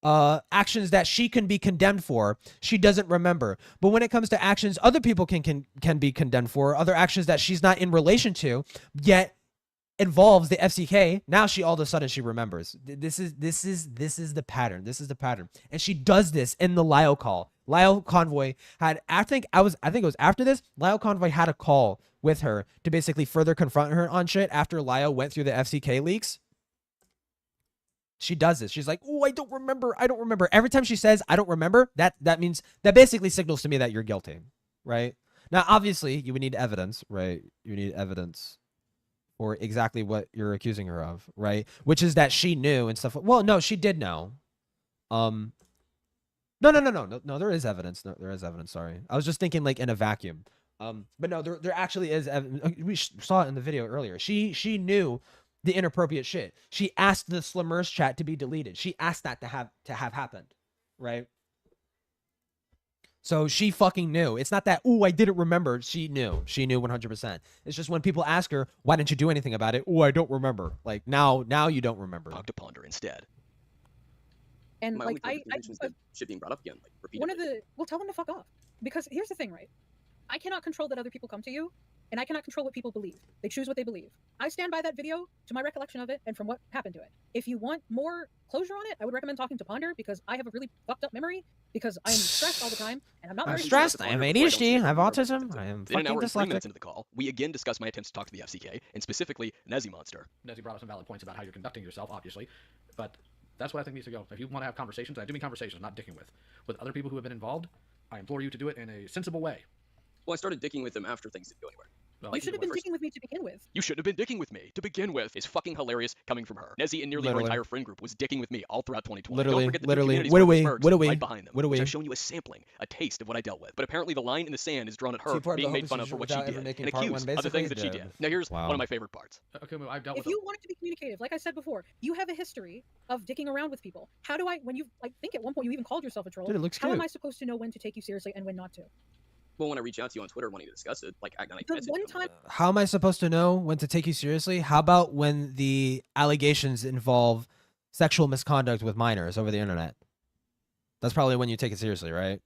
actions that she can be condemned for, she doesn't remember. But when it comes to actions other people can be condemned for, other actions that she's not in relation to, yet involves the FCK, now she all of a sudden she remembers. This is the pattern. This is the pattern. And she does this in the Lio call. Lio Convoy had, I think it was after this, Lio Convoy had a call with her to basically further confront her on shit after Lio went through the FCK leaks. She does this. She's like, oh, I don't remember. I don't remember. Every time she says, I don't remember, that means, that basically signals to me that you're guilty, right? Now, obviously, you would need evidence, right? You need evidence for exactly what you're accusing her of, right? Which is that she knew and stuff. Well, no, she did know. No, there is evidence. No, there is evidence. Sorry. I was just thinking like in a vacuum. But no, there actually is evidence. We saw it in the video earlier. She knew the inappropriate shit. She asked the Slimmers chat to be deleted. She asked that to have happened, right? So she fucking knew. It's not that, oh, I didn't remember. She knew. She knew 100%. It's just when people ask her, why didn't you do anything about it? Oh, I don't remember. Like now you don't remember. Talk to Ponder instead. And My like only clarification is that shit being brought up again, like repeatedly. well, tell them to fuck off. Because here's the thing, right? I cannot control that other people come to you, and I cannot control what people believe. They choose what they believe. I stand by that video to my recollection of it and from what happened to it. If you want more closure on it, I would recommend talking to Ponder, because I have a really fucked up memory, because I am stressed all the time, and I'm not very stressed. I have ADHD. I have autism. I am fucking In an hour and 3 dyslexic. minutes into the call, we again discussed my attempts to talk to the FCK, and specifically Nezzy Monster. Nezzy brought up some valid points about how you're conducting yourself, obviously, but that's what I think needs to go. If you want to have conversations, and I do mean conversations, not dicking with other people who have been involved, I implore you to do it in a sensible way. Well, I started dicking with them after things didn't go anywhere. Well, you should have been dicking with me to begin with. You shouldn't have been dicking with me to begin with. It's fucking hilarious coming from her. Nezzy and nearly her Literally. entire friend group was dicking with me all throughout 2020. Literally, Don't forget the two literally. communities What do were we- Bergs what do we- right behind them, what do which we- I've shown you a sampling, a taste of what I dealt with. But apparently the line in the sand is drawn at her See, part of being the made hope fun is of for what she without did ever making and part one, accused of the basically, things that she dude. did. Now here's Wow. one of my favorite parts. Akumu, I've dealt If with you want it to be communicative, like I said before, you have a history of dicking around with people. How do I, when you, I think at one point you even called yourself a troll, Dude, it looks how am cute. I supposed to know when to take you seriously and when not to? Well, when I reach out to you on Twitter wanting to discuss it, like act on The one time, How am I supposed to know when to take you seriously? How about when the allegations involve sexual misconduct with minors over the internet? That's probably when you take it seriously, right?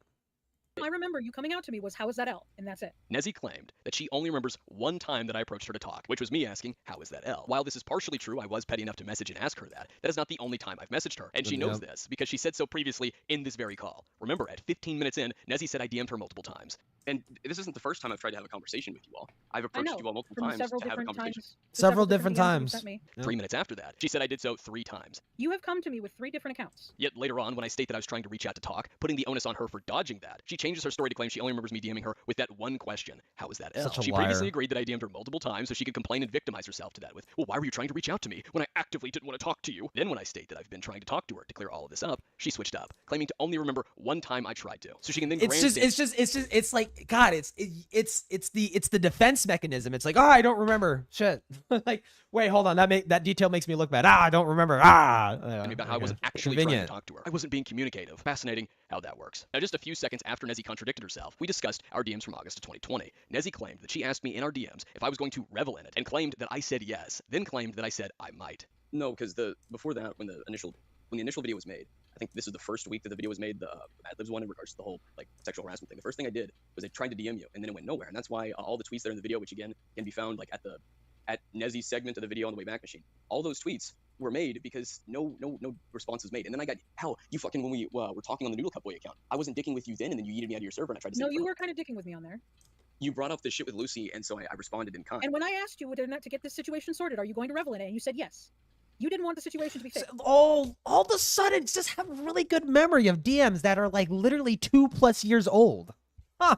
I remember you coming out to me was, how is that L? And that's it. Nezzy claimed that she only remembers one time that I approached her to talk, which was me asking, how is that L? While this is partially true, I was petty enough to message and ask her that. That is not the only time I've messaged her, and she knows Yep. this because she said so previously in this very call. Remember, at 15 minutes in, Nezzy said I DM'd her multiple times. And this isn't the first time I've tried to have a conversation with you all. I've I approached know. you all multiple From times several to have a different conversation. times. Several different DMs that you times. sent me. 3 minutes after that, she said I did so 3 times. You have come to me with 3 different accounts. Yet later on, when I state that I was trying to reach out to talk, putting the onus on her for dodging that, she changes her story to claim she only remembers me DMing her with that one question. How is that L? Such a She previously liar. agreed that I DM'd her multiple times so she could complain and victimize herself to that with, well, why were you trying to reach out to me when I actively didn't want to talk to you? Then when I state that I've been trying to talk to her to clear all of this up, she switched up, claiming to only remember one time I tried to. So she can then It's like, God, it's the defense mechanism. It's like, oh, I don't remember shit. Like, wait, hold on. That detail makes me look bad. I don't remember. about how I wasn't actually trying to Convenient. talk to her. I wasn't being communicative. Fascinating how that works. Now, just a few seconds after Nezzy contradicted herself, we discussed our DMs from August of 2020. Nezzy claimed that she asked me in our DMs if I was going to revel in it, and claimed that I said yes, then claimed that I said I might. No, because before that, when the initial video was made, I think this is the first week that the video was made, the Madlibs one in regards to the whole like sexual harassment thing. The first thing I did was I tried to DM you, and then it went nowhere, and that's why all the tweets that are in the video, which again can be found like at Nezzy's segment of the video on the Wayback Machine, all those tweets were made because no response was made. And then I got, hell, you fucking, when we were talking on the Noodle Cup Boy account, I wasn't dicking with you then, and then you yeeted me out of your server, and I tried to No, say you were kind of dicking with me on there. you brought up this shit with Lucy, and so I responded in kind. And when I asked you whether or not to get this situation sorted, are you going to revel in it? And you said yes. You didn't want the situation to be fixed. All of a sudden, just have a really good memory of DMs that are like literally 2+ years old. Huh.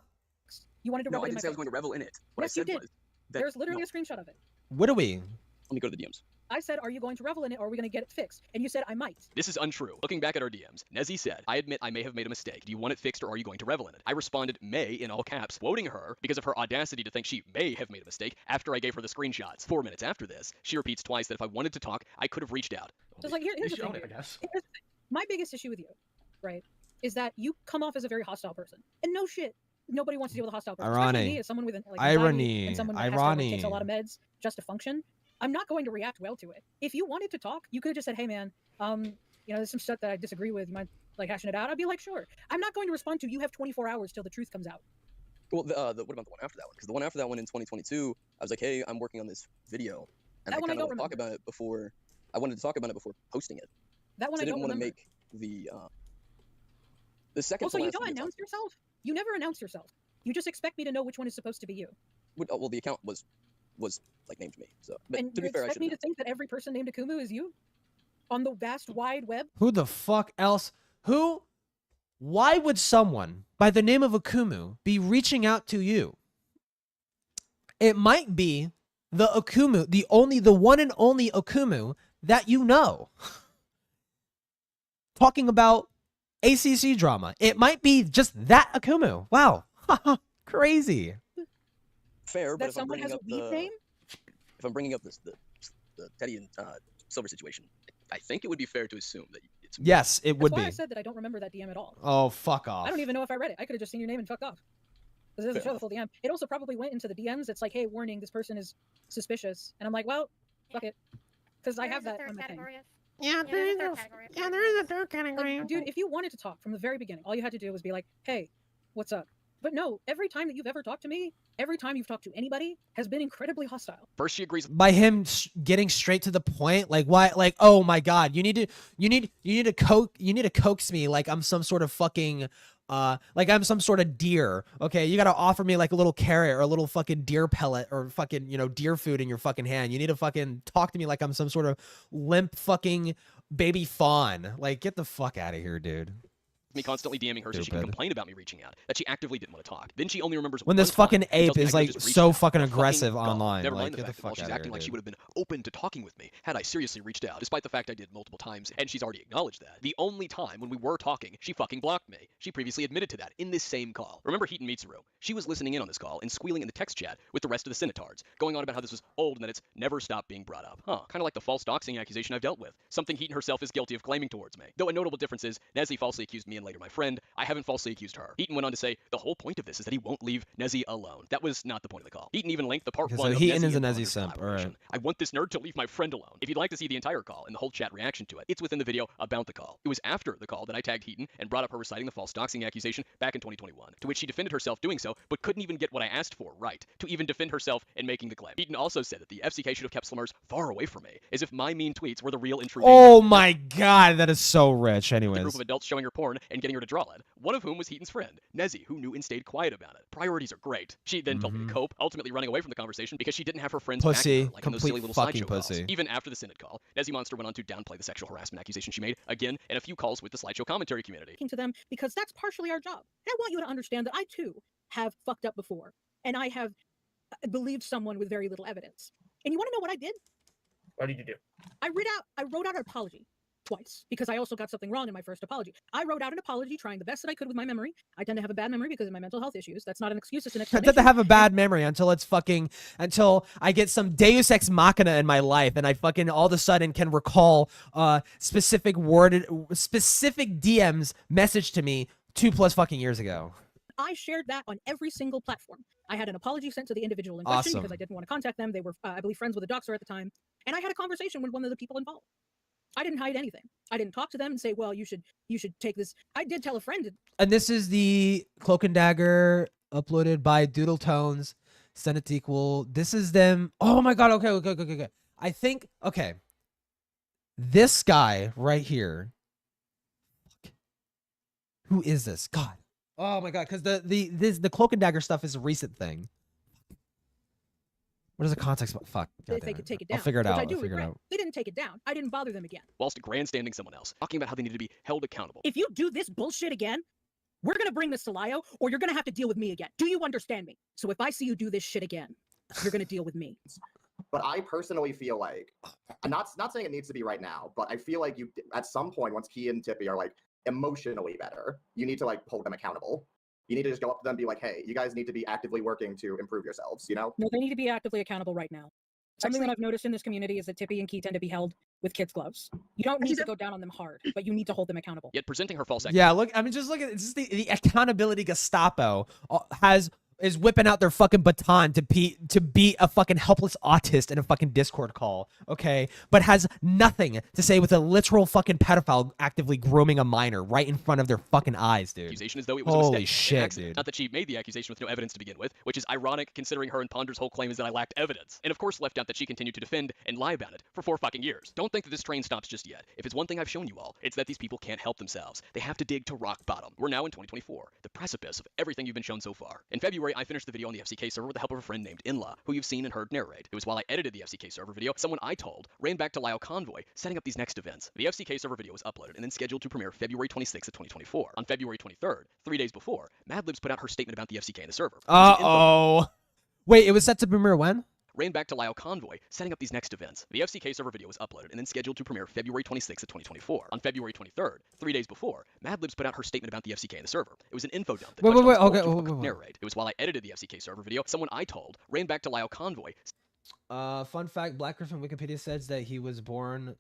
You wanted to No, revel I in didn't my say I was face. going to revel in it. What Yes, I you said did. was that, There's literally no. a screenshot of it. What are we? Let me go to the DMs. I said, are you going to revel in it or are we going to get it fixed? And you said, I might. This is untrue. Looking back at our DMs, Nezzy said, I admit I may have made a mistake. Do you want it fixed or are you going to revel in it? I responded, may, in all caps, quoting her because of her audacity to think she may have made a mistake after I gave her the screenshots. 4 minutes after this, she repeats twice that if I wanted to talk, I could have reached out. So it's like, here's the thing. I guess. Here's the thing. My biggest issue with you, right, is that you come off as a very hostile person. And no shit. Nobody wants to deal with a hostile person. Irony. Especially me as someone with like, Irony. anxiety and someone that has to, Irony. takes a lot of meds just to function. I'm not going to react well to it. If you wanted to talk, you could have just said, hey man, there's some stuff that I disagree with. You mind like hashing it out? I'd be like, sure. I'm not going to respond to you have 24 hours till the truth comes out. Well, what about the one after that one? Because the one after that one in 2022, I was like, hey, I'm working on this video. And That I one I kind don't of talk remember. about it before. I wanted to talk about it before posting it. That one So I don't didn't want to remember. make the second. Also, to you last don't video announce yourself? You never announce yourself. You just expect me to know which one is supposed to be you. Well, the account was like named me. So, but And to you be fair, I expect should. me to think that every person named Akumu is you? on the vast wide web. Who the fuck else? Why would someone by the name of Akumu be reaching out to you? It might be the Akumu, the one and only Akumu that you know. Talking about ACC drama. It might be just that Akumu. Wow. Crazy. Fair, but That someone has a weed name? if I'm bringing up the Teddy and Silver situation, I think it would be fair to assume that it's me. Yes, it would That's why be. I said that I don't remember that DM at all. Oh, fuck off. I don't even know if I read it. I could have just seen your name and fucked off. Because it doesn't Fair show the full DM. It also probably went into the DMs. It's like, hey, warning, this person is suspicious. And I'm like, well, fuck it. Because I have that on my thing. Yeah, there is a third category. Like, dude, if you wanted to talk from the very beginning, all you had to do was be like, hey, what's up? But no, every time that you've ever talked to me, every time you've talked to anybody, has been incredibly hostile. First, she agrees By him getting straight to the point, like why, like, oh my god, you need to coax me like I'm some sort of fucking like I'm some sort of deer. Okay, you gotta offer me like a little carrot or a little fucking deer pellet or fucking, you know, deer food in your fucking hand. You need to fucking talk to me like I'm some sort of limp fucking baby fawn. Like, get the fuck out of here, dude. me constantly DMing her so she can Stupid. complain about me reaching out, that she actively didn't want to talk. Then she only remembers When one this time fucking and tells ape me I is can like just reach so out. fucking What a aggressive god. online. Never Like, mind the get the fact that while fuck she's out of acting here, like she dude. would have been open to talking with me had I seriously reached out, despite the fact I did multiple times, and she's already acknowledged that. The only time when we were talking, she fucking blocked me. She previously admitted to that in this same call. Remember Heat and Mitsuru? She was listening in on this call and squealing in the text chat with the rest of the Centaurs, going on about how this was old and that it's never stopped being brought up. Huh, kind of like the false doxing accusation I've dealt with. Something Heaton herself is guilty of claiming towards me. Though a notable difference is, Nezzy falsely accused me and later my friend. I haven't falsely accused her. Heaton went on to say, the whole point of this is that he won't leave Nezzy alone. That was not the point of the call. Heaton even linked the part Okay, 1 so of Heaton Nezzy is a and Nezzy Bonner's simp, collaboration. alright. I want this nerd to leave my friend alone. If you'd like to see the entire call and the whole chat reaction to it, it's within the video about the call. It was after the call that I tagged Heaton and brought up her reciting the false doxing accusation back in 2021, to which she defended herself doing so, but couldn't even get what I asked for right, to even defend herself in making the claim. Heaton also said that the FCK should have kept Slummers far away from me, as if my mean tweets were the real and true Oh my god, that is so rich. a Anyways. group of adults showing her porn and getting her to draw it, one of whom was Heaton's friend, Nezzy, who knew and stayed quiet about it. Priorities are great. She then told me to cope, ultimately running away from the conversation because she didn't have her friends Pussy. backing her, like in those Complete silly little fucking slideshow calls. pussy. Even after the Synod call, Nezzy Monster went on to downplay the sexual harassment accusation she made, again, in a few calls with the slideshow commentary community. To them because that's partially our job. And I want you to understand that I too have fucked up before, and I have believed someone with very little evidence. And you want to know what I did? What did you do? I wrote out an apology twice because I also got something wrong in my first apology. I wrote out an apology trying the best that I could with my memory. I tend to have a bad memory because of my mental health issues. That's not an excuse, it's an I explanation. tend to have a bad memory until I get some Deus Ex Machina in my life and I fucking all of a sudden can recall specific DMs messaged to me 2+ fucking years ago. I shared that on every single platform. I had an apology sent to the individual in question Awesome. because I didn't want to contact them. They were, I believe, friends with a doxer at the time. And I had a conversation with one of the people involved. I didn't hide anything. I didn't talk to them and say, well, you should take this. I did tell a friend. And this is the Cloak and Dagger uploaded by Doodle Tones. Send it to equal. This is them. Oh my god. Okay. I think, okay. This guy right here. Who is this? God. Oh my god, because the Cloak and Dagger stuff is a recent thing. What is the context? Fuck. If they could take it down. I'll figure it out. I do regret. They didn't take it down. I didn't bother them again. Whilst grandstanding someone else, talking about how they need to be held accountable. If you do this bullshit again, we're going to bring this to Lio, or you're going to have to deal with me again. Do you understand me? So if I see you do this shit again, you're going to deal with me. But I personally feel like, I'm not saying it needs to be right now, but I feel like you, at some point, once Key and Tippy are like emotionally better, you need to like hold them accountable. You need to just go up to them and be like, hey, you guys need to be actively working to improve yourselves, you know? No, they need to be actively accountable right now. Something that I've noticed in this community is that Tippy and Key tend to be held with kids' gloves. You don't need to go down on them hard, but you need to hold them accountable. Yet presenting her false Yeah, look, I mean, just look at it's just the accountability Gestapo is whipping out their fucking baton to beat a fucking helpless autist in a fucking Discord call, okay? But has nothing to say with a literal fucking pedophile actively grooming a minor right in front of their fucking eyes, dude. Accusation as though it was a Holy mistake. shit, An accident. dude. Not that she made the accusation with no evidence to begin with, which is ironic considering her and Ponder's whole claim is that I lacked evidence. And of course left out that she continued to defend and lie about it for 4 fucking years. Don't think that this train stops just yet. If it's one thing I've shown you all, it's that these people can't help themselves. They have to dig to rock bottom. We're now in 2024, the precipice of everything you've been shown so far. In February, February, I finished the video on the FCK server with the help of a friend named Inla, who you've seen and heard narrate. It was while I edited the FCK server video, someone I told ran back to Lyle Convoy, setting up these next events. The FCK server video was uploaded and then scheduled to premiere February 26th of 2024. On February 23rd, 3 days before, Madlibs put out her statement about the FCK and the server. Uh-oh. Wait, it was set to premiere when? Ran back to Lyle Convoy, setting up these next events. The FCK server video was uploaded and then scheduled to premiere February 26th of 2024. On February 23rd, 3 days before, Madlibs put out her statement about the FCK and the server. It was an info dump that narrate. It was while I edited the FCK server video, someone I told ran back to Lyle Convoy. Fun fact, Black Griffin Wikipedia says that he was born...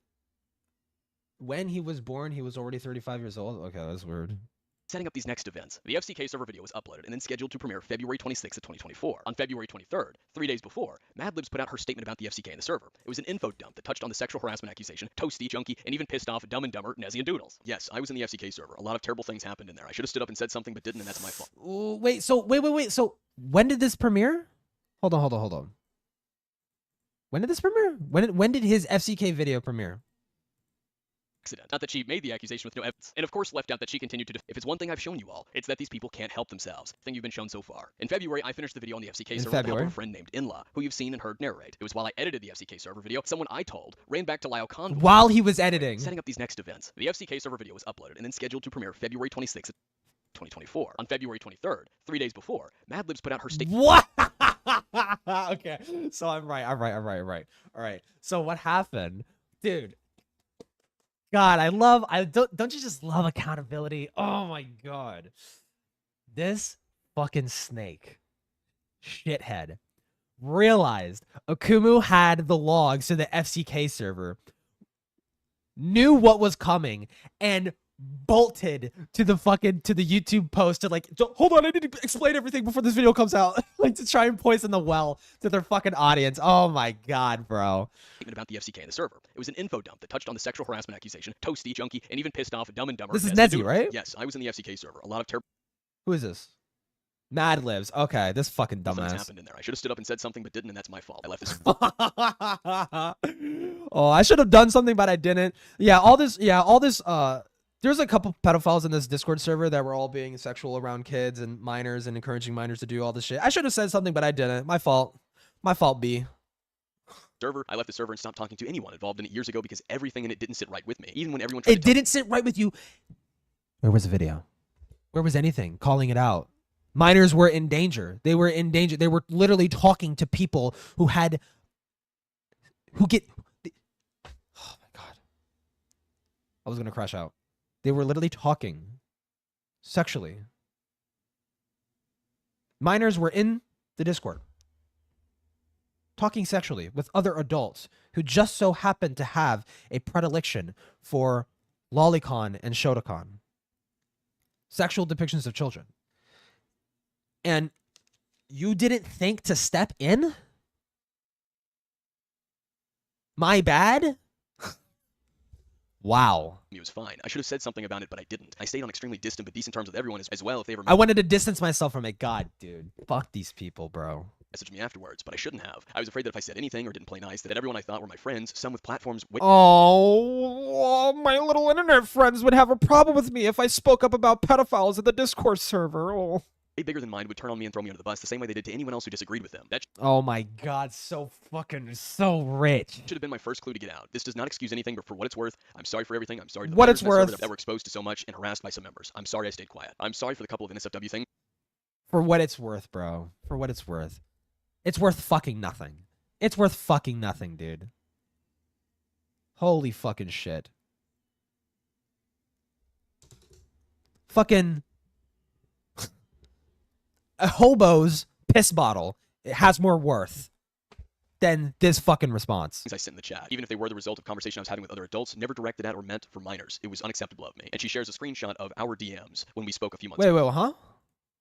When he was born, he was already 35 years old? Okay, that's weird. Setting up these next events. The FCK server video was uploaded and then scheduled to premiere February 26th of 2024. On February 23rd, 3 days before, Madlibs put out her statement about the FCK and the server. It was an info dump that touched on the sexual harassment accusation, Toasty, Junkie, and even pissed off Dumb and Dumber, Nezzy, and Doodles. Yes, I was in the FCK server. A lot of terrible things happened in there. I should have stood up and said something, but didn't, and that's my fault. Wait, so when did this premiere? Hold on. When did this premiere? When did his FCK video premiere? Accident. Not that she made the accusation with no evidence, and of course left out that she continued to if it's one thing I've shown you all, it's that these people can't help themselves. Thing you've been shown so far. In February, I finished the video on the FCK server with the help of a friend named Inla, who you've seen and heard narrate. It was while I edited the FCK server video, someone I told ran back to Lyle Convoy while he was editing, setting up these next events. The FCK server video was uploaded and then scheduled to premiere February 26th, 2024. On February 23rd, 3 days before, Madlibs put out her statement. What? Okay, so I'm right. All right. So what happened, dude? God, don't you just love accountability? Oh my God. This fucking snake shithead realized Akumu had the logs to the FCK server, knew what was coming, and bolted to the YouTube post to like, hold on, I need to explain everything before this video comes out. Like to try and poison the well to their fucking audience. Oh my God, bro. About the FCK and the server. It was an info dump that touched on the sexual harassment accusation, Toasty, Junkie, and even pissed off Dumb and Dumber. This is Nezzy, right? Yes, I was in the FCK server. A lot of terrible. Who is this? Madlibs. Okay, this fucking things dumbass. happened in there. I should have stood up and said something, but didn't, and that's my fault. I left this. Oh, I should have done something, but I didn't. Yeah, all this. There's a couple pedophiles in this Discord server that were all being sexual around kids and minors and encouraging minors to do all this shit. I should have said something, but I didn't. My fault. My fault, B. Server. I left the server and stopped talking to anyone involved in it years ago because everything in it didn't sit right with me. Even when everyone tried it didn't sit right with you. Where was the video? Where was anything calling it out? Minors were in danger. They were in danger. They were literally talking to people who get. Oh my God. I was gonna crash out. They were literally talking sexually. Minors were in the Discord talking sexually with other adults who just so happened to have a predilection for lolicon and shotacon. Sexual depictions of children. And you didn't think to step in? My bad? Wow. It was fine. I should have said something about it, but I didn't. I stayed on extremely distant but decent terms with everyone as well if they ever. I wanted to distance myself from it. God, dude. Fuck these people, bro. Messaged me afterwards, but I shouldn't have. I was afraid that if I said anything or didn't play nice, that everyone I thought were my friends, some with platforms. Oh, my little internet friends would have a problem with me if I spoke up about pedophiles at the Discord server. Oh. Way bigger than mine would turn on me and throw me under the bus the same way they did to anyone else who disagreed with them. That oh my God, so rich. Should have been my first clue to get out. This does not excuse anything, but for what it's worth, I'm sorry for everything. I'm sorry to the what it's worth worth that were exposed to so much and harassed by some members. I'm sorry I stayed quiet. I'm sorry for the couple of NSFW things. For what it's worth, bro. For what it's worth. It's worth fucking nothing. It's worth fucking nothing, dude. Holy fucking shit. Fucking a hobo's piss bottle, it has more worth than this fucking response. I sent in the chat, even if they were the result of conversation I was having with other adults, never directed at or meant for minors. It was unacceptable of me. And she shares a screenshot of our DMs when we spoke a few months ago. Wait, huh?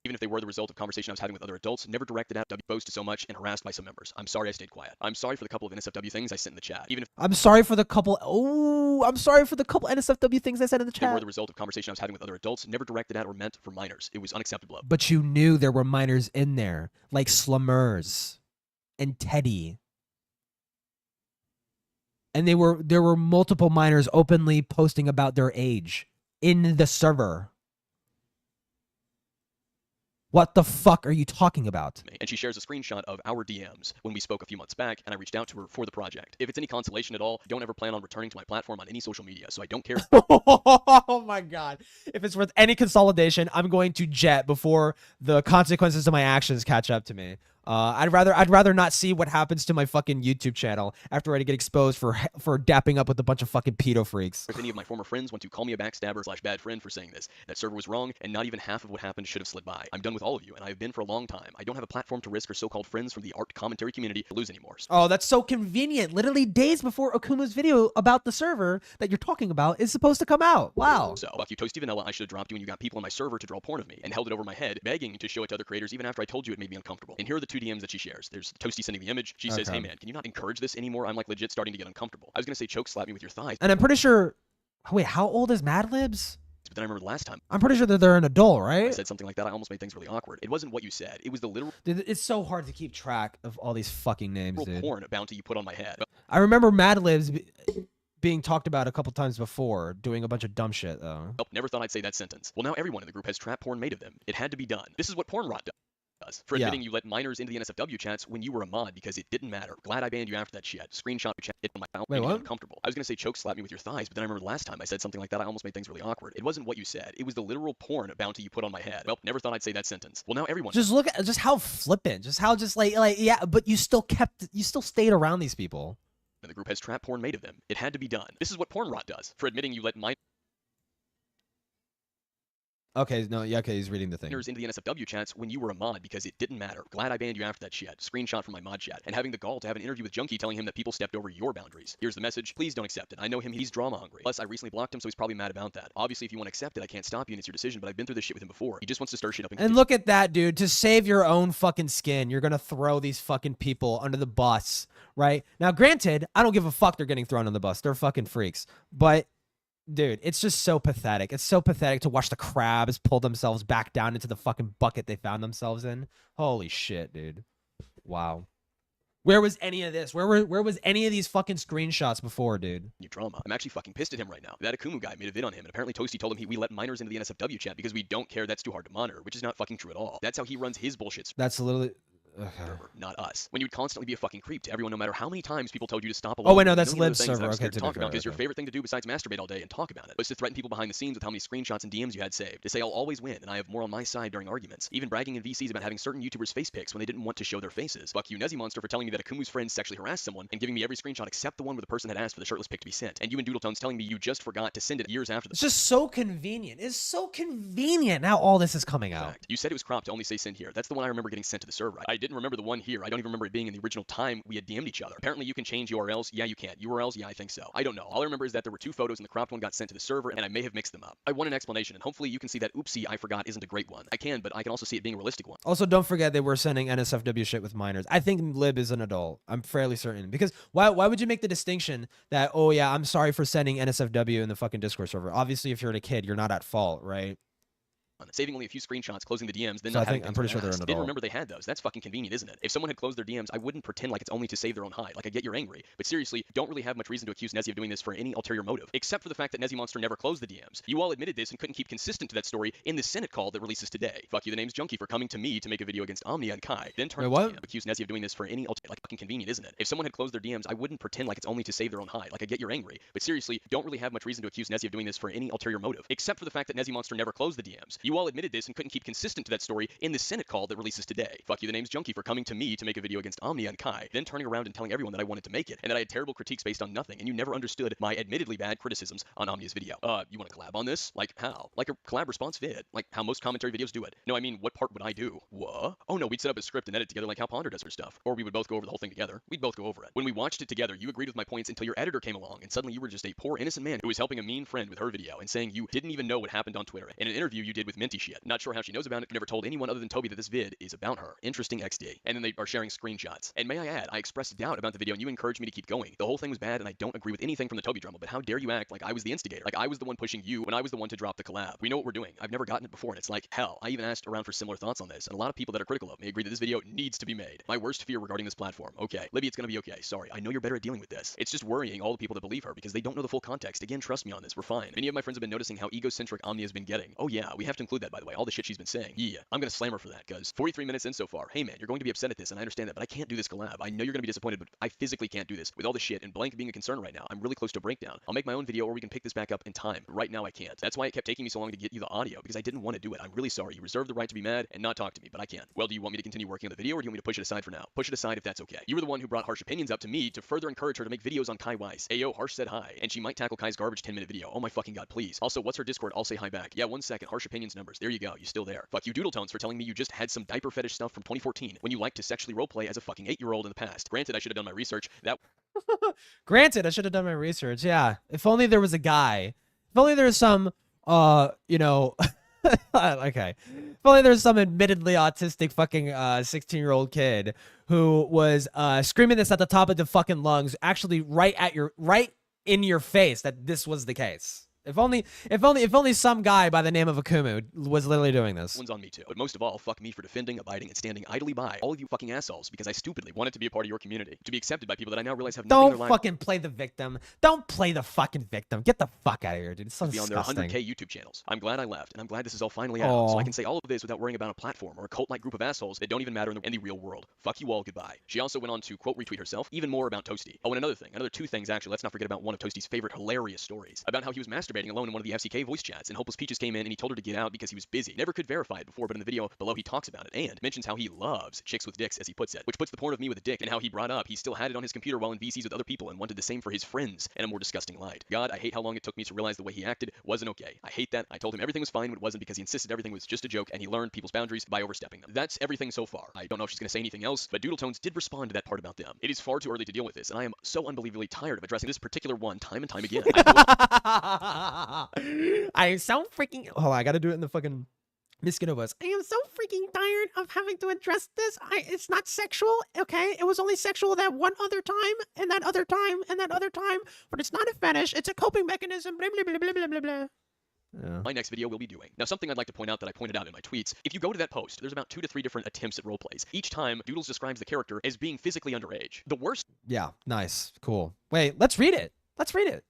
Even if they were the result of conversation I was having with other adults, never directed at exposed to so much and harassed by some members. I'm sorry I stayed quiet. I'm sorry for the couple of NSFW things I sent in the chat. Even if I'm sorry for the couple NSFW things I said in the chat. They were the result of conversation I was having with other adults, never directed at or meant for minors. It was unacceptable of me. But you knew there were minors in there, like Slummers and Teddy. And there were multiple minors openly posting about their age in the server. What the fuck are you talking about? And she shares a screenshot of our DMs when we spoke a few months back, and I reached out to her for the project. If it's any consolation at all, don't ever plan on returning to my platform on any social media, so I don't care. Oh my god. If it's worth any consolidation, I'm going to jet before the consequences of my actions catch up to me. I'd rather not see what happens to my fucking YouTube channel after I get exposed for dapping up with a bunch of fucking pedo freaks. If any of my former friends want to call me a backstabber / bad friend for saying this, that server was wrong, and not even half of what happened should have slid by. I'm done with all of you, and I have been for a long time. I don't have a platform to risk our so-called friends from the art commentary community to lose anymore. Oh, that's so convenient. Literally days before Akumu's video about the server that you're talking about is supposed to come out. Wow. So, fuck you, Toasty Vanilla. I should have dropped you when you got people on my server to draw porn of me and held it over my head, begging to show it to other creators even after I told you it made me uncomfortable. And here are the 2 DMs that she shares. There's Toasty sending the image. She says, hey man, can you not encourage this anymore? I'm like legit starting to get uncomfortable. I was gonna say choke slap me with your thighs. And I'm pretty sure, wait, how old is Madlibs? But then I remember last time. I'm pretty sure that they're an adult, right? I said something like that. I almost made things really awkward. It wasn't what you said. It was the literal. Dude, it's so hard to keep track of all these fucking names, dude. Porn bounty you put on my head. I remember Madlibs being talked about a couple times before, doing a bunch of dumb shit, though. Nope, never thought I'd say that sentence. Well, now everyone in the group has trap porn made of them. It had to be done. This is what porn rot does. For admitting you let minors into the NSFW chats when you were a mod because it didn't matter. Glad I banned you after that shit. Screenshot chat it on my phone. Wait, what? Uncomfortable. I was gonna say choke slap me with your thighs, but then I remember last time I said something like that. I almost made things really awkward. It wasn't what you said. It was the literal porn bounty you put on my head. Well, never thought I'd say that sentence. Well, now everyone. Just look at just how flippant, just how like yeah, but you still stayed around these people. And the group has trap porn made of them. It had to be done. This is what porn rot does. For admitting you let minors. Okay, no, yeah, okay, he's reading the thing. Into the NSFW chats when you were a mod because it didn't matter. Glad I banned you after that shit. Screenshot from my mod chat. And having the gall to have an interview with Junkie telling him that people stepped over your boundaries. Here's the message. Please don't accept it. I know him, he's drama hungry. Plus, I recently blocked him, so he's probably mad about that. Obviously, if you want to accept it, I can't stop you and it's your decision, but I've been through this shit with him before. He just wants to stir shit up. And look at that, dude. To save your own fucking skin, you're gonna throw these fucking people under the bus, right? Now, granted, I don't give a fuck they're getting thrown on the bus. They're fucking freaks. But dude, it's just so pathetic. It's so pathetic to watch the crabs pull themselves back down into the fucking bucket they found themselves in. Holy shit, dude. Wow. Where was any of this? Where was any of these fucking screenshots before, dude? Your drama. I'm actually fucking pissed at him right now. That Akumu guy made a vid on him, and apparently Toasty told him we let minors into the NSFW chat because we don't care. That's too hard to monitor, which is not fucking true at all. That's how he runs his bullshit. That's literally... Not us. When you would constantly be a fucking creep to everyone, no matter how many times people told you to stop. Oh wait, no, that's Lib's server. Okay, to talk about because your favorite thing to do besides masturbate all day and talk about it was to threaten people behind the scenes with how many screenshots and DMs you had saved. To say I'll always win and I have more on my side during arguments. Even bragging in VCs about having certain YouTubers' face pics when they didn't want to show their faces. Fuck you, Nezzy Monster, for telling me that Akumu's friend sexually harassed someone and giving me every screenshot except the one where the person had asked for the shirtless pic to be sent. And you and Doodletones telling me you just forgot to send it years after. It's just so convenient. It's so convenient. Now all this is coming out. You said it was cropped to only say send here. That's the one I remember getting sent to the server. I didn't remember the one here. I don't even remember it being in the original time we had DM'd each other. Apparently you can change URLs. Yeah, you can. URLs, yeah, I think so. I don't know. All I remember is that there were 2 photos and the cropped one got sent to the server and I may have mixed them up. I want an explanation and hopefully you can see that oopsie I forgot isn't a great one. I can, but I can also see it being a realistic one. Also, don't forget they were sending NSFW shit with minors. I think Lib is an adult. I'm fairly certain. Because why would you make the distinction that, oh yeah, I'm sorry for sending NSFW in the fucking Discord server? Obviously, if you're a kid, you're not at fault, right? Saving only a few screenshots, closing the DMs, then So not I'm pretty sure they're an Didn't adult. remember they had those. That's fucking convenient, isn't it? If someone had closed their DMs, I wouldn't pretend like it's only to save their own hide. Like I get you're angry, but seriously, don't really have much reason to accuse Nezzy of doing this for any ulterior motive, except for the fact that Nezzy Monster never closed the DMs. You all admitted this and couldn't keep consistent to that story in the Senate call that releases today. Fuck you, the name's Junkie, for coming to me to make a video against Omnia and Kai. Then turn to accuse Nezzy of doing this for any like fucking convenient, isn't it? If someone had closed their DMs, I wouldn't pretend like it's only to save their own hide. Like I get you're angry, but seriously, don't really have much reason to accuse Nezzy of doing this for any ulterior motive, except for the fact that Nezzy Monster never closed the DMs. You all admitted this and couldn't keep consistent to that story in the Senate call that releases today. Fuck you, the name's Junkie, for coming to me to make a video against Omnia and Kai, then turning around and telling everyone that I wanted to make it, and that I had terrible critiques based on nothing, and you never understood my admittedly bad criticisms on Omnia's video. You want to collab on this? Like how? Like a collab response vid. Like how most commentary videos do it. No, I mean, what part would I do? What? Oh no, we'd set up a script and edit together like how Ponder does her stuff. Or we would both go over the whole thing together. We'd both go over it. When we watched it together, you agreed with my points until your editor came along, and suddenly you were just a poor innocent man who was helping a mean friend with her video and saying you didn't even know what happened on Twitter. In an interview you did with Minty shit. Not sure how she knows about it. Never told anyone other than Toby that this vid is about her. Interesting XD. And then they are sharing screenshots. And may I add, I expressed doubt about the video and you encouraged me to keep going. The whole thing was bad and I don't agree with anything from the Toby drama, but how dare you act like I was the instigator? Like I was the one pushing you when I was the one to drop the collab. We know what we're doing. I've never gotten it before and it's like, hell, I even asked around for similar thoughts on this and a lot of people that are critical of me agree that this video needs to be made. My worst fear regarding this platform. Okay, Libby, it's gonna be okay. Sorry, I know you're better at dealing with this. It's just worrying all the people that believe her because they don't know the full context. Again, trust me on this. We're fine. Many of my friends have been noticing how egocentric Omnia has been getting. Oh yeah, we have to to include that, by the way, all the shit she's been saying. Yeah, I'm gonna slam her for that, because 43 minutes in so far. Hey man, you're going to be upset at this, and I understand that, but I can't do this collab. I know you're gonna be disappointed, but I physically can't do this. With all the shit and blank being a concern right now, I'm really close to a breakdown. I'll make my own video, or we can pick this back up in time. Right now I can't. That's why it kept taking me so long to get you the audio, because I didn't want to do it. I'm really sorry. You reserve the right to be mad and not talk to me, but I can't. Well, do you want me to continue working on the video, or do you want me to push it aside for now? Push it aside if that's okay. You were the one who brought Harsh opinions up to me to further encourage her to make videos on Kai Weiss. Ayo, Harsh said hi, and she might tackle Kai's garbage 10-minute video. Oh my fucking god, please. Also, what's her Discord? I'll say hi back. Yeah, 1 second. Harsh opinions numbers. There you go. You still there. Fuck you, Doodletones, for telling me you just had some diaper fetish stuff from 2014 when you liked to sexually roleplay as a fucking 8-year-old in the past. Granted, I should have done my research. Granted, I should have done my research. Yeah. If only there was a guy. If only there was some, you know, okay. If only there's some admittedly autistic fucking 16-year-old kid who was screaming this at the top of the fucking lungs, actually right in your face that this was the case. If only some guy by the name of Akumu was literally doing this. One's on me too. But most of all, fuck me for defending, abiding, and standing idly by all of you fucking assholes because I stupidly wanted to be a part of your community, to be accepted by people that I now realize have nothing in their Don't life. fucking play the victim. Don't play the fucking victim. Get the fuck out of here, dude. It's so Be on disgusting. their 100K YouTube channels. I'm glad I left, and I'm glad this is all finally out, so I can say all of this without worrying about a platform or a cult-like group of assholes that don't even matter in the real world. Fuck you all, goodbye. She also went on to quote retweet herself, even more about Toasty. Oh, and another two things actually. Let's not forget about one of Toasty's favorite hilarious stories about how he was masturbating alone in one of the FCK voice chats, and Hopeless Peaches came in and he told her to get out because he was busy. Never could verify it before, but in the video below he talks about it and mentions how he loves chicks with dicks, as he puts it, which puts the porn of me with a dick, and how he brought up he still had it on his computer while in VCs with other people and wanted the same for his friends in a more disgusting light. God, I hate how long it took me to realize the way he acted wasn't okay. I hate that. I told him everything was fine when it wasn't, because he insisted everything was just a joke, and he learned people's boundaries by overstepping them. That's everything so far. I don't know if she's going to say anything else, but Doodletones did respond to that part about them. It is far too early to deal with this, and I am so unbelievably tired of addressing this particular one time and time again. I'm so freaking... Oh, I gotta do it in the fucking Miskino voice. I am so freaking tired of having to address this. It's not sexual, okay? It was only sexual that one other time, and that other time, and that other time, but it's not a fetish. It's a coping mechanism, blah, blah, blah, blah, blah, blah, blah. Yeah. My next video will be doing. Now, something I'd like to point out that I pointed out in my tweets, if you go to that post, there's about 2 to 3 different attempts at roleplays. Each time, Doodles describes the character as being physically underage. The worst... Yeah, nice, cool. Wait, let's read it. Let's read it.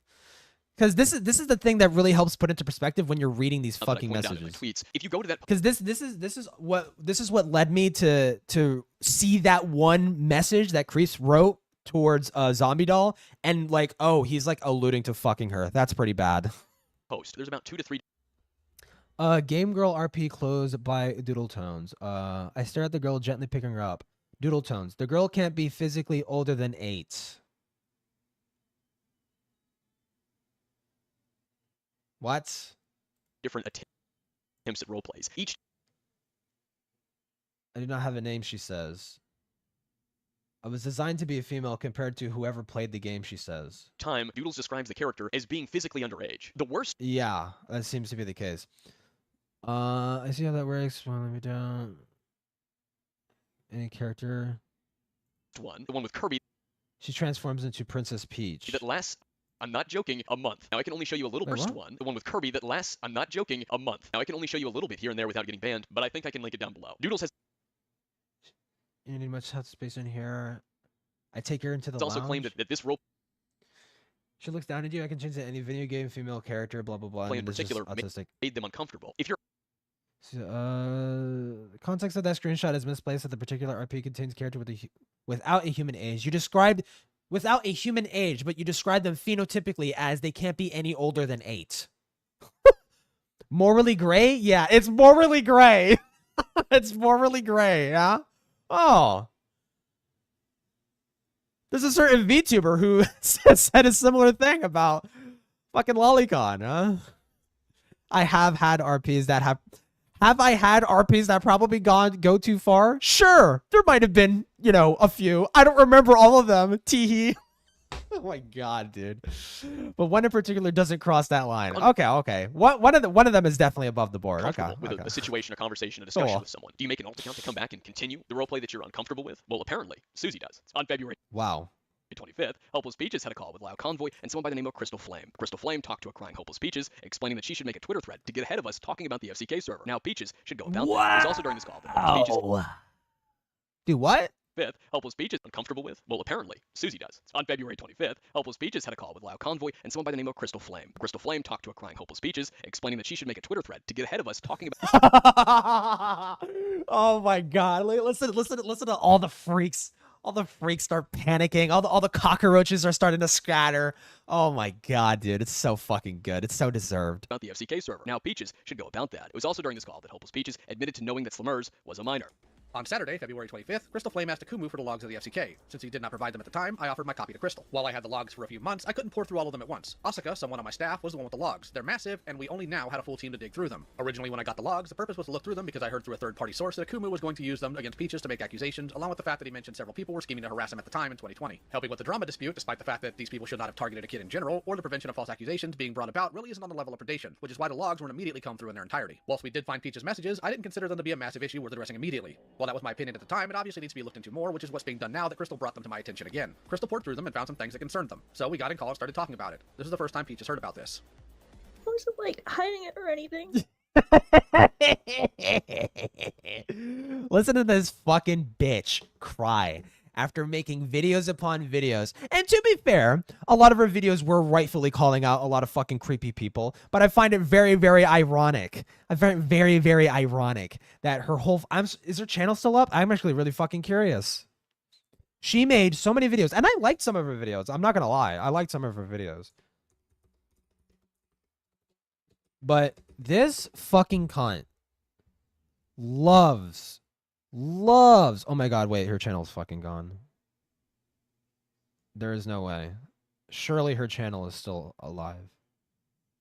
Because this is the thing that really helps put into perspective when you're reading these fucking messages. Tweets. If you go to that, because this is what led me to see that one message that Kreese wrote towards Zombie Doll, and like, oh, he's like alluding to fucking her. That's pretty bad. Post. There's about 2 to 3. Game Girl RP closed by Doodletones. I stare at the girl, gently picking her up. Doodletones. The girl can't be physically older than 8. What? Different attempts at roleplays. Each... I do not have a name, she says. I was designed to be a female compared to whoever played the game, she says. Time, Doodles describes the character as being physically underage. The worst... Yeah, that seems to be the case. I see how that works. Well, let me down. Any character? One. The one with Kirby. She transforms into Princess Peach. That lasts... I'm not joking, a month. Now I can only show you a little burst one. The one with Kirby that lasts, I'm not joking, a month. Now I can only show you a little bit here and there without getting banned, but I think I can link it down below. Doodles has... You need much health space in here. I take her into the It's also lounge. claimed that this role... She looks down at you. I can change to any video game female character, blah, blah, blah. Play in particular made them uncomfortable. If you're... The context of that screenshot is misplaced that the particular RP contains character without a human age. You described... Without a human age, but you describe them phenotypically as they can't be any older than 8. Morally gray? Yeah, it's morally gray. It's morally gray, yeah? Oh. There's a certain VTuber who said a similar thing about fucking Lolicon, huh? I have had RPs that have... Have I had RPs that probably go too far? Sure. There might have been, you know, a few. I don't remember all of them. Teehee. Oh my god, dude. But one in particular doesn't cross that line. Okay. One of them is definitely above the board. Okay. With a situation, a conversation, a discussion with someone. Do you make an alt account to come back and continue the roleplay that you're uncomfortable with? Well, apparently, Susie does. On February 25th, Hopeless Peaches had a call with Loud Convoy and someone by the name of Crystal Flame. Crystal Flame talked to a crying Hopeless Peaches, explaining that she should make a Twitter thread to get ahead of us talking about the FCK server. Now, Peaches should go about that. It was also during this call that Peaches... Dude, what? 25th, Helpless Peaches uncomfortable with? Well, apparently, Susie does. On February 25th, Helpless Peaches had a call with Lao Convoy and someone by the name of Crystal Flame. Crystal Flame talked to a crying Helpless Peaches, explaining that she should make a Twitter thread to get ahead of us talking about... Oh my god. Listen to all the freaks. All the freaks start panicking. All the cockroaches are starting to scatter. Oh my god, dude. It's so fucking good. It's so deserved. About the FCK server. Now Peaches should go about that. It was also during this call that Helpless Peaches admitted to knowing that Slimmers was a minor. On Saturday, February 25th, Crystal Flame asked Akumu for the logs of the FCK. Since he did not provide them at the time, I offered my copy to Crystal. While I had the logs for a few months, I couldn't pour through all of them at once. Asuka, someone on my staff, was the one with the logs. They're massive, and we only now had a full team to dig through them. Originally, when I got the logs, the purpose was to look through them because I heard through a third-party source that Akumu was going to use them against Peaches to make accusations, along with the fact that he mentioned several people were scheming to harass him at the time in 2020. Helping with the drama dispute, despite the fact that these people should not have targeted a kid in general, or the prevention of false accusations being brought about, really isn't on the level of predation, which is why the logs weren't immediately come through in their entirety. Whilst we did find Peaches' messages, I didn't consider them to be a massive issue worth addressing immediately. While that was my opinion at the time, it obviously needs to be looked into more, which is what's being done now that Crystal brought them to my attention again. Crystal poured through them and found some things that concerned them. So we got in call and started talking about it. This is the first time Peaches heard about this. I wasn't like hiding it or anything. Listen to this fucking bitch cry after making videos upon videos. And to be fair, a lot of her videos were rightfully calling out a lot of fucking creepy people, but I find it very, very ironic. I find it very, very ironic that her whole... is her channel still up? I'm actually really fucking curious. She made so many videos, and I liked some of her videos. I'm not gonna lie. I liked some of her videos. But this fucking cunt loves... Oh my god, wait, her channel's fucking gone. There is no way. Surely her channel is still alive.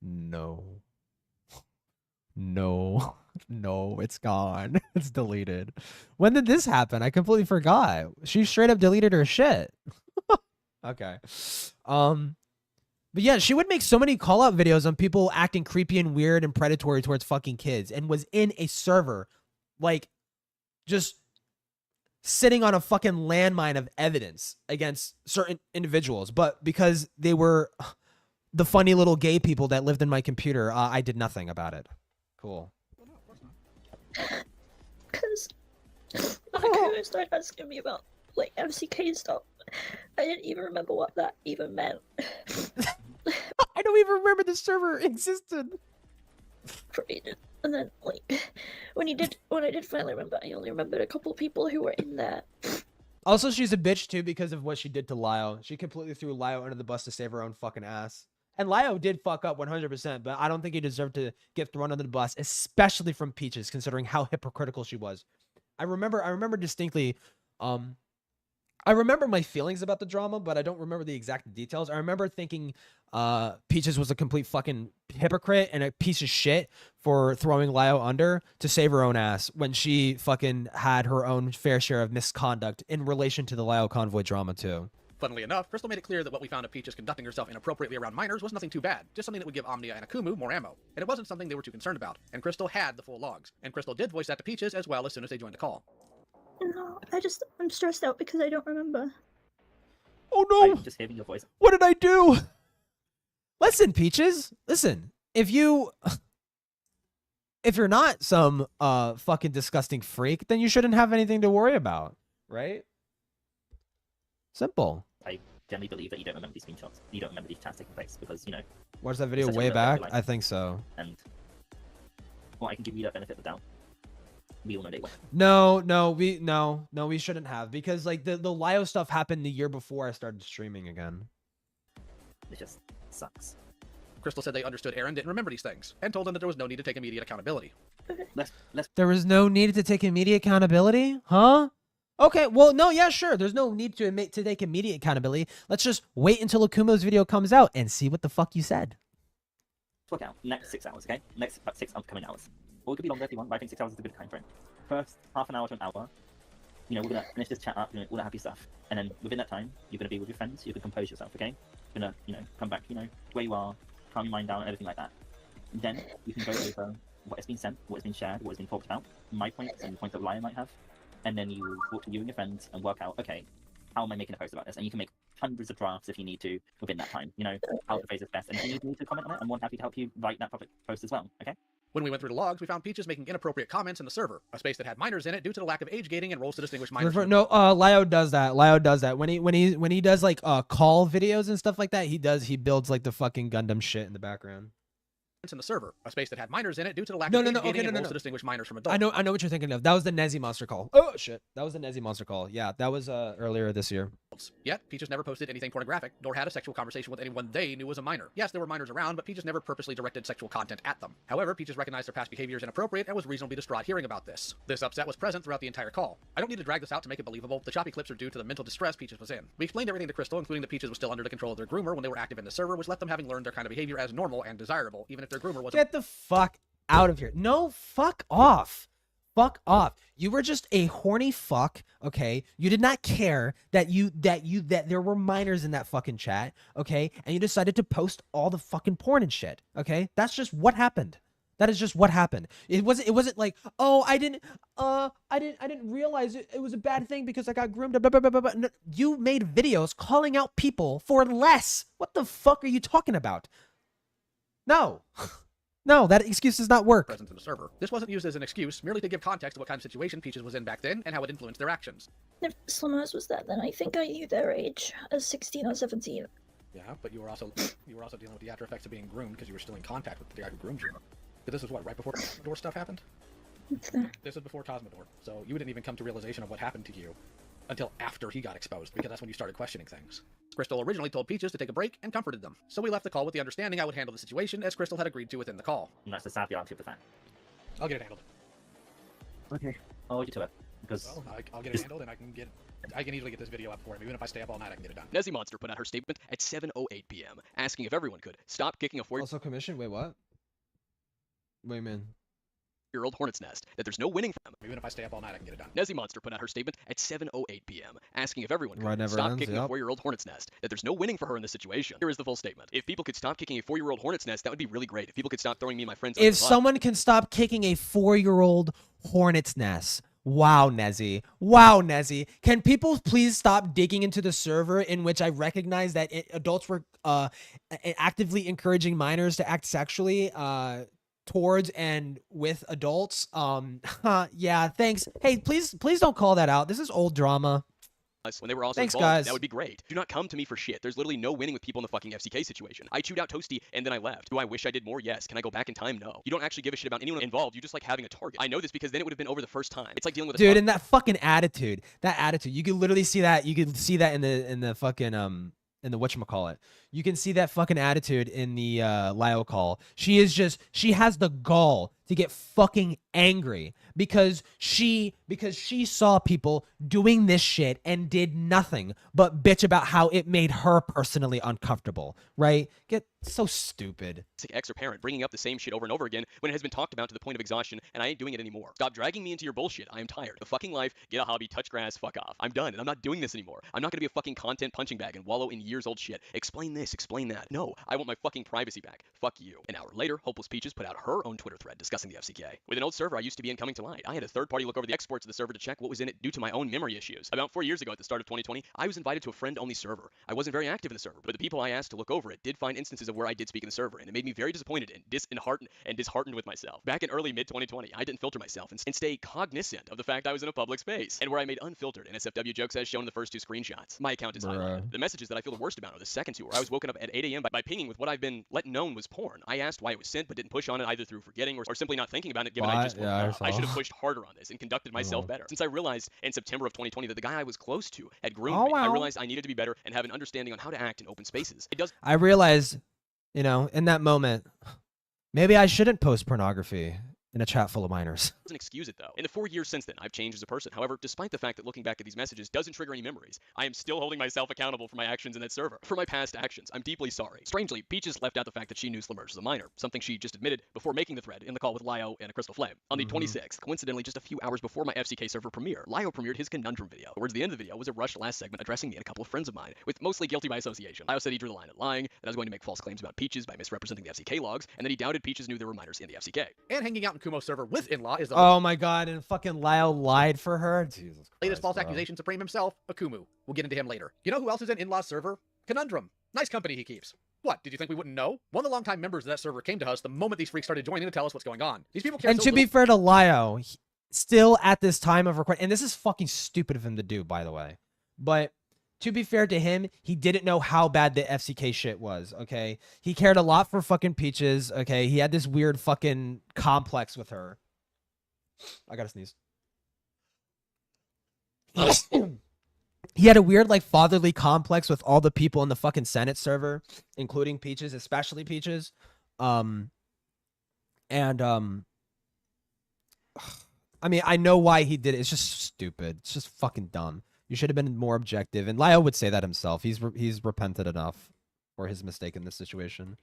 No. No. No, it's gone. It's deleted. When did this happen? I completely forgot. She straight up deleted her shit. Okay. But yeah, she would make so many call-out videos on people acting creepy and weird and predatory towards fucking kids, and was in a server, like, just sitting on a fucking landmine of evidence against certain individuals. But because they were the funny little gay people that lived in my computer, I did nothing about it. Cool. Because Akumu started asking me about, like, FCK stuff. I didn't even remember what that even meant. I don't even remember the server existed. And then, like, when I did finally remember, I only remembered a couple of people who were in there. Also, she's a bitch too because of what she did to Lio. She completely threw Lio under the bus to save her own fucking ass. And Lio did fuck up 100%, but I don't think he deserved to get thrown under the bus, especially from Peaches, considering how hypocritical she was. I remember distinctly, I remember my feelings about the drama, but I don't remember the exact details. I remember thinking Peaches was a complete fucking hypocrite and a piece of shit for throwing Lio under to save her own ass when she fucking had her own fair share of misconduct in relation to the Lio convoy drama too. Funnily enough, Crystal made it clear that what we found of Peaches conducting herself inappropriately around minors was nothing too bad, just something that would give Omnia and Akumu more ammo. And it wasn't something they were too concerned about, and Crystal had the full logs. And Crystal did voice that to Peaches as well as soon as they joined the call. No, I'm stressed out because I don't remember. Oh no! Just hearing your voice. What did I do? Listen, Peaches. Listen, if you're not some fucking disgusting freak, then you shouldn't have anything to worry about, right? Simple. I generally believe that you don't remember these screenshots. You don't remember these chats taking place because, you know... Watch that video way back? I think so. And well, I can give you that benefit of the doubt. We all know they were. No, we shouldn't have, because like the Lio stuff happened the year before I started streaming again. It just sucks. Crystal said they understood Aaron didn't remember these things, and told them that there was no need to take immediate accountability. There was no need to take immediate accountability? Huh? Okay, well, no, yeah, sure. There's no need to take immediate accountability. Let's just wait until Akumo's video comes out and see what the fuck you said. Work out. Next 6 hours, okay? Next about 6 upcoming hours. Or it could be longer if you want, but I think 6 hours is a good time frame. First, half an hour to an hour. You know, we're gonna finish this chat up, all that happy stuff. And then within that time, you're gonna be with your friends, you can compose yourself, okay? You're gonna, you know, come back, you know, where you are, calm your mind down, and everything like that. And then you can go over what has been sent, what has been shared, what has been talked about, my points and the points that Lion might have. And then you talk to you and your friends and work out, okay, how am I making a post about this? And you can make hundreds of drafts if you need to within that time, you know, how to phrase this best. And if you need me to comment on it, I'm more than happy to help you write that public post as well, okay? When we went through the logs, we found Peaches making inappropriate comments in the server, a space that had minors in it due to the lack of age gating and roles to distinguish minors. No, Lio does that. Lio does that when he does like call videos and stuff like that. He builds like the fucking Gundam shit in the background. In the server, a space that had minors in it due to the lack of age gating and roles to distinguish minors from adults. I know what you're thinking of. That was the Nezzy monster call. Oh shit, that was the Nezzy monster call. Yeah, that was earlier this year. Yet, Peaches never posted anything pornographic, nor had a sexual conversation with anyone they knew was a minor. Yes, there were minors around, but Peaches never purposely directed sexual content at them. However, Peaches recognized their past behavior as inappropriate and was reasonably distraught hearing about this. This upset was present throughout the entire call. I don't need to drag this out to make it believable. The choppy clips are due to the mental distress Peaches was in. We explained everything to Crystal, including that Peaches was still under the control of their groomer when they were active in the server, which left them having learned their kind of behavior as normal and desirable, even if their groomer was Get the fuck out of here. No, fuck off. Fuck off. You were just a horny fuck, okay? You did not care that there were minors in that fucking chat, okay? And you decided to post all the fucking porn and shit, okay? That's just what happened. That is just what happened. It wasn't like, oh, I didn't realize it was a bad thing because I got groomed. Blah, blah, blah, blah, blah. No, you made videos calling out people for less. What the fuck are you talking about? No. No, that excuse does not work. Present in the server. This wasn't used as an excuse, merely to give context to what kind of situation Peaches was in back then and how it influenced their actions. If Slummers was that, then I think I knew their age as 16 or 17. Yeah, but you were also dealing with the after effects of being groomed because you were still in contact with the guy who groomed you. But this was what, right before Cosmodor stuff happened? This was before Cosmodor, so you didn't even come to realization of what happened to you until after he got exposed, because that's when you started questioning things. Crystal originally told Peaches to take a break and comforted them, so we left the call with the understanding I would handle the situation, as Crystal had agreed to within the call. And that's the sad reality of the fact. I'll get it handled. Okay. I'll hold you to it, because... Well, I'll get it handled, and I can easily get this video up for him. Even if I stay up all night, I can get it done. Nezzy Monster put out her statement at 7:08 p.m., asking if everyone could stop kicking a 4-year-old Also commission? Wait, what? Wait a minute. hornet's nest, that there's no winning for them. Even if I stay up all night, I can get it done. Nezzy Monster put out her statement at 7:08 p.m., asking if everyone could Right, never stop ends, kicking yep. a 4-year-old hornet's nest, that there's no winning for her in this situation. Here is the full statement. If people could stop kicking a 4-year-old hornet's nest, that would be really great. If people could stop throwing me and my friends under If the bus. someone can stop kicking a 4-year-old hornet's nest. Wow, Nezzy. Wow, Nezzy. Can people please stop digging into the server in which I recognize that adults were actively encouraging minors to act sexually towards and with adults? Yeah, thanks. Hey, please don't call that out. This is old drama. When they were also Thanks, involved, guys. that would be great. Do not come to me for shit. There's literally no winning with people in the fucking FCK situation. I chewed out Toasty and then I left. Do I wish I did more? Yes. Can I go back in time? No. You don't actually give a shit about anyone involved. You just like having a target. I know this because then it would have been over the first time. It's like dealing with a Dude, and that fucking attitude. You can literally see that. You can see that in the fucking in the whatchamacallit. You can see that fucking attitude in the Lio call. She has the gall to get fucking angry because she saw people doing this shit and did nothing but bitch about how it made her personally uncomfortable, right? Get so stupid. ex or parent bringing up the same shit over and over again when it has been talked about to the point of exhaustion, and I ain't doing it anymore. Stop dragging me into your bullshit. I am tired. The fucking life, get a hobby, touch grass, fuck off. I'm done, and I'm not doing this anymore. I'm not gonna be a fucking content punching bag and wallow in years old shit. Explain this, explain that. No, I want my fucking privacy back. Fuck you. An hour later, Hopeless Peaches put out her own Twitter thread discussing the FCK. With an old server I used to be in coming to light, I had a third party look over the exports of the server to check what was in it due to my own memory issues. About 4 years ago at the start of 2020, I was invited to a friend-only server. I wasn't very active in the server, but the people I asked to look over it did find instances of where I did speak in the server, and it made me very disappointed and disheartened with myself. Back in early mid-2020, I didn't filter myself and stay cognizant of the fact I was in a public space, and where I made unfiltered NSFW jokes as shown in the first two screenshots. My account is highlighted. The messages that I feel the worst about are the second two, where I was woken up at 8 a.m. by pinging with what I've been let known was porn. I asked why it was sent, but didn't push on it either through forgetting or simply not thinking about it, given I just woke up. I should have pushed harder on this and conducted myself better. Since I realized in September of 2020 that the guy I was close to had groomed me, I realized I needed to be better and have an understanding on how to act in open spaces. I realized, you know, in that moment, maybe I shouldn't post pornography in a chat full of minors. Doesn't excuse it though. In the 4 years since then, I've changed as a person. However, despite the fact that looking back at these messages doesn't trigger any memories, I am still holding myself accountable for my actions in that server. For my past actions, I'm deeply sorry. Strangely, Peaches left out the fact that she knew Slimmerge was a minor, something she just admitted before making the thread in the call with Lio and a Crystal Flame. On the 26th, coincidentally just a few hours before my FCK server premiere, Lio premiered his conundrum video. Towards the end of the video was a rushed last segment addressing me and a couple of friends of mine, with mostly guilty by association. Lio said he drew the line at lying, that I was going to make false claims about Peaches by misrepresenting the FCK logs, and that he doubted Peaches knew there were minors in the FCK. And hanging out in Kumo's server with in-law is the Oh my god, and fucking Lio lied for her? Jesus Christ, latest false bro. accusation supreme himself, Akumu. We'll get into him later. You know who else is in in-law's server? Conundrum. Nice company he keeps. What, did you think we wouldn't know? One of the longtime members of that server came to us the moment these freaks started joining to tell us what's going on. These people care And so to be little- fair to Lio, still at this time of recording, and this is fucking stupid of him to do, by the way, but to be fair to him, he didn't know how bad the FCK shit was, okay? He cared a lot for fucking Peaches, okay? He had this weird fucking complex with her. I gotta sneeze. He had a weird, like, fatherly complex with all the people in the fucking Senate server, including Peaches, especially Peaches. I mean, I know why he did it. It's just stupid. It's just fucking dumb. You should have been more objective. And Lio would say that himself. He's repented enough for his mistake in this situation.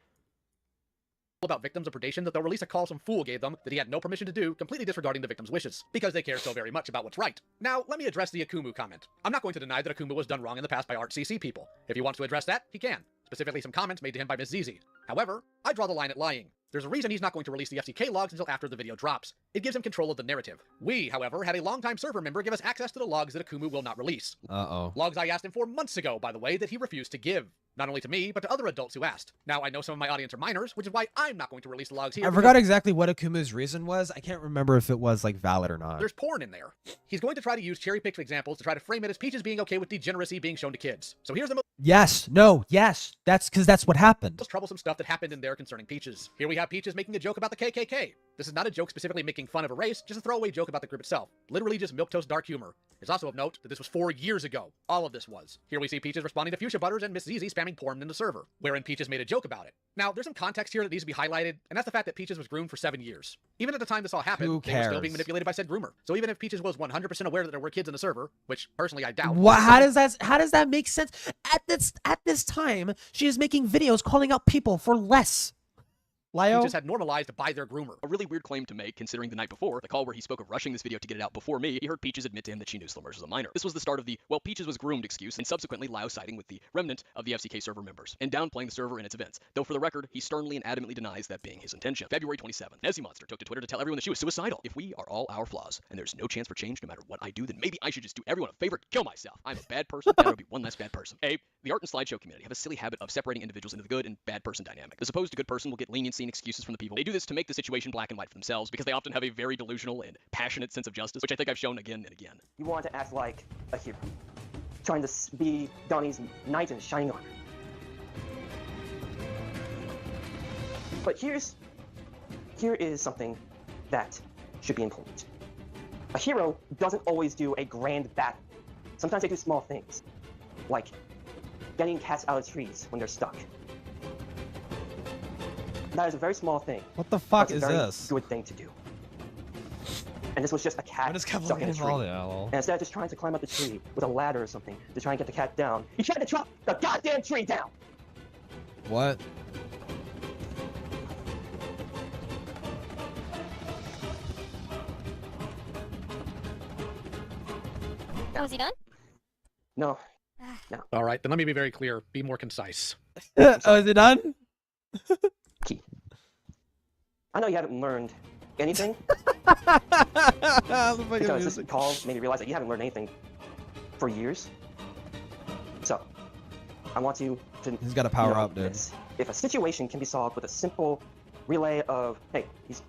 About victims of predation that they'll release a call some fool gave them that he had no permission to do, completely disregarding the victim's wishes, because they care so very much about what's right. Now, let me address the Akumu comment. I'm not going to deny that Akumu was done wrong in the past by ArtCC people. If he wants to address that, he can. Specifically some comments made to him by Ms. ZZ. However, I draw the line at lying. There's a reason he's not going to release the FCK logs until after the video drops. It gives him control of the narrative. We, however, had a longtime server member give us access to the logs that Akumu will not release. Uh-oh. Logs I asked him for months ago, by the way, that he refused to give. Not only to me, but to other adults who asked. Now, I know some of my audience are minors, which is why I'm not going to release the logs here. I forgot exactly what Akumu's reason was. I can't remember if it was, like, valid or not. There's porn in there. He's going to try to use cherry-picked examples to try to frame it as Peaches being okay with degeneracy being shown to kids. So here's the Yes. No. Yes. That's because that's what happened. most troublesome stuff that happened in there concerning Peaches. Here we have Peaches making a joke about the KKK. This is not a joke specifically making fun of a race, just a throwaway joke about the group itself. Literally just milquetoast dark humor. It's also of note that this was 4 years ago. All of this was. Here we see Peaches responding to Fuchsia Butters and Miss ZZ spamming porn in the server, wherein Peaches made a joke about it. Now, there's some context here that needs to be highlighted, and that's the fact that Peaches was groomed for 7 years. Even at the time this all happened, Who they were still cares? being manipulated by said groomer. So even if Peaches was 100% aware that there were kids in the server, which personally I doubt. What? How does that make sense? At this time, she is making videos calling out people for less. Lio? Peaches had normalized by their groomer. A really weird claim to make, considering the night before, the call where he spoke of rushing this video to get it out before me, he heard Peaches admit to him that she knew Slimmers was a minor. This was the start of the, well, Peaches was groomed excuse, and subsequently Lio siding with the remnant of the FCK server members, and downplaying the server and its events, though for the record, he sternly and adamantly denies that being his intention. February 27th, Nezzy Monster took to Twitter to tell everyone that she was suicidal. If we are all our flaws, and there's no chance for change no matter what I do, then maybe I should just do everyone a favor and kill myself. I'm a bad person, and I would be one less bad person. The art and slideshow community have a silly habit of separating individuals into the good and bad person dynamic. The supposed good person will get leniency and excuses from the people. They do this to make the situation black and white for themselves because they often have a very delusional and passionate sense of justice, which I think I've shown again and again. You want to act like a hero, trying to be Donnie's knight in shining armor. But here is something that should be important. A hero doesn't always do a grand battle. Sometimes they do small things, like getting cats out of trees when they're stuck. That is a very small thing. What the fuck but is it's a very this? good thing to do. And this was just a cat stuck in a tree. And instead of just trying to climb up the tree with a ladder or something to try and get the cat down, he tried to chop the goddamn tree down! What? Oh, is he done? No. No. All right, then let me be very clear. Be more concise. Oh, is it done? I know you haven't learned anything. Because this call made me realize that you haven't learned anything for years. So, I want you to He's got to power know up, dude. this. If a situation can be solved with a simple relay of, hey, he's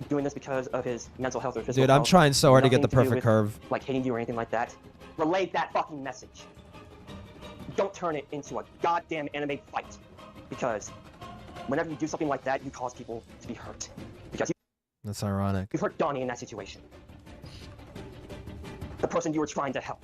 doing this because of his mental health or physical Dude, health, I'm trying so hard to get the nothing do perfect with, curve. like hating you or anything like that, relay that fucking message. Don't turn it into a goddamn anime fight. Because whenever you do something like that, you cause people to be hurt. Because That's ironic. you hurt Donnie in that situation. The person you were trying to help.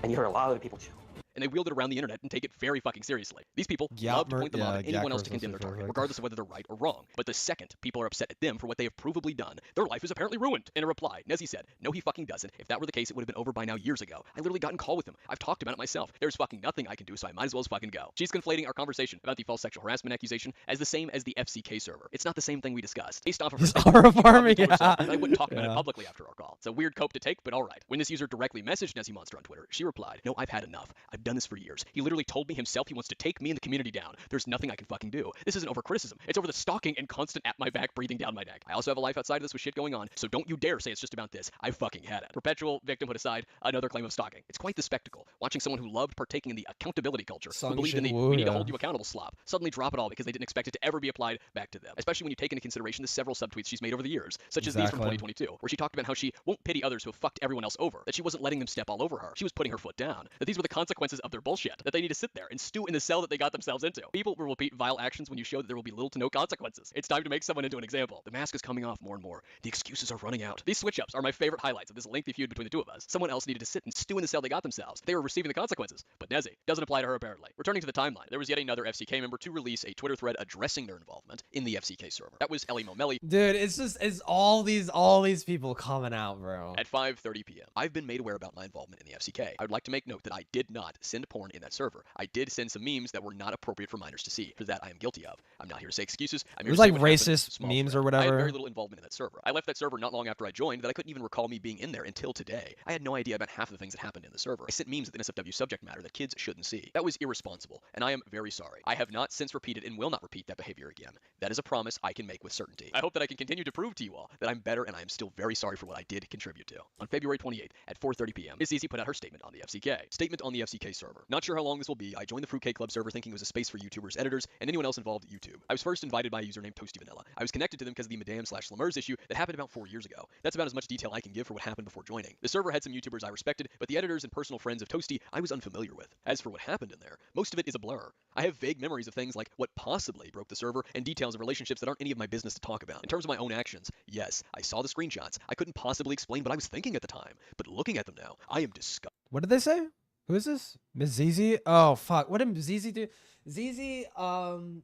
And you hurt a lot of other people too. And they wield it around the internet and take it very fucking seriously. These people Yeah, love to point the mob at anyone else to Gackers condemn their also target, perfect. regardless of whether they're right or wrong. But the second people are upset at them for what they have provably done, their life is apparently ruined. In a reply, Nezzy said, "No, he fucking doesn't. If that were the case, it would have been over by now years ago. I literally got in call with him. I've talked about it myself. There's fucking nothing I can do, so I might as well fucking go." She's conflating our conversation about the false sexual harassment accusation as the same as the FCK server. It's not the same thing we discussed. Based off of her statement, Aura she probably farming, told herself yeah. that I wouldn't talk about it Yeah. publicly after our call. It's a weird cope to take, but alright. When this user directly messaged Nezzy Monster on Twitter, she replied, "No, I've had enough. I've done done this for years. He literally told me himself he wants to take me and the community down. There's nothing I can fucking do. This isn't over criticism. It's over the stalking and constant at my back, breathing down my neck. I also have a life outside of this with shit going on, so don't you dare say it's just about this. I fucking had it. Perpetual victimhood aside, another claim of stalking. It's quite the spectacle. Watching someone who loved partaking in the accountability culture, who believed in the we need to hold you accountable slop, suddenly drop it all because they didn't expect it to ever be applied back to them. Especially when you take into consideration the several subtweets she's made over the years, such as these from 2022, where she talked about how she won't pity others who have fucked everyone else over, that she wasn't letting them step all over her. She was putting her foot down, that these were the consequences of their bullshit, that they need to sit there and stew in the cell that they got themselves into. People will repeat vile actions when you show that there will be little to no consequences. It's time to make someone into an example. The mask is coming off more and more. The excuses are running out. These switch-ups are my favorite highlights of this lengthy feud between the two of us. Someone else needed to sit and stew in the cell they got themselves. They were receiving the consequences. But Nezzy doesn't apply to her apparently. Returning to the timeline, there was yet another FCK member to release a Twitter thread addressing their involvement in the FCK server. That was Ellie Momelli. Dude, it's all these people coming out, bro. At 5:30 p.m. I've been made aware about my involvement in the FCK. I would like to make note that I did not send porn in that server. I did send some memes that were not appropriate for minors to see. For that, I am guilty of. I'm not here to say excuses. I'm here It was to say like what racist happened. memes or I had whatever. very little involvement in that server. I left that server not long after I joined that I couldn't even recall me being in there until today. I had no idea about half of the things that happened in the server. I sent memes at the NSFW subject matter that kids shouldn't see. That was irresponsible, and I am very sorry. I have not since repeated and will not repeat that behavior again. That is a promise I can make with certainty. I hope that I can continue to prove to you all that I'm better and I am still very sorry for what I did contribute to. On February 28th at 4:30 p.m., Miss Easy put out her statement on the FCK. Statement on the FCK server. Not sure how long this will be. I joined the Fruitcake Club server thinking it was a space for YouTubers, editors, and anyone else involved at YouTube. I was first invited by a user named Toasty Vanilla. I was connected to them because of the Madame/Lemurs issue that happened about 4 years ago. That's about as much detail I can give for what happened before joining. The server had some YouTubers I respected, but the editors and personal friends of Toasty I was unfamiliar with. As for what happened in there, most of it is a blur. I have vague memories of things like what possibly broke the server and details of relationships that aren't any of my business to talk about. In terms of my own actions, yes, I saw the screenshots. I couldn't possibly explain what I was thinking at the time, but looking at them now, I am disgusted. What did they say? Who is this? Miss Zizi? Oh fuck! What did Zizi do? Zizi, weren't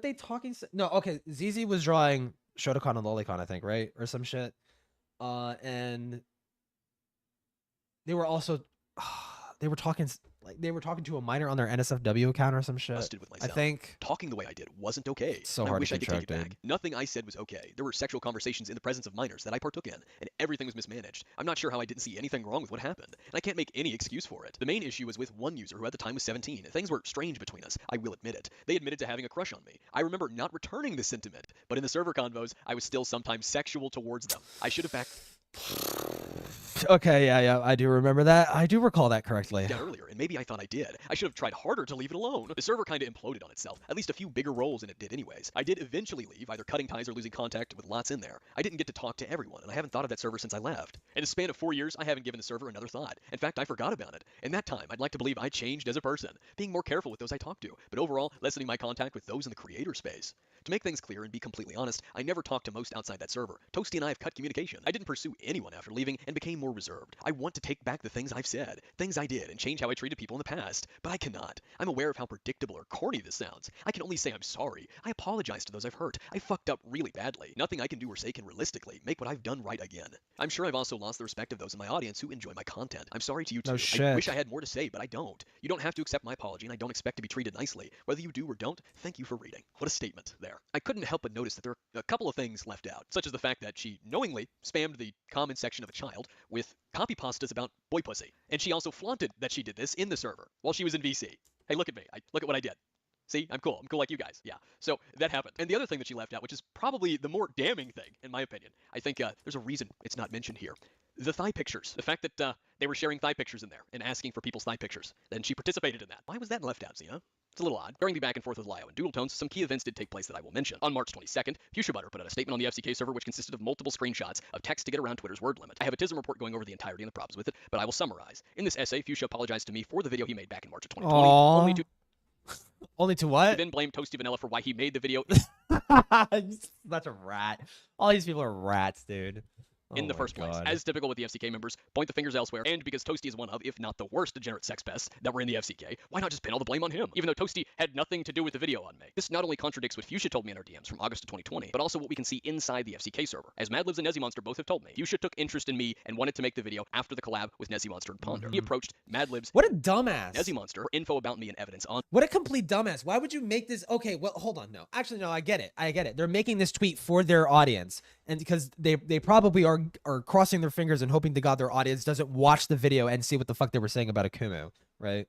they talking? No, okay. Zizi was drawing Shotokan and Lolicon, I think, right, or some shit. And they were also, they were talking to a minor on their NSFW account or some shit. With myself. I think talking the way I did wasn't okay. It's so and hard I wish to I could take it control, back. Nothing I said was okay. There were sexual conversations in the presence of minors that I partook in, and everything was mismanaged. I'm not sure how I didn't see anything wrong with what happened, and I can't make any excuse for it. The main issue was with one user who at the time was 17. Things were strange between us. I will admit it. They admitted to having a crush on me. I remember not returning the sentiment, but in the server convos, I was still sometimes sexual towards them. I should have backed. Okay, yeah, I do remember that. I do recall that correctly. Earlier, and maybe I thought I did. I should have tried harder to leave it alone. The server kind of imploded on itself. At least a few bigger roles than it did anyways. I did eventually leave, either cutting ties or losing contact with lots in there. I didn't get to talk to everyone, and I haven't thought of that server since I left. In the span of 4 years, I haven't given the server another thought. In fact, I forgot about it. In that time, I'd like to believe I changed as a person, being more careful with those I talk to, but overall, lessening my contact with those in the creator space. To make things clear and be completely honest, I never talked to most outside that server. Toasty and I have cut communication. I didn't pursue anyone after leaving and became more reserved. I want to take back the things I've said, things I did, and change how I treated people in the past, but I cannot. I'm aware of how predictable or corny this sounds. I can only say I'm sorry. I apologize to those I've hurt. I fucked up really badly. Nothing I can do or say can realistically make what I've done right again. I'm sure I've also lost the respect of those in my audience who enjoy my content. I'm sorry to you too. No shit. I wish I had more to say, but I don't. You don't have to accept my apology, and I don't expect to be treated nicely. Whether you do or don't, thank you for reading. What a statement there. I couldn't help but notice that there are a couple of things left out, such as the fact that she knowingly spammed the comment section of a child with copy pastas about boy pussy. And she also flaunted that she did this in the server while she was in VC. Hey, look at me. Look at what I did. See, I'm cool. I'm cool like you guys. Yeah. So that happened. And the other thing that she left out, which is probably the more damning thing, in my opinion, I think there's a reason it's not mentioned here. The thigh pictures. The fact that they were sharing thigh pictures in there and asking for people's thigh pictures. Then she participated in that. Why was that left out, Zena? It's a little odd. During the back and forth with Lio and Doodle Tones, some key events did take place that I will mention. On March 22nd, Fuchsia Butter put out a statement on the FCK server which consisted of multiple screenshots of text to get around Twitter's word limit. I have a TISM report going over the entirety and the problems with it, but I will summarize. In this essay, Fuchsia apologized to me for the video he made back in March of 2020. Aww. Only to what? He then blamed Toasty Vanilla for why he made the video. That's a rat. All these people are rats, dude. In the first place, as typical with the FCK members, point the fingers elsewhere, and because Toasty is one of, if not the worst degenerate sex pests that were in the FCK, why not just pin all the blame on him, even though Toasty had nothing to do with the video on me? This not only contradicts what Fuchsia told me in our DMs from August of 2020, but also what we can see inside the FCK server. As Madlibs and Nezzymonster both have told me, Fuchsia took interest in me and wanted to make the video after the collab with Nezzymonster and Ponder. He approached Madlibs. What a dumbass. Nezzymonster for info about me and evidence on. What a complete dumbass. Why would you make this? Okay, well, hold on. No, actually, no, I get it. They're making this tweet for their audience. and because they probably are crossing their fingers and hoping to God their audience doesn't watch the video and see what the fuck they were saying about Akumu, right?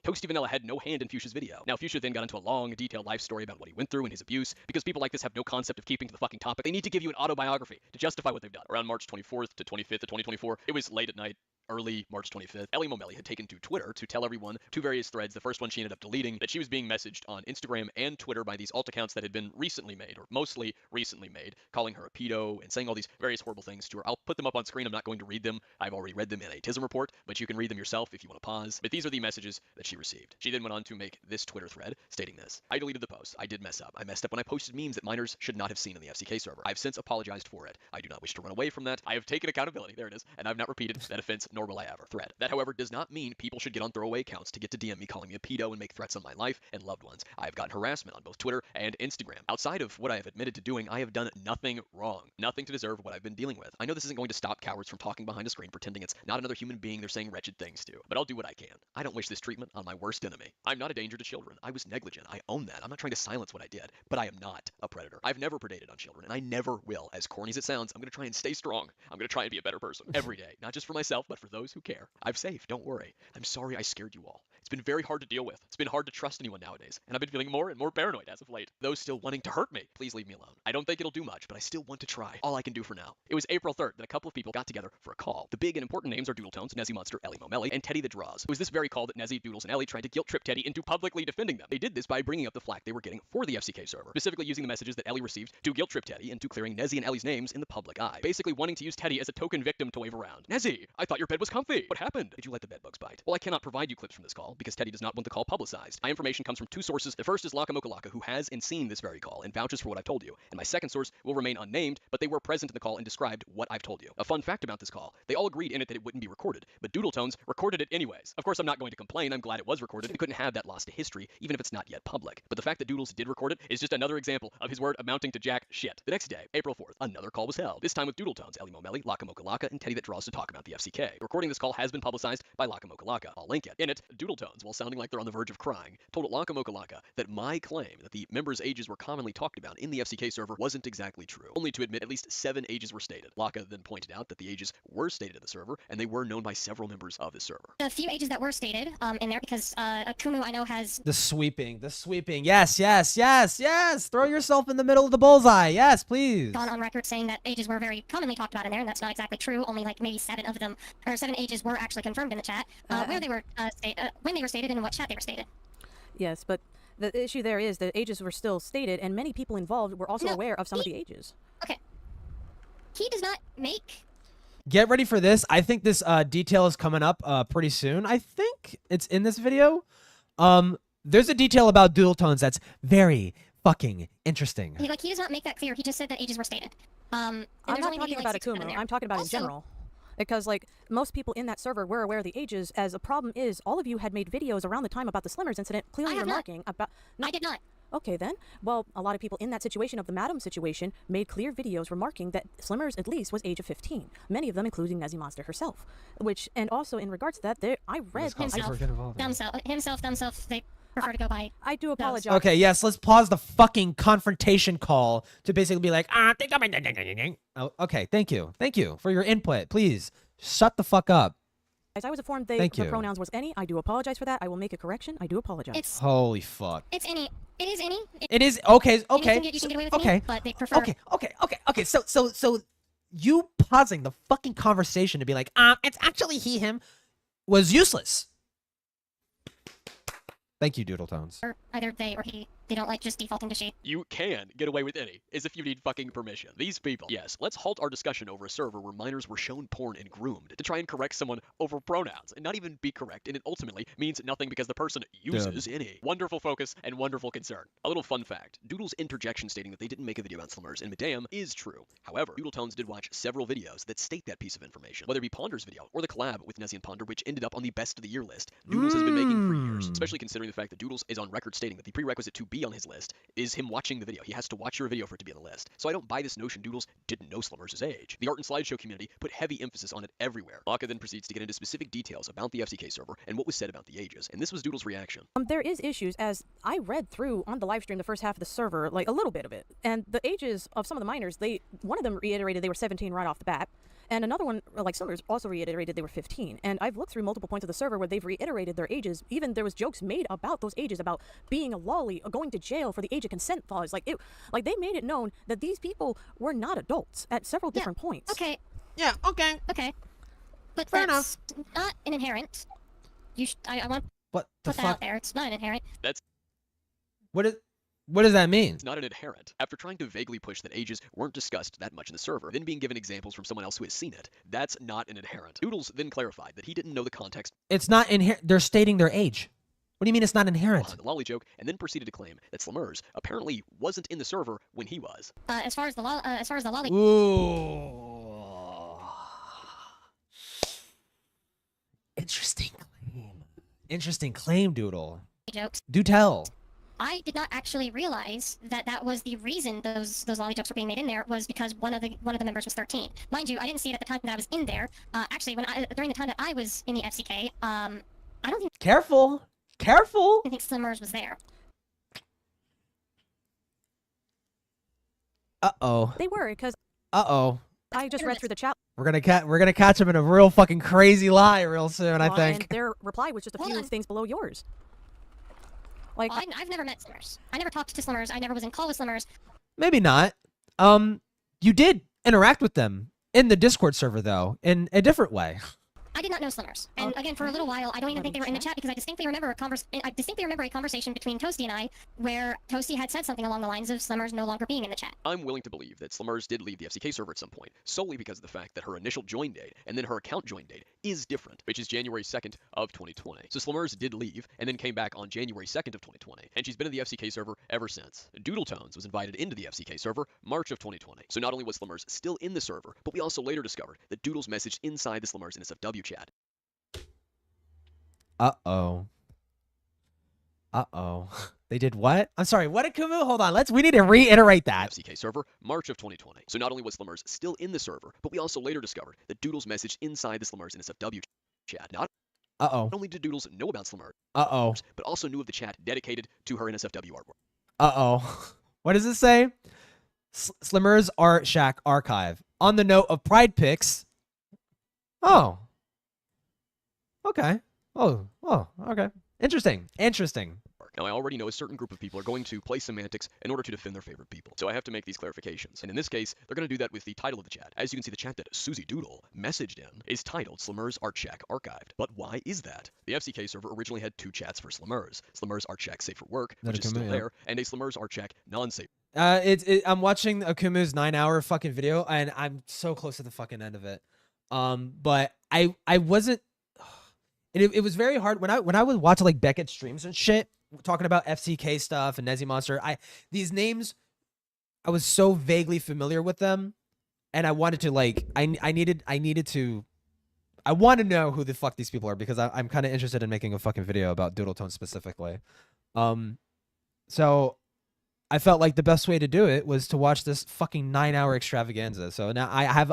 Toasty Vanilla had no hand in Fuchsia's video. Now, Fuchsia then got into a long, detailed life story about what he went through and his abuse, because people like this have no concept of keeping to the fucking topic. They need to give you an autobiography to justify what they've done. Around March 24th to 25th of 2024, it was late at night. Early March 25th, Ellie Momelli had taken to Twitter to tell everyone two various threads. The first one she ended up deleting, that she was being messaged on Instagram and Twitter by these alt accounts that had been recently made, or mostly recently made, calling her a pedo and saying all these various horrible things to her. I'll put them up on screen. I'm not going to read them. I've already read them in a TISM report, but you can read them yourself if you want to pause. But these are the messages that she received. She then went on to make this Twitter thread stating this. I deleted the post. I did mess up. I messed up when I posted memes that minors should not have seen in the FCK server. I've since apologized for it. I do not wish to run away from that. I have taken accountability. There it is. And I've not repeated that offense, nor will I ever. Thread. That, however, does not mean people should get on throwaway accounts to get to DM me calling me a pedo and make threats on my life and loved ones. I have gotten harassment on both Twitter and Instagram. Outside of what I have admitted to doing, I have done nothing wrong. Nothing to deserve what I've been dealing with. I know this isn't going to stop cowards from talking behind a screen pretending it's not another human being they're saying wretched things to, but I'll do what I can. I don't wish this treatment on my worst enemy. I'm not a danger to children. I was negligent. I own that. I'm not trying to silence what I did, but I am not a predator. I've never predated on children, and I never will. As corny as it sounds, I'm going to try and stay strong. I'm going to try and be a better person every day, not just for myself, but for those who care. I'm safe. Don't worry. I'm sorry I scared you all. It's been very hard to deal with. It's been hard to trust anyone nowadays, and I've been feeling more and more paranoid as of late. Those still wanting to hurt me, please leave me alone. I don't think it'll do much, but I still want to try. All I can do for now. It was April 3rd that a couple of people got together for a call. The big and important names are Doodletones, Nezzy Monster, Ellie Momelli, and Teddy the Draws. It was this very call that Nezzy, Doodles, and Ellie tried to guilt trip Teddy into publicly defending them. They did this by bringing up the flack they were getting for the FCK server, specifically using the messages that Ellie received to guilt trip Teddy into clearing Nezzy and Ellie's names in the public eye. Basically wanting to use Teddy as a token victim to wave around. Nezzy, I thought your bed was comfy. What happened? Did you let the bedbugs bite? Well, I cannot provide you clips from this call because Teddy does not want the call publicized. My information comes from two sources. The first is Laka, who has and seen this very call and vouches for what I've told you. And my second source will remain unnamed, but they were present in the call and described what I've told you. A fun fact about this call, they all agreed in it that it wouldn't be recorded, but Doodletones recorded it anyways. Of course, I'm not going to complain. I'm glad it was recorded. We couldn't have that lost to history, even if it's not yet public. But the fact that Doodles did record it is just another example of his word amounting to jack shit. The next day, April 4th, another call was held. This time with Doodletones, Ellie Momelli, Laka, and Teddy that Draws to talk about the FCK. Recording this call has been publicized by Laka. I'll link it. In it, Doodletones, while sounding like they're on the verge of crying, told Laka that my claim that the members' ages were commonly talked about in the FCK server wasn't exactly true, only to admit at least 7 ages were stated. Laka then pointed out that the ages were stated in the server, and they were known by several members of the server. The few ages that were stated in there, because Akumu I know has... The sweeping. Yes. Throw yourself in the middle of the bullseye. Yes, please. Gone on record saying that ages were very commonly talked about in there, and that's not exactly true. Only like maybe 7 of them, or 7 ages were actually confirmed in the chat, where they were when they were stated and in what chat they were stated. Yes, but the issue there is the ages were still stated, and many people involved were also aware of some of the ages. Okay. He does not make... Get ready for this. I think this detail is coming up pretty soon. I think it's in this video. There's a detail about Doodletones that's very fucking interesting. He does not make that clear. He just said that ages were stated. I'm not talking about Akumu. I'm talking about in general. Because, like, most people in that server were aware of the ages, as a problem is all of you had made videos around the time about the Slimmers incident, clearly remarking about... I did not. Okay, then. Well, a lot of people in that situation of the Madam situation made clear videos remarking that Slimmers, at least, was age of 15. Many of them including Nezzy Monster herself. Which, and also in regards to that, I read... Himself, they prefer to go by... I do apologize. Okay, yes, let's pause the fucking confrontation call to basically be like, oh, okay, thank you for your input. Please, shut the fuck up. As I was informed the pronouns was any, I do apologize for that. I will make a correction. I do apologize. Holy fuck. It's any. It is any. It is, okay. You can get away with any, but they prefer... Okay, so you pausing the fucking conversation to be like, it's actually he, him, was useless. Thank you, Doodletones. Or either they or he. They don't like just defaulting to she. You can get away with any, as if you need fucking permission. These people. Yes, let's halt our discussion over a server where minors were shown porn and groomed to try and correct someone over pronouns, and not even be correct, and it ultimately means nothing because the person uses any. Wonderful focus and wonderful concern. A little fun fact, Doodle's interjection stating that they didn't make a video on Slimmers in Medam is true. However, Doodletones did watch several videos that state that piece of information, whether it be Ponder's video or the collab with Nezzy and Ponder, which ended up on the best of the year list Doodles has been making for years, especially considering the fact that Doodles is on record stating that the prerequisite to be be on his list is him watching the video. He has to watch your video for it to be on the list. So I don't buy this notion Doodles didn't know Slummers' age. The art and slideshow community put heavy emphasis on it everywhere. Laka then proceeds to get into specific details about the FCK server and what was said about the ages, and this was Doodles' reaction. There is issues, as I read through on the live stream the first half of the server, like a little bit of it, and the ages of some of the minors, one of them reiterated they were 17 right off the bat, and another one, like Slummers, also reiterated they were 15. And I've looked through multiple points of the server where they've reiterated their ages. Even there was jokes made about those ages, about being a lolly or going to jail for the age of consent clause. Like they made it known that these people were not adults at several different points. Okay. Yeah. Okay. Okay. But Fair that's not an inherent. I want to What the put that fuck? out there. It's not an inherent. That's What does that mean? It's not an inherent. After trying to vaguely push that ages weren't discussed that much in the server, then being given examples from someone else who has seen it, that's not an inherent. Doodles then clarified that he didn't know the context. It's not inherent. They're stating their age. What do you mean it's not inherent? Behind the lolly joke, and then proceeded to claim that Slummers apparently wasn't in the server when he was. As far as the lolly. Ooh. Interesting claim. Interesting claim, Doodle. Jokes. Do tell. I did not actually realize that that was the reason those lolly jokes were being made in there, was because one of the members was 13. Mind you, I didn't see it at the time that I was in there. Actually, during the time that I was in the FCK, I don't think. Careful. Careful. I think Slummers was there. Uh-oh. They were, because Uh-oh. I just read through the chat. We're gonna catch him in a real fucking crazy lie real soon, I think. And their reply was just a few things below yours. Like, Well, I've never met Slummers. I never talked to Slummers. I never was in call with Slummers. Maybe not. You did interact with them in the Discord server though, in a different way. I did not know Slummers. And again, for a little while, I don't even think they were in the chat, because I distinctly remember a conversation between Toasty and I where Toasty had said something along the lines of Slummers no longer being in the chat. I'm willing to believe that Slummers did leave the FCK server at some point, solely because of the fact that her initial join date and then her account join date is different, which is January 2nd of 2020. So Slummers did leave and then came back on January 2nd of 2020, and she's been in the FCK server ever since. Doodletones was invited into the FCK server March of 2020. So not only was Slummers still in the server, but we also later discovered that Doodles messaged inside the Slummers NSFW chat. Uh-oh. Uh-oh. They did what? I'm sorry, what did Kumu? Hold on, we need to reiterate that. FCK server, March of 2020. So not only was Slummers still in the server, but we also later discovered that Doodles messaged inside the Slummers NSFW chat. Not only did Doodles know about Slummers, but also knew of the chat dedicated to her NSFW artwork. Uh-oh. What does it say? Slummers Art Shack Archive. On the note of Pride Pics. Oh. Okay. Oh, okay. Interesting. Now, I already know a certain group of people are going to play semantics in order to defend their favorite people, so I have to make these clarifications. And in this case, they're going to do that with the title of the chat. As you can see, the chat that Susie Doodle messaged in is titled Slummers Art Shack Archived. But why is that? The FCK server originally had two chats for Slummers. Slummers Art Shack Safe for Work, which is still there, and a Slummers Art Shack non-safe. I'm watching Akumu's 9-hour fucking video, and I'm so close to the fucking end of it. But I wasn't. It was very hard when I would watch like Beckett streams and shit, talking about FCK stuff and Nezzy Monster. These names, I was so vaguely familiar with them, and I wanted to like I want to know who the fuck these people are, because I'm kind of interested in making a fucking video about Doodletone specifically. So I felt like the best way to do it was to watch this fucking 9-hour extravaganza. So now I have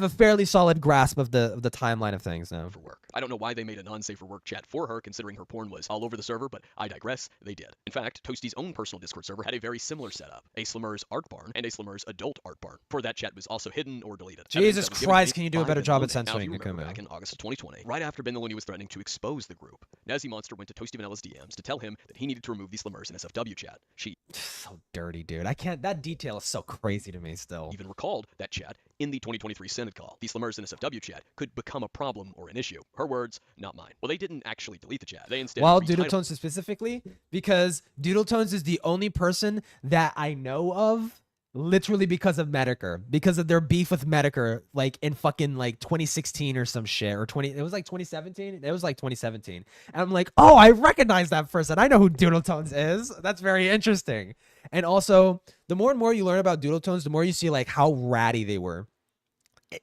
a fairly solid grasp of the timeline of things now. For work. I don't know why they made a non-safe for work chat for her, considering her porn was all over the server, but I digress, they did. In fact, Toasty's own personal Discord server had a very similar setup, a Slummers art barn and a Slummers adult art barn. For that chat was also hidden or deleted. Jesus Christ, can you do a better job at censoring Akumu? Back in August of 2020, right after Ben the Looney was threatening to expose the group, Nezzy Monster went to Toasty Vanilla's DMs to tell him that he needed to remove the Slummers in SFW chat. She so dirty, dude. I can't. That detail is so crazy to me still. Even recalled that chat in the 2023 Senate call. The Slummers in SFW chat could become a problem or an issue. Her words, not mine. Well, they didn't actually delete the chat. They instead Doodletones specifically, because Doodletones is the only person that I know of literally because of Medicare, because of their beef with Medicare, like in fucking like 2016 or some shit, or it was like 2017. It was like 2017, and I'm like, oh, I recognize that person. I know who Doodletones is. That's very interesting. And also, the more and more you learn about Doodletones, the more you see like how ratty they were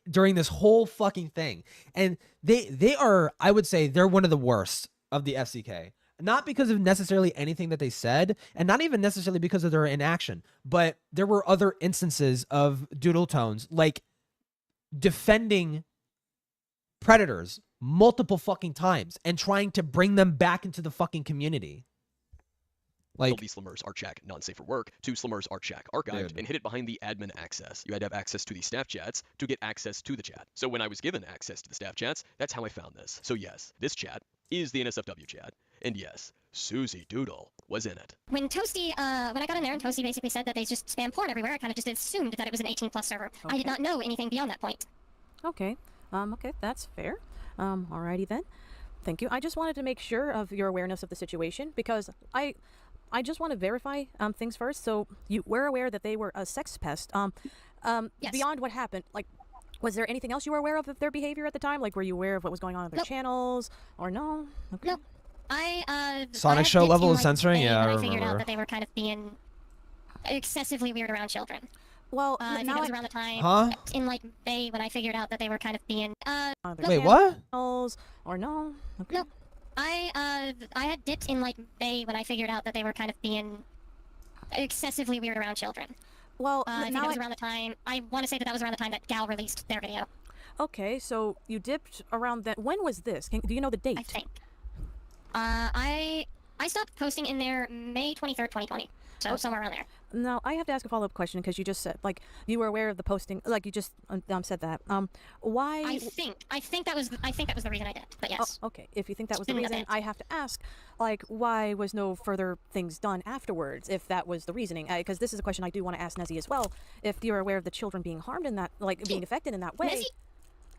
during this whole fucking thing. And they are, I would say, they're one of the worst of the FCK. not because of necessarily anything that they said, and not even necessarily because of their inaction, but there were other instances of Doodle Tones, like defending predators multiple fucking times and trying to bring them back into the fucking community. Like, LB Slimmers Archak non-safe for work to Slimmers Archak archived and hid it behind the admin access. You had to have access to the staff chats to get access to the chat. So when I was given access to the staff chats, that's how I found this. So yes, this chat is the NSFW chat. And yes, Susie Doodle was in it. When Toasty, when I got in there and Toasty basically said that they just spam porn everywhere, I kind of just assumed that it was an 18+ server. I did not know anything beyond that point. Okay. Okay, that's fair. Alrighty then. Thank you. I just wanted to make sure of your awareness of the situation because I just want to verify things first. So you were aware that they were a sex pest. Yes. Beyond what happened, like, was there anything else you were aware of their behavior at the time? Like, were you aware of what was going on their channels, or no? Okay. No. Sonic Show level of censoring? Yeah, I I figured out remember. that they were kind of being excessively weird around children. Well, I think it was around the time in like May when I figured out that they were kind of being Wait, what? Or no? Okay. No. I had dipped in like May when I figured out that they were kind of being excessively weird around children. Well, I think it was around the time. I want to say that was around the time that Gal released their video. Okay, so you dipped around that. When was this? Do you know the date? I think. I stopped posting in there May 23rd, 2020. So somewhere around there. Now, I have to ask a follow-up question because you just said, like, you were aware of the posting, like you just said that. Why? I think that was the reason I did. But yes. Oh, okay. If you think that was the Didn't know reason, that. I have to ask, like, why was no further things done afterwards? If that was the reasoning, because this is a question I do want to ask Nezzy as well. If you're aware of the children being harmed in that, like, being affected in that way. Nezzy?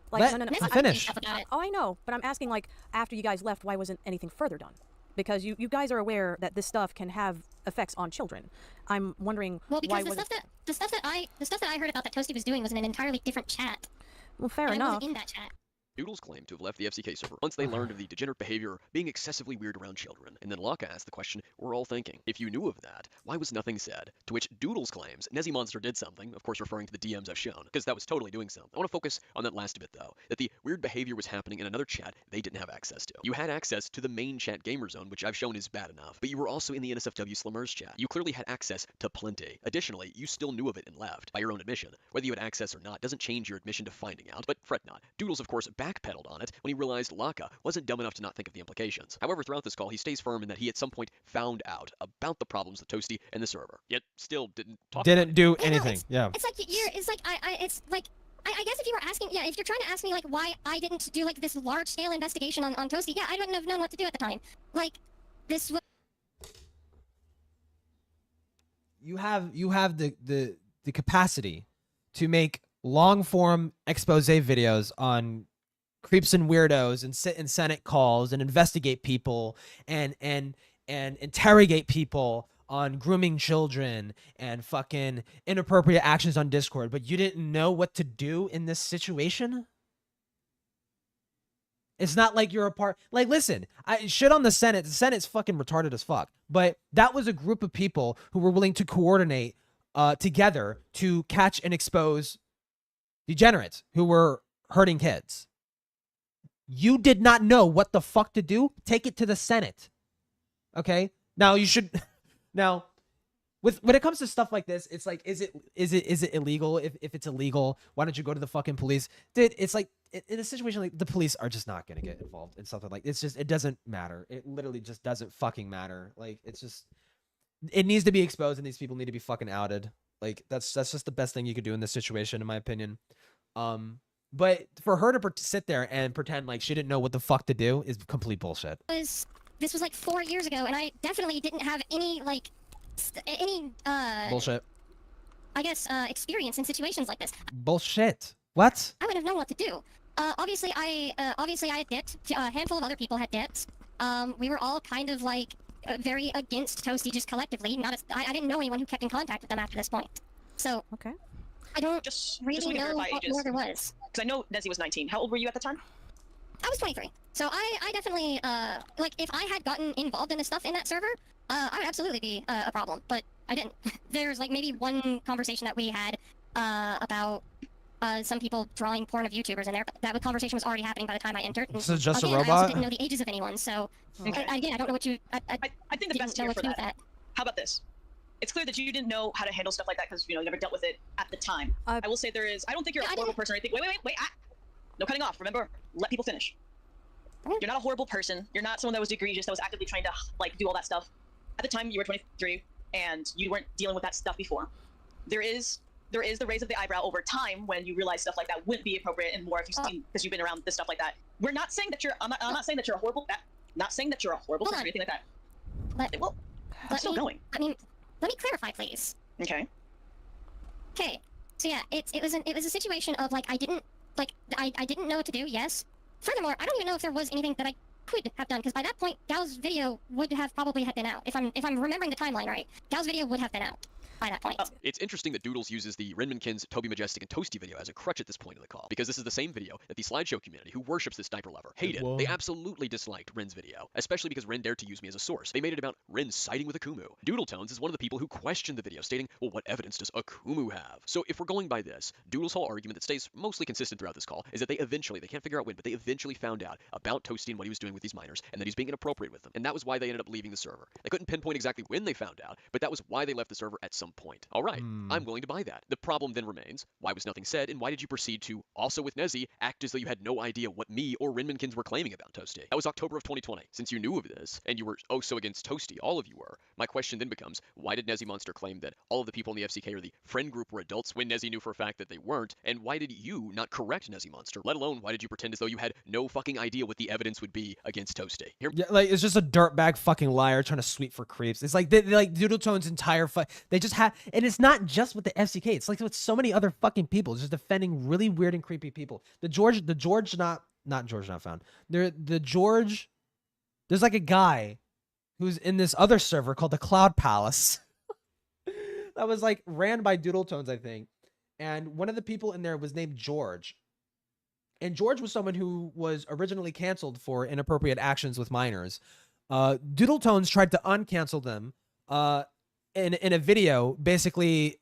Like, Let no. me finish. Oh, I know, but I'm asking, like, after you guys left, why wasn't anything further done? Because you guys are aware that this stuff can have effects on children. I'm wondering Well, because why the stuff that I heard about that Toasty was doing was in an entirely different chat. Well, fair and enough. It wasn't in that chat. Doodles claim to have left the FCK server once they learned of the degenerate behavior being excessively weird around children. And then Locke asked the question we're all thinking. If you knew of that, why was nothing said? To which Doodles claims Nezzy Monster did something, of course referring to the DMs I've shown, because that was totally doing something. I want to focus on that last bit though, that the weird behavior was happening in another chat they didn't have access to. You had access to the main chat gamer zone, which I've shown is bad enough, but you were also in the NSFW Slimmers chat. You clearly had access to plenty. Additionally, you still knew of it and left, by your own admission. Whether you had access or not doesn't change your admission to finding out, but fret not. Doodles of course backpedaled on it when he realized Laka wasn't dumb enough to not think of the implications. However, throughout this call, he stays firm in that he at some point found out about the problems with Toasty and the server, yet still didn't talk about Didn't it. do anything. Yeah. It's like I guess if you were asking, if you're trying to ask me like why I didn't do like this large scale investigation on Toasty, yeah, I wouldn't have known what to do at the time. Like this was. You have the capacity to make long form expose videos on creeps and weirdos and sit in Senate calls and investigate people and interrogate people on grooming children and fucking inappropriate actions on Discord, but you didn't know what to do in this situation? It's not like you're a part. Like, listen, I shit on the Senate. The Senate's fucking retarded as fuck. But that was a group of people who were willing to coordinate together to catch and expose degenerates who were hurting kids. You did not know what the fuck to do. Take it to the Senate. Okay? Now you should. Now, when it comes to stuff like this, it's like, is it illegal? If it's illegal, why don't you go to the fucking police? Dude, it's like in a situation like the police are just not gonna get involved in something like it's just it doesn't matter. It literally just doesn't fucking matter. Like it's just it needs to be exposed and these people need to be fucking outed. Like that's just the best thing you could do in this situation, in my opinion. But for her to sit there and pretend like she didn't know what the fuck to do is complete bullshit. This was like 4 years ago, and I definitely didn't have any like bullshit. I guess experience in situations like this. Bullshit. What? I would have known what to do. Obviously I had dipped. A handful of other people had dipped. We were all kind of like very against Toasty just collectively. I didn't know anyone who kept in contact with them after this point. So okay. I don't just really know what more there was. Because I know Nezzy was 19. How old were you at the time? I was 23. So I definitely, like, if I had gotten involved in the stuff in that server, I would absolutely be a problem. But I didn't. There's, like, maybe one conversation that we had about some people drawing porn of YouTubers in there. That conversation was already happening by the time I entered. And So just a again, I robot? also didn't know the ages of anyone, so Okay. again, I don't know what you. I think the best know here what for to do with that. How about this? It's clear that you didn't know how to handle stuff like that because you never dealt with it at the time. I will say there is. I don't think you're a horrible person or anything. Wait. No cutting off. Remember, let people finish. You're not a horrible person. You're not someone that was egregious, that was actively trying to do all that stuff. At the time, you were 23, and you weren't dealing with that stuff before. There is the raise of the eyebrow over time when you realize stuff like that wouldn't be appropriate, and more if you've seen because you've been around this stuff like that. We're not saying that you're. I'm not saying that you're a horrible. Not saying that you're a horrible person or anything like that. I'm still going. I mean, let me clarify, please. Okay. Okay. So yeah, it was a situation of I didn't know what to do. Yes. Furthermore, I don't even know if there was anything that I could have done because by that point, Gal's video would have probably been out. If I'm remembering the timeline right, Gal's video would have been out by that point. It's interesting that Doodles uses the Rinmankins, Toby Majestic, and Toasty video as a crutch at this point in the call, because this is the same video that the slideshow community, who worships this diaper lover, hated. Whoa. They absolutely disliked Rin's video, especially because Rin dared to use me as a source. They made it about Rin siding with Akumu. Doodletones is one of the people who questioned the video, stating, well, what evidence does Akumu have? So if we're going by this, Doodles' whole argument that stays mostly consistent throughout this call is that they can't figure out when, but they eventually found out about Toasty and what he was doing with these minors, and that he's being inappropriate with them. And that was why they ended up leaving the server. They couldn't pinpoint exactly when they found out, but that was why they left the server at some point. All right. I'm willing to buy that. The problem then remains, why was nothing said, and why did you proceed to, also with Nezzy, act as though you had no idea what me or Rinmankins were claiming about Toasty? That was October of 2020. Since you knew of this, and you were oh so against Toasty, all of you were, my question then becomes, why did Nezzy Monster claim that all of the people in the FCK or the friend group were adults when Nezzy knew for a fact that they weren't, and why did you not correct Nezzy Monster? Let alone, why did you pretend as though you had no fucking idea what the evidence would be against Toasty? Yeah, it's just a dirtbag fucking liar trying to sweep for creeps. It's like Doodletone's entire they just have, and it's not just with the FCK. It's like with so many other fucking people, just defending really weird and creepy people. The George not found. There's like a guy who's in this other server called the Cloud Palace that was ran by Doodletones, I think. And one of the people in there was named George. And George was someone who was originally canceled for inappropriate actions with minors. Doodletones tried to uncancel them in a video, basically.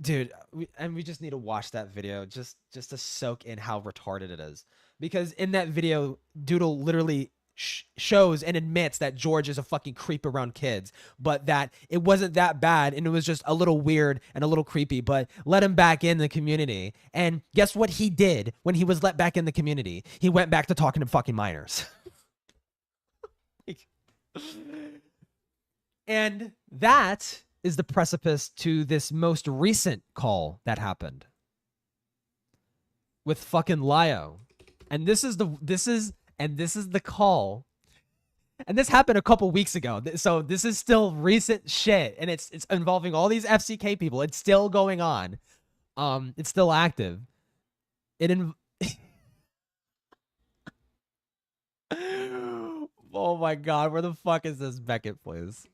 Dude, we just need to watch that video just to soak in how retarded it is. Because in that video, Doodle literally shows and admits that George is a fucking creep around kids, but that it wasn't that bad and it was just a little weird and a little creepy, but let him back in the community. And guess what he did when he was let back in the community? He went back to talking to fucking minors. And that is the precipice to this most recent call that happened with fucking Lio. And this is the call. And this happened a couple weeks ago. So this is still recent shit, and it's involving all these FCK people. It's still going on. It's still active. Oh my god, where the fuck is this? Beckett, please.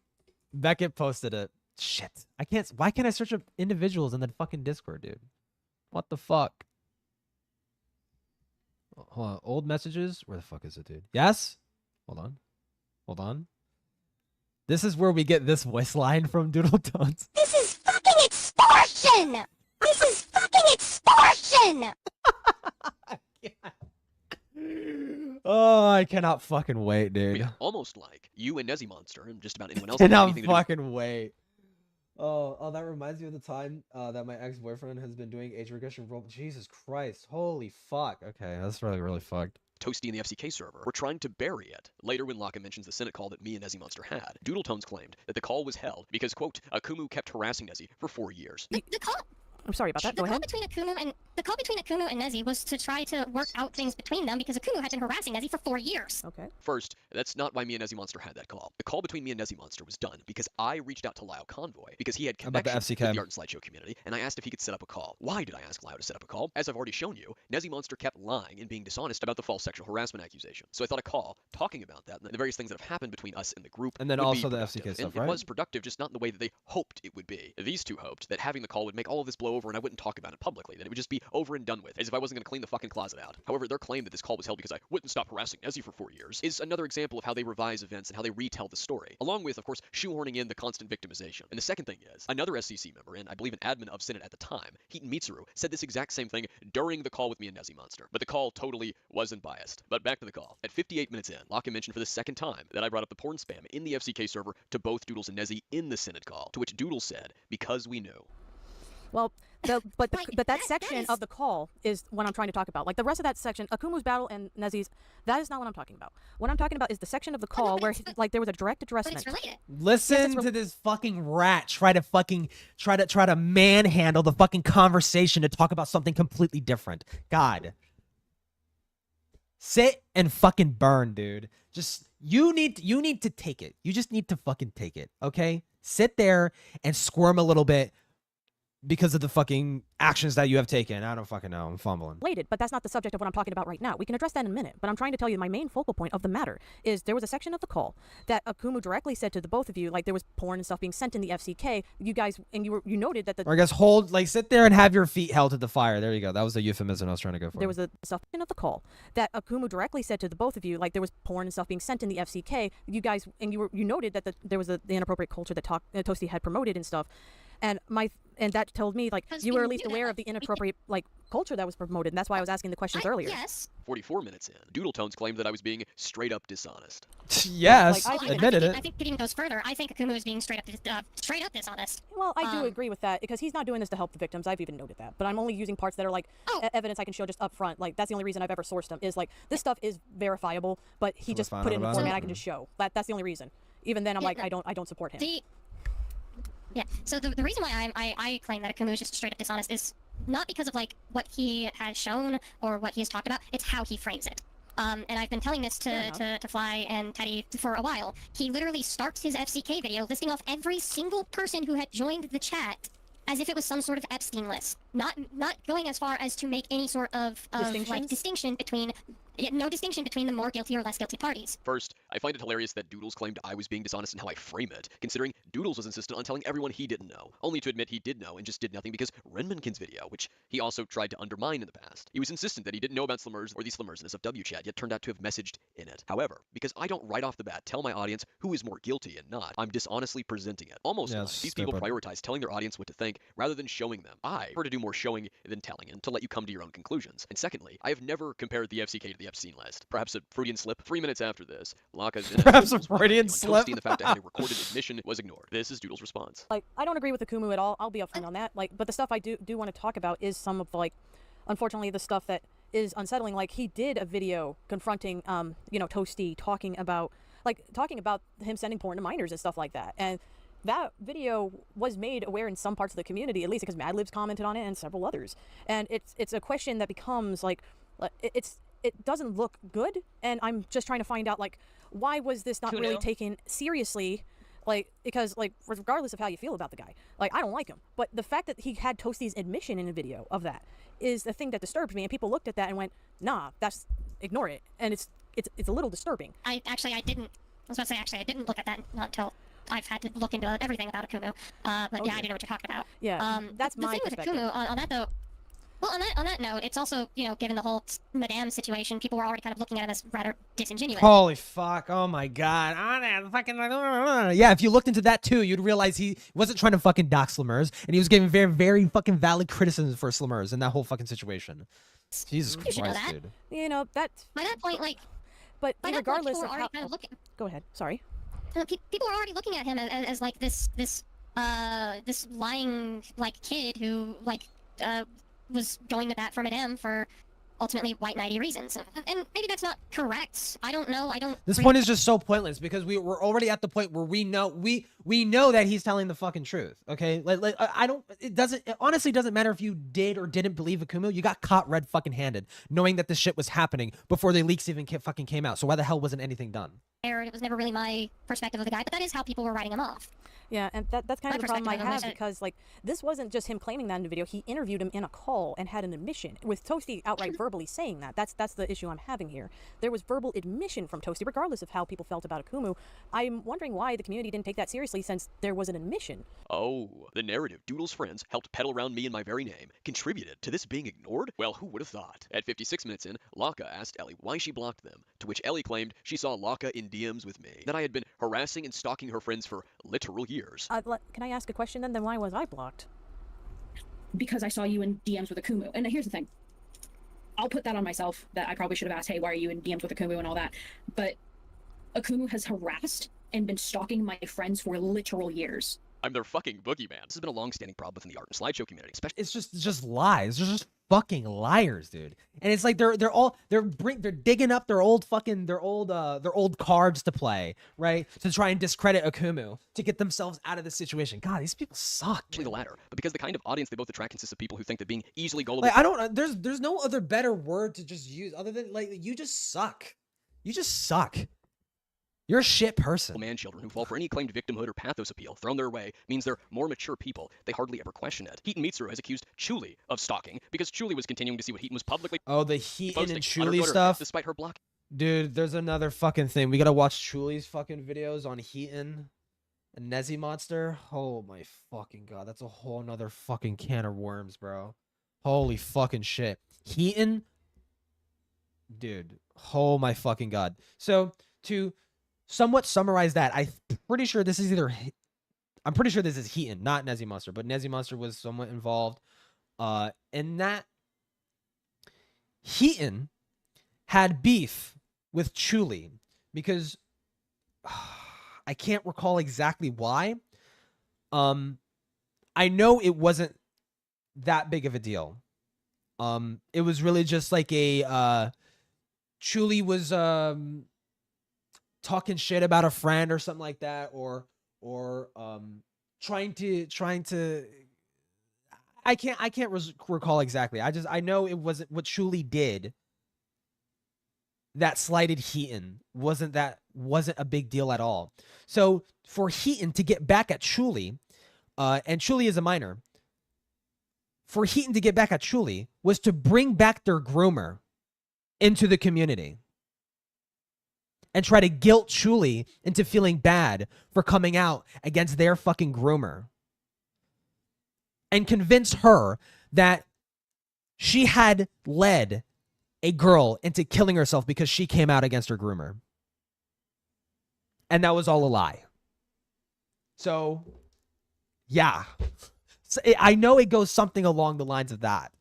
Beckett posted it. Shit. Why can't I search up individuals in the fucking Discord, dude? What the fuck? Hold on. Old messages? Where the fuck is it, dude? Yes? Hold on. This is where we get this voice line from Doodletones. This is fucking extortion! This is fucking extortion! Oh, I cannot fucking wait, dude. Almost like you and Nezzy Monster and just about anyone else. Cannot fucking wait. Oh, that reminds me of the time that my ex-boyfriend has been doing age regression role. Jesus Christ. Holy fuck. Okay, that's really fucked. Toasty in the FCK server were trying to bury it. Later, when Laka mentions the Senate call that me and Nezzy Monster had, Doodletones claimed that the call was held because, quote, Akumu kept harassing Nezzy for 4 years. The call... I'm sorry about that. Go ahead. The call between Akumu and Nezzy was to try to work out things between them because Akumu had been harassing Nezzy for 4 years. Okay. First, that's not why me and Nezzy Monster had that call. The call between me and Nezzy Monster was done because I reached out to Lyle Convoy because he had connections with the Art and Slideshow community, and I asked if he could set up a call. Why did I ask Lyle to set up a call? As I've already shown you, Nezzy Monster kept lying and being dishonest about the false sexual harassment accusation. So I thought a call talking about that and the various things that have happened between us and the group and then would also be the productive. FCK stuff, and right? It was productive, just not in the way that they hoped it would be. These two hoped that having the call would make all of this blow over over and I wouldn't talk about it publicly, that it would just be over and done with, as if I wasn't going to clean the fucking closet out. However, their claim that this call was held because I wouldn't stop harassing Nezzy for 4 years is another example of how they revise events and how they retell the story, along with, of course, shoehorning in the constant victimization. And the second thing is, another SCC member, and I believe an admin of Senate at the time, Heaton Mitsuru, said this exact same thing during the call with me and Nezzy Monster. But the call totally wasn't biased. But back to the call. At 58 minutes in, Locke mentioned for the second time that I brought up the porn spam in the FCK server to both Doodles and Nezzy in the Senate call, to which Doodles said, because we knew. Well, but that section of the call is what I'm trying to talk about. Like the rest of that section, Akumu's battle and Nezzy's, that is not what I'm talking about. What I'm talking about is the section of the call where like there was a direct addressment. Listen to this fucking rat try to manhandle the fucking conversation to talk about something completely different. God. Sit and fucking burn, dude. Just you need to take it. You just need to fucking take it, okay? Sit there and squirm a little bit because of the fucking actions that you have taken. I don't fucking know. I'm fumbling. Related, but that's not the subject of what I'm talking about right now. We can address that in a minute, but I'm trying to tell you my main focal point of the matter is there was a section of the call that Akumu directly said to the both of you, like there was porn and stuff being sent in the FCK. You guys, and you noted that the... Or I guess sit there and have your feet held to the fire. There you go. That was the euphemism I was trying to go for. There was a section of the call that Akumu directly said to the both of you, like there was porn and stuff being sent in the FCK. You guys, and you noted that there was the inappropriate culture that Toasty had promoted and stuff. And that told me, like, you were at least aware of the inappropriate, like, culture that was promoted, and that's why I was asking the questions earlier. Yes. 44 minutes in, Doodle Tones claimed that I was being straight up dishonest. Yes, I admitted it. I think it even goes further. I think Akumu is being straight up dishonest. Well, I do agree with that, because he's not doing this to help the victims. I've even noted that. But I'm only using parts that are, like, evidence I can show just up front. Like, that's the only reason I've ever sourced him, is, like, this stuff is verifiable, but he just put it in a format I can just show. That's the only reason. Even then, I'm like, I don't support him. Yeah, so the reason why I claim that Akumu is just straight up dishonest is not because of, like, what he has shown or what he has talked about, it's how he frames it. And I've been telling this to Fly and Teddy for a while. He literally starts his FCK video listing off every single person who had joined the chat as if it was some sort of Epstein list. Not going as far as to make any sort of like, distinction between... no distinction between the more guilty or less guilty parties. First, I find it hilarious that Doodles claimed I was being dishonest in how I frame it, considering Doodles was insistent on telling everyone he didn't know, only to admit he did know and just did nothing because Renmankin's video, which he also tried to undermine in the past. He was insistent that he didn't know about Slumers or the Slumers in his FW chat, yet turned out to have messaged in it. However, because I don't right off the bat tell my audience who is more guilty and not, I'm dishonestly presenting it. Almost like these people prioritize telling their audience what to think rather than showing them. I prefer to do more showing than telling and to let you come to your own conclusions. And secondly, I have never compared the FCK to the Epstein list. Perhaps a Freudian slip. 3 minutes after this, Laka's perhaps a Freudian slip. The fact that a recorded admission was ignored. This is Doodle's response. Like, I don't agree with Akumu at all. I'll be upfront on that. Like, but the stuff I do want to talk about is some of the, like, unfortunately, the stuff that is unsettling. Like, he did a video confronting, Toasty, talking about him sending porn to minors and stuff like that. And that video was made aware in some parts of the community, at least because Madlibs commented on it and several others. And it's a question that becomes like, it doesn't look good, and I'm just trying to find out, like, why was this not really taken seriously? Like, because, like, regardless of how you feel about the guy, like, I don't like him. But the fact that he had Toasty's admission in a video of that is the thing that disturbed me, and people looked at that and went, nah, ignore it. And it's a little disturbing. I didn't look at that not until I've had to look into everything about Akumu. But yeah, I do know what you're talking about. Yeah, that's my perspective. The thing with Akumu, on that though, well, on that note, it's also, given the whole Madame situation, people were already kind of looking at him as rather disingenuous. Holy fuck, oh my god. Yeah, if you looked into that too, you'd realize he wasn't trying to fucking dox Slumers, and he was giving very, very fucking valid criticism for Slumers in that whole fucking situation. Jesus Christ, dude. You know, that... By that point, like... But by regardless that point, of how... kind of looking... Go ahead, sorry. People were already looking at him as like, this lying, like, kid who, like, was going to bat for Madame for ultimately white knighty reasons, and maybe that's not correct. I don't know. This point is just so pointless because we're already at the point where we know that he's telling the fucking truth. Okay, like it honestly doesn't matter if you did or didn't believe Akumu. You got caught red fucking handed, knowing that this shit was happening before the leaks even fucking came out. So why the hell wasn't anything done? It was never really my perspective of the guy, but that is how people were writing him off. Yeah, and that's kind My of the problem I perspective on have, it. because like this wasn't just him claiming that in the video. He interviewed him in a call and had an admission, with Toasty outright verbally saying that. That's the issue I'm having here. There was verbal admission from Toasty, regardless of how people felt about Akumu. I'm wondering why the community didn't take that seriously, since there was an admission. Oh, the narrative Doodle's friends helped peddle around me in my very name contributed to this being ignored? Well, who would have thought? At 56 minutes in, Laka asked Ellie why she blocked them, to which Ellie claimed she saw Laka in DMs with me, that I had been harassing and stalking her friends for literal years. Can I ask a question then? Then why was I blocked? Because I saw you in DMs with Akumu. And here's the thing. I'll put that on myself, that I probably should have asked, hey, why are you in DMs with Akumu and all that. But Akumu has harassed and been stalking my friends for literal years. I'm their fucking boogeyman. This has been a long-standing problem within the art and slideshow community, especially. It's just lies. They're just fucking liars, dude. And it's like they're digging up their old cards to play, right? To try and discredit Akumu to get themselves out of this situation. God, these people suck. Actually, the latter, but because the kind of audience they both attract consists of people who think that being easily gullible. Like, I don't. There's no other better word to just use other than like you just suck. You just suck. You're a shit person. Man children who fall for any claimed victimhood or pathos appeal thrown their way means they're more mature people. They hardly ever question it. Heaton Mitsuru has accused Chuli of stalking because Chuli was continuing to see what Heaton was publicly Oh, the Heaton and posting on her Chuli Twitter, stuff. despite her block. Dude, there's another fucking thing. We gotta watch Chuli's fucking videos on Heaton and Nezzy Monster. Oh my fucking god, that's a whole nother fucking can of worms, bro. Holy fucking shit. Heaton, dude. Oh my fucking god. So to somewhat summarize that, I'm pretty sure this is Heaton, not Nezzy Monster, but Nezzy Monster was somewhat involved in that. Heaton had beef with Chuli because I can't recall exactly why. I know it wasn't that big of a deal. It was really just like a Chuli was talking shit about a friend or something like that, or trying to I can't recall exactly. I know it wasn't what Chuli did that slighted Heaton wasn't a big deal at all. So for Heaton to get back at Chuli, and Chuli is a minor, for Heaton to get back at Chuli was to bring back their groomer into the community and try to guilt Chuli into feeling bad for coming out against their fucking groomer and convince her that she had led a girl into killing herself because she came out against her groomer. And that was all a lie. So, yeah. So I know it goes something along the lines of that.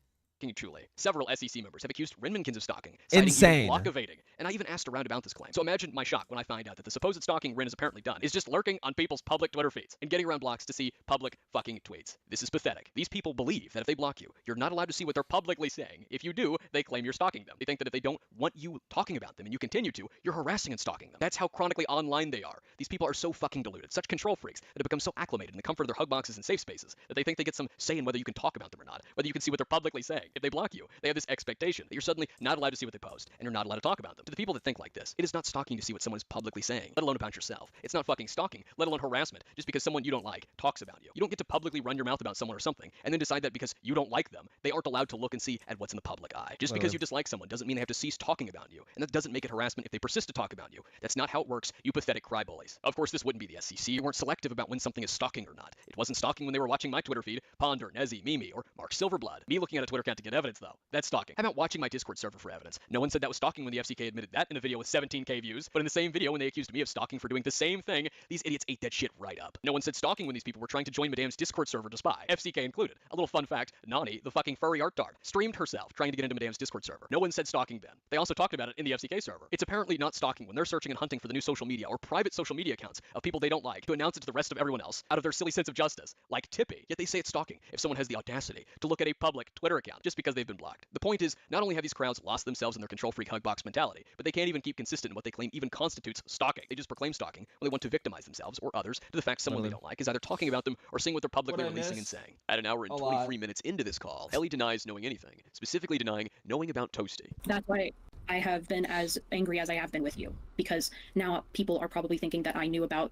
Chuli. Several SEC members have accused Rinmankins of stalking, Insane. block evading, and I even asked around about this claim. So imagine my shock when I find out that the supposed stalking Rin has apparently done is just lurking on people's public Twitter feeds and getting around blocks to see public fucking tweets. This is pathetic. These people believe that if they block you, you're not allowed to see what they're publicly saying. If you do, they claim you're stalking them. They think that if they don't want you talking about them and you continue to, you're harassing and stalking them. That's how chronically online they are. These people are so fucking deluded, such control freaks that have become so acclimated in the comfort of their hug boxes and safe spaces that they think they get some say in whether you can talk about them or not, whether you can see what they're publicly saying. If they block you, they have this expectation that you're suddenly not allowed to see what they post and you're not allowed to talk about them. To the people that think like this, it is not stalking to see what someone is publicly saying, let alone about yourself. It's not fucking stalking, let alone harassment, just because someone you don't like talks about you. You don't get to publicly run your mouth about someone or something and then decide that because you don't like them, they aren't allowed to look and see at what's in the public eye. Just because you dislike someone doesn't mean they have to cease talking about you, and that doesn't make it harassment if they persist to talk about you. That's not how it works, you pathetic crybabies. Of course, this wouldn't be the SEC. You weren't selective about when something is stalking or not. It wasn't stalking when they were watching my Twitter feed, Ponder, Nezzy, Mimi, or Mark Silverblood. Me looking at a Twitter account to get evidence, though, that's stalking. How about watching my Discord server for evidence? No one said that was stalking when the FCK admitted that in a video with 17k views, but in the same video when they accused me of stalking for doing the same thing, these idiots ate that shit right up. No one said stalking when these people were trying to join Madame's Discord server to spy, FCK included. A little fun fact, Nani, the fucking furry art dart, streamed herself trying to get into Madame's Discord server. No one said stalking then. They also talked about it in the FCK server. It's apparently not stalking when they're searching and hunting for the new social media or private social media accounts of people they don't like to announce it to the rest of everyone else out of their silly sense of justice, like Tippy. Yet they say it's stalking if someone has the audacity to look at a public Twitter account just because they've been blocked. The point is, not only have these crowds lost themselves in their control freak hug box mentality, but they can't even keep consistent in what they claim even constitutes stalking. They just proclaim stalking when they want to victimize themselves or others to the fact someone they don't like is either talking about them or saying what they're publicly releasing and saying. At an hour and 23 minutes into this call, Ellie denies knowing anything, specifically denying knowing about Toasty. That's why I have been as angry as I have been with you, because now people are probably thinking that I knew about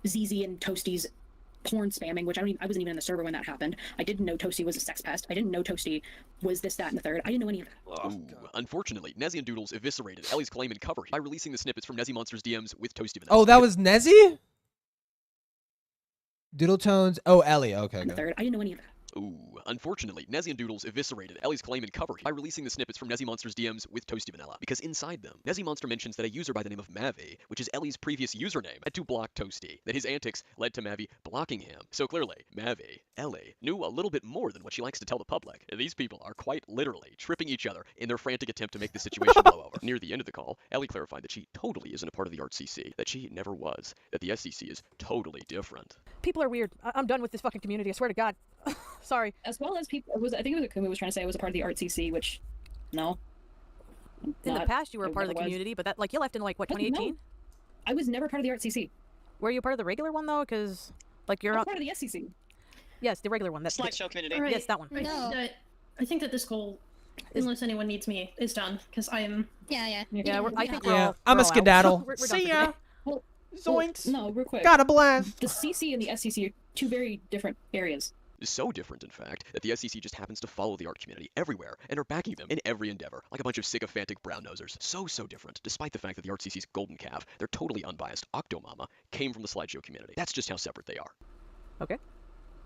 ZZ and Toasty's porn spamming, which I wasn't even in the server when that happened. I didn't know Toasty was a sex pest. I didn't know Toasty was this, that, and the third. I didn't know any of that. Ooh, unfortunately, Nezzy and Doodles eviscerated Ellie's claim in cover by releasing the snippets from Nezzy Monster's DMs with Toasty Vanilla. Oh, that was Nezzy? Doodle Tones. Oh, Ellie. Okay. And the third. I didn't know any of that. Ooh, unfortunately, Nezzy and Doodles eviscerated Ellie's claim in cover by releasing the snippets from Nezzy Monster's DMs with Toasty Vanilla, because inside them, Nezzy Monster mentions that a user by the name of Mavi, which is Ellie's previous username, had to block Toasty, that his antics led to Mavi blocking him. So clearly, Mavi, Ellie, knew a little bit more than what she likes to tell the public. These people are quite literally tripping each other in their frantic attempt to make the situation blow over. Near the end of the call, Ellie clarified that she totally isn't a part of the ArtCC, that she never was, that the SCC is totally different. People are weird. I'm done with this fucking community, I swear to God. Sorry. As well as people, I think it was Akuma was trying to say I was a part of the ArtCC, which, no. In the past, you were a part of the community, but that, like, you left in, like, what, 2018? No. I was never part of the ArtCC. Were you part of the regular one, though? Because, like, you're I was part of the SCC. Yes, the regular one. That's Slideshow community. Right. Yes, that one. I think that this goal, unless anyone needs me, is done, because I am... Yeah. I think we're Yeah, all, I'm we're a all out. skedaddle. We're done See for ya. today. Well, Zoinks. No, real quick. Got a blast. The CC and the SCC are two very different areas. So different, in fact, that the SCC just happens to follow the art community everywhere and are backing them in every endeavor, like a bunch of sycophantic brown-nosers. So different, despite the fact that the ArtCC's golden calf, their totally unbiased Octomama, came from the slideshow community. That's just how separate they are. Okay.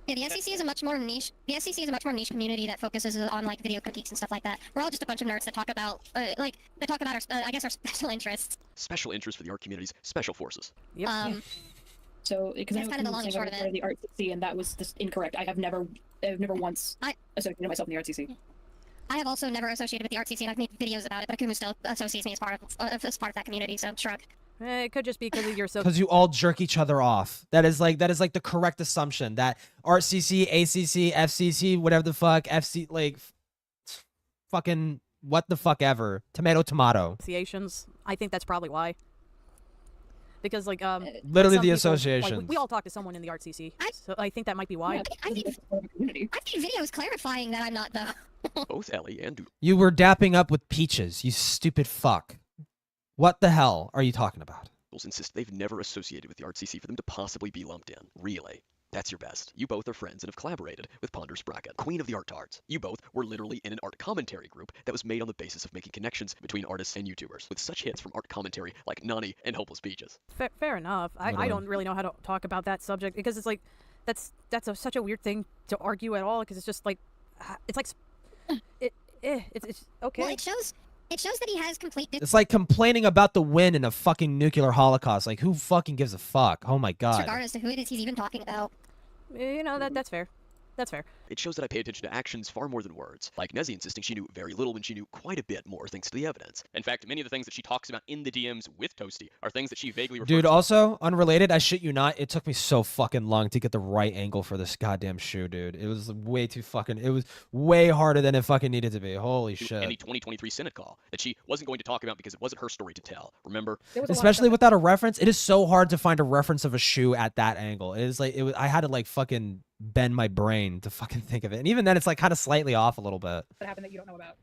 Yeah, the SCC is a much more niche. The SCC is a much more niche community that focuses on like video critiques and stuff like that. We're all just a bunch of nerds that talk about, our, I guess, our special interests. Special interest for the art community's special forces. Yep. So, because I That's was kind of the long and short of it. the ArtCC, and that was just incorrect. I've never once associated myself in the ArtCC. I have also never associated with the ArtCC, and I've made videos about it, but Akumu still associates me as part of that community. So shrug. It could just be because you're so. Because you all jerk each other off. That is like the correct assumption that ArtCC, ACC, FCC, whatever the fuck, FC, like, fucking what the fuck ever, tomato. Associations. I think that's probably why. Because like literally some the people, associations. Like, we all talk to someone in the ArtCC, so I think that might be why. I've made videos clarifying that I'm not though. Both Ellie and Doodle. You were dapping up with Peaches, you stupid fuck. What the hell are you talking about? Insist they've never associated with the ArtCC for them to possibly be lumped in. Really. That's your best. You both are friends and have collaborated with Ponder's Bracket, Queen of the Art Tards. You both were literally in an art commentary group that was made on the basis of making connections between artists and YouTubers, with such hits from art commentary like Nani and Hopeless Peaches. Fair enough. I don't really know how to talk about that subject because it's like that's such a weird thing to argue at all because it's just like it's like it's okay. Well, it shows that he has complete. It's like complaining about the win in a fucking nuclear holocaust. Like, who fucking gives a fuck? Oh my god. Regardless of who it is he's even talking about. You know, that's fair. That's fair. It shows that I pay attention to actions far more than words, like Nezzy insisting she knew very little when she knew quite a bit more thanks to the evidence. In fact, many of the things that she talks about in the DMs with Toasty are things that she vaguely refers Dude, to. also, unrelated, I shit you not, it took me so fucking long to get the right angle for this goddamn shoe, dude. It was way too fucking, it was way harder than it fucking needed to be. Holy shit. In the 2023 Senate call that she wasn't going to talk about because it wasn't her story to tell. Remember? Especially without a reference, it is so hard to find a reference of a shoe at that angle. It is like, I had to like fucking bend my brain to fucking think of it. And even then, it's like kind of slightly off a little bit. That happened that you don't know about.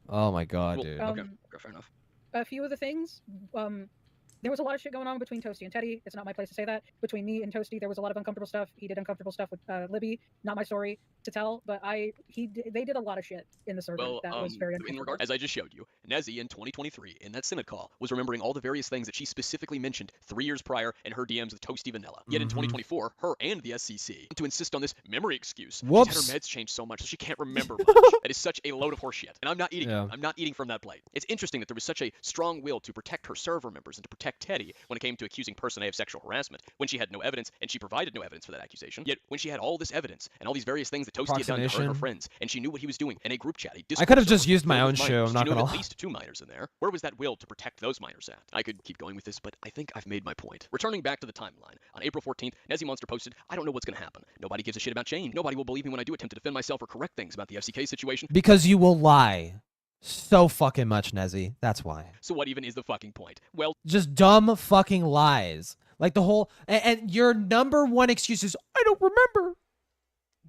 Oh my god, dude. Okay, fair enough. A few of the things, there was a lot of shit going on between Toasty and Teddy. It's not my place to say that. Between me and Toasty, there was a lot of uncomfortable stuff. He did uncomfortable stuff with Libby. Not my story to tell, but they did a lot of shit in the server that was very uncomfortable. In regard, as I just showed you, Nezzy in 2023 in that Senate call was remembering all the various things that she specifically mentioned 3 years prior in her DMs with Toasty Vanilla. Yet in 2024, her and the SCC to insist on this memory excuse. Whoops. She's had her meds changed so much that she can't remember much. That is such a load of horseshit, and I'm not eating. Yeah. I'm not eating from that plate. It's interesting that there was such a strong will to protect her server members and to protect Teddy when it came to accusing Person A of sexual harassment when she had no evidence and she provided no evidence for that accusation. Yet when she had all this evidence and all these various things that Toasty had done to her and her Approximation. friends, and she knew what he was doing in a group chat. I could have just used my own shoe, I'm not She knew gonna of lie. at least 2 minors in there. Where was that will to protect those minors at? I could keep going with this, but I think I've made my point. Returning back to the timeline, on April 14th, Nezzy Monster posted, "I don't know what's gonna happen. Nobody gives a shit about change. Nobody will believe me when I do attempt to defend myself or correct things about the FCK situation. Because you will lie so fucking much, Nezzy. That's why. So what even is the fucking point? Well, Just dumb fucking lies. Like the whole, and your number one excuse is, I don't remember.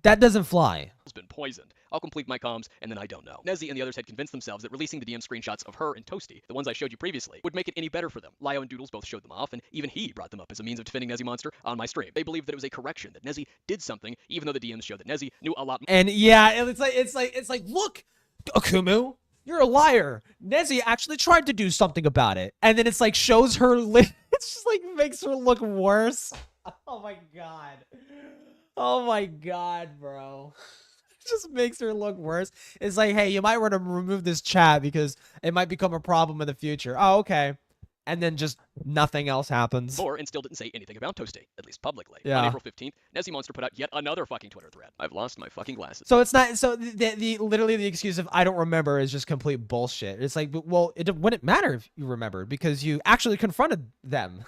That doesn't fly. has been poisoned. I'll complete my comms, and then I don't know. Nezzy and the others had convinced themselves that releasing the DM screenshots of her and Toasty, the ones I showed you previously, would make it any better for them. Lio and Doodles both showed them off, and even he brought them up as a means of defending Nezzy Monster on my stream. They believed that it was a correction, that Nezzy did something, even though the DMs showed that Nezzy knew a lot more. And yeah, it's like, look, Akumu, you're a liar. Nezzy actually tried to do something about it. And then it's like shows her it's just like makes her look worse. Oh my god. Oh my god, bro. It just makes her look worse. It's like, hey, you might want to remove this chat because it might become a problem in the future. Oh, okay. And then just nothing else happens. And still didn't say anything about Toasty, at least publicly. Yeah. On April 15th, Nezzy Monster put out yet another fucking Twitter thread. I've lost my fucking glasses. So it's not, so literally the excuse of I don't remember is just complete bullshit. It's like, well, it wouldn't matter if you remembered because you actually confronted them.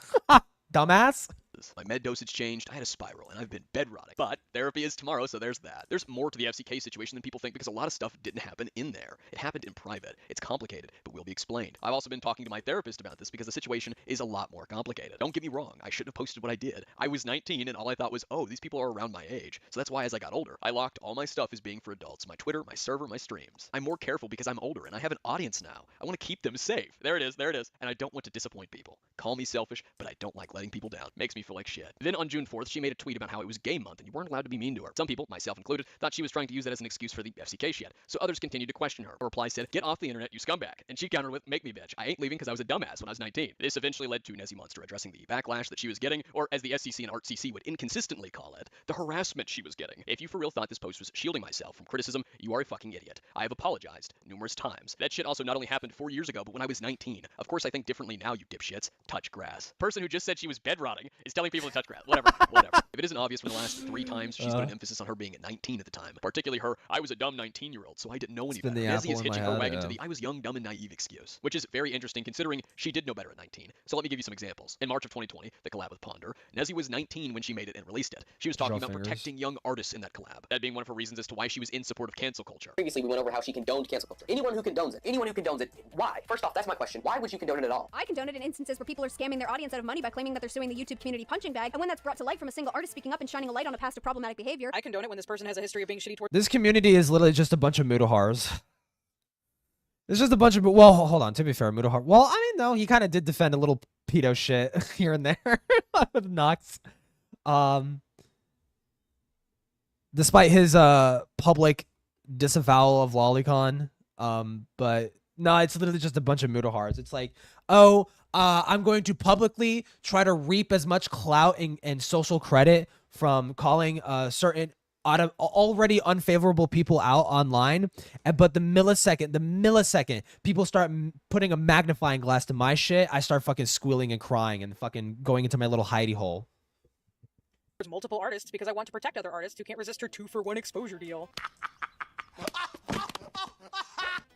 Dumbass. My med dosage changed, I had a spiral, and I've been bed rotting. But therapy is tomorrow, so there's that. There's more to the FCK situation than people think because a lot of stuff didn't happen in there. It happened in private. It's complicated, but will be explained. I've also been talking to my therapist about this because the situation is a lot more complicated. Don't get me wrong, I shouldn't have posted what I did. I was 19 and all I thought was, oh, these people are around my age. So that's why as I got older, I locked all my stuff as being for adults. My Twitter, my server, my streams. I'm more careful because I'm older and I have an audience now. I want to keep them safe. There it is, and I don't want to disappoint people. Call me selfish, but I don't like letting people down. Makes me feel like shit. Then on June 4th, she made a tweet about how it was Gay Month and you weren't allowed to be mean to her. Some people, myself included, thought she was trying to use that as an excuse for the FCK shit. So others continued to question her. Her reply said, "Get off the internet, you scumbag." And she countered with, "Make me bitch. I ain't leaving because I was a dumbass when I was 19. This eventually led to Nezzy Monster addressing the backlash that she was getting, or as the SCC and ArtCC would inconsistently call it, the harassment she was getting. If you for real thought this post was shielding myself from criticism, you are a fucking idiot. I have apologized numerous times. That shit also not only happened 4 years ago, but when I was 19. Of course I think differently now, you dipshits. Touch grass." Person who just said she was bed rotting is telling people to touch grass. Whatever. If it isn't obvious from the last 3 times she's put an emphasis on her being at 19 at the time, particularly her, "I was a dumb 19-year-old, so I didn't know any better." Nezzy is hitching her wagon to the "I was young, dumb, and naive" excuse, which is very interesting considering she did know better at 19. So let me give you some examples. In March of 2020, the collab with Ponder, Nezzy was 19 when she made it and released it. She was talking about protecting young artists in that collab, that being one of her reasons as to why she was in support of cancel culture. Previously, we went over how she condoned cancel culture. Anyone who condones it, why? First off, that's my question. Why would you condone it at all? I condone it in instances where people are scamming their audience out of money by claiming that they're suing the YouTube community punching bag, and when that's brought to light from a single artist speaking up and shining a light on a past of problematic behavior. I condone it when this person has a history of being shitty towards. This community is literally just a bunch of Mudahars. It's just a bunch of, well, hold on, to be fair, Mudahar, well, I mean, no, he kind of did defend a little pedo shit here and there with Nox. Despite his public disavowal of Lolicon. But no, it's literally just a bunch of Mudahars. It's like, oh, I'm going to publicly try to reap as much clout and social credit from calling certain already unfavorable people out online, but the millisecond people start putting a magnifying glass to my shit, I start fucking squealing and crying and fucking going into my little hidey hole. There's multiple artists because I want to protect other artists who can't resist her 2-for-1 exposure deal.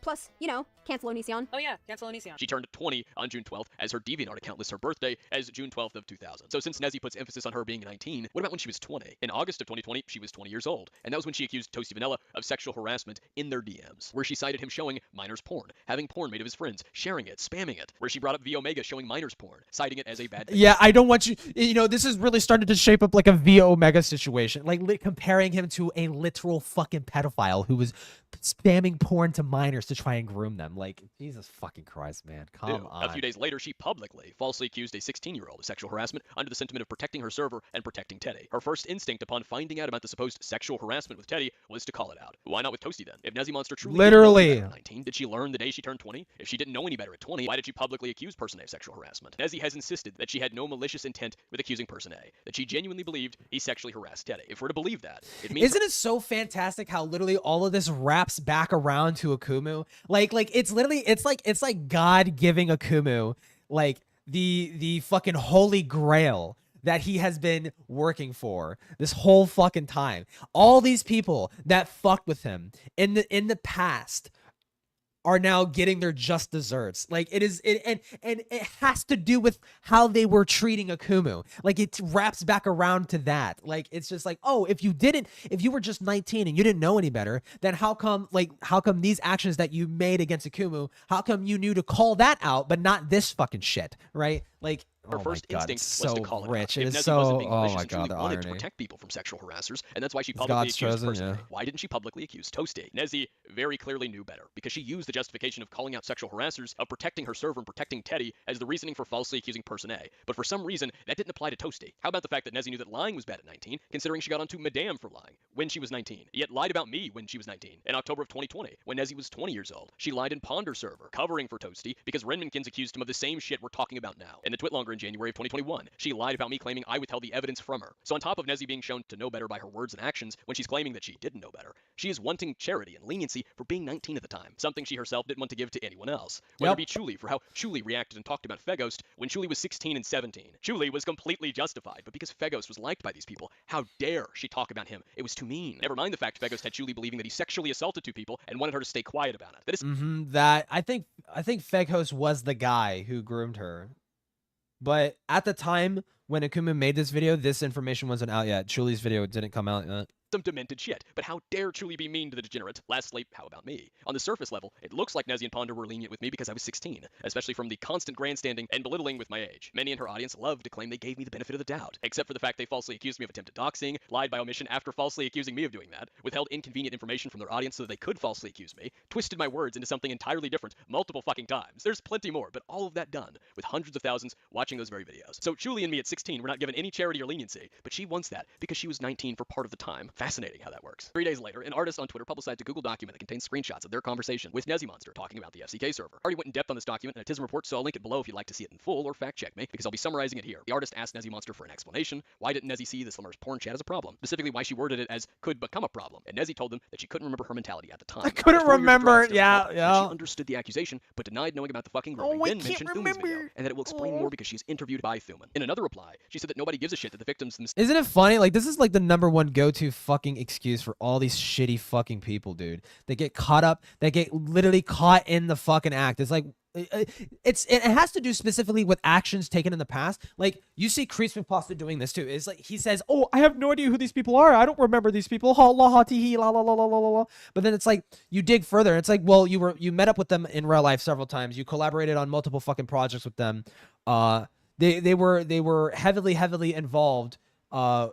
Plus, you know, cancel Onision. Oh yeah, cancel Onision. She turned 20 on June 12th, as her DeviantArt account lists her birthday as June 12th of 2000. So since Nezzy puts emphasis on her being 19, what about when she was 20? In August of 2020, she was 20 years old, and that was when she accused Toasty Vanilla of sexual harassment in their DMs, where she cited him showing minors porn, having porn made of his friends, sharing it, spamming it, where she brought up V Omega showing minors porn, citing it as a bad thing. Yeah, I don't want you know, this is really starting to shape up like a V Omega situation, like comparing him to a literal fucking pedophile who was spamming porn to minors to try and groom them. Like, Jesus fucking Christ, man. Come on. A few days later, she publicly falsely accused a 16-year-old of sexual harassment under the sentiment of protecting her server and protecting Teddy. Her first instinct upon finding out about the supposed sexual harassment with Teddy was to call it out. Why not with Toasty then? If Nezzy Monster truly literally didn't know at 19, did she learn the day she turned 20? If she didn't know any better at 20, why did she publicly accuse Person A of sexual harassment? Nezzy has insisted that she had no malicious intent with accusing Person A, that she genuinely believed he sexually harassed Teddy. If we're to believe that, it means— Isn't it so fantastic how literally all of this wraps back around to Akumu? Like it's literally, it's like God giving Akumu like the fucking holy grail that he has been working for this whole fucking time. All these people that fucked with him in the past are now getting their just desserts. Like and it has to do with how they were treating Akumu. Like it wraps back around to that. Like it's just like, oh, if you were just 19 and you didn't know any better, then how come these actions that you made against Akumu, how come you knew to call that out but not this fucking shit, right? Like Her Oh my first God, instinct it's was to so call it rich. out. It If is Nezzy so. wasn't being Oh malicious my and God, truly the wanted to irony. protect people from sexual harassers, and that's why she It's publicly God's accused chosen, Person yeah. A. Why didn't she publicly accuse Toasty? Nezzy very clearly knew better, because she used the justification of calling out sexual harassers, of protecting her server and protecting Teddy as the reasoning for falsely accusing Person A. But for some reason, that didn't apply to Toasty. How about the fact that Nezzy knew that lying was bad at 19, considering she got onto Madame for lying when she was 19, yet lied about me when she was 19. In October of 2020, when Nezzy was 20 years old, she lied in Ponder server, covering for Toasty, because Renmankins accused him of the same shit we're talking about now. In the Twitlonger in January of 2021, she lied about me claiming I withheld the evidence from her. So on top of Nezzy being shown to know better by her words and actions when she's claiming that she didn't know better, she is wanting charity and leniency for being 19 at the time, something she herself didn't want to give to anyone else. Whether it be Chuli for how Chuli reacted and talked about Feghost when Chuli was 16 and 17. Chuli was completely justified, but because Feghost was liked by these people, how dare she talk about him? It was too mean. Never mind the fact Feghost had Chuli believing that he sexually assaulted two people and wanted her to stay quiet about it. That is That I think Feghost was the guy who groomed her. But at the time when Akumu made this video, this information wasn't out yet. Chuli's video didn't come out yet. some demented shit. But how dare Chuli be mean to the degenerate? Lastly, how about me? On the surface level, it looks like Nezzy and Ponder were lenient with me because I was 16, especially from the constant grandstanding and belittling with my age. Many in her audience loved to claim they gave me the benefit of the doubt, except for the fact they falsely accused me of attempted doxing, lied by omission after falsely accusing me of doing that, withheld inconvenient information from their audience so that they could falsely accuse me, twisted my words into something entirely different multiple fucking times. There's plenty more, but all of that done with hundreds of thousands watching those very videos. So Chuli and me at 16 were not given any charity or leniency, but she wants that because she was 19 for part of the time. Fascinating how that works. 3 days later, an artist on Twitter publicized a Google document that contains screenshots of their conversation with Nezzymonster talking about the FCK server. I already went in depth on this document in a TISM report, so I'll link it below if you'd like to see it in full or fact check me, because I'll be summarizing it here. The artist asked Nezzymonster for an explanation. Why didn't Nezzy see the Slimmer's porn chat as a problem? Specifically, why she worded it as could become a problem. And Nezzy told them that she couldn't remember her mentality at the time. I couldn't remember. Yeah. She understood the accusation, but denied knowing about the fucking grooming. Then mentioned Thuman's video, and that it will explain more because she's interviewed by Thuman. In another reply, she said that nobody gives a shit that the victims themselves. Isn't it funny? Like, this is like the #1 go-to fucking excuse for all these shitty fucking people, dude. They get caught up. They get literally caught in the fucking act. It's like, it has to do specifically with actions taken in the past. Like, you see Creasman Pasta doing this too. It's like he says, "Oh, I have no idea who these people are. I don't remember these people." Ha la ha tee hee la la la la la la. But then it's like you dig further. It's like, well, you met up with them in real life several times. You collaborated on multiple fucking projects with them. They were heavily involved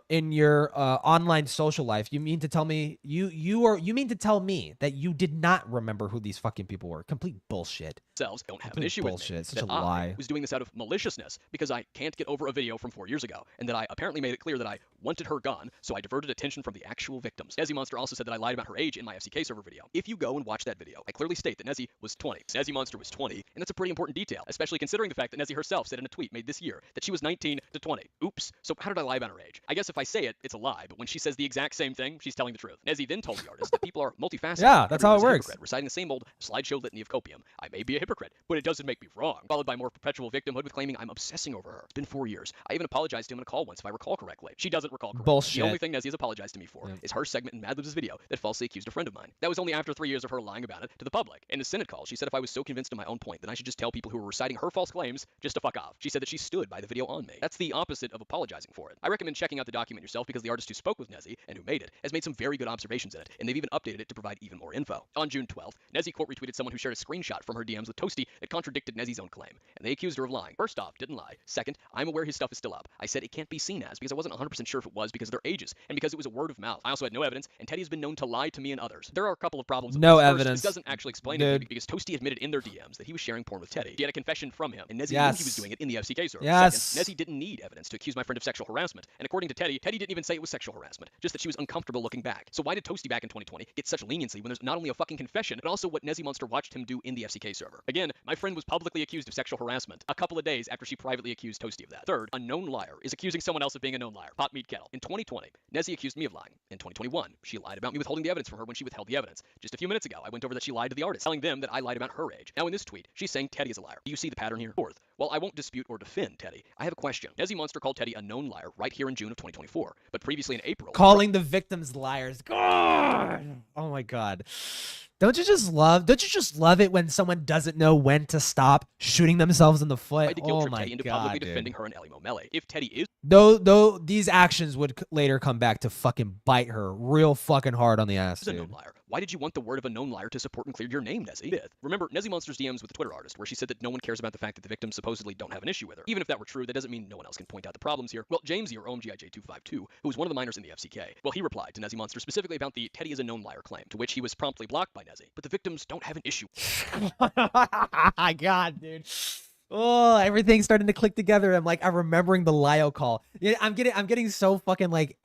in your online social life. You mean to tell me you mean to tell me that you did not remember who these fucking people were? Complete bullshit. Don't have an issue with me. Such a that lie. I was doing this out of maliciousness because I can't get over a video from 4 years ago, and that I apparently made it clear that I wanted her gone, so I diverted attention from the actual victims. Nezzymonster also said that I lied about her age in my FCK server video. If you go and watch that video, I clearly state that Nezzy was 20. Nezzymonster was 20, and that's a pretty important detail, especially considering the fact that Nezzy herself said in a tweet made this year that she was 19 to 20. Oops. So how did I lie about her age? I guess if I say it, it's a lie, but when she says the exact same thing, she's telling the truth. Nezzy then told the artist that people are multifaceted. Yeah, that's how it works. Reciting the same old slideshow litany of copium. I may be a hypocrite, but it doesn't make me wrong. Followed by more perpetual victimhood with claiming I'm obsessing over her. It's been 4 years. I even apologized to him in a call once, if I recall correctly. She doesn't recall correctly. Bullshit. The only thing Nezzy has apologized to me for is her segment in Madlib's video that falsely accused a friend of mine. That was only after 3 years of her lying about it to the public. In the Senate call, she said if I was so convinced of my own point, then I should just tell people who were reciting her false claims just to fuck off. She said that she stood by the video on me. That's the opposite of apologizing for it. I recommend checking out the document yourself because the artist who spoke with Nezzy and who made it has made some very good observations in it, and they've even updated it to provide even more info. On June 12th, Nezzy quote retweeted someone who shared a screenshot from her DMs with Toasty that contradicted Nezzy's own claim, and they accused her of lying. First off, didn't lie. Second, I'm aware his stuff is still up. I said it can't be seen as because I wasn't 100% sure if it was because of their ages and because it was a word of mouth. I also had no evidence, and Teddy has been known to lie to me and others. There are a couple of problems. No First, evidence. This doesn't actually explain anything because Toasty admitted in their DMs that he was sharing porn with Teddy. He had a confession from him, and Nezzy knew he was doing it in the FCK server. Yes. Second, Nezzy didn't need evidence to accuse my friend of sexual harassment, and according to Teddy, Teddy didn't even say it was sexual harassment, just that she was uncomfortable looking back. So why did Toasty back in 2020 get such leniency when there's not only a fucking confession, but also what Nezzymonster watched him do in the FCK server? Again, my friend was publicly accused of sexual harassment a couple of days after she privately accused Toasty of that. Third, a known liar is accusing someone else of being a known liar. Pot meat kettle. In 2020, Nezzy accused me of lying. In 2021, she lied about me withholding the evidence from her when she withheld the evidence. Just a few minutes ago, I went over that she lied to the artist, telling them that I lied about her age. Now in this tweet, she's saying Teddy is a liar. Do you see the pattern here? Fourth, while I won't dispute or defend Teddy, I have a question. Nezzymonster called Teddy a known liar right here in June of 2024, but previously in April, Calling the victims liars. God. Oh my God. Don't you just love it when someone doesn't know when to stop shooting themselves in the foot? Oh my into God, publicly dude. defending her and Ellie Momele. If Teddy is Though these actions would later come back to fucking bite her real fucking hard on the ass, a known dude. liar, Why did you want the word of a known liar to support and clear your name, Nezzy? Fifth, remember Nezzy Monster's DMs with the Twitter artist, where she said that no one cares about the fact that the victims supposedly don't have an issue with her. Even if that were true, that doesn't mean no one else can point out the problems here. Well, Jamesy, or OMGIJ252, who was one of the minors in the FCK, well, he replied to Nezzy Monster specifically about the Teddy is a known liar claim, to which he was promptly blocked by Nezzy. But the victims don't have an issue. God, dude. Oh, everything's starting to click together. I'm remembering the Lio call. Yeah, I'm getting so fucking like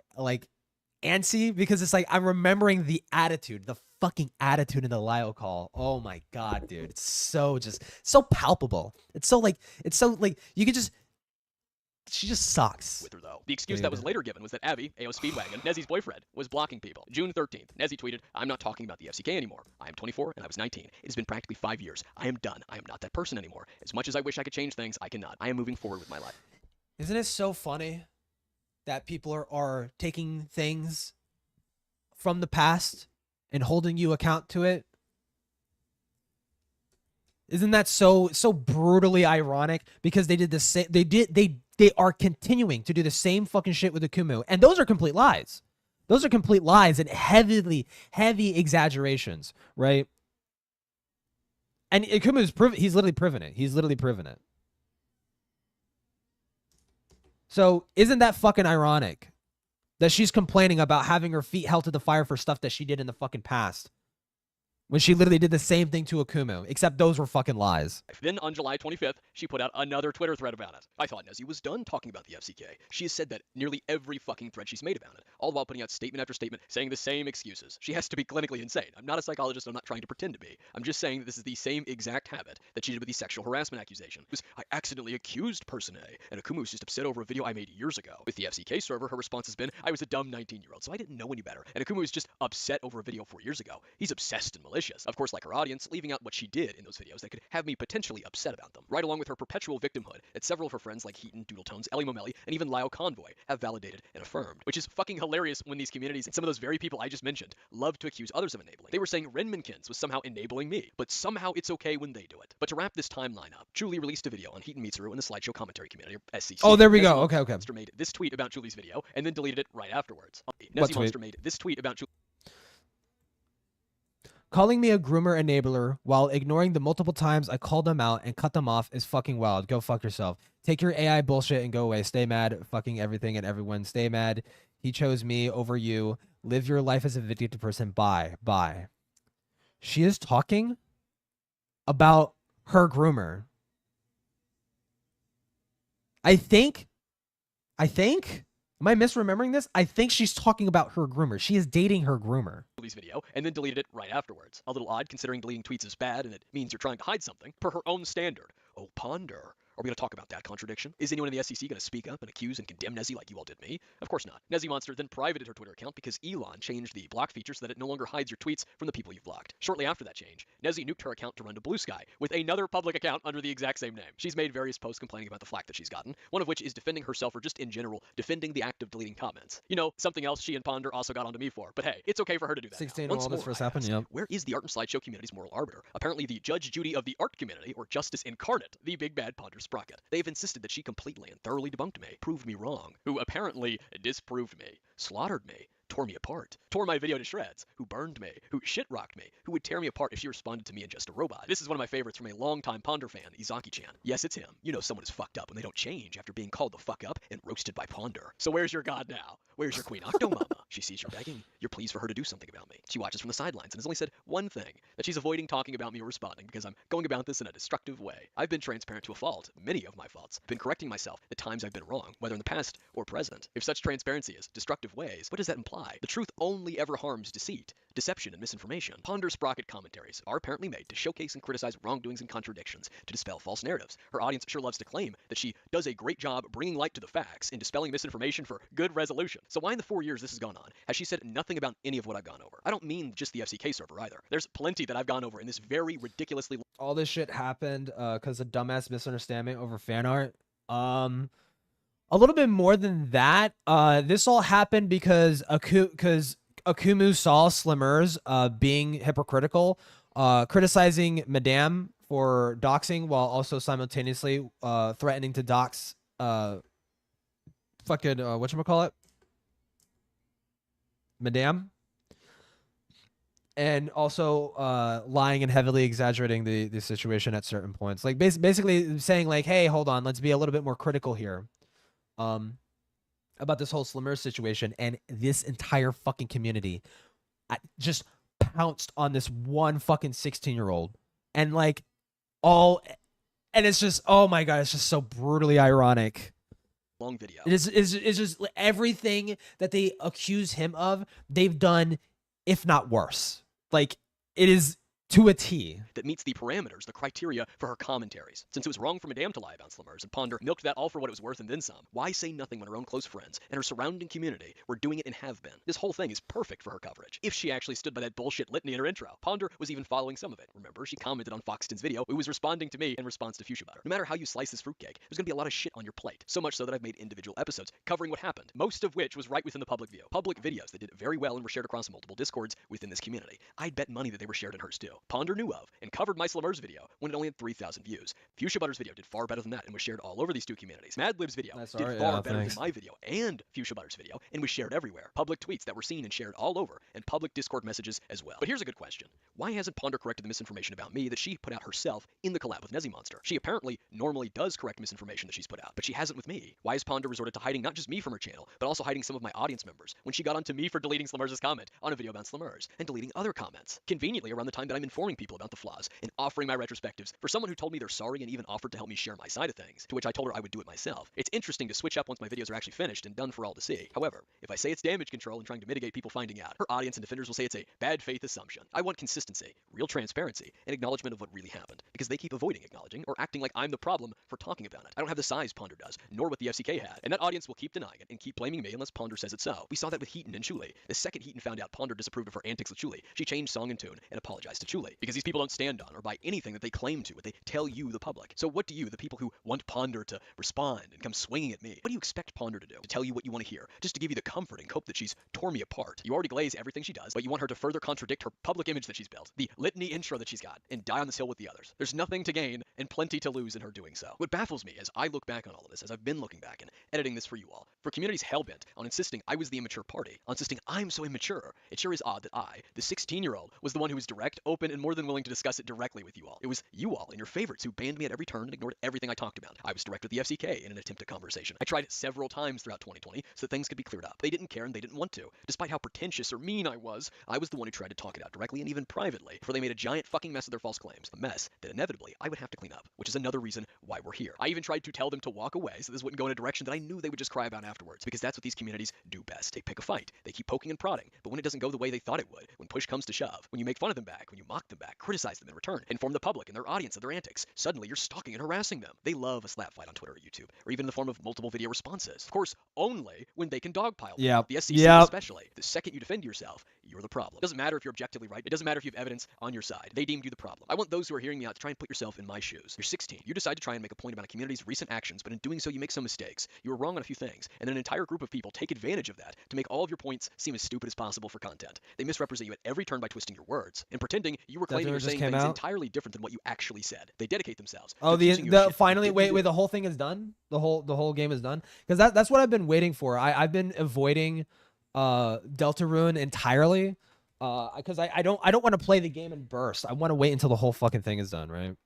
antsy because it's like I'm remembering the attitude, the fucking attitude in the Lio call. Oh my god, dude. It's so palpable. It's so like you could just she just sucks. With her, though. The excuse that was later given was that Abby, AO Speedwagon, Nezzy's boyfriend, was blocking people. June 13th, Nezzy tweeted, I'm not talking about the FCK anymore. I am 24 and I was 19. It has been practically 5 years. I am done. I am not that person anymore. As much as I wish I could change things, I cannot. I am moving forward with my life. Isn't it so funny that people are taking things from the past and holding you account to it? Isn't that so brutally ironic? Because they did the same. They are continuing to do the same fucking shit with Akumu, and those are complete lies. Those are complete lies and heavy exaggerations, right? And Akumu's proven. He's literally proven it. He's literally proven it. So isn't that fucking ironic that she's complaining about having her feet held to the fire for stuff that she did in the fucking past, when she literally did the same thing to Akumu, except those were fucking lies. Then on July 25th, she put out another Twitter thread about it. I thought Nezzy was done talking about the FCK. She has said that nearly every fucking thread she's made about it, all while putting out statement after statement saying the same excuses. She has to be clinically insane. I'm not a psychologist. I'm not trying to pretend to be. I'm just saying that this is the same exact habit that she did with the sexual harassment accusation. It was, I accidentally accused person A, and Akumu was just upset over a video I made years ago. With the FCK server, her response has been, I was a dumb 19-year-old, so I didn't know any better. And Akumu was just upset over a video 4 years ago. He's obsessed and malicious. Of course, like her audience, leaving out what she did in those videos that could have me potentially upset about them. Right along with her perpetual victimhood that several of her friends like Heaton, Doodletones, Ellie Momelli, and even Lio Convoy have validated and affirmed. Which is fucking hilarious when these communities and some of those very people I just mentioned love to accuse others of enabling. They were saying Renmankins was somehow enabling me, but somehow it's okay when they do it. But to wrap this timeline up, Julie released a video on Heaton Mitsuru in the slideshow commentary community, or SCC. Oh, there we go. Okay. Monster made this tweet about Julie's video and then deleted it right afterwards. Nezzy Monster made this tweet about Julie. Calling me a groomer enabler while ignoring the multiple times I called them out and cut them off is fucking wild. Go fuck yourself. Take your AI bullshit and go away. Stay mad. Fucking everything and everyone. Stay mad. He chose me over you. Live your life as a vindictive person. Bye. Bye. She is talking about her groomer. I think, am I misremembering this? I think she's talking about her groomer. She is dating her groomer. Video and then deleted it right afterwards. A little odd considering deleting tweets is bad and it means you're trying to hide something per her own standard. Oh, ponder. Are we going to talk about that contradiction? Is anyone in the SEC going to speak up and accuse and condemn Nezzy like you all did me? Of course not. Nezzy Monster then privated her Twitter account because Elon changed the block feature so that it no longer hides your tweets from the people you've blocked. Shortly after that change, Nezzy nuked her account to run to Bluesky with another public account under the exact same name. She's made various posts complaining about the flack that she's gotten, one of which is defending herself or just in general defending the act of deleting comments. You know, something else she and Ponder also got onto me for, but hey, it's okay for her to do that. 16 when all this first happened, yeah. Where is the art and slideshow community's moral arbiter? Apparently the Judge Judy of the art community, or Justice Incarnate, the big bad Ponder Sprocket. They've insisted that she completely and thoroughly debunked me, proved me wrong, who apparently disproved me, slaughtered me, tore me apart, tore my video to shreds, who burned me, who shit-rocked me, who would tear me apart if she responded to me in just a robot. This is one of my favorites from a longtime Ponder fan, Izaki-chan. Yes, it's him. You know someone is fucked up when they don't change after being called the fuck up and roasted by Ponder. So where's your god now? Where's your Queen Octomama? She sees you're begging, you're pleased for her to do something about me. She watches from the sidelines and has only said one thing, that she's avoiding talking about me or responding because I'm going about this in a destructive way. I've been transparent to a fault, many of my faults. I've been correcting myself the times I've been wrong, whether in the past or present. If such transparency is destructive ways, what does that imply? The truth only ever harms deceit, deception, and misinformation. Ponder Sprocket commentaries are apparently made to showcase and criticize wrongdoings and contradictions, to dispel false narratives. Her audience sure loves to claim that she does a great job bringing light to the facts and dispelling misinformation for good resolution. So why in the 4 years this has gone on has she said nothing about any of what I've gone over? I don't mean just the FCK server either. There's plenty that I've gone over in this very ridiculously... All this shit happened because of dumbass misunderstanding over fan art. A little bit more than that. This all happened because Akumu saw Slimmers being hypocritical, criticizing Madame for doxing while also simultaneously threatening to dox whatchamacallit? Madame. and also lying and heavily exaggerating the situation at certain points. Like basically saying like, hey, hold on, let's be a little bit more critical here. About this whole Slimmers situation, and this entire fucking community just pounced on this one fucking 16-year-old, and like and it's just, oh my god, it's just so brutally ironic. Long video. It's just everything that they accuse him of, they've done, if not worse. Like, it is to a T. That meets the parameters, the criteria for her commentaries. Since it was wrong for Madame to lie about Slimmers, and Ponder milked that all for what it was worth and then some, why say nothing when her own close friends and her surrounding community were doing it and have been? This whole thing is perfect for her coverage, if she actually stood by that bullshit litany in her intro. Ponder was even following some of it. Remember, she commented on Foxton's video, who was responding to me in response to Fuchsia Butter. No matter how you slice this fruitcake, there's gonna be a lot of shit on your plate. So much so that I've made individual episodes covering what happened, most of which was right within the public view. Public videos that did very well and were shared across multiple discords within this community. I'd bet money that they were shared in hers too. Ponder knew of and covered my Slimmers video when it only had 3,000 views. Fuchsia Butter's video did far better than that and was shared all over these two communities. Madlib's video did far better than my video and Fuchsia Butter's video and was shared everywhere. Public tweets that were seen and shared all over, and public Discord messages as well. But here's a good question. Why hasn't Ponder corrected the misinformation about me that she put out herself in the collab with Nezimonster? She apparently normally does correct misinformation that she's put out, but she hasn't with me. Why has Ponder resorted to hiding not just me from her channel, but also hiding some of my audience members when she got onto me for deleting Slimmers' comment on a video about Slimmers and deleting other comments? Conveniently around the time that I'm informing people about the flaws and offering my retrospectives for someone who told me they're sorry and even offered to help me share my side of things, to which I told her I would do it myself. It's interesting to switch up once my videos are actually finished and done for all to see. However, if I say it's damage control and trying to mitigate people finding out, her audience and defenders will say it's a bad faith assumption. I want consistency, real transparency, and acknowledgement of what really happened, because they keep avoiding acknowledging or acting like I'm the problem for talking about it. I don't have the size Ponder does, nor what the FCK had, and that audience will keep denying it and keep blaming me unless Ponder says it so. We saw that with Heaton and Chuli. The second Heaton found out Ponder disapproved of her antics with Chuli, she changed song and tune and apologized to Chuli, because these people don't stand on or buy anything that they claim to, what they tell you, the public. So what do you, the people who want Ponder to respond and come swinging at me, what do you expect Ponder to do? To tell you what you want to hear, just to give you the comfort and hope that she's tore me apart. You already glaze everything she does, but you want her to further contradict her public image that she's built, the litany intro that she's got, and die on this hill with the others. There's nothing to gain and plenty to lose in her doing so. What baffles me as I look back on all of this, as I've been looking back and editing this for you all, for communities hellbent on insisting I was the immature party, on insisting I'm so immature, it sure is odd that I, the 16-year-old, was the one who was direct, open, and more than willing to discuss it directly with you all. It was you all and your favorites who banned me at every turn and ignored everything I talked about. I was direct with the FCK in an attempt at conversation. I tried several times throughout 2020 so that things could be cleared up. They didn't care and they didn't want to. Despite how pretentious or mean I was the one who tried to talk it out directly and even privately before they made a giant fucking mess of their false claims. A mess that inevitably I would have to clean up, which is another reason why we're here. I even tried to tell them to walk away so this wouldn't go in a direction that I knew they would just cry about afterwards, because that's what these communities do best. They pick a fight, they keep poking and prodding, but when it doesn't go the way they thought it would, when push comes to shove, when you make fun of them back, when you mock them back, criticize them in return, inform the public and their audience of their antics, suddenly you're stalking and harassing them. They love a slap fight on Twitter or YouTube, or even in the form of multiple video responses. Of course, only when they can dogpile them. Yep. The SCC especially. The second you defend yourself, you're the problem. It doesn't matter if you're objectively right. It doesn't matter if you have evidence on your side. They deemed you the problem. I want those who are hearing me out to try and put yourself in my shoes. You're 16. You decide to try and make a point about a community's recent actions, but in doing so you make some mistakes. You were wrong on a few things, and then an entire group of people take advantage of that to make all of your points seem as stupid as possible for content. They misrepresent you at every turn by twisting your words and pretending you were claiming or saying things entirely different than what you actually said. They dedicate themselves. Oh, the finally wait, the whole thing is done. The whole game is done, because that's what I've been waiting for. I've been avoiding Deltarune entirely because I don't want to play the game in bursts. I want to wait until the whole fucking thing is done, right?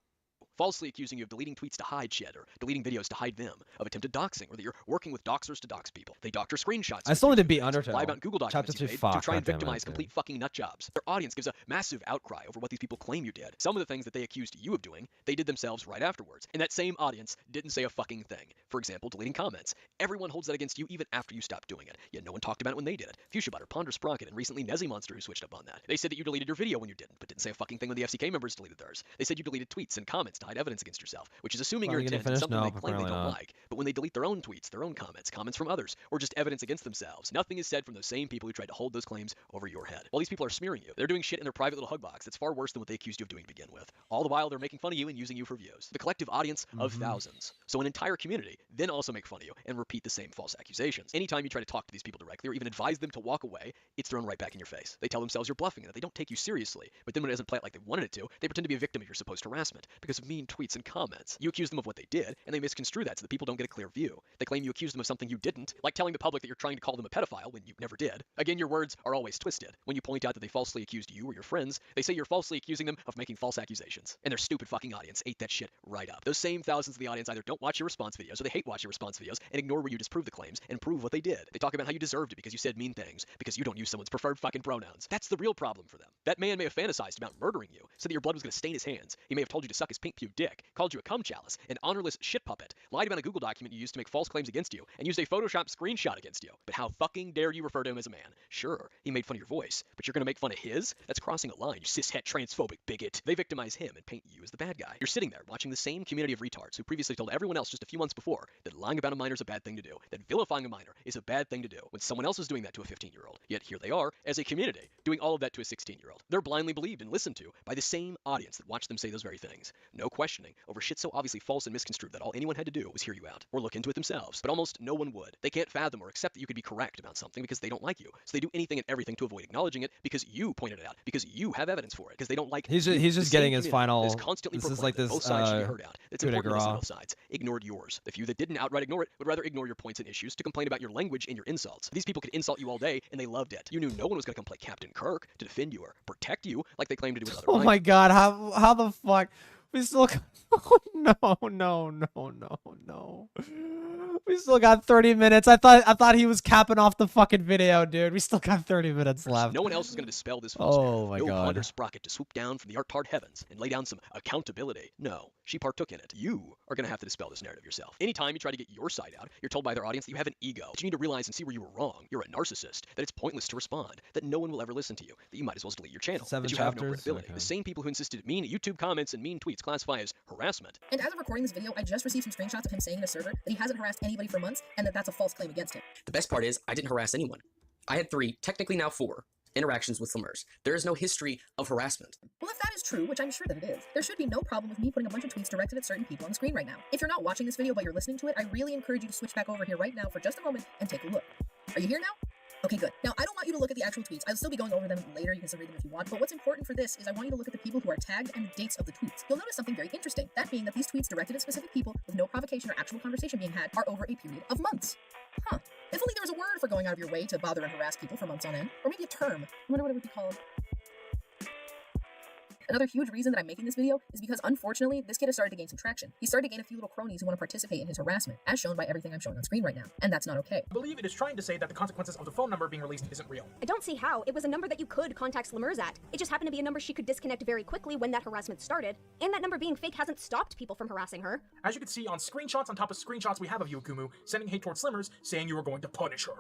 Falsely accusing you of deleting tweets to hide shit or deleting videos to hide them, of attempted doxing, or that you're working with doxers to dox people. They doctor screenshots. I still need to beat Undertale. Lie about Google documents you made to try and victimize complete fucking nut jobs. Their audience gives a massive outcry over what these people claim you did. Some of the things that they accused you of doing, they did themselves right afterwards. And that same audience didn't say a fucking thing. For example, deleting comments. Everyone holds that against you even after you stopped doing it. Yet no one talked about it when they did it. Fuchsia Butter, Ponder Sprocket, and recently Nezimonster who switched up on that. They said that you deleted your video when you didn't, but didn't say a fucking thing when the FCK members deleted theirs. They said you deleted tweets and comments to hide evidence against yourself, which is assuming your intent is something they claim they don't like. But when they delete their own tweets, their own comments from others, or just evidence against themselves, nothing is said from those same people who tried to hold those claims over your head. While these people are smearing you, they're doing shit in their private little hug box that's far worse than what they accused you of doing to begin with. All the while, they're making fun of you and using you for views. The collective audience of thousands. So an entire community then also make fun of you and repeat the same false accusations. Anytime you try to talk to these people directly or even advise them to walk away, it's thrown right back in your face. They tell themselves you're bluffing and that they don't take you seriously, but then when it doesn't play out like they wanted it to, they pretend to be a victim of your supposed harassment because of mean tweets and comments. You accuse them of what they did, and they misconstrue that so that people don't get a clear view. They claim you accused them of something you didn't, like telling the public that you're trying to call them a pedophile when you never did. Again, your words are always twisted. When you point out that they falsely accused you or your friends, they say you're falsely accusing them of making false accusations. And their stupid fucking audience ate that shit right up. Those same thousands of the audience either don't watch your response videos or they hate watch your response videos and ignore where you disprove the claims and prove what they did. They talk about how you deserved it because you said mean things, because you don't use someone's preferred fucking pronouns. That's the real problem for them. That man may have fantasized about murdering you, so that your blood was going to stain his hands. He may have told you to suck his pink puke dick, called you a cum chalice, an honorless shit puppet, lied about a Google document you used to make false claims against you, and used a Photoshop screenshot against you. But how fucking dare you refer to him as a man? Sure, he made fun of your voice, but you're going to make fun of his? That's crossing a line, you cishet transphobic bigot. They victimize him and paint you as the bad guy. You're sitting there watching the same community of retards who previously told everyone else just a few months before that lying about a minor is a bad thing to do, that vilifying a minor is a bad thing to do, when someone else was doing that to a 15-year-old. Yet here they are, as a community, doing all of that to a 16-year-old. They're blindly believed and listened to by the same audience that watched them say those very things. No questioning over shit so obviously false and misconstrued that all anyone had to do was hear you out, or look into it themselves. But almost no one would. They can't fathom or accept that you could be correct about something because they don't like you. So they do anything and everything to avoid acknowledging it because you pointed it out, because you have evidence for it, because they don't like He's just getting his final. This is like this. Both sides should be heard out. It's important to listen to both sides. Ignored yours. The few that didn't outright ignore it would rather ignore your points and issues to complain about your language and your insults. These people could insult you all day, and they loved it. You knew no one was going to come play Captain Kirk to defend you or protect you like they claim to do with other Oh my god, how the fuck? We still oh, no. We still got 30 minutes. I thought he was capping off the fucking video, dude. We still got 30 minutes left. No one else is going to dispel this false Oh my no god. Wonder Sprocket to swoop down from the art-tard heavens and lay down some accountability. No, she partook in it. You are going to have to dispel this narrative yourself. Anytime you try to get your side out, you're told by their audience that you have an ego, that you need to realize and see where you were wrong. You're a narcissist, that it's pointless to respond, that no one will ever listen to you, that you might as well delete your channel, 7 that you chapters? have no credibility. Okay. The same people who insisted mean YouTube comments and mean tweets classify as harassment. And as of recording this video, I just received some screenshots of him saying in a server that he hasn't harassed anybody for months and that that's a false claim against him. The best part is, I didn't harass anyone. I had 3, technically now 4, interactions with Slimmers. There is no history of harassment. Well, if that is true, which I'm sure that it is, there should be no problem with me putting a bunch of tweets directed at certain people on the screen right now. If you're not watching this video but you're listening to it, I really encourage you to switch back over here right now for just a moment and take a look. Are you here now? Okay, good. Now, I don't want you to look at the actual tweets. I'll still be going over them later. You can still read them if you want. But what's important for this is I want you to look at the people who are tagged and the dates of the tweets. You'll notice something very interesting. That being that these tweets directed at specific people with no provocation or actual conversation being had are over a period of months. Huh. If only there was a word for going out of your way to bother and harass people for months on end. Or maybe a term. I wonder what it would be called. Another huge reason that I'm making this video is because, unfortunately, this kid has started to gain some traction. He started to gain a few little cronies who want to participate in his harassment, as shown by everything I'm showing on screen right now. And that's not okay. I believe it is trying to say that the consequences of the phone number being released isn't real. I don't see how. It was a number that you could contact Slimmers at. It just happened to be a number she could disconnect very quickly when that harassment started. And that number being fake hasn't stopped people from harassing her. As you can see on screenshots on top of screenshots we have of you, Akumu, sending hate towards Slimmers, saying you were going to punish her.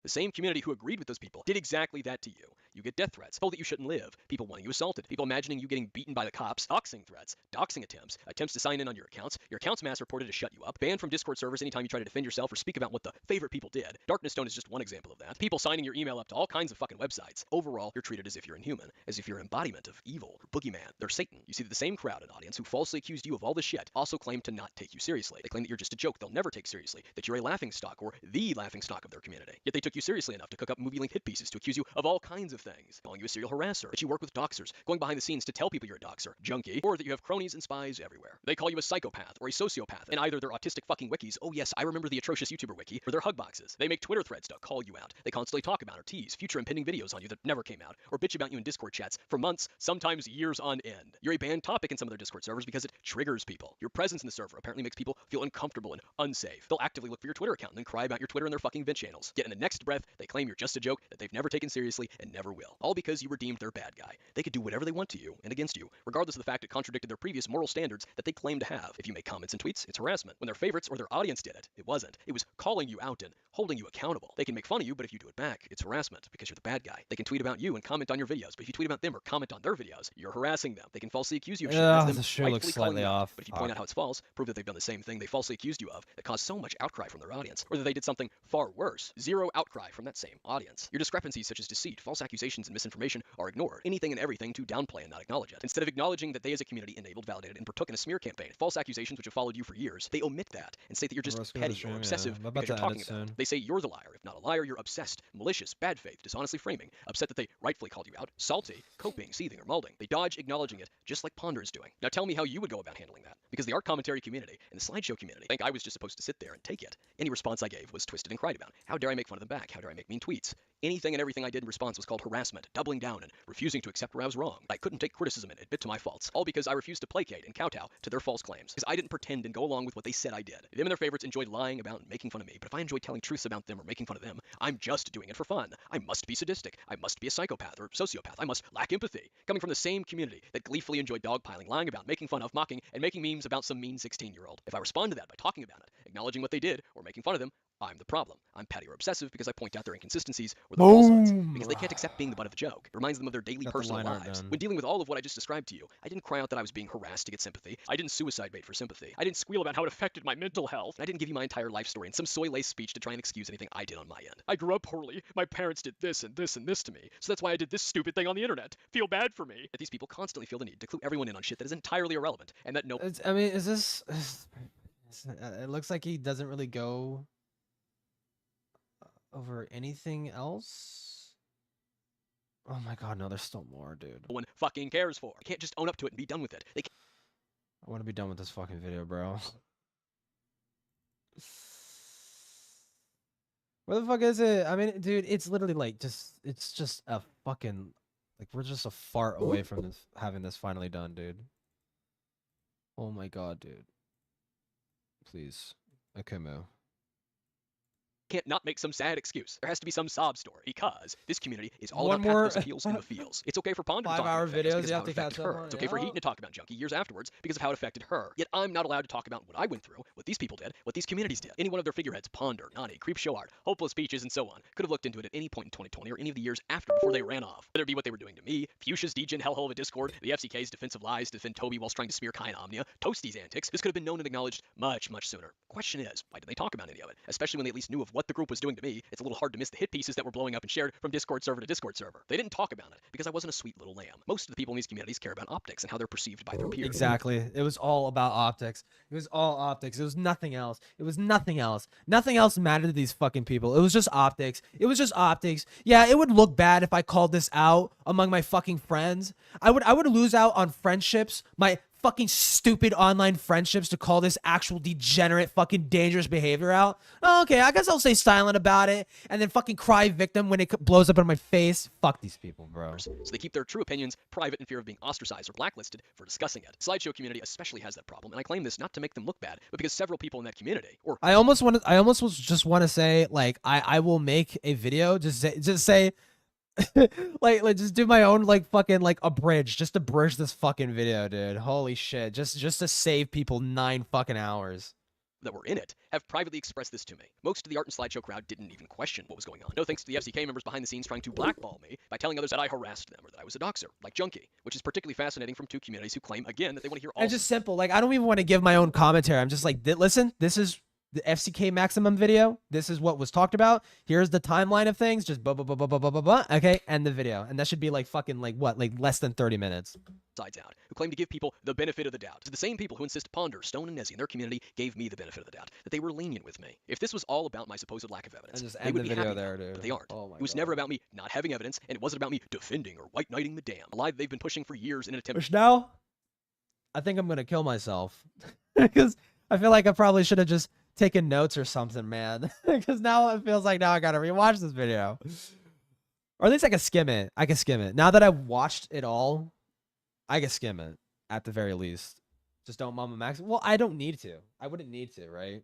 The same community who agreed with those people did exactly that to you. You get death threats, told that you shouldn't live, people wanting you assaulted, people imagining you getting beaten by the cops, doxing threats, doxing attempts, attempts to sign in on your accounts mass reported to shut you up, banned from Discord servers anytime you try to defend yourself or speak about what the favorite people did. Darkness Stone is just one example of that. People signing your email up to all kinds of fucking websites. Overall, you're treated as if you're inhuman, as if you're an embodiment of evil or boogeyman. They're Satan. You see that the same crowd and audience who falsely accused you of all this shit also claim to not take you seriously. They claim that you're just a joke they'll never take seriously, that you're a laughingstock or the laughingstock of their community. Yet they took you seriously enough to cook up movie-linked hit pieces to accuse you of all kinds of things, calling you a serial harasser, that you work with doxers, going behind the scenes to tell people you're a doxer, junkie, or that you have cronies and spies everywhere. They call you a psychopath or a sociopath in either their autistic fucking wikis, oh yes, I remember the atrocious YouTuber wiki, or their hug boxes. They make Twitter threads to call you out. They constantly talk about or tease future impending videos on you that never came out, or bitch about you in Discord chats for months, sometimes years on end. You're a banned topic in some of their Discord servers because it triggers people. Your presence in the server apparently makes people feel uncomfortable and unsafe. They'll actively look for your Twitter account and then cry about your Twitter in their fucking vent channels. Yet in the next breath, they claim you're just a joke that they've never taken seriously and never will. All because you were deemed their bad guy. They could do whatever they want to you and against you, regardless of the fact it contradicted their previous moral standards that they claim to have. If you make comments and tweets, it's harassment. When their favorites or their audience did it, it wasn't. It was calling you out and holding you accountable. They can make fun of you, but if you do it back, it's harassment because you're the bad guy. They can tweet about you and comment on your videos, but if you tweet about them or comment on their videos, you're harassing them. They can falsely accuse you of shit. Them the shoe looks slightly off. But if you point out how it's false, prove that they've done the same thing they falsely accused you of that caused so much outcry from their audience, or that they did something far worse. Zero outcry from that same audience. Your discrepancies such as deceit, false accusations, accusations and misinformation are ignored. Anything and everything to downplay and not acknowledge it. Instead of acknowledging that they as a community enabled, validated, and partook in a smear campaign, false accusations which have followed you for years, they omit that and say that you're just petty or obsessive because you're talking about it. They say you're the liar. If not a liar, you're obsessed, malicious, bad faith, dishonestly framing, upset that they rightfully called you out, salty, coping, seething, or malding. They dodge acknowledging it, just like Ponder is doing. Now tell me how you would go about handling that. Because the art commentary community and the slideshow community think I was just supposed to sit there and take it. Any response I gave was twisted and cried about. How dare I make fun of them back? How dare I make mean tweets? Anything and everything I did in response was called harassment, doubling down, and refusing to accept where I was wrong. I couldn't take criticism and admit to my faults, all because I refused to placate and kowtow to their false claims. Because I didn't pretend and go along with what they said I did. Them and their favorites enjoyed lying about and making fun of me, but if I enjoy telling truths about them or making fun of them, I'm just doing it for fun. I must be sadistic. I must be a psychopath or sociopath. I must lack empathy. Coming from the same community that gleefully enjoyed dogpiling, lying about, making fun of, mocking, and making memes about some mean 16-year-old. If I respond to that by talking about it, acknowledging what they did, or making fun of them, I'm the problem. I'm petty or obsessive because I point out their inconsistencies or their falsehoods. Because they can't accept being the butt of the joke. It reminds them of their daily personal lives. When dealing with all of what I just described to you, I didn't cry out that I was being harassed to get sympathy. I didn't suicide bait for sympathy. I didn't squeal about how it affected my mental health. I didn't give you my entire life story in some soy-laced speech to try and excuse anything I did on my end. I grew up poorly. My parents did this and this and this to me. So that's why I did this stupid thing on the internet. Feel bad for me. That these people constantly feel the need to clue everyone in on shit that is entirely irrelevant and that no... I mean, is this... It looks like he doesn't really go over anything else. Oh my god, no, there's still more, dude. No one fucking cares for. You can't just own up to it and be done with it. I want to be done with this fucking video, bro. Where the fuck is it? I mean, dude, it's literally like it's just a fucking, like, we're just a fart away from this, having this finally done, dude. Oh my god, dude. Please. Okay, Mo. Can't not make some sad excuse. There has to be some sob story because this community is all One about more- pathos and heels in the feels. It's okay for Ponder to talk 5-hour about Vegas videos because you of have how to it affected catch up her. on, It's okay for yeah. Heaton to talk about Junkie years afterwards because of how it affected her. Yet I'm not allowed to talk about what I went through, what these people did, what these communities did. Any one of their figureheads, Ponder, Nani, Creep Show Art, Hopeless Peaches, and so on, could have looked into it at any point in 2020 or any of the years after before they ran off. Whether it be what they were doing to me, Fuchsia's degen hellhole of a Discord, the FCK's defensive lies to defend Toby whilst trying to smear Kai and Omnia, Toasty's antics, this could have been known and acknowledged much, much sooner. Question is, why didn't they talk about any of it? Especially when they at least knew of what the group was doing to me. It's a little hard to miss the hit pieces that were blowing up and shared from Discord server to Discord server. They didn't talk about it because I wasn't a sweet little lamb. Most of the people in these communities care about optics and how they're perceived by their peers. Exactly. It was all about optics. It was all optics. It was nothing else. It was nothing else. Nothing else mattered to these fucking people. It was just optics. It was just optics. Yeah, it would look bad if I called this out among my fucking friends. I would lose out on friendships, my fucking stupid online friendships, to call this actual degenerate fucking dangerous behavior out. Oh, okay, I guess I'll stay silent about it and then fucking cry victim when it blows up in my face. Fuck these people, bro. So they keep their true opinions private in fear of being ostracized or blacklisted for discussing it. Slideshow community especially has that problem, and I claim this not to make them look bad, but because several people in that community, or I almost just want to say, like, I will make a video, just say like just do my own, like, fucking, like, abridge this fucking video, dude. Holy shit. Just to save people 9 fucking hours. that were in it have privately expressed this to me. Most of the art and slideshow crowd didn't even question what was going on. No thanks to the FCK members behind the scenes trying to blackball me by telling others that I harassed them or that I was a doxer, like Junkie, which is particularly fascinating from two communities who claim, again, that they want to hear all... It's just simple. Like, I don't even want to give my own commentary. I'm just like, listen, this is the FCK maximum video. This is what was talked about. Here's the timeline of things. Just blah, blah, blah, blah, blah, blah, blah. Okay, end the video. And that should be like fucking, like, what? Like, less than 30 minutes. ...sides out, who claim to give people the benefit of the doubt. It's the same people who insist Ponder, Stone, and Nezzy in their community gave me the benefit of the doubt, that they were lenient with me. If this was all about my supposed lack of evidence, just they end would the be video happy there, now, dude. but they aren't. Oh my It was never about me not having evidence, and it wasn't about me defending or white knighting the dam, a lie they've been pushing for years in an attempt... Which now, I think I'm going to kill myself. Because I feel like I probably should have just taken notes or something, man. Because now it feels like now I got to rewatch this video. Or at least I can skim it. I can skim it. Now that I've watched it all, I can skim it. At the very least. Just don't mama max. Well, I don't need to. I wouldn't need to, right?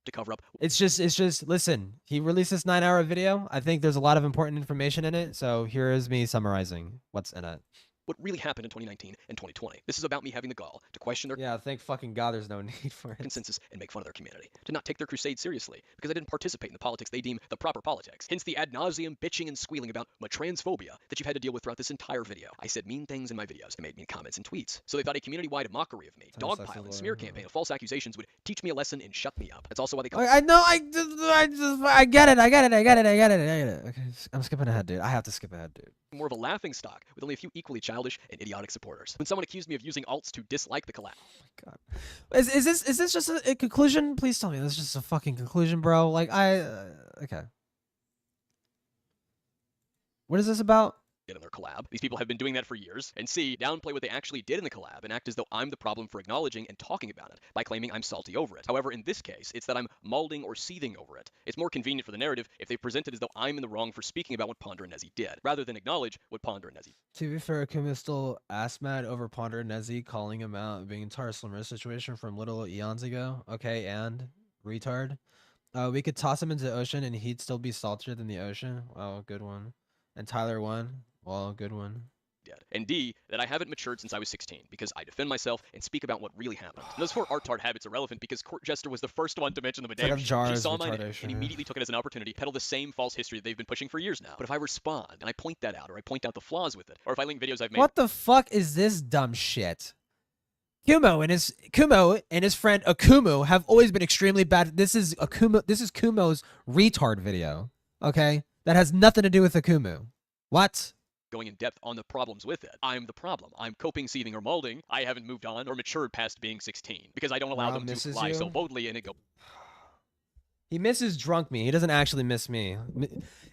...to cover up... It's just, listen, he released this 9-hour video. I think there's a lot of important information in it. So here is me summarizing what's in it. what really happened in 2019 and 2020. This is about me having the gall to question their Yeah, thank fucking God there's no need for it. consensus and make fun of their community, to not take their crusade seriously, because I didn't participate in the politics they deem the proper politics. Hence the ad nauseum bitching and squealing about my transphobia that you've had to deal with throughout this entire video. I said mean things in my videos. I made mean comments and tweets. So they thought a community-wide mockery of me, dogpile and smear campaign of false accusations would teach me a lesson and shut me up. That's also why they call I know, I get it. Okay, I'm skipping ahead, dude. I have to skip ahead, dude. more of a laughing stock with only a few equally childish and idiotic supporters. When someone accused me of using alts to dislike the collab. Oh my God. Is this just a conclusion? Please tell me this is just a fucking conclusion, bro. Like okay. What is this about? In their collab. These people have been doing that for years, and C, downplay what they actually did in the collab and act as though I'm the problem for acknowledging and talking about it by claiming I'm salty over it. However, in this case, it's that I'm malding or seething over it. It's more convenient for the narrative if they present it as though I'm in the wrong for speaking about what Ponder and Nezzy did, rather than acknowledge what Ponder and Nezzy. To be fair, Akuma is still ass mad over Ponder and Nezzy calling him out being entire Slimmer situation from little eons ago. Okay, and retard. We could toss him into the ocean and he'd still be saltier than the ocean. Wow, good one. And Tyler won. Well, good one. And D, that I haven't matured since I was 16, because I defend myself and speak about what really happened. And those 4 art-tard habits are relevant because Court Jester was the first one to mention them a damn shit. She saw my name and immediately took it as an opportunity to peddle the same false history that they've been pushing for years now. But if I respond and I point that out, or I point out the flaws with it, or if I link videos I've made... What the fuck is this dumb shit? Kumo and his friend Akumu have always been extremely bad. This is Kumo's retard video. Okay? That has nothing to do with Akumu. What? Going in depth on the problems with it. I'm the problem. I'm coping, seething, or molding. I haven't moved on or matured past being 16 because I don't allow them to lie so boldly and it go. He misses drunk me. He doesn't actually miss me.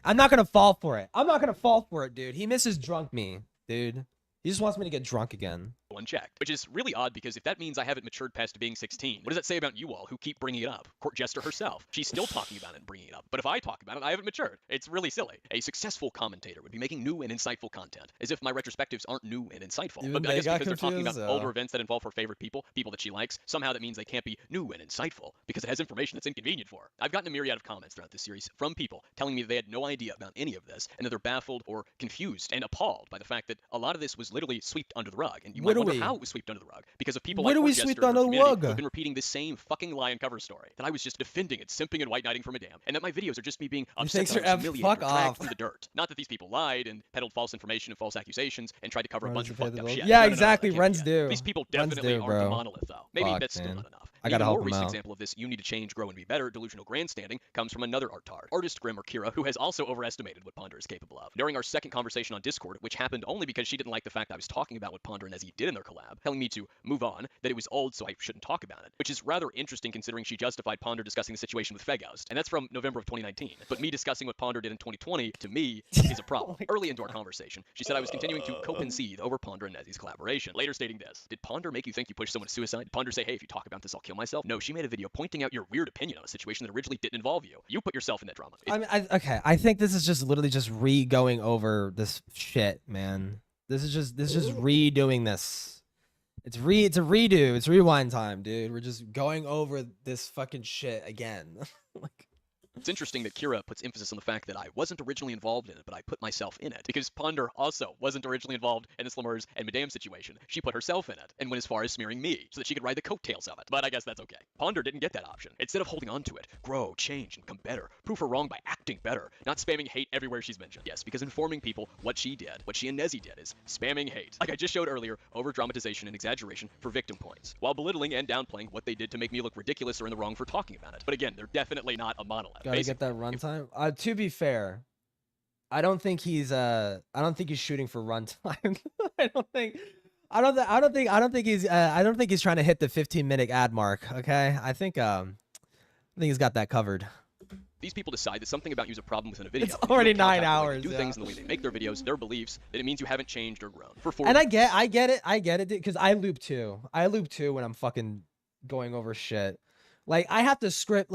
I'm not gonna fall for it. I'm not gonna fall for it, dude. He misses drunk me, dude. He just wants me to get drunk again. Unchecked, which is really odd because if that means I haven't matured past being 16, what does that say about you all who keep bringing it up? Court Jester herself, she's still talking about it and bringing it up. But if I talk about it, I haven't matured. It's really silly. A successful commentator would be making new and insightful content, as if my retrospectives aren't new and insightful. But I guess because they're talking about older events that involve her favorite people that she likes, somehow that means they can't be new and insightful because it has information that's inconvenient for her. I've gotten a myriad of comments throughout this series from people telling me they had no idea about any of this and that they're baffled or confused and appalled by the fact that a lot of this was literally swept under the rug. And you might wonder how it was swept under the rug because of people like Court Jester and her community who have been repeating this same fucking lie and cover story that I was just defending and simping and white knighting for Madame, and that my videos are just me being upset, humiliated, dragged through the dirt. Not that these people lied and peddled false information and false accusations and tried to cover a bunch of fucked up shit. Yeah, exactly. Runs do. These people definitely aren't the monolith, though. Maybe that's still not enough. I gotta help him out. An even more recent example of this you need to change, grow, and be better delusional grandstanding comes from another artard, artist Grim or Kira, who has also overestimated what Ponder is capable of. During our second conversation on Discord, which happened only because she didn't like the fact I was talking about what Ponder and Nezzy did in their collab, telling me to move on, that it was old so I shouldn't talk about it, which is rather interesting considering she justified Ponder discussing the situation with Fegoust, and that's from November of 2019. But me discussing what Ponder did in 2020, to me, is a problem. Early into our conversation, she said I was continuing to cope and seethe over Ponder and Nezzy's collaboration, later stating this: did Ponder make you think you pushed someone to suicide? Did Ponder say, hey, if you talk about this, I'll kill myself? No, she made a video pointing out your weird opinion on a situation that originally didn't involve you. You put yourself in that drama. Okay, I think this is just literally just going over this shit, man. This is just redoing this. It's a redo. It's rewind time, dude. We're just going over this fucking shit again. Like, it's interesting that Kira puts emphasis on the fact that I wasn't originally involved in it, but I put myself in it. Because Ponder also wasn't originally involved in the Slimmers and Madame situation. She put herself in it and went as far as smearing me so that she could ride the coattails of it. But I guess that's okay. Ponder didn't get that option. Instead of holding on to it, grow, change, and become better, prove her wrong by acting better, not spamming hate everywhere she's mentioned. Yes, because informing people what she did, what she and Nezzy did, is spamming hate. Like I just showed earlier, over-dramatization and exaggeration for victim points, while belittling and downplaying what they did to make me look ridiculous or in the wrong for talking about it. But again, they're definitely not a monolith. Gotta get that runtime. To be fair, I don't think he's shooting for runtime. I don't think he's trying to hit the 15-minute ad mark. Okay, I think he's got that covered. These people decide that something about you is a problem within a video. It's already 9 hours. Do things in the way they make their videos, their beliefs, that it means you haven't changed or grown. And I get it, because I loop too. I loop too when I'm fucking going over shit. Like I have to script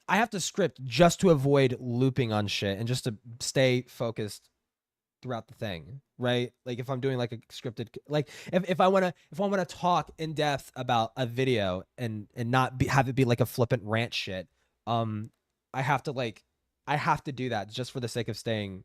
I have to script just to avoid looping on shit and just to stay focused throughout the thing, right? Like if I'm doing like a scripted, like if I want to talk in depth about a video and not have it be like a flippant rant shit, I have to do that just for the sake of staying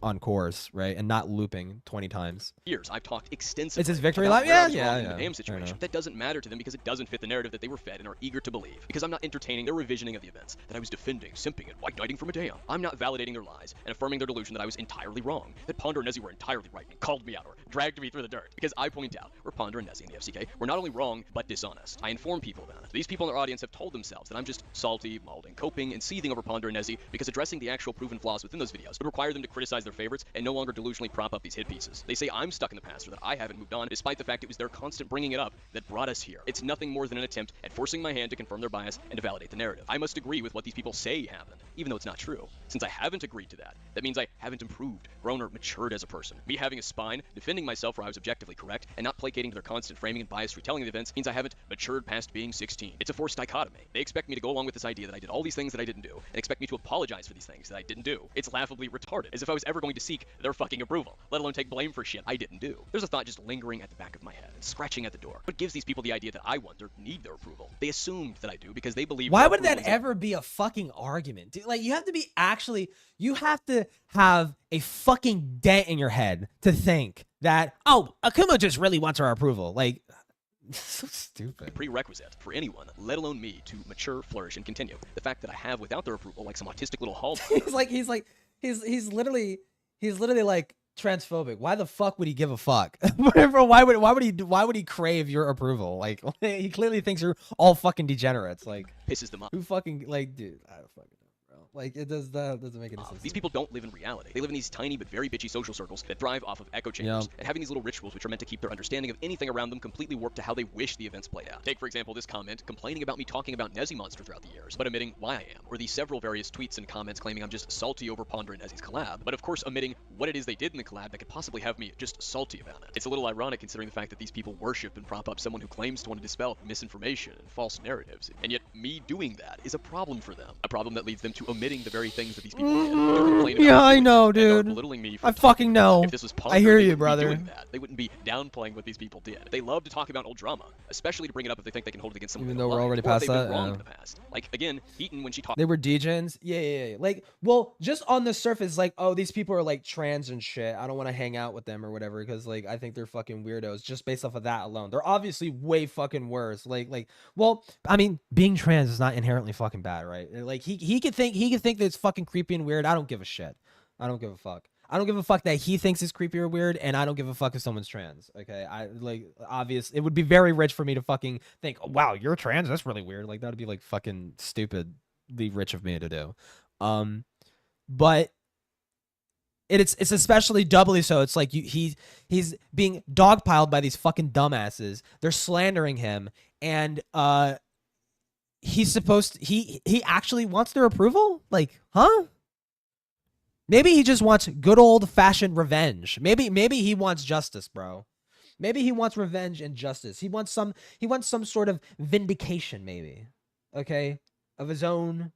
on course, right, and not looping 20 times. Years, I've talked extensively. It's his victory about lap? where I Yeah, was wrong yeah, in the yeah. damn Fair situation. enough. That doesn't matter to them because it doesn't fit the narrative that they were fed and are eager to believe. Because I'm not entertaining their revisioning of the events, that I was defending, simping, and white knighting for Medea. I'm not validating their lies and affirming their delusion that I was entirely wrong, that Ponder and Nezzy were entirely right and called me out or dragged me through the dirt. Because I point out where Ponder and Nezzy and the FCK were not only wrong, but dishonest. I inform people about it. These people in their audience have told themselves that I'm just salty, mauled, and coping and seething over Ponder and Nezzy because addressing the actual proven flaws within those videos would require them to criticize their favorites and no longer delusionally prop up these hit pieces. They say I'm stuck in the past or that I haven't moved on, despite the fact it was their constant bringing it up that brought us here. It's nothing more than an attempt at forcing my hand to confirm their bias and to validate the narrative. I must agree with what these people say happened, even though it's not true. Since I haven't agreed to that, that means I haven't improved, grown, or matured as a person. Me having a spine, defending myself where I was objectively correct, and not placating to their constant framing and biased retelling of the events means I haven't matured past being 16. It's a forced dichotomy. They expect me to go along with this idea that I did all these things that I didn't do, and expect me to apologize for these things that I didn't do. It's laughably retarded, as if I was ever going to seek their fucking approval, let alone take blame for shit I didn't do. There's a thought just lingering at the back of my head, and scratching at the door. What gives these people the idea that I want or need their approval? They assumed that I do because they believe. Why would that ever be a fucking argument? Dude, like, you have to be you have to have a fucking dent in your head to think that, oh, Akuma just really wants our approval. Like, so stupid. Prerequisite for anyone, let alone me, to mature, flourish, and continue. The fact that I have without their approval, like some autistic little hall. he's literally like transphobic. Why the fuck would he give a fuck? why would he crave your approval? Like, he clearly thinks you're all fucking degenerates. Like, pisses them off. Who fucking, like, dude, I don't fucking know, bro. Like, it doesn't make any sense. These people don't live in reality. They live in these tiny but very bitchy social circles that thrive off of echo chambers and having these little rituals which are meant to keep their understanding of anything around them completely warped to how they wish the events played out. Take, for example, this comment complaining about me talking about Nezzy Monster throughout the years, but omitting why I am, or the several various tweets and comments claiming I'm just salty over Ponder and Nezzy's collab, but of course omitting what it is they did in the collab that could possibly have me just salty about it. It's a little ironic considering the fact that these people worship and prop up someone who claims to want to dispel misinformation and false narratives, and yet me doing that is a problem for them. A problem that leads them to omitting the very things that these people did. Yeah, I know, dude. Belittling me for I fucking know. If this was Ponder, I hear they you, wouldn't be brother. doing that. They wouldn't be downplaying what these people did. They love to talk about old drama, especially to bring it up if they think they can hold it against someone. Even in though we're real already life, or past they've been that, wrong yeah. in the past. Like again, Heaton when she talked. They were degens. Yeah. Like, well, just on the surface, like, oh, these people are like trans and shit. I don't want to hang out with them or whatever because, like, I think they're fucking weirdos. Just based off of that alone, they're obviously way fucking worse. Like, well, I mean, being trans is not inherently fucking bad, right? Like, he could think that it's fucking creepy and weird. I don't give a shit. I don't give a fuck. I don't give a fuck that he thinks it's creepy or weird, and I don't give a fuck if someone's trans. Okay, obvious. It would be very rich for me to fucking think, oh, wow, you're trans. That's really weird. Like, that would be like fucking stupidly rich of me to do. But it's especially doubly so. It's like he's being dogpiled by these fucking dumbasses. They're slandering him, and he actually wants their approval. Like, huh? Maybe he just wants good old-fashioned revenge. Maybe he wants justice, bro. Maybe he wants revenge and justice. He wants some sort of vindication, maybe. Okay? Of his own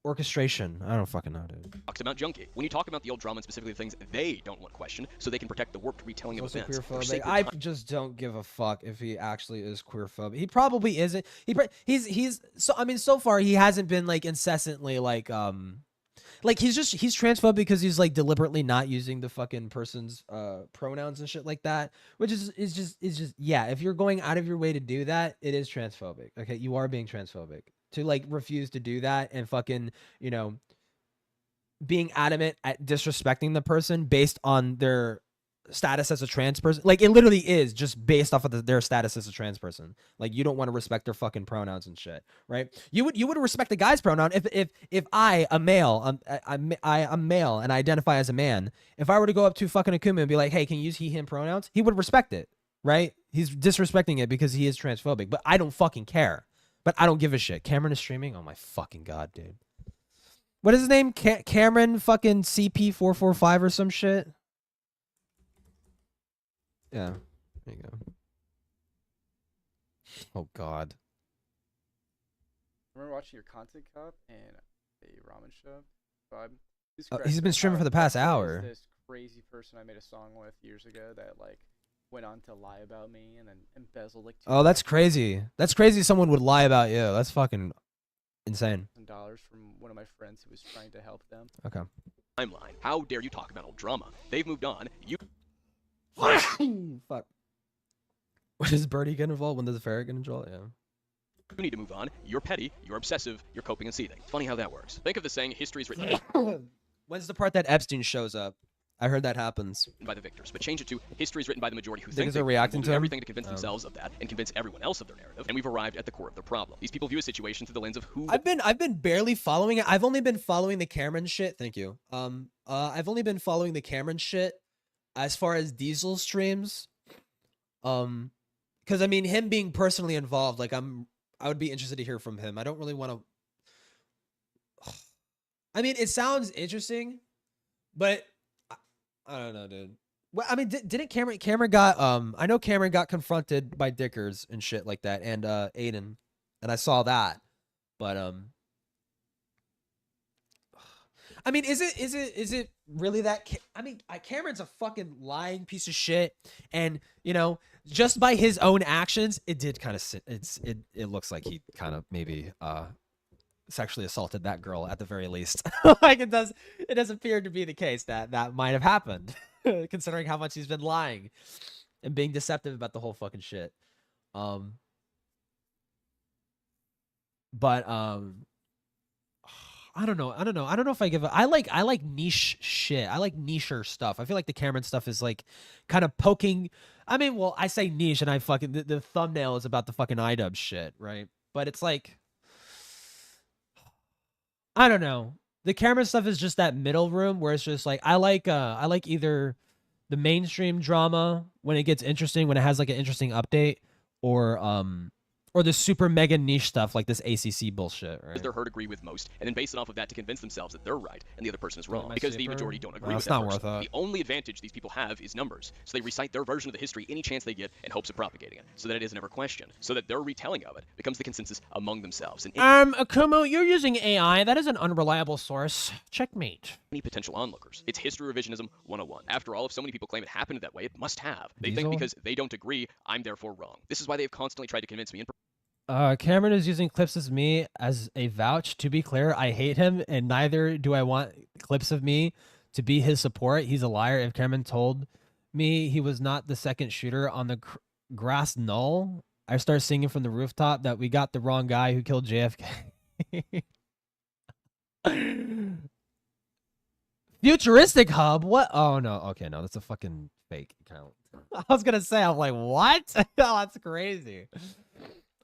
orchestration. I don't fucking know, dude. Talks about junkie. When you talk about the old drama and specifically the things they don't want questioned, so they can protect the warped retelling of Also events. queerphobic. I just don't give a fuck if he actually is queerphobic. He probably isn't. He's so, I mean, so far he hasn't been like incessantly like he's transphobic because he's like deliberately not using the fucking person's pronouns and shit like that, which is just yeah, if you're going out of your way to do that, it is transphobic. Okay, you are being transphobic to like refuse to do that and fucking, you know, being adamant at disrespecting the person based on their status as a trans person. Like, it literally is just based off of their status as a trans person. Like, you don't want to respect their fucking pronouns and shit, right? You would respect the guy's pronoun if I, a male, I'm male and I identify as a man. If I were to go up to fucking Akuma and be like, hey, can you use he, him pronouns? He would respect it, right? He's disrespecting it because he is transphobic, but I don't fucking care. But I don't give a shit. Cameron is streaming? Oh my fucking god, dude. What is his name? Cameron fucking CP445 or some shit? Yeah, there you go. Oh god. I remember watching your content cup and a ramen shop. He's been streaming for the past hour. This crazy person I made a song with years ago that like went on to lie about me and then embezzled like. Oh, that's crazy. That's crazy. Someone would lie about you. That's fucking insane. $2,000 from one of my friends who was trying to help them. Okay. timeline. How dare you talk about old drama? They've moved on. You Fuck. When does Birdie get involved? When does Ferret get involved? Yeah. You need to move on. You're petty, you're obsessive, you're coping and seething. It's funny how that works. Think of the saying, history is written When's the part that Epstein shows up? I heard that happens. by the victors, but change it to history is written by the majority who Think think they're they reacting will to do him? everything to convince themselves of that and convince everyone else of their narrative, and we've arrived at the core of the problem. These people view a situation through the lens of who I've been barely following it. I've only been following the Cameron shit. Thank you. I've only been following the Cameron shit as far as Diesel streams. Because I mean, him being personally involved, like I would be interested to hear from him. I don't really want to. I mean, it sounds interesting, but I don't know, dude. Well, I mean, didn't Cameron got I know Cameron got confronted by Dickers and shit like that, and Aiden, and I saw that, but I mean, is it really that? I mean, Cameron's a fucking lying piece of shit, and you know, just by his own actions, it did kind of it looks like he kind of maybe sexually assaulted that girl at the very least. Like it does appear to be the case that might have happened, considering how much he's been lying and being deceptive about the whole fucking shit. But I don't know if I give a, I like niche shit. I like nicher stuff. I feel like the Cameron stuff is like kind of poking. I mean, well, I say niche and I fucking the thumbnail is about the fucking idubbbz shit, right? But it's like, I don't know. The Cameron stuff is just that middle room where it's just like I like either the mainstream drama when it gets interesting, when it has like an interesting update, or the super mega niche stuff like this ACC bullshit, right? their herd agree with most, and then base it off of that to convince themselves that they're right and the other person is wrong, Am I because the super? majority don't agree No, with it's that not person. worth it. The only advantage these people have is numbers, so they recite their version of the history any chance they get in hopes of propagating it, so that it is never questioned, so that their retelling of it becomes the consensus among themselves. And Akumo, you're using AI. That is an unreliable source. Checkmate. any potential onlookers. It's history revisionism 101. After all, if so many people claim it happened that way, it must have. They Diesel? think because they don't agree, I'm therefore wrong. This is why they've constantly tried to convince me. Cameron is using clips of me as a vouch. To be clear, I hate him, and neither do I want clips of me to be his support. He's a liar. If Cameron told me he was not the second shooter on the grass knoll, I start singing from the rooftop that we got the wrong guy who killed JFK. Futuristic Hub? What? Oh, no. Okay, no. That's a fucking fake account. I was going to say, I'm like, what? Oh, that's crazy.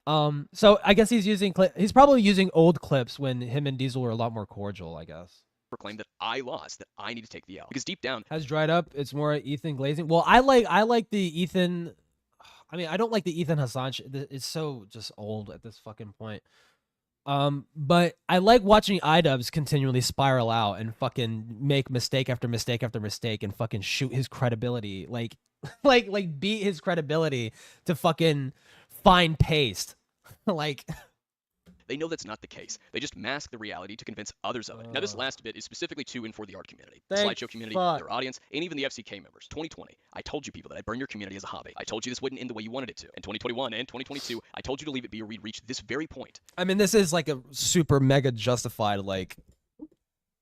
So I guess he's probably using old clips when him and Diesel were a lot more cordial, I guess. Proclaim that I lost, that I need to take the L. Because deep down, Has dried up. It's more Ethan glazing. Well, I like the Ethan. I mean, I don't like the Ethan Hassan. It's so just old at this fucking point. But I like watching idubbbz continually spiral out and fucking make mistake after mistake after mistake and fucking shoot his credibility, like beat his credibility to fucking find paste. Like, they know that's not the case. They just mask the reality to convince others of it. Now, this last bit is specifically to and for the art community, the Thank slideshow community, fuck. their audience, and even the FCK members. 2020, I told you people that I'd burn your community as a hobby. I told you this wouldn't end the way you wanted it to. In 2021 and 2022, I told you to leave it be or we'd reach this very point. I mean, this is like a super mega justified like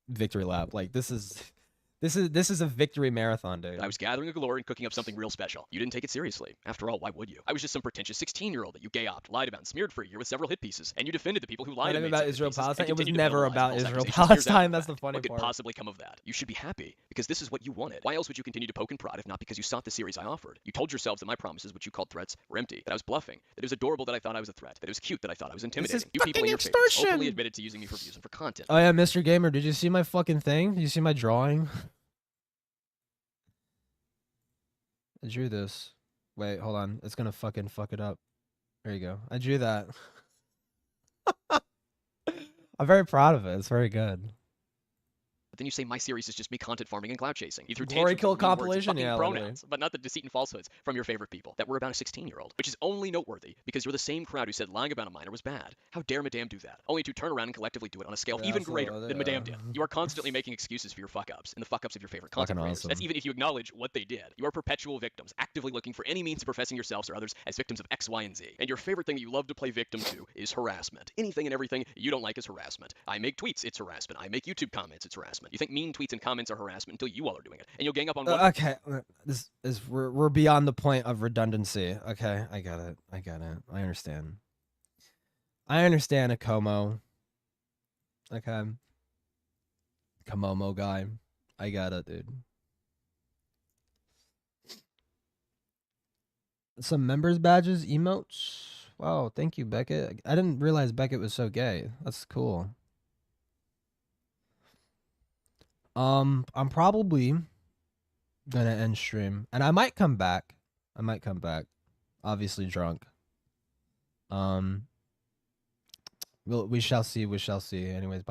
victory lap. Like this is a victory marathon, dude. I was gathering a glory and cooking up something real special. You didn't take it seriously. After all, why would you? I was just some pretentious 16-year-old that you gay-opped, lied about, and smeared for a year with several hit pieces. And you defended the people who lied Not and even made about such hit Israel pieces, and Palestine. It was continued to never penalize about false Israel accusations years after Palestine. That's fact. the funny What could part. possibly come of that? You should be happy, because this is what you wanted. Why else would you continue to poke and prod if not because you sought the series I offered? You told yourselves that my promises, which you called threats, were empty, that I was bluffing, that it was adorable that I thought I was a threat, that it was cute that I thought I was intimidating. You people in your favorites extortion! openly admitted to using me for views and for content. Oh yeah, Mr. Gamer, did you see my fucking thing? Did you see my drawing? I drew this. Wait, hold on. It's gonna fucking fuck it up. There you go. I drew that. I'm very proud of it. It's very good. But then you say my series is just me content farming and cloud chasing. You threw Glory tantrums kill over mean words and compilation? fucking Yeah, literally. pronouns, but not the deceit and falsehoods from your favorite people that were about a 16-year-old, which is only noteworthy because you're the same crowd who said lying about a minor was bad. How dare Madame do that? Only to turn around and collectively do it on a scale Yeah, even so, greater than yeah. Madame did. You are constantly making excuses for your fuck-ups and the fuck-ups of your favorite content Fucking creators. awesome. That's even if you acknowledge what they did. You are perpetual victims, actively looking for any means of professing yourselves or others as victims of X, Y, and Z. And your favorite thing that you love to play victim to is harassment. Anything and everything you don't like is harassment. I make tweets, it's harassment. I make YouTube comments, it's harassment. harassment. You think mean tweets and comments are harassment until you all are doing it, and you'll gang up on one. Okay, this is we're beyond the point of redundancy. Okay, I got it. I understand. I understand, Akomo. Okay. Komomo guy. I got it, dude. Some members badges, emotes. Wow, thank you, Beckett. I didn't realize Beckett was so gay. That's cool. I'm probably gonna end stream, and I might come back. Obviously drunk. We shall see. Anyways, bye.